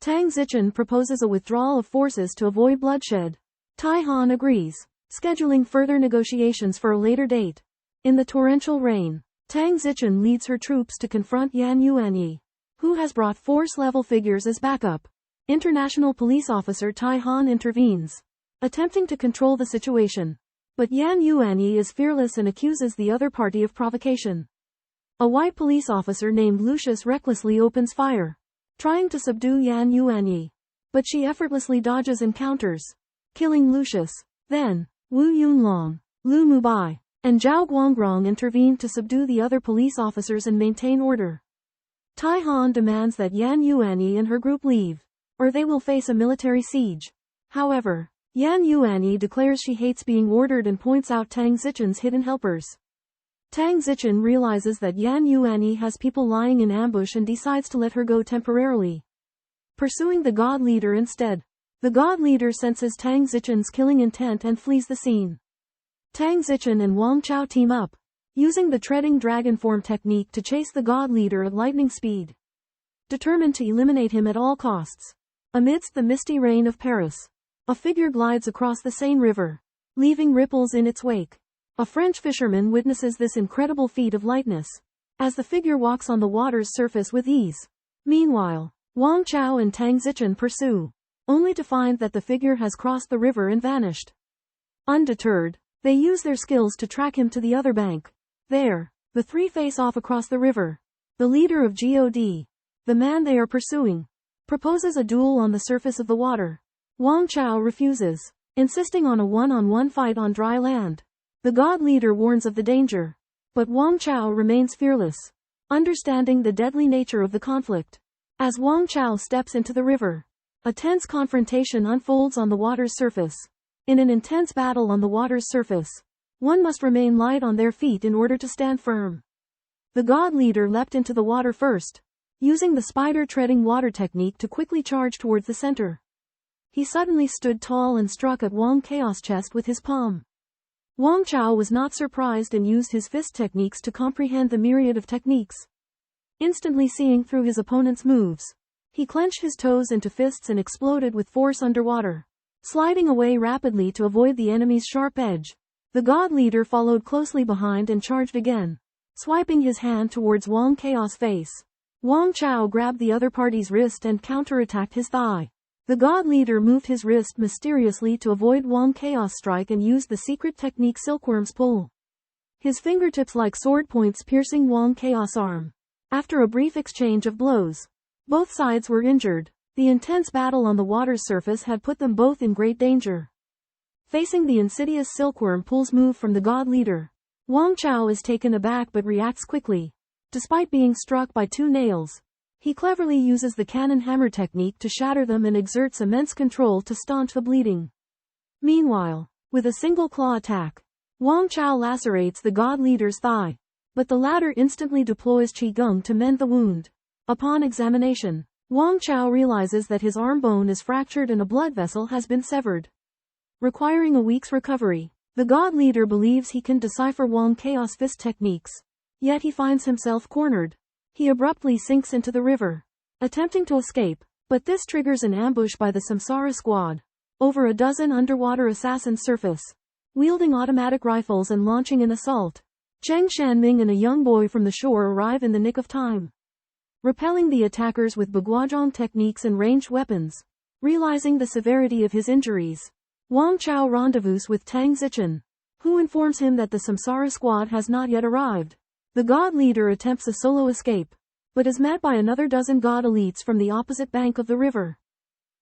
Tang Zichen proposes a withdrawal of forces to avoid bloodshed. Tai Han agrees, scheduling further negotiations for a later date. In the torrential rain, Tang Zichen leads her troops to confront Yan Yuanyi, who has brought force-level figures as backup. International police officer Tai Han intervenes, attempting to control the situation. But Yan Yuanyi is fearless and accuses the other party of provocation. A white police officer named Lucius recklessly opens fire, trying to subdue Yan Yuanyi, but she effortlessly dodges and counters, killing Lucius. Then, Wu Yunlong, Lu Mubai, and Zhao Guangrong intervene to subdue the other police officers and maintain order. Tai Han demands that Yan Yuanyi and her group leave, or they will face a military siege. However, Yan Yuanyi declares she hates being ordered and points out Tang Zichen's hidden helpers. Tang Zichen realizes that Yan Yuanyi has people lying in ambush and decides to let her go temporarily, pursuing the god leader instead. The god leader senses Tang Zichen's killing intent and flees the scene. Tang Zichen and Wang Chao team up, using the treading dragon form technique to chase the god leader at lightning speed, determined to eliminate him at all costs. Amidst the misty rain of Paris, a figure glides across the Seine River, leaving ripples in its wake. A French fisherman witnesses this incredible feat of lightness, as the figure walks on the water's surface with ease. Meanwhile, Wang Chao and Tang Zichen pursue, only to find that the figure has crossed the river and vanished. Undeterred, they use their skills to track him to the other bank. There, the three face off across the river. The leader of God, the man they are pursuing, proposes a duel on the surface of the water. Wang Chao refuses, insisting on a one-on-one fight on dry land. The god leader warns of the danger, but Wang Chao remains fearless, understanding the deadly nature of the conflict. As Wang Chao steps into the river, a tense confrontation unfolds on the water's surface. In an intense battle on the water's surface, one must remain light on their feet in order to stand firm. The god leader leapt into the water first, using the spider-treading water technique to quickly charge towards the center. He suddenly stood tall and struck at Wang Chao's chest with his palm. Wang Chao was not surprised and used his fist techniques to comprehend the myriad of techniques. Instantly seeing through his opponent's moves, he clenched his toes into fists and exploded with force underwater, sliding away rapidly to avoid the enemy's sharp edge. The god leader followed closely behind and charged again, swiping his hand towards Wang Chao's face. Wang Chao grabbed the other party's wrist and counterattacked his thigh. The god leader moved his wrist mysteriously to avoid Wang Chao's strike and used the secret technique Silkworm's Pull, his fingertips like sword points piercing Wang Chao's arm. After a brief exchange of blows, both sides were injured. The intense battle on the water's surface had put them both in great danger. Facing the insidious Silkworm Pull's move from the god leader, Wang Chao is taken aback but reacts quickly. Despite being struck by two nails, he cleverly uses the cannon hammer technique to shatter them and exerts immense control to staunch the bleeding. Meanwhile, with a single claw attack, Wang Chao lacerates the god leader's thigh, but the latter instantly deploys Qigong to mend the wound. Upon examination, Wang Chao realizes that his arm bone is fractured and a blood vessel has been severed, requiring a week's recovery. The god leader believes he can decipher Wang Chao's fist techniques, yet he finds himself cornered. He abruptly sinks into the river, attempting to escape, but this triggers an ambush by the Samsara squad. Over a dozen underwater assassins surface, wielding automatic rifles and launching an assault. Cheng Shanming and a young boy from the shore arrive in the nick of time, repelling the attackers with Baguazhong techniques and ranged weapons. Realizing the severity of his injuries, Wang Chao rendezvous with Tang Zichen, who informs him that the Samsara squad has not yet arrived. The god leader attempts a solo escape, but is met by another dozen god elites from the opposite bank of the river.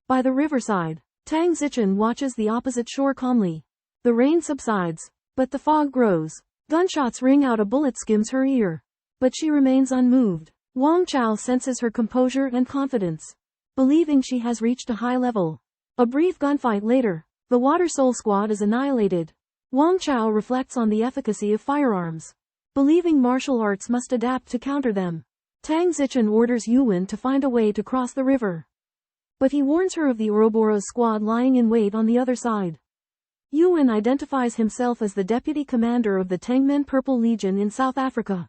By the riverside, Tang Zichen watches the opposite shore calmly. The rain subsides, but the fog grows. Gunshots ring out, a bullet skims her ear, but she remains unmoved. Wang Chao senses her composure and confidence, believing she has reached a high level. A brief gunfight later, the Water Soul squad is annihilated. Wang Chao reflects on the efficacy of firearms, believing martial arts must adapt to counter them. Tang Zichen orders Yuan to find a way to cross the river, but he warns her of the Ouroboros squad lying in wait on the other side. Yuan identifies himself as the deputy commander of the Tengmen Purple Legion in South Africa.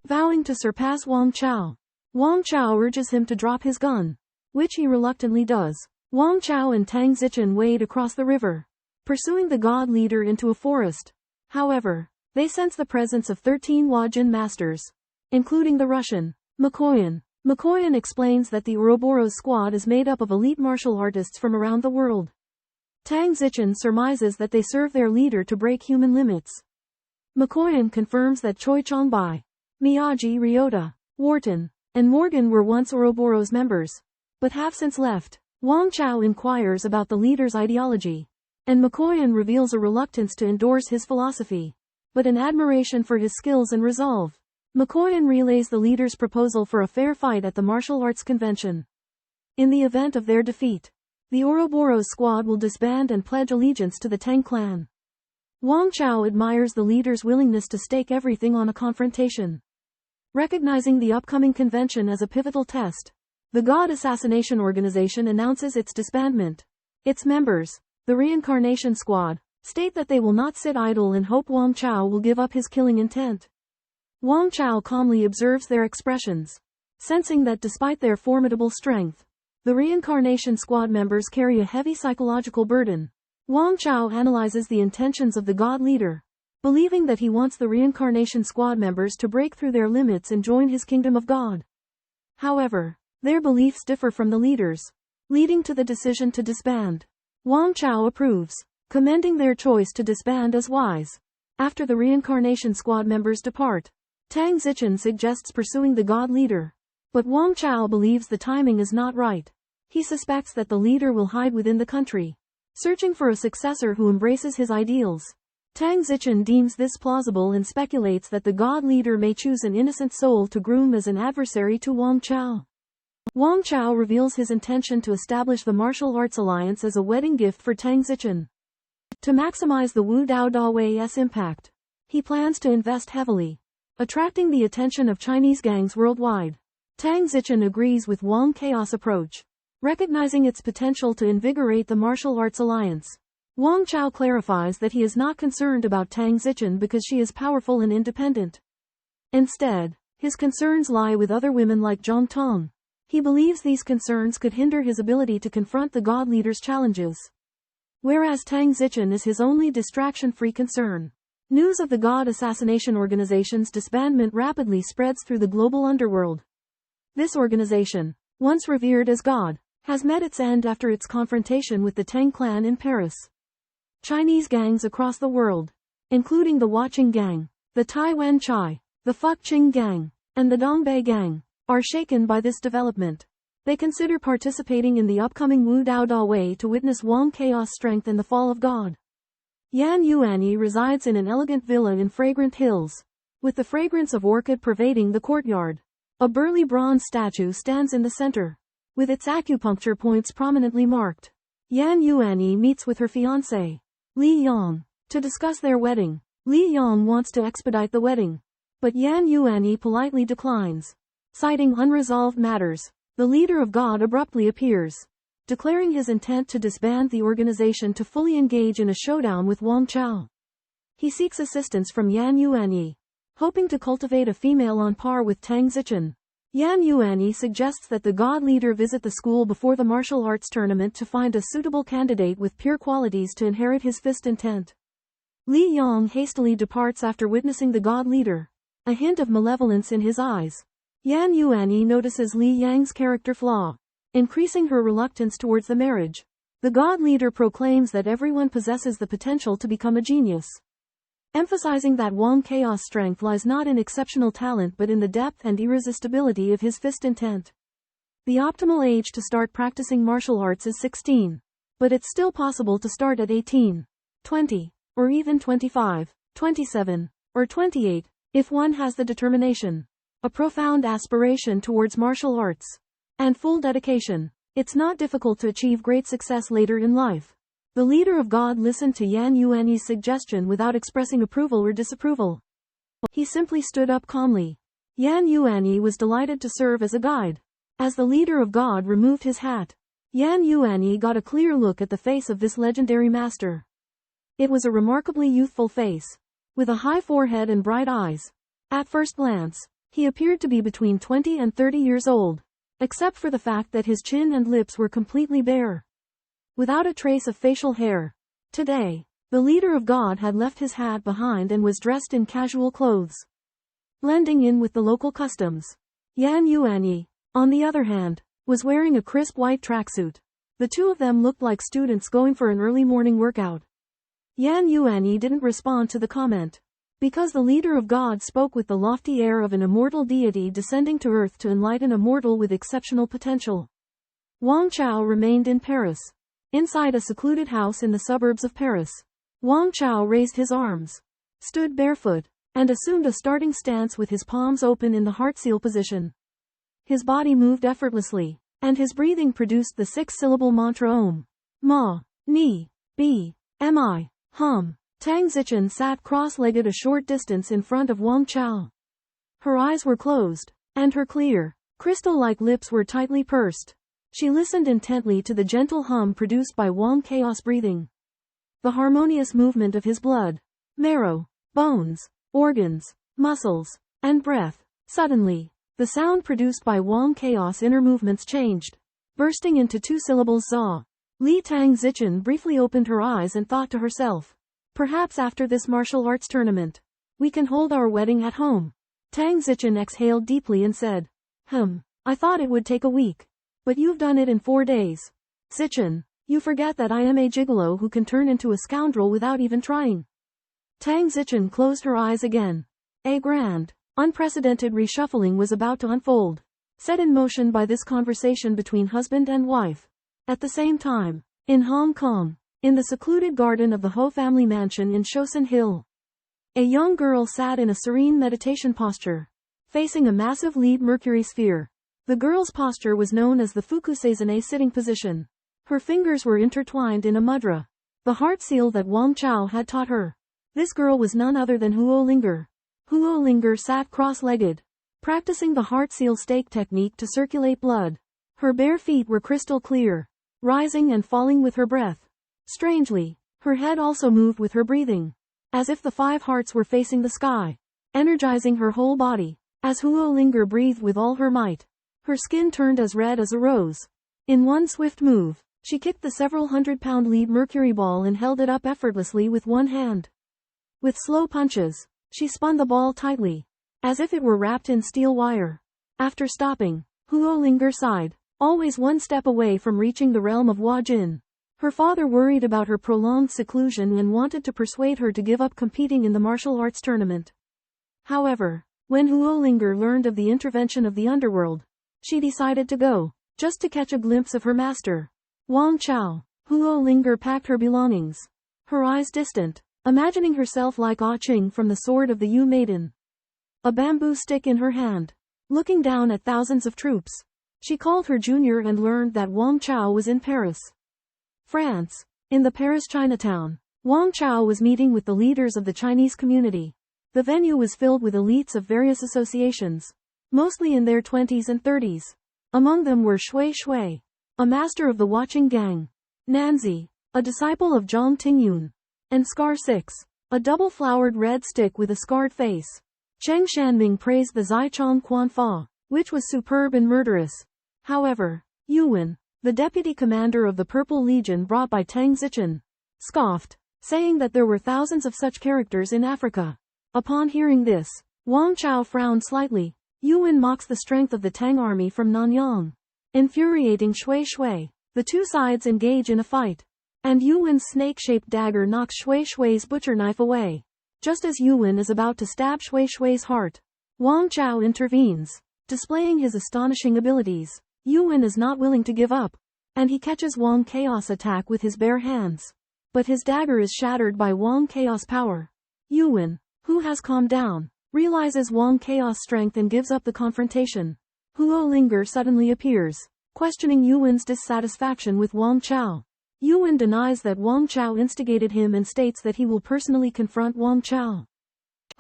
Vowing to surpass Wang Chao, Wang Chao urges him to drop his gun, which he reluctantly does. Wang Chao and Tang Zichen wade across the river, pursuing the god leader into a forest. However, they sense the presence of 13 Huajin masters, including the Russian, Mikoyan. Mikoyan explains that the Ouroboros squad is made up of elite martial artists from around the world. Tang Zichen surmises that they serve their leader to break human limits. Mikoyan confirms that Choi Chongbai, Miyagi Ryota, Wharton, and Morgan were once Ouroboros members, but have since left. Wang Chao inquires about the leader's ideology, and Mikoyan reveals a reluctance to endorse his philosophy, but an admiration for his skills and resolve. Mikoyan relays the leader's proposal for a fair fight at the martial arts convention. In the event of their defeat, the Ouroboros squad will disband and pledge allegiance to the Tang clan. Wang Chao admires the leader's willingness to stake everything on a confrontation. Recognizing the upcoming convention as a pivotal test, the God Assassination Organization announces its disbandment. Its members, the Reincarnation Squad, state that they will not sit idle and hope Wang Chao will give up his killing intent. Wang Chao calmly observes their expressions, sensing that despite their formidable strength, the Reincarnation Squad members carry a heavy psychological burden. Wang Chao analyzes the intentions of the God leader, believing that he wants the Reincarnation Squad members to break through their limits and join his kingdom of God. However, their beliefs differ from the leaders, leading to the decision to disband. Wang Chao approves, commending their choice to disband as wise. After the Reincarnation Squad members depart, Tang Zichen suggests pursuing the God leader. But Wang Chao believes the timing is not right. He suspects that the leader will hide within the country, searching for a successor who embraces his ideals. Tang Zichen deems this plausible and speculates that the God leader may choose an innocent soul to groom as an adversary to Wang Chao. Wang Chao reveals his intention to establish the martial arts alliance as a wedding gift for Tang Zichen. To maximize the Wu Dao Dawei's impact, he plans to invest heavily, attracting the attention of Chinese gangs worldwide. Tang Zichen agrees with Wang Chao's approach, recognizing its potential to invigorate the martial arts alliance. Wang Chao clarifies that he is not concerned about Tang Zichen because she is powerful and independent. Instead, his concerns lie with other women like Zhang Tong. He believes these concerns could hinder his ability to confront the God leader's challenges. Whereas Tang Zichen is his only distraction-free concern. News of the God Assassination Organization's disbandment rapidly spreads through the global underworld. This organization, once revered as God, has met its end after its confrontation with the Tang clan in Paris. Chinese gangs across the world, including the Huaqing gang, the Taiwan Chai, the Fuqing gang, and the Dongbei gang, are shaken by this development. They consider participating in the upcoming Wu Dao Dawei to witness Wang Chao's strength and the fall of God. Yan Yuanyi resides in an elegant villa in fragrant hills, with the fragrance of orchid pervading the courtyard. A burly bronze statue stands in the center, with its acupuncture points prominently marked. Yan Yuanyi meets with her fiancé, Li Yang, to discuss their wedding. Li Yang wants to expedite the wedding, but Yan Yuanyi politely declines. Citing unresolved matters, the leader of God abruptly appears, declaring his intent to disband the organization to fully engage in a showdown with Wang Chao. He seeks assistance from Yan Yuanyi, hoping to cultivate a female on par with Tang Zichen. Yan Yuanyi suggests that the God leader visit the school before the martial arts tournament to find a suitable candidate with pure qualities to inherit his fist intent. Li Yang hastily departs after witnessing the God leader, a hint of malevolence in his eyes. Yan Yuanyi notices Li Yang's character flaw, increasing her reluctance towards the marriage. The God leader proclaims that everyone possesses the potential to become a genius, emphasizing that Wang Chao's strength lies not in exceptional talent but in the depth and irresistibility of his fist intent. The optimal age to start practicing martial arts is 16, but it's still possible to start at 18, 20, or even 25, 27, or 28, if one has the determination, a profound aspiration towards martial arts, and full dedication. It's not difficult to achieve great success later in life. The leader of God listened to Yan Yuanyi's suggestion without expressing approval or disapproval. He simply stood up calmly. Yan Yuanyi was delighted to serve as a guide. As the leader of God removed his hat, Yan Yuanyi got a clear look at the face of this legendary master. It was a remarkably youthful face, with a high forehead and bright eyes. At first glance, he appeared to be between 20 and 30 years old, except for the fact that his chin and lips were completely bare, without a trace of facial hair. Today, the leader of God had left his hat behind and was dressed in casual clothes, blending in with the local customs. Yan Yuanyi, on the other hand, was wearing a crisp white tracksuit. The two of them looked like students going for an early morning workout. Yan Yuanyi didn't respond to the comment, because the leader of God spoke with the lofty air of an immortal deity descending to earth to enlighten a mortal with exceptional potential. Wang Chao remained in Paris, inside a secluded house in the suburbs of Paris. Wang Chao raised his arms, stood barefoot, and assumed a starting stance with his palms open in the heart seal position. His body moved effortlessly, and his breathing produced the 6-syllable mantra Om. Ma, Ni, Bi, Mi, Hum, Tang Zichen sat cross-legged a short distance in front of Wang Chao. Her eyes were closed, and her clear, crystal-like lips were tightly pursed. She listened intently to the gentle hum produced by Wang Chao's breathing. The harmonious movement of his blood, marrow, bones, organs, muscles, and breath. Suddenly, the sound produced by Wang Chaos' inner movements changed, bursting into two syllables za. Li Tang Zichen briefly opened her eyes and thought to herself, perhaps after this martial arts tournament, we can hold our wedding at home. Tang Zichen exhaled deeply and said, I thought it would take a week. But you've done it in 4 days. Zichen, you forget that I am a gigolo who can turn into a scoundrel without even trying. Tang Zichen closed her eyes again. A grand, unprecedented reshuffling was about to unfold, set in motion by this conversation between husband and wife. At the same time, in Hong Kong, in the secluded garden of the Ho family mansion in Shousen Hill, a young girl sat in a serene meditation posture, facing a massive lead mercury sphere. The girl's posture was known as the Fukusezane sitting position. Her fingers were intertwined in a mudra, the heart seal that Wang Chao had taught her. This girl was none other than Huo Linger. Huo Linger sat cross-legged, practicing the heart seal stake technique to circulate blood. Her bare feet were crystal clear, rising and falling with her breath. Strangely, her head also moved with her breathing, as if the 5 hearts were facing the sky, energizing her whole body. As Huo Linger breathed with all her might, her skin turned as red as a rose. In one swift move, she kicked the several 100-pound lead mercury ball and held it up effortlessly with one hand. With slow punches, she spun the ball tightly, as if it were wrapped in steel wire. After stopping, Huo Linger sighed, always one step away from reaching the realm of Hua Jin. Her father worried about her prolonged seclusion and wanted to persuade her to give up competing in the martial arts tournament. However, when Huo Linger learned of the intervention of the underworld, she decided to go, just to catch a glimpse of her master, Wang Chao. Huo Linger packed her belongings, her eyes distant, imagining herself like Ah Ching from the Sword of the Yu Maiden, a bamboo stick in her hand, looking down at thousands of troops. She called her junior and learned that Wang Chao was in Paris, France. In the Paris Chinatown, Wang Chao was meeting with the leaders of the Chinese community. The venue was filled with elites of various associations, mostly in their 20s and 30s. Among them were Shui Shui, a master of the watching gang, Nanzi, a disciple of Zhang Tingyun, and Scar 6, a double-flowered red stick with a scarred face. Cheng Shanming praised the Zaichong Quan Fa, which was superb and murderous. However, Yuan, the deputy commander of the Purple Legion brought by Tang Zichen, scoffed, saying that there were thousands of such characters in Africa. Upon hearing this, Wang Chao frowned slightly. Yuan mocks the strength of the Tang army from Nanyang. Infuriating Shui Shui, the two sides engage in a fight, and Yuan's snake-shaped dagger knocks Shui Shui's butcher knife away. Just as Yuan is about to stab Shui Shui's heart, Wang Chao intervenes, displaying his astonishing abilities. Yuan is not willing to give up, and he catches Wang Chaos' attack with his bare hands. But his dagger is shattered by Wang Chaos' power. Yuan, who has calmed down, realizes Wang Chaos' strength and gives up the confrontation. Huo Linger suddenly appears, questioning Yuan's dissatisfaction with Wang Chao. Yuan denies that Wang Chao instigated him and states that he will personally confront Wang Chao.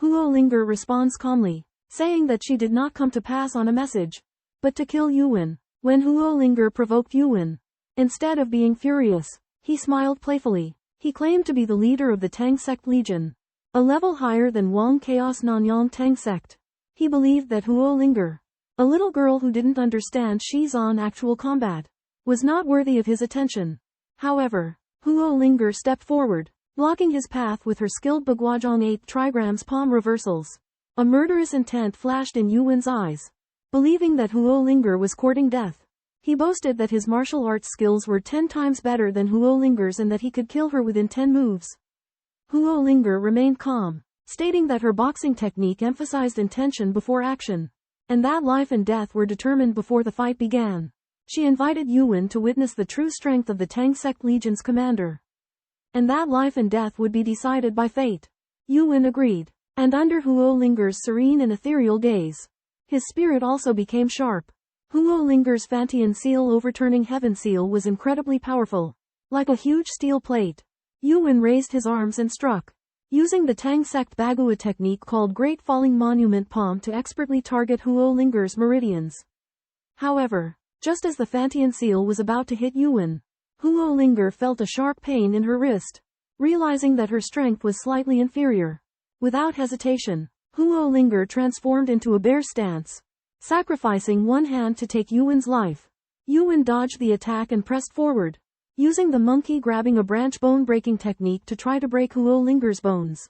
Huo Linger responds calmly, saying that she did not come to pass on a message, but to kill Yuan. When Huo Linger provoked Yuan, instead of being furious, he smiled playfully. He claimed to be the leader of the Tang Sect Legion, a level higher than Wang Chaos' Nanyang Tang Sect. He believed that Huo Linger, a little girl who didn't understand Shizan actual combat, was not worthy of his attention. However, Huo Linger stepped forward, blocking his path with her skilled Baguazhong 8 trigrams palm reversals. A murderous intent flashed in Yuan's eyes. Believing that Huo Linger was courting death, he boasted that his martial arts skills were 10 times better than Huo Linger's and that he could kill her within 10 moves. Huo Linger remained calm, stating that her boxing technique emphasized intention before action, and that life and death were determined before the fight began. She invited Yuan to witness the true strength of the Tang Sect Legion's commander, and that life and death would be decided by fate. Yuan agreed, and under Huo Linger's serene and ethereal gaze, his spirit also became sharp. Huo Linger's Fantian seal overturning heaven seal was incredibly powerful, like a huge steel plate. Yuan raised his arms and struck. using the Tang sect Bagua technique called Great Falling Monument Palm to expertly target Huo Linger's meridians. However, just as the Fantian seal was about to hit Yuan, Huo Linger felt a sharp pain in her wrist. Realizing that her strength was slightly inferior, without hesitation, Huo Linger transformed into a bear stance, sacrificing one hand to take Yuan's life. Yuan dodged the attack and pressed forward, using the monkey grabbing a branch bone-breaking technique to try to break Huo Linger's bones.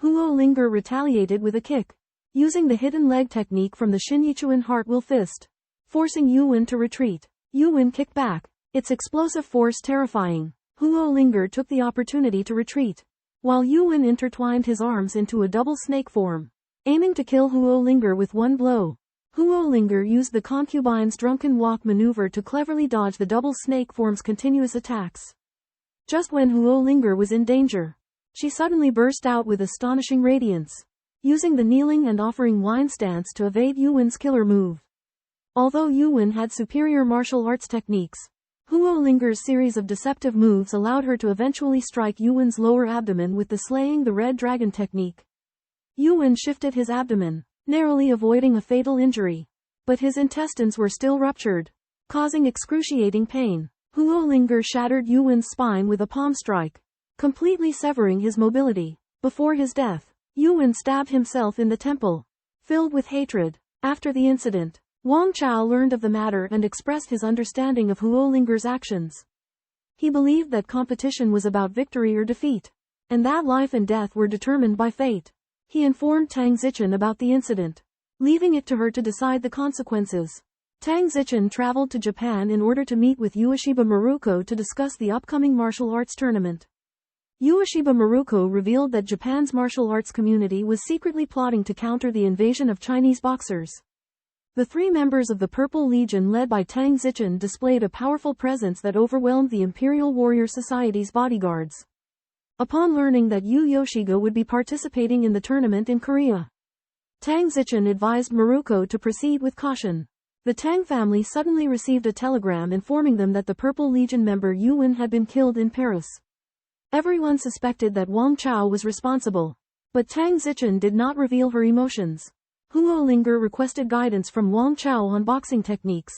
Huo Linger retaliated with a kick, using the hidden leg technique from the Xinyichuan Heart-Will Fist, forcing Yuan to retreat. Yuan kicked back, its explosive force terrifying. Huo Linger took the opportunity to retreat, while Yuan intertwined his arms into a double snake form, aiming to kill Huo Linger with one blow. Huo Linger used the concubine's drunken walk maneuver to cleverly dodge the double snake form's continuous attacks. Just when Huo Linger was in danger, she suddenly burst out with astonishing radiance, using the kneeling and offering wine stance to evade Yuan's killer move. Although Yuan had superior martial arts techniques, Huo Linger's series of deceptive moves allowed her to eventually strike Yuan's lower abdomen with the slaying the red dragon technique. Yuan shifted his abdomen, narrowly avoiding a fatal injury, but his intestines were still ruptured, causing excruciating pain. Huo Linger shattered Yuan's spine with a palm strike, completely severing his mobility. Before his death, Yuan stabbed himself in the temple, filled with hatred. After the incident, Wang Chao learned of the matter and expressed his understanding of Huo Linger's actions. He believed that competition was about victory or defeat, and that life and death were determined by fate. He informed Tang Zichen about the incident, leaving it to her to decide the consequences. Tang Zichen traveled to Japan in order to meet with Ueshiba Maruko to discuss the upcoming martial arts tournament. Ueshiba Maruko revealed that Japan's martial arts community was secretly plotting to counter the invasion of Chinese boxers. The 3 members of the Purple Legion led by Tang Zichen displayed a powerful presence that overwhelmed the Imperial Warrior Society's bodyguards. Upon learning that Yu Yoshiga would be participating in the tournament in Korea, Tang Zichen advised Maruko to proceed with caution. The Tang family suddenly received a telegram informing them that the Purple Legion member Yuan had been killed in Paris. Everyone suspected that Wang Chao was responsible, but Tang Zichen did not reveal her emotions. Huo Linger requested guidance from Wang Chao on boxing techniques.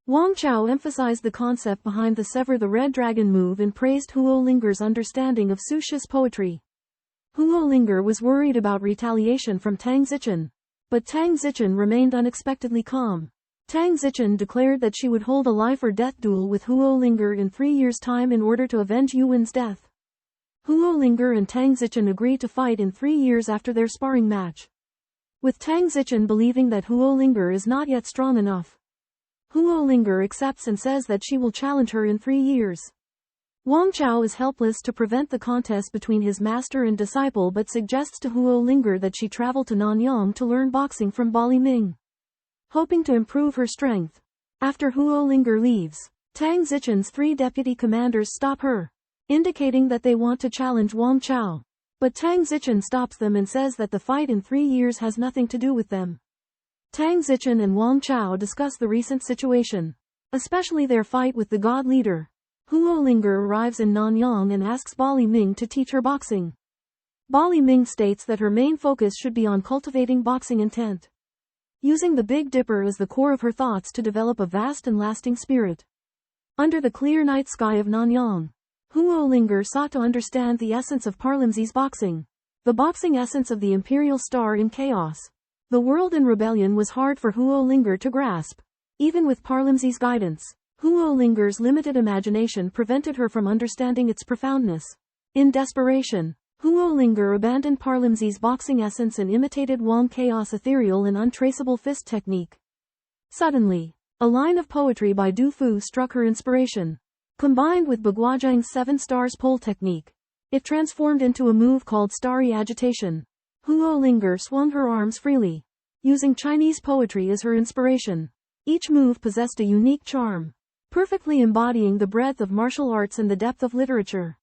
Wang Chao emphasized the concept behind the Sever the Red Dragon move and praised Huo Linger's understanding of Sushis poetry. Huo Linger was worried about retaliation from Tang Zichen, but Tang Zichen remained unexpectedly calm. Tang Zichen declared that she would hold a life or death duel with Huo Linger in 3 years' time in order to avenge Yuan's death. Huo Linger and Tang Zichen agreed to fight in 3 years after their sparring match, with Tang Zichen believing that Huo Linger is not yet strong enough. Huo Linger accepts and says that she will challenge her in 3 years. Wang Chao is helpless to prevent the contest between his master and disciple but suggests to Huo Linger that she travel to Nanyang to learn boxing from Bali Ming, hoping to improve her strength. After Huo Linger leaves, Tang Zichen's 3 deputy commanders stop her, indicating that they want to challenge Wang Chao. But Tang Zichen stops them and says that the fight in 3 years has nothing to do with them. Tang Zichen and Wang Chao discuss the recent situation, especially their fight with the god leader. Huo Linger arrives in Nanyang and asks Bali Ming to teach her boxing. Bali Ming states that her main focus should be on cultivating boxing intent, using the Big Dipper as the core of her thoughts to develop a vast and lasting spirit. Under the clear night sky of Nanyang, Huo Linger sought to understand the essence of Parlimzi's boxing, the boxing essence of the Imperial Star in Chaos. The world in rebellion was hard for Huo Linger to grasp. Even with Parlimzi's guidance, Huo Linger's limited imagination prevented her from understanding its profoundness. In desperation, Huo Linger abandoned Parlimzi's boxing essence and imitated Wang Chaos' ethereal and untraceable fist technique. Suddenly, a line of poetry by Du Fu struck her inspiration. Combined with Baguazhang's 7 stars pole technique, it transformed into a move called Starry Agitation. Huo Linger swung her arms freely, using Chinese poetry as her inspiration. Each move possessed a unique charm, perfectly embodying the breadth of martial arts and the depth of literature.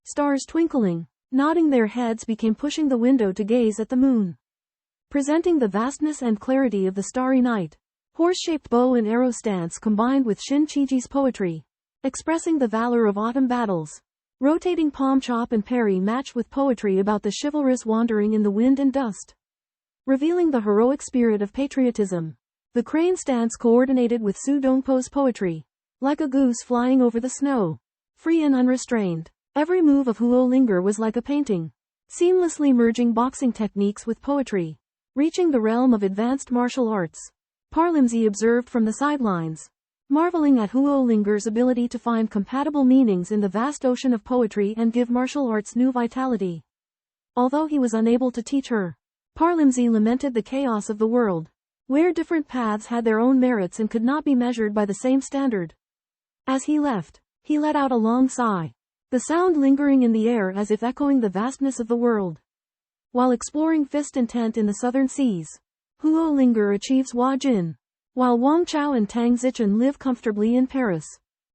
Stars twinkling, nodding their heads became pushing the window to gaze at the moon, presenting the vastness and clarity of the starry night. Horse-shaped bow and arrow stance combined with Shin Chiji's poetry, expressing the valor of autumn battles. rotating palm chop and parry match with poetry about the chivalrous wandering in the wind and dust, revealing the heroic spirit of patriotism. The crane stance coordinated with Su Dongpo's poetry, like a goose flying over the snow, free and unrestrained. Every move of Huo Linger was like a painting, seamlessly merging boxing techniques with poetry, reaching the realm of advanced martial arts. Parlimsey observed from the sidelines, marveling at Huo Linger's ability to find compatible meanings in the vast ocean of poetry and give martial arts new vitality. Although he was unable to teach her, Parlimsey lamented the chaos of the world, where different paths had their own merits and could not be measured by the same standard. As he left, he let out a long sigh, the sound lingering in the air as if echoing the vastness of the world. While exploring fist intent in the southern seas, Huo Linger achieves Hua Jin, while Wang Chao and Tang Zichen live comfortably in Paris.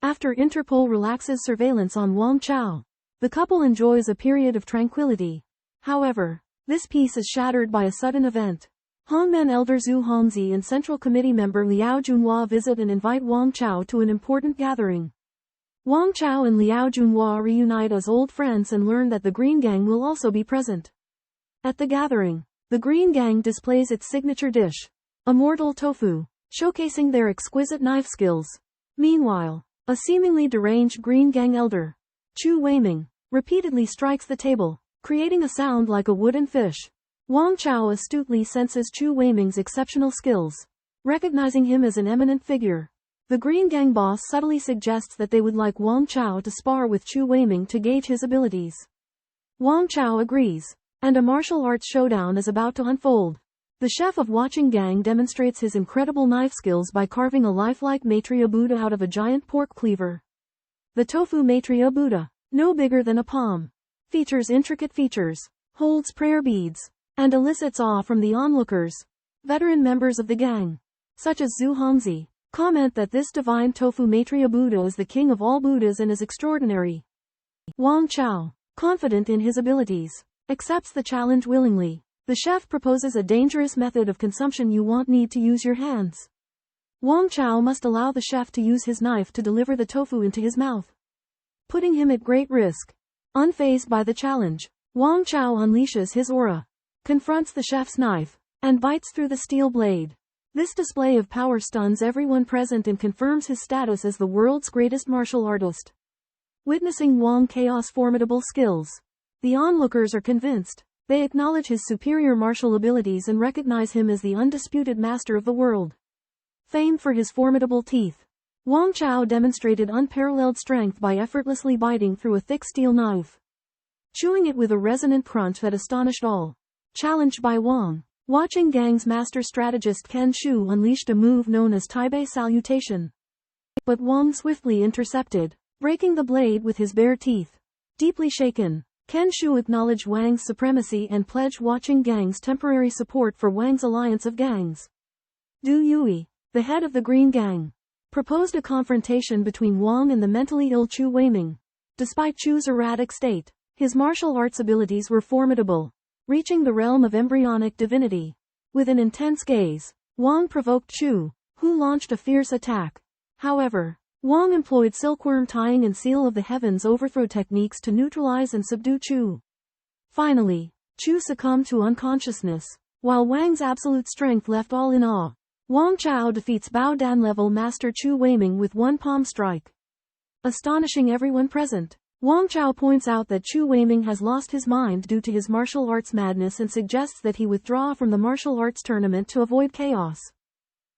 After Interpol relaxes surveillance on Wang Chao, the couple enjoys a period of tranquility. However, this peace is shattered by a sudden event. Hongmen elder Zhu Hongzi and Central Committee member Liao Junhua visit and invite Wang Chao to an important gathering. Wang Chao and Liao Junhua reunite as old friends and learn that the Green Gang will also be present. At the gathering, the Green Gang displays its signature dish, immortal tofu, showcasing their exquisite knife skills. Meanwhile, a seemingly deranged Green Gang elder, Chu Weiming, repeatedly strikes the table, creating a sound like a wooden fish. Wang Chao astutely senses Chu Weiming's exceptional skills. Recognizing him as an eminent figure, the Green Gang boss subtly suggests that they would like Wang Chao to spar with Chu Weiming to gauge his abilities. Wang Chao agrees, and a martial arts showdown is about to unfold. The chef of Watching Gang demonstrates his incredible knife skills by carving a lifelike Maitreya Buddha out of a giant pork cleaver. The tofu Maitreya Buddha, no bigger than a palm, features intricate features, holds prayer beads, and elicits awe from the onlookers. Veteran members of the gang, such as Zhu Hongzi, comment that this divine tofu Maitreya Buddha is the king of all Buddhas and is extraordinary. Wang Chao, confident in his abilities, accepts the challenge willingly. The chef proposes a dangerous method of consumption: you won't need to use your hands. Wang Chao must allow the chef to use his knife to deliver the tofu into his mouth, putting him at great risk. Unfazed by the challenge, Wang Chao unleashes his aura, confronts the chef's knife, and bites through the steel blade. This display of power stuns everyone present and confirms his status as the world's greatest martial artist. Witnessing Wang Chao's formidable skills, the onlookers are convinced. They acknowledge his superior martial abilities and recognize him as the undisputed master of the world. Famed for his formidable teeth, Wang Chao demonstrated unparalleled strength by effortlessly biting through a thick steel knife, chewing it with a resonant crunch that astonished all. Challenged by Wang, Watching Gang's master strategist Ken Shu unleashed a move known as Taibei Salutation. But Wang swiftly intercepted, breaking the blade with his bare teeth. Deeply shaken, Ken Shu acknowledged Wang's supremacy and pledged Watching Gang's temporary support for Wang's alliance of gangs. Du Yui, the head of the Green Gang, proposed a confrontation between Wang and the mentally ill Chu Weiming. Despite Chu's erratic state, his martial arts abilities were formidable, reaching the realm of embryonic divinity. With an intense gaze, Wang provoked Chu, who launched a fierce attack. However, Wang employed silkworm tying and seal of the heavens overthrow techniques to neutralize and subdue Chu. Finally, Chu succumbed to unconsciousness, while Wang's absolute strength left all in awe. Wang Chao defeats Bao Dan level master Chu Weiming with one palm strike, astonishing everyone present. Wang Chao points out that Chu Weiming has lost his mind due to his martial arts madness and suggests that he withdraw from the martial arts tournament to avoid chaos.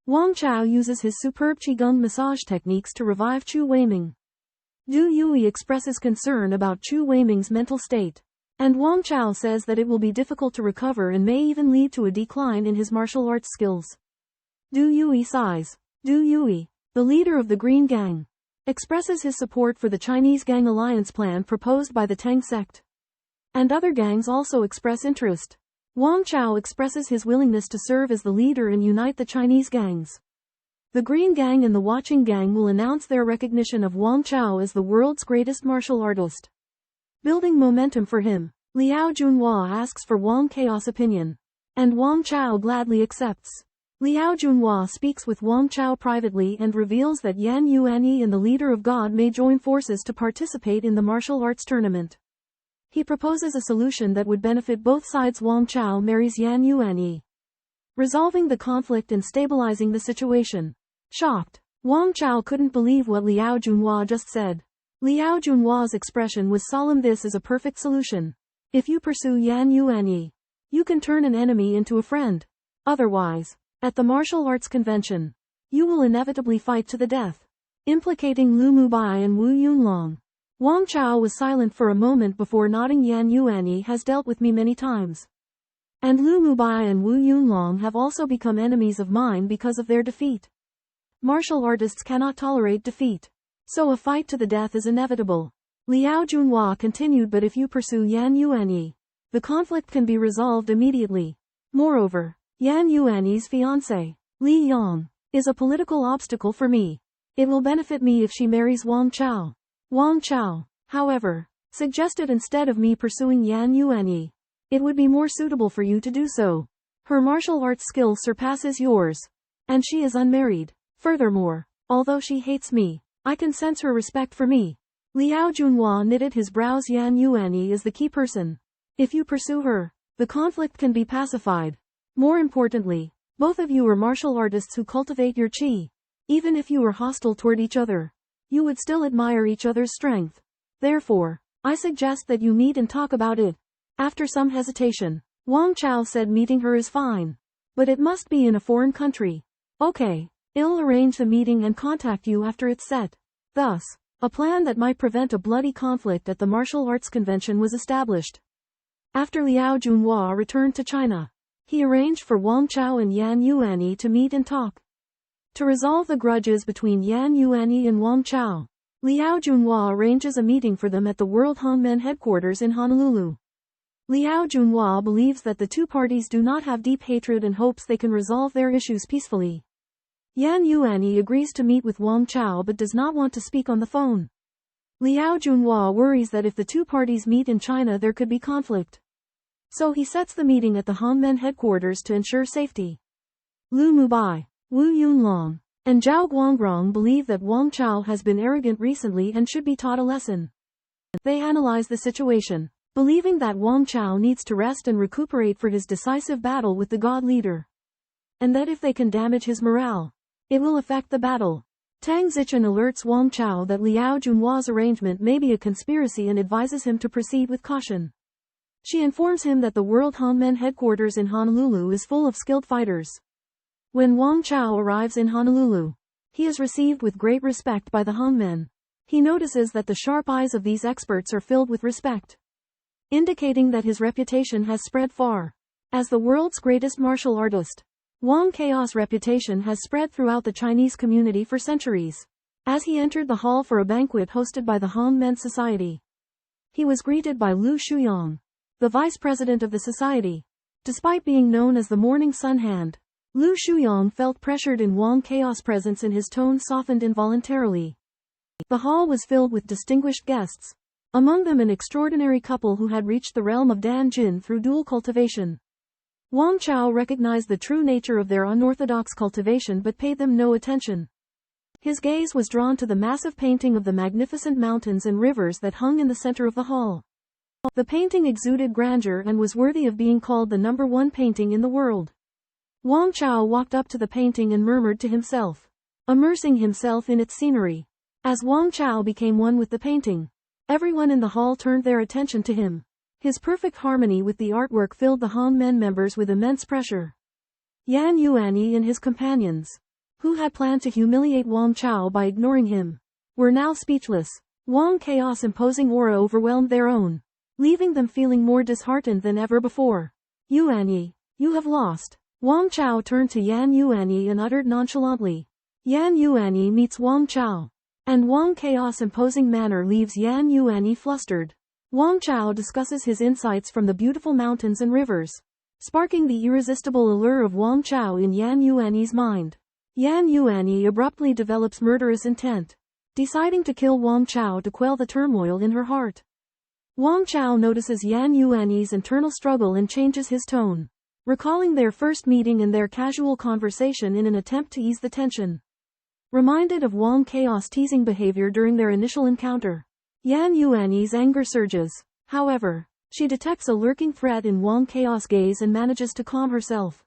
Wang Chao uses his superb Qigong massage techniques to revive Chu Weiming. Du Yui expresses concern about Chu Weiming's mental state, and Wang Chao says that it will be difficult to recover and may even lead to a decline in his martial arts skills. Du Yui sighs. Du Yui, the leader of the Green Gang, expresses his support for the Chinese gang alliance plan proposed by the Tang sect. And other gangs also express interest. Wang Chao expresses his willingness to serve as the leader and unite the Chinese gangs. The Green Gang and the Watching Gang will announce their recognition of Wang Chao as the world's greatest martial artist. Building momentum for him, Liao Junhua asks for Wang Chao's opinion, and Wang Chao gladly accepts. Liao Junhua speaks with Wang Chao privately and reveals that Yan Yuanyi and the leader of God may join forces to participate in the martial arts tournament. He proposes a solution that would benefit both sides. Wang Chao marries Yan Yuanyi, resolving the conflict and stabilizing the situation. Shocked, Wang Chao couldn't believe what Liao Junhua just said. Liao Junhua's expression was solemn. This is a perfect solution. If you pursue Yan Yuanyi, you can turn an enemy into a friend. Otherwise, at the martial arts convention, you will inevitably fight to the death, implicating Lu Mubai and Wu Yunlong. Wang Chao was silent for a moment before nodding. Yan Yuanyi has dealt with me many times, and Lu Mubai and Wu Yunlong have also become enemies of mine because of their defeat. Martial artists cannot tolerate defeat, so a fight to the death is inevitable. Liao Junhua continued, but if you pursue Yan Yuanyi, the conflict can be resolved immediately. Moreover, Yan Yuanyi's fiancé, Li Yang, is a political obstacle for me. It will benefit me if she marries Wang Chao. Wang Chao, however, suggested instead of me pursuing Yan Yuanyi, it would be more suitable for you to do so. Her martial arts skill surpasses yours, and she is unmarried. Furthermore, although she hates me, I can sense her respect for me. Liao Junhua knitted his brows. Yan Yuanyi is the key person. If you pursue her, the conflict can be pacified. More importantly, both of you are martial artists who cultivate your qi. Even if you are hostile toward each other, you would still admire each other's strength. Therefore, I suggest that you meet and talk about it. After some hesitation, Wang Chao said meeting her is fine, but it must be in a foreign country. Okay, I'll arrange the meeting and contact you after it's set. Thus, a plan that might prevent a bloody conflict at the martial arts convention was established. After Liao Junhua returned to China, he arranged for Wang Chao and Yan Yuanyi to meet and talk. To resolve the grudges between Yan Yuanyi and Wang Chao, Liao Junhua arranges a meeting for them at the World Hongmen headquarters in Honolulu. Liao Junhua believes that the two parties do not have deep hatred and hopes they can resolve their issues peacefully. Yan Yuanyi agrees to meet with Wang Chao but does not want to speak on the phone. Liao Junhua worries that if the two parties meet in China there could be conflict. So he sets the meeting at the Hongmen headquarters to ensure safety. Lu Mubai, Wu Yunlong, and Zhao Guangrong believe that Wang Chao has been arrogant recently and should be taught a lesson. They analyze the situation, believing that Wang Chao needs to rest and recuperate for his decisive battle with the god leader, and that if they can damage his morale, it will affect the battle. Tang Zichen alerts Wang Chao that Liao Junhua's arrangement may be a conspiracy and advises him to proceed with caution. She informs him that the World Hongmen headquarters in Honolulu is full of skilled fighters. When Wang Chao arrives in Honolulu, he is received with great respect by the Hongmen. He notices that the sharp eyes of these experts are filled with respect, indicating that his reputation has spread far. As the world's greatest martial artist, Wang Chao's reputation has spread throughout the Chinese community for centuries. As he entered the hall for a banquet hosted by the Hongmen Society, he was greeted by Lu Shuyang, the vice president of the society. Despite being known as the Morning Sun Hand, Lu Shuyang felt pressured in Wang Chao's presence and his tone softened involuntarily. The hall was filled with distinguished guests, among them an extraordinary couple who had reached the realm of Dan Jin through dual cultivation. Wang Chao recognized the true nature of their unorthodox cultivation but paid them no attention. His gaze was drawn to the massive painting of the magnificent mountains and rivers that hung in the center of the hall. The painting exuded grandeur and was worthy of being called the #1 painting in the world. Wang Chao walked up to the painting and murmured to himself, immersing himself in its scenery. As Wang Chao became one with the painting, everyone in the hall turned their attention to him. His perfect harmony with the artwork filled the Hongmen members with immense pressure. Yan Yuanyi and his companions, who had planned to humiliate Wang Chao by ignoring him, were now speechless. Wang Chaos' imposing aura overwhelmed their own, leaving them feeling more disheartened than ever before. Yuanyi, you have lost. Wang Chao turned to Yan Yuanyi and uttered nonchalantly. Yan Yuanyi meets Wang Chao, and Wang Chaos' imposing manner leaves Yan Yuanyi flustered. Wang Chao discusses his insights from the beautiful mountains and rivers, sparking the irresistible allure of Wang Chao in Yan Yuanyi's mind. Yan Yuanyi abruptly develops murderous intent, deciding to kill Wang Chao to quell the turmoil in her heart. Wang Chao notices Yan Yuanyi's internal struggle and changes his tone. recalling their first meeting and their casual conversation in an attempt to ease the tension. Reminded of Wang Chaos' teasing behavior during their initial encounter, Yan Yuanyi's anger surges. However, she detects a lurking threat in Wang Chaos' gaze and manages to calm herself.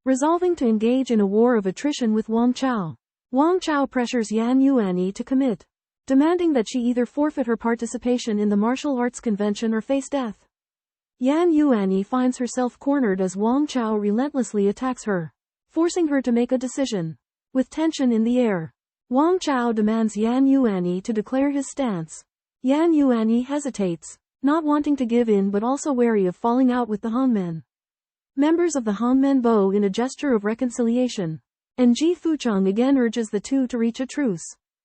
Resolving to engage in a war of attrition with Wang Chao, Wang Chao pressures Yan Yuanyi to commit, demanding that she either forfeit her participation in the martial arts convention or face death. Yan Yuanyi finds herself cornered as Wang Chao relentlessly attacks her, forcing her to make a decision. With tension in the air, Wang Chao demands Yan Yuanyi to declare his stance. Yan Yuanyi hesitates, not wanting to give in but also wary of falling out with the Hongmen. Members of the Hongmen bow in a gesture of reconciliation, and Ji Fucheng again urges the two to reach a truce.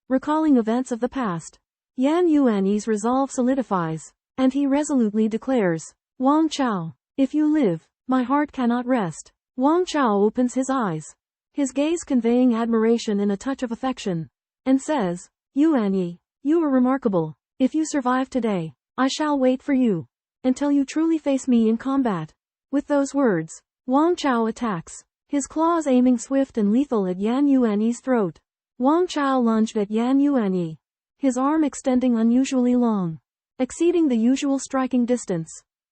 Recalling events of the past, Yan Yuanyi's resolve solidifies, and he resolutely declares, Wang Chao, if you live, my heart cannot rest. Wang Chao opens his eyes, his gaze conveying admiration and a touch of affection, and says, Yuanyi, you are remarkable. If you survive today, I shall wait for you, until you truly face me in combat. With those words, Wang Chao attacks, his claws aiming swift and lethal at Yan Yuanyi's throat. Wang Chao lunged at Yan Yuanyi, his arm extending unusually long, exceeding the usual striking distance.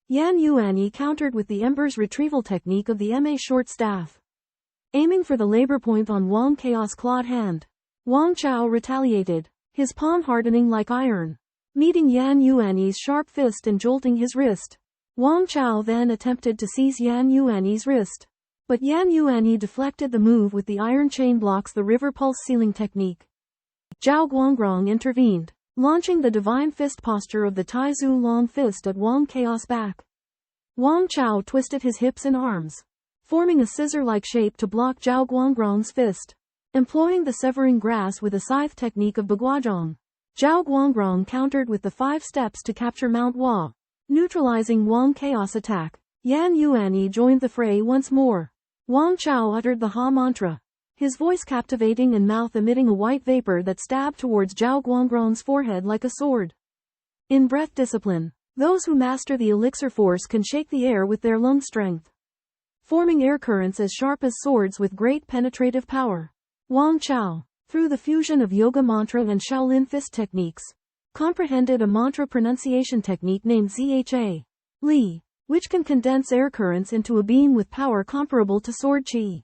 Yan Yuanyi countered with the Ember's retrieval technique of the Ma short staff. Aiming for the labor point on Wang Chaos' clawed hand, Wang Chao retaliated, his palm hardening like iron, meeting Yan Yuanyi's sharp fist and jolting his wrist. Wang Chao then attempted to seize Yan Yuanyi's wrist, but Yan Yuanyi deflected the move with the iron chain blocks the river pulse sealing technique. Zhao Guangrong intervened, launching the divine fist posture of the Taizu long fist at Wang Chaos' back. Wang Chao twisted his hips and arms, forming a scissor-like shape to block Zhao Guangrong's fist, employing the severing grass with a scythe technique of Baguazhong. Zhao Guangrong countered with the 5 steps to capture Mount Hua, neutralizing Wang Chaos' attack. Yan Yuanyi joined the fray once more. Wang Chao uttered the Ha mantra, his voice captivating and mouth emitting a white vapor that stabbed towards Zhao Guangrong's forehead like a sword. In breath discipline, those who master the elixir force can shake the air with their lung strength, forming air currents as sharp as swords with great penetrative power. Wang Chao, through the fusion of yoga mantra and Shaolin fist techniques, comprehended a mantra pronunciation technique named Zha Li, which can condense air currents into a beam with power comparable to sword qi.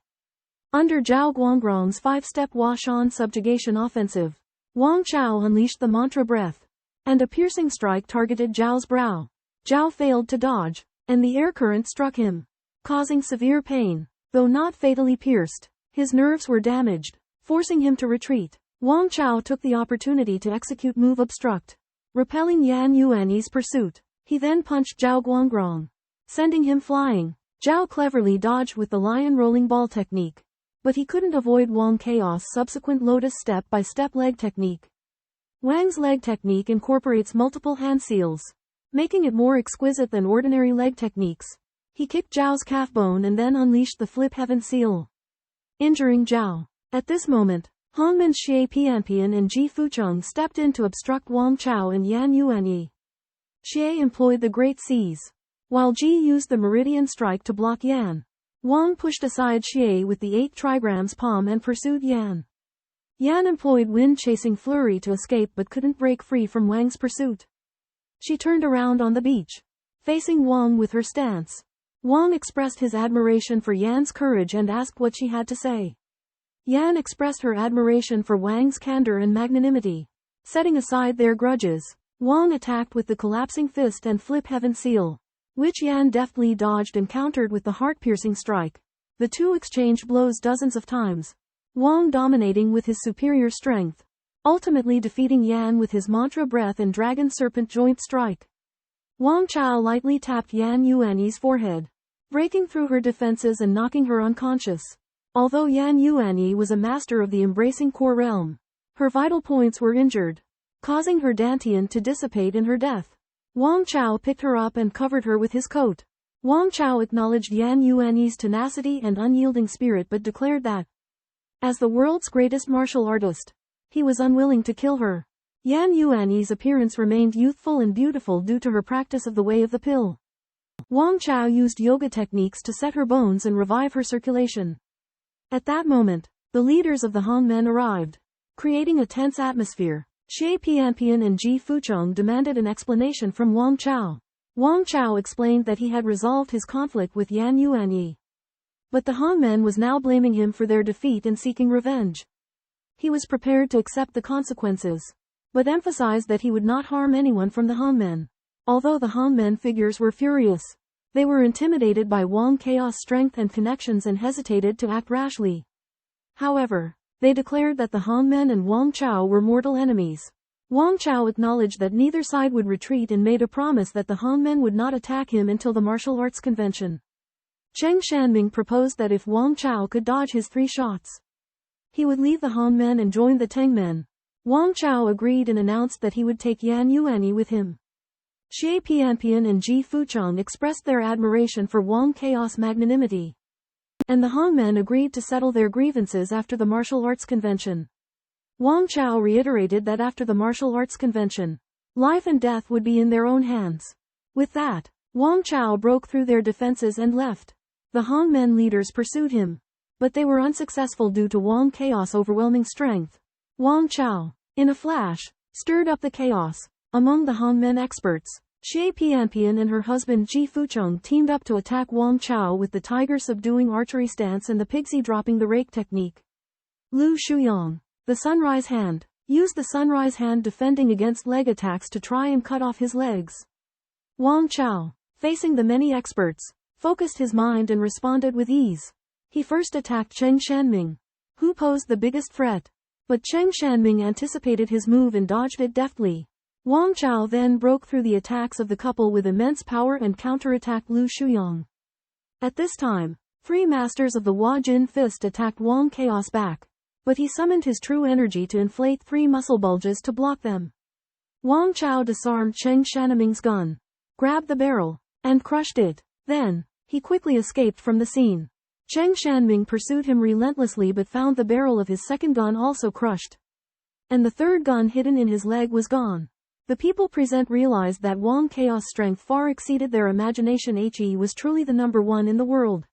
Under Zhao Guangrong's 5-step Huashan subjugation offensive, Wang Chao unleashed the mantra breath, and a piercing strike targeted Zhao's brow. Zhao failed to dodge, and the air current struck him, causing severe pain. Though not fatally pierced, his nerves were damaged, forcing him to retreat. Wang Chao took the opportunity to execute move obstruct, repelling Yan Yuanyi's pursuit. He then punched Zhao Guangrong, sending him flying. Zhao cleverly dodged with the lion rolling ball technique, but he couldn't avoid Wang Chaos' subsequent lotus step-by-step leg technique. Wang's leg technique incorporates multiple hand seals, making it more exquisite than ordinary leg techniques. He kicked Zhao's calf bone and then unleashed the flip heaven seal, injuring Zhao. At this moment, Hongmen Xie Pianpian and Ji Fucheng stepped in to obstruct Wang Chao and Yan Yuanyi. Xie employed the Great Seize, while Ji used the Meridian Strike to block Yan. Wang pushed aside Xie with the 8 trigrams palm and pursued Yan. Yan employed wind-chasing flurry to escape but couldn't break free from Wang's pursuit. She turned around on the beach, facing Wang with her stance. Wang expressed his admiration for Yan's courage and asked what she had to say. Yan expressed her admiration for Wang's candor and magnanimity. Setting aside their grudges, Wang attacked with the collapsing fist and flip heaven seal, which Yan deftly dodged and countered with the heart-piercing strike. The two exchanged blows dozens of times, Wang dominating with his superior strength, ultimately defeating Yan with his mantra breath and dragon serpent joint strike. Wang Chao lightly tapped Yan Yuanyi's forehead, breaking through her defenses and knocking her unconscious. Although Yan Yuanyi was a master of the embracing core realm, her vital points were injured, causing her dantian to dissipate in her death. Wang Chao picked her up and covered her with his coat. Wang Chao acknowledged Yan Yuanyi's tenacity and unyielding spirit but declared that, as the world's greatest martial artist, he was unwilling to kill her. Yan Yuanyi's appearance remained youthful and beautiful due to her practice of the way of the pill. Wang Chao used yoga techniques to set her bones and revive her circulation. At that moment, the leaders of the Han men arrived, creating a tense atmosphere. Xie Pianpian and Ji Fucheng demanded an explanation from Wang Chao. Wang Chao explained that he had resolved his conflict with Yan Yuanyi. But the Han men was now blaming him for their defeat and seeking revenge. He was prepared to accept the consequences, but emphasized that he would not harm anyone from the Han men. Although the Han men figures were furious, they were intimidated by Wang Chao's strength and connections and hesitated to act rashly. However, they declared that the Han men and Wang Chao were mortal enemies. Wang Chao acknowledged that neither side would retreat and made a promise that the Han men would not attack him until the martial arts convention. Cheng Shanming proposed that if Wang Chao could dodge his 3 shots, he would leave the Han men and join the Tang men. Wang Chao agreed and announced that he would take Yan Yuanyi with him. Xie Pianpian and Ji Fucheng expressed their admiration for Wang Chao's magnanimity, and the Han men agreed to settle their grievances after the martial arts convention. Wang Chao reiterated that after the martial arts convention, life and death would be in their own hands. With that, Wang Chao broke through their defenses and left. The Han men leaders pursued him, but they were unsuccessful due to Wang Chao's overwhelming strength. Wang Chao, in a flash, stirred up the chaos among the Han men experts. Xie Pianpian and her husband Ji Fucheng teamed up to attack Wang Chao with the tiger subduing archery stance and the pixie dropping the rake technique. Lu Shuyang, the sunrise hand, used the sunrise hand defending against leg attacks to try and cut off his legs. Wang Chao, facing the many experts, focused his mind and responded with ease. He first attacked Cheng Shanming, who posed the biggest threat. But Cheng Shanming anticipated his move and dodged it deftly. Wang Chao then broke through the attacks of the couple with immense power and counterattacked Lu Shuyang. At this time, 3 masters of the Hua Jin fist attacked Wang Chao's back, but he summoned his true energy to inflate 3 muscle bulges to block them. Wang Chao disarmed Cheng Shanming's gun, grabbed the barrel, and crushed it. Then, he quickly escaped from the scene. Cheng Shanming pursued him relentlessly but found the barrel of his second gun also crushed, and the third gun hidden in his leg was gone. The people present realized that Wang Chao's strength far exceeded their imagination. He was truly the number 1 in the world.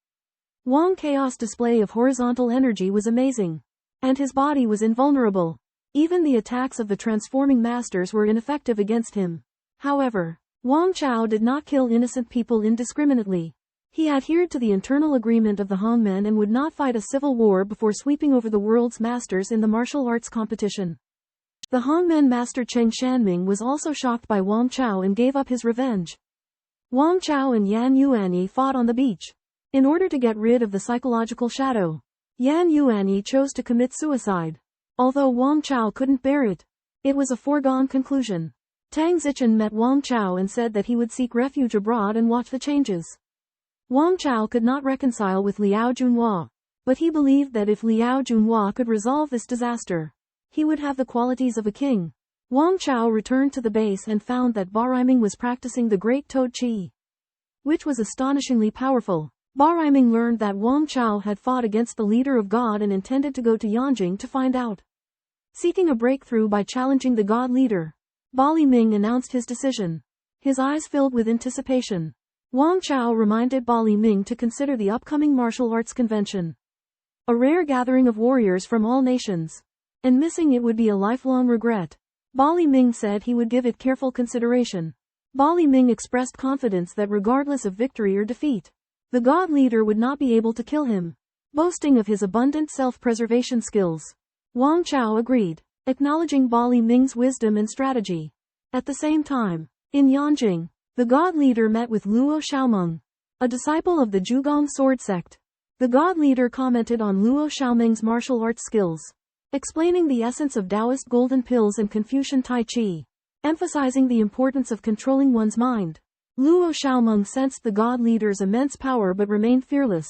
Wang Chao's display of horizontal energy was amazing, and his body was invulnerable. Even the attacks of the transforming masters were ineffective against him. However, Wang Chao did not kill innocent people indiscriminately. He adhered to the internal agreement of the Han men and would not fight a civil war before sweeping over the world's masters in the martial arts competition. The Han men master Cheng Shanming was also shocked by Wang Chao and gave up his revenge. Wang Chao and Yan Yuanyi fought on the beach. In order to get rid of the psychological shadow, Yan Yuanyi chose to commit suicide. Although Wang Chao couldn't bear it, it was a foregone conclusion. Tang Zichen met Wang Chao and said that he would seek refuge abroad and watch the changes. Wang Chao could not reconcile with Liao Junhua, but he believed that if Liao Junhua could resolve this disaster, he would have the qualities of a king. Wang Chao returned to the base and found that Bariming was practicing the Great Toad Chi, which was astonishingly powerful. Bariming learned that Wang Chao had fought against the leader of God and intended to go to Yanjing to find out. Seeking a breakthrough by challenging the God leader, Baliming announced his decision. His eyes filled with anticipation. Wang Chao reminded Baliming to consider the upcoming martial arts convention, a rare gathering of warriors from all nations, and missing it would be a lifelong regret. Baliming said he would give it careful consideration. Baliming expressed confidence that regardless of victory or defeat, the God leader would not be able to kill him, boasting of his abundant self-preservation skills. Wang Chao agreed, acknowledging Baliming's wisdom and strategy. At the same time, in Yanjing, the God leader met with Luo Xiaomeng, a disciple of the Zhugong sword sect. The God leader commented on Luo Xiaomeng's martial arts skills, explaining the essence of Taoist golden pills and Confucian Tai Chi, emphasizing the importance of controlling one's mind. Luo Xiaomeng sensed the God leader's immense power but remained fearless.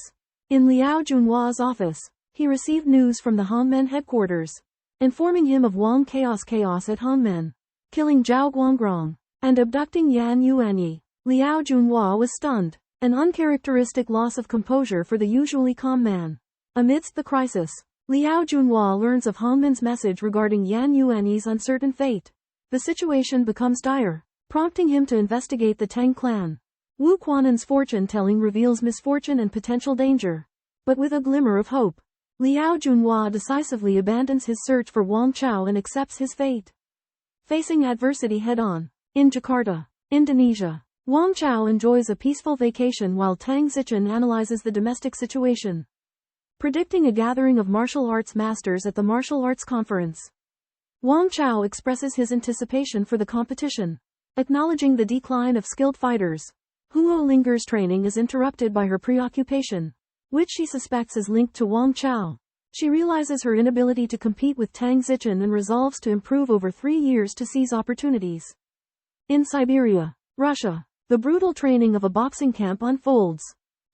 In Liao Junhua's office, he received news from the Hanmen headquarters, informing him of Wang Chaos at Hanmen, killing Zhao Guangrong, and abducting Yan Yuanyi. Liao Junhua was stunned, an uncharacteristic loss of composure for the usually calm man. Amidst the crisis, Liao Junhua learns of Hanmen's message regarding Yan Yuanyi's uncertain fate. The situation becomes dire, prompting him to investigate the Tang clan. Wu Quan'an's fortune-telling reveals misfortune and potential danger. But with a glimmer of hope, Liao Junhua decisively abandons his search for Wang Chao and accepts his fate. Facing adversity head-on. In Jakarta, Indonesia, Wang Chao enjoys a peaceful vacation while Tang Zichen analyzes the domestic situation. Predicting a gathering of martial arts masters at the martial arts conference, Wang Chao expresses his anticipation for the competition. Acknowledging the decline of skilled fighters, Huo Linger's training is interrupted by her preoccupation, which she suspects is linked to Wang Chao. She realizes her inability to compete with Tang Zichen and resolves to improve over 3 years to seize opportunities. In Siberia, Russia, the brutal training of a boxing camp unfolds.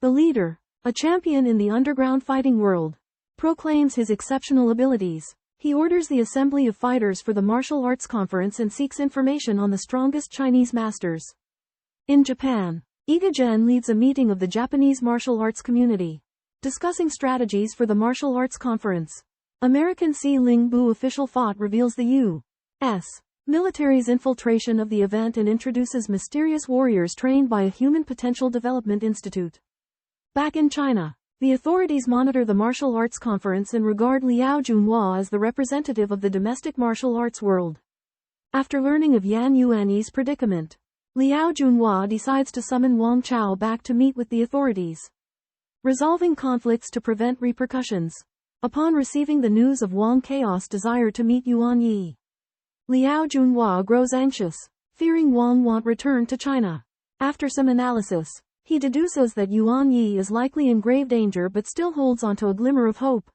The leader, a champion in the underground fighting world, proclaims his exceptional abilities. He orders the assembly of fighters for the martial arts conference and seeks information on the strongest Chinese masters. In Japan, Ida Gen leads a meeting of the Japanese martial arts community, discussing strategies for the martial arts conference. American Si Ling Bu official thought reveals the U.S. military's infiltration of the event and introduces mysterious warriors trained by a Human Potential Development Institute. Back in China, the authorities monitor the martial arts conference and regard Liao Junhua as the representative of the domestic martial arts world. After learning of Yan Yuanyi's predicament, Liao Junhua decides to summon Wang Chao back to meet with the authorities, resolving conflicts to prevent repercussions. Upon receiving the news of Wang Chao's desire to meet Yuan Yi, Liao Junhua grows anxious, fearing Wang won't return to China. After some analysis, he deduces that Yuan Yi is likely in grave danger but still holds onto a glimmer of hope.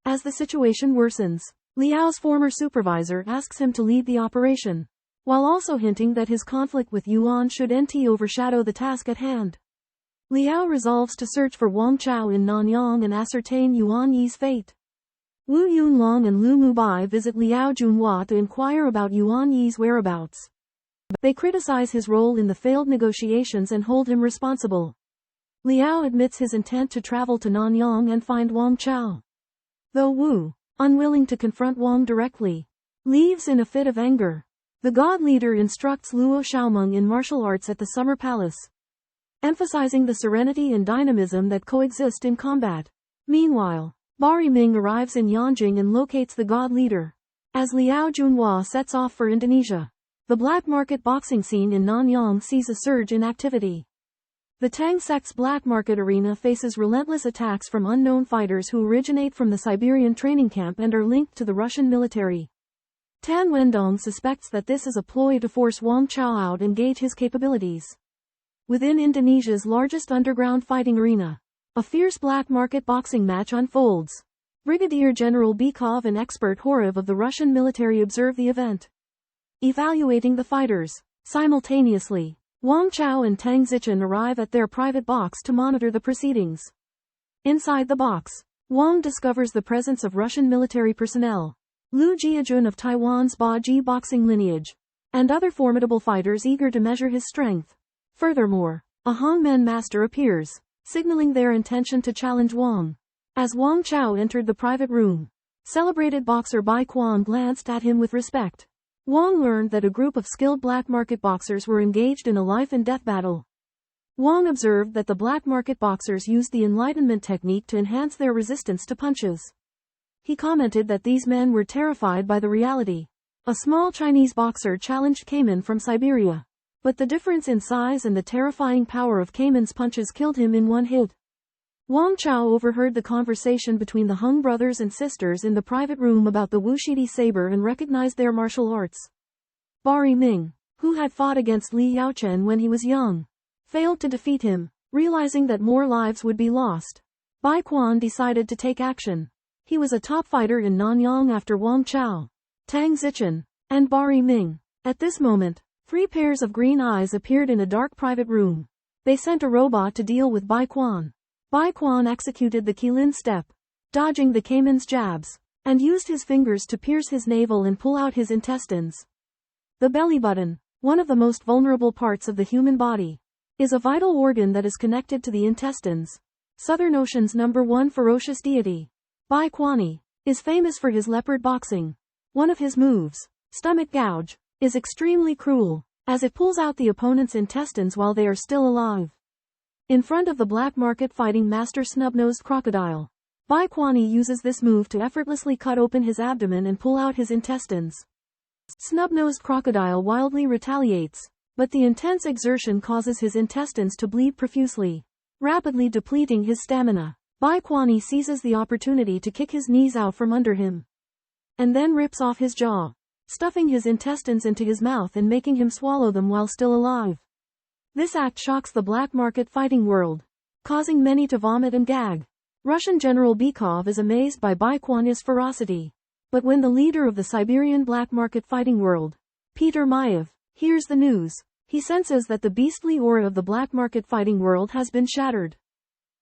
As the situation worsens, Liao's former supervisor asks him to lead the operation, while also hinting that his conflict with Yuan should overshadow the task at hand. Liao resolves to search for Wang Chao in Nanyang and ascertain Yuan Yi's fate. Wu Yunlong and Lu Mubai visit Liao Junhua to inquire about Yuan Yi's whereabouts. They criticize his role in the failed negotiations and hold him responsible. Liao admits his intent to travel to Nanyang and find Wang Chao, though Wu, unwilling to confront Wang directly, leaves in a fit of anger. The god leader instructs Luo Xiaomeng in martial arts at the Summer Palace, emphasizing the serenity and dynamism that coexist in combat. Meanwhile, Bari Ming arrives in Yanjing and locates the god leader. As Liao Junhua sets off for Indonesia, the black market boxing scene in Nanyang sees a surge in activity. The Tang sect's black market arena faces relentless attacks from unknown fighters who originate from the Siberian training camp and are linked to the Russian military. Tan Wendong suspects that this is a ploy to force Wang Chao out and gauge his capabilities. Within Indonesia's largest underground fighting arena, a fierce black market boxing match unfolds. Brigadier General Bykov and expert Horov of the Russian military observe the event, evaluating the fighters. Simultaneously, Wang Chao and Tang Zichen arrive at their private box to monitor the proceedings. Inside the box, Wang discovers the presence of Russian military personnel, Lu Jiajun of Taiwan's Ba Ji boxing lineage, and other formidable fighters eager to measure his strength. Furthermore, a Hongmen master appears, signaling their intention to challenge Wang. As Wang Chao entered the private room, celebrated boxer Bai Quan glanced at him with respect. Wang learned that a group of skilled black market boxers were engaged in a life-and-death battle. Wang observed that the black market boxers used the Enlightenment technique to enhance their resistance to punches. He commented that these men were terrified by the reality. A small Chinese boxer challenged Cayman from Siberia, but the difference in size and the terrifying power of Cayman's punches killed him in one hit. Wang Chao overheard the conversation between the Hung brothers and sisters in the private room about the Wushidi saber and recognized their martial arts. Bari Ming, who had fought against Li Yaochen when he was young, failed to defeat him, realizing that more lives would be lost. Bai Quan decided to take action. He was a top fighter in Nanyang after Wang Chao, Tang Zichen, and Bari Ming. At this moment, 3 pairs of green eyes appeared in a dark private room. They sent a robot to deal with Bai Quan. Bai Quan executed the Qilin step, dodging the Cayman's jabs, and used his fingers to pierce his navel and pull out his intestines. The belly button, one of the most vulnerable parts of the human body, is a vital organ that is connected to the intestines. Southern Ocean's #1 ferocious deity, Bai Quan, is famous for his leopard boxing. One of his moves, stomach gouge, is extremely cruel. as it pulls out the opponent's intestines while they are still alive. In front of the black market fighting master snub-nosed crocodile, Bai Kwani uses this move to effortlessly cut open his abdomen and pull out his intestines. Snub-nosed crocodile wildly retaliates, but the intense exertion causes his intestines to bleed profusely, rapidly depleting his stamina. Bai Kwani seizes the opportunity to kick his knees out from under him, and then rips off his jaw, stuffing his intestines into his mouth and making him swallow them while still alive. This act shocks the black market fighting world, causing many to vomit and gag. Russian General Bykov is amazed by Bai Kwani's ferocity. But when the leader of the Siberian black market fighting world, Peter Maiev, hears the news, he senses that the beastly aura of the black market fighting world has been shattered.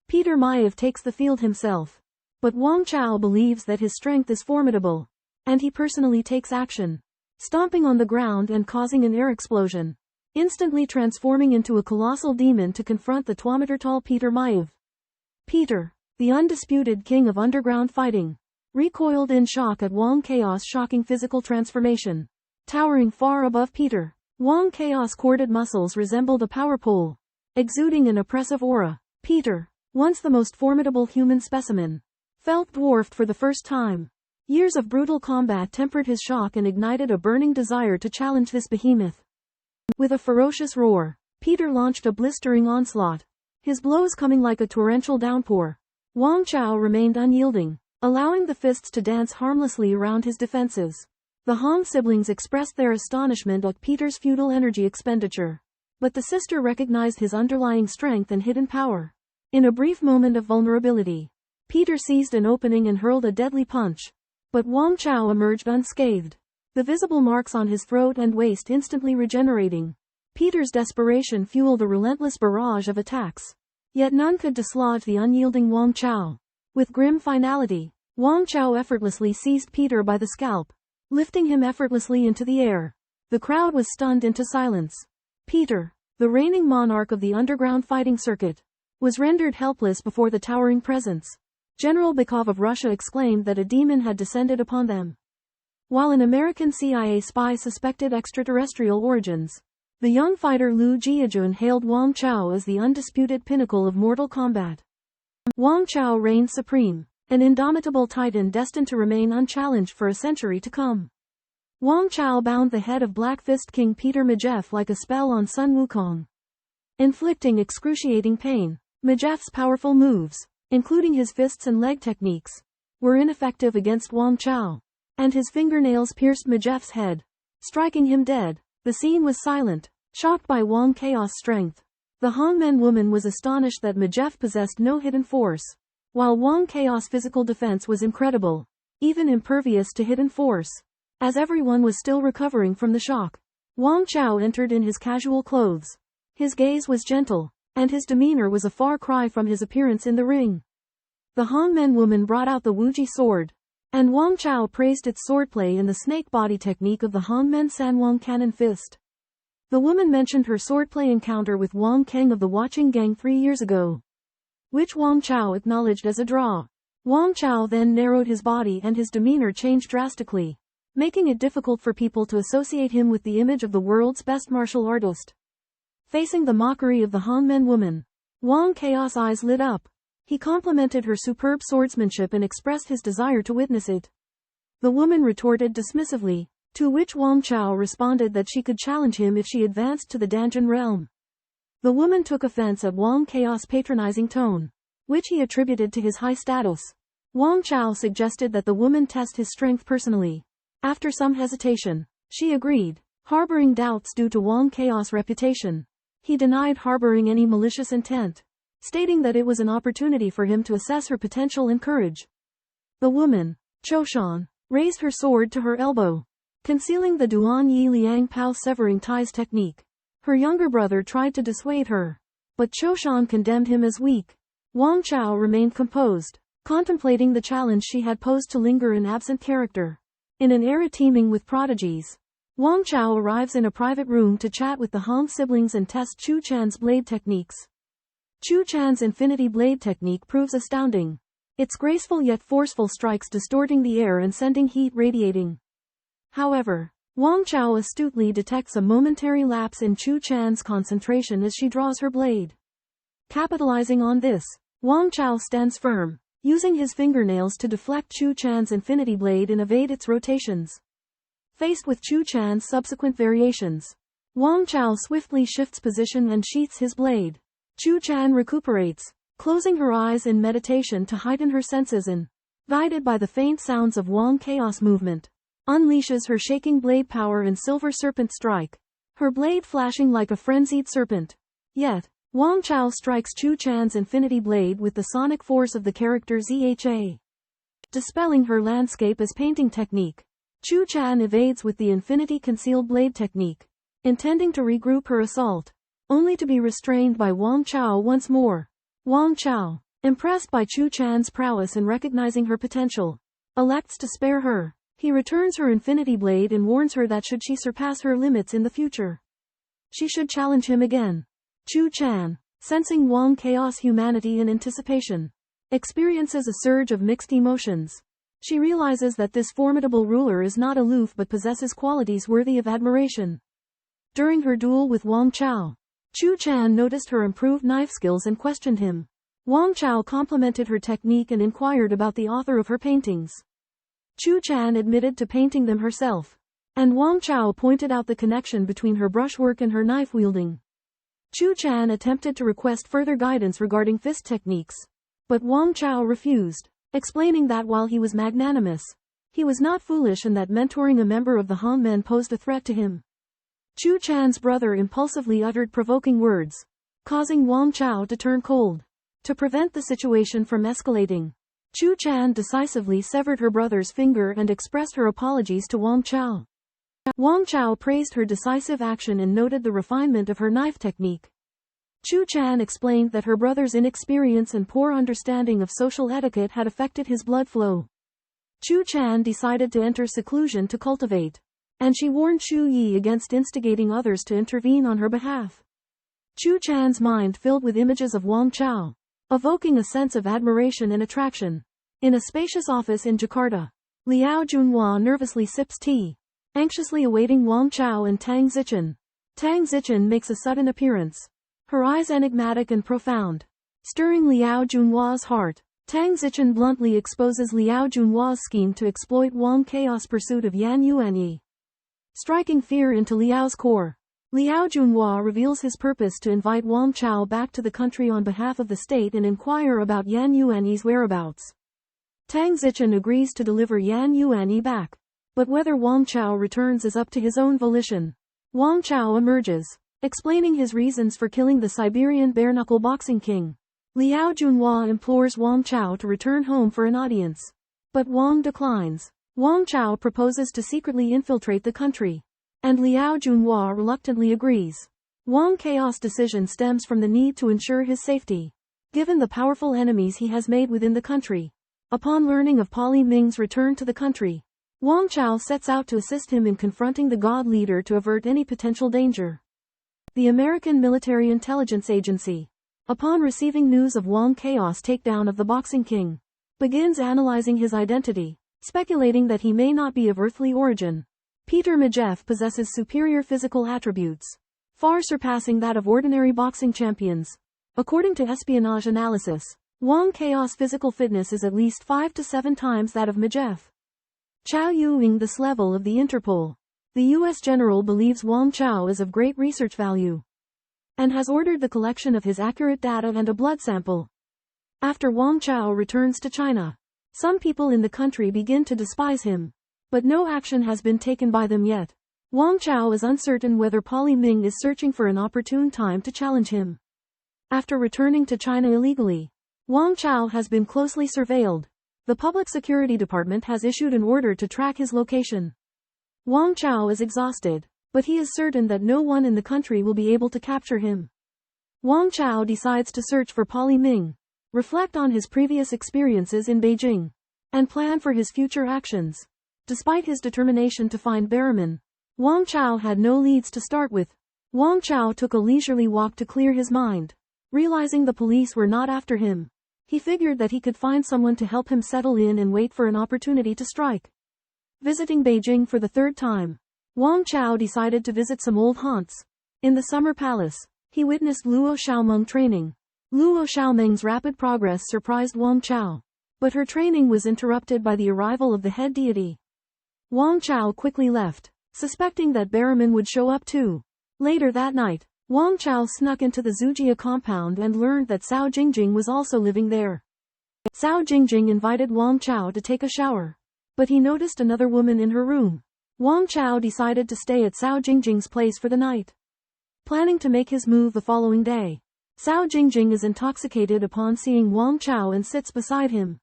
Peter Maiev takes the field himself. But Wang Chao believes that his strength is formidable, and he personally takes action, stomping on the ground and causing an air explosion, instantly transforming into a colossal demon to confront the 2-meter-tall Peter Maiev. Peter, the undisputed king of underground fighting, recoiled in shock at Wang Chaos' shocking physical transformation. Towering far above Peter, Wang Chaos' corded muscles resembled a power pole, exuding an oppressive aura. Peter, once the most formidable human specimen, felt dwarfed for the first time. Years of brutal combat tempered his shock and ignited a burning desire to challenge this behemoth. With a ferocious roar, Peter launched a blistering onslaught, his blows coming like a torrential downpour. Wang Chao remained unyielding, allowing the fists to dance harmlessly around his defenses. The Han siblings expressed their astonishment at Peter's futile energy expenditure, but the sister recognized his underlying strength and hidden power. In a brief moment of vulnerability, Peter seized an opening and hurled a deadly punch, but Wang Chao emerged unscathed, the visible marks on his throat and waist instantly regenerating. Peter's desperation fueled a relentless barrage of attacks, yet none could dislodge the unyielding Wang Chao. With grim finality, Wang Chao effortlessly seized Peter by the scalp, lifting him effortlessly into the air. The crowd was stunned into silence. Peter, the reigning monarch of the underground fighting circuit, was rendered helpless before the towering presence. General Bykov of Russia exclaimed that a demon had descended upon them, while an American CIA spy suspected extraterrestrial origins. The young fighter Liu Jiajun hailed Wang Chao as the undisputed pinnacle of mortal combat. Wang Chao reigned supreme, an indomitable titan destined to remain unchallenged for a century to come. Wang Chao bound the head of Black Fist King Peter Majeff like a spell on Sun Wukong, inflicting excruciating pain. Majeff's powerful moves, including his fists and leg techniques, were ineffective against Wang Chao, and his fingernails pierced Majeff's head, striking him dead. The scene was silent, shocked by Wang Chaos' strength. The Hongmen woman was astonished that Majeff possessed no hidden force, while Wang Chaos' physical defense was incredible, even impervious to hidden force. As everyone was still recovering from the shock, Wang Chao entered in his casual clothes. His gaze was gentle, and his demeanor was a far cry from his appearance in the ring. The Hongmen woman brought out the Wuji sword, and Wang Chao praised its swordplay and the snake body technique of the Hongmen Sanwang cannon fist. The woman mentioned her swordplay encounter with Wang Keng of the Watching Gang 3 years ago, which Wang Chao acknowledged as a draw. Wang Chao then narrowed his body and his demeanor changed drastically, making it difficult for people to associate him with the image of the world's best martial artist. Facing the mockery of the Hongmen woman, Wang Chaos' eyes lit up. He complimented her superb swordsmanship and expressed his desire to witness it. The woman retorted dismissively, to which Wang Chao responded that she could challenge him if she advanced to the Danjun realm. The woman took offense at Wang Chaos' patronizing tone, which he attributed to his high status. Wang Chao suggested that the woman test his strength personally. After some hesitation, she agreed, harboring doubts due to Wang Chaos' reputation. He denied harboring any malicious intent, stating that it was an opportunity for him to assess her potential and courage. The woman, Choshan, raised her sword to her elbow, concealing the Duan Yi Liang Pao severing ties technique. Her younger brother tried to dissuade her, but Choshan condemned him as weak. Wang Chao remained composed, contemplating the challenge she had posed to linger in absent character. In an era teeming with prodigies, Wang Chao arrives in a private room to chat with the Han siblings and test Chu Chan's blade techniques. Chu Chan's infinity blade technique proves astounding, its graceful yet forceful strikes distorting the air and sending heat radiating. However, Wang Chao astutely detects a momentary lapse in Chu Chan's concentration as she draws her blade. Capitalizing on this, Wang Chao stands firm, using his fingernails to deflect Chu Chan's infinity blade and evade its rotations. Faced with Chu Chan's subsequent variations, Wang Chao swiftly shifts position and sheaths his blade. Chu Chan recuperates, closing her eyes in meditation to heighten her senses and, guided by the faint sounds of Wang Chaos movement, unleashes her shaking blade power and silver serpent strike, her blade flashing like a frenzied serpent. Yet, Wang Chao strikes Chu Chan's infinity blade with the sonic force of the character ZHA. Dispelling her landscape as painting technique, Chu Chan evades with the infinity concealed blade technique, intending to regroup her assault, only to be restrained by Wang Chao once more. Wang Chao, impressed by Chu Chan's prowess and recognizing her potential, elects to spare her. He returns her infinity blade and warns her that should she surpass her limits in the future, she should challenge him again. Chu Chan, sensing Wang Chaos' humanity and anticipation, experiences a surge of mixed emotions. She realizes that this formidable ruler is not aloof but possesses qualities worthy of admiration. During her duel with Wang Chao, Chu Chan noticed her improved knife skills and questioned him. Wang Chao complimented her technique and inquired about the author of her paintings. Chu Chan admitted to painting them herself, and Wang Chao pointed out the connection between her brushwork and her knife wielding. Chu Chan attempted to request further guidance regarding fist techniques, but Wang Chao refused, explaining that while he was magnanimous, he was not foolish and that mentoring a member of the Han men posed a threat to him. Chu Chan's brother impulsively uttered provoking words, causing Wang Chao to turn cold. To prevent the situation from escalating, Chu Chan decisively severed her brother's finger and expressed her apologies to Wang Chao. Wang Chao praised her decisive action and noted the refinement of her knife technique. Chu Chan explained that her brother's inexperience and poor understanding of social etiquette had affected his blood flow. Chu Chan decided to enter seclusion to cultivate, and she warned Chu Yi against instigating others to intervene on her behalf. Chu Chan's mind filled with images of Wang Chao, evoking a sense of admiration and attraction. In a spacious office in Jakarta, Liao Junhua nervously sips tea, anxiously awaiting Wang Chao and Tang Zichen. Tang Zichen makes a sudden appearance, her eyes enigmatic and profound, stirring Liao Junhua's heart. Tang Zichen bluntly exposes Liao Junhua's scheme to exploit Wang Chaos' pursuit of Yan Yuanyi, striking fear into Liao's core. Liao Junhua reveals his purpose to invite Wang Chao back to the country on behalf of the state and inquire about Yan Yuanyi's whereabouts. Tang Zichen agrees to deliver Yan Yuanyi back, but whether Wang Chao returns is up to his own volition. Wang Chao emerges, explaining his reasons for killing the Siberian bare-knuckle boxing king. Liao Junhua implores Wang Chao to return home for an audience, but Wang declines. Wang Chao proposes to secretly infiltrate the country, and Liao Junhua reluctantly agrees. Wang Chaos' decision stems from the need to ensure his safety, given the powerful enemies he has made within the country. Upon learning of Pali Ming's return to the country, Wang Chao sets out to assist him in confronting the god leader to avert any potential danger. The American Military Intelligence Agency, upon receiving news of Wang Chaos' takedown of the Boxing King, begins analyzing his identity, speculating that he may not be of earthly origin. Peter Majeff possesses superior physical attributes, far surpassing that of ordinary boxing champions. According to espionage analysis, Wang Chaos' physical fitness is at least 5 to 7 times that of Majeff. Chao Yuing, this level of the Interpol. The U.S. general believes Wang Chao is of great research value, and has ordered the collection of his accurate data and a blood sample. After Wang Chao returns to China, some people in the country begin to despise him, but no action has been taken by them yet. Wang Chao is uncertain whether Pali Ming is searching for an opportune time to challenge him. After returning to China illegally, Wang Chao has been closely surveilled. The Public Security Department has issued an order to track his location. Wang Chao is exhausted, but he is certain that no one in the country will be able to capture him. Wang Chao decides to search for Pali Ming, reflect on his previous experiences in Beijing, and plan for his future actions. Despite his determination to find Barraman, Wang Chao had no leads to start with. Wang Chao took a leisurely walk to clear his mind. Realizing the police were not after him, he figured that he could find someone to help him settle in and wait for an opportunity to strike. Visiting Beijing for the third time, Wang Chao decided to visit some old haunts. In the summer palace, he witnessed Luo Xiaomeng training. Luo Xiaomeng's rapid progress surprised Wang Chao. But her training was interrupted by the arrival of the head deity. Wang Chao quickly left, suspecting that Baraman would show up too. Later that night, Wang Chao snuck into the Zujia compound and learned that Cao Jingjing was also living there. Cao Jingjing invited Wang Chao to take a shower. But he noticed another woman in her room. Wang Chao decided to stay at Cao Jingjing's place for the night, planning to make his move the following day. Cao Jingjing is intoxicated upon seeing Wang Chao and sits beside him.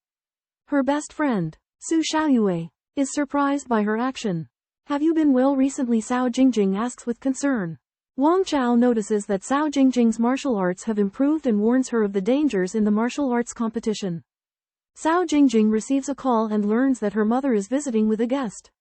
Her best friend, Su Xiaoyue, is surprised by her action. Have you been well recently? Cao Jingjing asks with concern. Wang Chao notices that Cao Jingjing's martial arts have improved and warns her of the dangers in the martial arts competition. Cao Jingjing receives a call and learns that her mother is visiting with a guest.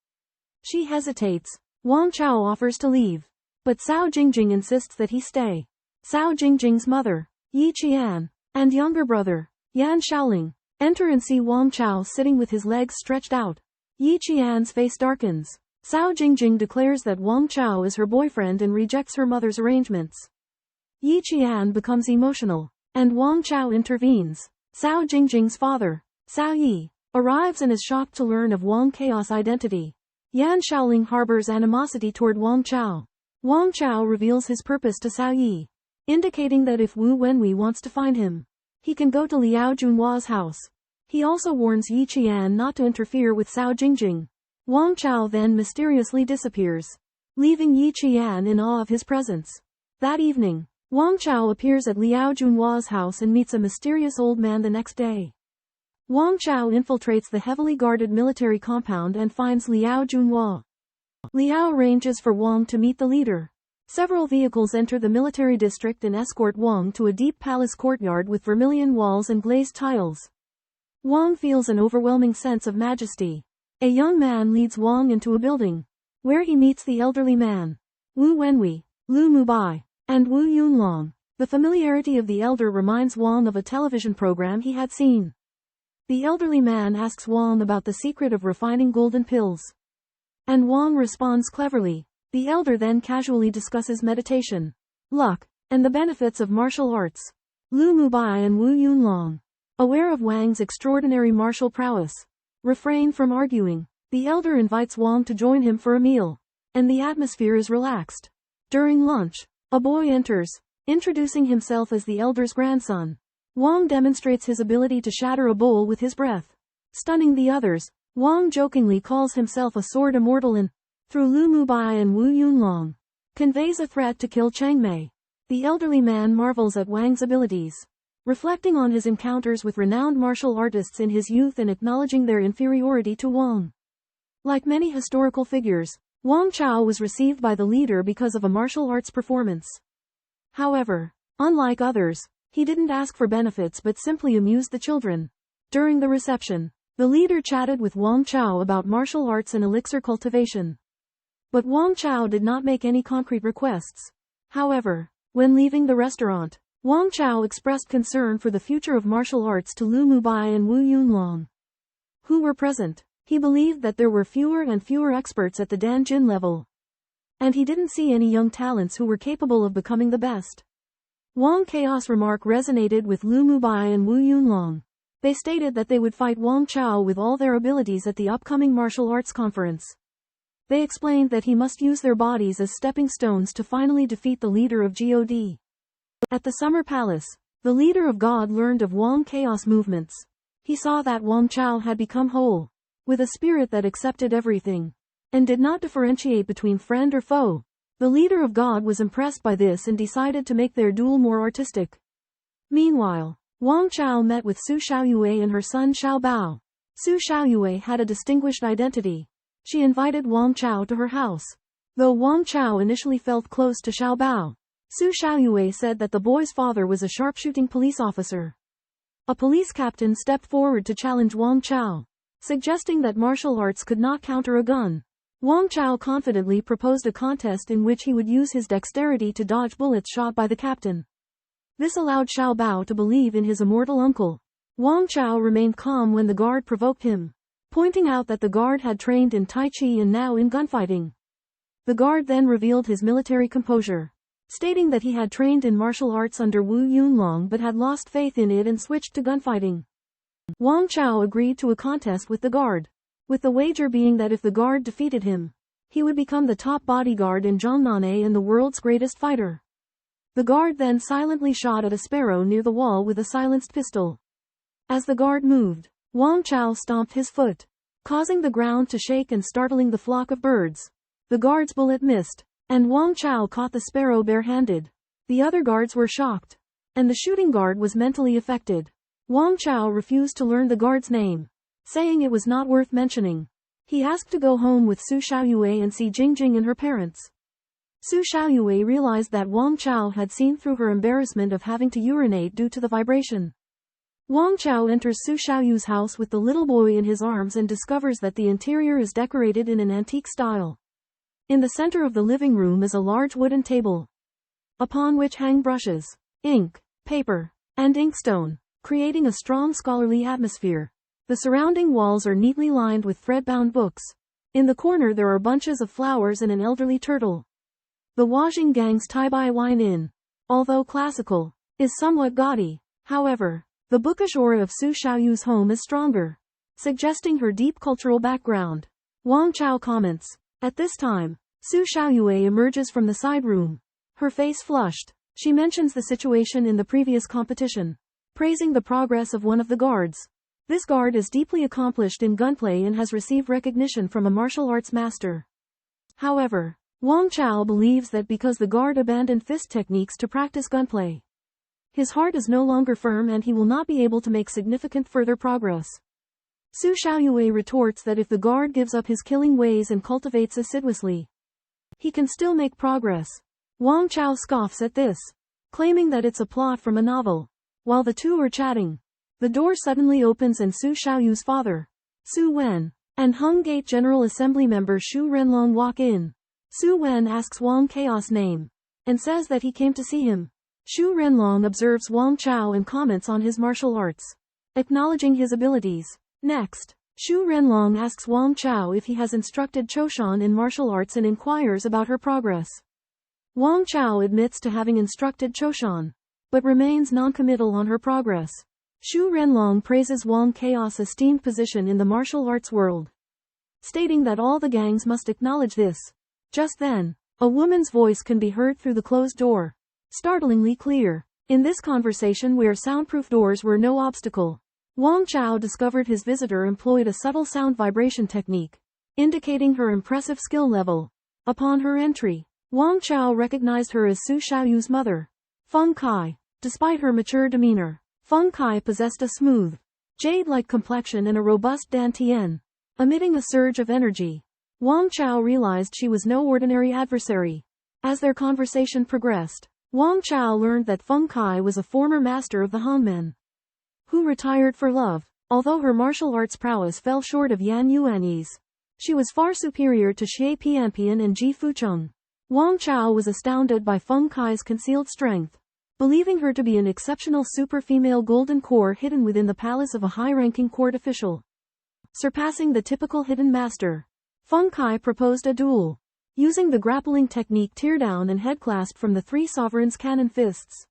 She hesitates. Wang Chao offers to leave, but Cao Jingjing insists that he stay. Cao Jingjing's mother, Yi Qian, and younger brother, Yan Shaoling, enter and see Wang Chao sitting with his legs stretched out. Yi Qian's face darkens. Cao Jingjing declares that Wang Chao is her boyfriend and rejects her mother's arrangements. Yi Qian becomes emotional, and Wang Chao intervenes. Cao Jingjing's father, Cao Yi, arrives and is shocked to learn of Wang Chaos' identity. Yan Shaoling harbors animosity toward Wang Chao. Wang Chao reveals his purpose to Cao Yi, indicating that if Wu Wenwei wants to find him, he can go to Liao Junhua's house. He also warns Yi Qian not to interfere with Cao Jingjing. Wang Chao then mysteriously disappears, leaving Yi Qian in awe of his presence. That evening, Wang Chao appears at Liao Junhua's house and meets a mysterious old man the next day. Wang Chao infiltrates the heavily guarded military compound and finds Liao Junhua. Liao arranges for Wang to meet the leader. Several vehicles enter the military district and escort Wang to a deep palace courtyard with vermilion walls and glazed tiles. Wang feels an overwhelming sense of majesty. A young man leads Wang into a building, where he meets the elderly man, Wu Wenwei, Lu Mubai, and Wu Yunlong. The familiarity of the elder reminds Wang of a television program he had seen. The elderly man asks Wang about the secret of refining golden pills, and Wang responds cleverly. The elder then casually discusses meditation, luck, and the benefits of martial arts. Lu Mubai and Wu Yunlong, aware of Wang's extraordinary martial prowess, refrain from arguing. The elder invites Wang to join him for a meal, and the atmosphere is relaxed. During lunch, a boy enters, introducing himself as the elder's grandson. Wang demonstrates his ability to shatter a bowl with his breath, stunning the others. Wang jokingly calls himself a sword immortal and, through Lu Mubai and Wu Yunlong, conveys a threat to kill Chang Mei. The elderly man marvels at Wang's abilities, reflecting on his encounters with renowned martial artists in his youth and acknowledging their inferiority to Wang. Like many historical figures, Wang Chao was received by the leader because of a martial arts performance. However, unlike others, he didn't ask for benefits but simply amused the children. During the reception, the leader chatted with Wang Chao about martial arts and elixir cultivation. But Wang Chao did not make any concrete requests. However, when leaving the restaurant, Wang Chao expressed concern for the future of martial arts to Lu Mubai and Wu Yunlong, who were present. He believed that there were fewer and fewer experts at the Danjin level, and he didn't see any young talents who were capable of becoming the best. Wang Chaos' remark resonated with Lu Mubai and Wu Yunlong. They stated that they would fight Wang Chao with all their abilities at the upcoming martial arts conference. They explained that he must use their bodies as stepping stones to finally defeat the leader of God. At the Summer Palace, the leader of God learned of Wang Chaos' movements. He saw that Wang Chao had become whole, with a spirit that accepted everything, and did not differentiate between friend or foe. The leader of God was impressed by this and decided to make their duel more artistic. Meanwhile, Wang Chao met with Su Xiaoyue and her son Xiao Bao. Su Xiaoyue had a distinguished identity. She invited Wang Chao to her house. Though Wang Chao initially felt close to Xiao Bao, Su Xiaoyue said that the boy's father was a sharpshooting police officer. A police captain stepped forward to challenge Wang Chao, suggesting that martial arts could not counter a gun. Wang Chao confidently proposed a contest in which he would use his dexterity to dodge bullets shot by the captain. This allowed Xiao Bao to believe in his immortal uncle. Wang Chao remained calm when the guard provoked him, pointing out that the guard had trained in Tai Chi and now in gunfighting. The guard then revealed his military composure, stating that he had trained in martial arts under Wu Yunlong but had lost faith in it and switched to gunfighting. Wang Chao agreed to a contest with the guard, with the wager being that if the guard defeated him, he would become the top bodyguard in Zhongnan'e and the world's greatest fighter. The guard then silently shot at a sparrow near the wall with a silenced pistol. As the guard moved, Wang Chao stomped his foot, causing the ground to shake and startling the flock of birds. The guard's bullet missed, and Wang Chao caught the sparrow bare-handed. The other guards were shocked, and the shooting guard was mentally affected. Wang Chao refused to learn the guard's name, saying it was not worth mentioning. He asked to go home with Su Xiaoyue and see Jingjing and her parents. Su Xiaoyue realized that Wang Chao had seen through her embarrassment of having to urinate due to the vibration. Wang Chao enters Su Xiaoyue's house with the little boy in his arms and discovers that the interior is decorated in an antique style. In the center of the living room is a large wooden table, upon which hang brushes, ink, paper, and inkstone, creating a strong scholarly atmosphere. The surrounding walls are neatly lined with thread-bound books. In the corner there are bunches of flowers and an elderly turtle. The Wajing Gang's Tai-Bai Wine Inn, although classical, is somewhat gaudy. However, the bookish aura of Su Xiaoyue's home is stronger, suggesting her deep cultural background. Wang Chao comments. At this time, Su Xiaoyue emerges from the side room, her face flushed. She mentions the situation in the previous competition, praising the progress of one of the guards. This guard is deeply accomplished in gunplay and has received recognition from a martial arts master. However, Wang Chao believes that because the guard abandoned fist techniques to practice gunplay, his heart is no longer firm and he will not be able to make significant further progress. Su Xiaoyue retorts that if the guard gives up his killing ways and cultivates assiduously, he can still make progress. Wang Chao scoffs at this, claiming that it's a plot from a novel. While the two are chatting, the door suddenly opens and Su Xiaoyue's father, Su Wen, and Hung Gate General Assembly member Xu Renlong walk in. Su Wen asks Wang Chao's name, and says that he came to see him. Xu Renlong observes Wang Chao and comments on his martial arts, acknowledging his abilities. Next, Xu Renlong asks Wang Chao if he has instructed Choshan in martial arts and inquires about her progress. Wang Chao admits to having instructed Choshan, but remains non-committal on her progress. Xu Renlong praises Wang Chao's esteemed position in the martial arts world, stating that all the gangs must acknowledge this. Just then, a woman's voice can be heard through the closed door, startlingly clear. In this conversation where soundproof doors were no obstacle, Wang Chao discovered his visitor employed a subtle sound vibration technique, indicating her impressive skill level. Upon her entry, Wang Chao recognized her as Su Xiaoyue's mother, Feng Kai. Despite her mature demeanor, Feng Kai possessed a smooth, jade-like complexion and a robust dantian, emitting a surge of energy. Wang Chao realized she was no ordinary adversary. As their conversation progressed, Wang Chao learned that Feng Kai was a former master of the Hongmen, who retired for love. Although her martial arts prowess fell short of Yan Yuanyi's, she was far superior to Xie Pianpian and Ji Fucheng. Wang Chao was astounded by Feng Kai's concealed strength, believing her to be an exceptional super-female golden core hidden within the palace of a high-ranking court official. Surpassing the typical hidden master, Feng Kai proposed a duel, using the grappling technique teardown and headclasp from the three sovereigns' cannon fists.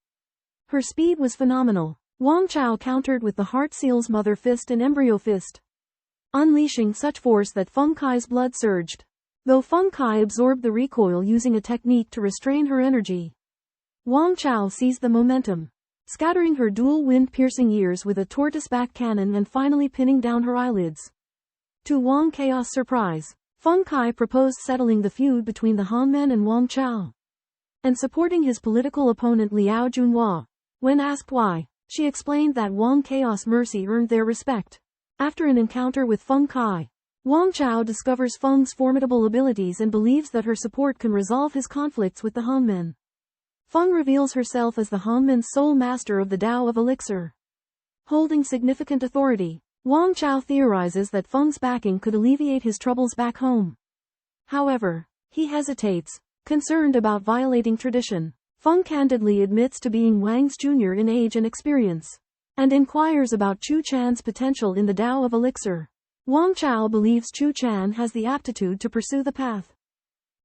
Her speed was phenomenal. Wang Chao countered with the Heart Seal's Mother Fist and Embryo Fist, unleashing such force that Feng Kai's blood surged. Though Feng Kai absorbed the recoil using a technique to restrain her energy, Wang Chao seized the momentum, scattering her dual wind-piercing ears with a tortoise-back cannon and finally pinning down her eyelids. To Wang Chao's surprise, Feng Kai proposed settling the feud between the Hongmen and Wang Chao, and supporting his political opponent Liao Junhua. When asked why, she explained that Wang Chao's mercy earned their respect. After an encounter with Feng Kai, Wang Chao discovers Feng's formidable abilities and believes that her support can resolve his conflicts with the Hongmen. Feng reveals herself as the Hongmen's sole master of the Tao of Elixir, holding significant authority. Wang Chao theorizes that Feng's backing could alleviate his troubles back home. However, he hesitates, concerned about violating tradition. Feng candidly admits to being Wang's junior in age and experience, and inquires about Chu Chan's potential in the Tao of Elixir. Wang Chao believes Chu Chan has the aptitude to pursue the path.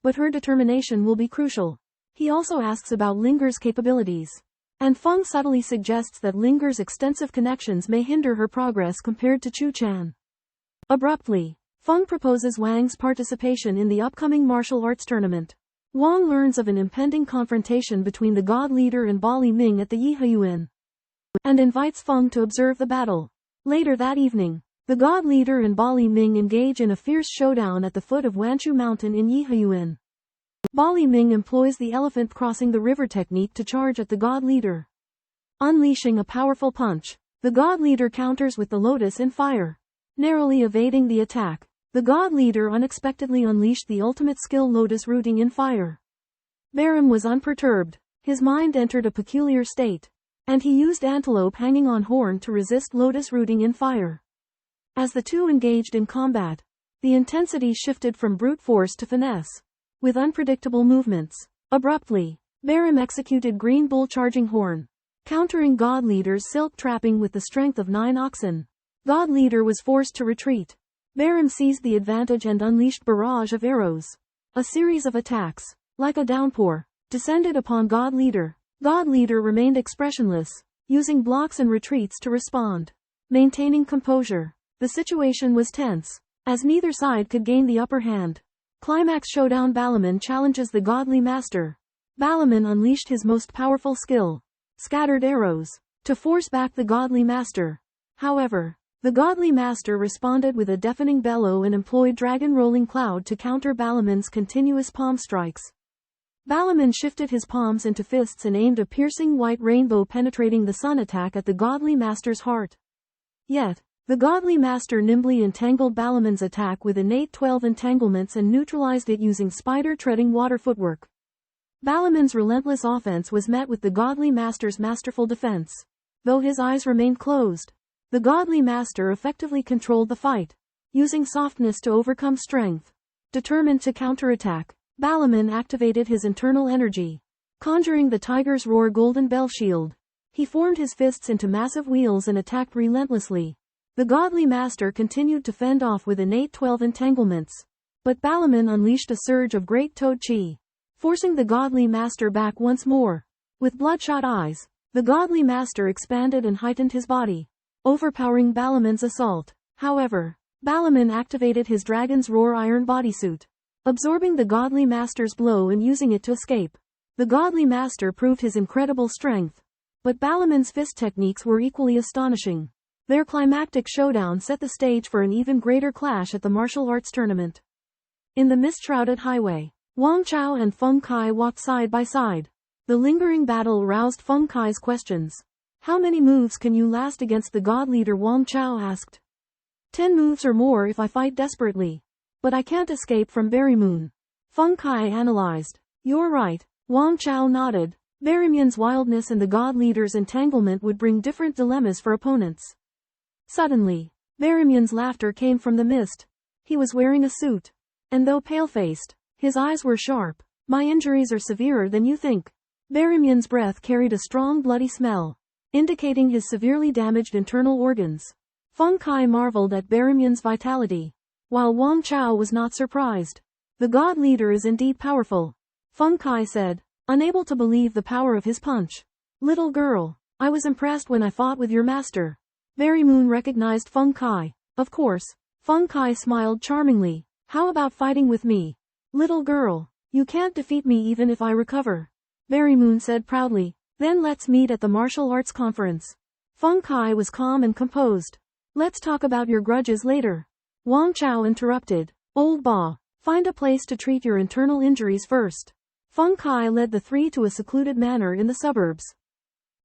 but her determination will be crucial. He also asks about Linger's capabilities. And Feng subtly suggests that Linger's extensive connections may hinder her progress compared to Chu Chan. Abruptly, Feng proposes Wang's participation in the upcoming martial arts tournament. Wang learns of an impending confrontation between the god leader and Ba Li Ming at the Yihayuan, and invites Feng to observe the battle. Later that evening, the god leader and Ba Li Ming engage in a fierce showdown at the foot of Wanchu Mountain in Yihayuan. Ba Li Ming employs the elephant crossing the river technique to charge at the god leader. Unleashing a powerful punch, the god leader counters with the lotus in fire. Narrowly evading the attack, the god leader unexpectedly unleashed the ultimate skill lotus rooting in fire. Baram was unperturbed, his mind entered a peculiar state, and he used antelope hanging on horn to resist lotus rooting in fire. As the two engaged in combat, the intensity shifted from brute force to finesse, with unpredictable movements. Abruptly, Baram executed green bull charging horn, countering god leader's silk trapping with the strength of 9 oxen. God leader was forced to retreat. Baram seized the advantage and unleashed barrage of arrows. A series of attacks, like a downpour, descended upon God leader. God leader remained expressionless, using blocks and retreats to respond. Maintaining composure, the situation was tense, as neither side could gain the upper hand. Climax showdown. Balaman challenges the godly master. Balaman unleashed his most powerful skill, scattered arrows, to force back the godly master. However, the godly master responded with a deafening bellow and employed dragon rolling cloud to counter Balaman's continuous palm strikes. Balaman shifted his palms into fists and aimed a piercing white rainbow penetrating the sun attack at the godly master's heart. Yet, the godly master nimbly entangled Balaman's attack with innate 12 entanglements and neutralized it using spider-treading water footwork. Balaman's relentless offense was met with the godly master's masterful defense. Though his eyes remained closed, the godly master effectively controlled the fight, using softness to overcome strength. Determined to counterattack, Balaman activated his internal energy. Conjuring the tiger's roar golden bell shield, he formed his fists into massive wheels and attacked relentlessly. The godly master continued to fend off with innate 12 entanglements, but Balaman unleashed a surge of great toad chi, forcing the godly master back once more. With bloodshot eyes, the godly master expanded and heightened his body, overpowering Balaman's assault. However, Balaman activated his dragon's roar iron bodysuit, absorbing the godly master's blow and using it to escape. The godly master proved his incredible strength, but Balaman's fist techniques were equally astonishing. Their climactic showdown set the stage for an even greater clash at the martial arts tournament. In the mist-shrouded highway, Wang Chao and Feng Kai walked side by side. The lingering battle aroused Feng Kai's questions. How many moves can you last against the god leader? Wang Chao asked. 10 moves or more if I fight desperately. But I can't escape from Barrymoon. Feng Kai analyzed. You're right. Wang Chao nodded. Barrymoon's wildness and the god leader's entanglement would bring different dilemmas for opponents. Suddenly, Barrymoon's laughter came from the mist. He was wearing a suit. And though pale-faced, his eyes were sharp. My injuries are severer than you think. Barrymoon's breath carried a strong bloody smell, indicating his severely damaged internal organs. Feng Kai marveled at Barrymoon's vitality, while Wang Chao was not surprised. The god leader is indeed powerful, Feng Kai said, unable to believe the power of his punch. Little girl, I was impressed when I fought with your master. Barrymoon recognized Feng Kai. Of course, Feng Kai smiled charmingly. How about fighting with me? Little girl, you can't defeat me even if I recover, Barrymoon said proudly. Then let's meet at the martial arts conference. Feng Kai was calm and composed. Let's talk about your grudges later. Wang Chao interrupted. Old Ba, find a place to treat your internal injuries first. Feng Kai led the three to a secluded manor in the suburbs,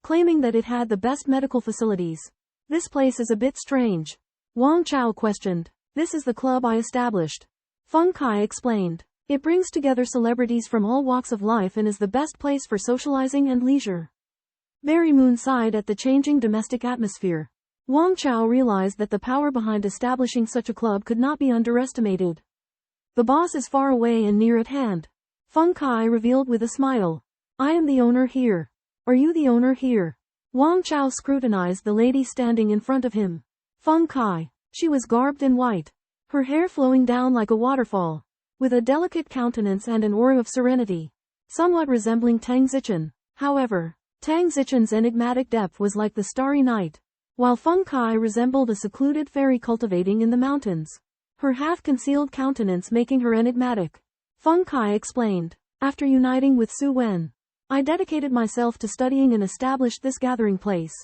claiming that it had the best medical facilities. This place is a bit strange, Wang Chao questioned. This is the club I established, Feng Kai explained. It brings together celebrities from all walks of life and is the best place for socializing and leisure. Barrymoon sighed at the changing domestic atmosphere. Wang Chao realized that the power behind establishing such a club could not be underestimated. The boss is far away and near at hand, Feng Kai revealed with a smile. I am the owner here. Are you the owner here? Wang Chao scrutinized the lady standing in front of him. Feng Kai. She was garbed in white, her hair flowing down like a waterfall. with a delicate countenance and an aura of serenity, somewhat resembling Tang Zichen. However, Tang Zichen's enigmatic depth was like the starry night, while Feng Kai resembled a secluded fairy cultivating in the mountains, her half-concealed countenance making her enigmatic. Feng Kai explained, after uniting with Su Wen, I dedicated myself to studying and established this gathering place.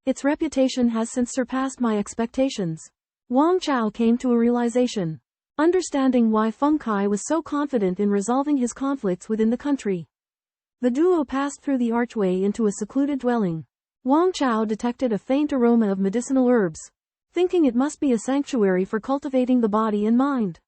Its reputation has since surpassed my expectations. Wang Chao came to a realization, understanding why Feng Kai was so confident in resolving his conflicts within the country. The duo passed through the archway into a secluded dwelling. Wang Chao detected a faint aroma of medicinal herbs, thinking it must be a sanctuary for cultivating the body and mind.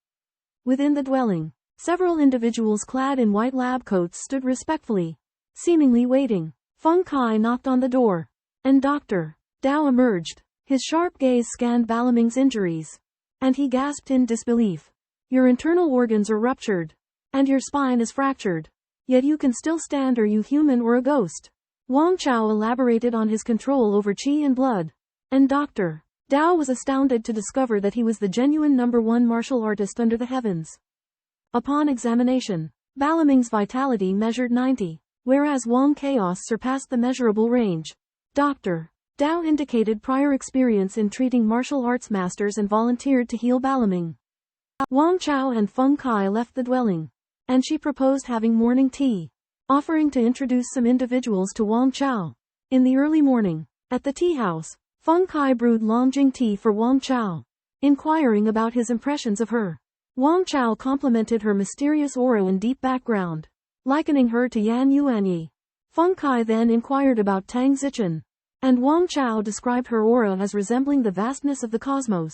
Within the dwelling, several individuals clad in white lab coats stood respectfully, seemingly waiting. Feng Kai knocked on the door, and Dr. Dao emerged. His sharp gaze scanned Balaming's injuries, and he gasped in disbelief. Your internal organs are ruptured, and your spine is fractured. Yet you can still stand. Are you human or a ghost? Wang Chao elaborated on his control over qi and blood, and Dr. Dao was astounded to discover that he was the genuine #1 martial artist under the heavens. Upon examination, Balaming's vitality measured 90, whereas Wang Chaos surpassed the measurable range. Dr. Dao indicated prior experience in treating martial arts masters and volunteered to heal Balaming. Wang Chao and Feng Kai left the dwelling, and she proposed having morning tea, offering to introduce some individuals to Wang Chao. In the early morning, at the tea house, Feng Kai brewed Longjing tea for Wang Chao, inquiring about his impressions of her. Wang Chao complimented her mysterious aura and deep background, likening her to Yan Yuanyi. Feng Kai then inquired about Tang Zichen, and Wang Chao described her aura as resembling the vastness of the cosmos,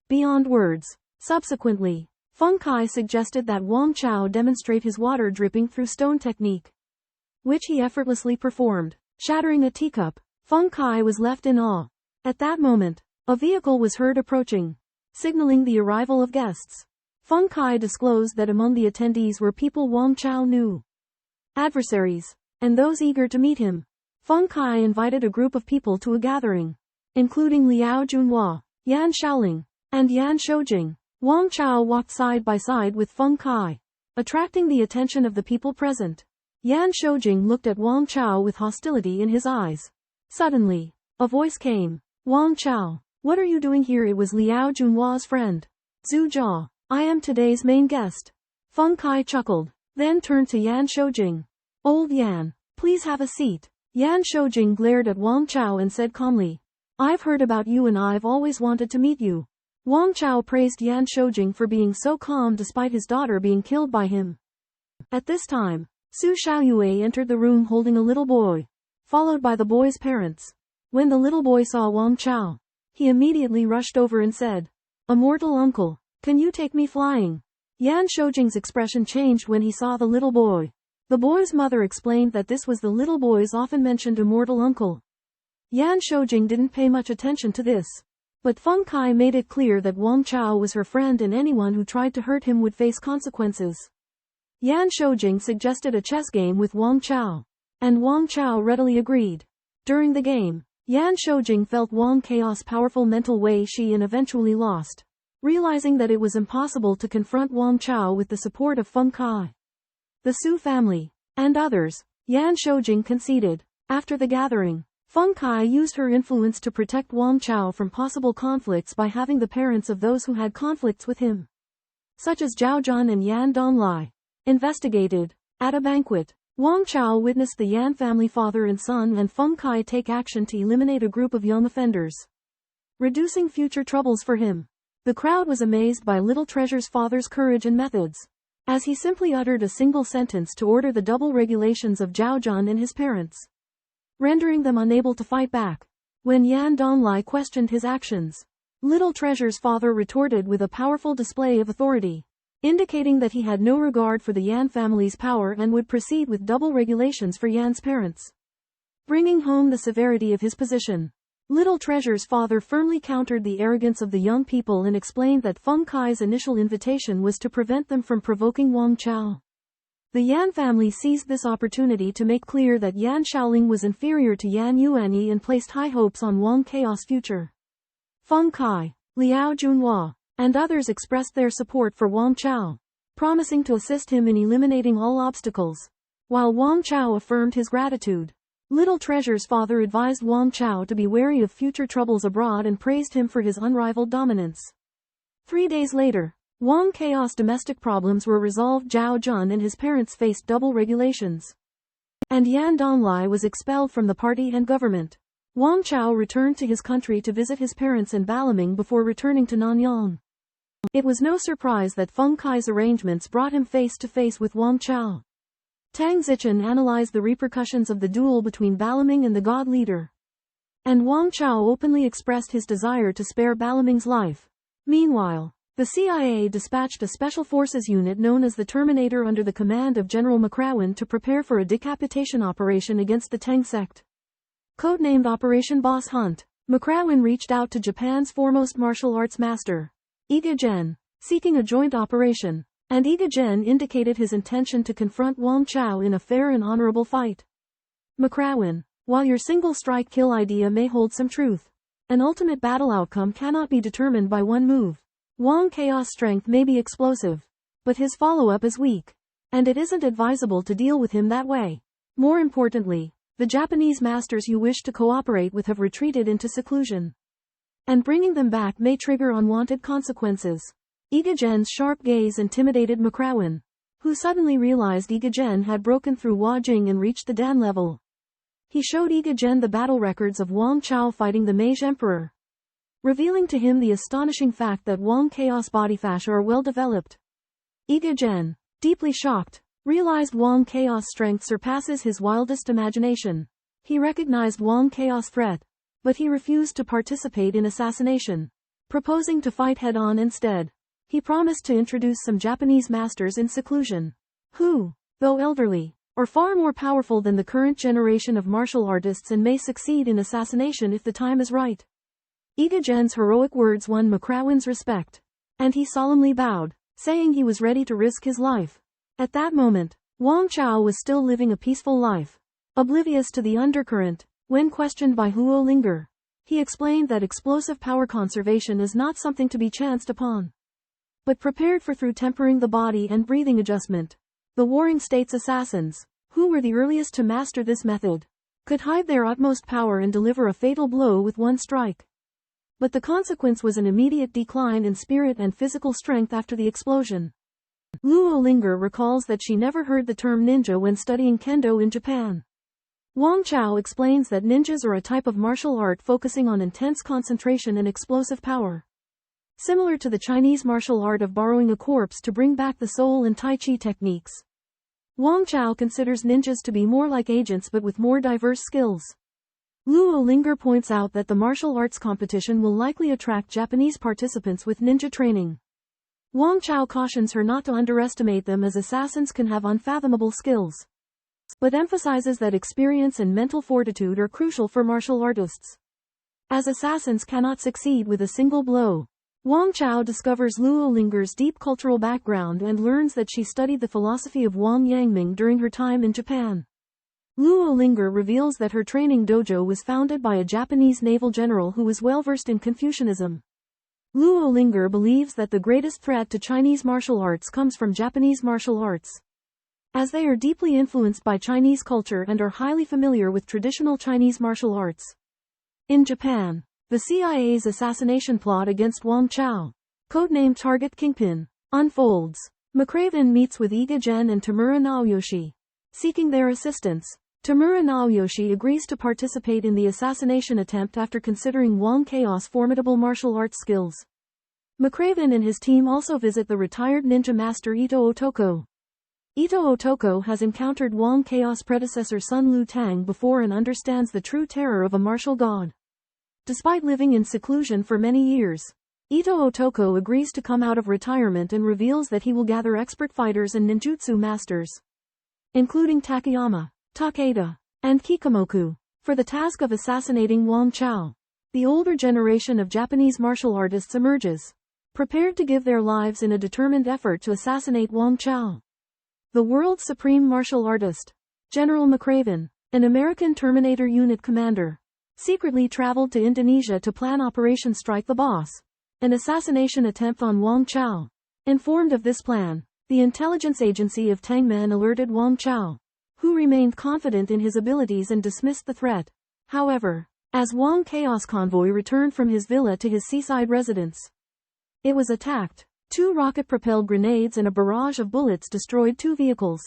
beyond words. Subsequently, Feng Kai suggested that Wang Chao demonstrate his water dripping through stone technique, which he effortlessly performed, shattering a teacup. Feng Kai was left in awe. At that moment, a vehicle was heard approaching, signaling the arrival of guests. Feng Kai disclosed that among the attendees were people Wang Chao knew, adversaries, and those eager to meet him. Feng Kai invited a group of people to a gathering, including Liao Junhua, Yan Shaoling, and Yan Shoujing. Wang Chao walked side by side with Feng Kai, attracting the attention of the people present. Yan Shoujing looked at Wang Chao with hostility in his eyes. Suddenly, a voice came. Wang Chao, what are you doing here? It was Liao Junhua's friend, Zhu Jia. I am today's main guest. Feng Kai chuckled, then turned to Yan Shoujing. Old Yan, please have a seat. Yan Shoujing glared at Wang Chao and said calmly, I've heard about you and I've always wanted to meet you. Wang Chao praised Yan Shoujing for being so calm despite his daughter being killed by him. At this time, Su Xiaoyue entered the room holding a little boy, followed by the boy's parents. When the little boy saw Wang Chao, he immediately rushed over and said, Immortal uncle, can you take me flying? Yan Shoujing's expression changed when he saw the little boy. The boy's mother explained that this was the little boy's often mentioned immortal uncle. Yan Shoujing didn't pay much attention to this, but Feng Kai made it clear that Wang Chao was her friend and anyone who tried to hurt him would face consequences. Yan Shoujing suggested a chess game with Wang Chao, and Wang Chao readily agreed. During the game, Yan Shoujing felt Wang Chaos' powerful mental Wei Shi and eventually lost, realizing that it was impossible to confront Wang Chao with the support of Feng Kai, the Su family, and others. Yan Shoujing conceded. After the gathering, Feng Kai used her influence to protect Wang Chao from possible conflicts by having the parents of those who had conflicts with him, such as Zhao Zhan and Yan Donglai, investigated. At a banquet, Wang Chao witnessed the Yan family father and son and Feng Kai take action to eliminate a group of young offenders, reducing future troubles for him. The crowd was amazed by Little Treasure's father's courage and methods, as he simply uttered a single sentence to order the double regulations of Zhao Zhan and his parents, rendering them unable to fight back. When Yan Donglai questioned his actions, Little Treasure's father retorted with a powerful display of authority, indicating that he had no regard for the Yan family's power and would proceed with double regulations for Yan's parents, bringing home the severity of his position. Little Treasure's father firmly countered the arrogance of the young people and explained that Feng Kai's initial invitation was to prevent them from provoking Wang Chao. The Yan family seized this opportunity to make clear that Yan Shaoling was inferior to Yan Yuanyi and placed high hopes on Wang Chaos' future. Feng Kai, Liao Junhua, and others expressed their support for Wang Chao, promising to assist him in eliminating all obstacles. While Wang Chao affirmed his gratitude, Little Treasure's father advised Wang Chao to be wary of future troubles abroad and praised him for his unrivaled dominance. 3 days later, Wang Chao's domestic problems were resolved. Zhao Jun and his parents faced double regulations, and Yan Donglai was expelled from the party and government. Wang Chao returned to his country to visit his parents in Balaming before returning to Nanyang. It was no surprise that Feng Kai's arrangements brought him face to face with Wang Chao. Tang Zichen analyzed the repercussions of the duel between Balaming and the god leader, and Wang Chao openly expressed his desire to spare Balaming's life. Meanwhile, the CIA dispatched a special forces unit known as the Terminator under the command of General McCrawen to prepare for a decapitation operation against the Tang sect. Codenamed Operation Boss Hunt, McCrawen reached out to Japan's foremost martial arts master, Iga Gen, seeking a joint operation, and Iga Gen indicated his intention to confront Wang Chao in a fair and honorable fight. McCrawen, while your single strike kill idea may hold some truth, an ultimate battle outcome cannot be determined by one move. Wang Chao's strength may be explosive, but his follow-up is weak, and it isn't advisable to deal with him that way. More importantly, the Japanese masters you wish to cooperate with have retreated into seclusion, and bringing them back may trigger unwanted consequences. Iga Gen's sharp gaze intimidated McCrawen, who suddenly realized Iga Gen had broken through Hua Jing and reached the Dan level. He showed Iga Gen the battle records of Wang Chao fighting the Mage Emperor, revealing to him the astonishing fact that Wang Chao's body fascia are well developed. Iga Gen, deeply shocked, realized Wang Chao's strength surpasses his wildest imagination. He recognized Wang Chao's threat, but he refused to participate in assassination, proposing to fight head-on instead. He promised to introduce some Japanese masters in seclusion, who, though elderly, are far more powerful than the current generation of martial artists and may succeed in assassination if the time is right. Iga Gen's heroic words won McCrawen's respect, and he solemnly bowed, saying he was ready to risk his life. At that moment, Wang Chao was still living a peaceful life, oblivious to the undercurrent. When questioned by Huo Linger, he explained that explosive power conservation is not something to be chanced upon, but prepared for through tempering the body and breathing adjustment. The Warring States assassins, who were the earliest to master this method, could hide their utmost power and deliver a fatal blow with one strike. But the consequence was an immediate decline in spirit and physical strength after the explosion. Luo Linger recalls that she never heard the term ninja when studying kendo in Japan. Wang Chao explains that ninjas are a type of martial art focusing on intense concentration and explosive power, similar to the Chinese martial art of borrowing a corpse to bring back the soul and Tai Chi techniques. Wang Chao considers ninjas to be more like agents but with more diverse skills. Luo Linger points out that the martial arts competition will likely attract Japanese participants with ninja training. Wang Chao cautions her not to underestimate them as assassins can have unfathomable skills, but emphasizes that experience and mental fortitude are crucial for martial artists, as assassins cannot succeed with a single blow. Wang Chao discovers Luo Linger's deep cultural background and learns that she studied the philosophy of Wang Yangming during her time in Japan. Luo Linger reveals that her training dojo was founded by a Japanese naval general who was well versed in Confucianism. Luo Linger believes that the greatest threat to Chinese martial arts comes from Japanese martial arts, as they are deeply influenced by Chinese culture and are highly familiar with traditional Chinese martial arts. In Japan, the CIA's assassination plot against Wang Chao, codenamed Target Kingpin, unfolds. McCraven meets with Iga Gen and Tamura Naoyoshi, seeking their assistance. Tamura Naoyoshi agrees to participate in the assassination attempt after considering Wang Chao's formidable martial arts skills. McCraven and his team also visit the retired ninja master Ito Otoko. Ito Otoko has encountered Wang Chao's predecessor Sun Lu Tang before and understands the true terror of a martial god. Despite living in seclusion for many years, Ito Otoko agrees to come out of retirement and reveals that he will gather expert fighters and ninjutsu masters, including Takayama, Takeda, and Kikamoku, for the task of assassinating Wang Chao. The older generation of Japanese martial artists emerges, prepared to give their lives in a determined effort to assassinate Wang Chao. The world's supreme martial artist, General McCraven, an American Terminator unit commander, secretly traveled to Indonesia to plan Operation Strike the Boss, an assassination attempt on Wang Chao. Informed of this plan, The intelligence agency of Tangman alerted Wang Chao, who remained confident in his abilities and dismissed the threat. However, as Wang Chaos convoy returned from his villa to his seaside residence, it was attacked. 2 rocket-propelled grenades and a barrage of bullets destroyed 2 vehicles,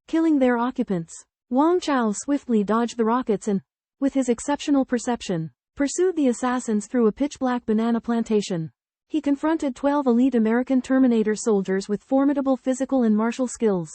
killing their occupants. Wang Chao swiftly dodged the rockets and, with his exceptional perception, pursued the assassins through a pitch-black banana plantation. He confronted 12 elite American Terminator soldiers with formidable physical and martial skills.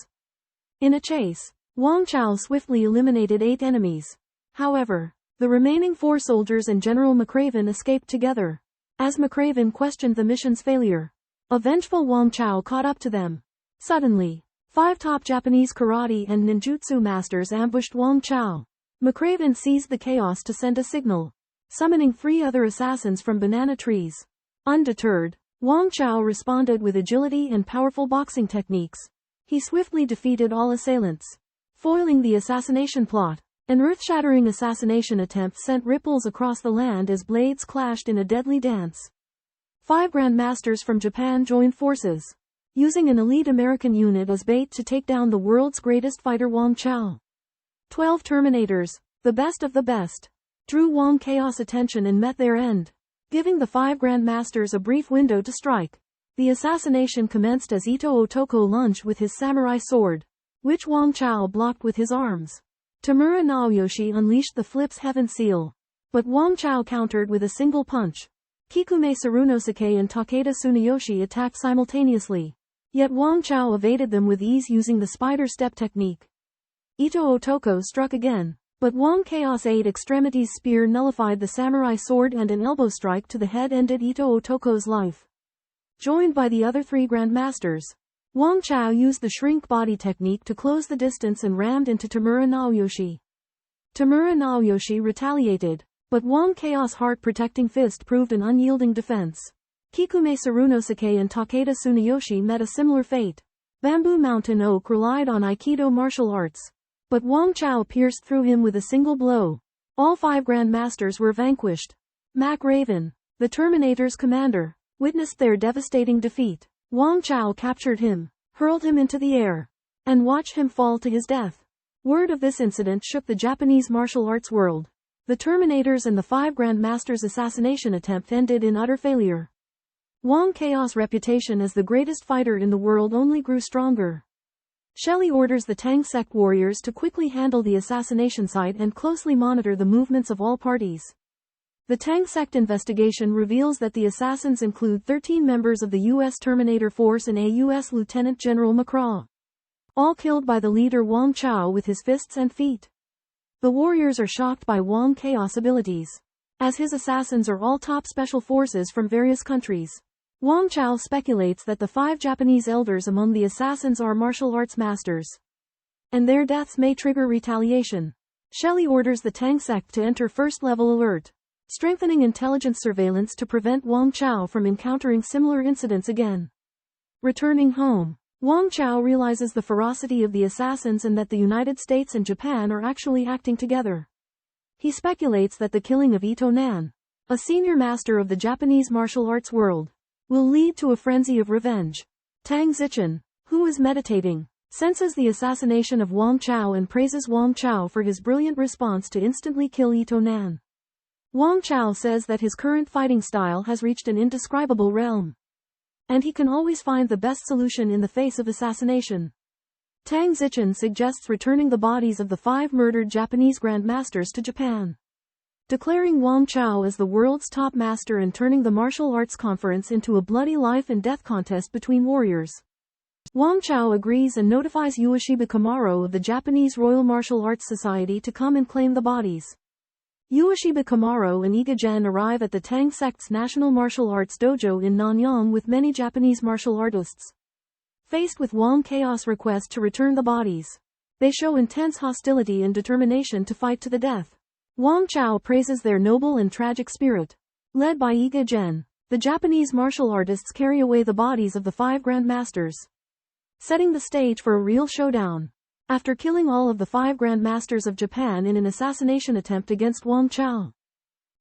In a chase, Wang Chao swiftly eliminated 8 enemies. However, the remaining 4 soldiers and General McRaven escaped together. As McRaven questioned the mission's failure, a vengeful Wang Chao caught up to them. Suddenly, 5 top Japanese karate and ninjutsu masters ambushed Wang Chao. McRaven seized the chaos to send a signal, summoning 3 other assassins from banana trees. Undeterred, Wang Chao responded with agility and powerful boxing techniques. He swiftly defeated all assailants, foiling the assassination plot. An earth-shattering assassination attempt sent ripples across the land as blades clashed in a deadly dance. 5 grandmasters from Japan joined forces, using an elite American unit as bait to take down the world's greatest fighter Wang Chao. 12 Terminators, the best of the best, drew Wang Chaos' attention and met their end, giving the 5 grandmasters a brief window to strike. The assassination commenced as Ito Otoko lunged with his samurai sword, which Wang Chao blocked with his arms. Tamura Naoyoshi unleashed the Flips Heaven Seal, but Wang Chao countered with a single punch. Kikume Sarunosuke and Takeda Tsuneyoshi attacked simultaneously, yet Wang Chao evaded them with ease using the spider step technique. Ito Otoko struck again, but Wang Chaos' 8 extremities spear nullified the samurai sword and an elbow strike to the head ended Ito Otoko's life. Joined by the other 3 grandmasters, Wang Chao used the shrink body technique to close the distance and rammed into Tamura Naoyoshi. Tamura Naoyoshi retaliated, but Wang Chaos' heart-protecting fist proved an unyielding defense. Kikume Sarunosuke and Takeda Tsuneyoshi met a similar fate. Bamboo Mountain Oak relied on Aikido martial arts, but Wang Chao pierced through him with a single blow. All 5 grandmasters were vanquished. Mac Raven, the Terminator's commander, witnessed their devastating defeat. Wang Chao captured him, hurled him into the air, and watched him fall to his death. Word of this incident shook the Japanese martial arts world. The Terminators and the 5 grandmasters' assassination attempt ended in utter failure. Wang Chaos' reputation as the greatest fighter in the world only grew stronger. Shelley orders the Tang sect warriors to quickly handle the assassination site and closely monitor the movements of all parties. The Tang sect investigation reveals that the assassins include 13 members of the U.S. Terminator Force and a U.S. Lieutenant General McCraw, all killed by the leader Wang Chao with his fists and feet. The warriors are shocked by Wang Chaos' abilities, as his assassins are all top special forces from various countries. Wang Chao speculates that the 5 Japanese elders among the assassins are martial arts masters, and their deaths may trigger retaliation. Shelley orders the Tang sect to enter first-level alert, strengthening intelligence surveillance to prevent Wang Chao from encountering similar incidents again. Returning home, Wang Chao realizes the ferocity of the assassins and that the United States and Japan are actually acting together. He speculates that the killing of Ito Nan, a senior master of the Japanese martial arts world, will lead to a frenzy of revenge. Tang Zichen, who is meditating, senses the assassination of Wang Chao and praises Wang Chao for his brilliant response to instantly kill Ito Nan. Wang Chao says that his current fighting style has reached an indescribable realm, and he can always find the best solution in the face of assassination. Tang Zichen suggests returning the bodies of the 5 murdered Japanese grandmasters to Japan, declaring Wang Chao as the world's top master and turning the martial arts conference into a bloody life and death contest between warriors. Wang Chao agrees and notifies Ueshiba Kamaro of the Japanese Royal Martial Arts Society to come and claim the bodies. Ueshiba Kamaro and Iga Gen arrive at the Tang sect's National Martial Arts Dojo in Nanyang with many Japanese martial artists. Faced with Wang Chaos' request to return the bodies, they show intense hostility and determination to fight to the death. Wang Chao praises their noble and tragic spirit. Led by Iga Gen, the Japanese martial artists carry away the bodies of the 5 grandmasters, setting the stage for a real showdown. After killing all of the 5 grandmasters of Japan in an assassination attempt against Wang Chao,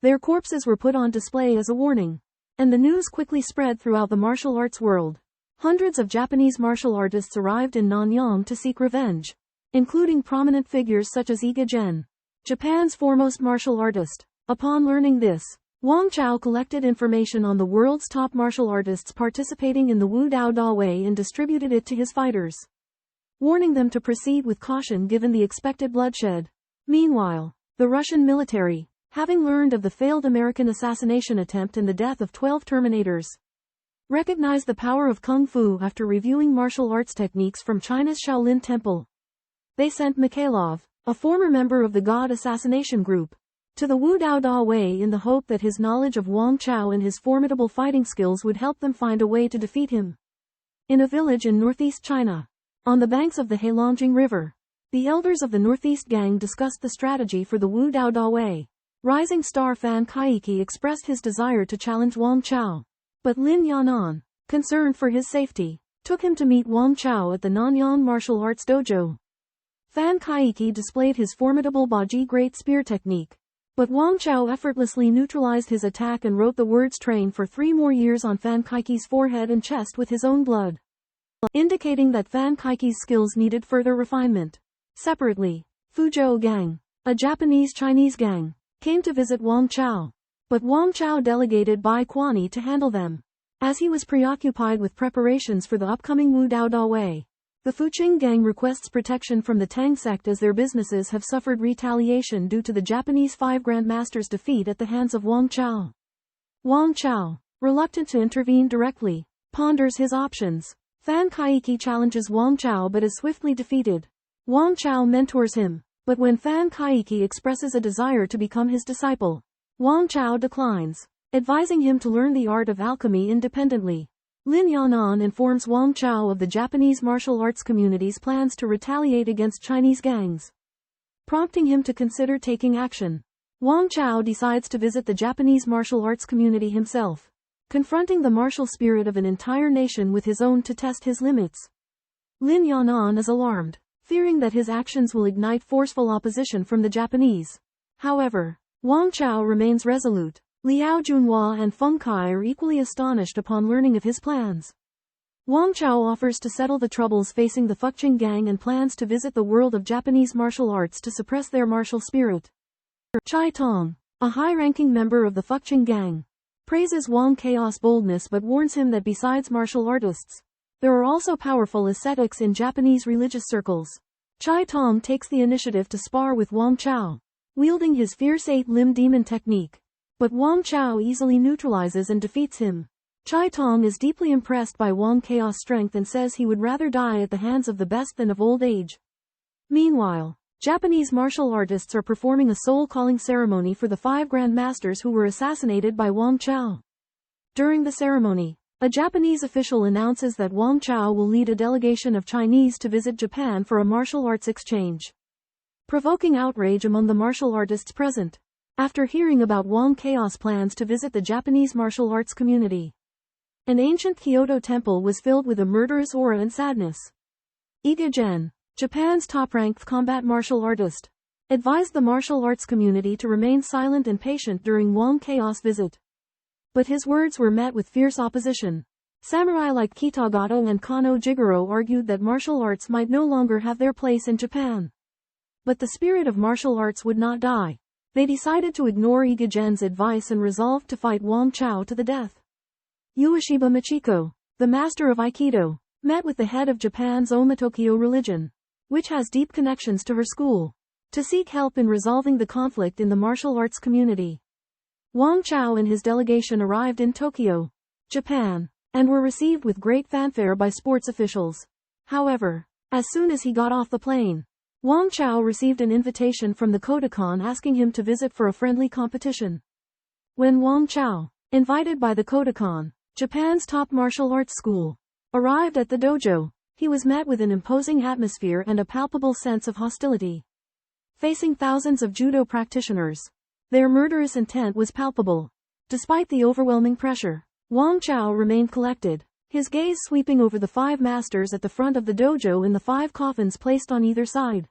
their corpses were put on display as a warning, and the news quickly spread throughout the martial arts world. Hundreds of Japanese martial artists arrived in Nanyang to seek revenge, including prominent figures such as Iga Gen, Japan's foremost martial artist. Upon learning this, Wang Chao collected information on the world's top martial artists participating in the Wu Dao Da Wei and distributed it to his fighters, warning them to proceed with caution given the expected bloodshed. Meanwhile, the Russian military, having learned of the failed American assassination attempt and the death of 12 Terminators, recognized the power of Kung Fu after reviewing martial arts techniques from China's Shaolin Temple. They sent Mikhailov, a former member of the God assassination group, to the Wu Dao Da Wei in the hope that his knowledge of Wang Chao and his formidable fighting skills would help them find a way to defeat him. In a village in northeast China, on the banks of the Heilongjiang River, the elders of the Northeast Gang discussed the strategy for the Wu Dao Da Wei. Rising star Fan Kaiki expressed his desire to challenge Wang Chao, but Lin Yanan, concerned for his safety, took him to meet Wang Chao at the Nanyang Martial Arts Dojo. Fan Kaiki displayed his formidable Baji Great Spear technique, but Wang Chao effortlessly neutralized his attack and wrote the words "train for 3 more years" on Fan Kaiki's forehead and chest with his own blood, indicating that Fan Kaiki's skills needed further refinement. Separately, Fuzhou Gang, a Japanese-Chinese gang, came to visit Wang Chao, but Wang Chao delegated Bai Kuani to handle them, as he was preoccupied with preparations for the upcoming Wu Dao Da Wei. The Fuqing Gang requests protection from the Tang sect as their businesses have suffered retaliation due to the Japanese 5 Grandmasters' defeat at the hands of Wang Chao. Wang Chao, reluctant to intervene directly, ponders his options. Fan Kaiki challenges Wang Chao but is swiftly defeated. Wang Chao mentors him, but when Fan Kaiki expresses a desire to become his disciple, Wang Chao declines, advising him to learn the art of alchemy independently. Lin Yanan informs Wang Chao of the Japanese martial arts community's plans to retaliate against Chinese gangs, prompting him to consider taking action. Wang Chao decides to visit the Japanese martial arts community himself, confronting the martial spirit of an entire nation with his own to test his limits. Lin Yanan is alarmed, fearing that his actions will ignite forceful opposition from the Japanese. However, Wang Chao remains resolute. Liao Junhua and Feng Kai are equally astonished upon learning of his plans. Wang Chao offers to settle the troubles facing the Fuqing Gang and plans to visit the world of Japanese martial arts to suppress their martial spirit. Chai Tong, a high-ranking member of the Fuqing Gang, praises Wang Chao's boldness but warns him that besides martial artists, there are also powerful ascetics in Japanese religious circles. Chai Tong takes the initiative to spar with Wang Chao, wielding his fierce 8-limb demon technique. But Wang Chao easily neutralizes and defeats him. Chai Tong is deeply impressed by Wang Chao's strength and says he would rather die at the hands of the best than of old age. Meanwhile, Japanese martial artists are performing a soul-calling ceremony for the 5 Grandmasters who were assassinated by Wang Chao. During the ceremony, a Japanese official announces that Wang Chao will lead a delegation of Chinese to visit Japan for a martial arts exchange, provoking outrage among the martial artists present. After hearing about Wang Chao's plans to visit the Japanese martial arts community, an ancient Kyoto temple was filled with a murderous aura and sadness. Iga Gen, Japan's top-ranked combat martial artist, advised the martial arts community to remain silent and patient during Wang Chao's visit. But his words were met with fierce opposition. Samurai like Kitagato and Kano Jigoro argued that martial arts might no longer have their place in Japan. But the spirit of martial arts would not die. They decided to ignore Iga Gen's advice and resolved to fight Wang Chao to the death. Ueshiba Machiko, the master of Aikido, met with the head of Japan's Omitokyo religion, which has deep connections to her school, to seek help in resolving the conflict in the martial arts community. Wang Chao and his delegation arrived in Tokyo, Japan, and were received with great fanfare by sports officials. However, as soon as he got off the plane, Wang Chao received an invitation from the Kodokan asking him to visit for a friendly competition. When Wang Chao, invited by the Kodokan, Japan's top martial arts school, arrived at the dojo, he was met with an imposing atmosphere and a palpable sense of hostility. Facing thousands of judo practitioners, their murderous intent was palpable. Despite the overwhelming pressure, Wang Chao remained collected, his gaze sweeping over the 5 masters at the front of the dojo in the 5 coffins placed on either side.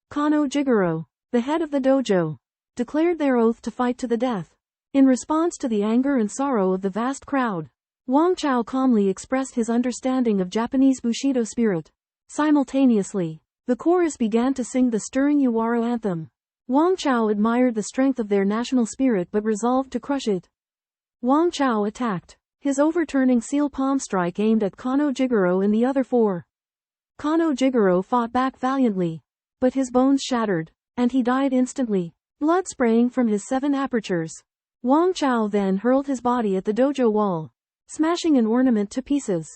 Kano Jigoro, the head of the dojo, declared their oath to fight to the death. In response to the anger and sorrow of the vast crowd, Wang Chao calmly expressed his understanding of Japanese Bushido spirit. Simultaneously, the chorus began to sing the stirring Uwaro anthem. Wang Chao admired the strength of their national spirit but resolved to crush it. Wang Chao attacked. His overturning seal palm strike aimed at Kano Jigoro and the other four. Kano Jigoro fought back valiantly, but his bones shattered, and he died instantly, blood spraying from his 7 apertures. Wang Chao then hurled his body at the dojo wall, smashing an ornament to pieces.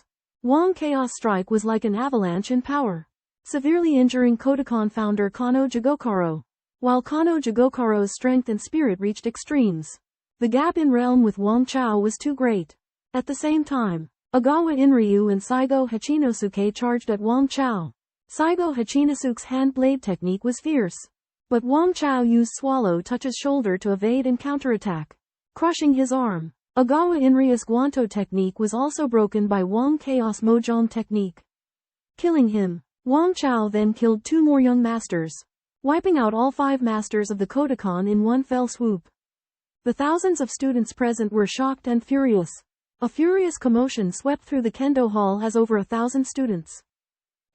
Wang Chaos strike was like an avalanche in power, severely injuring Kodokan founder Kano Jigokaro. While Kano Jigokaro's strength and spirit reached extremes, the gap in realm with Wang Chao was too great. At the same time, Ogawa Inryu and Saigo Hachinosuke charged at Wang Chao. Saigo Hachinosuke's hand blade technique was fierce, but Wang Chao used Swallow Touch's shoulder to evade and counterattack, crushing his arm. Ogawa Inryu's Guanto technique was also broken by Wang Chaos Mojang technique, killing him. Wang Chao then killed 2 more young masters, wiping out all 5 masters of the Kodokan in one fell swoop. The thousands of students present were shocked and furious. A furious commotion swept through the Kendo Hall as over 1,000 students,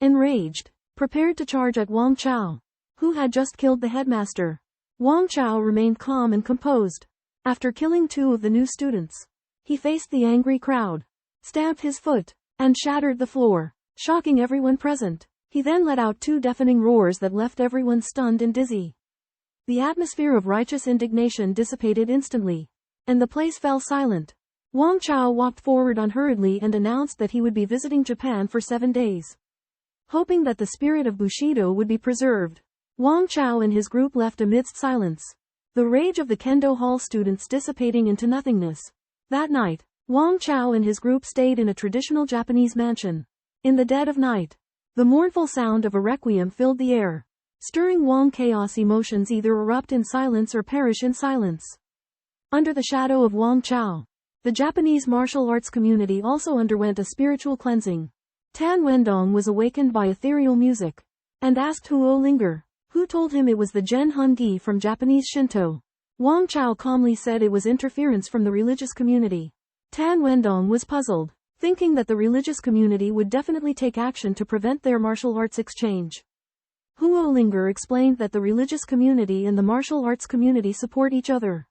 enraged, prepared to charge at Wang Chao, who had just killed the headmaster. Wang Chao remained calm and composed. After killing 2 of the new students, he faced the angry crowd, stamped his foot, and shattered the floor, shocking everyone present. He then let out 2 deafening roars that left everyone stunned and dizzy. The atmosphere of righteous indignation dissipated instantly, and the place fell silent. Wang Chao walked forward unhurriedly and announced that he would be visiting Japan for 7 days, hoping that the spirit of Bushido would be preserved. Wang Chao and his group left amidst silence, the rage of the Kendo Hall students dissipating into nothingness. That night, Wang Chao and his group stayed in a traditional Japanese mansion. In the dead of night, the mournful sound of a requiem filled the air, stirring Wang Chaos emotions either erupt in silence or perish in silence. Under the shadow of Wang Chao, the Japanese martial arts community also underwent a spiritual cleansing. Tan Wendong was awakened by ethereal music, and asked Huo Linger, who told him it was the Gen Hun Gi from Japanese Shinto. Wang Chao calmly said it was interference from the religious community. Tan Wendong was puzzled, thinking that the religious community would definitely take action to prevent their martial arts exchange. Huo Linger explained that the religious community and the martial arts community support each other,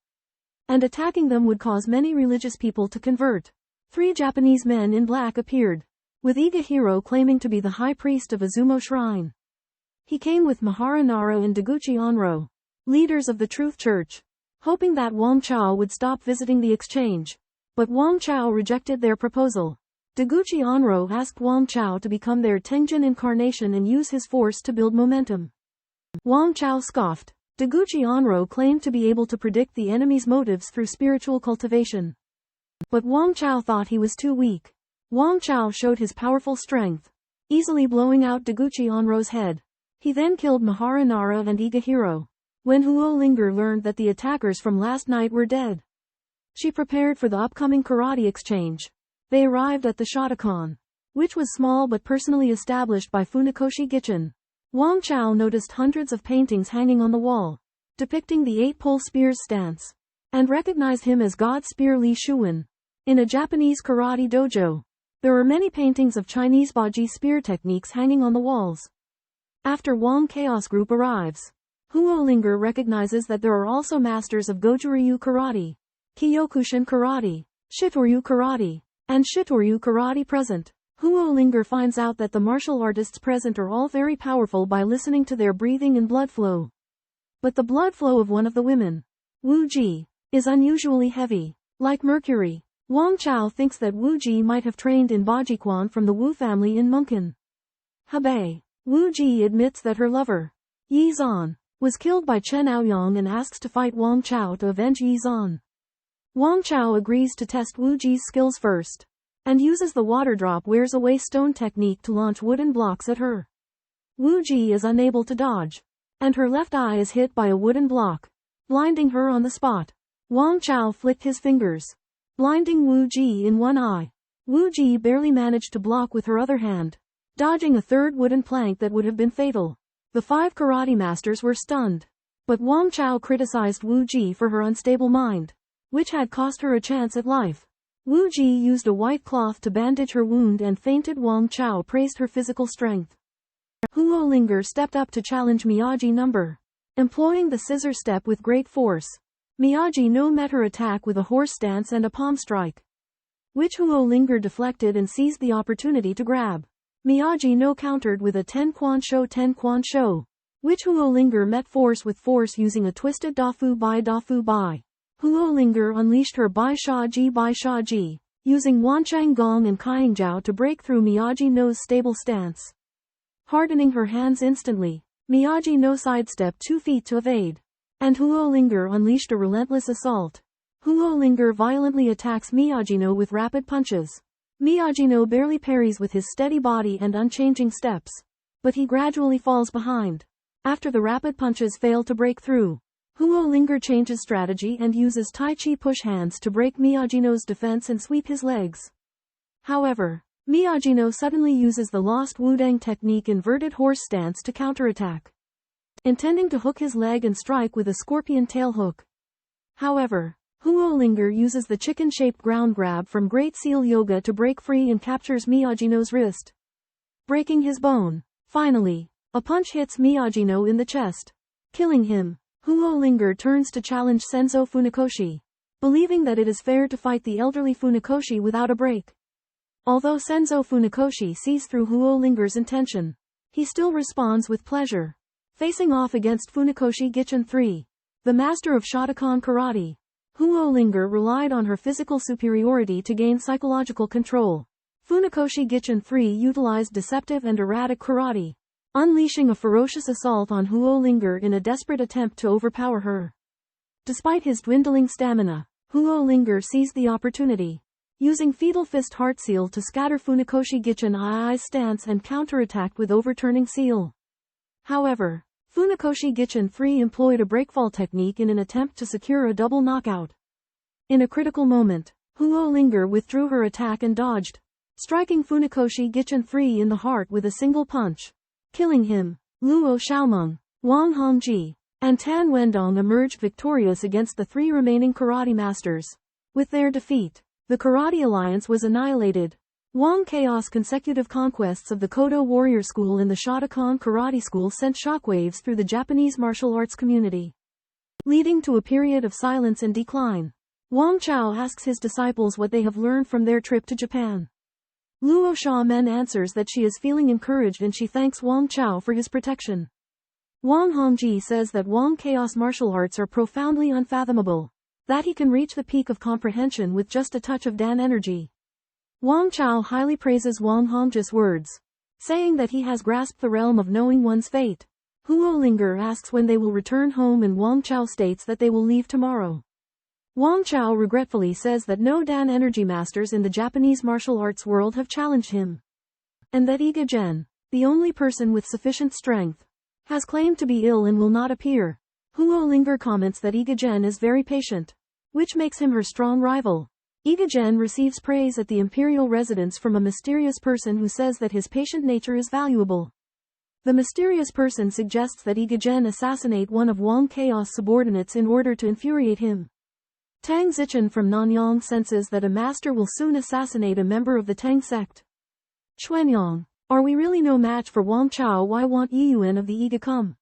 and attacking them would cause many religious people to convert. 3 Japanese men in black appeared, with Igahiro claiming to be the high priest of Azumo Shrine. He came with Maharanara and Deguchi Onro, leaders of the Truth Church, hoping that Wang Chao would stop visiting the exchange. But Wang Chao rejected their proposal. Deguchi Onro asked Wang Chao to become their Tenjin incarnation and use his force to build momentum. Wang Chao scoffed. Deguchi Onro claimed to be able to predict the enemy's motives through spiritual cultivation. But Wang Chao thought he was too weak. Wang Chao showed his powerful strength, easily blowing out Deguchi Onro's head. He then killed Maharanara and Igahiro. When Huo Linger learned that the attackers from last night were dead, she prepared for the upcoming karate exchange. They arrived at the Shotokan, which was small but personally established by Funikoshi Gichin. Wang Chao noticed hundreds of paintings hanging on the wall, depicting the 8-pole spears stance, and recognized him as God Spear Li Shuwen. In a Japanese karate dojo, there are many paintings of Chinese Baji spear techniques hanging on the walls. After Wang Chaos Group arrives, Huo Linger recognizes that there are also masters of Goju-ryu karate, Kyokushin karate, Shitoryu karate, and Shitoryu karate present. Huo Linger finds out that the martial artists present are all very powerful by listening to their breathing and blood flow. But the blood flow of one of the women, Wu Ji, is unusually heavy, like mercury. Wang Chao thinks that Wu Ji might have trained in Bajiquan from the Wu family in Munkin. Hebei. Wu Ji admits that her lover, Yi Zan, was killed by Chen Aoyang and asks to fight Wang Chao to avenge Yi Zan. Wang Chao agrees to test Wu Ji's skills first, and uses the water drop wears away stone technique to launch wooden blocks at her. Wu Ji is unable to dodge, and her left eye is hit by a wooden block, blinding her on the spot. Wang Chao flicked his fingers, blinding Wu Ji in one eye. Wu Ji barely managed to block with her other hand, dodging a third wooden plank that would have been fatal. The 5 karate masters were stunned, but Wang Chao criticized Wu Ji for her unstable mind, which had cost her a chance at life. Wu Ji used a white cloth to bandage her wound and fainted. Wang Chao praised her physical strength. Huo Linger stepped up to challenge Miyagi No. Employing the scissor step with great force, Miyagi No met her attack with a horse stance and a palm strike, which Huo Linger deflected and seized the opportunity to grab. Miyagi No countered with a Ten Quan Shou, which Huo Linger met force with force using a twisted Dafu Bai. Huo Linger unleashed her Bai Sha Ji, using Wanchang Gong and Kying Jiao to break through Miyagi No's stable stance. Hardening her hands instantly, Miyagi No sidestepped 2 feet to evade, and Huo Linger unleashed a relentless assault. Huo Linger violently attacks Miyagi No with rapid punches. Miyagi No barely parries with his steady body and unchanging steps, but he gradually falls behind. After the rapid punches fail to break through, Huo Linger changes strategy and uses Tai Chi push hands to break Miyagi No's defense and sweep his legs. However, Miyagi No suddenly uses the lost Wudang technique inverted horse stance to counterattack, intending to hook his leg and strike with a scorpion tail hook. However, Huo Linger uses the chicken-shaped ground grab from Great Seal Yoga to break free and captures Miyagi No's wrist, breaking his bone. Finally, a punch hits Miyagi No in the chest, killing him. Huo Linger turns to challenge Senzo Funakoshi, believing that it is fair to fight the elderly Funakoshi without a break. Although Senzo Funakoshi sees through Huo Linger's intention, he still responds with pleasure. Facing off against Funakoshi Gichin III, the master of Shotokan karate, Huo Linger relied on her physical superiority to gain psychological control. Funakoshi Gichin III utilized deceptive and erratic karate, unleashing a ferocious assault on Huo Linger in a desperate attempt to overpower her. Despite his dwindling stamina, Huo Linger seized the opportunity, using Fetal Fist Heart Seal to scatter Funakoshi Gichin II's stance and counterattacked with overturning seal. However, Funakoshi Gichin III employed a breakfall technique in an attempt to secure a double knockout. In a critical moment, Huo Linger withdrew her attack and dodged, striking Funakoshi Gichin III in the heart with a single punch, killing him. Luo Xiaomeng, Wang Hongji, and Tan Wendong emerged victorious against the 3 remaining karate masters. With their defeat, the Karate Alliance was annihilated. Wang Chaos' consecutive conquests of the Kodo warrior school and the Shotokan karate school sent shockwaves through the Japanese martial arts community, leading to a period of silence and decline. Wang Chao asks his disciples what they have learned from their trip to Japan. Luo Xiamen answers that she is feeling encouraged and she thanks Wang Chao for his protection. Wang Hongji says that Wang Chaos' martial arts are profoundly unfathomable, that he can reach the peak of comprehension with just a touch of Dan energy. Wang Chao highly praises Wang Hongji's words, saying that he has grasped the realm of knowing one's fate. Huo Linger asks when they will return home and Wang Chao states that they will leave tomorrow. Wang Chao regretfully says that no Dan energy masters in the Japanese martial arts world have challenged him, and that Iga Gen, the only person with sufficient strength, has claimed to be ill and will not appear. Huo Linger comments that Iga Gen is very patient, which makes him her strong rival. Iga Gen receives praise at the imperial residence from a mysterious person who says that his patient nature is valuable. The mysterious person suggests that Iga Gen assassinate one of Wang Chaos' subordinates in order to infuriate him. Tang Zichen from Nanyang senses that a master will soon assassinate a member of the Tang sect. Chuanyang, are we really no match for Wang Chao? Why won't Yiyuan of the Iga come?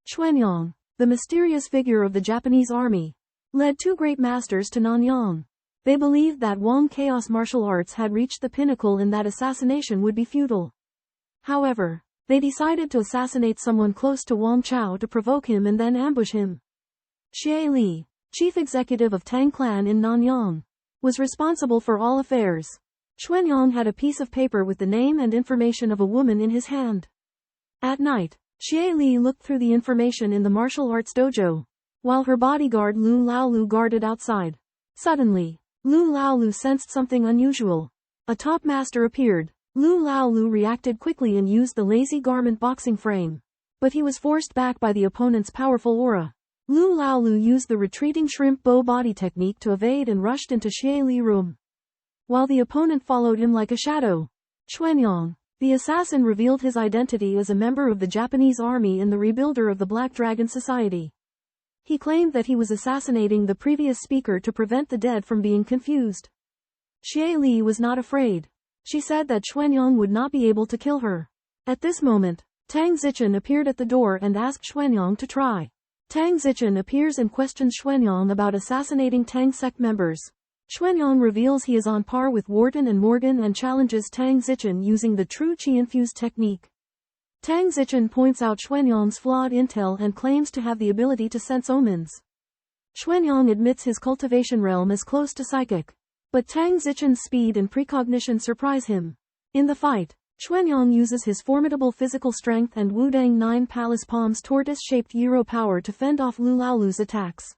Chuanyang, the mysterious figure of the Japanese army, led 2 great masters to Nanyang. They believed that Wang Chaos' martial arts had reached the pinnacle and that assassination would be futile. However, they decided to assassinate someone close to Wang Chao to provoke him and then ambush him. Xie Li, chief executive of Tang clan in Nanyang, was responsible for all affairs. Chuanyang had a piece of paper with the name and information of a woman in his hand. At night, Xie Li looked through the information in the martial arts dojo, while her bodyguard Lu Laolu guarded outside. Suddenly, Lu Laolu sensed something unusual. A top master appeared. Lu Laolu reacted quickly and used the lazy garment boxing frame, but he was forced back by the opponent's powerful aura. Lu Laolu used the retreating shrimp bow body technique to evade and rushed into Xie Li's room, while the opponent followed him like a shadow. Chuanyang, the assassin, revealed his identity as a member of the Japanese army and the rebuilder of the Black Dragon Society. He claimed that he was assassinating the previous speaker to prevent the dead from being confused. Xie Li was not afraid. She said that Xuanyang would not be able to kill her. At this moment, Tang Zichen appeared at the door and asked Xuanyang to try. Tang Zichen appears and questions Xuanyang about assassinating Tang sect members. Xuanyang reveals he is on par with Wharton and Morgan and challenges Tang Zichen using the true qi-infused technique. Tang Zichen points out Xuanyang's flawed intel and claims to have the ability to sense omens. Xuanyang admits his cultivation realm is close to psychic. But Tang Zichen's speed and precognition surprise him. In the fight, Xuanyang uses his formidable physical strength and Wudang 9 Palace Palm's tortoise-shaped gyro power to fend off Lu Laolu's attacks.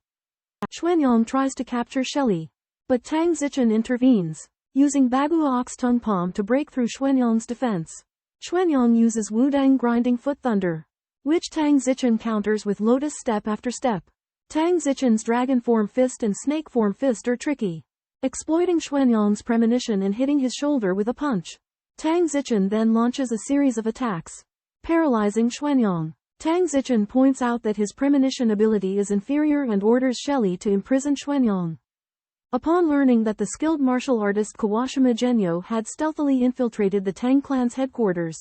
Xuanyang tries to capture Shelley. But Tang Zichen intervenes, using Bagua Ox Tongue Palm to break through Xuanyang's defense. Xuanyang uses Wudang Grinding Foot Thunder, which Tang Zichen counters with Lotus Step after step. Tang Zichen's Dragon Form Fist and Snake Form Fist are tricky, exploiting Xuanyang's premonition and hitting his shoulder with a punch. Tang Zichen then launches a series of attacks, paralyzing Xuanyang. Tang Zichen points out that his premonition ability is inferior and orders Shelley to imprison Xuanyang. Upon learning that the skilled martial artist Kawashima Genyo had stealthily infiltrated the Tang clan's headquarters,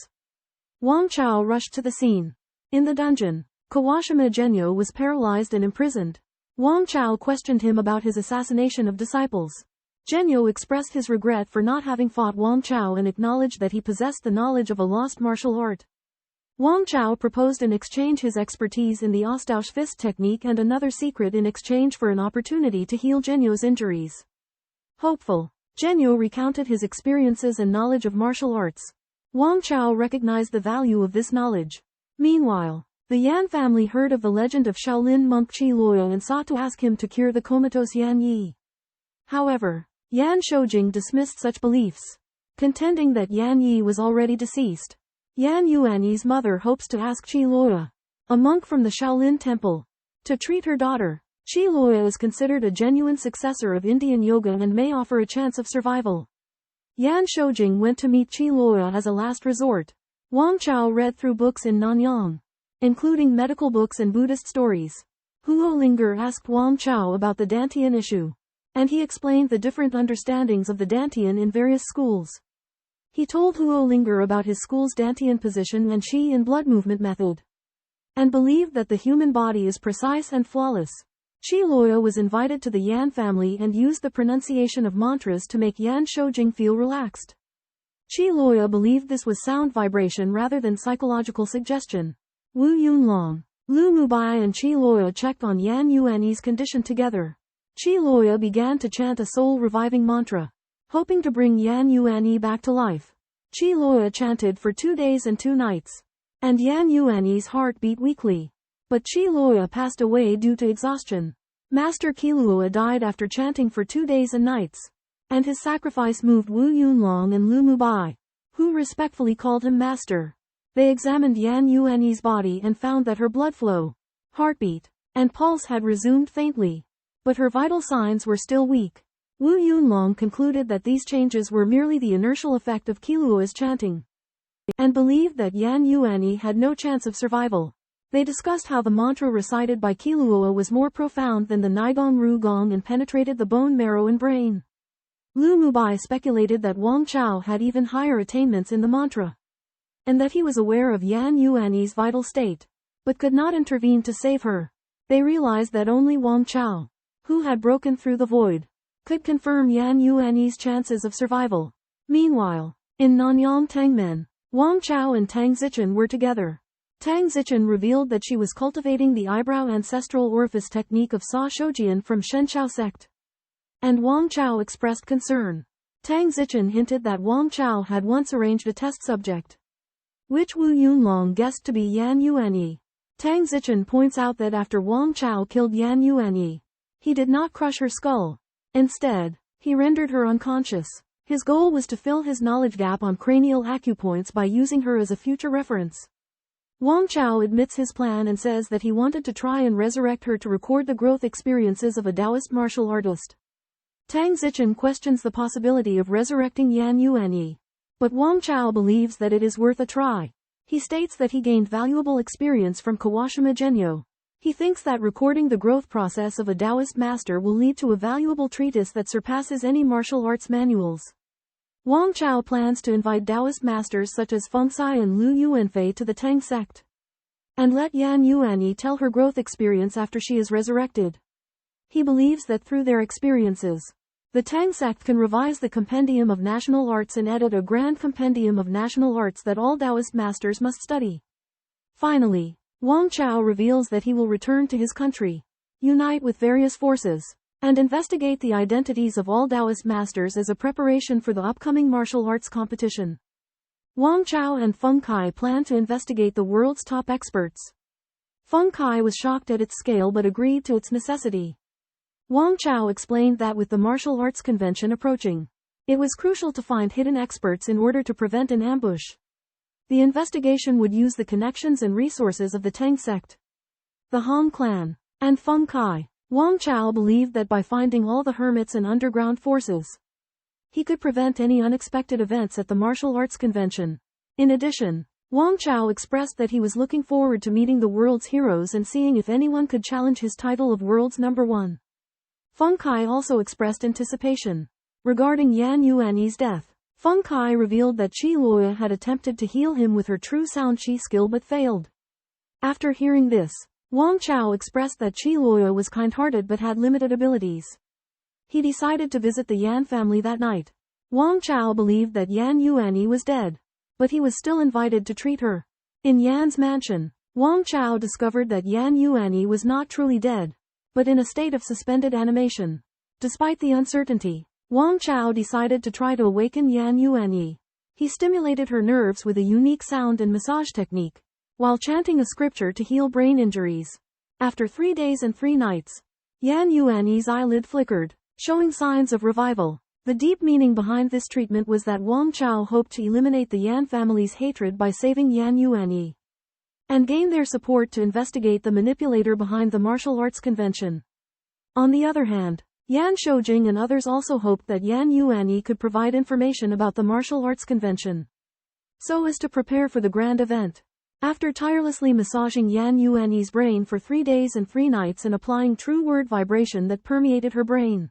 Wang Chao rushed to the scene. In the dungeon, Kawashima Genyo was paralyzed and imprisoned. Wang Chao questioned him about his assassination of disciples. Genyo expressed his regret for not having fought Wang Chao and acknowledged that he possessed the knowledge of a lost martial art. Wang Chao proposed in exchange his expertise in the Ostausch fist technique and another secret in exchange for an opportunity to heal Genyo's injuries. Hopeful, Genyo recounted his experiences and knowledge of martial arts. Wang Chao recognized the value of this knowledge. Meanwhile, the Yan family heard of the legend of Shaolin monk Qi Luo and sought to ask him to cure the comatose Yan Yi. However, Yan Shoujing dismissed such beliefs, contending that Yan Yi was already deceased. Yan Yuanyi's mother hopes to ask Qi Luo, a monk from the Shaolin temple, to treat her daughter. Qi Luo is considered a genuine successor of Indian yoga and may offer a chance of survival. Yan Shoujing went to meet Qi Luo as a last resort. Wang Chao read through books in Nanyang, including medical books and Buddhist stories. Huo Linger asked Wang Chao about the Dantian issue, and he explained the different understandings of the Dantian in various schools. He told Huo Linger about his school's Dantian position and Qi and blood movement method, and believed that the human body is precise and flawless. Qi Luo was invited to the Yan family and used the pronunciation of mantras to make Yan Shoujing feel relaxed. Qi Luo believed this was sound vibration rather than psychological suggestion. Wu Yunlong, Lu Mubai and Qi Luo checked on Yan Yuanyi's condition together. Qi Luo began to chant a soul-reviving mantra, hoping to bring Yan Yuanyi back to life. Qi Luo chanted for 2 days and 2 nights, and Yan Yuanyi's heart beat weakly. But Qi Luo passed away due to exhaustion. Master Qi Luo died after chanting for 2 days and nights, and his sacrifice moved Wu Yunlong and Lu Mubai, who respectfully called him master. They examined Yan Yuanyi's body and found that her blood flow, heartbeat, and pulse had resumed faintly, but her vital signs were still weak. Wu Yunlong concluded that these changes were merely the inertial effect of Qi Luo's chanting, and believed that Yan Yuanyi had no chance of survival. They discussed how the mantra recited by Qi Luo was more profound than the Nigong Ru Gong and penetrated the bone marrow and brain. Lu Mubai speculated that Wang Chao had even higher attainments in the mantra, and that he was aware of Yan Yuanyi's vital state, but could not intervene to save her. They realized that only Wang Chao, who had broken through the void, could confirm Yan Yuanyi's chances of survival. Meanwhile, in Nanyang Tangmen, Wang Chao and Tang Zichen were together. Tang Zichen revealed that she was cultivating the eyebrow ancestral orifice technique of Sa Shoujian from Shenchao sect, and Wang Chao expressed concern. Tang Zichen hinted that Wang Chao had once arranged a test subject, which Wu Yunlong guessed to be Yan Yuanyi. Tang Zichen points out that after Wang Chao killed Yan Yuanyi, he did not crush her skull. Instead, he rendered her unconscious. His goal was to fill his knowledge gap on cranial acupoints by using her as a future reference. Wang Chao admits his plan and says that he wanted to try and resurrect her to record the growth experiences of a Taoist martial artist. Tang Zichen questions the possibility of resurrecting Yan Yuanyi, but Wang Chao believes that it is worth a try. He states that he gained valuable experience from Kawashima Genyo. He thinks that recording the growth process of a Taoist master will lead to a valuable treatise that surpasses any martial arts manuals. Wang Chao plans to invite Taoist masters such as Feng Sai and Lu Yuanfei to the Tang sect, and let Yan Yuanyi tell her growth experience after she is resurrected. He believes that through their experiences, the Tang sect can revise the compendium of national arts and edit a grand compendium of national arts that all Taoist masters must study. Finally, Wang Chao reveals that he will return to his country, unite with various forces, and investigate the identities of all Taoist masters as a preparation for the upcoming martial arts competition. Wang Chao and Feng Kai plan to investigate the world's top experts. Feng Kai was shocked at its scale but agreed to its necessity. Wang Chao explained that with the martial arts convention approaching, it was crucial to find hidden experts in order to prevent an ambush. The investigation would use the connections and resources of the Tang sect, the Han clan, and Feng Kai. Wang Chao believed that by finding all the hermits and underground forces, he could prevent any unexpected events at the martial arts convention. In addition, Wang Chao expressed that he was looking forward to meeting the world's heroes and seeing if anyone could challenge his title of world's number one. Feng Kai also expressed anticipation regarding Yan Yuanyi's death. Feng Kai revealed that Qi Luoya had attempted to heal him with her true sound Qi skill but failed. After hearing this, Wang Chao expressed that Qi Luoya was kind-hearted but had limited abilities. He decided to visit the Yan family that night. Wang Chao believed that Yan Yuanyi was dead, but he was still invited to treat her. In Yan's mansion, Wang Chao discovered that Yan Yuanyi was not truly dead, but in a state of suspended animation. Despite the uncertainty, Wang Chao decided to try to awaken Yan Yuanyi. He stimulated her nerves with a unique sound and massage technique, while chanting a scripture to heal brain injuries. After 3 days and 3 nights, Yan Yuanyi's eyelid flickered, showing signs of revival. The deep meaning behind this treatment was that Wang Chao hoped to eliminate the Yan family's hatred by saving Yan Yuanyi, and gain their support to investigate the manipulator behind the martial arts convention. On the other hand, Yan Shoujing and others also hoped that Yan Yuanyi could provide information about the martial arts convention, so as to prepare for the grand event. After tirelessly massaging Yan Yuanyi's brain for 3 days and 3 nights and applying true word vibration that permeated her brain,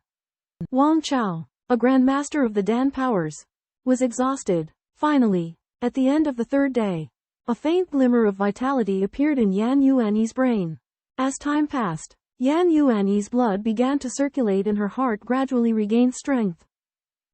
Wang Chao, a grandmaster of the Dan powers, was exhausted. Finally, at the end of the 3rd day, a faint glimmer of vitality appeared in Yan Yuanyi's brain. As time passed, Yan Yuanyi's blood began to circulate and her heart gradually regained strength.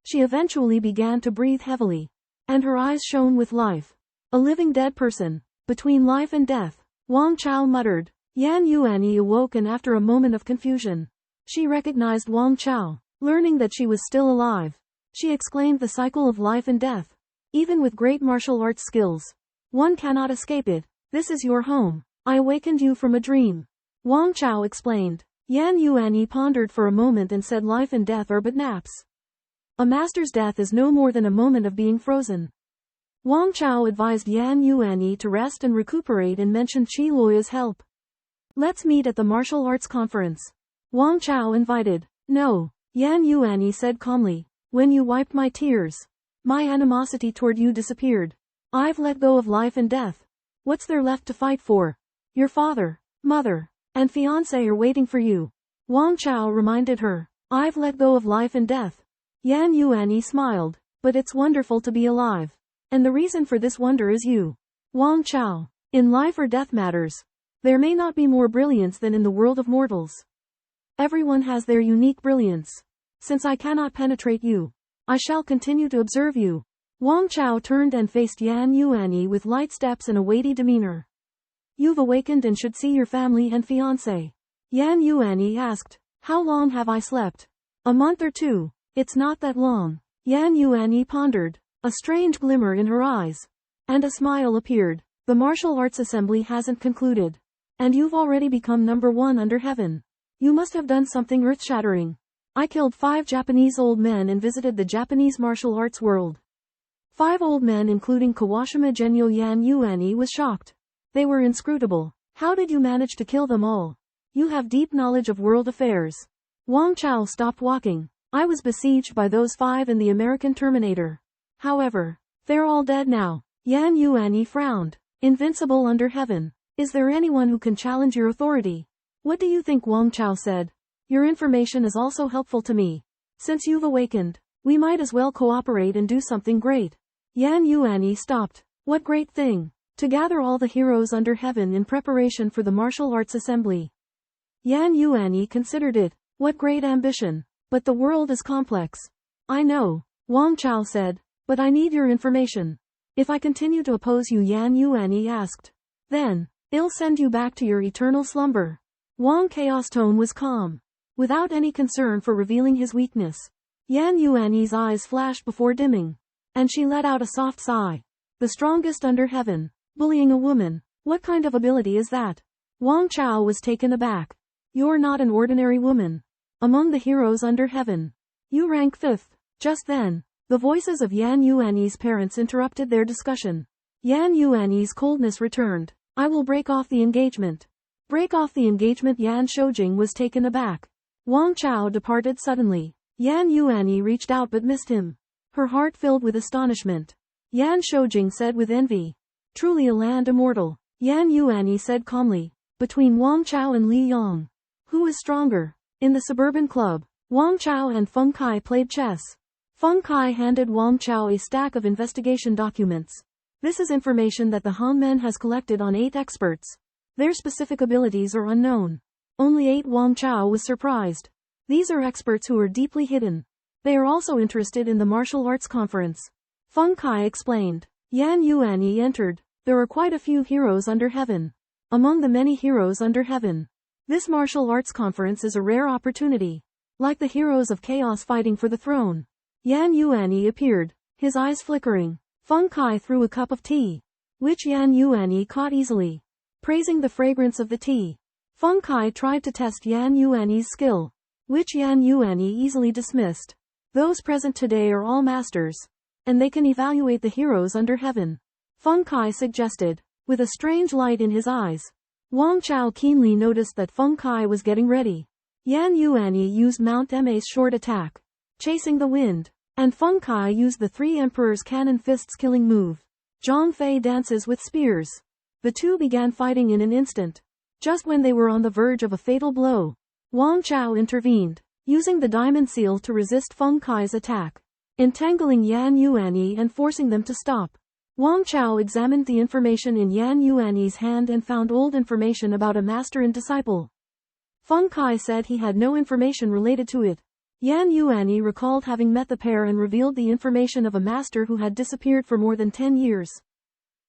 She eventually began to breathe heavily, and her eyes shone with life. A living dead person, between life and death, Wang Chao muttered. Yan Yuanyi awoke and after a moment of confusion, she recognized Wang Chao. Learning that she was still alive, she exclaimed, the cycle of life and death. Even with great martial arts skills, one cannot escape it. This is your home. I awakened you from a dream, Wang Chao explained. Yan Yuanyi pondered for a moment and said, life and death are but naps. A master's death is no more than a moment of being frozen. Wang Chao advised Yan Yuanyi to rest and recuperate and mentioned Qi Luoya's help. Let's meet at the martial arts conference, Wang Chao invited. No, Yan Yuanyi said calmly. When you wiped my tears, my animosity toward you disappeared. I've let go of life and death. What's there left to fight for? Your father, mother, and fiancé are waiting for you, Wang Chao reminded her. I've let go of life and death. Yan Yuanyi smiled. But it's wonderful to be alive. And the reason for this wonder is you, Wang Chao. In life or death matters, there may not be more brilliance than in the world of mortals. Everyone has their unique brilliance. Since I cannot penetrate you, I shall continue to observe you. Wang Chao turned and faced Yan Yuanyi with light steps and a weighty demeanor. You've awakened and should see your family and fiancé. Yan Yuanyi asked. How long have I slept? A month or 2. It's not that long. Yan Yuanyi pondered, a strange glimmer in her eyes, and a smile appeared. The martial arts assembly hasn't concluded, and you've already become number 1 under heaven. You must have done something earth-shattering. I killed 5 Japanese old men and visited the Japanese martial arts world. 5 old men including Kawashima Genyo. Yan Yuanyi was shocked. They were inscrutable. How did you manage to kill them all? You have deep knowledge of world affairs. Wang Chao stopped walking. I was besieged by those 5 and the American Terminator. However, they're all dead now. Yan Yuanyi frowned. Invincible under heaven. Is there anyone who can challenge your authority? What do you think? Wang Chao said. Your information is also helpful to me. Since you've awakened, we might as well cooperate and do something great. Yan Yuanyi stopped. What great thing? To gather all the heroes under heaven in preparation for the martial arts assembly. Yan Yuanyi considered it. What great ambition. But the world is complex. I know, Wang Chao said, but I need your information. If I continue to oppose you, Yan Yuanyi asked, then I'll send you back to your eternal slumber. Wang Chao's tone was calm, without any concern for revealing his weakness. Yan Yuanyi's eyes flashed before dimming, and she let out a soft sigh. The strongest under heaven, bullying a woman. What kind of ability is that? Wang Chao was taken aback. You're not an ordinary woman. Among the heroes under heaven, you rank 5th. Just then, the voices of Yan Yuanyi's parents interrupted their discussion. Yan Yuanyi's coldness returned. I will break off the engagement. Break off the engagement. Yan Shoujing was taken aback. Wang Chao departed suddenly. Yan Yuanyi reached out but missed him. Her heart filled with astonishment. Yan Shoujing said with envy. Truly a land immortal. Yan Yuanyi said calmly. Between Wang Chao and Li Yang, who is stronger? In the suburban club, Wang Chao and Feng Kai played chess. Feng Kai handed Wang Chao a stack of investigation documents. This is information that the Han Men has collected on 8 experts. Their specific abilities are unknown. Only 8. Wang Chao was surprised. These are experts who are deeply hidden. They are also interested in the martial arts conference. Feng Kai explained. Yan Yuanyi entered. There are quite a few heroes under heaven. Among the many heroes under heaven, this martial arts conference is a rare opportunity. Like the heroes of chaos fighting for the throne. Yan Yuanyi appeared, his eyes flickering. Feng Kai threw a cup of tea, which Yan Yuanyi caught easily. Praising the fragrance of the tea, Feng Kai tried to test Yan Yuanyi's skill, which Yan Yuanyi easily dismissed. Those present today are all masters, and they can evaluate the heroes under heaven. Feng Kai suggested, with a strange light in his eyes. Wang Chao keenly noticed that Feng Kai was getting ready. Yan Yuanyi used Mount Ma's short attack, chasing the wind, and Feng Kai used the 3 Emperor's cannon fists killing move. Zhang Fei dances with spears. The two began fighting in an instant. Just when they were on the verge of a fatal blow, Wang Chao intervened, using the diamond seal to resist Feng Kai's attack, entangling Yan Yuanyi and forcing them to stop. Wang Chao examined the information in Yan Yuanyi's hand and found old information about a master and disciple. Feng Kai said he had no information related to it. Yan Yuanyi recalled having met the pair and revealed the information of a master who had disappeared for more than 10 years.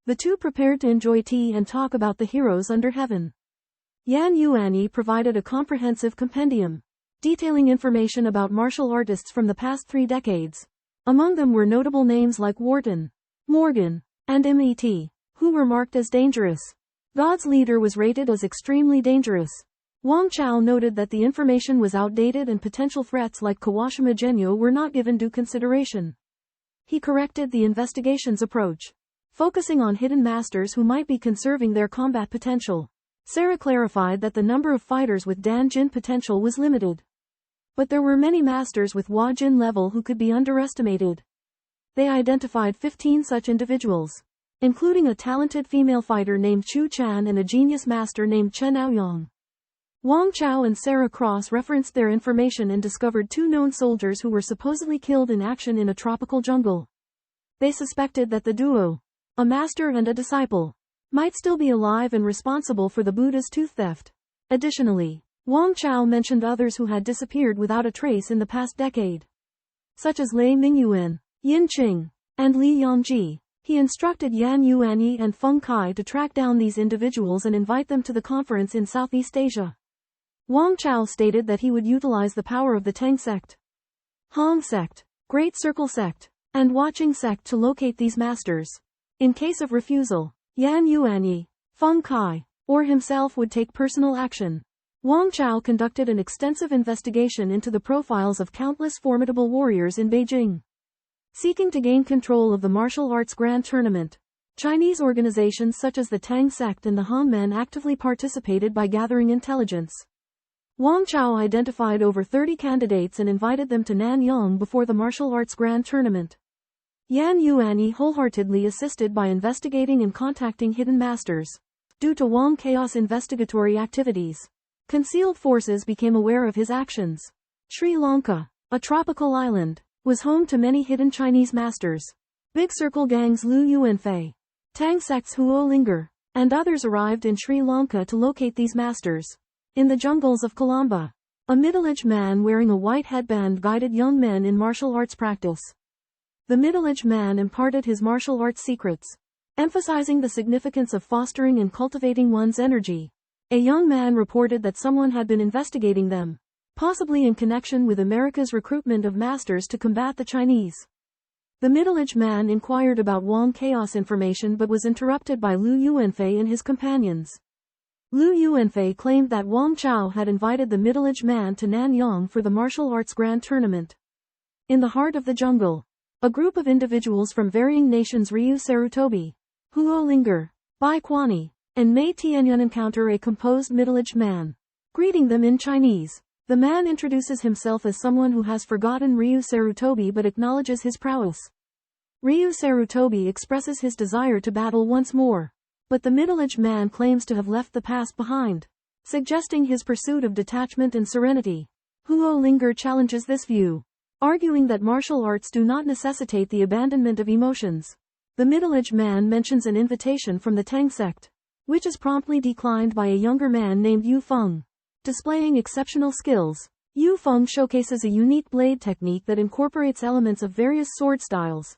The two prepared to enjoy tea and talk about the heroes under heaven. Yan Yuanyi provided a comprehensive compendium, detailing information about martial artists from the past 3 decades. Among them were notable names like Wharton, Morgan, and Met, who were marked as dangerous. God's leader was rated as extremely dangerous. Wang Chao noted that the information was outdated and potential threats like Kawashima Genyo were not given due consideration. He corrected the investigation's approach, focusing on hidden masters who might be conserving their combat potential. Sarah clarified that the number of fighters with Dan Jin potential was limited. But there were many masters with Hua Jin level who could be underestimated. They identified 15 such individuals, including a talented female fighter named Chu Chan and a genius master named Chen Aoyang. Wang Chao and Sarah cross-referenced their information and discovered 2 known soldiers who were supposedly killed in action in a tropical jungle. They suspected that the duo, a master and a disciple, might still be alive and responsible for the Buddha's tooth theft. Additionally, Wang Chao mentioned others who had disappeared without a trace in the past decade, such as Lei Mingyuan, Yin Qing, and Li Yangji. He instructed Yan Yuanyi and Feng Kai to track down these individuals and invite them to the conference in Southeast Asia. Wang Chao stated that he would utilize the power of the Tang sect, Hong sect, Great Circle sect, and Watching sect to locate these masters. In case of refusal, Yan Yuanyi, Feng Kai, or himself would take personal action. Wang Chao conducted an extensive investigation into the profiles of countless formidable warriors in Beijing, seeking to gain control of the martial arts grand tournament. Chinese organizations such as the Tang sect and the Han Men actively participated by gathering intelligence. Wang Chao identified over 30 candidates and invited them to Nanyang before the martial arts grand tournament. Yan Yuanyi wholeheartedly assisted by investigating and contacting hidden masters. Due to Wang Chaos investigatory activities, Concealed forces became aware of his actions. Sri Lanka, a tropical island, was home to many hidden Chinese masters. Big Circle gangs Liu Yuanfei, Tang sects Huo Linger, and others arrived in Sri Lanka to locate these masters. In the jungles of Colombo, a middle-aged man wearing a white headband guided young men in martial arts practice. The middle-aged man imparted his martial arts secrets, emphasizing the significance of fostering and cultivating one's energy. A young man reported that someone had been investigating them, possibly in connection with America's recruitment of masters to combat the Chinese. The middle-aged man inquired about Wang Chaos information but was interrupted by Liu Yuanfei and his companions. Liu Yuanfei claimed that Wang Chao had invited the middle-aged man to Nanyang for the martial arts grand tournament. In the heart of the jungle, a group of individuals from varying nations Ryu Sarutobi, Huo Linger, Bai Kwani, and Mei Tianyan encounter a composed middle-aged man. Greeting them in Chinese, the man introduces himself as someone who has forgotten Ryu Sarutobi but acknowledges his prowess. Ryu Sarutobi expresses his desire to battle once more, but the middle-aged man claims to have left the past behind, suggesting his pursuit of detachment and serenity. Huo Linger challenges this view, arguing that martial arts do not necessitate the abandonment of emotions. The middle-aged man mentions an invitation from the Tang sect, which is promptly declined by a younger man named Yu Feng. Displaying exceptional skills, Yu Feng showcases a unique blade technique that incorporates elements of various sword styles,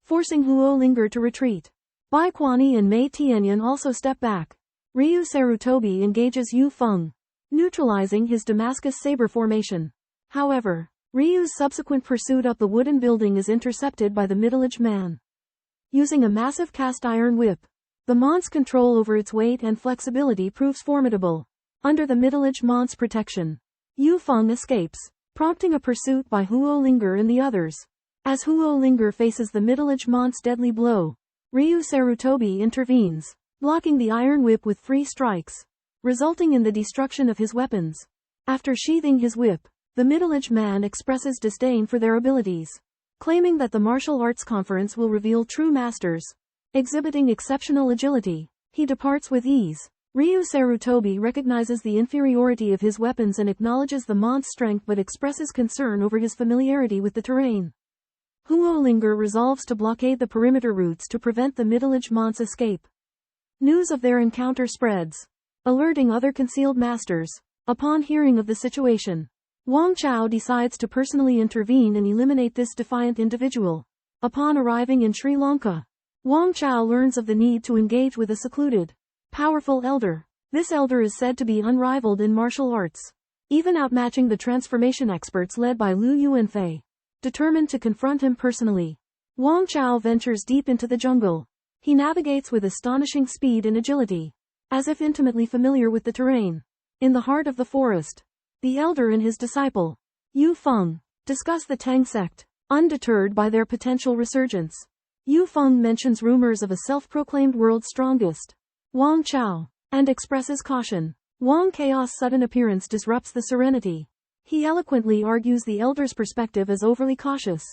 forcing Huo Linger to retreat. Bai Kwani and Mei Tianyan also step back. Ryu Sarutobi engages Yu Feng, neutralizing his Damascus saber formation. However, Ryu's subsequent pursuit up the wooden building is intercepted by the middle-aged man. Using a massive cast iron whip, the Mont's control over its weight and flexibility proves formidable. Under the middle-aged Mont's protection, Yu Feng escapes, prompting a pursuit by Huo Linger and the others. As Huo Linger faces the middle-aged Mont's deadly blow, Ryu Sarutobi intervenes, blocking the iron whip with 3 strikes, resulting in the destruction of his weapons. After sheathing his whip, the middle-aged man expresses disdain for their abilities, claiming that the martial arts conference will reveal true masters. Exhibiting exceptional agility, he departs with ease. Ryu Sarutobi recognizes the inferiority of his weapons and acknowledges the Mont's strength but expresses concern over his familiarity with the terrain. Huo Linger resolves to blockade the perimeter routes to prevent the middle-aged Mont's escape. News of their encounter spreads, alerting other concealed masters. Upon hearing of the situation, Wang Chao decides to personally intervene and eliminate this defiant individual. Upon arriving in Sri Lanka, Wang Chao learns of the need to engage with a secluded, powerful elder. This elder is said to be unrivaled in martial arts, even outmatching the transformation experts led by Liu Yuanfei. Determined to confront him personally, Wang Chao ventures deep into the jungle. He navigates with astonishing speed and agility, as if intimately familiar with the terrain. In the heart of the forest, the elder and his disciple, Yu Feng, discuss the Tang sect. Undeterred by their potential resurgence, Yu Feng mentions rumors of a self-proclaimed world's strongest, Wang Chao, and expresses caution. Wang Chaos' sudden appearance disrupts the serenity. He eloquently argues the elder's perspective as overly cautious.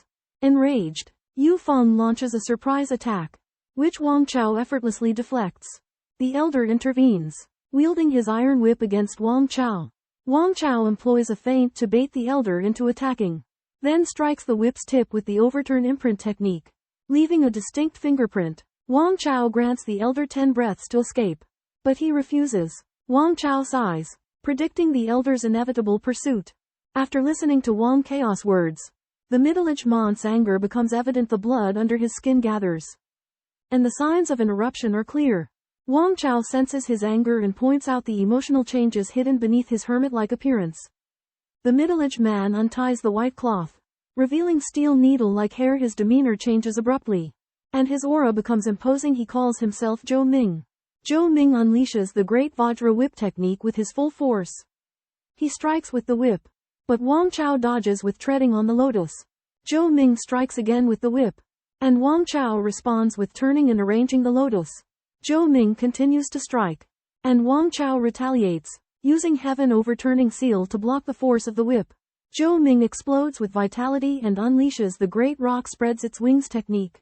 Enraged, Yu Feng launches a surprise attack, which Wang Chao effortlessly deflects. The elder intervenes, wielding his iron whip against Wang Chao. Wang Chao employs a feint to bait the elder into attacking, then strikes the whip's tip with the overturn imprint technique, leaving a distinct fingerprint. Wang Chao grants the elder 10 breaths to escape, but he refuses. Wang Chao sighs, predicting the elder's inevitable pursuit. After listening to Wang Chaos' words, the middle-aged Mont's anger becomes evident. The blood under his skin gathers, and the signs of an eruption are clear. Wang Chao senses his anger and points out the emotional changes hidden beneath his hermit-like appearance. The middle-aged man unties the white cloth, revealing steel needle-like hair. His demeanor changes abruptly, and his aura becomes imposing. He calls himself Zhou Ming. Zhou Ming unleashes the great Vajra whip technique with his full force. He strikes with the whip, but Wang Chao dodges with treading on the lotus. Zhou Ming strikes again with the whip, and Wang Chao responds with turning and arranging the lotus. Zhou Ming continues to strike, and Wang Chao retaliates, using heaven overturning seal to block the force of the whip. Zhou Ming explodes with vitality and unleashes the great rock spreads its wings technique,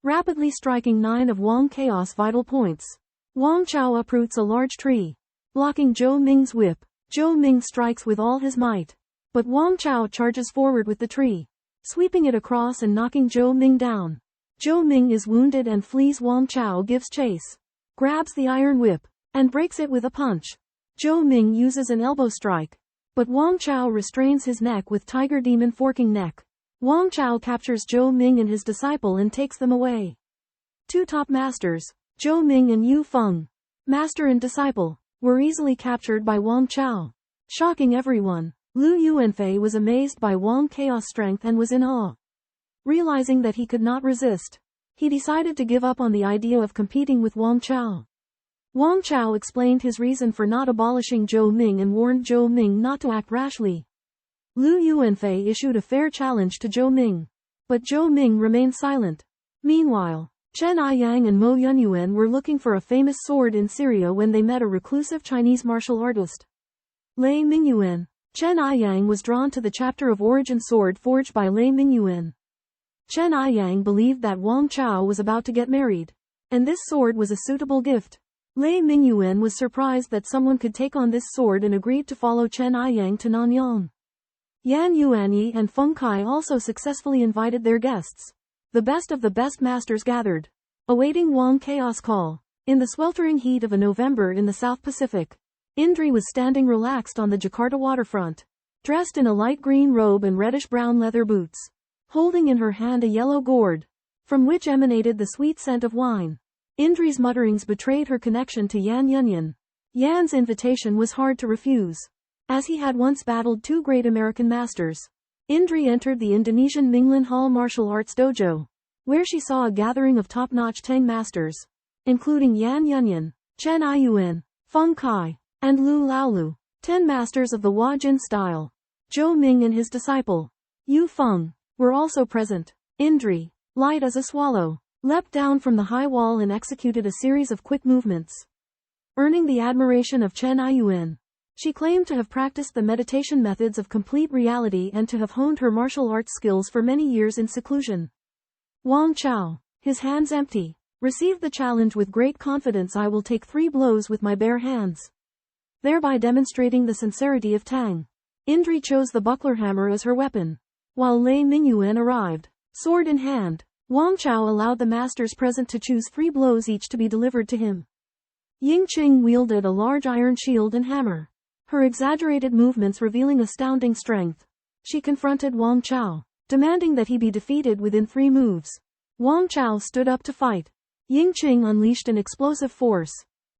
rapidly striking 9 of Wang Chaos' vital points. Wang Chao uproots a large tree, blocking Zhou Ming's whip. Zhou Ming strikes with all his might. But Wang Chao charges forward with the tree, sweeping it across and knocking Zhou Ming down. Zhou Ming is wounded and flees. Wang Chao gives chase, grabs the iron whip, and breaks it with a punch. Zhou Ming uses an elbow strike, but Wang Chao restrains his neck with tiger demon forking neck. Wang Chao captures Zhou Ming and his disciple and takes them away. Two top masters, Zhou Ming and Yu Feng, master and disciple, were easily captured by Wang Chao, shocking everyone. Lu Yuanfei was amazed by Wang Chao's strength and was in awe. Realizing that he could not resist, he decided to give up on the idea of competing with Wang Chao. Wang Chao explained his reason for not abolishing Zhou Ming and warned Zhou Ming not to act rashly. Lu Yuanfei issued a fair challenge to Zhou Ming, but Zhou Ming remained silent. Meanwhile, Chen Aiyang and Mo Yunyuan were looking for a famous sword in Syria when they met a reclusive Chinese martial artist, Lei Mingyuan. Chen Aiyang was drawn to the chapter of origin sword forged by Lei Mingyuan. Chen Aiyang believed that Wang Chao was about to get married, and this sword was a suitable gift. Lei Mingyuan was surprised that someone could take on this sword and agreed to follow Chen Aiyang to Nanyang. Yan Yuanyi and Feng Kai also successfully invited their guests. The best of the best masters gathered, awaiting Wang Chaos call. In the sweltering heat of a November in the South Pacific, Indri was standing relaxed on the Jakarta waterfront, dressed in a light green robe and reddish-brown leather boots, holding in her hand a yellow gourd, from which emanated the sweet scent of wine. Indri's mutterings betrayed her connection to Yan Yunyan. Yan's invitation was hard to refuse, as he had once battled two great American masters. Indri entered the Indonesian Minglan Hall Martial Arts Dojo, where she saw a gathering of top-notch Tang masters, including Yan Yunyan, Chen Aiyuan, Feng Kai, and Lu Laolu, 10 masters of the Huajin style. Zhou Ming and his disciple, Yu Feng, were also present. Indri, light as a swallow, leapt down from the high wall and executed a series of quick movements, earning the admiration of Chen Aiyuan. She claimed to have practiced the meditation methods of complete reality and to have honed her martial arts skills for many years in seclusion. Wang Chao, his hands empty, received the challenge with great confidence. I will take 3 blows with my bare hands, thereby demonstrating the sincerity of Tang. Indri chose the buckler hammer as her weapon. While Lei Mingyuan arrived, sword in hand, Wang Chao allowed the masters present to choose 3 blows each to be delivered to him. Ying Qing wielded a large iron shield and hammer, her exaggerated movements revealing astounding strength. She confronted Wang Chao, demanding that he be defeated within 3 moves. Wang Chao stood up to fight. Ying Qing unleashed an explosive force,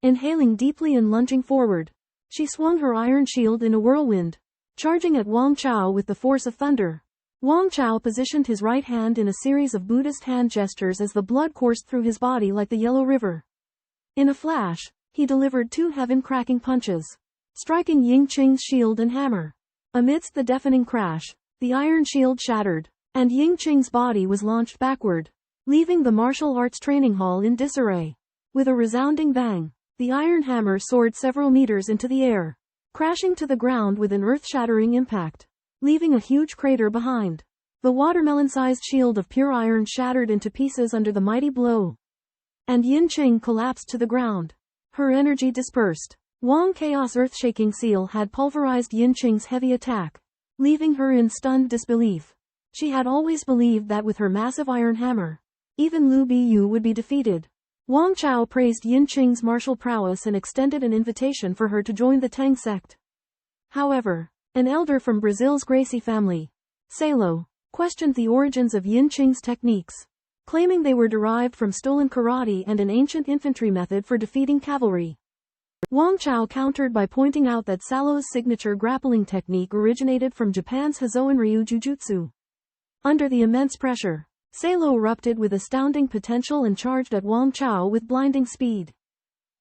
inhaling deeply and lunging forward. She swung her iron shield in a whirlwind, charging at Wang Chao with the force of thunder. Wang Chao positioned his right hand in a series of Buddhist hand gestures as the blood coursed through his body like the Yellow River. In a flash, he delivered 2 heaven-cracking punches, striking Ying Qing's shield and hammer. Amidst the deafening crash, the iron shield shattered, and Ying Qing's body was launched backward, leaving the martial arts training hall in disarray. With a resounding bang, the iron hammer soared several meters into the air, crashing to the ground with an earth-shattering impact, leaving a huge crater behind. The watermelon-sized shield of pure iron shattered into pieces under the mighty blow, and Ying Qing collapsed to the ground. Her energy dispersed. Wang Chaos earth-shaking seal had pulverized Ying Qing's heavy attack, leaving her in stunned disbelief. She had always believed that with her massive iron hammer, even Lu Biyu would be defeated. Wang Chao praised Ying Qing's martial prowess and extended an invitation for her to join the Tang sect. However, an elder from Brazil's Gracie family, Salo, questioned the origins of Ying Qing's techniques, claiming they were derived from stolen karate and an ancient infantry method for defeating cavalry. Wang Chao countered by pointing out that Salo's signature grappling technique originated from Japan's Hazoan Ryu Jujutsu. Under the immense pressure, Salo erupted with astounding potential and charged at Wang Chao with blinding speed.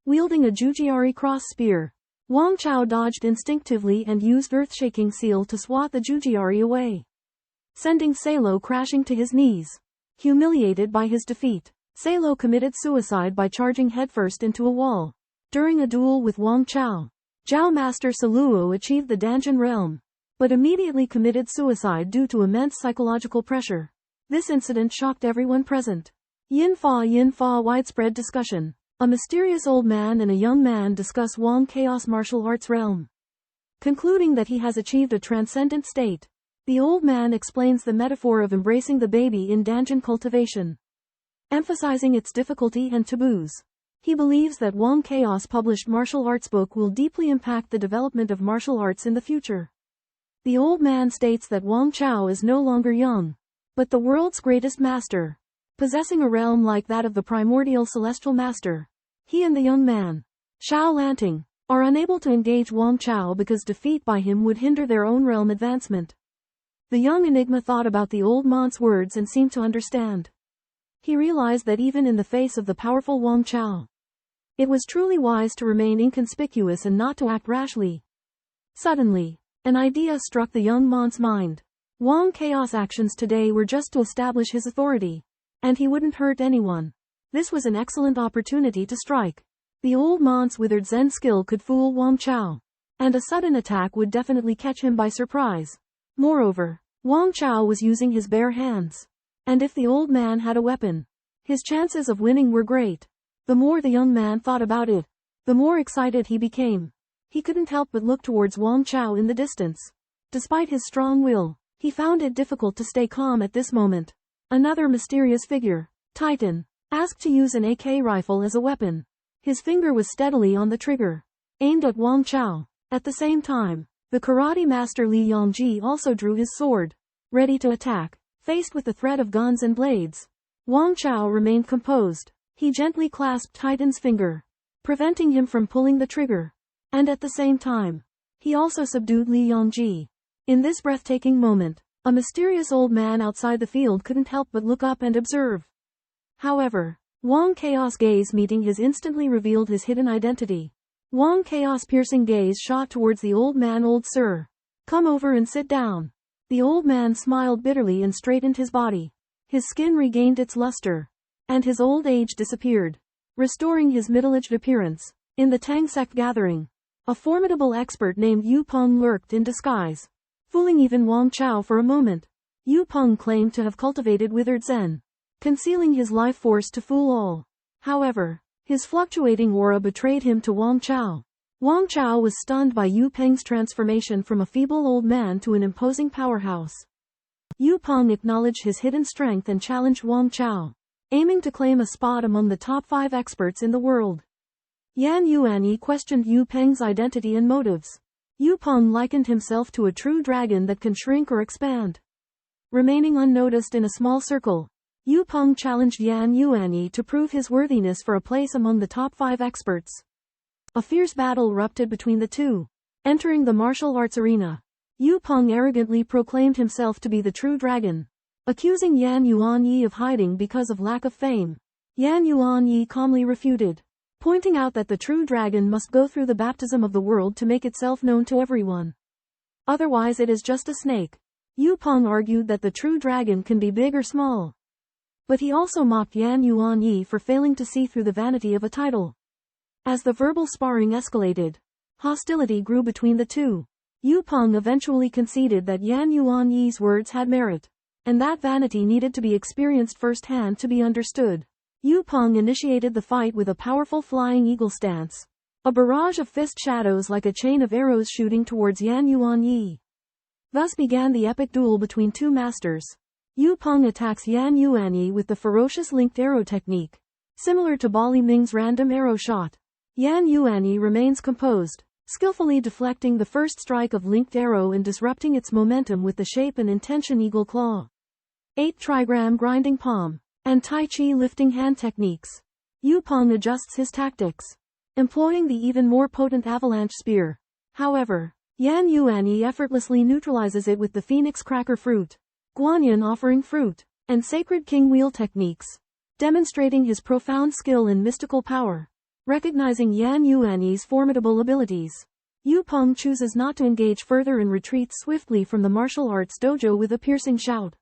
Wielding a Jujiari cross spear, Wang Chao dodged instinctively and used earth-shaking seal to swat the Jujiari away, sending Salo crashing to his knees. Humiliated by his defeat, Salo committed suicide by charging headfirst into a wall. During a duel with Wang Chao, Zhao Master Saluo achieved the Danjin realm, but immediately committed suicide due to immense psychological pressure. This incident shocked everyone present. Yin Fa widespread discussion. A mysterious old man and a young man discuss Wang Chaos martial arts realm. concluding that he has achieved a transcendent state. The old man explains the metaphor of embracing the baby in Danjin cultivation, emphasizing its difficulty and taboos. He believes that Wang Chaos published martial arts book will deeply impact the development of martial arts in the future. The old man states that Wang Chao is no longer young, but the world's greatest master, possessing a realm like that of the primordial celestial master. He and the young man, Xiao Lanting, are unable to engage Wang Chao because defeat by him would hinder their own realm advancement. The young enigma thought about the old man's words and seemed to understand. He realized that even in the face of the powerful Wang Chao, it was truly wise to remain inconspicuous and not to act rashly. Suddenly, an idea struck the young man's mind. Wang Chaos' actions today were just to establish his authority, and he wouldn't hurt anyone. This was an excellent opportunity to strike. The old man's withered Zen skill could fool Wang Chao, and a sudden attack would definitely catch him by surprise. Moreover, Wang Chao was using his bare hands, and if the old man had a weapon, his chances of winning were great. The more the young man thought about it, the more excited he became. He couldn't help but look towards Wang Chao in the distance. Despite his strong will, he found it difficult to stay calm at this moment. Another mysterious figure, Titan, asked to use an AK rifle as a weapon. His finger was steadily on the trigger, aimed at Wang Chao. At the same time, the karate master Li Yongji also drew his sword, ready to attack. Faced with the threat of guns and blades, Wang Chao remained composed. He gently clasped Titan's finger, preventing him from pulling the trigger. And at the same time, he also subdued Li Yongji. In this breathtaking moment, a mysterious old man outside the field couldn't help but look up and observe. However, Wang Chaos' gaze meeting his instantly revealed his hidden identity. Wang Chaos' piercing gaze shot towards the old man. Old sir, come over and sit down. The old man smiled bitterly and straightened his body. His skin regained its luster, and his old age disappeared, restoring his middle-aged appearance. In the Tang sect gathering, a formidable expert named Yu Peng lurked in disguise, fooling even Wang Chao for a moment. Yu Peng claimed to have cultivated withered Zen, concealing his life force to fool all. However, his fluctuating aura betrayed him to Wang Chao. Wang Chao was stunned by Yu Peng's transformation from a feeble old man to an imposing powerhouse. Yu Peng acknowledged his hidden strength and challenged Wang Chao, aiming to claim a spot among the top 5 experts in the world. Yan Yuanyi questioned Yu Peng's identity and motives. Yu Peng likened himself to a true dragon that can shrink or expand. Remaining unnoticed in a small circle, Yu Peng challenged Yan Yuanyi to prove his worthiness for a place among the top 5 experts. A fierce battle erupted between the two. Entering the martial arts arena, Yu Peng arrogantly proclaimed himself to be the true dragon, accusing Yan Yuanyi of hiding because of lack of fame. Yan Yuanyi calmly refuted, pointing out that the true dragon must go through the baptism of the world to make itself known to everyone. Otherwise it is just a snake. Yu Peng argued that the true dragon can be big or small. But he also mocked Yan Yuanyi for failing to see through the vanity of a title. As the verbal sparring escalated, hostility grew between the two. Yu Peng eventually conceded that Yan Yuanyi's words had merit, and that vanity needed to be experienced firsthand to be understood. Yu Peng initiated the fight with a powerful flying eagle stance, a barrage of fist shadows like a chain of arrows shooting towards Yan Yuanyi. Thus began the epic duel between two masters. Yu Peng attacks Yan Yuanyi with the ferocious linked arrow technique, similar to Bali Ming's random arrow shot. Yan Yuanyi remains composed, skillfully deflecting the first strike of linked arrow and disrupting its momentum with the shape and intention eagle claw, 8 trigram grinding palm, and Tai Chi lifting hand techniques. Yu Peng adjusts his tactics, employing the even more potent avalanche spear. However, Yan Yuanyi effortlessly neutralizes it with the phoenix cracker fruit, Guanyin offering fruit, and sacred king wheel techniques, demonstrating his profound skill and mystical power. Recognizing Yan Yuanyi's formidable abilities, Yu Peng chooses not to engage further and retreats swiftly from the martial arts dojo with a piercing shout.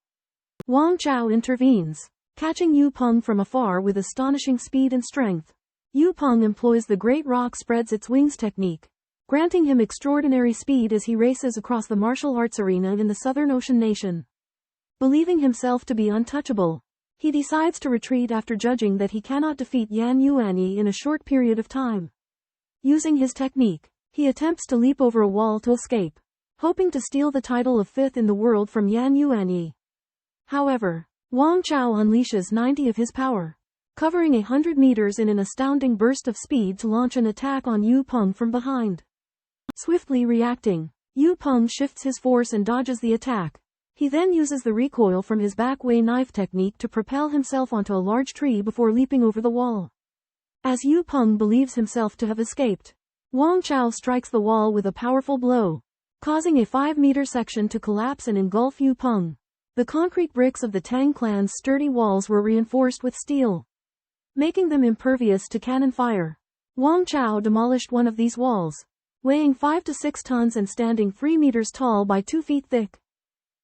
Wang Chao intervenes, catching Yu Peng from afar with astonishing speed and strength. Yu Peng employs the great rock spreads its wings technique, granting him extraordinary speed as he races across the martial arts arena in the Southern Ocean nation. Believing himself to be untouchable, he decides to retreat after judging that he cannot defeat Yan Yuanyi in a short period of time. Using his technique, he He attempts to leap over a wall to escape, hoping to steal the title of fifth in the world from Yan Yuanyi. However, Wang Chao unleashes 90 of his power, covering 100 meters in an astounding burst of speed to launch an attack on Yu Peng from behind. Swiftly reacting, Yu Peng shifts his force and dodges the attack. He then uses the recoil from his back-way knife technique to propel himself onto a large tree before leaping over the wall. As Yu Peng believes himself to have escaped, Wang Chao strikes the wall with a powerful blow, causing a 5-meter section to collapse and engulf Yu Peng. The concrete bricks of the Tang clan's sturdy walls were reinforced with steel, making them impervious to cannon fire. Wang Chao demolished one of these walls, weighing 5 to 6 tons and standing 3 meters tall by 2 feet thick.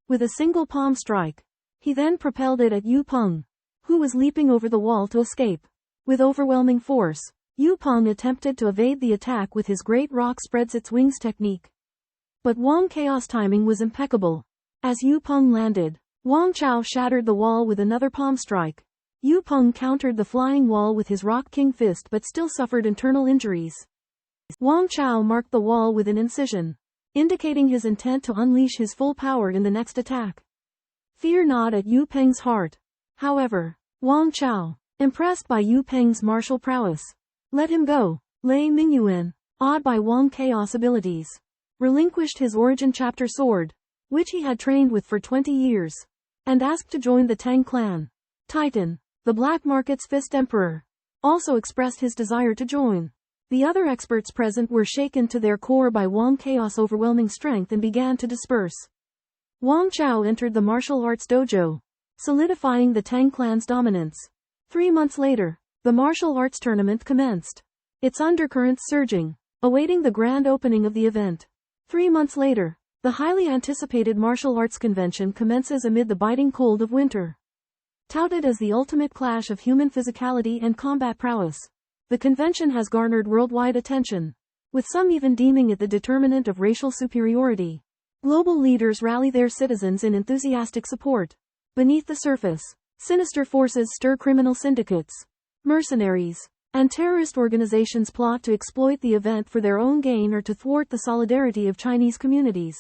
With a single palm strike, he then propelled it at Yu Peng, who was leaping over the wall to escape. With overwhelming force, Yu Peng attempted to evade the attack with his great rock spreads its wings technique. But Wang Chao's timing was impeccable. As Yu Peng landed, Wang Chao shattered the wall with another palm strike. Yu Peng countered the flying wall with his Rock King fist but still suffered internal injuries. Wang Chao marked the wall with an incision, indicating his intent to unleash his full power in the next attack. Fear gnawed at Yu Peng's heart. However, Wang Chao, impressed by Yu Peng's martial prowess, let him go. Lei Mingyuan, awed by Wang Chao's abilities, relinquished his origin chapter sword, which he had trained with for 20 years, and asked to join the Tang clan. Titan, the black market's fist emperor, also expressed his desire to join. The other experts present were shaken to their core by Wang Chao's overwhelming strength and began to disperse. Wang Chao entered the martial arts dojo, solidifying the Tang clan's dominance. 3 months later, the martial arts tournament commenced, its undercurrents surging, awaiting the grand opening of the event. 3 months later, the highly anticipated martial arts convention commences amid the biting cold of winter. Touted as the ultimate clash of human physicality and combat prowess, the convention has garnered worldwide attention, with some even deeming it the determinant of racial superiority. Global leaders rally their citizens in enthusiastic support. Beneath the surface, sinister forces stir criminal syndicates, mercenaries, and terrorist organizations plot to exploit the event for their own gain or to thwart the solidarity of Chinese communities.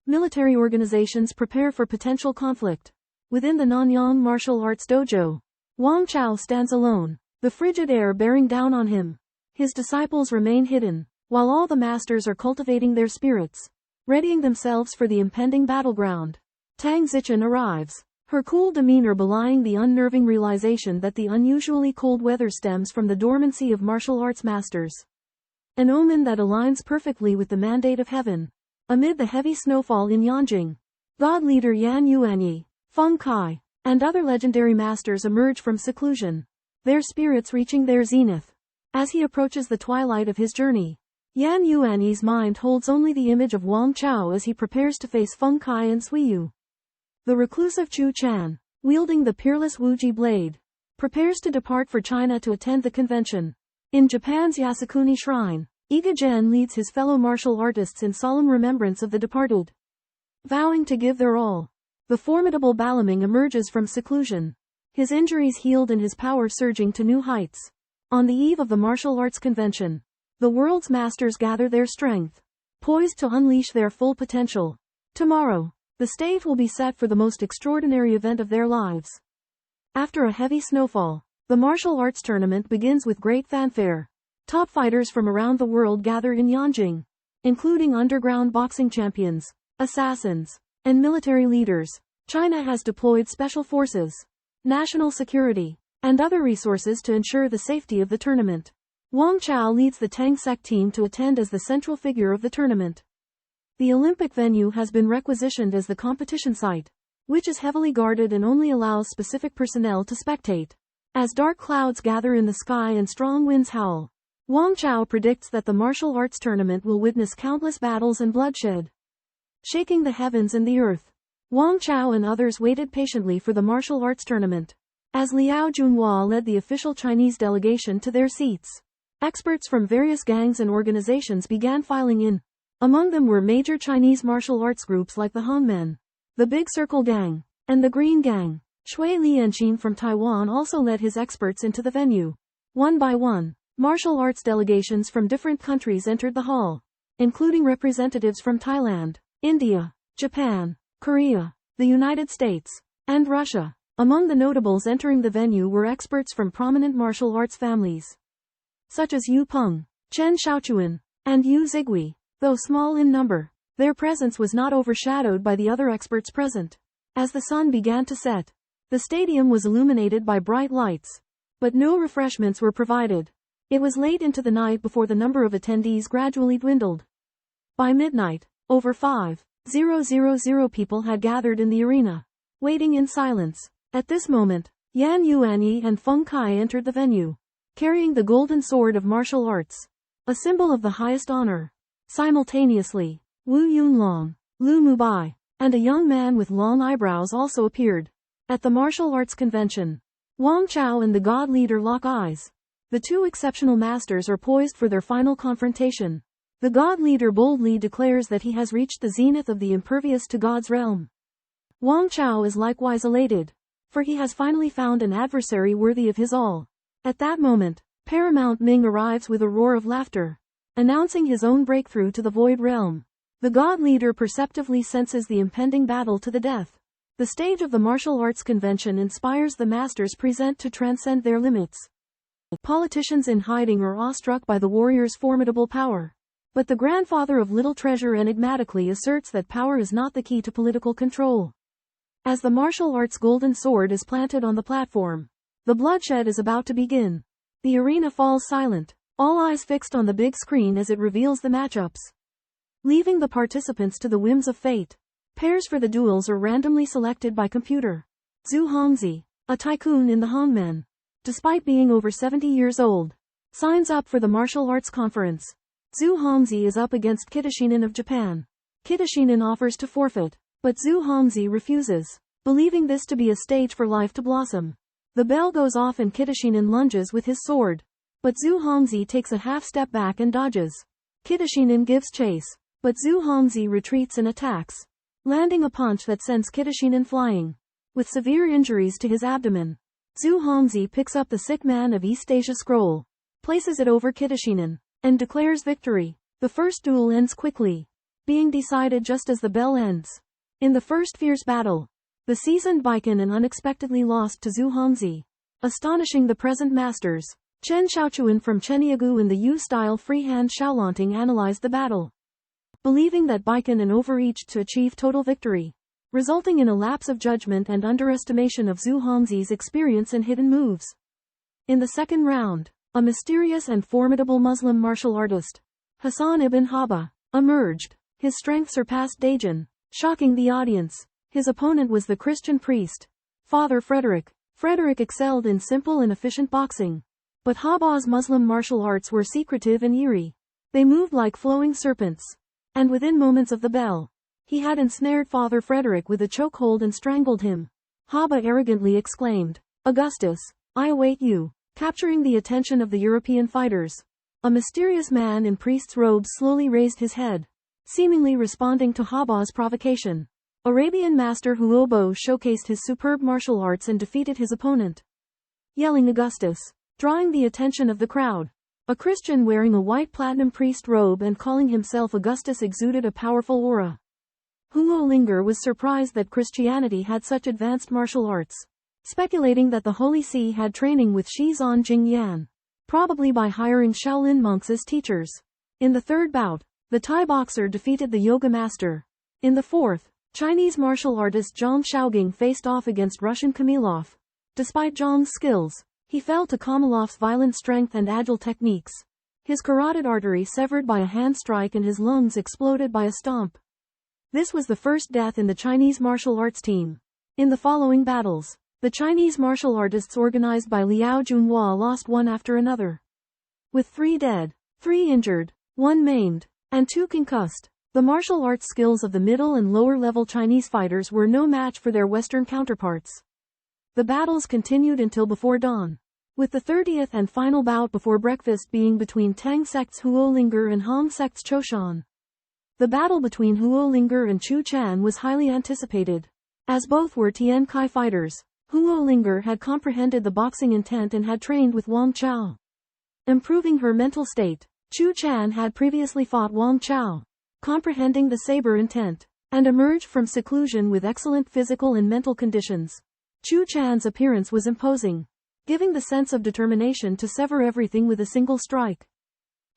Military organizations prepare for potential conflict. Within the Nanyang Martial Arts Dojo, Wang Chao stands alone, the frigid air bearing down on him. His disciples remain hidden, while all the masters are cultivating their spirits, readying themselves for the impending battleground. Tang Zichen arrives, her cool demeanor belying the unnerving realization that the unusually cold weather stems from the dormancy of martial arts masters. An omen that aligns perfectly with the mandate of heaven. Amid the heavy snowfall in Yanjing, god leader Yan Yuanyi, Feng Kai, and other legendary masters emerge from seclusion, their spirits reaching their zenith. As he approaches the twilight of his journey, Yan Yuanyi's mind holds only the image of Wang Chao as he prepares to face Feng Kai and Suiyu. The reclusive Chu Chan, wielding the peerless Wuji blade, prepares to depart for China to attend the convention. In Japan's Yasukuni Shrine, Iga Gen leads his fellow martial artists in solemn remembrance of the departed, vowing to give their all. The formidable Balaming emerges from seclusion, his injuries healed and his power surging to new heights. On the eve of the martial arts convention, the world's masters gather their strength, poised to unleash their full potential. Tomorrow, the stage will be set for the most extraordinary event of their lives. After a heavy snowfall, the martial arts tournament begins with great fanfare. Top fighters from around the world gather in Yanjing, including underground boxing champions, assassins, and military leaders. China has deployed special forces, national security, and other resources to ensure the safety of the tournament. Wang Chao leads the Tang sect team to attend as the central figure of the tournament. The Olympic venue has been requisitioned as the competition site, which is heavily guarded and only allows specific personnel to spectate. As dark clouds gather in the sky and strong winds howl, Wang Chao predicts that the martial arts tournament will witness countless battles and bloodshed, shaking the heavens and the earth. Wang Chao and others waited patiently for the martial arts tournament. As Liao Junhua led the official Chinese delegation to their seats, experts from various gangs and organizations began filing in. Among them were major Chinese martial arts groups like the Hongmen, the Big Circle Gang, and the Green Gang. Shui Lianqin from Taiwan also led his experts into the venue. One by one, martial arts delegations from different countries entered the hall. including representatives from Thailand, India, Japan, Korea, the United States, and Russia. Among the notables entering the venue were experts from prominent martial arts families, such as Yu Peng, Chen Shaochuan, and Yu Zigui. Though small in number, their presence was not overshadowed by the other experts present. As the sun began to set, the stadium was illuminated by bright lights, but no refreshments were provided. It was late into the night before the number of attendees gradually dwindled. By midnight, over 5,000 people had gathered in the arena, waiting in silence. At this moment, Yan Yuanyi and Feng Kai entered the venue, carrying the golden sword of martial arts, a symbol of the highest honor. Simultaneously, Wu Yunlong, Lu Mubai, and a young man with long eyebrows also appeared. At the martial arts convention, Wang Chao and the god leader lock eyes. The two exceptional masters are poised for their final confrontation. The god leader boldly declares that he has reached the zenith of the impervious to God's realm. Wang Chao is likewise elated, for he has finally found an adversary worthy of his all. At that moment, Paramount Ming arrives with a roar of laughter, announcing his own breakthrough to the void realm. The god leader perceptively senses the impending battle to the death. The stage of the martial arts convention inspires the masters present to transcend their limits. Politicians in hiding are awestruck by the warrior's formidable power. But the grandfather of Little Treasure enigmatically asserts that power is not the key to political control. As the martial arts golden sword is planted on the platform, the bloodshed is about to begin. The arena falls silent, all eyes fixed on the big screen as it reveals the matchups. Leaving the participants to the whims of fate, pairs for the duels are randomly selected by computer. Zhu Hongzi, a tycoon in the Hongmen, despite being over 70 years old, signs up for the martial arts conference. Zhu Hongzi is up against Kitashinin of Japan. Kitashinin offers to forfeit, but Zhu Hongzi refuses, believing this to be a stage for life to blossom. The bell goes off and Kitashinin lunges with his sword, but Zhu Hongzi takes a half step back and dodges. Kitashinin gives chase, but Zhu Hongzi retreats and attacks, landing a punch that sends Kitashinin flying. With severe injuries to his abdomen, Zhu Hongzi picks up the sick man of East Asia scroll, places it over Kitashinin, and declares victory. The first duel ends quickly, being decided just as the bell ends. In the first fierce battle, the seasoned Baiken unexpectedly lost to Zhu Hongzi, astonishing the present masters. Chen Shaochuan from Cheniagu in the U-style freehand Shaolanting analyzed the battle, believing that Baiken overreached to achieve total victory, resulting in a lapse of judgment and underestimation of Zhu Hongzi's experience and hidden moves. In the second round, a mysterious and formidable Muslim martial artist, Hassan ibn Haba, emerged. His strength surpassed Dajjal, shocking the audience. His opponent was the Christian priest, Father Frederick. Frederick excelled in simple and efficient boxing, but Haba's Muslim martial arts were secretive and eerie. They moved like flowing serpents, and within moments of the bell, he had ensnared Father Frederick with a chokehold and strangled him. Haba arrogantly exclaimed, "Augustus, I await you," capturing the attention of the European fighters. A mysterious man in priest's robes slowly raised his head, seemingly responding to Haba's provocation. Arabian master Huobo showcased his superb martial arts and defeated his opponent, yelling "Augustus," drawing the attention of the crowd. A Christian wearing a white platinum priest robe and calling himself Augustus exuded a powerful aura. Huo Linger was surprised that Christianity had such advanced martial arts, speculating that the Holy See had training with Shizan Jingyan, probably by hiring Shaolin monks as teachers. In the third bout, the Thai boxer defeated the yoga master. In the fourth, Chinese martial artist Zhang Shaogang faced off against Russian Kamilov. Despite Zhang's skills, he fell to Kamilov's violent strength and agile techniques. His carotid artery severed by a hand strike and his lungs exploded by a stomp. This was the first death in the Chinese martial arts team. In the following battles, the Chinese martial artists organized by Liao Junhua lost one after another, with 3 dead, 3 injured, 1 maimed, and 2 concussed. The martial arts skills of the middle and lower level Chinese fighters were no match for their Western counterparts. The battles continued until before dawn, with the 30th and final bout before breakfast being between Tang sect's Huo Linger and Hong sect's Choshan. The battle between Huo Linger and Chu Chan was highly anticipated, as both were Tian Kai fighters. Huo Linger had comprehended the boxing intent and had trained with Wang Chao, improving her mental state. Chu Chan had previously fought Wang Chao, comprehending the saber intent, and emerged from seclusion with excellent physical and mental conditions. Chu Chan's appearance was imposing, giving the sense of determination to sever everything with a single strike.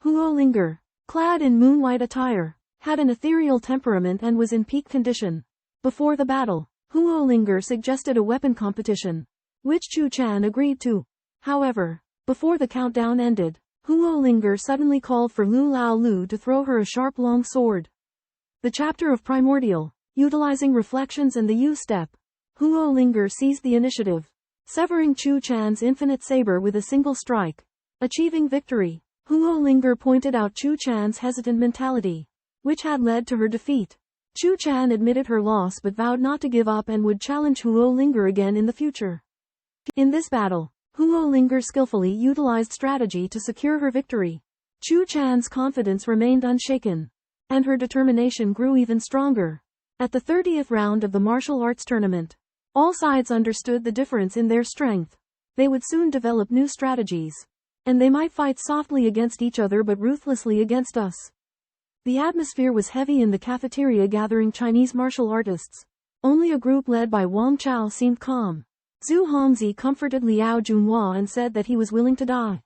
Huo Linger, clad in moon-white attire, had an ethereal temperament and was in peak condition. Before the battle, Huo Linger suggested a weapon competition, which Chu Chan agreed to. However, before the countdown ended, Huo Linger suddenly called for Lu Lao Lu to throw her a sharp long sword. The chapter of Primordial, utilizing reflections and the U-step. Huo Linger seized the initiative, severing Chu Chan's infinite saber with a single strike, achieving victory. Huo Linger pointed out Chu Chan's hesitant mentality, which had led to her defeat. Chu Chan admitted her loss but vowed not to give up and would challenge Huo Linger again in the future. In this battle, Huo Linger skillfully utilized strategy to secure her victory. Chu Chan's confidence remained unshaken, and her determination grew even stronger. At the 30th round of the martial arts tournament, all sides understood the difference in their strength. They would soon develop new strategies, and they might fight softly against each other but ruthlessly against us. The atmosphere was heavy in the cafeteria gathering Chinese martial artists. Only a group led by Wang Chao seemed calm. Zhu Hongzi comforted Liao Junhua and said that he was willing to die,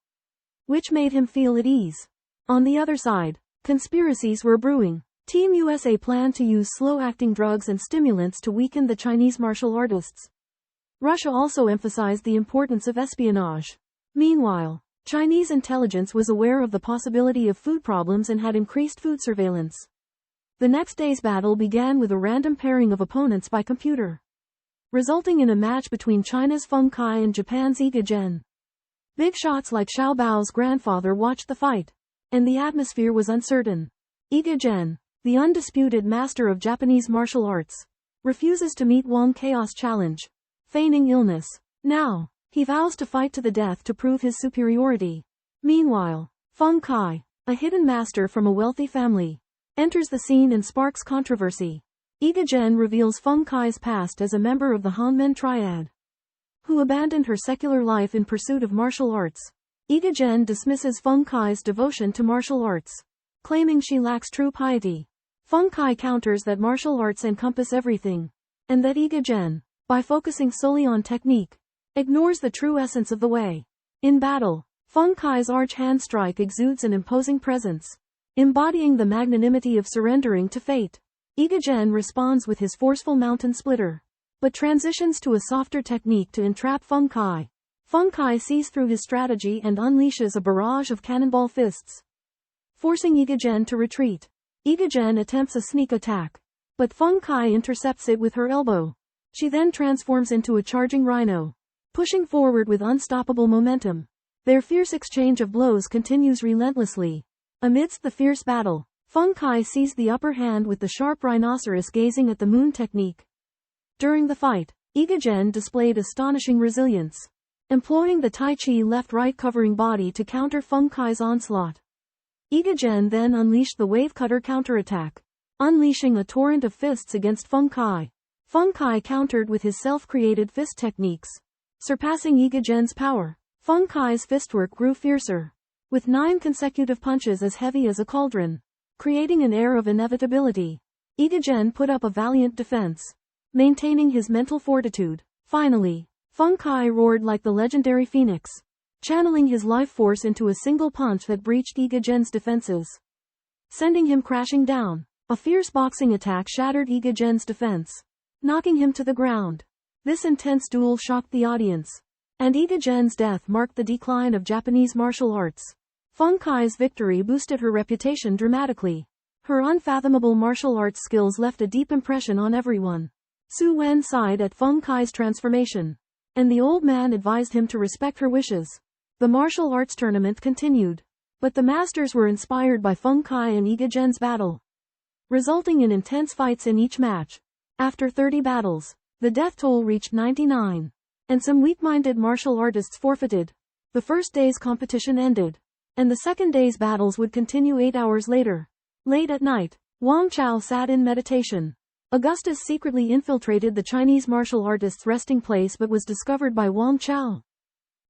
which made him feel at ease. On the other side, conspiracies were brewing. Team USA planned to use slow-acting drugs and stimulants to weaken the Chinese martial artists. Russia also emphasized the importance of espionage. Meanwhile, Chinese intelligence was aware of the possibility of food problems and had increased food surveillance. The next day's battle began with a random pairing of opponents by computer, resulting in a match between China's Feng Kai and Japan's Iga Zhen. Big shots like Xiao Bao's grandfather watched the fight, and the atmosphere was uncertain. Iga Zhen, the undisputed master of Japanese martial arts, refuses to meet Wang Chao's challenge, feigning illness. Now, he vows to fight to the death to prove his superiority. Meanwhile, Feng Kai, a hidden master from a wealthy family, enters the scene and sparks controversy. Iga Zhen reveals Feng Kai's past as a member of the Hanmen Triad, who abandoned her secular life in pursuit of martial arts. Iga Zhen dismisses Feng Kai's devotion to martial arts, claiming she lacks true piety. Feng Kai counters that martial arts encompass everything, and that Iga Zhen, by focusing solely on technique, ignores the true essence of the way. In battle, Feng Kai's arch hand strike exudes an imposing presence, embodying the magnanimity of surrendering to fate. Iga Zhen responds with his forceful mountain splitter, but transitions to a softer technique to entrap Feng Kai. Feng Kai sees through his strategy and unleashes a barrage of cannonball fists, forcing Iga Zhen to retreat. Iga Zhen attempts a sneak attack, but Feng Kai intercepts it with her elbow. She then transforms into a charging rhino, pushing forward with unstoppable momentum. Their fierce exchange of blows continues relentlessly. Amidst the fierce battle, Feng Kai seized the upper hand with the sharp rhinoceros gazing at the moon technique. During the fight, Iga Zhen displayed astonishing resilience, employing the Tai Chi left-right covering body to counter Feng Kai's onslaught. Iga Zhen then unleashed the wave cutter counterattack, unleashing a torrent of fists against Feng Kai. Feng Kai countered with his self-created fist techniques, surpassing Iga Zhen's power. Feng Kai's fistwork grew fiercer, with 9 consecutive punches as heavy as a cauldron, creating an air of inevitability. Iga Zhen put up a valiant defense, maintaining his mental fortitude. Finally, Feng Kai roared like the legendary phoenix, channeling his life force into a single punch that breached Iga Zhen's defenses, sending him crashing down. A fierce boxing attack shattered Iga Zhen's defense, knocking him to the ground. This intense duel shocked the audience, and Iga Zhen's death marked the decline of Japanese martial arts. Feng Kai's victory boosted her reputation dramatically. Her unfathomable martial arts skills left a deep impression on everyone. Su Wen sighed at Feng Kai's transformation, and the old man advised him to respect her wishes. The martial arts tournament continued, but the masters were inspired by Feng Kai and Iga Zhen's battle, resulting in intense fights in each match. After 30 battles, the death toll reached 99, and some weak-minded martial artists forfeited. The first day's competition ended, and the second day's battles would continue 8 hours later. Late at night, Wang Chao sat in meditation. Augustus secretly infiltrated the Chinese martial artists' resting place but was discovered by Wang Chao.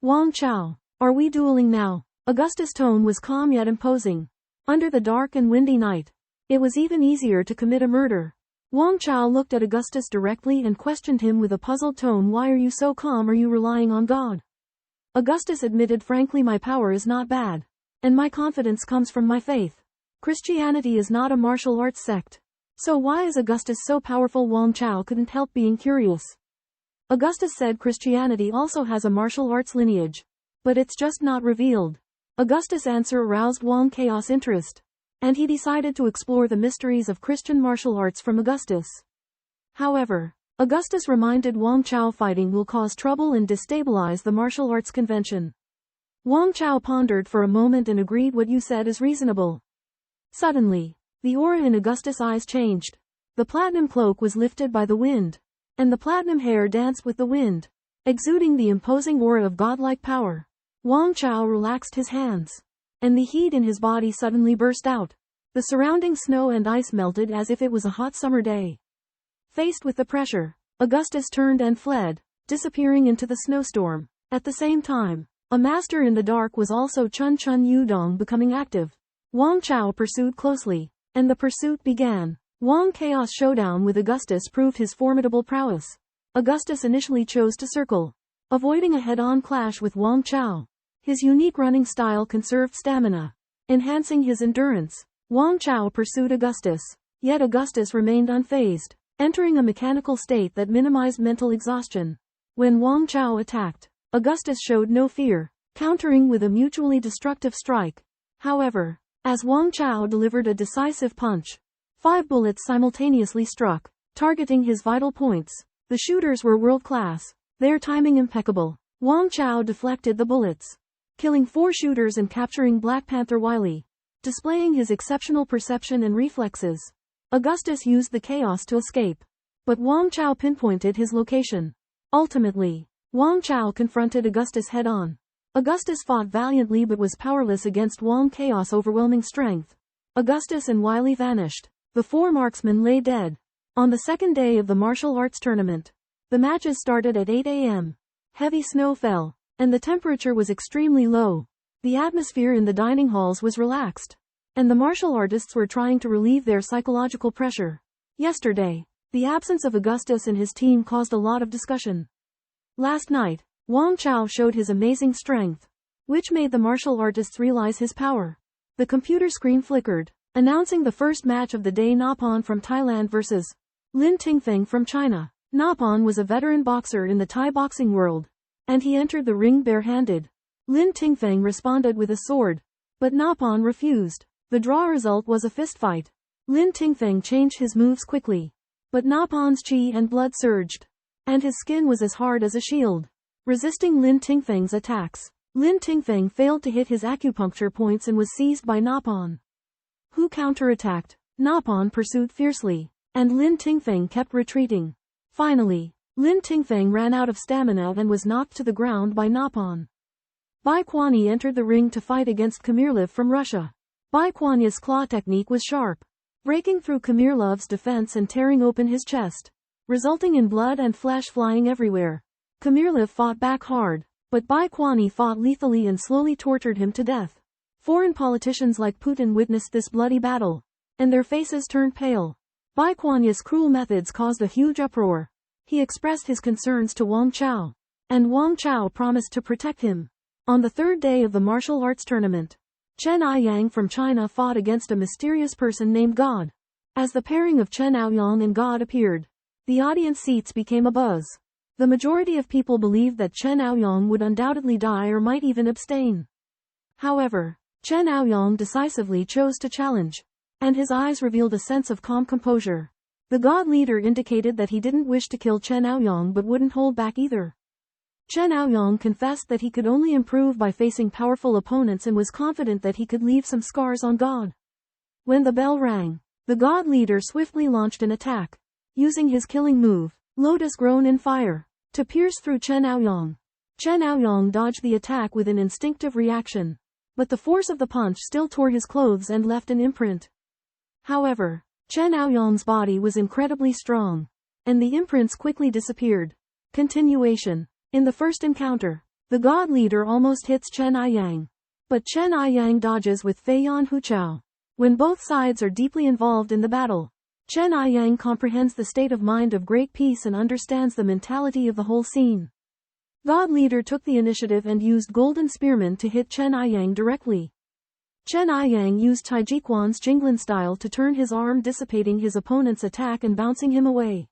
Wang Chao, are we dueling now? Augustus' tone was calm yet imposing. Under the dark and windy night, it was even easier to commit a murder. Wang Chao looked at Augustus directly and questioned him with a puzzled tone. Why are you so calm? Are you relying on God? Augustus admitted frankly, my power is not bad. And my confidence comes from my faith. Christianity is not a martial arts sect. So why is Augustus so powerful? Wang Chao couldn't help being curious. Augustus said Christianity also has a martial arts lineage. But it's just not revealed. Augustus' answer aroused Wang Chao's interest. And he decided to explore the mysteries of Christian martial arts from Augustus. However, Augustus reminded Wang Chao fighting will cause trouble and destabilize the martial arts convention. Wang Chao pondered for a moment and agreed, what you said is reasonable. Suddenly, the aura in Augustus' eyes changed. The platinum cloak was lifted by the wind, and the platinum hair danced with the wind, exuding the imposing aura of godlike power. Wang Chao relaxed his hands, and the heat in his body suddenly burst out. The surrounding snow and ice melted as if it was a hot summer day. Faced with the pressure, Augustus turned and fled, disappearing into the snowstorm. At the same time, a master in the dark was also Chun Yudong becoming active. Wang Chao pursued closely, and the pursuit began. Wang Chao's showdown with Augustus proved his formidable prowess. Augustus initially chose to circle, avoiding a head-on clash with Wang Chao. His unique running style conserved stamina, enhancing his endurance. Wang Chao pursued Augustus, yet Augustus remained unfazed, entering a mechanical state that minimized mental exhaustion. When Wang Chao attacked, Augustus showed no fear, countering with a mutually destructive strike. However, as Wang Chao delivered a decisive punch, 5 bullets simultaneously struck, targeting his vital points. The shooters were world-class, their timing impeccable. Wang Chao deflected the bullets, killing 4 shooters and capturing Black Panther Wiley, displaying his exceptional perception and reflexes. Augustus used the chaos to escape, but Wang Chao pinpointed his location. Ultimately, Wang Chao confronted Augustus head-on. Augustus fought valiantly but was powerless against Wang Chao's overwhelming strength. Augustus and Wiley vanished. The 4 marksmen lay dead. On the second day of the martial arts tournament, the matches started at 8 a.m. Heavy snow fell, and the temperature was extremely low. The atmosphere in the dining halls was relaxed, and the martial artists were trying to relieve their psychological pressure. Yesterday, the absence of Augustus and his team caused a lot of discussion. Last night, Wang Chao showed his amazing strength, which made the martial artists realize his power. The computer screen flickered, announcing the first match of the day: Napon from Thailand vs. Lin Tingfeng from China. Napon was a veteran boxer in the Thai boxing world, and he entered the ring barehanded. Lin Tingfeng responded with a sword, but Napon refused. The draw result was a fistfight. Lin Tingfeng changed his moves quickly, but Napon's chi and blood surged, and his skin was as hard as a shield, resisting Lin Tingfeng's attacks. Lin Tingfeng failed to hit his acupuncture points and was seized by Napon, who counterattacked. Napon pursued fiercely, and Lin Tingfeng kept retreating. Finally, Lin Tingfeng ran out of stamina and was knocked to the ground by Napon. Bai Kuani entered the ring to fight against Kamirlev from Russia. Bai Kuani's claw technique was sharp, breaking through Kamirlev's defense and tearing open his chest, resulting in blood and flesh flying everywhere. Kamirlev fought back hard, but Bai Kuani fought lethally and slowly tortured him to death. Foreign politicians like Putin witnessed this bloody battle, and their faces turned pale. Bai Kuani's cruel methods caused a huge uproar. He expressed his concerns to Wang Chao, and Wang Chao promised to protect him. On the third day of the martial arts tournament, Chen Aoyang from China fought against a mysterious person named God. As the pairing of Chen Aoyang and God appeared, the audience seats became abuzz. The majority of people believed that Chen Aoyang would undoubtedly die or might even abstain. However, Chen Aoyang decisively chose to challenge, and his eyes revealed a sense of calm composure. The God leader indicated that he didn't wish to kill Chen Aoyang but wouldn't hold back either. Chen Aoyang confessed that he could only improve by facing powerful opponents and was confident that he could leave some scars on God. When the bell rang, the God leader swiftly launched an attack, using his killing move, Lotus Grown in Fire, to pierce through Chen Aoyang. Chen Aoyang dodged the attack with an instinctive reaction, but the force of the punch still tore his clothes and left an imprint. However, Chen Aoyang's body was incredibly strong, and the imprints quickly disappeared. Continuation. In the first encounter, the God leader almost hits Chen Aoyang, But Chen Aiyang dodges with Fei Yan Huchao. When both sides are deeply involved in the battle, Chen Aiyang comprehends the state of mind of great peace and understands the mentality of the whole scene. God Leader took the initiative and used Golden Spearman to hit Chen Aiyang directly. Chen Aiyang used Taijiquan's Jinglan style to turn his arm, dissipating his opponent's attack and bouncing him away.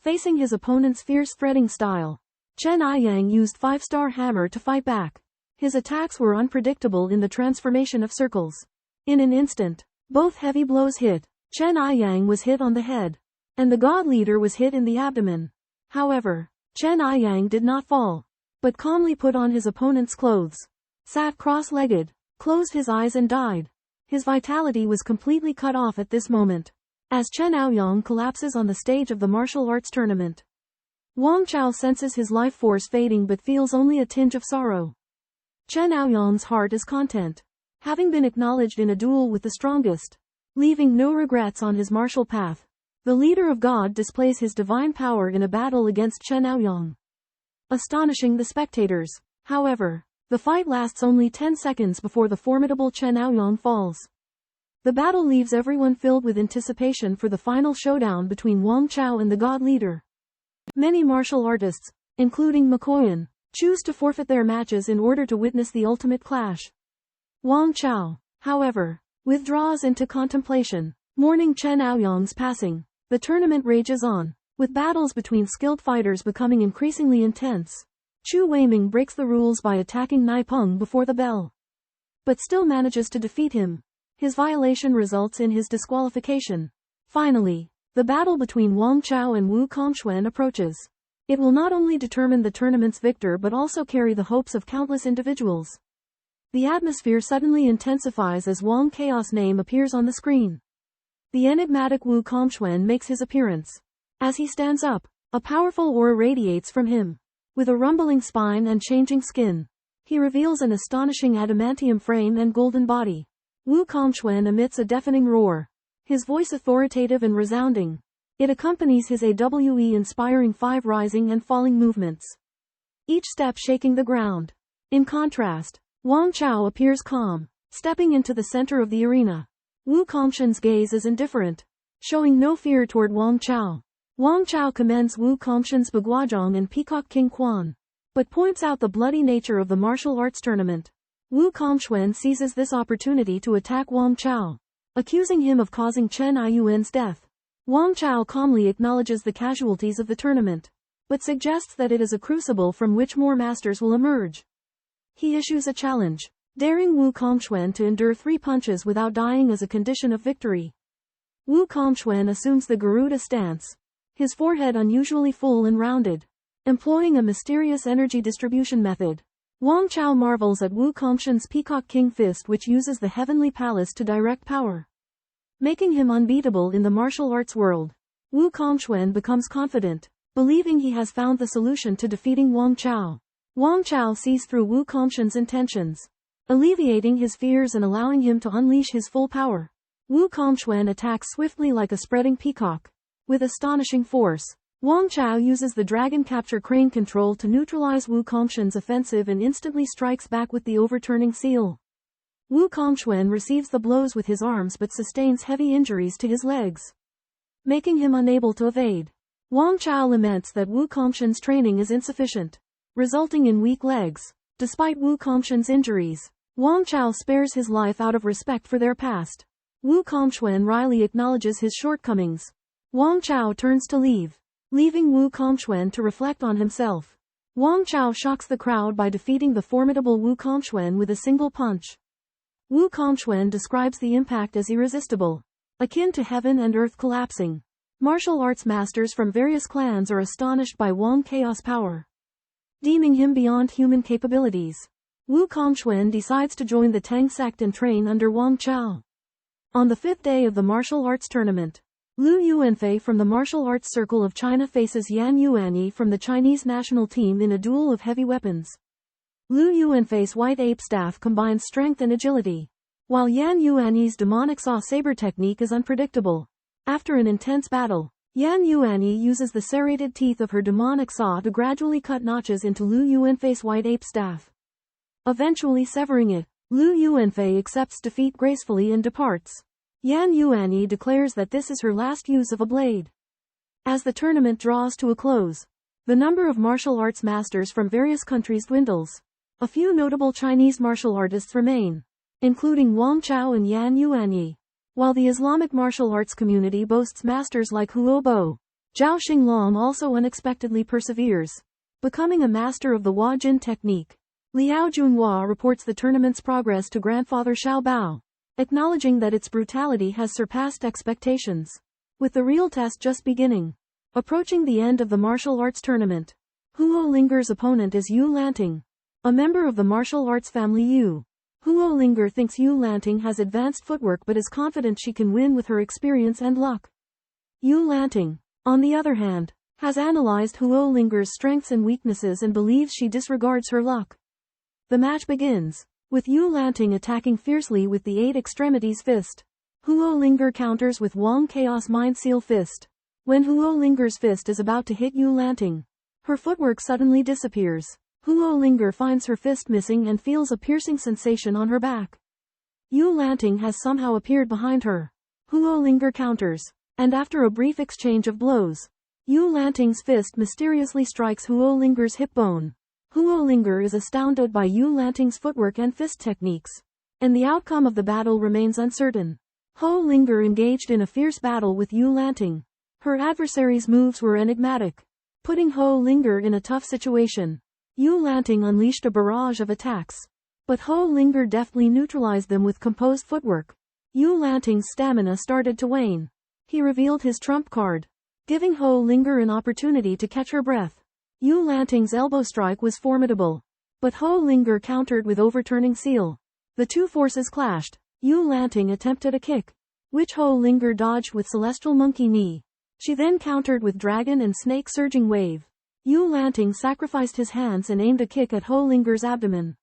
Facing his opponent's fierce threading style, Chen Aiyang used 5-star hammer to fight back. His attacks were unpredictable in the transformation of circles. In an instant, both heavy blows hit. Chen Aiyang was hit on the head, and the God Leader was hit in the abdomen. However, Chen Aiyang did not fall, but calmly put on his opponent's clothes, sat cross-legged, closed his eyes and died. His vitality was completely cut off at this moment, as Chen Aoyang collapses on the stage of the martial arts tournament. Wang Chao senses his life force fading but feels only a tinge of sorrow. Chen Aoyang's heart is content, having been acknowledged in a duel with the strongest. Leaving no regrets on his martial path, the leader of God displays his divine power in a battle against Chen Aoyang, astonishing the spectators. However, the fight lasts only 10 seconds before the formidable Chen Aoyang falls. The battle leaves everyone filled with anticipation for the final showdown between Wang Chao and the God Leader. Many martial artists, including McCoyan, choose to forfeit their matches in order to witness the ultimate clash. Wang Chao, however, withdraws into contemplation, mourning Chen Aoyang's passing. The tournament rages on, with battles between skilled fighters becoming increasingly intense. Chu Weiming breaks the rules by attacking Nai Peng before the bell, but still manages to defeat him. His violation results in his disqualification. Finally, the battle between Wang Chao and Wu Kongxuan approaches. It will not only determine the tournament's victor but also carry the hopes of countless individuals. The atmosphere suddenly intensifies as Wang Chaos' name appears on the screen. The enigmatic Wu Kongxuan makes his appearance. As he stands up, a powerful aura radiates from him. With a rumbling spine and changing skin, he reveals an astonishing adamantium frame and golden body. Wu Kongxuan emits a deafening roar, his voice authoritative and resounding. It accompanies his AWE inspiring 5 rising and falling movements, each step shaking the ground. In contrast, Wang Chao appears calm, stepping into the center of the arena. Wu Kongxuan's gaze is indifferent, showing no fear toward Wang Chao. Wang Chao commends Wu Kongxuan's Baguazhong and Peacock King Quan, but points out the bloody nature of the martial arts tournament. Wu Kongxuan seizes this opportunity to attack Wang Chao, accusing him of causing Chen Aiyuan's death. Wang Chao calmly acknowledges the casualties of the tournament, but suggests that it is a crucible from which more masters will emerge. He issues a challenge, daring Wu Kongxuan to endure 3 punches without dying as a condition of victory. Wu Kongxuan assumes the Garuda stance, his forehead unusually full and rounded, employing a mysterious energy distribution method. Wang Chao marvels at Wu Kongxuan's Peacock King Fist, which uses the Heavenly Palace to direct power, making him unbeatable in the martial arts world. Wu Kongxuan becomes confident, believing he has found the solution to defeating Wang Chao. Wang Chao sees through Wu Kongxuan's intentions, alleviating his fears and allowing him to unleash his full power. Wu Kongxuan attacks swiftly like a spreading peacock. With astonishing force, Wang Chao uses the Dragon Capture Crane control to neutralize Wu Kongxuan's offensive and instantly strikes back with the overturning seal. Wu Kongxuan receives the blows with his arms but sustains heavy injuries to his legs, making him unable to evade. Wang Chao laments that Wu Kongxuan's training is insufficient, resulting in weak legs. Despite Wu Kongxuan's injuries, Wang Chao spares his life out of respect for their past. Wu Kongxuan wryly acknowledges his shortcomings. Wang Chao turns to leave, leaving Wu Kongxuan to reflect on himself. Wang Chao shocks the crowd by defeating the formidable Wu Kongxuan with a single punch. Wu Kongxuan describes the impact as irresistible, akin to heaven and earth collapsing. Martial arts masters from various clans are astonished by Wang Chaos' power, deeming him beyond human capabilities. Wu Kongxuan decides to join the Tang sect and train under Wang Chao. On the 5th day of the martial arts tournament, Lu Yuanfei from the Martial Arts Circle of China faces Yan Yuanyi from the Chinese national team in a duel of heavy weapons. Lu Yuanfei's white ape staff combines strength and agility, while Yan Yuanyi's demonic saw saber technique is unpredictable. After an intense battle, Yan Yuanyi uses the serrated teeth of her demonic saw to gradually cut notches into Lu Yuanfei's white ape staff, eventually severing it. Lu Yuanfei accepts defeat gracefully and departs. Yan Yuanyi declares that this is her last use of a blade. As the tournament draws to a close, the number of martial arts masters from various countries dwindles. A few notable Chinese martial artists remain, including Wang Chao and Yan Yuanyi. While the Islamic martial arts community boasts masters like Huo Bo, Zhao Xinglong also unexpectedly perseveres, becoming a master of the Hua Jin technique. Liao Junhua reports the tournament's progress to grandfather Xiao Bao, acknowledging that its brutality has surpassed expectations, with the real test just beginning. Approaching the end of the martial arts tournament, Huo Linger's opponent is Yu Lanting, a member of the martial arts family Yu. Huo Linger thinks Yu Lanting has advanced footwork but is confident she can win with her experience and luck. Yu Lanting, on the other hand, has analyzed Huo Linger's strengths and weaknesses and believes she disregards her luck. The match begins, with Yu Lanting attacking fiercely with the 8 extremities fist. Huo Linger counters with Wang Chaos Mind Seal fist. When Huo Linger's fist is about to hit Yu Lanting, her footwork suddenly disappears. Huo Linger finds her fist missing and feels a piercing sensation on her back. Yu Lanting has somehow appeared behind her. Huo Linger counters, and after a brief exchange of blows, Yu Lanting's fist mysteriously strikes Huo Linger's hip bone. Huo Linger is astounded by Yu Lanting's footwork and fist techniques, and the outcome of the battle remains uncertain. Huo Linger engaged in a fierce battle with Yu Lanting. Her adversary's moves were enigmatic, putting Huo Linger in a tough situation. Yu Lanting unleashed a barrage of attacks, but Huo Linger deftly neutralized them with composed footwork. Yu Lanting's stamina started to wane. He revealed his trump card, giving Huo Linger an opportunity to catch her breath. Yu Lanting's elbow strike was formidable, but Huo Linger countered with overturning seal. The two forces clashed. Yu Lanting attempted a kick, which Huo Linger dodged with celestial monkey knee. She then countered with dragon and snake surging wave. Yu Lanting sacrificed his hands and aimed a kick at Huo Linger's abdomen.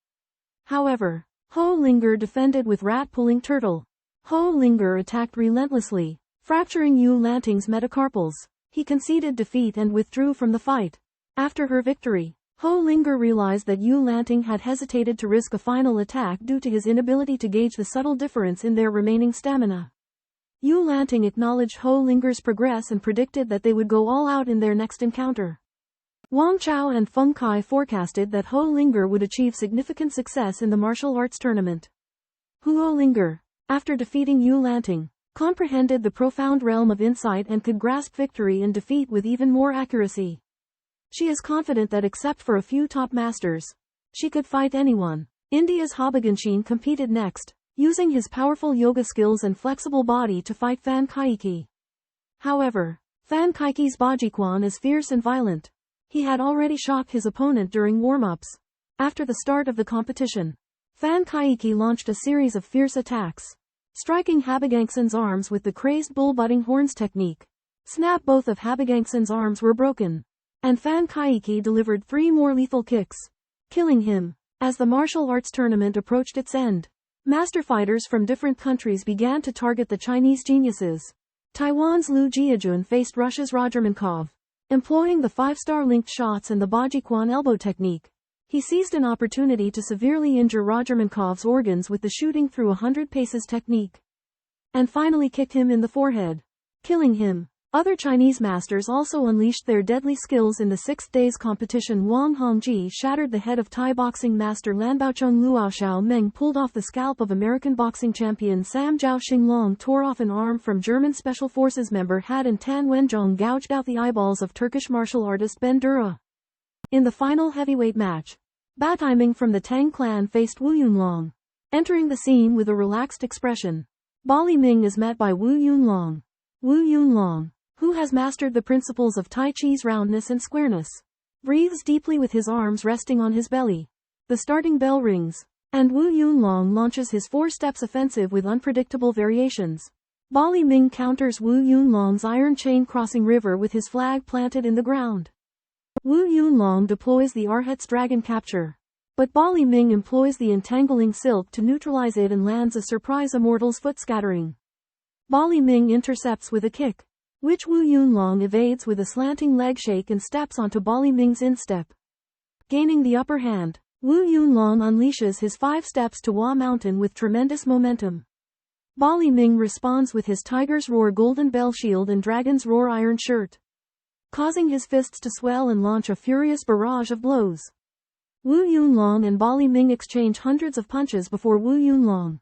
However, Huo Linger defended with rat-pulling turtle. Huo Linger attacked relentlessly, fracturing Yu Lanting's metacarpals. He conceded defeat and withdrew from the fight. After her victory, Huo Linger realized that Yu Lanting had hesitated to risk a final attack due to his inability to gauge the subtle difference in their remaining stamina. Yu Lanting acknowledged Huo Linger's progress and predicted that they would go all out in their next encounter. Wang Chao and Feng Kai forecasted that Huo Linger would achieve significant success in the martial arts tournament. Huo Linger, after defeating Yu Lanting, comprehended the profound realm of insight and could grasp victory and defeat with even more accuracy. She is confident that except for a few top masters, she could fight anyone. India's Hobaganshin competed next, using his powerful yoga skills and flexible body to fight Fan Kaiki. However, Fan Kaiki's Bajiquan is fierce and violent. He had already shocked his opponent during warm-ups. After the start of the competition, Fan Kaiki launched a series of fierce attacks, striking Habagangson's arms with the crazed bull-butting horns technique. Snap! Both of Habagangson's arms were broken, and Fan Kaiki delivered 3 more lethal kicks, killing him. As the martial arts tournament approached its end, master fighters from different countries began to target the Chinese geniuses. Taiwan's Liu Jiajun faced Russia's Rodgermankov, employing the 5-star linked shots and the Bajiquan elbow technique. He seized an opportunity to severely injure Rodgermankov's organs with the shooting through 100 paces technique, and finally kicked him in the forehead, killing him. Other Chinese masters also unleashed their deadly skills in the 6th day's competition. Wang Hongji shattered the head of Thai boxing master Lanbaocheng. Luo Xiao Meng pulled off the scalp of American boxing champion Sam Zhao. Xinglong tore off an arm from German Special Forces member Han, and Tan Wenzhong gouged out the eyeballs of Turkish martial artist Ben Dura. In the final heavyweight match, Ba Taiming from the Tang clan faced Wu Yunlong. Entering the scene with a relaxed expression, Ba Ming is met by Wu Yunlong. Wu Yunlong, who has mastered the principles of Tai Chi's roundness and squareness, breathes deeply with his arms resting on his belly. The starting bell rings, and Wu Yunlong launches his 4 steps offensive with unpredictable variations. Ba Ming counters Wu Yunlong's iron chain crossing river with his flag planted in the ground. Wu Yunlong deploys the Arhat's dragon capture, but Ba Ming employs the entangling silk to neutralize it and lands a surprise immortal's foot scattering. Ba Ming intercepts with a kick, which Wu Yunlong evades with a slanting leg shake and steps onto Ba Ming's instep, gaining the upper hand. Wu Yunlong unleashes his 5 steps to Hua Mountain with tremendous momentum. Bali Ming responds with his Tiger's Roar Golden Bell Shield and Dragon's Roar Iron Shirt, causing his fists to swell and launch a furious barrage of blows. Wu Yunlong and Bali Ming exchange hundreds of punches before Wu Yunlong,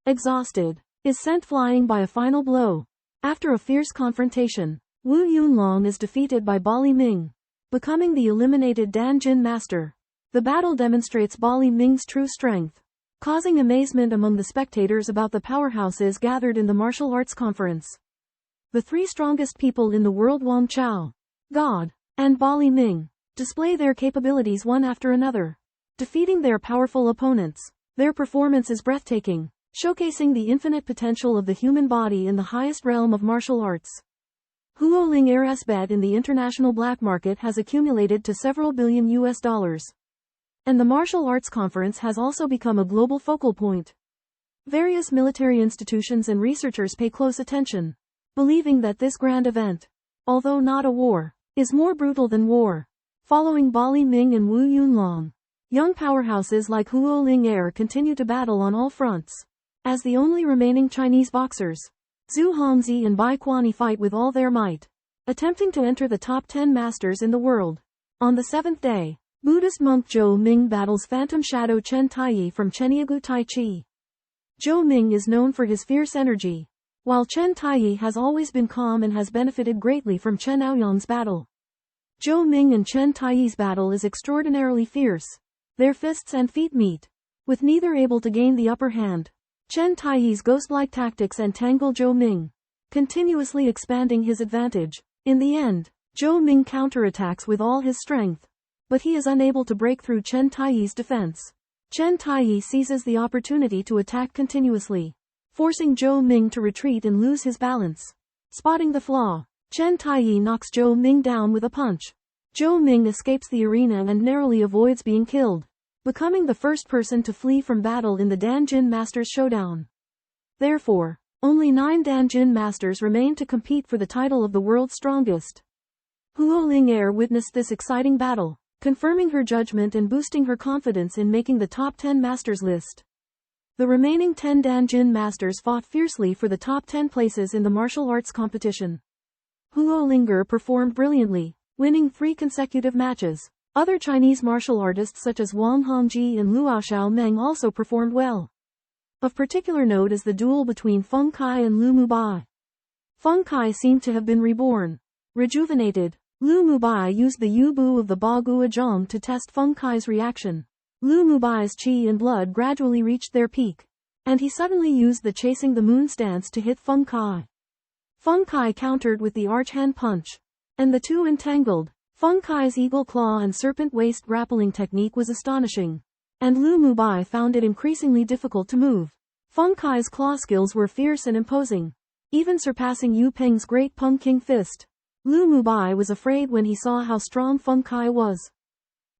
exhausted, is sent flying by a final blow. After a fierce confrontation, Wu Yunlong is defeated by Bali Ming, becoming the eliminated Dan Jin master. The battle demonstrates Bali Ming's true strength, causing amazement among the spectators about the powerhouses gathered in the martial arts conference. The 3 strongest people in the world, Wang Chao, God, and Bali Ming, display their capabilities one after another, defeating their powerful opponents. Their performance is breathtaking, showcasing the infinite potential of the human body in the highest realm of martial arts. Huoling Air's bet in the international black market has accumulated to several billion US dollars. And the martial arts conference has also become a global focal point. Various military institutions and researchers pay close attention, believing that this grand event, although not a war, is more brutal than war. Following Bali Ming and Wu Yunlong, young powerhouses like Huoling Air continue to battle on all fronts. As the only remaining Chinese boxers, Zhu Hongzi and Bai Kuani fight with all their might, attempting to enter the top 10 masters in the world. On the 7th day, Buddhist monk Zhou Ming battles phantom shadow Chen Taiyi from Cheniagu Tai Chi. Zhou Ming is known for his fierce energy, while Chen Taiyi has always been calm and has benefited greatly from Chen Aoyang's battle. Zhou Ming and Chen Taiyi's battle is extraordinarily fierce. Their fists and feet meet, with neither able to gain the upper hand. Chen Taiyi's ghost-like tactics entangle Zhou Ming, continuously expanding his advantage. In the end, Zhou Ming counterattacks with all his strength, but he is unable to break through Chen Taiyi's defense. Chen Taiyi seizes the opportunity to attack continuously, forcing Zhou Ming to retreat and lose his balance. Spotting the flaw, Chen Taiyi knocks Zhou Ming down with a punch. Zhou Ming escapes the arena and narrowly avoids being killed, becoming the first person to flee from battle in the Dan Jin Masters showdown. Therefore, only 9 Dan Jin Masters remain to compete for the title of the world's strongest. Huoling Air witnessed this exciting battle, confirming her judgment and boosting her confidence in making the top 10 masters list. The remaining 10 Dan Jin Masters fought fiercely for the top 10 places in the martial arts competition. Huolinger performed brilliantly, winning 3 consecutive matches. Other Chinese martial artists such as Wang Hongji and Luo Xiaomeng also performed well. Of particular note is the duel between Feng Kai and Lu Mubai. Feng Kai seemed to have been reborn, rejuvenated. Lu Mubai used the Yu-Bu of the Ba Gua Zhong to test Feng Kai's reaction. Lu Mubai's qi and blood gradually reached their peak, and he suddenly used the chasing the moon stance to hit Feng Kai. Feng Kai countered with the arch-hand punch, and the two entangled. Feng Kai's eagle claw and serpent waist grappling technique was astonishing, and Lu Mubai found it increasingly difficult to move. Feng Kai's claw skills were fierce and imposing, even surpassing Yu Peng's great Peng King fist. Lu Mubai was afraid when he saw how strong Feng Kai was.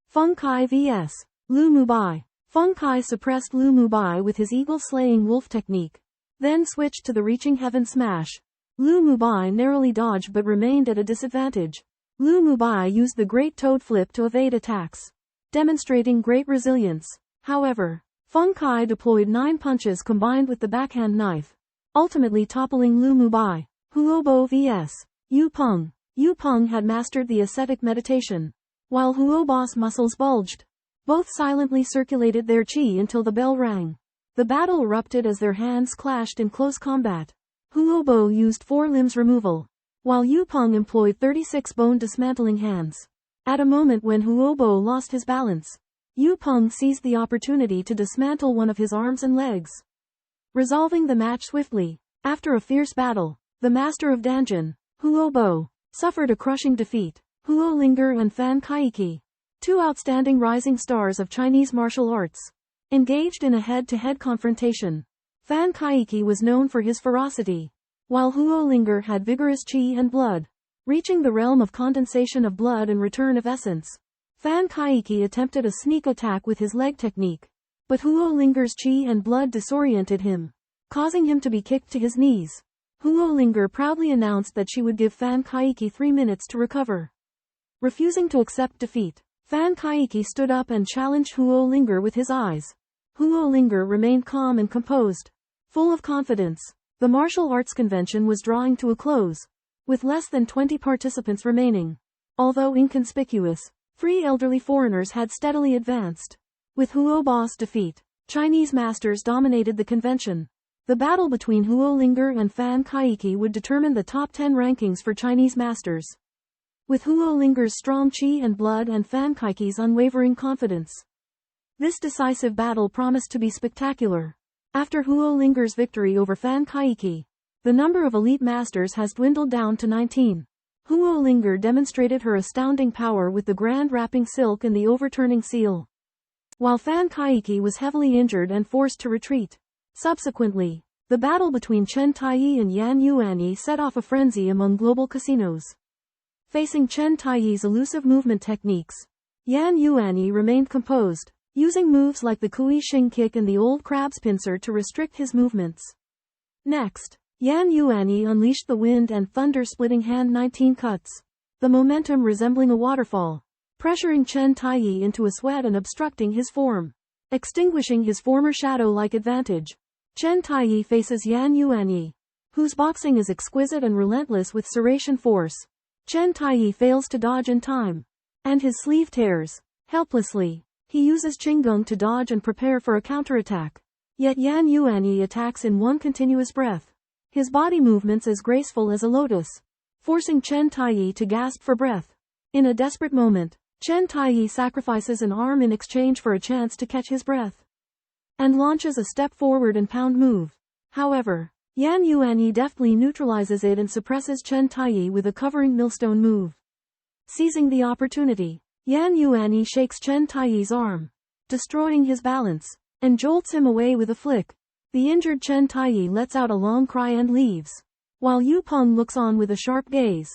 Feng Kai vs. Lu Mubai. Feng Kai suppressed Lu Mubai with his eagle-slaying wolf technique, then switched to the reaching heaven smash. Lu Mubai narrowly dodged but remained at a disadvantage. Lu Mubai used the great toad flip to evade attacks, demonstrating great resilience. However, Feng Kai deployed 9 punches combined with the backhand knife, ultimately toppling Lu Mubai. Huobo vs. Yu Peng. Yu Peng had mastered the ascetic meditation, while Huobo's muscles bulged. Both silently circulated their qi until the bell rang. The battle erupted as their hands clashed in close combat. Huobo used 4 limbs removal, while Yu Peng employed 36 bone dismantling hands. At a moment when Huobo lost his balance, Yu Peng seized the opportunity to dismantle one of his arms and legs, resolving the match swiftly. After a fierce battle, the master of Danjin, Huobo, suffered a crushing defeat. Huolinger and Fan Kaiki, 2 outstanding rising stars of Chinese martial arts, engaged in a head-to-head confrontation. Fan Kaiki was known for his ferocity, while Huolinger had vigorous qi and blood, reaching the realm of condensation of blood and return of essence. Fan Kaiki attempted a sneak attack with his leg technique, but Huolinger's qi and blood disoriented him, causing him to be kicked to his knees. Huolinger proudly announced that she would give Fan Kaiki 3 minutes to recover. Refusing to accept defeat, Fan Kaiki stood up and challenged Huo Linger with his eyes. Huo Linger remained calm and composed, full of confidence. The martial arts convention was drawing to a close, with less than 20 participants remaining. Although inconspicuous, 3 elderly foreigners had steadily advanced. With Huo Ba's defeat, Chinese masters dominated the convention. The battle between Huo Linger and Fan Kaiki would determine the top 10 rankings for Chinese masters. With Huo Linger's strong chi and blood and Fan Kaiki's unwavering confidence, this decisive battle promised to be spectacular. After Huo Linger's victory over Fan Kaiki, the number of elite masters has dwindled down to 19. Huo Linger demonstrated her astounding power with the grand wrapping silk and the overturning seal, while Fan Kaiki was heavily injured and forced to retreat. Subsequently, the battle between Chen Taiyi and Yan Yuanyi set off a frenzy among global casinos. Facing Chen Taiyi's elusive movement techniques, Yan Yuanyi remained composed, using moves like the Kui Shing kick and the old crab's pincer to restrict his movements. Next, Yan Yuanyi unleashed the wind and thunder-splitting hand 19 cuts, the momentum resembling a waterfall, pressuring Chen Taiyi into a sweat and obstructing his form, extinguishing his former shadow-like advantage. Chen Taiyi faces Yan Yuanyi, whose boxing is exquisite and relentless with serration force. Chen Taiyi fails to dodge in time, and his sleeve tears. Helplessly, he uses Qinggong to dodge and prepare for a counterattack. Yet Yan Yuanyi attacks in one continuous breath, his body movements as graceful as a lotus, forcing Chen Taiyi to gasp for breath. In a desperate moment, Chen Taiyi sacrifices an arm in exchange for a chance to catch his breath, and launches a step forward and pound move. However, Yan Yuanyi deftly neutralizes it and suppresses Chen Taiyi with a covering millstone move. Seizing the opportunity, Yan Yuanyi shakes Chen Taiyi's arm, destroying his balance, and jolts him away with a flick. The injured Chen Taiyi lets out a long cry and leaves, while Yu Peng looks on with a sharp gaze,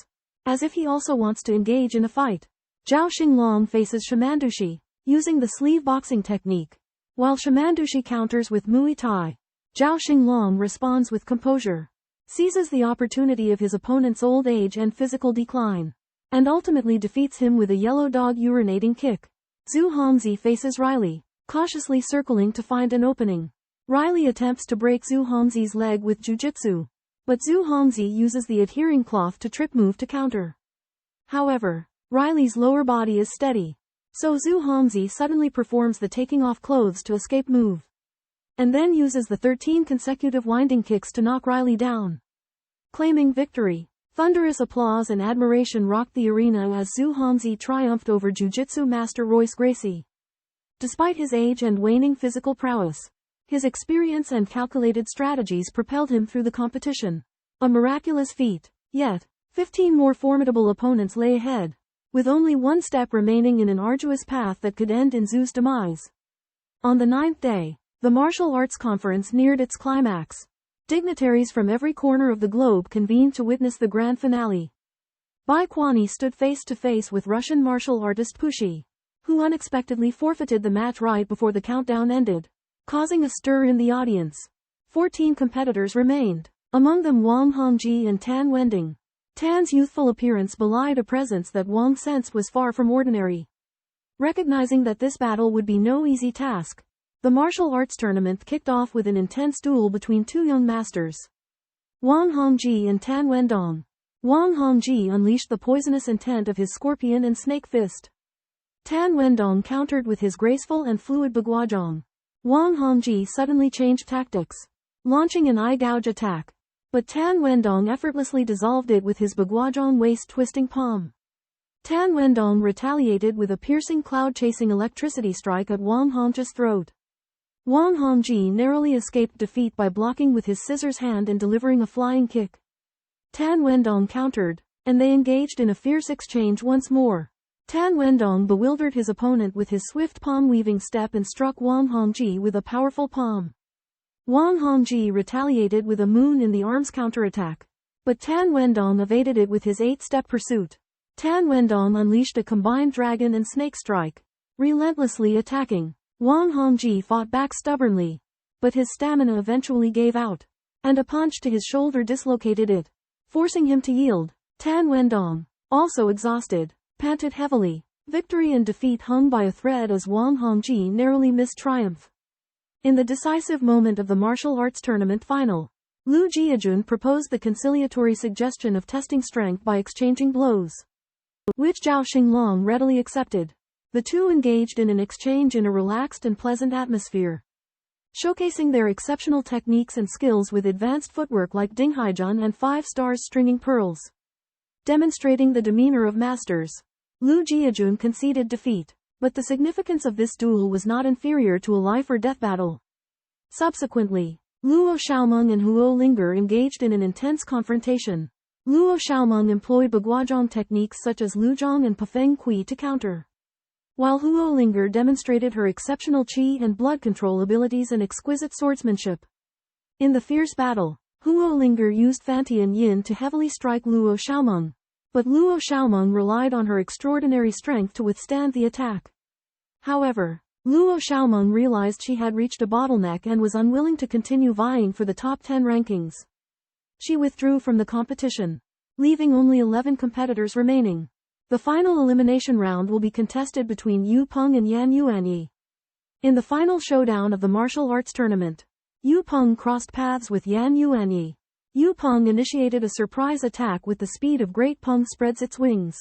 as if he also wants to engage in a fight. Zhao Xinglong faces Shimandushi, using the sleeve boxing technique, while Shimandushi counters with Muay Thai. Zhao Xinglong responds with composure, seizes the opportunity of his opponent's old age and physical decline, and ultimately defeats him with a yellow dog urinating kick. Zhu Hongzi faces Riley, cautiously circling to find an opening. Riley attempts to break Zhu Hongzi's leg with jujitsu, but Zhu Hongzi uses the adhering cloth to trip move to counter. However, Riley's lower body is steady, so Zhu Hongzi suddenly performs the taking off clothes to escape move, and then uses the 13 consecutive winding kicks to knock Riley down. Claiming victory, thunderous applause and admiration rocked the arena as Zhu Hongzi triumphed over jiu-jitsu master Royce Gracie. Despite his age and waning physical prowess, his experience and calculated strategies propelled him through the competition. A miraculous feat. Yet, 15 more formidable opponents lay ahead, with only one step remaining in an arduous path that could end in Zhu's demise. On the 9th day, the martial arts conference neared its climax. Dignitaries from every corner of the globe convened to witness the grand finale. Bai Kuani stood face to face with Russian martial artist Pushi, who unexpectedly forfeited the match right before the countdown ended, causing a stir in the audience. 14 competitors remained, among them Wang Hongji and Tan Wending. Tan's youthful appearance belied a presence that Wang sensed was far from ordinary. Recognizing that this battle would be no easy task, the martial arts tournament kicked off with an intense duel between two young masters, Wang Hongji and Tan Wendong. Wang Hongji unleashed the poisonous intent of his scorpion and snake fist. Tan Wendong countered with his graceful and fluid baguazhong. Wang Hongji suddenly changed tactics, launching an eye gouge attack, but Tan Wendong effortlessly dissolved it with his baguazhong waist-twisting palm. Tan Wendong retaliated with a piercing cloud-chasing electricity strike at Wang Hongji's throat. Wang Hongji narrowly escaped defeat by blocking with his scissors hand and delivering a flying kick. Tan Wendong countered, and they engaged in a fierce exchange once more. Tan Wendong bewildered his opponent with his swift palm-weaving step and struck Wang Hongji with a powerful palm. Wang Hongji retaliated with a moon in the arms counterattack, but Tan Wendong evaded it with his 8-step pursuit. Tan Wendong unleashed a combined dragon and snake strike, relentlessly attacking. Wang Hongji fought back stubbornly, but his stamina eventually gave out, and a punch to his shoulder dislocated it, forcing him to yield. Tan Wendong, also exhausted, panted heavily, Victory and defeat hung by a thread as Wang Hongji narrowly missed triumph. In the decisive moment of the martial arts tournament final, Lu Jiajun proposed the conciliatory suggestion of testing strength by exchanging blows, which Zhao Xinglong readily accepted. The two engaged in an exchange in a relaxed and pleasant atmosphere, showcasing their exceptional techniques and skills with advanced footwork like Dinghaijian and 5 stars stringing pearls. Demonstrating the demeanor of masters, Lu Jiajun conceded defeat, but the significance of this duel was not inferior to a life-or-death battle. Subsequently, Luo Xiaomeng and Huo Linger engaged in an intense confrontation. Luo Xiaomeng employed Baguazhong techniques such as Luzhong and Pafeng Kui to counter, while Huo Linger demonstrated her exceptional qi and blood control abilities and exquisite swordsmanship. In the fierce battle, Huo Linger used Fantian Yin to heavily strike Luo Xiaomeng, but Luo Xiaomeng relied on her extraordinary strength to withstand the attack. However, Luo Xiaomeng realized she had reached a bottleneck and was unwilling to continue vying for the top 10 rankings. She withdrew from the competition, leaving only 11 competitors remaining. The final elimination round will be contested between Yu Peng and Yan Yuanyi. In the final showdown of the martial arts tournament, Yu Peng crossed paths with Yan Yuanyi. Yu Peng initiated a surprise attack with the speed of Great Peng spreads its wings,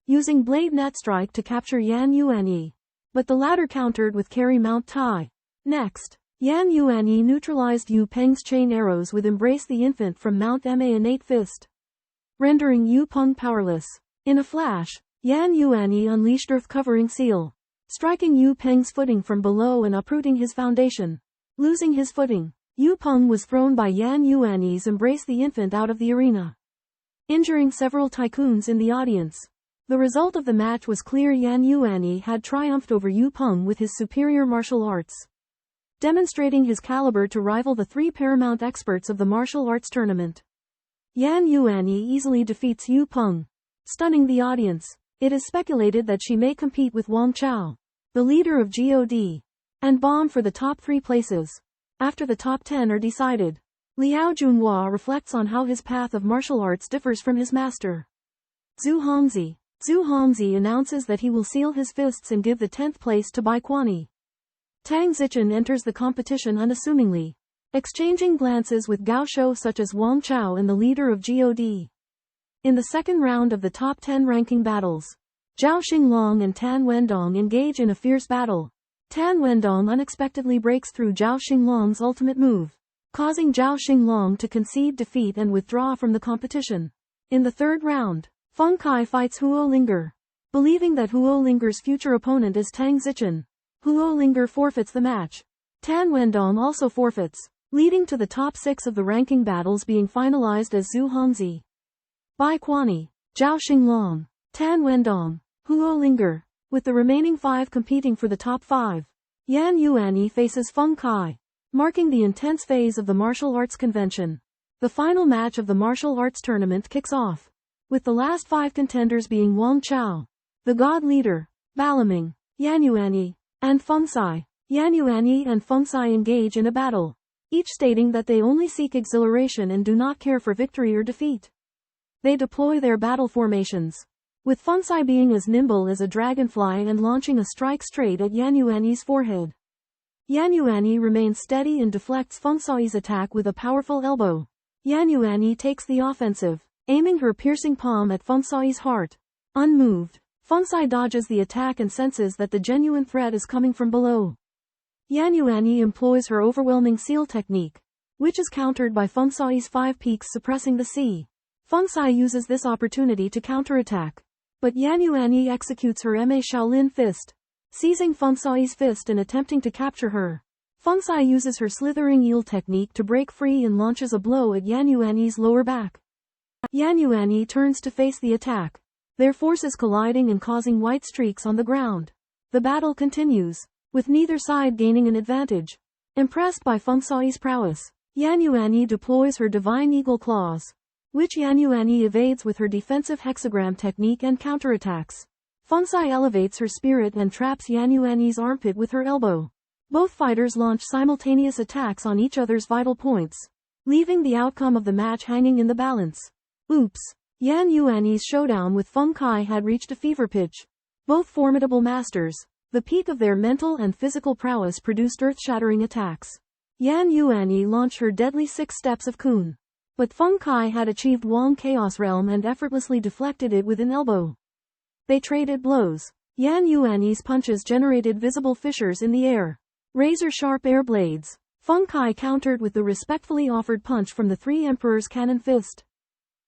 using blade net strike to capture Yan Yuanyi, but the latter countered with carry Mount Tai. Next, Yan Yuanyi neutralized Yu Peng's chain arrows with Embrace the Infant from Mount Ma Innate Fist, rendering Yu Peng powerless. In a flash, Yan Yuanyi unleashed Earth-covering seal, striking Yu Peng's footing from below and uprooting his foundation. Losing his footing, Yu Peng was thrown by Yan Yuanyi's Embrace the Infant out of the arena, injuring several tycoons in the audience. The result of the match was clear: Yan Yuanyi had triumphed over Yu Peng with his superior martial arts, demonstrating his caliber to rival the 3 paramount experts of the martial arts tournament. Yan Yuanyi easily defeats Yu Peng, stunning the audience. It is speculated that she may compete with Wang Chao, the leader of God, and bomb for the top 3 places, after the top 10 are decided. Liao Junhua reflects on how his path of martial arts differs from his master, Zhu Hongzi. Zhu Hongzi announces that he will seal his fists and give the 10th place to Bai Kuani. Tang Zichen enters the competition unassumingly, exchanging glances with Gao Shou such as Wang Chao and the leader of God. In the second round of the top 10 ranking battles, Zhao Xinglong and Tan Wendong engage in a fierce battle. Tan Wendong unexpectedly breaks through Zhao Xinglong's ultimate move, causing Zhao Xinglong to concede defeat and withdraw from the competition. In the third round, Feng Kai fights Huo Linger. Believing that Huo Linger's future opponent is Tang Zichen, Huo Linger forfeits the match. Tan Wendong also forfeits, leading to the top 6 of the ranking battles being finalized as Zhu Hongzi, Bai Kuani, Zhao Xinglong, Tan Wendong, Huo Linger, with the remaining 5 competing for the top 5. Yan Yuanyi faces Feng Kai, marking the intense phase of the martial arts convention. The final match of the martial arts tournament kicks off, with the last 5 contenders being Wang Chao, the God Leader, Balaming, Yan Yuanyi, and Feng Sai. Yan Yuanyi and Feng Sai engage in a battle, each stating that they only seek exhilaration and do not care for victory or defeat. They deploy their battle formations, with Feng Sai being as nimble as a dragonfly and launching a strike straight at Yan Yuanyi's forehead. Yan Yuanyi remains steady and deflects Feng Sai's attack with a powerful elbow. Yan Yuanyi takes the offensive, aiming her piercing palm at Feng Sai's heart. Unmoved, Feng Sai dodges the attack and senses that the genuine threat is coming from below. Yan Yuanyi employs her overwhelming seal technique, which is countered by Feng Sai's 5 peaks suppressing the sea. Feng Sai uses this opportunity to counterattack, but Yan Yuanyi executes her Ma Shaolin fist, seizing Feng Sai's fist and attempting to capture her. Feng Sai uses her slithering eel technique to break free and launches a blow at Yan Yuanyi's lower back. Yan Yuanyi turns to face the attack, their forces colliding and causing white streaks on the ground. The battle continues, with neither side gaining an advantage. Impressed by Feng Sai's prowess, Yan Yuanyi deploys her divine eagle claws, which Yan Yuanyi evades with her defensive hexagram technique and counterattacks. Feng Sai elevates her spirit and traps Yan Yuanyi's armpit with her elbow. Both fighters launch simultaneous attacks on each other's vital points, leaving the outcome of the match hanging in the balance. Oops! Yan Yuanyi's showdown with Feng Kai had reached a fever pitch. Both formidable masters, the peak of their mental and physical prowess, produced earth-shattering attacks. Yan Yuanyi launched her deadly 6 steps of Kun. But Feng Kai had achieved Wang Chaos Realm and effortlessly deflected it with an elbow. They traded blows. Yan Yuanyi's punches generated visible fissures in the air. Razor-sharp air blades. Feng Kai countered with the respectfully offered punch from the 3 Emperors' cannon fist.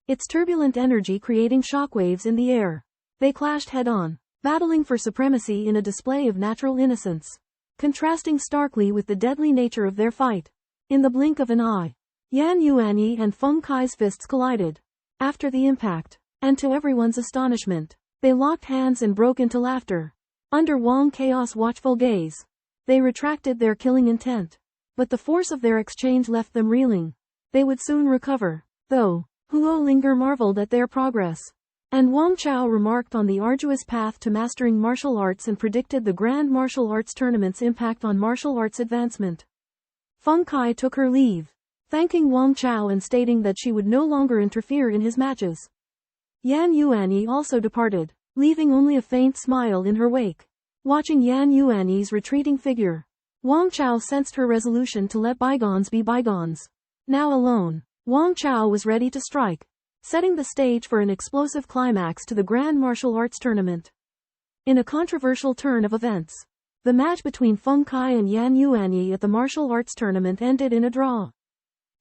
Its turbulent energy creating shockwaves in the air. They clashed head-on, battling for supremacy in a display of natural innocence, contrasting starkly with the deadly nature of their fight. In the blink of an eye, Yan Yuanyi and Feng Kai's fists collided. After the impact, and to everyone's astonishment, they locked hands and broke into laughter. Under Wang Chaos' watchful gaze, they retracted their killing intent. But the force of their exchange left them reeling. They would soon recover, though. Huo Linger marveled at their progress. And Wang Chao remarked on the arduous path to mastering martial arts and predicted the Grand Martial Arts Tournament's impact on martial arts advancement. Feng Kai took her leave, thanking Wang Chao and stating that she would no longer interfere in his matches. Yan Yuanyi also departed, leaving only a faint smile in her wake. Watching Yan Yuanyi's retreating figure, Wang Chao sensed her resolution to let bygones be bygones. Now alone, Wang Chao was ready to strike, setting the stage for an explosive climax to the Grand Martial Arts Tournament. In a controversial turn of events, the match between Feng Kai and Yan Yuanyi at the Martial Arts Tournament ended in a draw.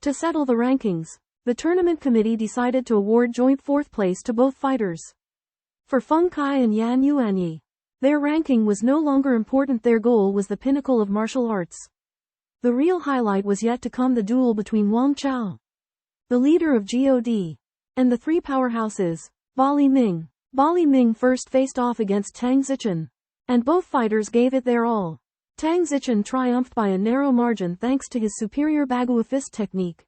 To settle the rankings, the tournament committee decided to award joint 4th place to both fighters. For Feng Kai and Yan Yuanyi, their ranking was no longer important. Their goal was the pinnacle of martial arts. The real highlight was yet to come: the duel between Wang Chao, the leader of God, and the 3 powerhouses, Ba Li Ming. Ba Li Ming first faced off against Tang Zichen, and both fighters gave it their all. Tang Zichen triumphed by a narrow margin thanks to his superior Bagua fist technique.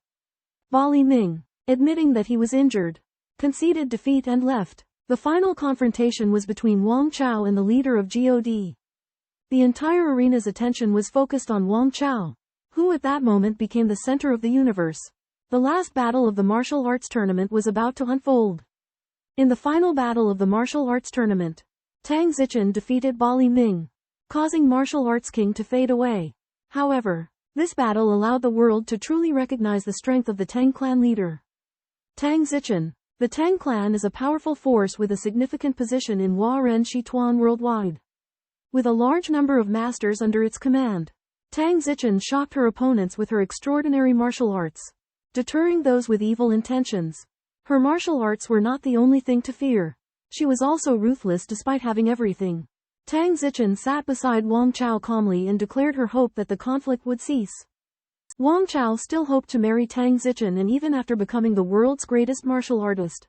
Ba Li Ming, admitting that he was injured, conceded defeat and left. The final confrontation was between Wang Chao and the leader of God. The entire arena's attention was focused on Wang Chao, who at that moment became the center of the universe. The last battle of the martial arts tournament was about to unfold. In the final battle of the martial arts tournament, Tang Zichen defeated Ba Li Ming, causing Martial Arts King to fade away. However, this battle allowed the world to truly recognize the strength of the Tang clan leader, Tang Zichen. The Tang clan is a powerful force with a significant position in Huaren Shituan worldwide. With a large number of masters under its command, Tang Zichen shocked her opponents with her extraordinary martial arts, deterring those with evil intentions. Her martial arts were not the only thing to fear. She was also ruthless despite having everything. Tang Zichen sat beside Wang Chao calmly and declared her hope that the conflict would cease. Wang Chao still hoped to marry Tang Zichen, and even after becoming the world's greatest martial artist,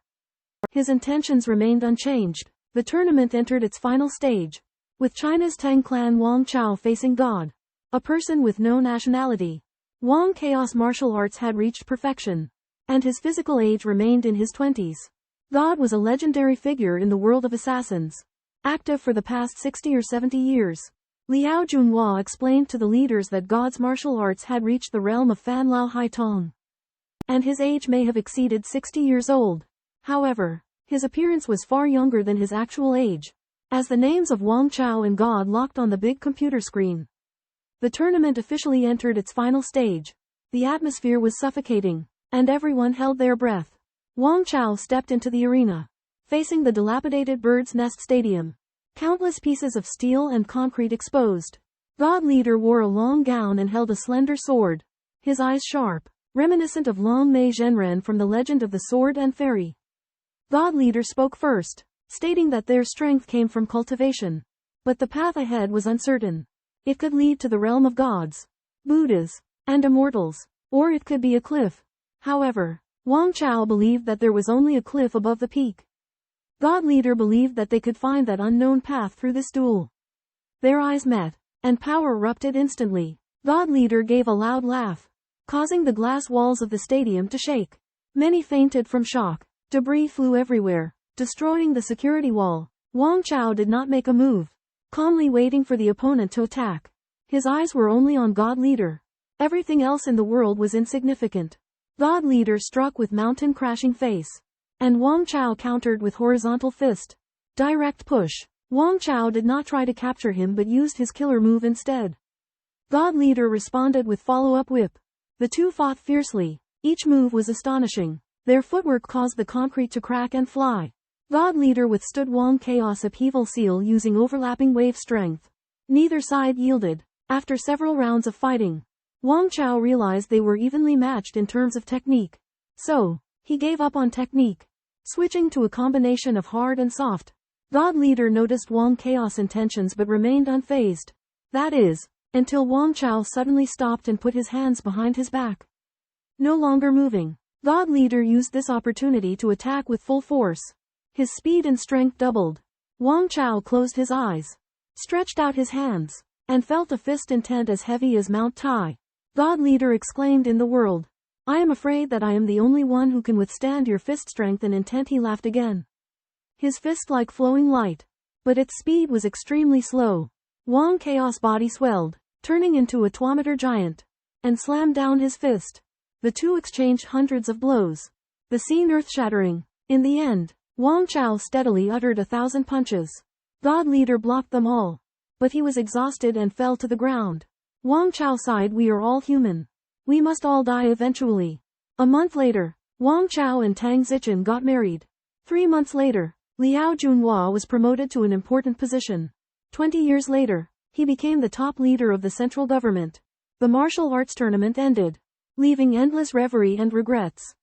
his intentions remained unchanged. The tournament entered its final stage, with China's Tang clan Wang Chao facing God, a person with no nationality. Wang Chaos martial arts had reached perfection, and his physical age remained in his 20s. God was a legendary figure in the world of assassins, active for the past 60 or 70 years. Liao Junhua explained to the leaders that God's martial arts had reached the realm of Fan Lao Hai Tong, and his age may have exceeded 60 years old. However, his appearance was far younger than his actual age. As the names of Wang Chao and God locked on the big computer screen, the tournament officially entered its final stage. The atmosphere was suffocating, and everyone held their breath. Wang Chao stepped into the arena, facing the dilapidated Bird's Nest Stadium. Countless pieces of steel and concrete exposed. God leader wore a long gown and held a slender sword, his eyes sharp, reminiscent of Long Mei Zhenren from the legend of the sword and fairy. God leader spoke first, stating that their strength came from cultivation. But the path ahead was uncertain. It could lead to the realm of gods, Buddhas, and immortals, or it could be a cliff. However, Wang Chao believed that there was only a cliff above the peak. God leader believed that they could find that unknown path through this duel. Their eyes met, and power erupted instantly. God leader gave a loud laugh, causing the glass walls of the stadium to shake. Many fainted from shock. Debris flew everywhere, destroying the security wall. Wang Chao did not make a move, calmly waiting for the opponent to attack. His eyes were only on God leader. Everything else in the world was insignificant. God leader struck with mountain crashing face, and Wang Chao countered with horizontal fist. Direct push. Wang Chao did not try to capture him but used his killer move instead. God Leader responded with follow-up whip. The two fought fiercely. Each move was astonishing. Their footwork caused the concrete to crack and fly. God Leader withstood Wang Chaos Upheaval Seal using overlapping wave strength. Neither side yielded. After several rounds of fighting, Wang Chao realized they were evenly matched in terms of technique. So, he gave up on technique, switching to a combination of hard and soft. God Leader noticed Wang Chaos' intentions but remained unfazed. That is, until Wang Chao suddenly stopped and put his hands behind his back. No longer moving, God Leader used this opportunity to attack with full force. His speed and strength doubled. Wang Chao closed his eyes, stretched out his hands, and felt a fist intent as heavy as Mount Tai. God Leader exclaimed in the world. I am afraid that I am the only one who can withstand your fist strength and intent. He laughed again. His fist like flowing light. But its speed was extremely slow. Wang Chaos' body swelled, turning into a 2-meter giant, and slammed down his fist. The two exchanged hundreds of blows. The scene earth-shattering. In the end, Wang Chao steadily uttered 1,000 punches. God Leader blocked them all. But he was exhausted and fell to the ground. Wang Chao sighed. We are all human. We must all die eventually. A month later, Wang Chao and Tang Zichen got married. 3 months later, Liao Junhua was promoted to an important position. 20 years later, he became the top leader of the central government. The martial arts tournament ended, leaving endless reverie and regrets.